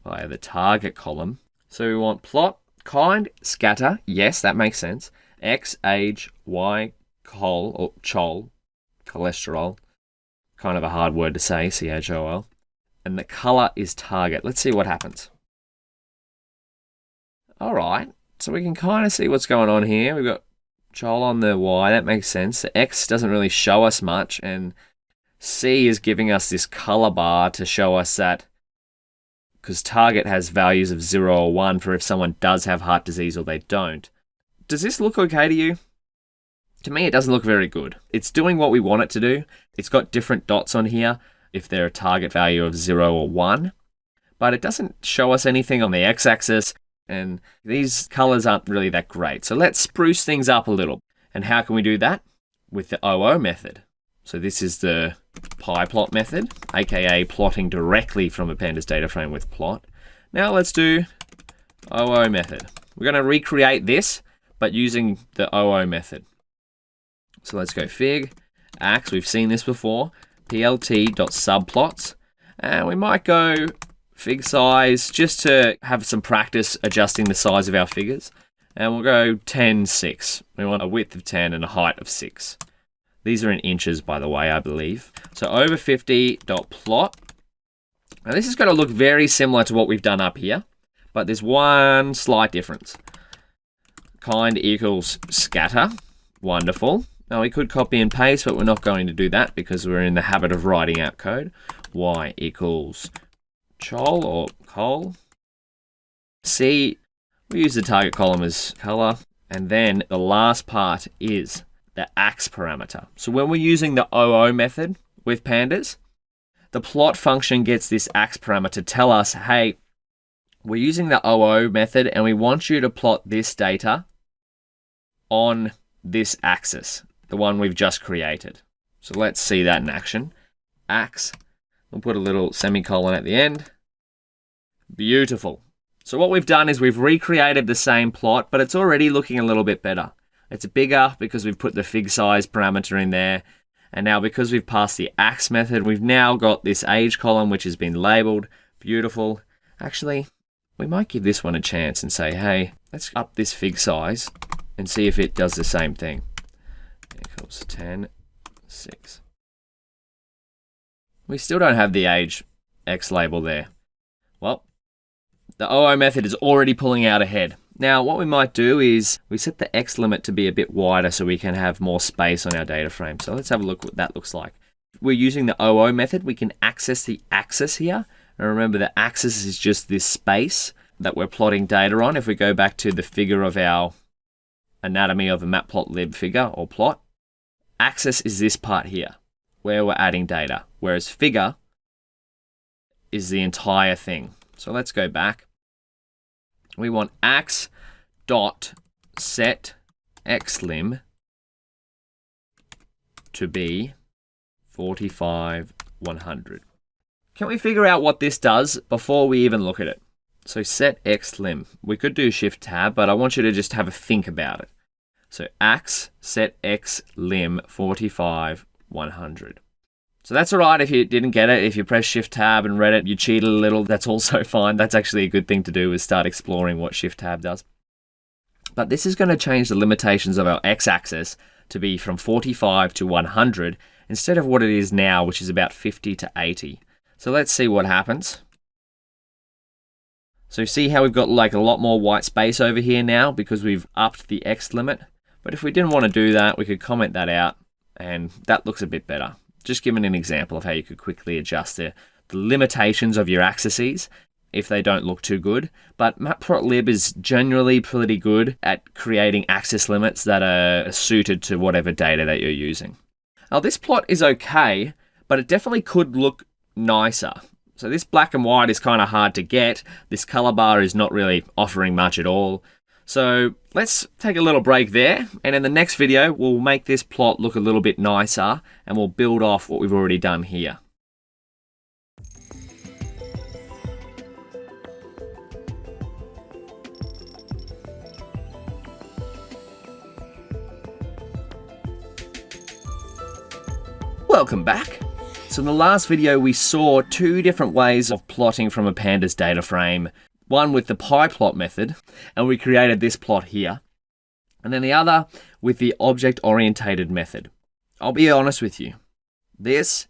C: via the target column. So we want plot kind scatter. Yes, that makes sense. X, age, Y, chol, or chol, cholesterol. Kind of a hard word to say, CHOL. And the color is target. Let's see what happens. All right. So we can kind of see what's going on here. We've got chol on the Y. That makes sense. The X doesn't really show us much. And C is giving us this color bar to show us that, because target has values of 0 or 1 for if someone does have heart disease or they don't. Does this look okay to you? To me, it doesn't look very good. It's doing what we want it to do. It's got different dots on here if they're a target value of 0 or 1, but it doesn't show us anything on the x-axis, and these colors aren't really that great. So let's spruce things up a little. And how can we do that? With the OO method. So this is the PyPlot method, aka plotting directly from a Pandas data frame with plot. Now let's do OO method. We're going to recreate this, but using the OO method. So let's go fig, ax, we've seen this before, plt.subplots, and we might go fig size just to have some practice adjusting the size of our figures. And we'll go 10, 6. We want a width of 10 and a height of 6. These are in inches, by the way, I believe. So over 50.plot. Now this is going to look very similar to what we've done up here. But there's one slight difference. Kind equals scatter. Wonderful. Now we could copy and paste, but we're not going to do that because we're in the habit of writing out code. Y equals chol or col. C, we use the target column as color. And then the last part is the ax parameter. So when we're using the OO method with pandas, the plot function gets this ax parameter to tell us, hey, we're using the OO method and we want you to plot this data on this axis, the one we've just created. So let's see that in action. Ax, we'll put a little semicolon at the end. Beautiful. So what we've done is we've recreated the same plot, but it's already looking a little bit better. It's bigger because we've put the fig size parameter in there. And now because we've passed the ax method, we've now got this age column, which has been labeled. Beautiful. Actually, we might give this one a chance and say, hey, let's up this fig size and see if it does the same thing. Equals 10, 6. We still don't have the age x label there. Well, the OO method is already pulling out ahead. Now, what we might do is we set the x limit to be a bit wider so we can have more space on our data frame. So let's have a look what that looks like. If we're using the OO method, we can access the axis here. And remember, the axis is just this space that we're plotting data on. If we go back to the figure of our anatomy of a Matplotlib figure or plot, axis is this part here where we're adding data, whereas figure is the entire thing. So let's go back. We want ax dot set xlim to be 45, 100. Can we figure out what this does before we even look at it? So set xlim. We could do shift tab, but I want you to just have a think about it. So ax set xlim 45, 100. So that's all right if you didn't get it. If you press shift tab and read it, you cheated a little, that's also fine. That's actually a good thing to do, is start exploring what shift tab does. But this is going to change the limitations of our x-axis to be from 45 to 100 instead of what it is now, which is about 50 to 80. So let's see what happens. So see how we've got like a lot more white space over here now because we've upped the x limit. But if we didn't want to do that, we could comment that out and that looks a bit better. Just giving an example of how you could quickly adjust the limitations of your axes if they don't look too good. But Matplotlib is generally pretty good at creating axis limits that are suited to whatever data that you're using. Now this plot is okay, but it definitely could look nicer. So this black and white is kind of hard to get. This color bar is not really offering much at all. So let's take a little break there, and in the next video, we'll make this plot look a little bit nicer, and we'll build off what we've already done here. Welcome back. So in the last video, we saw two different ways of plotting from a Pandas data frame. One with the pyplot method, and we created this plot here. And then the other with the object-oriented method. I'll be honest with you. This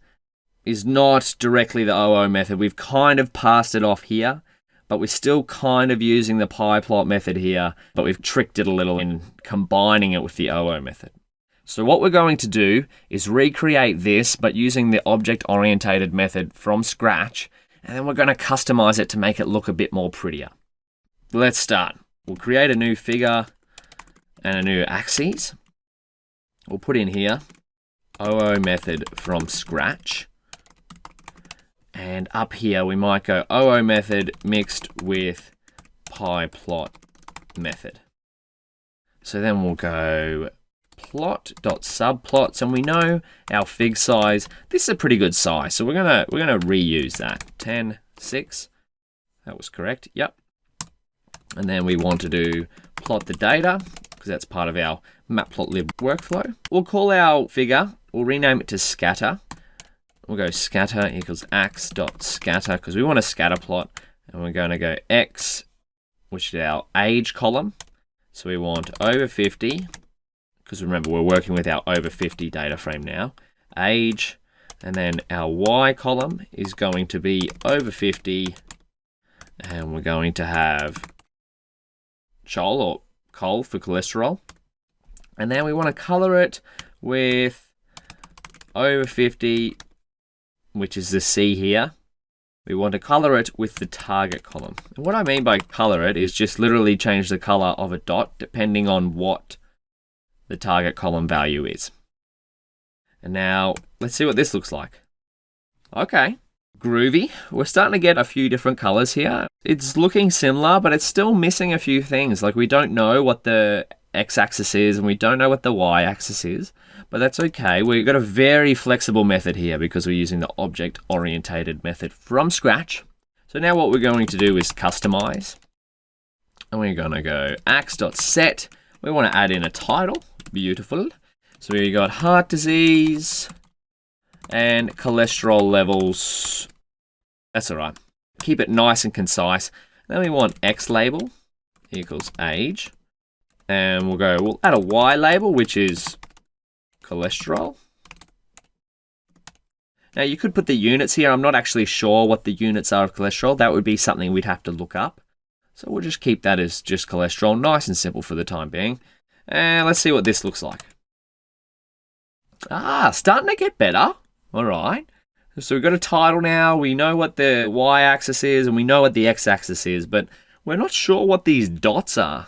C: is not directly the OO method. We've kind of passed it off here, but we're still kind of using the pyplot method here, but we've tricked it a little in combining it with the OO method. So what we're going to do is recreate this, but using the object-oriented method from scratch, and then we're going to customize it to make it look a bit more prettier. Let's start. We'll create a new figure and a new axis. We'll put in here OO method from scratch. And up here we might go OO method mixed with pyplot method. So then we'll go plot.subplots, and we know our fig size. This is a pretty good size, so we're gonna reuse that. 10, 6. That was correct. Yep. And then we want to do plot the data because that's part of our Matplotlib workflow. We'll call our figure. We'll rename it to scatter. We'll go scatter equals ax.scatter because we want a scatter plot, and we're going to go x, which is our age column. So we want over 50. Because remember, we're working with our over 50 data frame now. Age, and then our Y column is going to be over 50, And we're going to have chol or col for cholesterol. And then we want to color it with over 50, which is the C here. We want to color it with the target column. And what I mean by color it is just literally change the color of a dot depending on what the target column value is. And now let's see what this looks like. Okay, groovy. We're starting to get a few different colors here. It's looking similar, but it's still missing a few things. Like we don't know what the x-axis is and we don't know what the y-axis is, but that's okay. We've got a very flexible method here because we're using the object-oriented method from scratch. So now what we're going to do is customize. And we're going to go ax.set. We want to add in a title. Beautiful. So we got heart disease and cholesterol levels. That's all right. Keep it nice and concise. Then we want X label equals age. And we'll add a Y label, which is cholesterol. Now you could put the units here. I'm not actually sure what the units are of cholesterol. That would be something we'd have to look up. So we'll just keep that as just cholesterol. Nice and simple for the time being. And let's see what this looks like. Starting to get better. All right. So we've got a title now. We know what the y-axis is and we know what the x-axis is, but we're not sure what these dots are,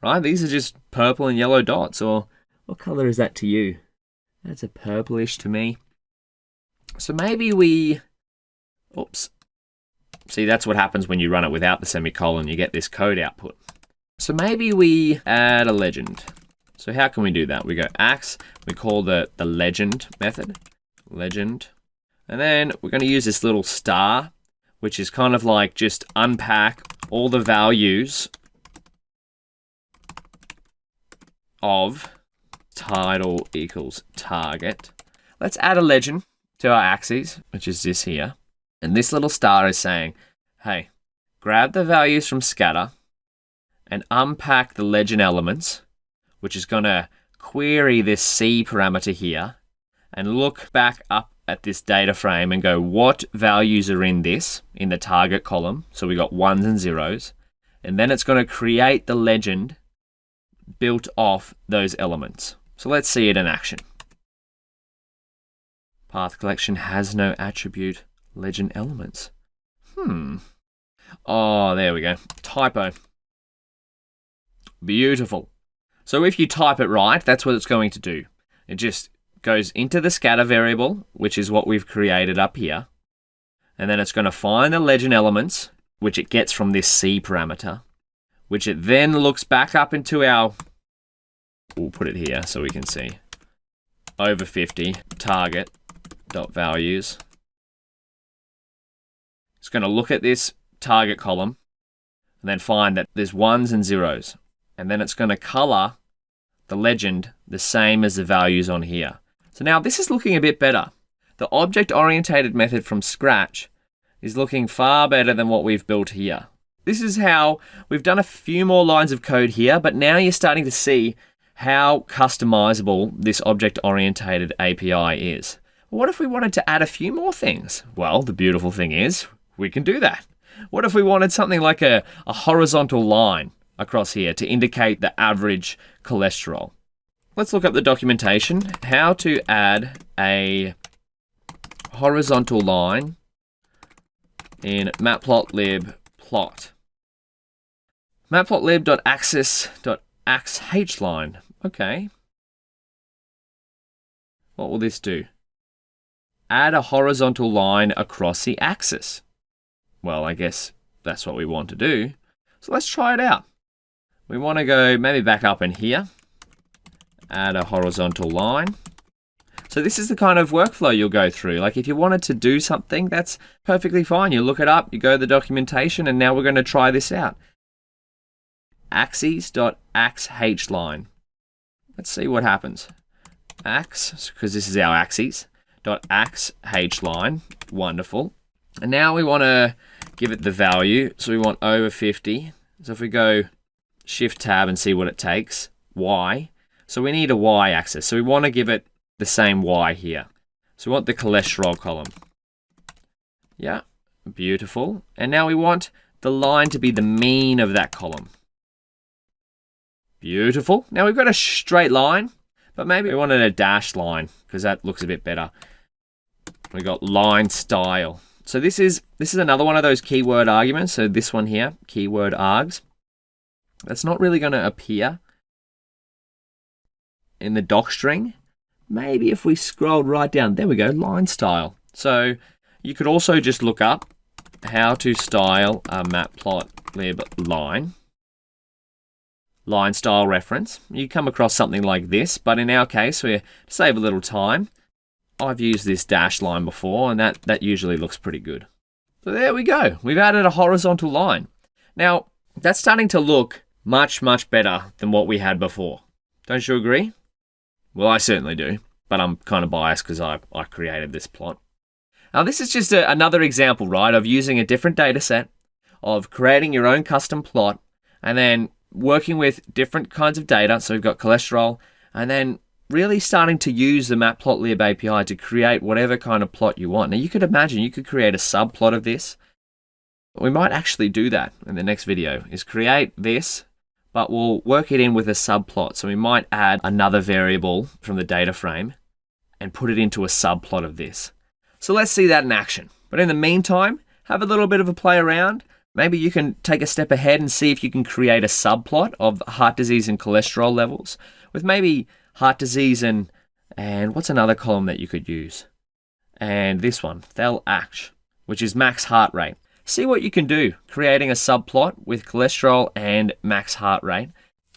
C: right? These are just purple and yellow dots. Or what color is that to you? That's a purplish to me. So maybe we, oops. See, that's what happens when you run it without the semicolon. You get this code output. So maybe we add a legend. So how can we do that? We go ax, we call the legend method, legend. And then we're going to use this little star, which is kind of like just unpack all the values of title equals target. Let's add a legend to our axes, which is this here. And this little star is saying, hey, grab the values from scatter and unpack the legend elements, which is going to query this C parameter here and look back up at this data frame and go, what values are in this, in the target column? So we got ones and zeros. And then it's going to create the legend built off those elements. So let's see it in action. Path collection has no attribute legend elements. Oh, there we go. Typo. Beautiful. So if you type it right, that's what it's going to do. It just goes into the scatter variable, which is what we've created up here. And then it's going to find the legend elements, which it gets from this C parameter, which it then looks back up into our, we'll put it here so we can see, over 50 target dot values. It's going to look at this target column and then find that there's ones and zeros. And then it's going to color the legend the same as the values on here. So now this is looking a bit better. The object-oriented method from scratch is looking far better than what we've built here. This is how we've done a few more lines of code here, but now you're starting to see how customizable this object-oriented API is. What if we wanted to add a few more things? Well, the beautiful thing is we can do that. What if we wanted something like a horizontal line across here to indicate the average cholesterol? Let's look up the documentation. How to add a horizontal line in Matplotlib plot. Matplotlib.axis.axHline. Okay. What will this do? Add a horizontal line across the axis. Well, I guess that's what we want to do. So let's try it out. We want to go maybe back up in here. Add a horizontal line. So this is the kind of workflow you'll go through. Like if you wanted to do something, that's perfectly fine. You look it up, you go to the documentation, and now we're going to try this out. Axes.axHline. Let's see what happens. Ax, because this is our axes, .axHline. Wonderful. And now we want to give it the value. So we want over 50. So if we go Shift Tab and see what it takes, Y. So we need a Y-axis. So we want to give it the same Y here. So we want the cholesterol column. Yeah, beautiful. And now we want the line to be the mean of that column. Beautiful. Now we've got a straight line, but maybe we wanted a dashed line because that looks a bit better. We got line style. So this is another one of those keyword arguments. So this one here, keyword args. That's not really going to appear in the docstring. Maybe if we scrolled right down, there we go, line style. So you could also just look up how to style a Matplotlib line style reference. You come across something like this, but in our case, to save a little time, I've used this dash line before, and that usually looks pretty good. So there we go. We've added a horizontal line. Now, that's starting to look much, much better than what we had before. Don't you agree? Well, I certainly do, but I'm kind of biased because I created this plot. Now, this is just another example, right, of using a different data set, of creating your own custom plot, and then working with different kinds of data. So we've got cholesterol, and then really starting to use the Matplotlib API to create whatever kind of plot you want. Now, you could imagine you could create a subplot of this. We might actually do that in the next video, is create this, but we'll work it in with a subplot. So we might add another variable from the data frame and put it into a subplot of this. So let's see that in action. But in the meantime, have a little bit of a play around. Maybe you can take a step ahead and see if you can create a subplot of heart disease and cholesterol levels with maybe heart disease and what's another column that you could use? And this one, thel-ach, which is max heart rate. See what you can do creating a subplot with cholesterol and max heart rate.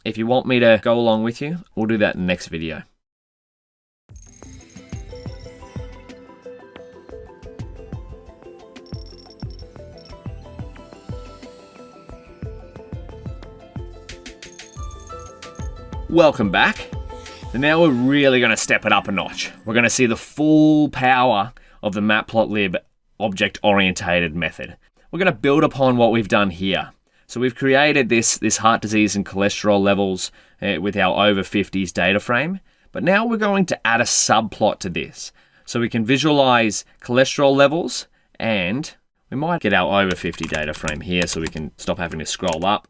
C: If you want me to go along with you, we'll do that in the next video. Welcome back. And now we're really going to step it up a notch. We're going to see the full power of the Matplotlib object-oriented method. We're going to build upon what we've done here. So we've created this heart disease and cholesterol levels with our over 50s data frame. But now we're going to add a subplot to this. So we can visualize cholesterol levels, and we might get our over 50 data frame here so we can stop having to scroll up.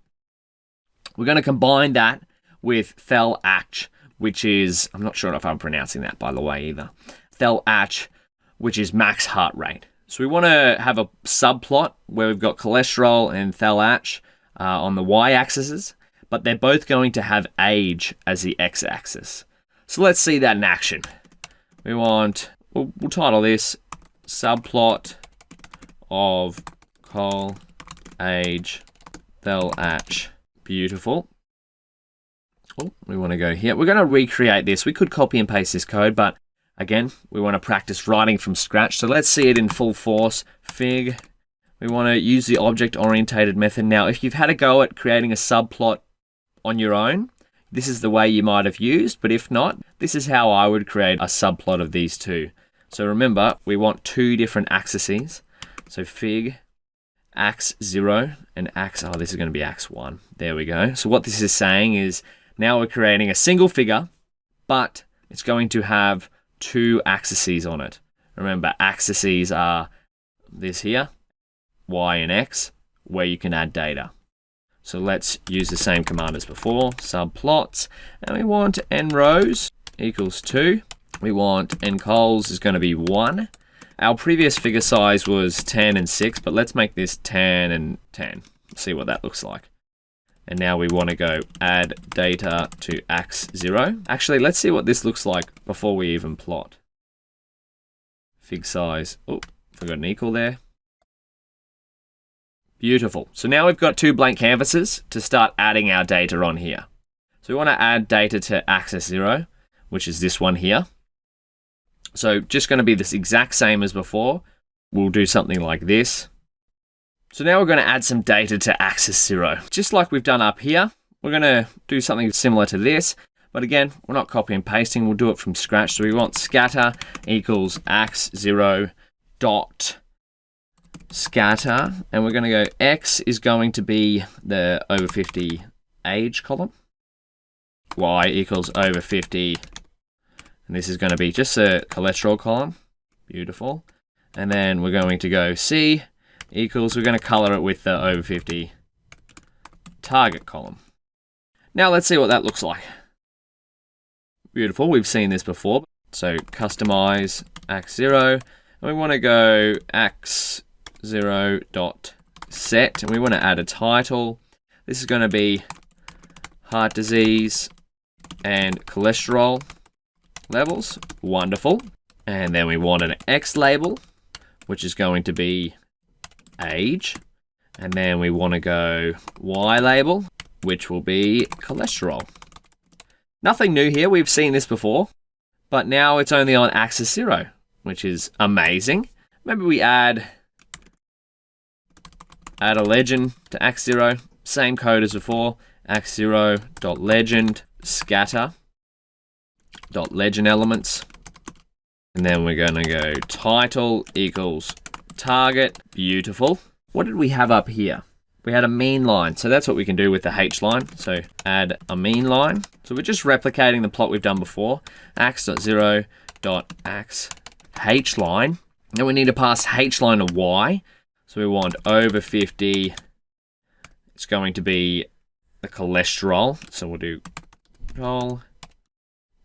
C: We're going to combine that with thel-ach, which is, I'm not sure if I'm pronouncing that by the way either, thel-ach, which is max heart rate. So we want to have a subplot where we've got cholesterol and thel-ach on the y-axis, but they're both going to have age as the x-axis. So let's see that in action. We'll title this subplot of col age thel-ach. Beautiful. Oh, we want to go here. We're going to recreate this. We could copy and paste this code, but again, we want to practice writing from scratch. So let's see it in full force. Fig. We want to use the object-oriented method. Now, if you've had a go at creating a subplot on your own, this is the way you might have used, but if not, this is how I would create a subplot of these two. So remember, we want two different axes. So fig, ax 0, and ax, this is going to be ax 1. There we go. So what this is saying is, now we're creating a single figure, but it's going to have two axes on it. Remember, axes are this here, y and x, where you can add data. So let's use the same command as before, subplots, and we want n rows equals 2. We want n cols is going to be 1. Our previous figure size was 10 and 6, but let's make this 10 and 10. See what that looks like. And now we want to go add data to ax 0. Actually, let's see what this looks like before we even plot. Fig size, forgot an equal there. Beautiful. So now we've got two blank canvases to start adding our data on here. So we want to add data to axis 0, which is this one here. So just going to be this exact same as before. We'll do something like this. So now we're going to add some data to axis 0. Just like we've done up here, we're going to do something similar to this. But again, we're not copy and pasting. We'll do it from scratch. So we want scatter equals ax 0 dot scatter. And we're going to go x is going to be the over 50 age column. Y equals over 50. And this is going to be just a cholesterol column. Beautiful. And then we're going to go C. equals, we're going to color it with the over 50 target column. Now let's see what that looks like. Beautiful, we've seen this before. So customize ax0, and we want to go ax0.set, and we want to add a title. This is going to be heart disease and cholesterol levels. Wonderful. And then we want an X label, which is going to be age. And then we want to go Y label, which will be cholesterol. Nothing new here. We've seen this before, but now it's only on axis 0, which is amazing. Maybe we add a legend to ax0, same code as before, ax0.legend scatter.legend elements. And then we're going to go title equals target. Beautiful. What did we have up here? We had a mean line, so that's what we can do with the H line. So add a mean line. So we're just replicating the plot we've done before. ax.0.ax H line. Then we need to pass H line to Y. So we want over 50. It's going to be the cholesterol. So we'll do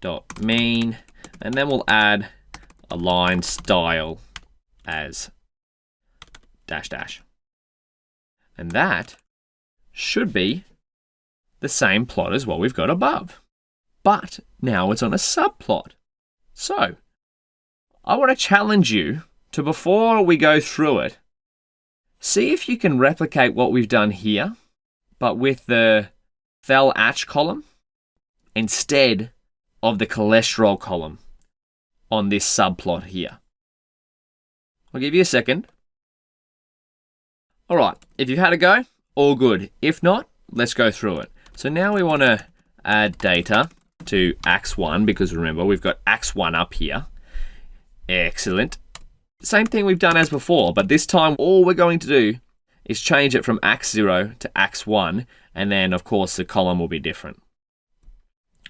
C: chol.mean, and then we'll add a line style as dash dash. And that should be the same plot as what we've got above. But now it's on a subplot. So I want to challenge you to, before we go through it, see if you can replicate what we've done here, but with the fel-ach column instead of the cholesterol column on this subplot here. I'll give you a second. All right, if you've had a go, all good. If not, let's go through it. So now we want to add data to ax1, because remember, we've got ax1 up here. Excellent. Same thing we've done as before, but this time all we're going to do is change it from ax0 to ax1, and then of course the column will be different.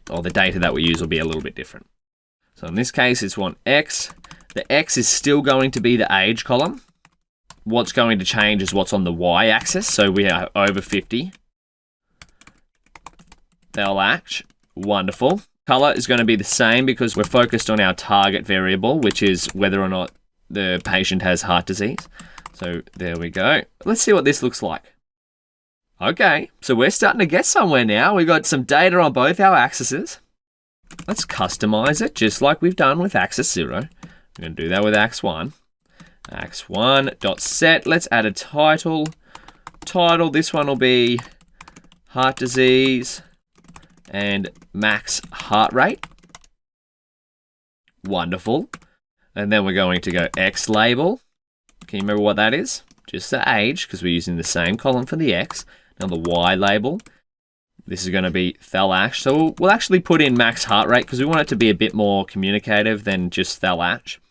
C: Or the data that we use will be a little bit different. So in this case, it's one x. The x is still going to be the age column. What's going to change is what's on the y-axis. So we are over 50. fel-ach, wonderful. Color is going to be the same because we're focused on our target variable, which is whether or not the patient has heart disease. So there we go. Let's see what this looks like. Okay, so we're starting to get somewhere now. We've got some data on both our axes. Let's customize it just like we've done with axis 0. We're going to do that with ax1. ax1.set. Let's add a title. Title, this one will be heart disease and max heart rate. Wonderful. And then we're going to go X label. Can you remember what that is? Just the age, because we're using the same column for the X. Now the Y label. This is going to be fel-ach. So we'll actually put in max heart rate because we want it to be a bit more communicative than just fel-ach.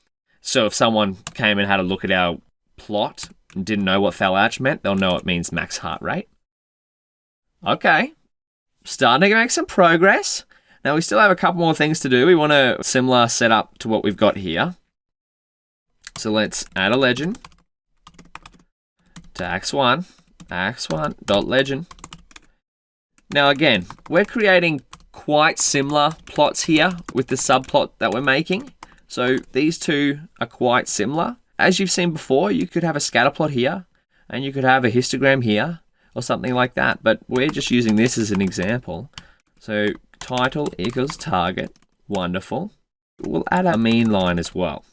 C: So if someone came and had a look at our plot and didn't know what fel-ach meant, they'll know it means max heart rate. Okay, starting to make some progress. Now we still have a couple more things to do. We want a similar setup to what we've got here. So let's add a legend to ax1, ax1.legend. Now again, we're creating quite similar plots here with the subplot that we're making. So these two are quite similar. As you've seen before, you could have a scatter plot here and you could have a histogram here or something like that. But we're just using this as an example. So title equals target. Wonderful. We'll add a mean line as well.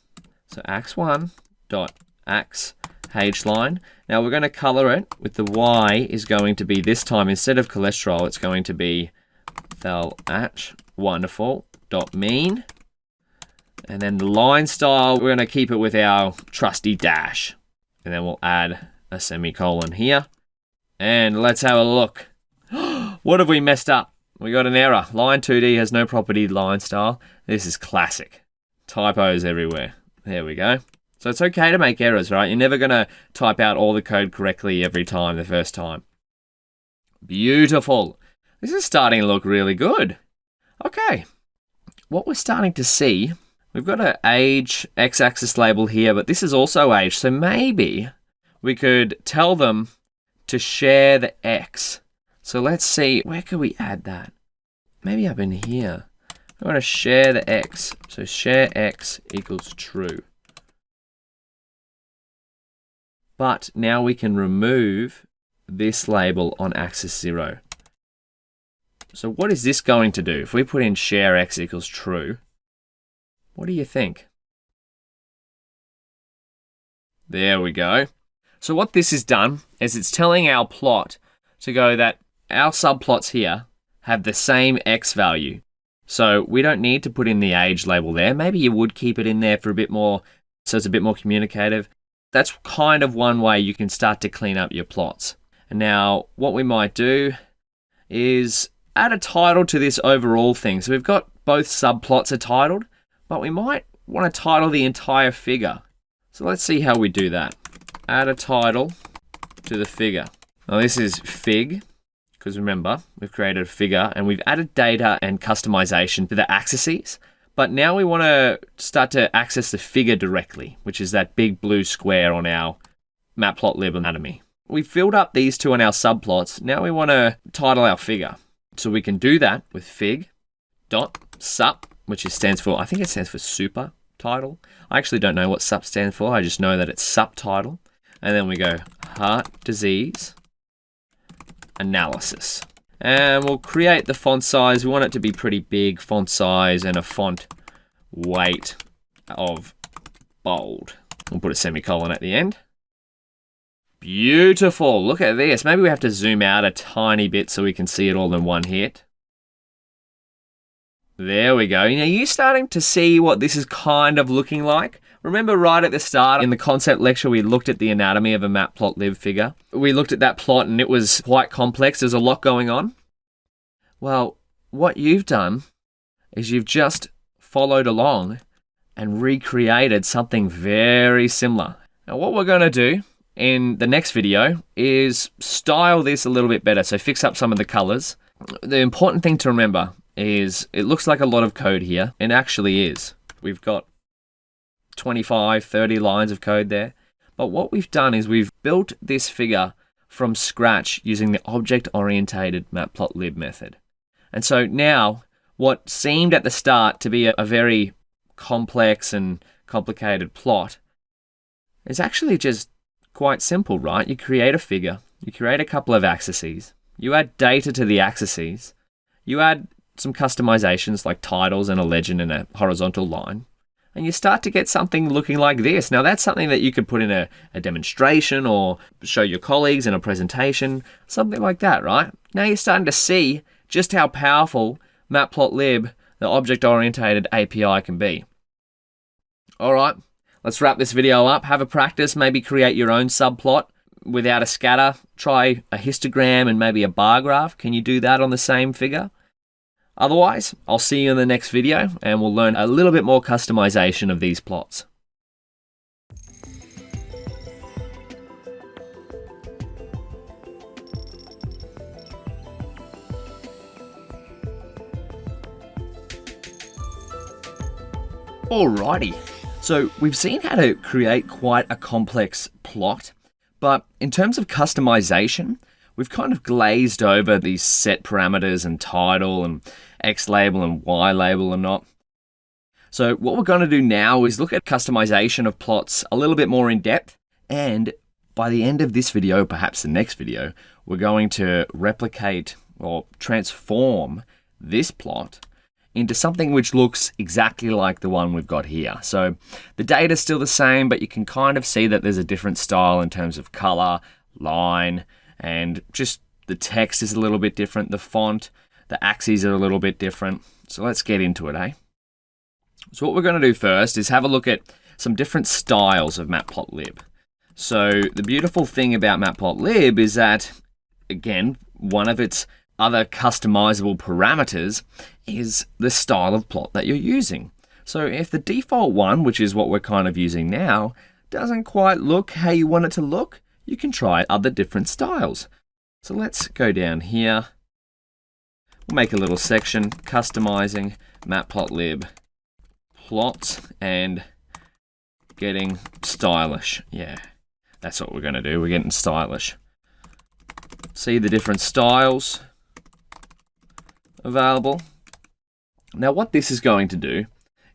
C: So ax1.ax H line. Now we're going to color it with the Y is going to be, this time instead of cholesterol, it's going to be fel-ach. Wonderful. .mean. And then the line style, we're going to keep it with our trusty dash. And then we'll add a semicolon here. And let's have a look. What have we messed up? We got an error. Line 2D has no property line style. This is classic. Typos everywhere. There we go. So it's okay to make errors, right? You're never going to type out all the code correctly every time, the first time. Beautiful. This is starting to look really good. Okay. What we're starting to see, we've got an age x-axis label here, but this is also age. So maybe we could tell them to share the X. So let's see, where could we add that? Maybe up in here. I want to share the X. So share X equals true. But now we can remove this label on axis 0. So what is this going to do? If we put in share X equals true, what do you think? There we go. So what this has done is it's telling our plot to go that our subplots here have the same X value. So we don't need to put in the age label there. Maybe you would keep it in there for a bit more, so it's a bit more communicative. That's kind of one way you can start to clean up your plots. And now what we might do is add a title to this overall thing. So we've got both subplots are titled, but we might want to title the entire figure. So let's see how we do that. Add a title to the figure. Now this is fig, because remember, we've created a figure and we've added data and customization to the axes. But now we want to start to access the figure directly, which is that big blue square on our Matplotlib anatomy. We filled up these two on our subplots. Now we want to title our figure. So we can do that with fig.sup, which stands for, I think it stands for super title. I actually don't know what sup stands for. I just know that it's subtitle. And then we go heart disease analysis. And we'll create the font size. We want it to be pretty big font size and a font weight of bold. We'll put a semicolon at the end. Beautiful. Look at this. Maybe we have to zoom out a tiny bit so we can see it all in one hit. There we go. Now you're starting to see what this is kind of looking like. Remember right at the start in the concept lecture, we looked at the anatomy of a Matplotlib figure. We looked at that plot and it was quite complex. There's a lot going on. Well, what you've done is you've just followed along and recreated something very similar. Now what we're going to do in the next video is style this a little bit better. So fix up some of the colors. The important thing to remember is it looks like a lot of code here. It actually is. We've got 25, 30 lines of code there. But what we've done is we've built this figure from scratch using the object-oriented Matplotlib method. And so now what seemed at the start to be a very complex and complicated plot is actually just quite simple, right? You create a figure, you create a couple of axes, you add data to the axes, you add some customizations like titles and a legend and a horizontal line, and you start to get something looking like this. Now that's something that you could put in a demonstration or show your colleagues in a presentation, something like that, right? Now you're starting to see just how powerful Matplotlib, the object-oriented API, can be. All right, let's wrap this video up. Have a practice, maybe create your own subplot without a scatter. Try a histogram and maybe a bar graph. Can you do that on the same figure? Otherwise, I'll see you in the next video and we'll learn a little bit more customization of these plots. Alrighty, so we've seen how to create quite a complex plot, but in terms of customization, we've kind of glazed over these set parameters and title and X label and Y label and not. So what we're going to do now is look at customization of plots a little bit more in depth, and by the end of this video, perhaps the next video, we're going to replicate or transform this plot into something which looks exactly like the one we've got here. So the data is still the same, but you can kind of see that there's a different style in terms of color, line, and just the text is a little bit different. The font, the axes are a little bit different. So let's get into it, eh? So what we're going to do first is have a look at some different styles of Matplotlib. So the beautiful thing about Matplotlib is that, again, one of its other customizable parameters is the style of plot that you're using. So if the default one, which is what we're kind of using now, doesn't quite look how you want it to look, you can try other different styles. So let's go down here. We'll make a little section, customizing Matplotlib plots and getting stylish. Yeah. That's what we're going to do. We're getting stylish. See the different styles available. Now what this is going to do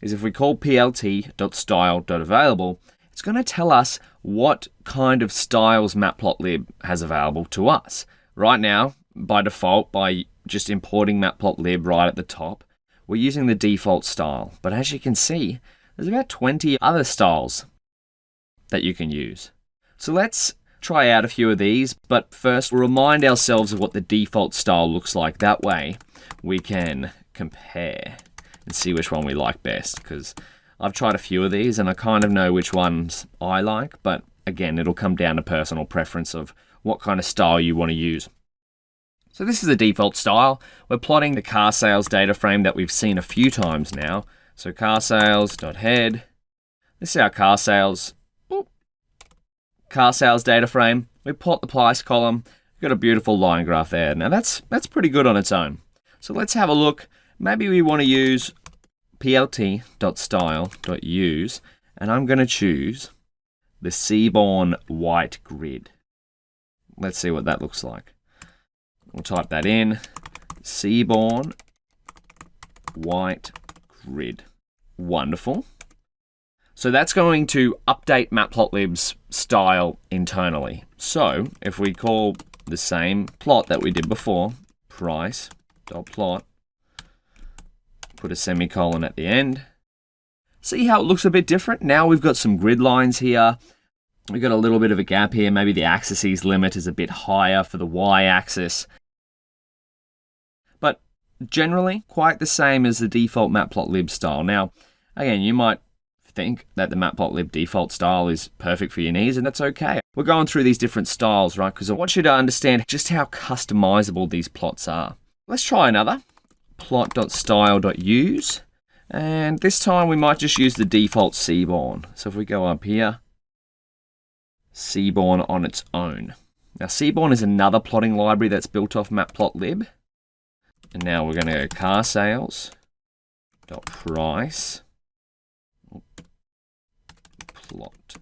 C: is if we call plt.style.available, it's going to tell us what kind of styles Matplotlib has available to us. Right now, by default, by just importing Matplotlib right at the top, we're using the default style. But as you can see, there's about 20 other styles that you can use. So let's try out a few of these, but first we'll remind ourselves of what the default style looks like. That way we can compare and see which one we like best, because I've tried a few of these and I kind of know which ones I like, but again, it'll come down to personal preference of what kind of style you want to use. So this is the default style. We're plotting the car sales data frame that we've seen a few times now. So car sales.head. This is our car sales data frame. We plot the price column. We've got a beautiful line graph there. Now that's pretty good on its own. So let's have a look. Maybe we want to use plt.style.use, and I'm going to choose the Seaborn white grid. Let's see what that looks like. We'll type that in. Seaborn white grid. Wonderful. So that's going to update Matplotlib's style internally. So if we call the same plot that we did before, price.plot, put a semicolon at the end. See how it looks a bit different? Now we've got some grid lines here. We've got a little bit of a gap here. Maybe the axes limit is a bit higher for the y-axis. But generally quite the same as the default Matplotlib style. Now, again, you might think that the Matplotlib default style is perfect for your needs, and that's okay. We're going through these different styles, right? Because I want you to understand just how customizable these plots are. Let's try another. Plot.style.use, and this time we might just use the default Seaborn. So if we go up here, Seaborn on its own. Now Seaborn is another plotting library that's built off Matplotlib. And now we're going to go car sales dot price plot.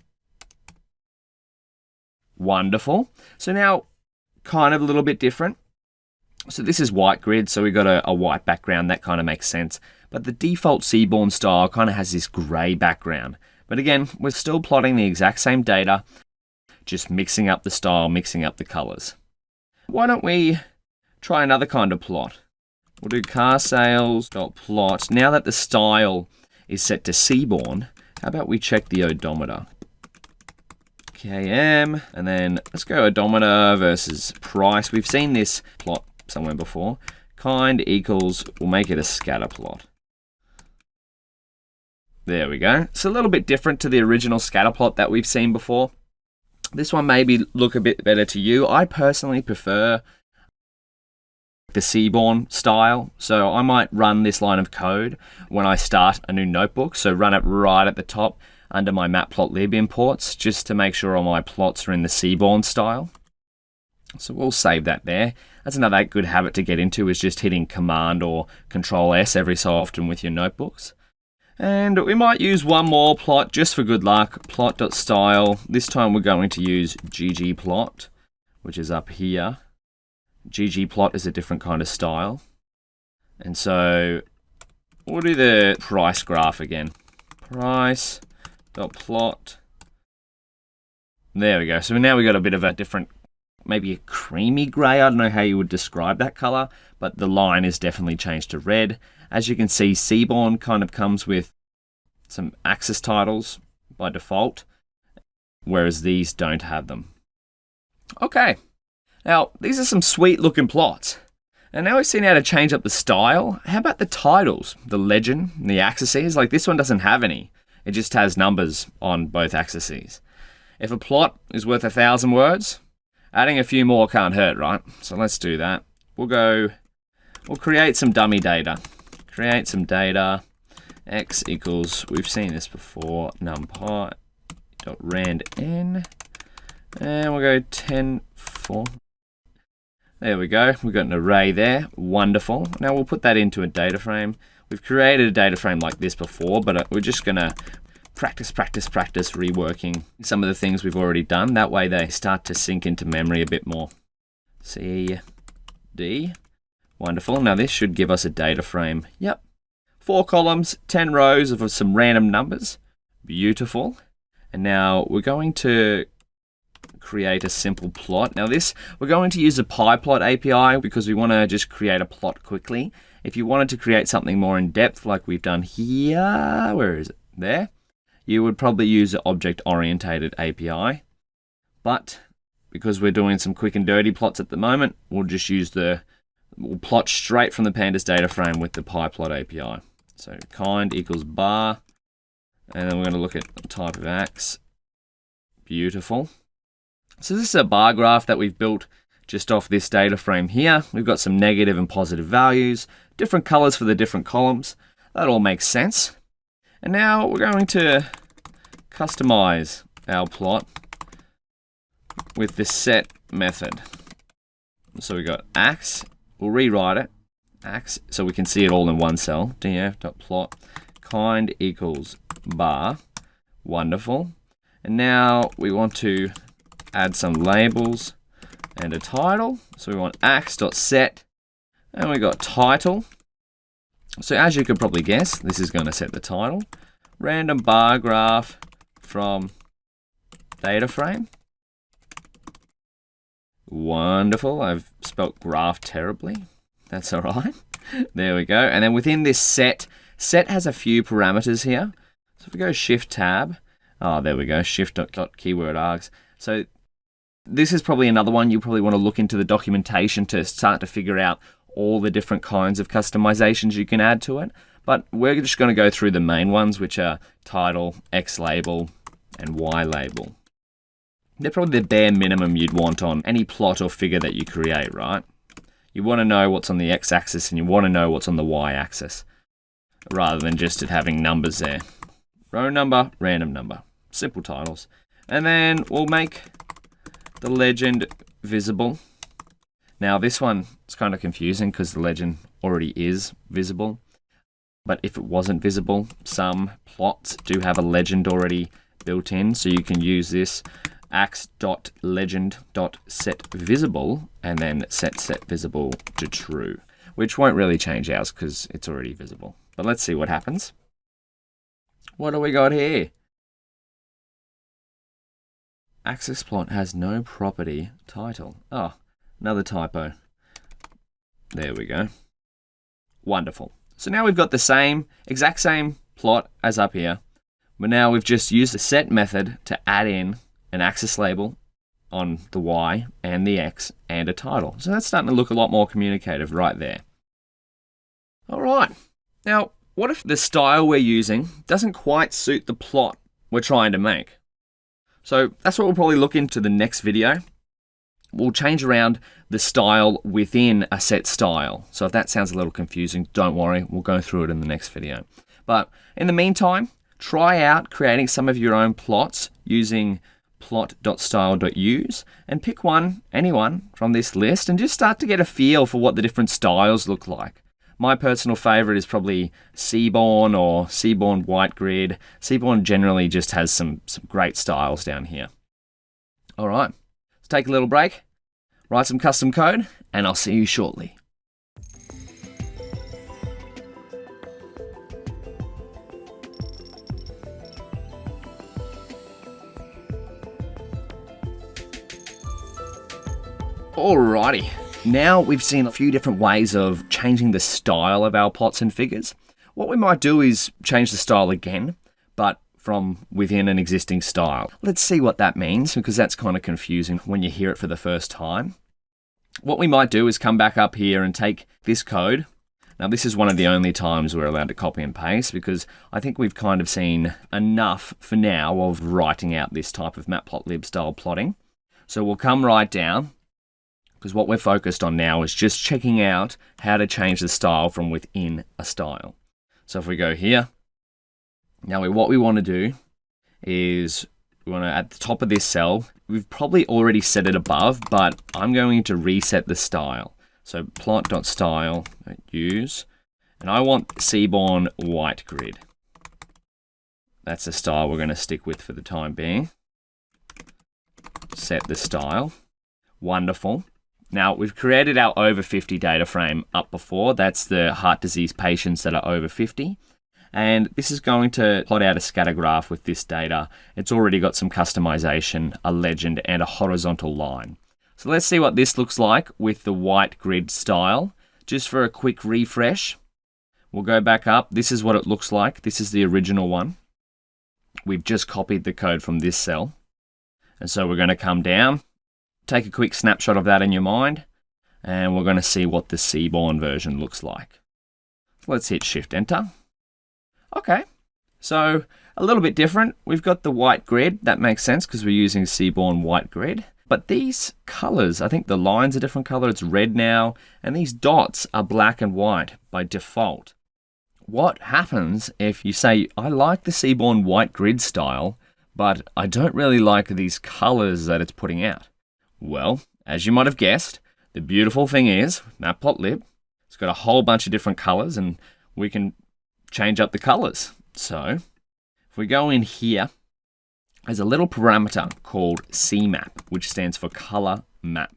C: Wonderful. So now kind of a little bit different. So this is white grid, so we've got a white background. That kind of makes sense. But the default Seaborn style kind of has this grey background. But again, we're still plotting the exact same data, just mixing up the style, mixing up the colours. Why don't we try another kind of plot? We'll do car sales.plot. Now that the style is set to Seaborn, how about we check the odometer? KM, and then let's go odometer versus price. We've seen this plot somewhere before. Kind equals, we'll make it a scatter plot. There we go. It's a little bit different to the original scatter plot that we've seen before. This one maybe look a bit better to you. I personally prefer the Seaborn style. So I might run this line of code when I start a new notebook. So run it right at the top under my Matplotlib imports, just to make sure all my plots are in the Seaborn style. So we'll save that there. That's another good habit to get into, is just hitting Command or Control S every so often with your notebooks. And we might use one more plot just for good luck. Plot.style. This time we're going to use ggplot, which is up here. ggplot is a different kind of style. And so we'll do the price graph again. Price.plot. There we go. So now we've got a bit of a different, maybe a creamy grey. I don't know how you would describe that color, but the line is definitely changed to red. As you can see, Seaborn kind of comes with some axis titles by default, whereas these don't have them. Okay, now these are some sweet looking plots. And now we've seen how to change up the style. How about the titles, the legend, the axes? Like this one doesn't have any. It just has numbers on both axes. If a plot is worth 1,000 words, adding a few more can't hurt, right? So let's do that. We'll create some dummy data. Create some data. X equals, we've seen this before, numpy.randn. And we'll go 10, 4. There we go. We've got an array there. Wonderful. Now we'll put that into a data frame. We've created a data frame like this before, but we're just going to practice reworking some of the things we've already done. That way they start to sink into memory a bit more. C, D. Wonderful. Now this should give us a data frame. Yep. 4 columns, 10 rows of some random numbers. Beautiful. And now we're going to create a simple plot. Now this, we're going to use a PyPlot API because we want to just create a plot quickly. If you wanted to create something more in depth like we've done here, where is it? There. You would probably use an object-oriented API. But because we're doing some quick and dirty plots at the moment, we'll just use we'll plot straight from the Pandas data frame with the PyPlot API. So kind equals bar, and then we're going to look at the type of ax. Beautiful. So this is a bar graph that we've built just off this data frame here. We've got some negative and positive values, different colors for the different columns. That all makes sense. And now we're going to customize our plot with the set method. So we got ax, we'll rewrite it, ax, so we can see it all in one cell, df.plot kind equals bar, wonderful. And now we want to add some labels and a title. So we want ax.set, and we got title. So as you could probably guess, this is going to set the title. Random bar graph from data frame. Wonderful. I've spelt graph terribly. That's all right. There we go. And then within this set has a few parameters here. So if we go shift tab, there we go, shift.keyword args. So this is probably another one you probably want to look into the documentation to start to figure out all the different kinds of customizations you can add to it. But we're just going to go through the main ones, which are title, X label, and Y label. They're probably the bare minimum you'd want on any plot or figure that you create, right? You want to know what's on the X-axis and you want to know what's on the Y-axis, rather than just it having numbers there. Row number, random number. Simple titles. And then we'll make the legend visible. Now this one is kind of confusing because the legend already is visible. But if it wasn't visible, some plots do have a legend already built in. So you can use this ax.legend.setVisible and then set visible to true, which won't really change ours because it's already visible. But let's see what happens. What do we got here? Axis plot has no property title. Oh, another typo. There we go. Wonderful. So now we've got the exact same plot as up here, but now we've just used the set method to add in an axis label on the Y and the X and a title. So that's starting to look a lot more communicative right there. All right. Now, what if the style we're using doesn't quite suit the plot we're trying to make? So that's what we'll probably look into the next video. We'll change around the style within a set style. So if that sounds a little confusing, don't worry, we'll go through it in the next video. But in the meantime, try out creating some of your own plots using plot.style.use and pick anyone from this list and just start to get a feel for what the different styles look like. My personal favorite is probably Seaborn or Seaborn White Grid. Seaborn generally just has some great styles down here. All right, let's take a little break, write some custom code, and I'll see you shortly. Alrighty, now we've seen a few different ways of changing the style of our plots and figures. What we might do is change the style again, but from within an existing style. Let's see what that means, because that's kind of confusing when you hear it for the first time. What we might do is come back up here and take this code. Now this is one of the only times we're allowed to copy and paste, because I think we've kind of seen enough for now of writing out this type of Matplotlib style plotting. So we'll come right down, because what we're focused on now is just checking out how to change the style from within a style. So if we go here, now what we want to do is we want to, at the top of this cell, we've probably already set it above, but I'm going to reset the style. So plot.style, use, and I want Seaborn White Grid. That's the style we're going to stick with for the time being. Set the style. Wonderful. Now, we've created our over 50 data frame up before. That's the heart disease patients that are over 50. And this is going to plot out a scatter graph with this data. It's already got some customization, a legend, and a horizontal line. So let's see what this looks like with the white grid style. Just for a quick refresh, we'll go back up. This is what it looks like. This is the original one. We've just copied the code from this cell. And so we're going to come down, take a quick snapshot of that in your mind, and we're going to see what the Seaborn version looks like. So let's hit Shift Enter. Okay, so a little bit different. We've got the white grid. That makes sense because we're using Seaborn white grid. But these colors, I think the lines are different color. It's red now, and these dots are black and white by default. What happens if you say, I like the Seaborn white grid style, but I don't really like these colors that it's putting out? Well, as you might have guessed, the beautiful thing is Matplotlib, it's got a whole bunch of different colors, and we can change up the colors. So if we go in here, there's a little parameter called CMap, which stands for color map.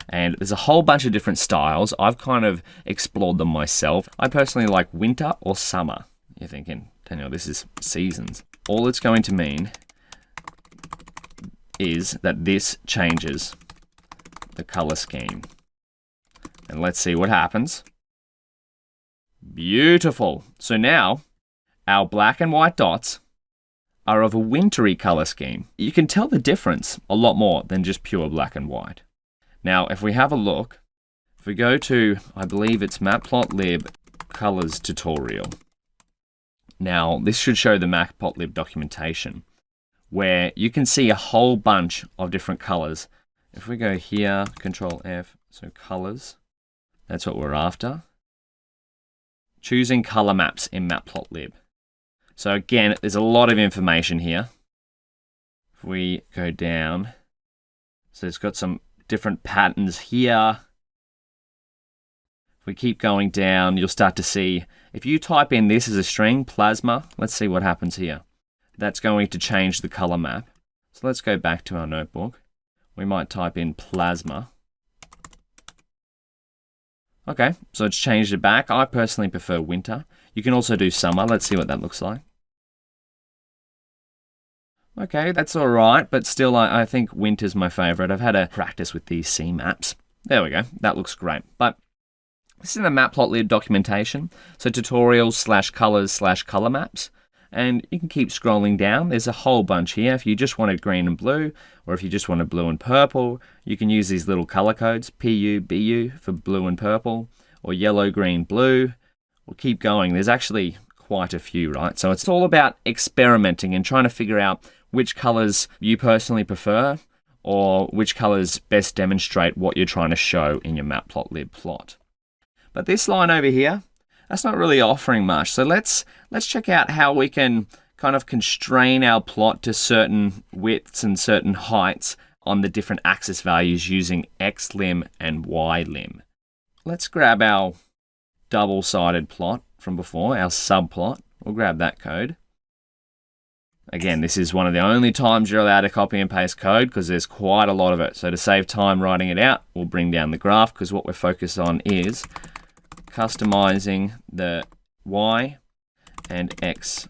C: And there's a whole bunch of different styles. I've kind of explored them myself. I personally like winter or summer. You're thinking, Daniel, this is seasons. All it's going to mean is that this changes the color scheme. And let's see what happens. Beautiful. So now our black and white dots are of a wintry color scheme. You can tell the difference a lot more than just pure black and white. Now, if we have a look, if we go to, I believe it's Matplotlib colors tutorial. Now, this should show the Matplotlib documentation where you can see a whole bunch of different colors. If we go here, Control F, so colors, that's what we're after. Choosing color maps in Matplotlib. So again, there's a lot of information here. If we go down, so it's got some different patterns here. If we keep going down, you'll start to see, if you type in this as a string, plasma, let's see what happens here. That's going to change the color map. So let's go back to our notebook. We might type in plasma. Okay, so it's changed it back. I personally prefer winter. You can also do summer. Let's see what that looks like. Okay, that's all right, but still I think winter's my favorite. I've had a practice with these C maps. There we go. That looks great. But this is in the Matplotlib documentation. So tutorials/colors/color maps. And you can keep scrolling down. There's a whole bunch here. If you just wanted green and blue, or if you just wanted blue and purple, you can use these little color codes, PU, BU for blue and purple, or yellow, green, blue. We'll keep going. There's actually quite a few, right? So it's all about experimenting and trying to figure out which colors you personally prefer, or which colors best demonstrate what you're trying to show in your Matplotlib plot. But this line over here, that's not really offering much. So let's check out how we can kind of constrain our plot to certain widths and certain heights on the different axis values using xlim and ylim. Let's grab our double-sided plot from before, our subplot. We'll grab that code. Again, this is one of the only times you're allowed to copy and paste code because there's quite a lot of it. So to save time writing it out, we'll bring down the graph because what we're focused on is customizing the Y and X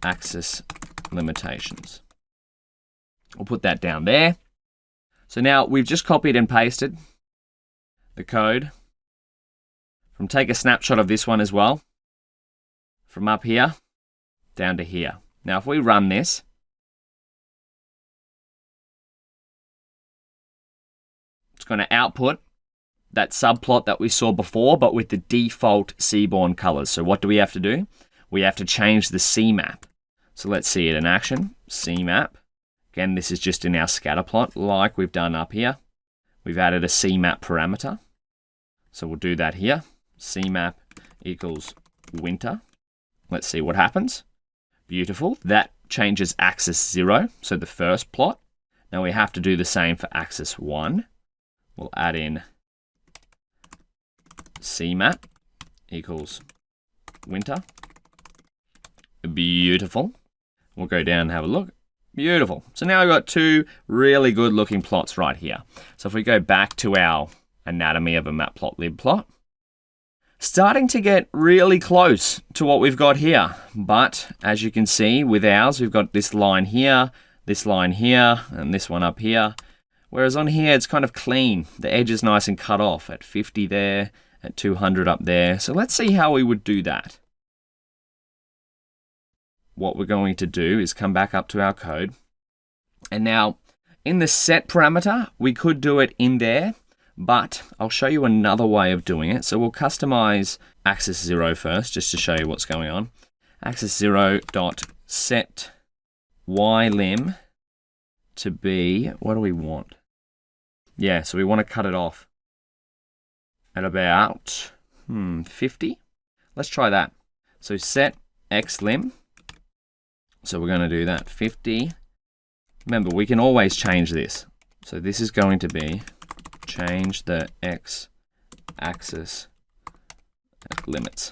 C: axis limitations. We'll put that down there. So now we've just copied and pasted the code. Take a snapshot of this one as well. From up here down to here. Now if we run this, it's going to output that subplot that we saw before, but with the default Seaborn colors. So what do we have to do? We have to change the CMap. So let's see it in action. CMap. Again, this is just in our scatter plot like we've done up here. We've added a CMap parameter. So we'll do that here. CMap equals winter. Let's see what happens. Beautiful. That changes axis 0, so the first plot. Now we have to do the same for axis 1. We'll add in CMap equals winter. Beautiful. We'll go down and have a look. Beautiful. So now we've got two really good looking plots right here. So if we go back to our anatomy of a Matplotlib plot, starting to get really close to what we've got here. But as you can see with ours, we've got this line here, and this one up here. Whereas on here, it's kind of clean. The edge is nice and cut off at 50 there, at 200 up there. So let's see how we would do that. What we're going to do is come back up to our code. And now in the set parameter, we could do it in there, but I'll show you another way of doing it. So we'll customize axis 0 first, just to show you what's going on. Axis 0 dot set ylim to be, what do we want? Yeah, so we want to cut it off at about 50. Let's try that. So set xlim. So we're going to do that 50. Remember, we can always change this. So this is going to be change the x-axis limits.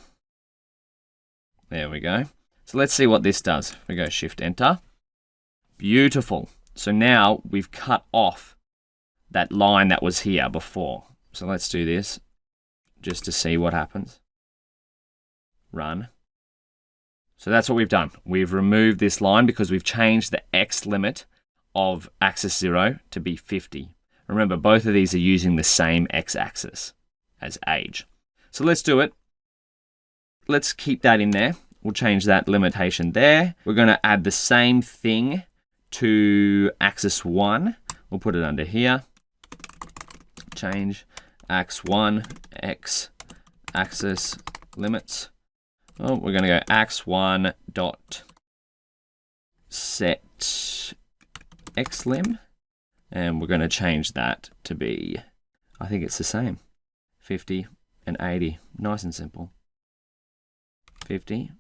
C: There we go. So let's see what this does. We go Shift Enter. Beautiful. So now we've cut off that line that was here before. So let's do this just to see what happens. Run. So that's what we've done. We've removed this line because we've changed the x limit of axis 0 to be 50. Remember, both of these are using the same x-axis as age. So let's do it. Let's keep that in there. We'll change that limitation there. We're going to add the same thing to axis 1. We'll put it under here. Change x1 x-axis limits. Oh, we're going to go x1 dot set xlim, and we're going to change that to be, I think it's the same, 50 and 80. Nice and simple. 50,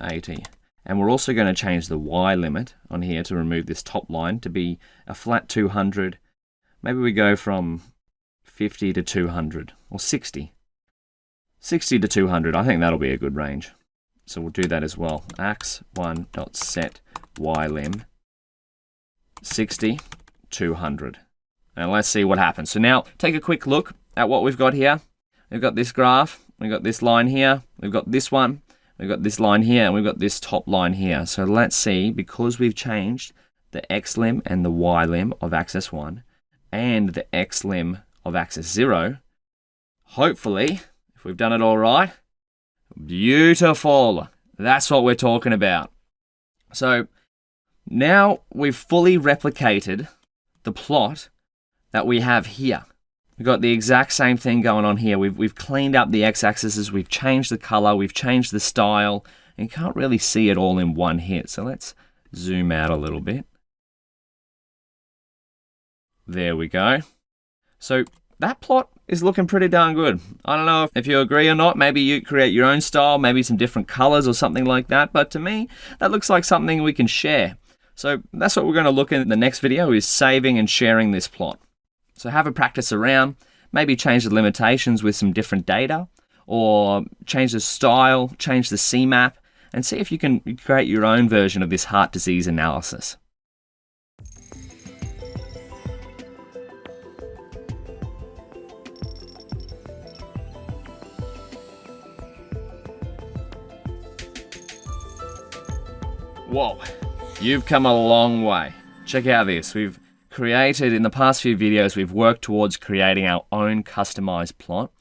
C: 80. And we're also going to change the y limit on here to remove this top line to be a flat 200. Maybe we go from 50 to 200 or 60. 60 to 200, I think that'll be a good range. So we'll do that as well. x1.set ylim 60, 200. And let's see what happens. So now take a quick look at what we've got here. We've got this graph, we've got this line here, we've got this one, we've got this line here, and we've got this top line here. So let's see, because we've changed the xlim and the ylim of axis 1 and the xlim of axis 0, hopefully, if we've done it all right, beautiful. That's what we're talking about. So now we've fully replicated the plot that we have here. We've got the exact same thing going on here. We've cleaned up the x-axes, we've changed the color, we've changed the style, and you can't really see it all in one hit. So let's zoom out a little bit. There we go. So that plot is looking pretty darn good. I don't know if you agree or not. Maybe you create your own style, maybe some different colors or something like that. But to me, that looks like something we can share. So that's what we're going to look at in the next video, is saving and sharing this plot. So have a practice around, maybe change the limitations with some different data, or change the style, change the CMAP, and see if you can create your own version of this heart disease analysis. Whoa, you've come a long way. Check out this. We've created, in the past few videos, we've worked towards creating our own customized plot.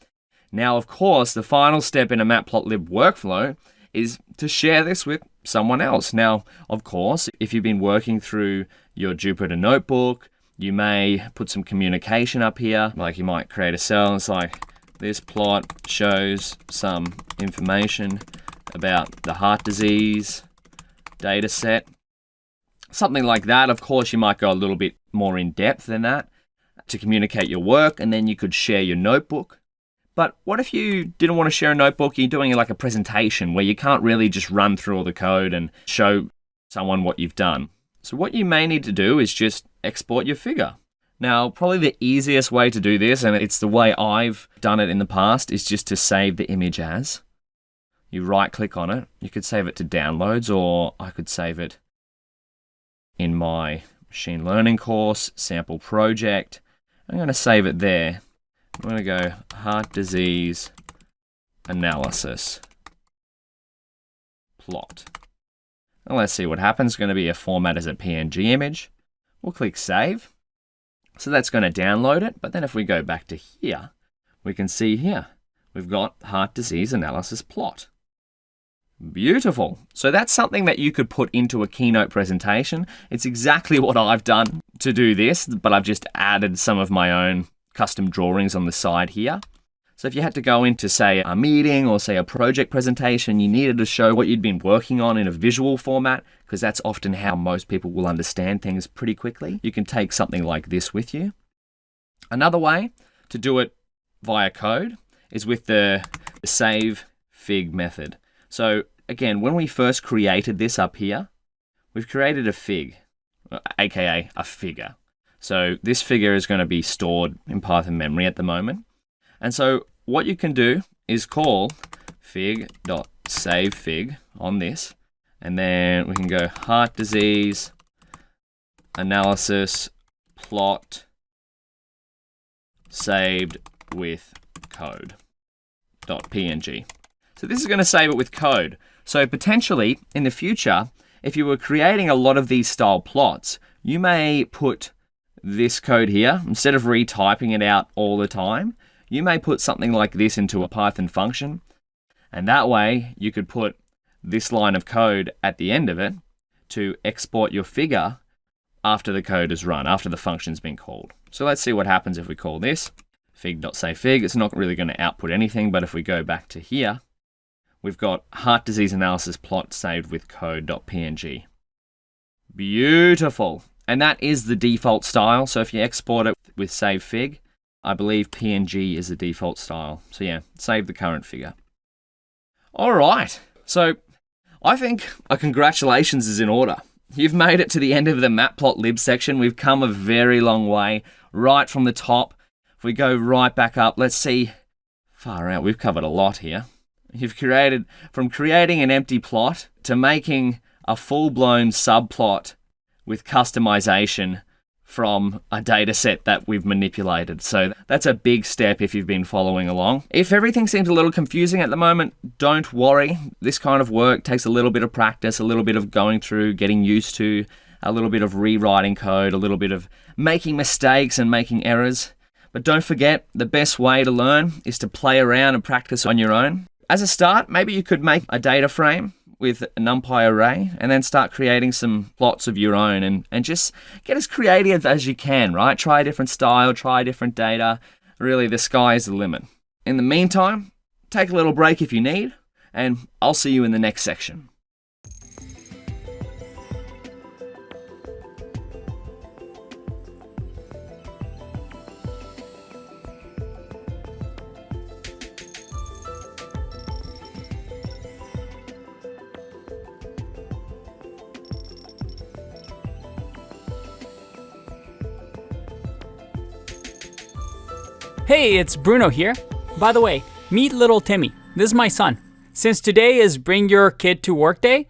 C: Now, of course, the final step in a Matplotlib workflow is to share this with someone else. Now, of course, if you've been working through your Jupyter notebook, you may put some communication up here. Like you might create a cell and it's like, this plot shows some information about the heart disease data set. Something like that. Of course, you might go a little bit more in depth than that to communicate your work, and then you could share your notebook. But what if you didn't want to share a notebook, you're doing like a presentation where you can't really just run through all the code and show someone what you've done? So what you may need to do is just export your figure. Now, probably the easiest way to do this, and it's the way I've done it in the past, is just to save the image as. you right click on it. You could save it to downloads, or I could save it in my machine learning course, sample project. I'm going to save it there. I'm going to go heart disease analysis plot. And let's see what happens. It's going to be a format as a PNG image. We'll click save. So that's going to download it. But then if we go back to here, we can see here, we've got heart disease analysis plot. Beautiful. So that's something that you could put into a keynote presentation. It's exactly what I've done to do this, but I've just added some of my own custom drawings on the side here. So if you had to go into, say, a meeting or, say, a project presentation, you needed to show what you'd been working on in a visual format, because that's often how most people will understand things pretty quickly. You can take something like this with you. Another way to do it via code is with the save fig method. So again, when we first created this up here, we've created a fig, aka a figure. So this figure is going to be stored in Python memory at the moment. And so what you can do is call fig.savefig on this, and then we can go heart disease analysis plot saved with code.png. So this is going to save it with code. So potentially in the future, if you were creating a lot of these style plots, you may put this code here, instead of retyping it out all the time, you may put something like this into a Python function, and that way you could put this line of code at the end of it to export your figure after the code is run, after the function's been called. So let's see what happens if we call this fig.savefig. It's not really going to output anything, but if we go back to here, we've got heart disease analysis plot saved with code.png. Beautiful. And that is the default style. So if you export it with save fig, I believe PNG is the default style. So yeah, save the current figure. All right. So I think a congratulations is in order. You've made it to the end of the Matplotlib section. We've come a very long way, right from the top. If we go right back up, let's see. Far out, we've covered a lot here. You've created, from creating an empty plot to making a full-blown subplot with customization from a data set that we've manipulated. So that's a big step if you've been following along. If everything seems a little confusing at the moment, don't worry. This kind of work takes a little bit of practice, a little bit of going through, getting used to, a little bit of rewriting code, a little bit of making mistakes and making errors. But don't forget, the best way to learn is to play around and practice on your own. As a start, maybe you could make a data frame with a NumPy array and then start creating some plots of your own and just get as creative as you can, right? Try a different style, try different data. Really, the sky is the limit. In the meantime, take a little break if you need, and I'll see you in the next section.
B: Hey, it's Bruno here. By the way, meet little Timmy. This is my son. Since today is Bring Your Kid to Work Day,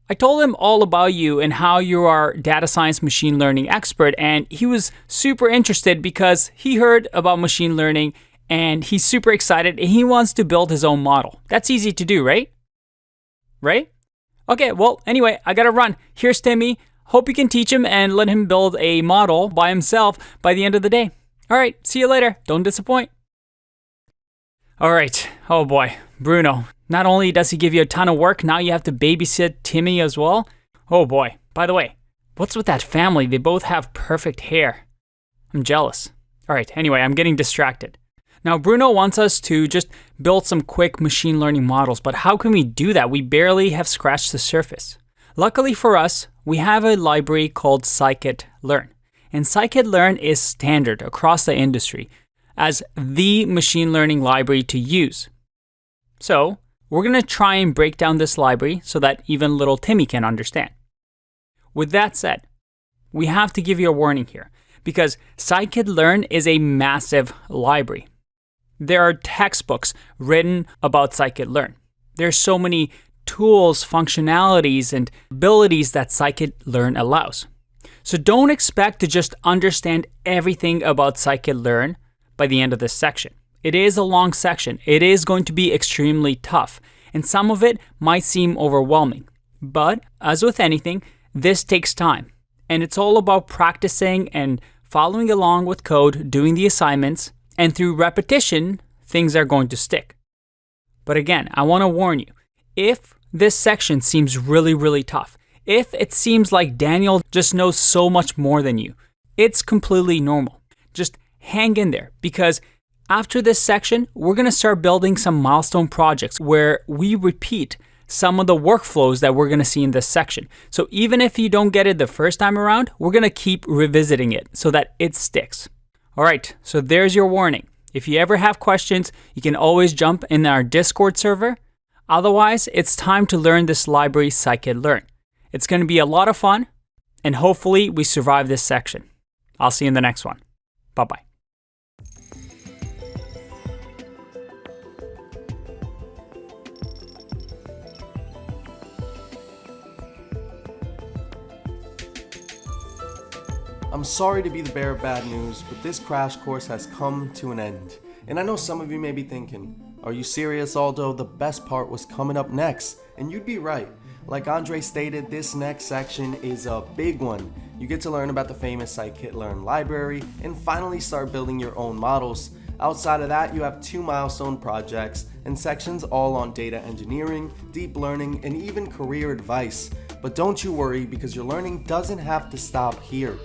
B: I told him all about you and how you are data science machine learning expert, and he was super interested because he heard about machine learning and he's super excited and he wants to build his own model. That's easy to do, right? Right? Okay, well, anyway, I gotta run. Here's Timmy. Hope you can teach him and let him build a model by himself by the end of the day. All right, see you later. Don't disappoint. All right. Oh boy, Bruno. Not only does he give you a ton of work, now you have to babysit Timmy as well. Oh boy. By the way, what's with that family? They both have perfect hair. I'm jealous. All right, anyway, I'm getting distracted. Now, Bruno wants us to just build some quick machine learning models, but how can we do that? We barely have scratched the surface. Luckily for us, we have a library called Scikit-learn. And Scikit-learn is standard across the industry as the machine learning library to use. So we're going to try and break down this library so that even little Timmy can understand. With that said, we have to give you a warning here because Scikit-learn is a massive library. There are textbooks written about Scikit-learn. There's so many tools, functionalities, and abilities that Scikit-learn allows. So don't expect to just understand everything about Scikit-learn by the end of this section. It is a long section. It is going to be extremely tough, and some of it might seem overwhelming. But as with anything, this takes time, and it's all about practicing and following along with code, doing the assignments, and through repetition, things are going to stick. But again, I want to warn you, if this section seems really tough, if it seems like Daniel just knows so much more than you, it's completely normal. Just hang in there, because after this section, we're going to start building some milestone projects where we repeat some of the workflows that we're going to see in this section. So even if you don't get it the first time around, we're going to keep revisiting it so that it sticks. All right, so there's your warning. If you ever have questions, you can always jump in our Discord server. Otherwise, it's time to learn this library Scikit-learn. It's going to be a lot of fun, and hopefully we survive this section. I'll see you in the next one. Bye-bye.
A: I'm sorry to be the bearer of bad news, but this crash course has come to an end. And I know some of you may be thinking, are you serious, Aldo? The best part was coming up next. And you'd be right. Like Andre stated, this next section is a big one. You get to learn about the famous Scikit-learn library and finally start building your own models. Outside of that, you have 2 milestone projects and sections all on data engineering, deep learning, and even career advice. But don't you worry, because your learning doesn't have to stop here.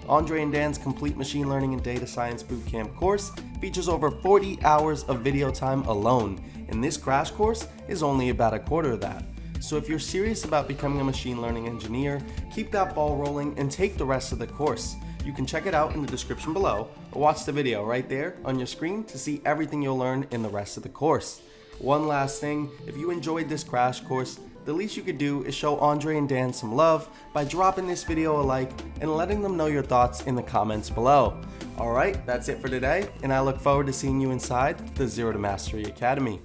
A: Andre and Dan's complete machine learning and data science bootcamp course features over 40 hours of video time alone, and this crash course is only about a quarter of that. So if you're serious about becoming a machine learning engineer, keep that ball rolling and take the rest of the course. You can check it out in the description below, or watch the video right there on your screen to see everything you'll learn in the rest of the course. One last thing, if you enjoyed this crash course, the least you could do is show Andre and Dan some love by dropping this video a like and letting them know your thoughts in the comments below. Alright, that's it for today, and I look forward to seeing you inside the Zero to Mastery Academy.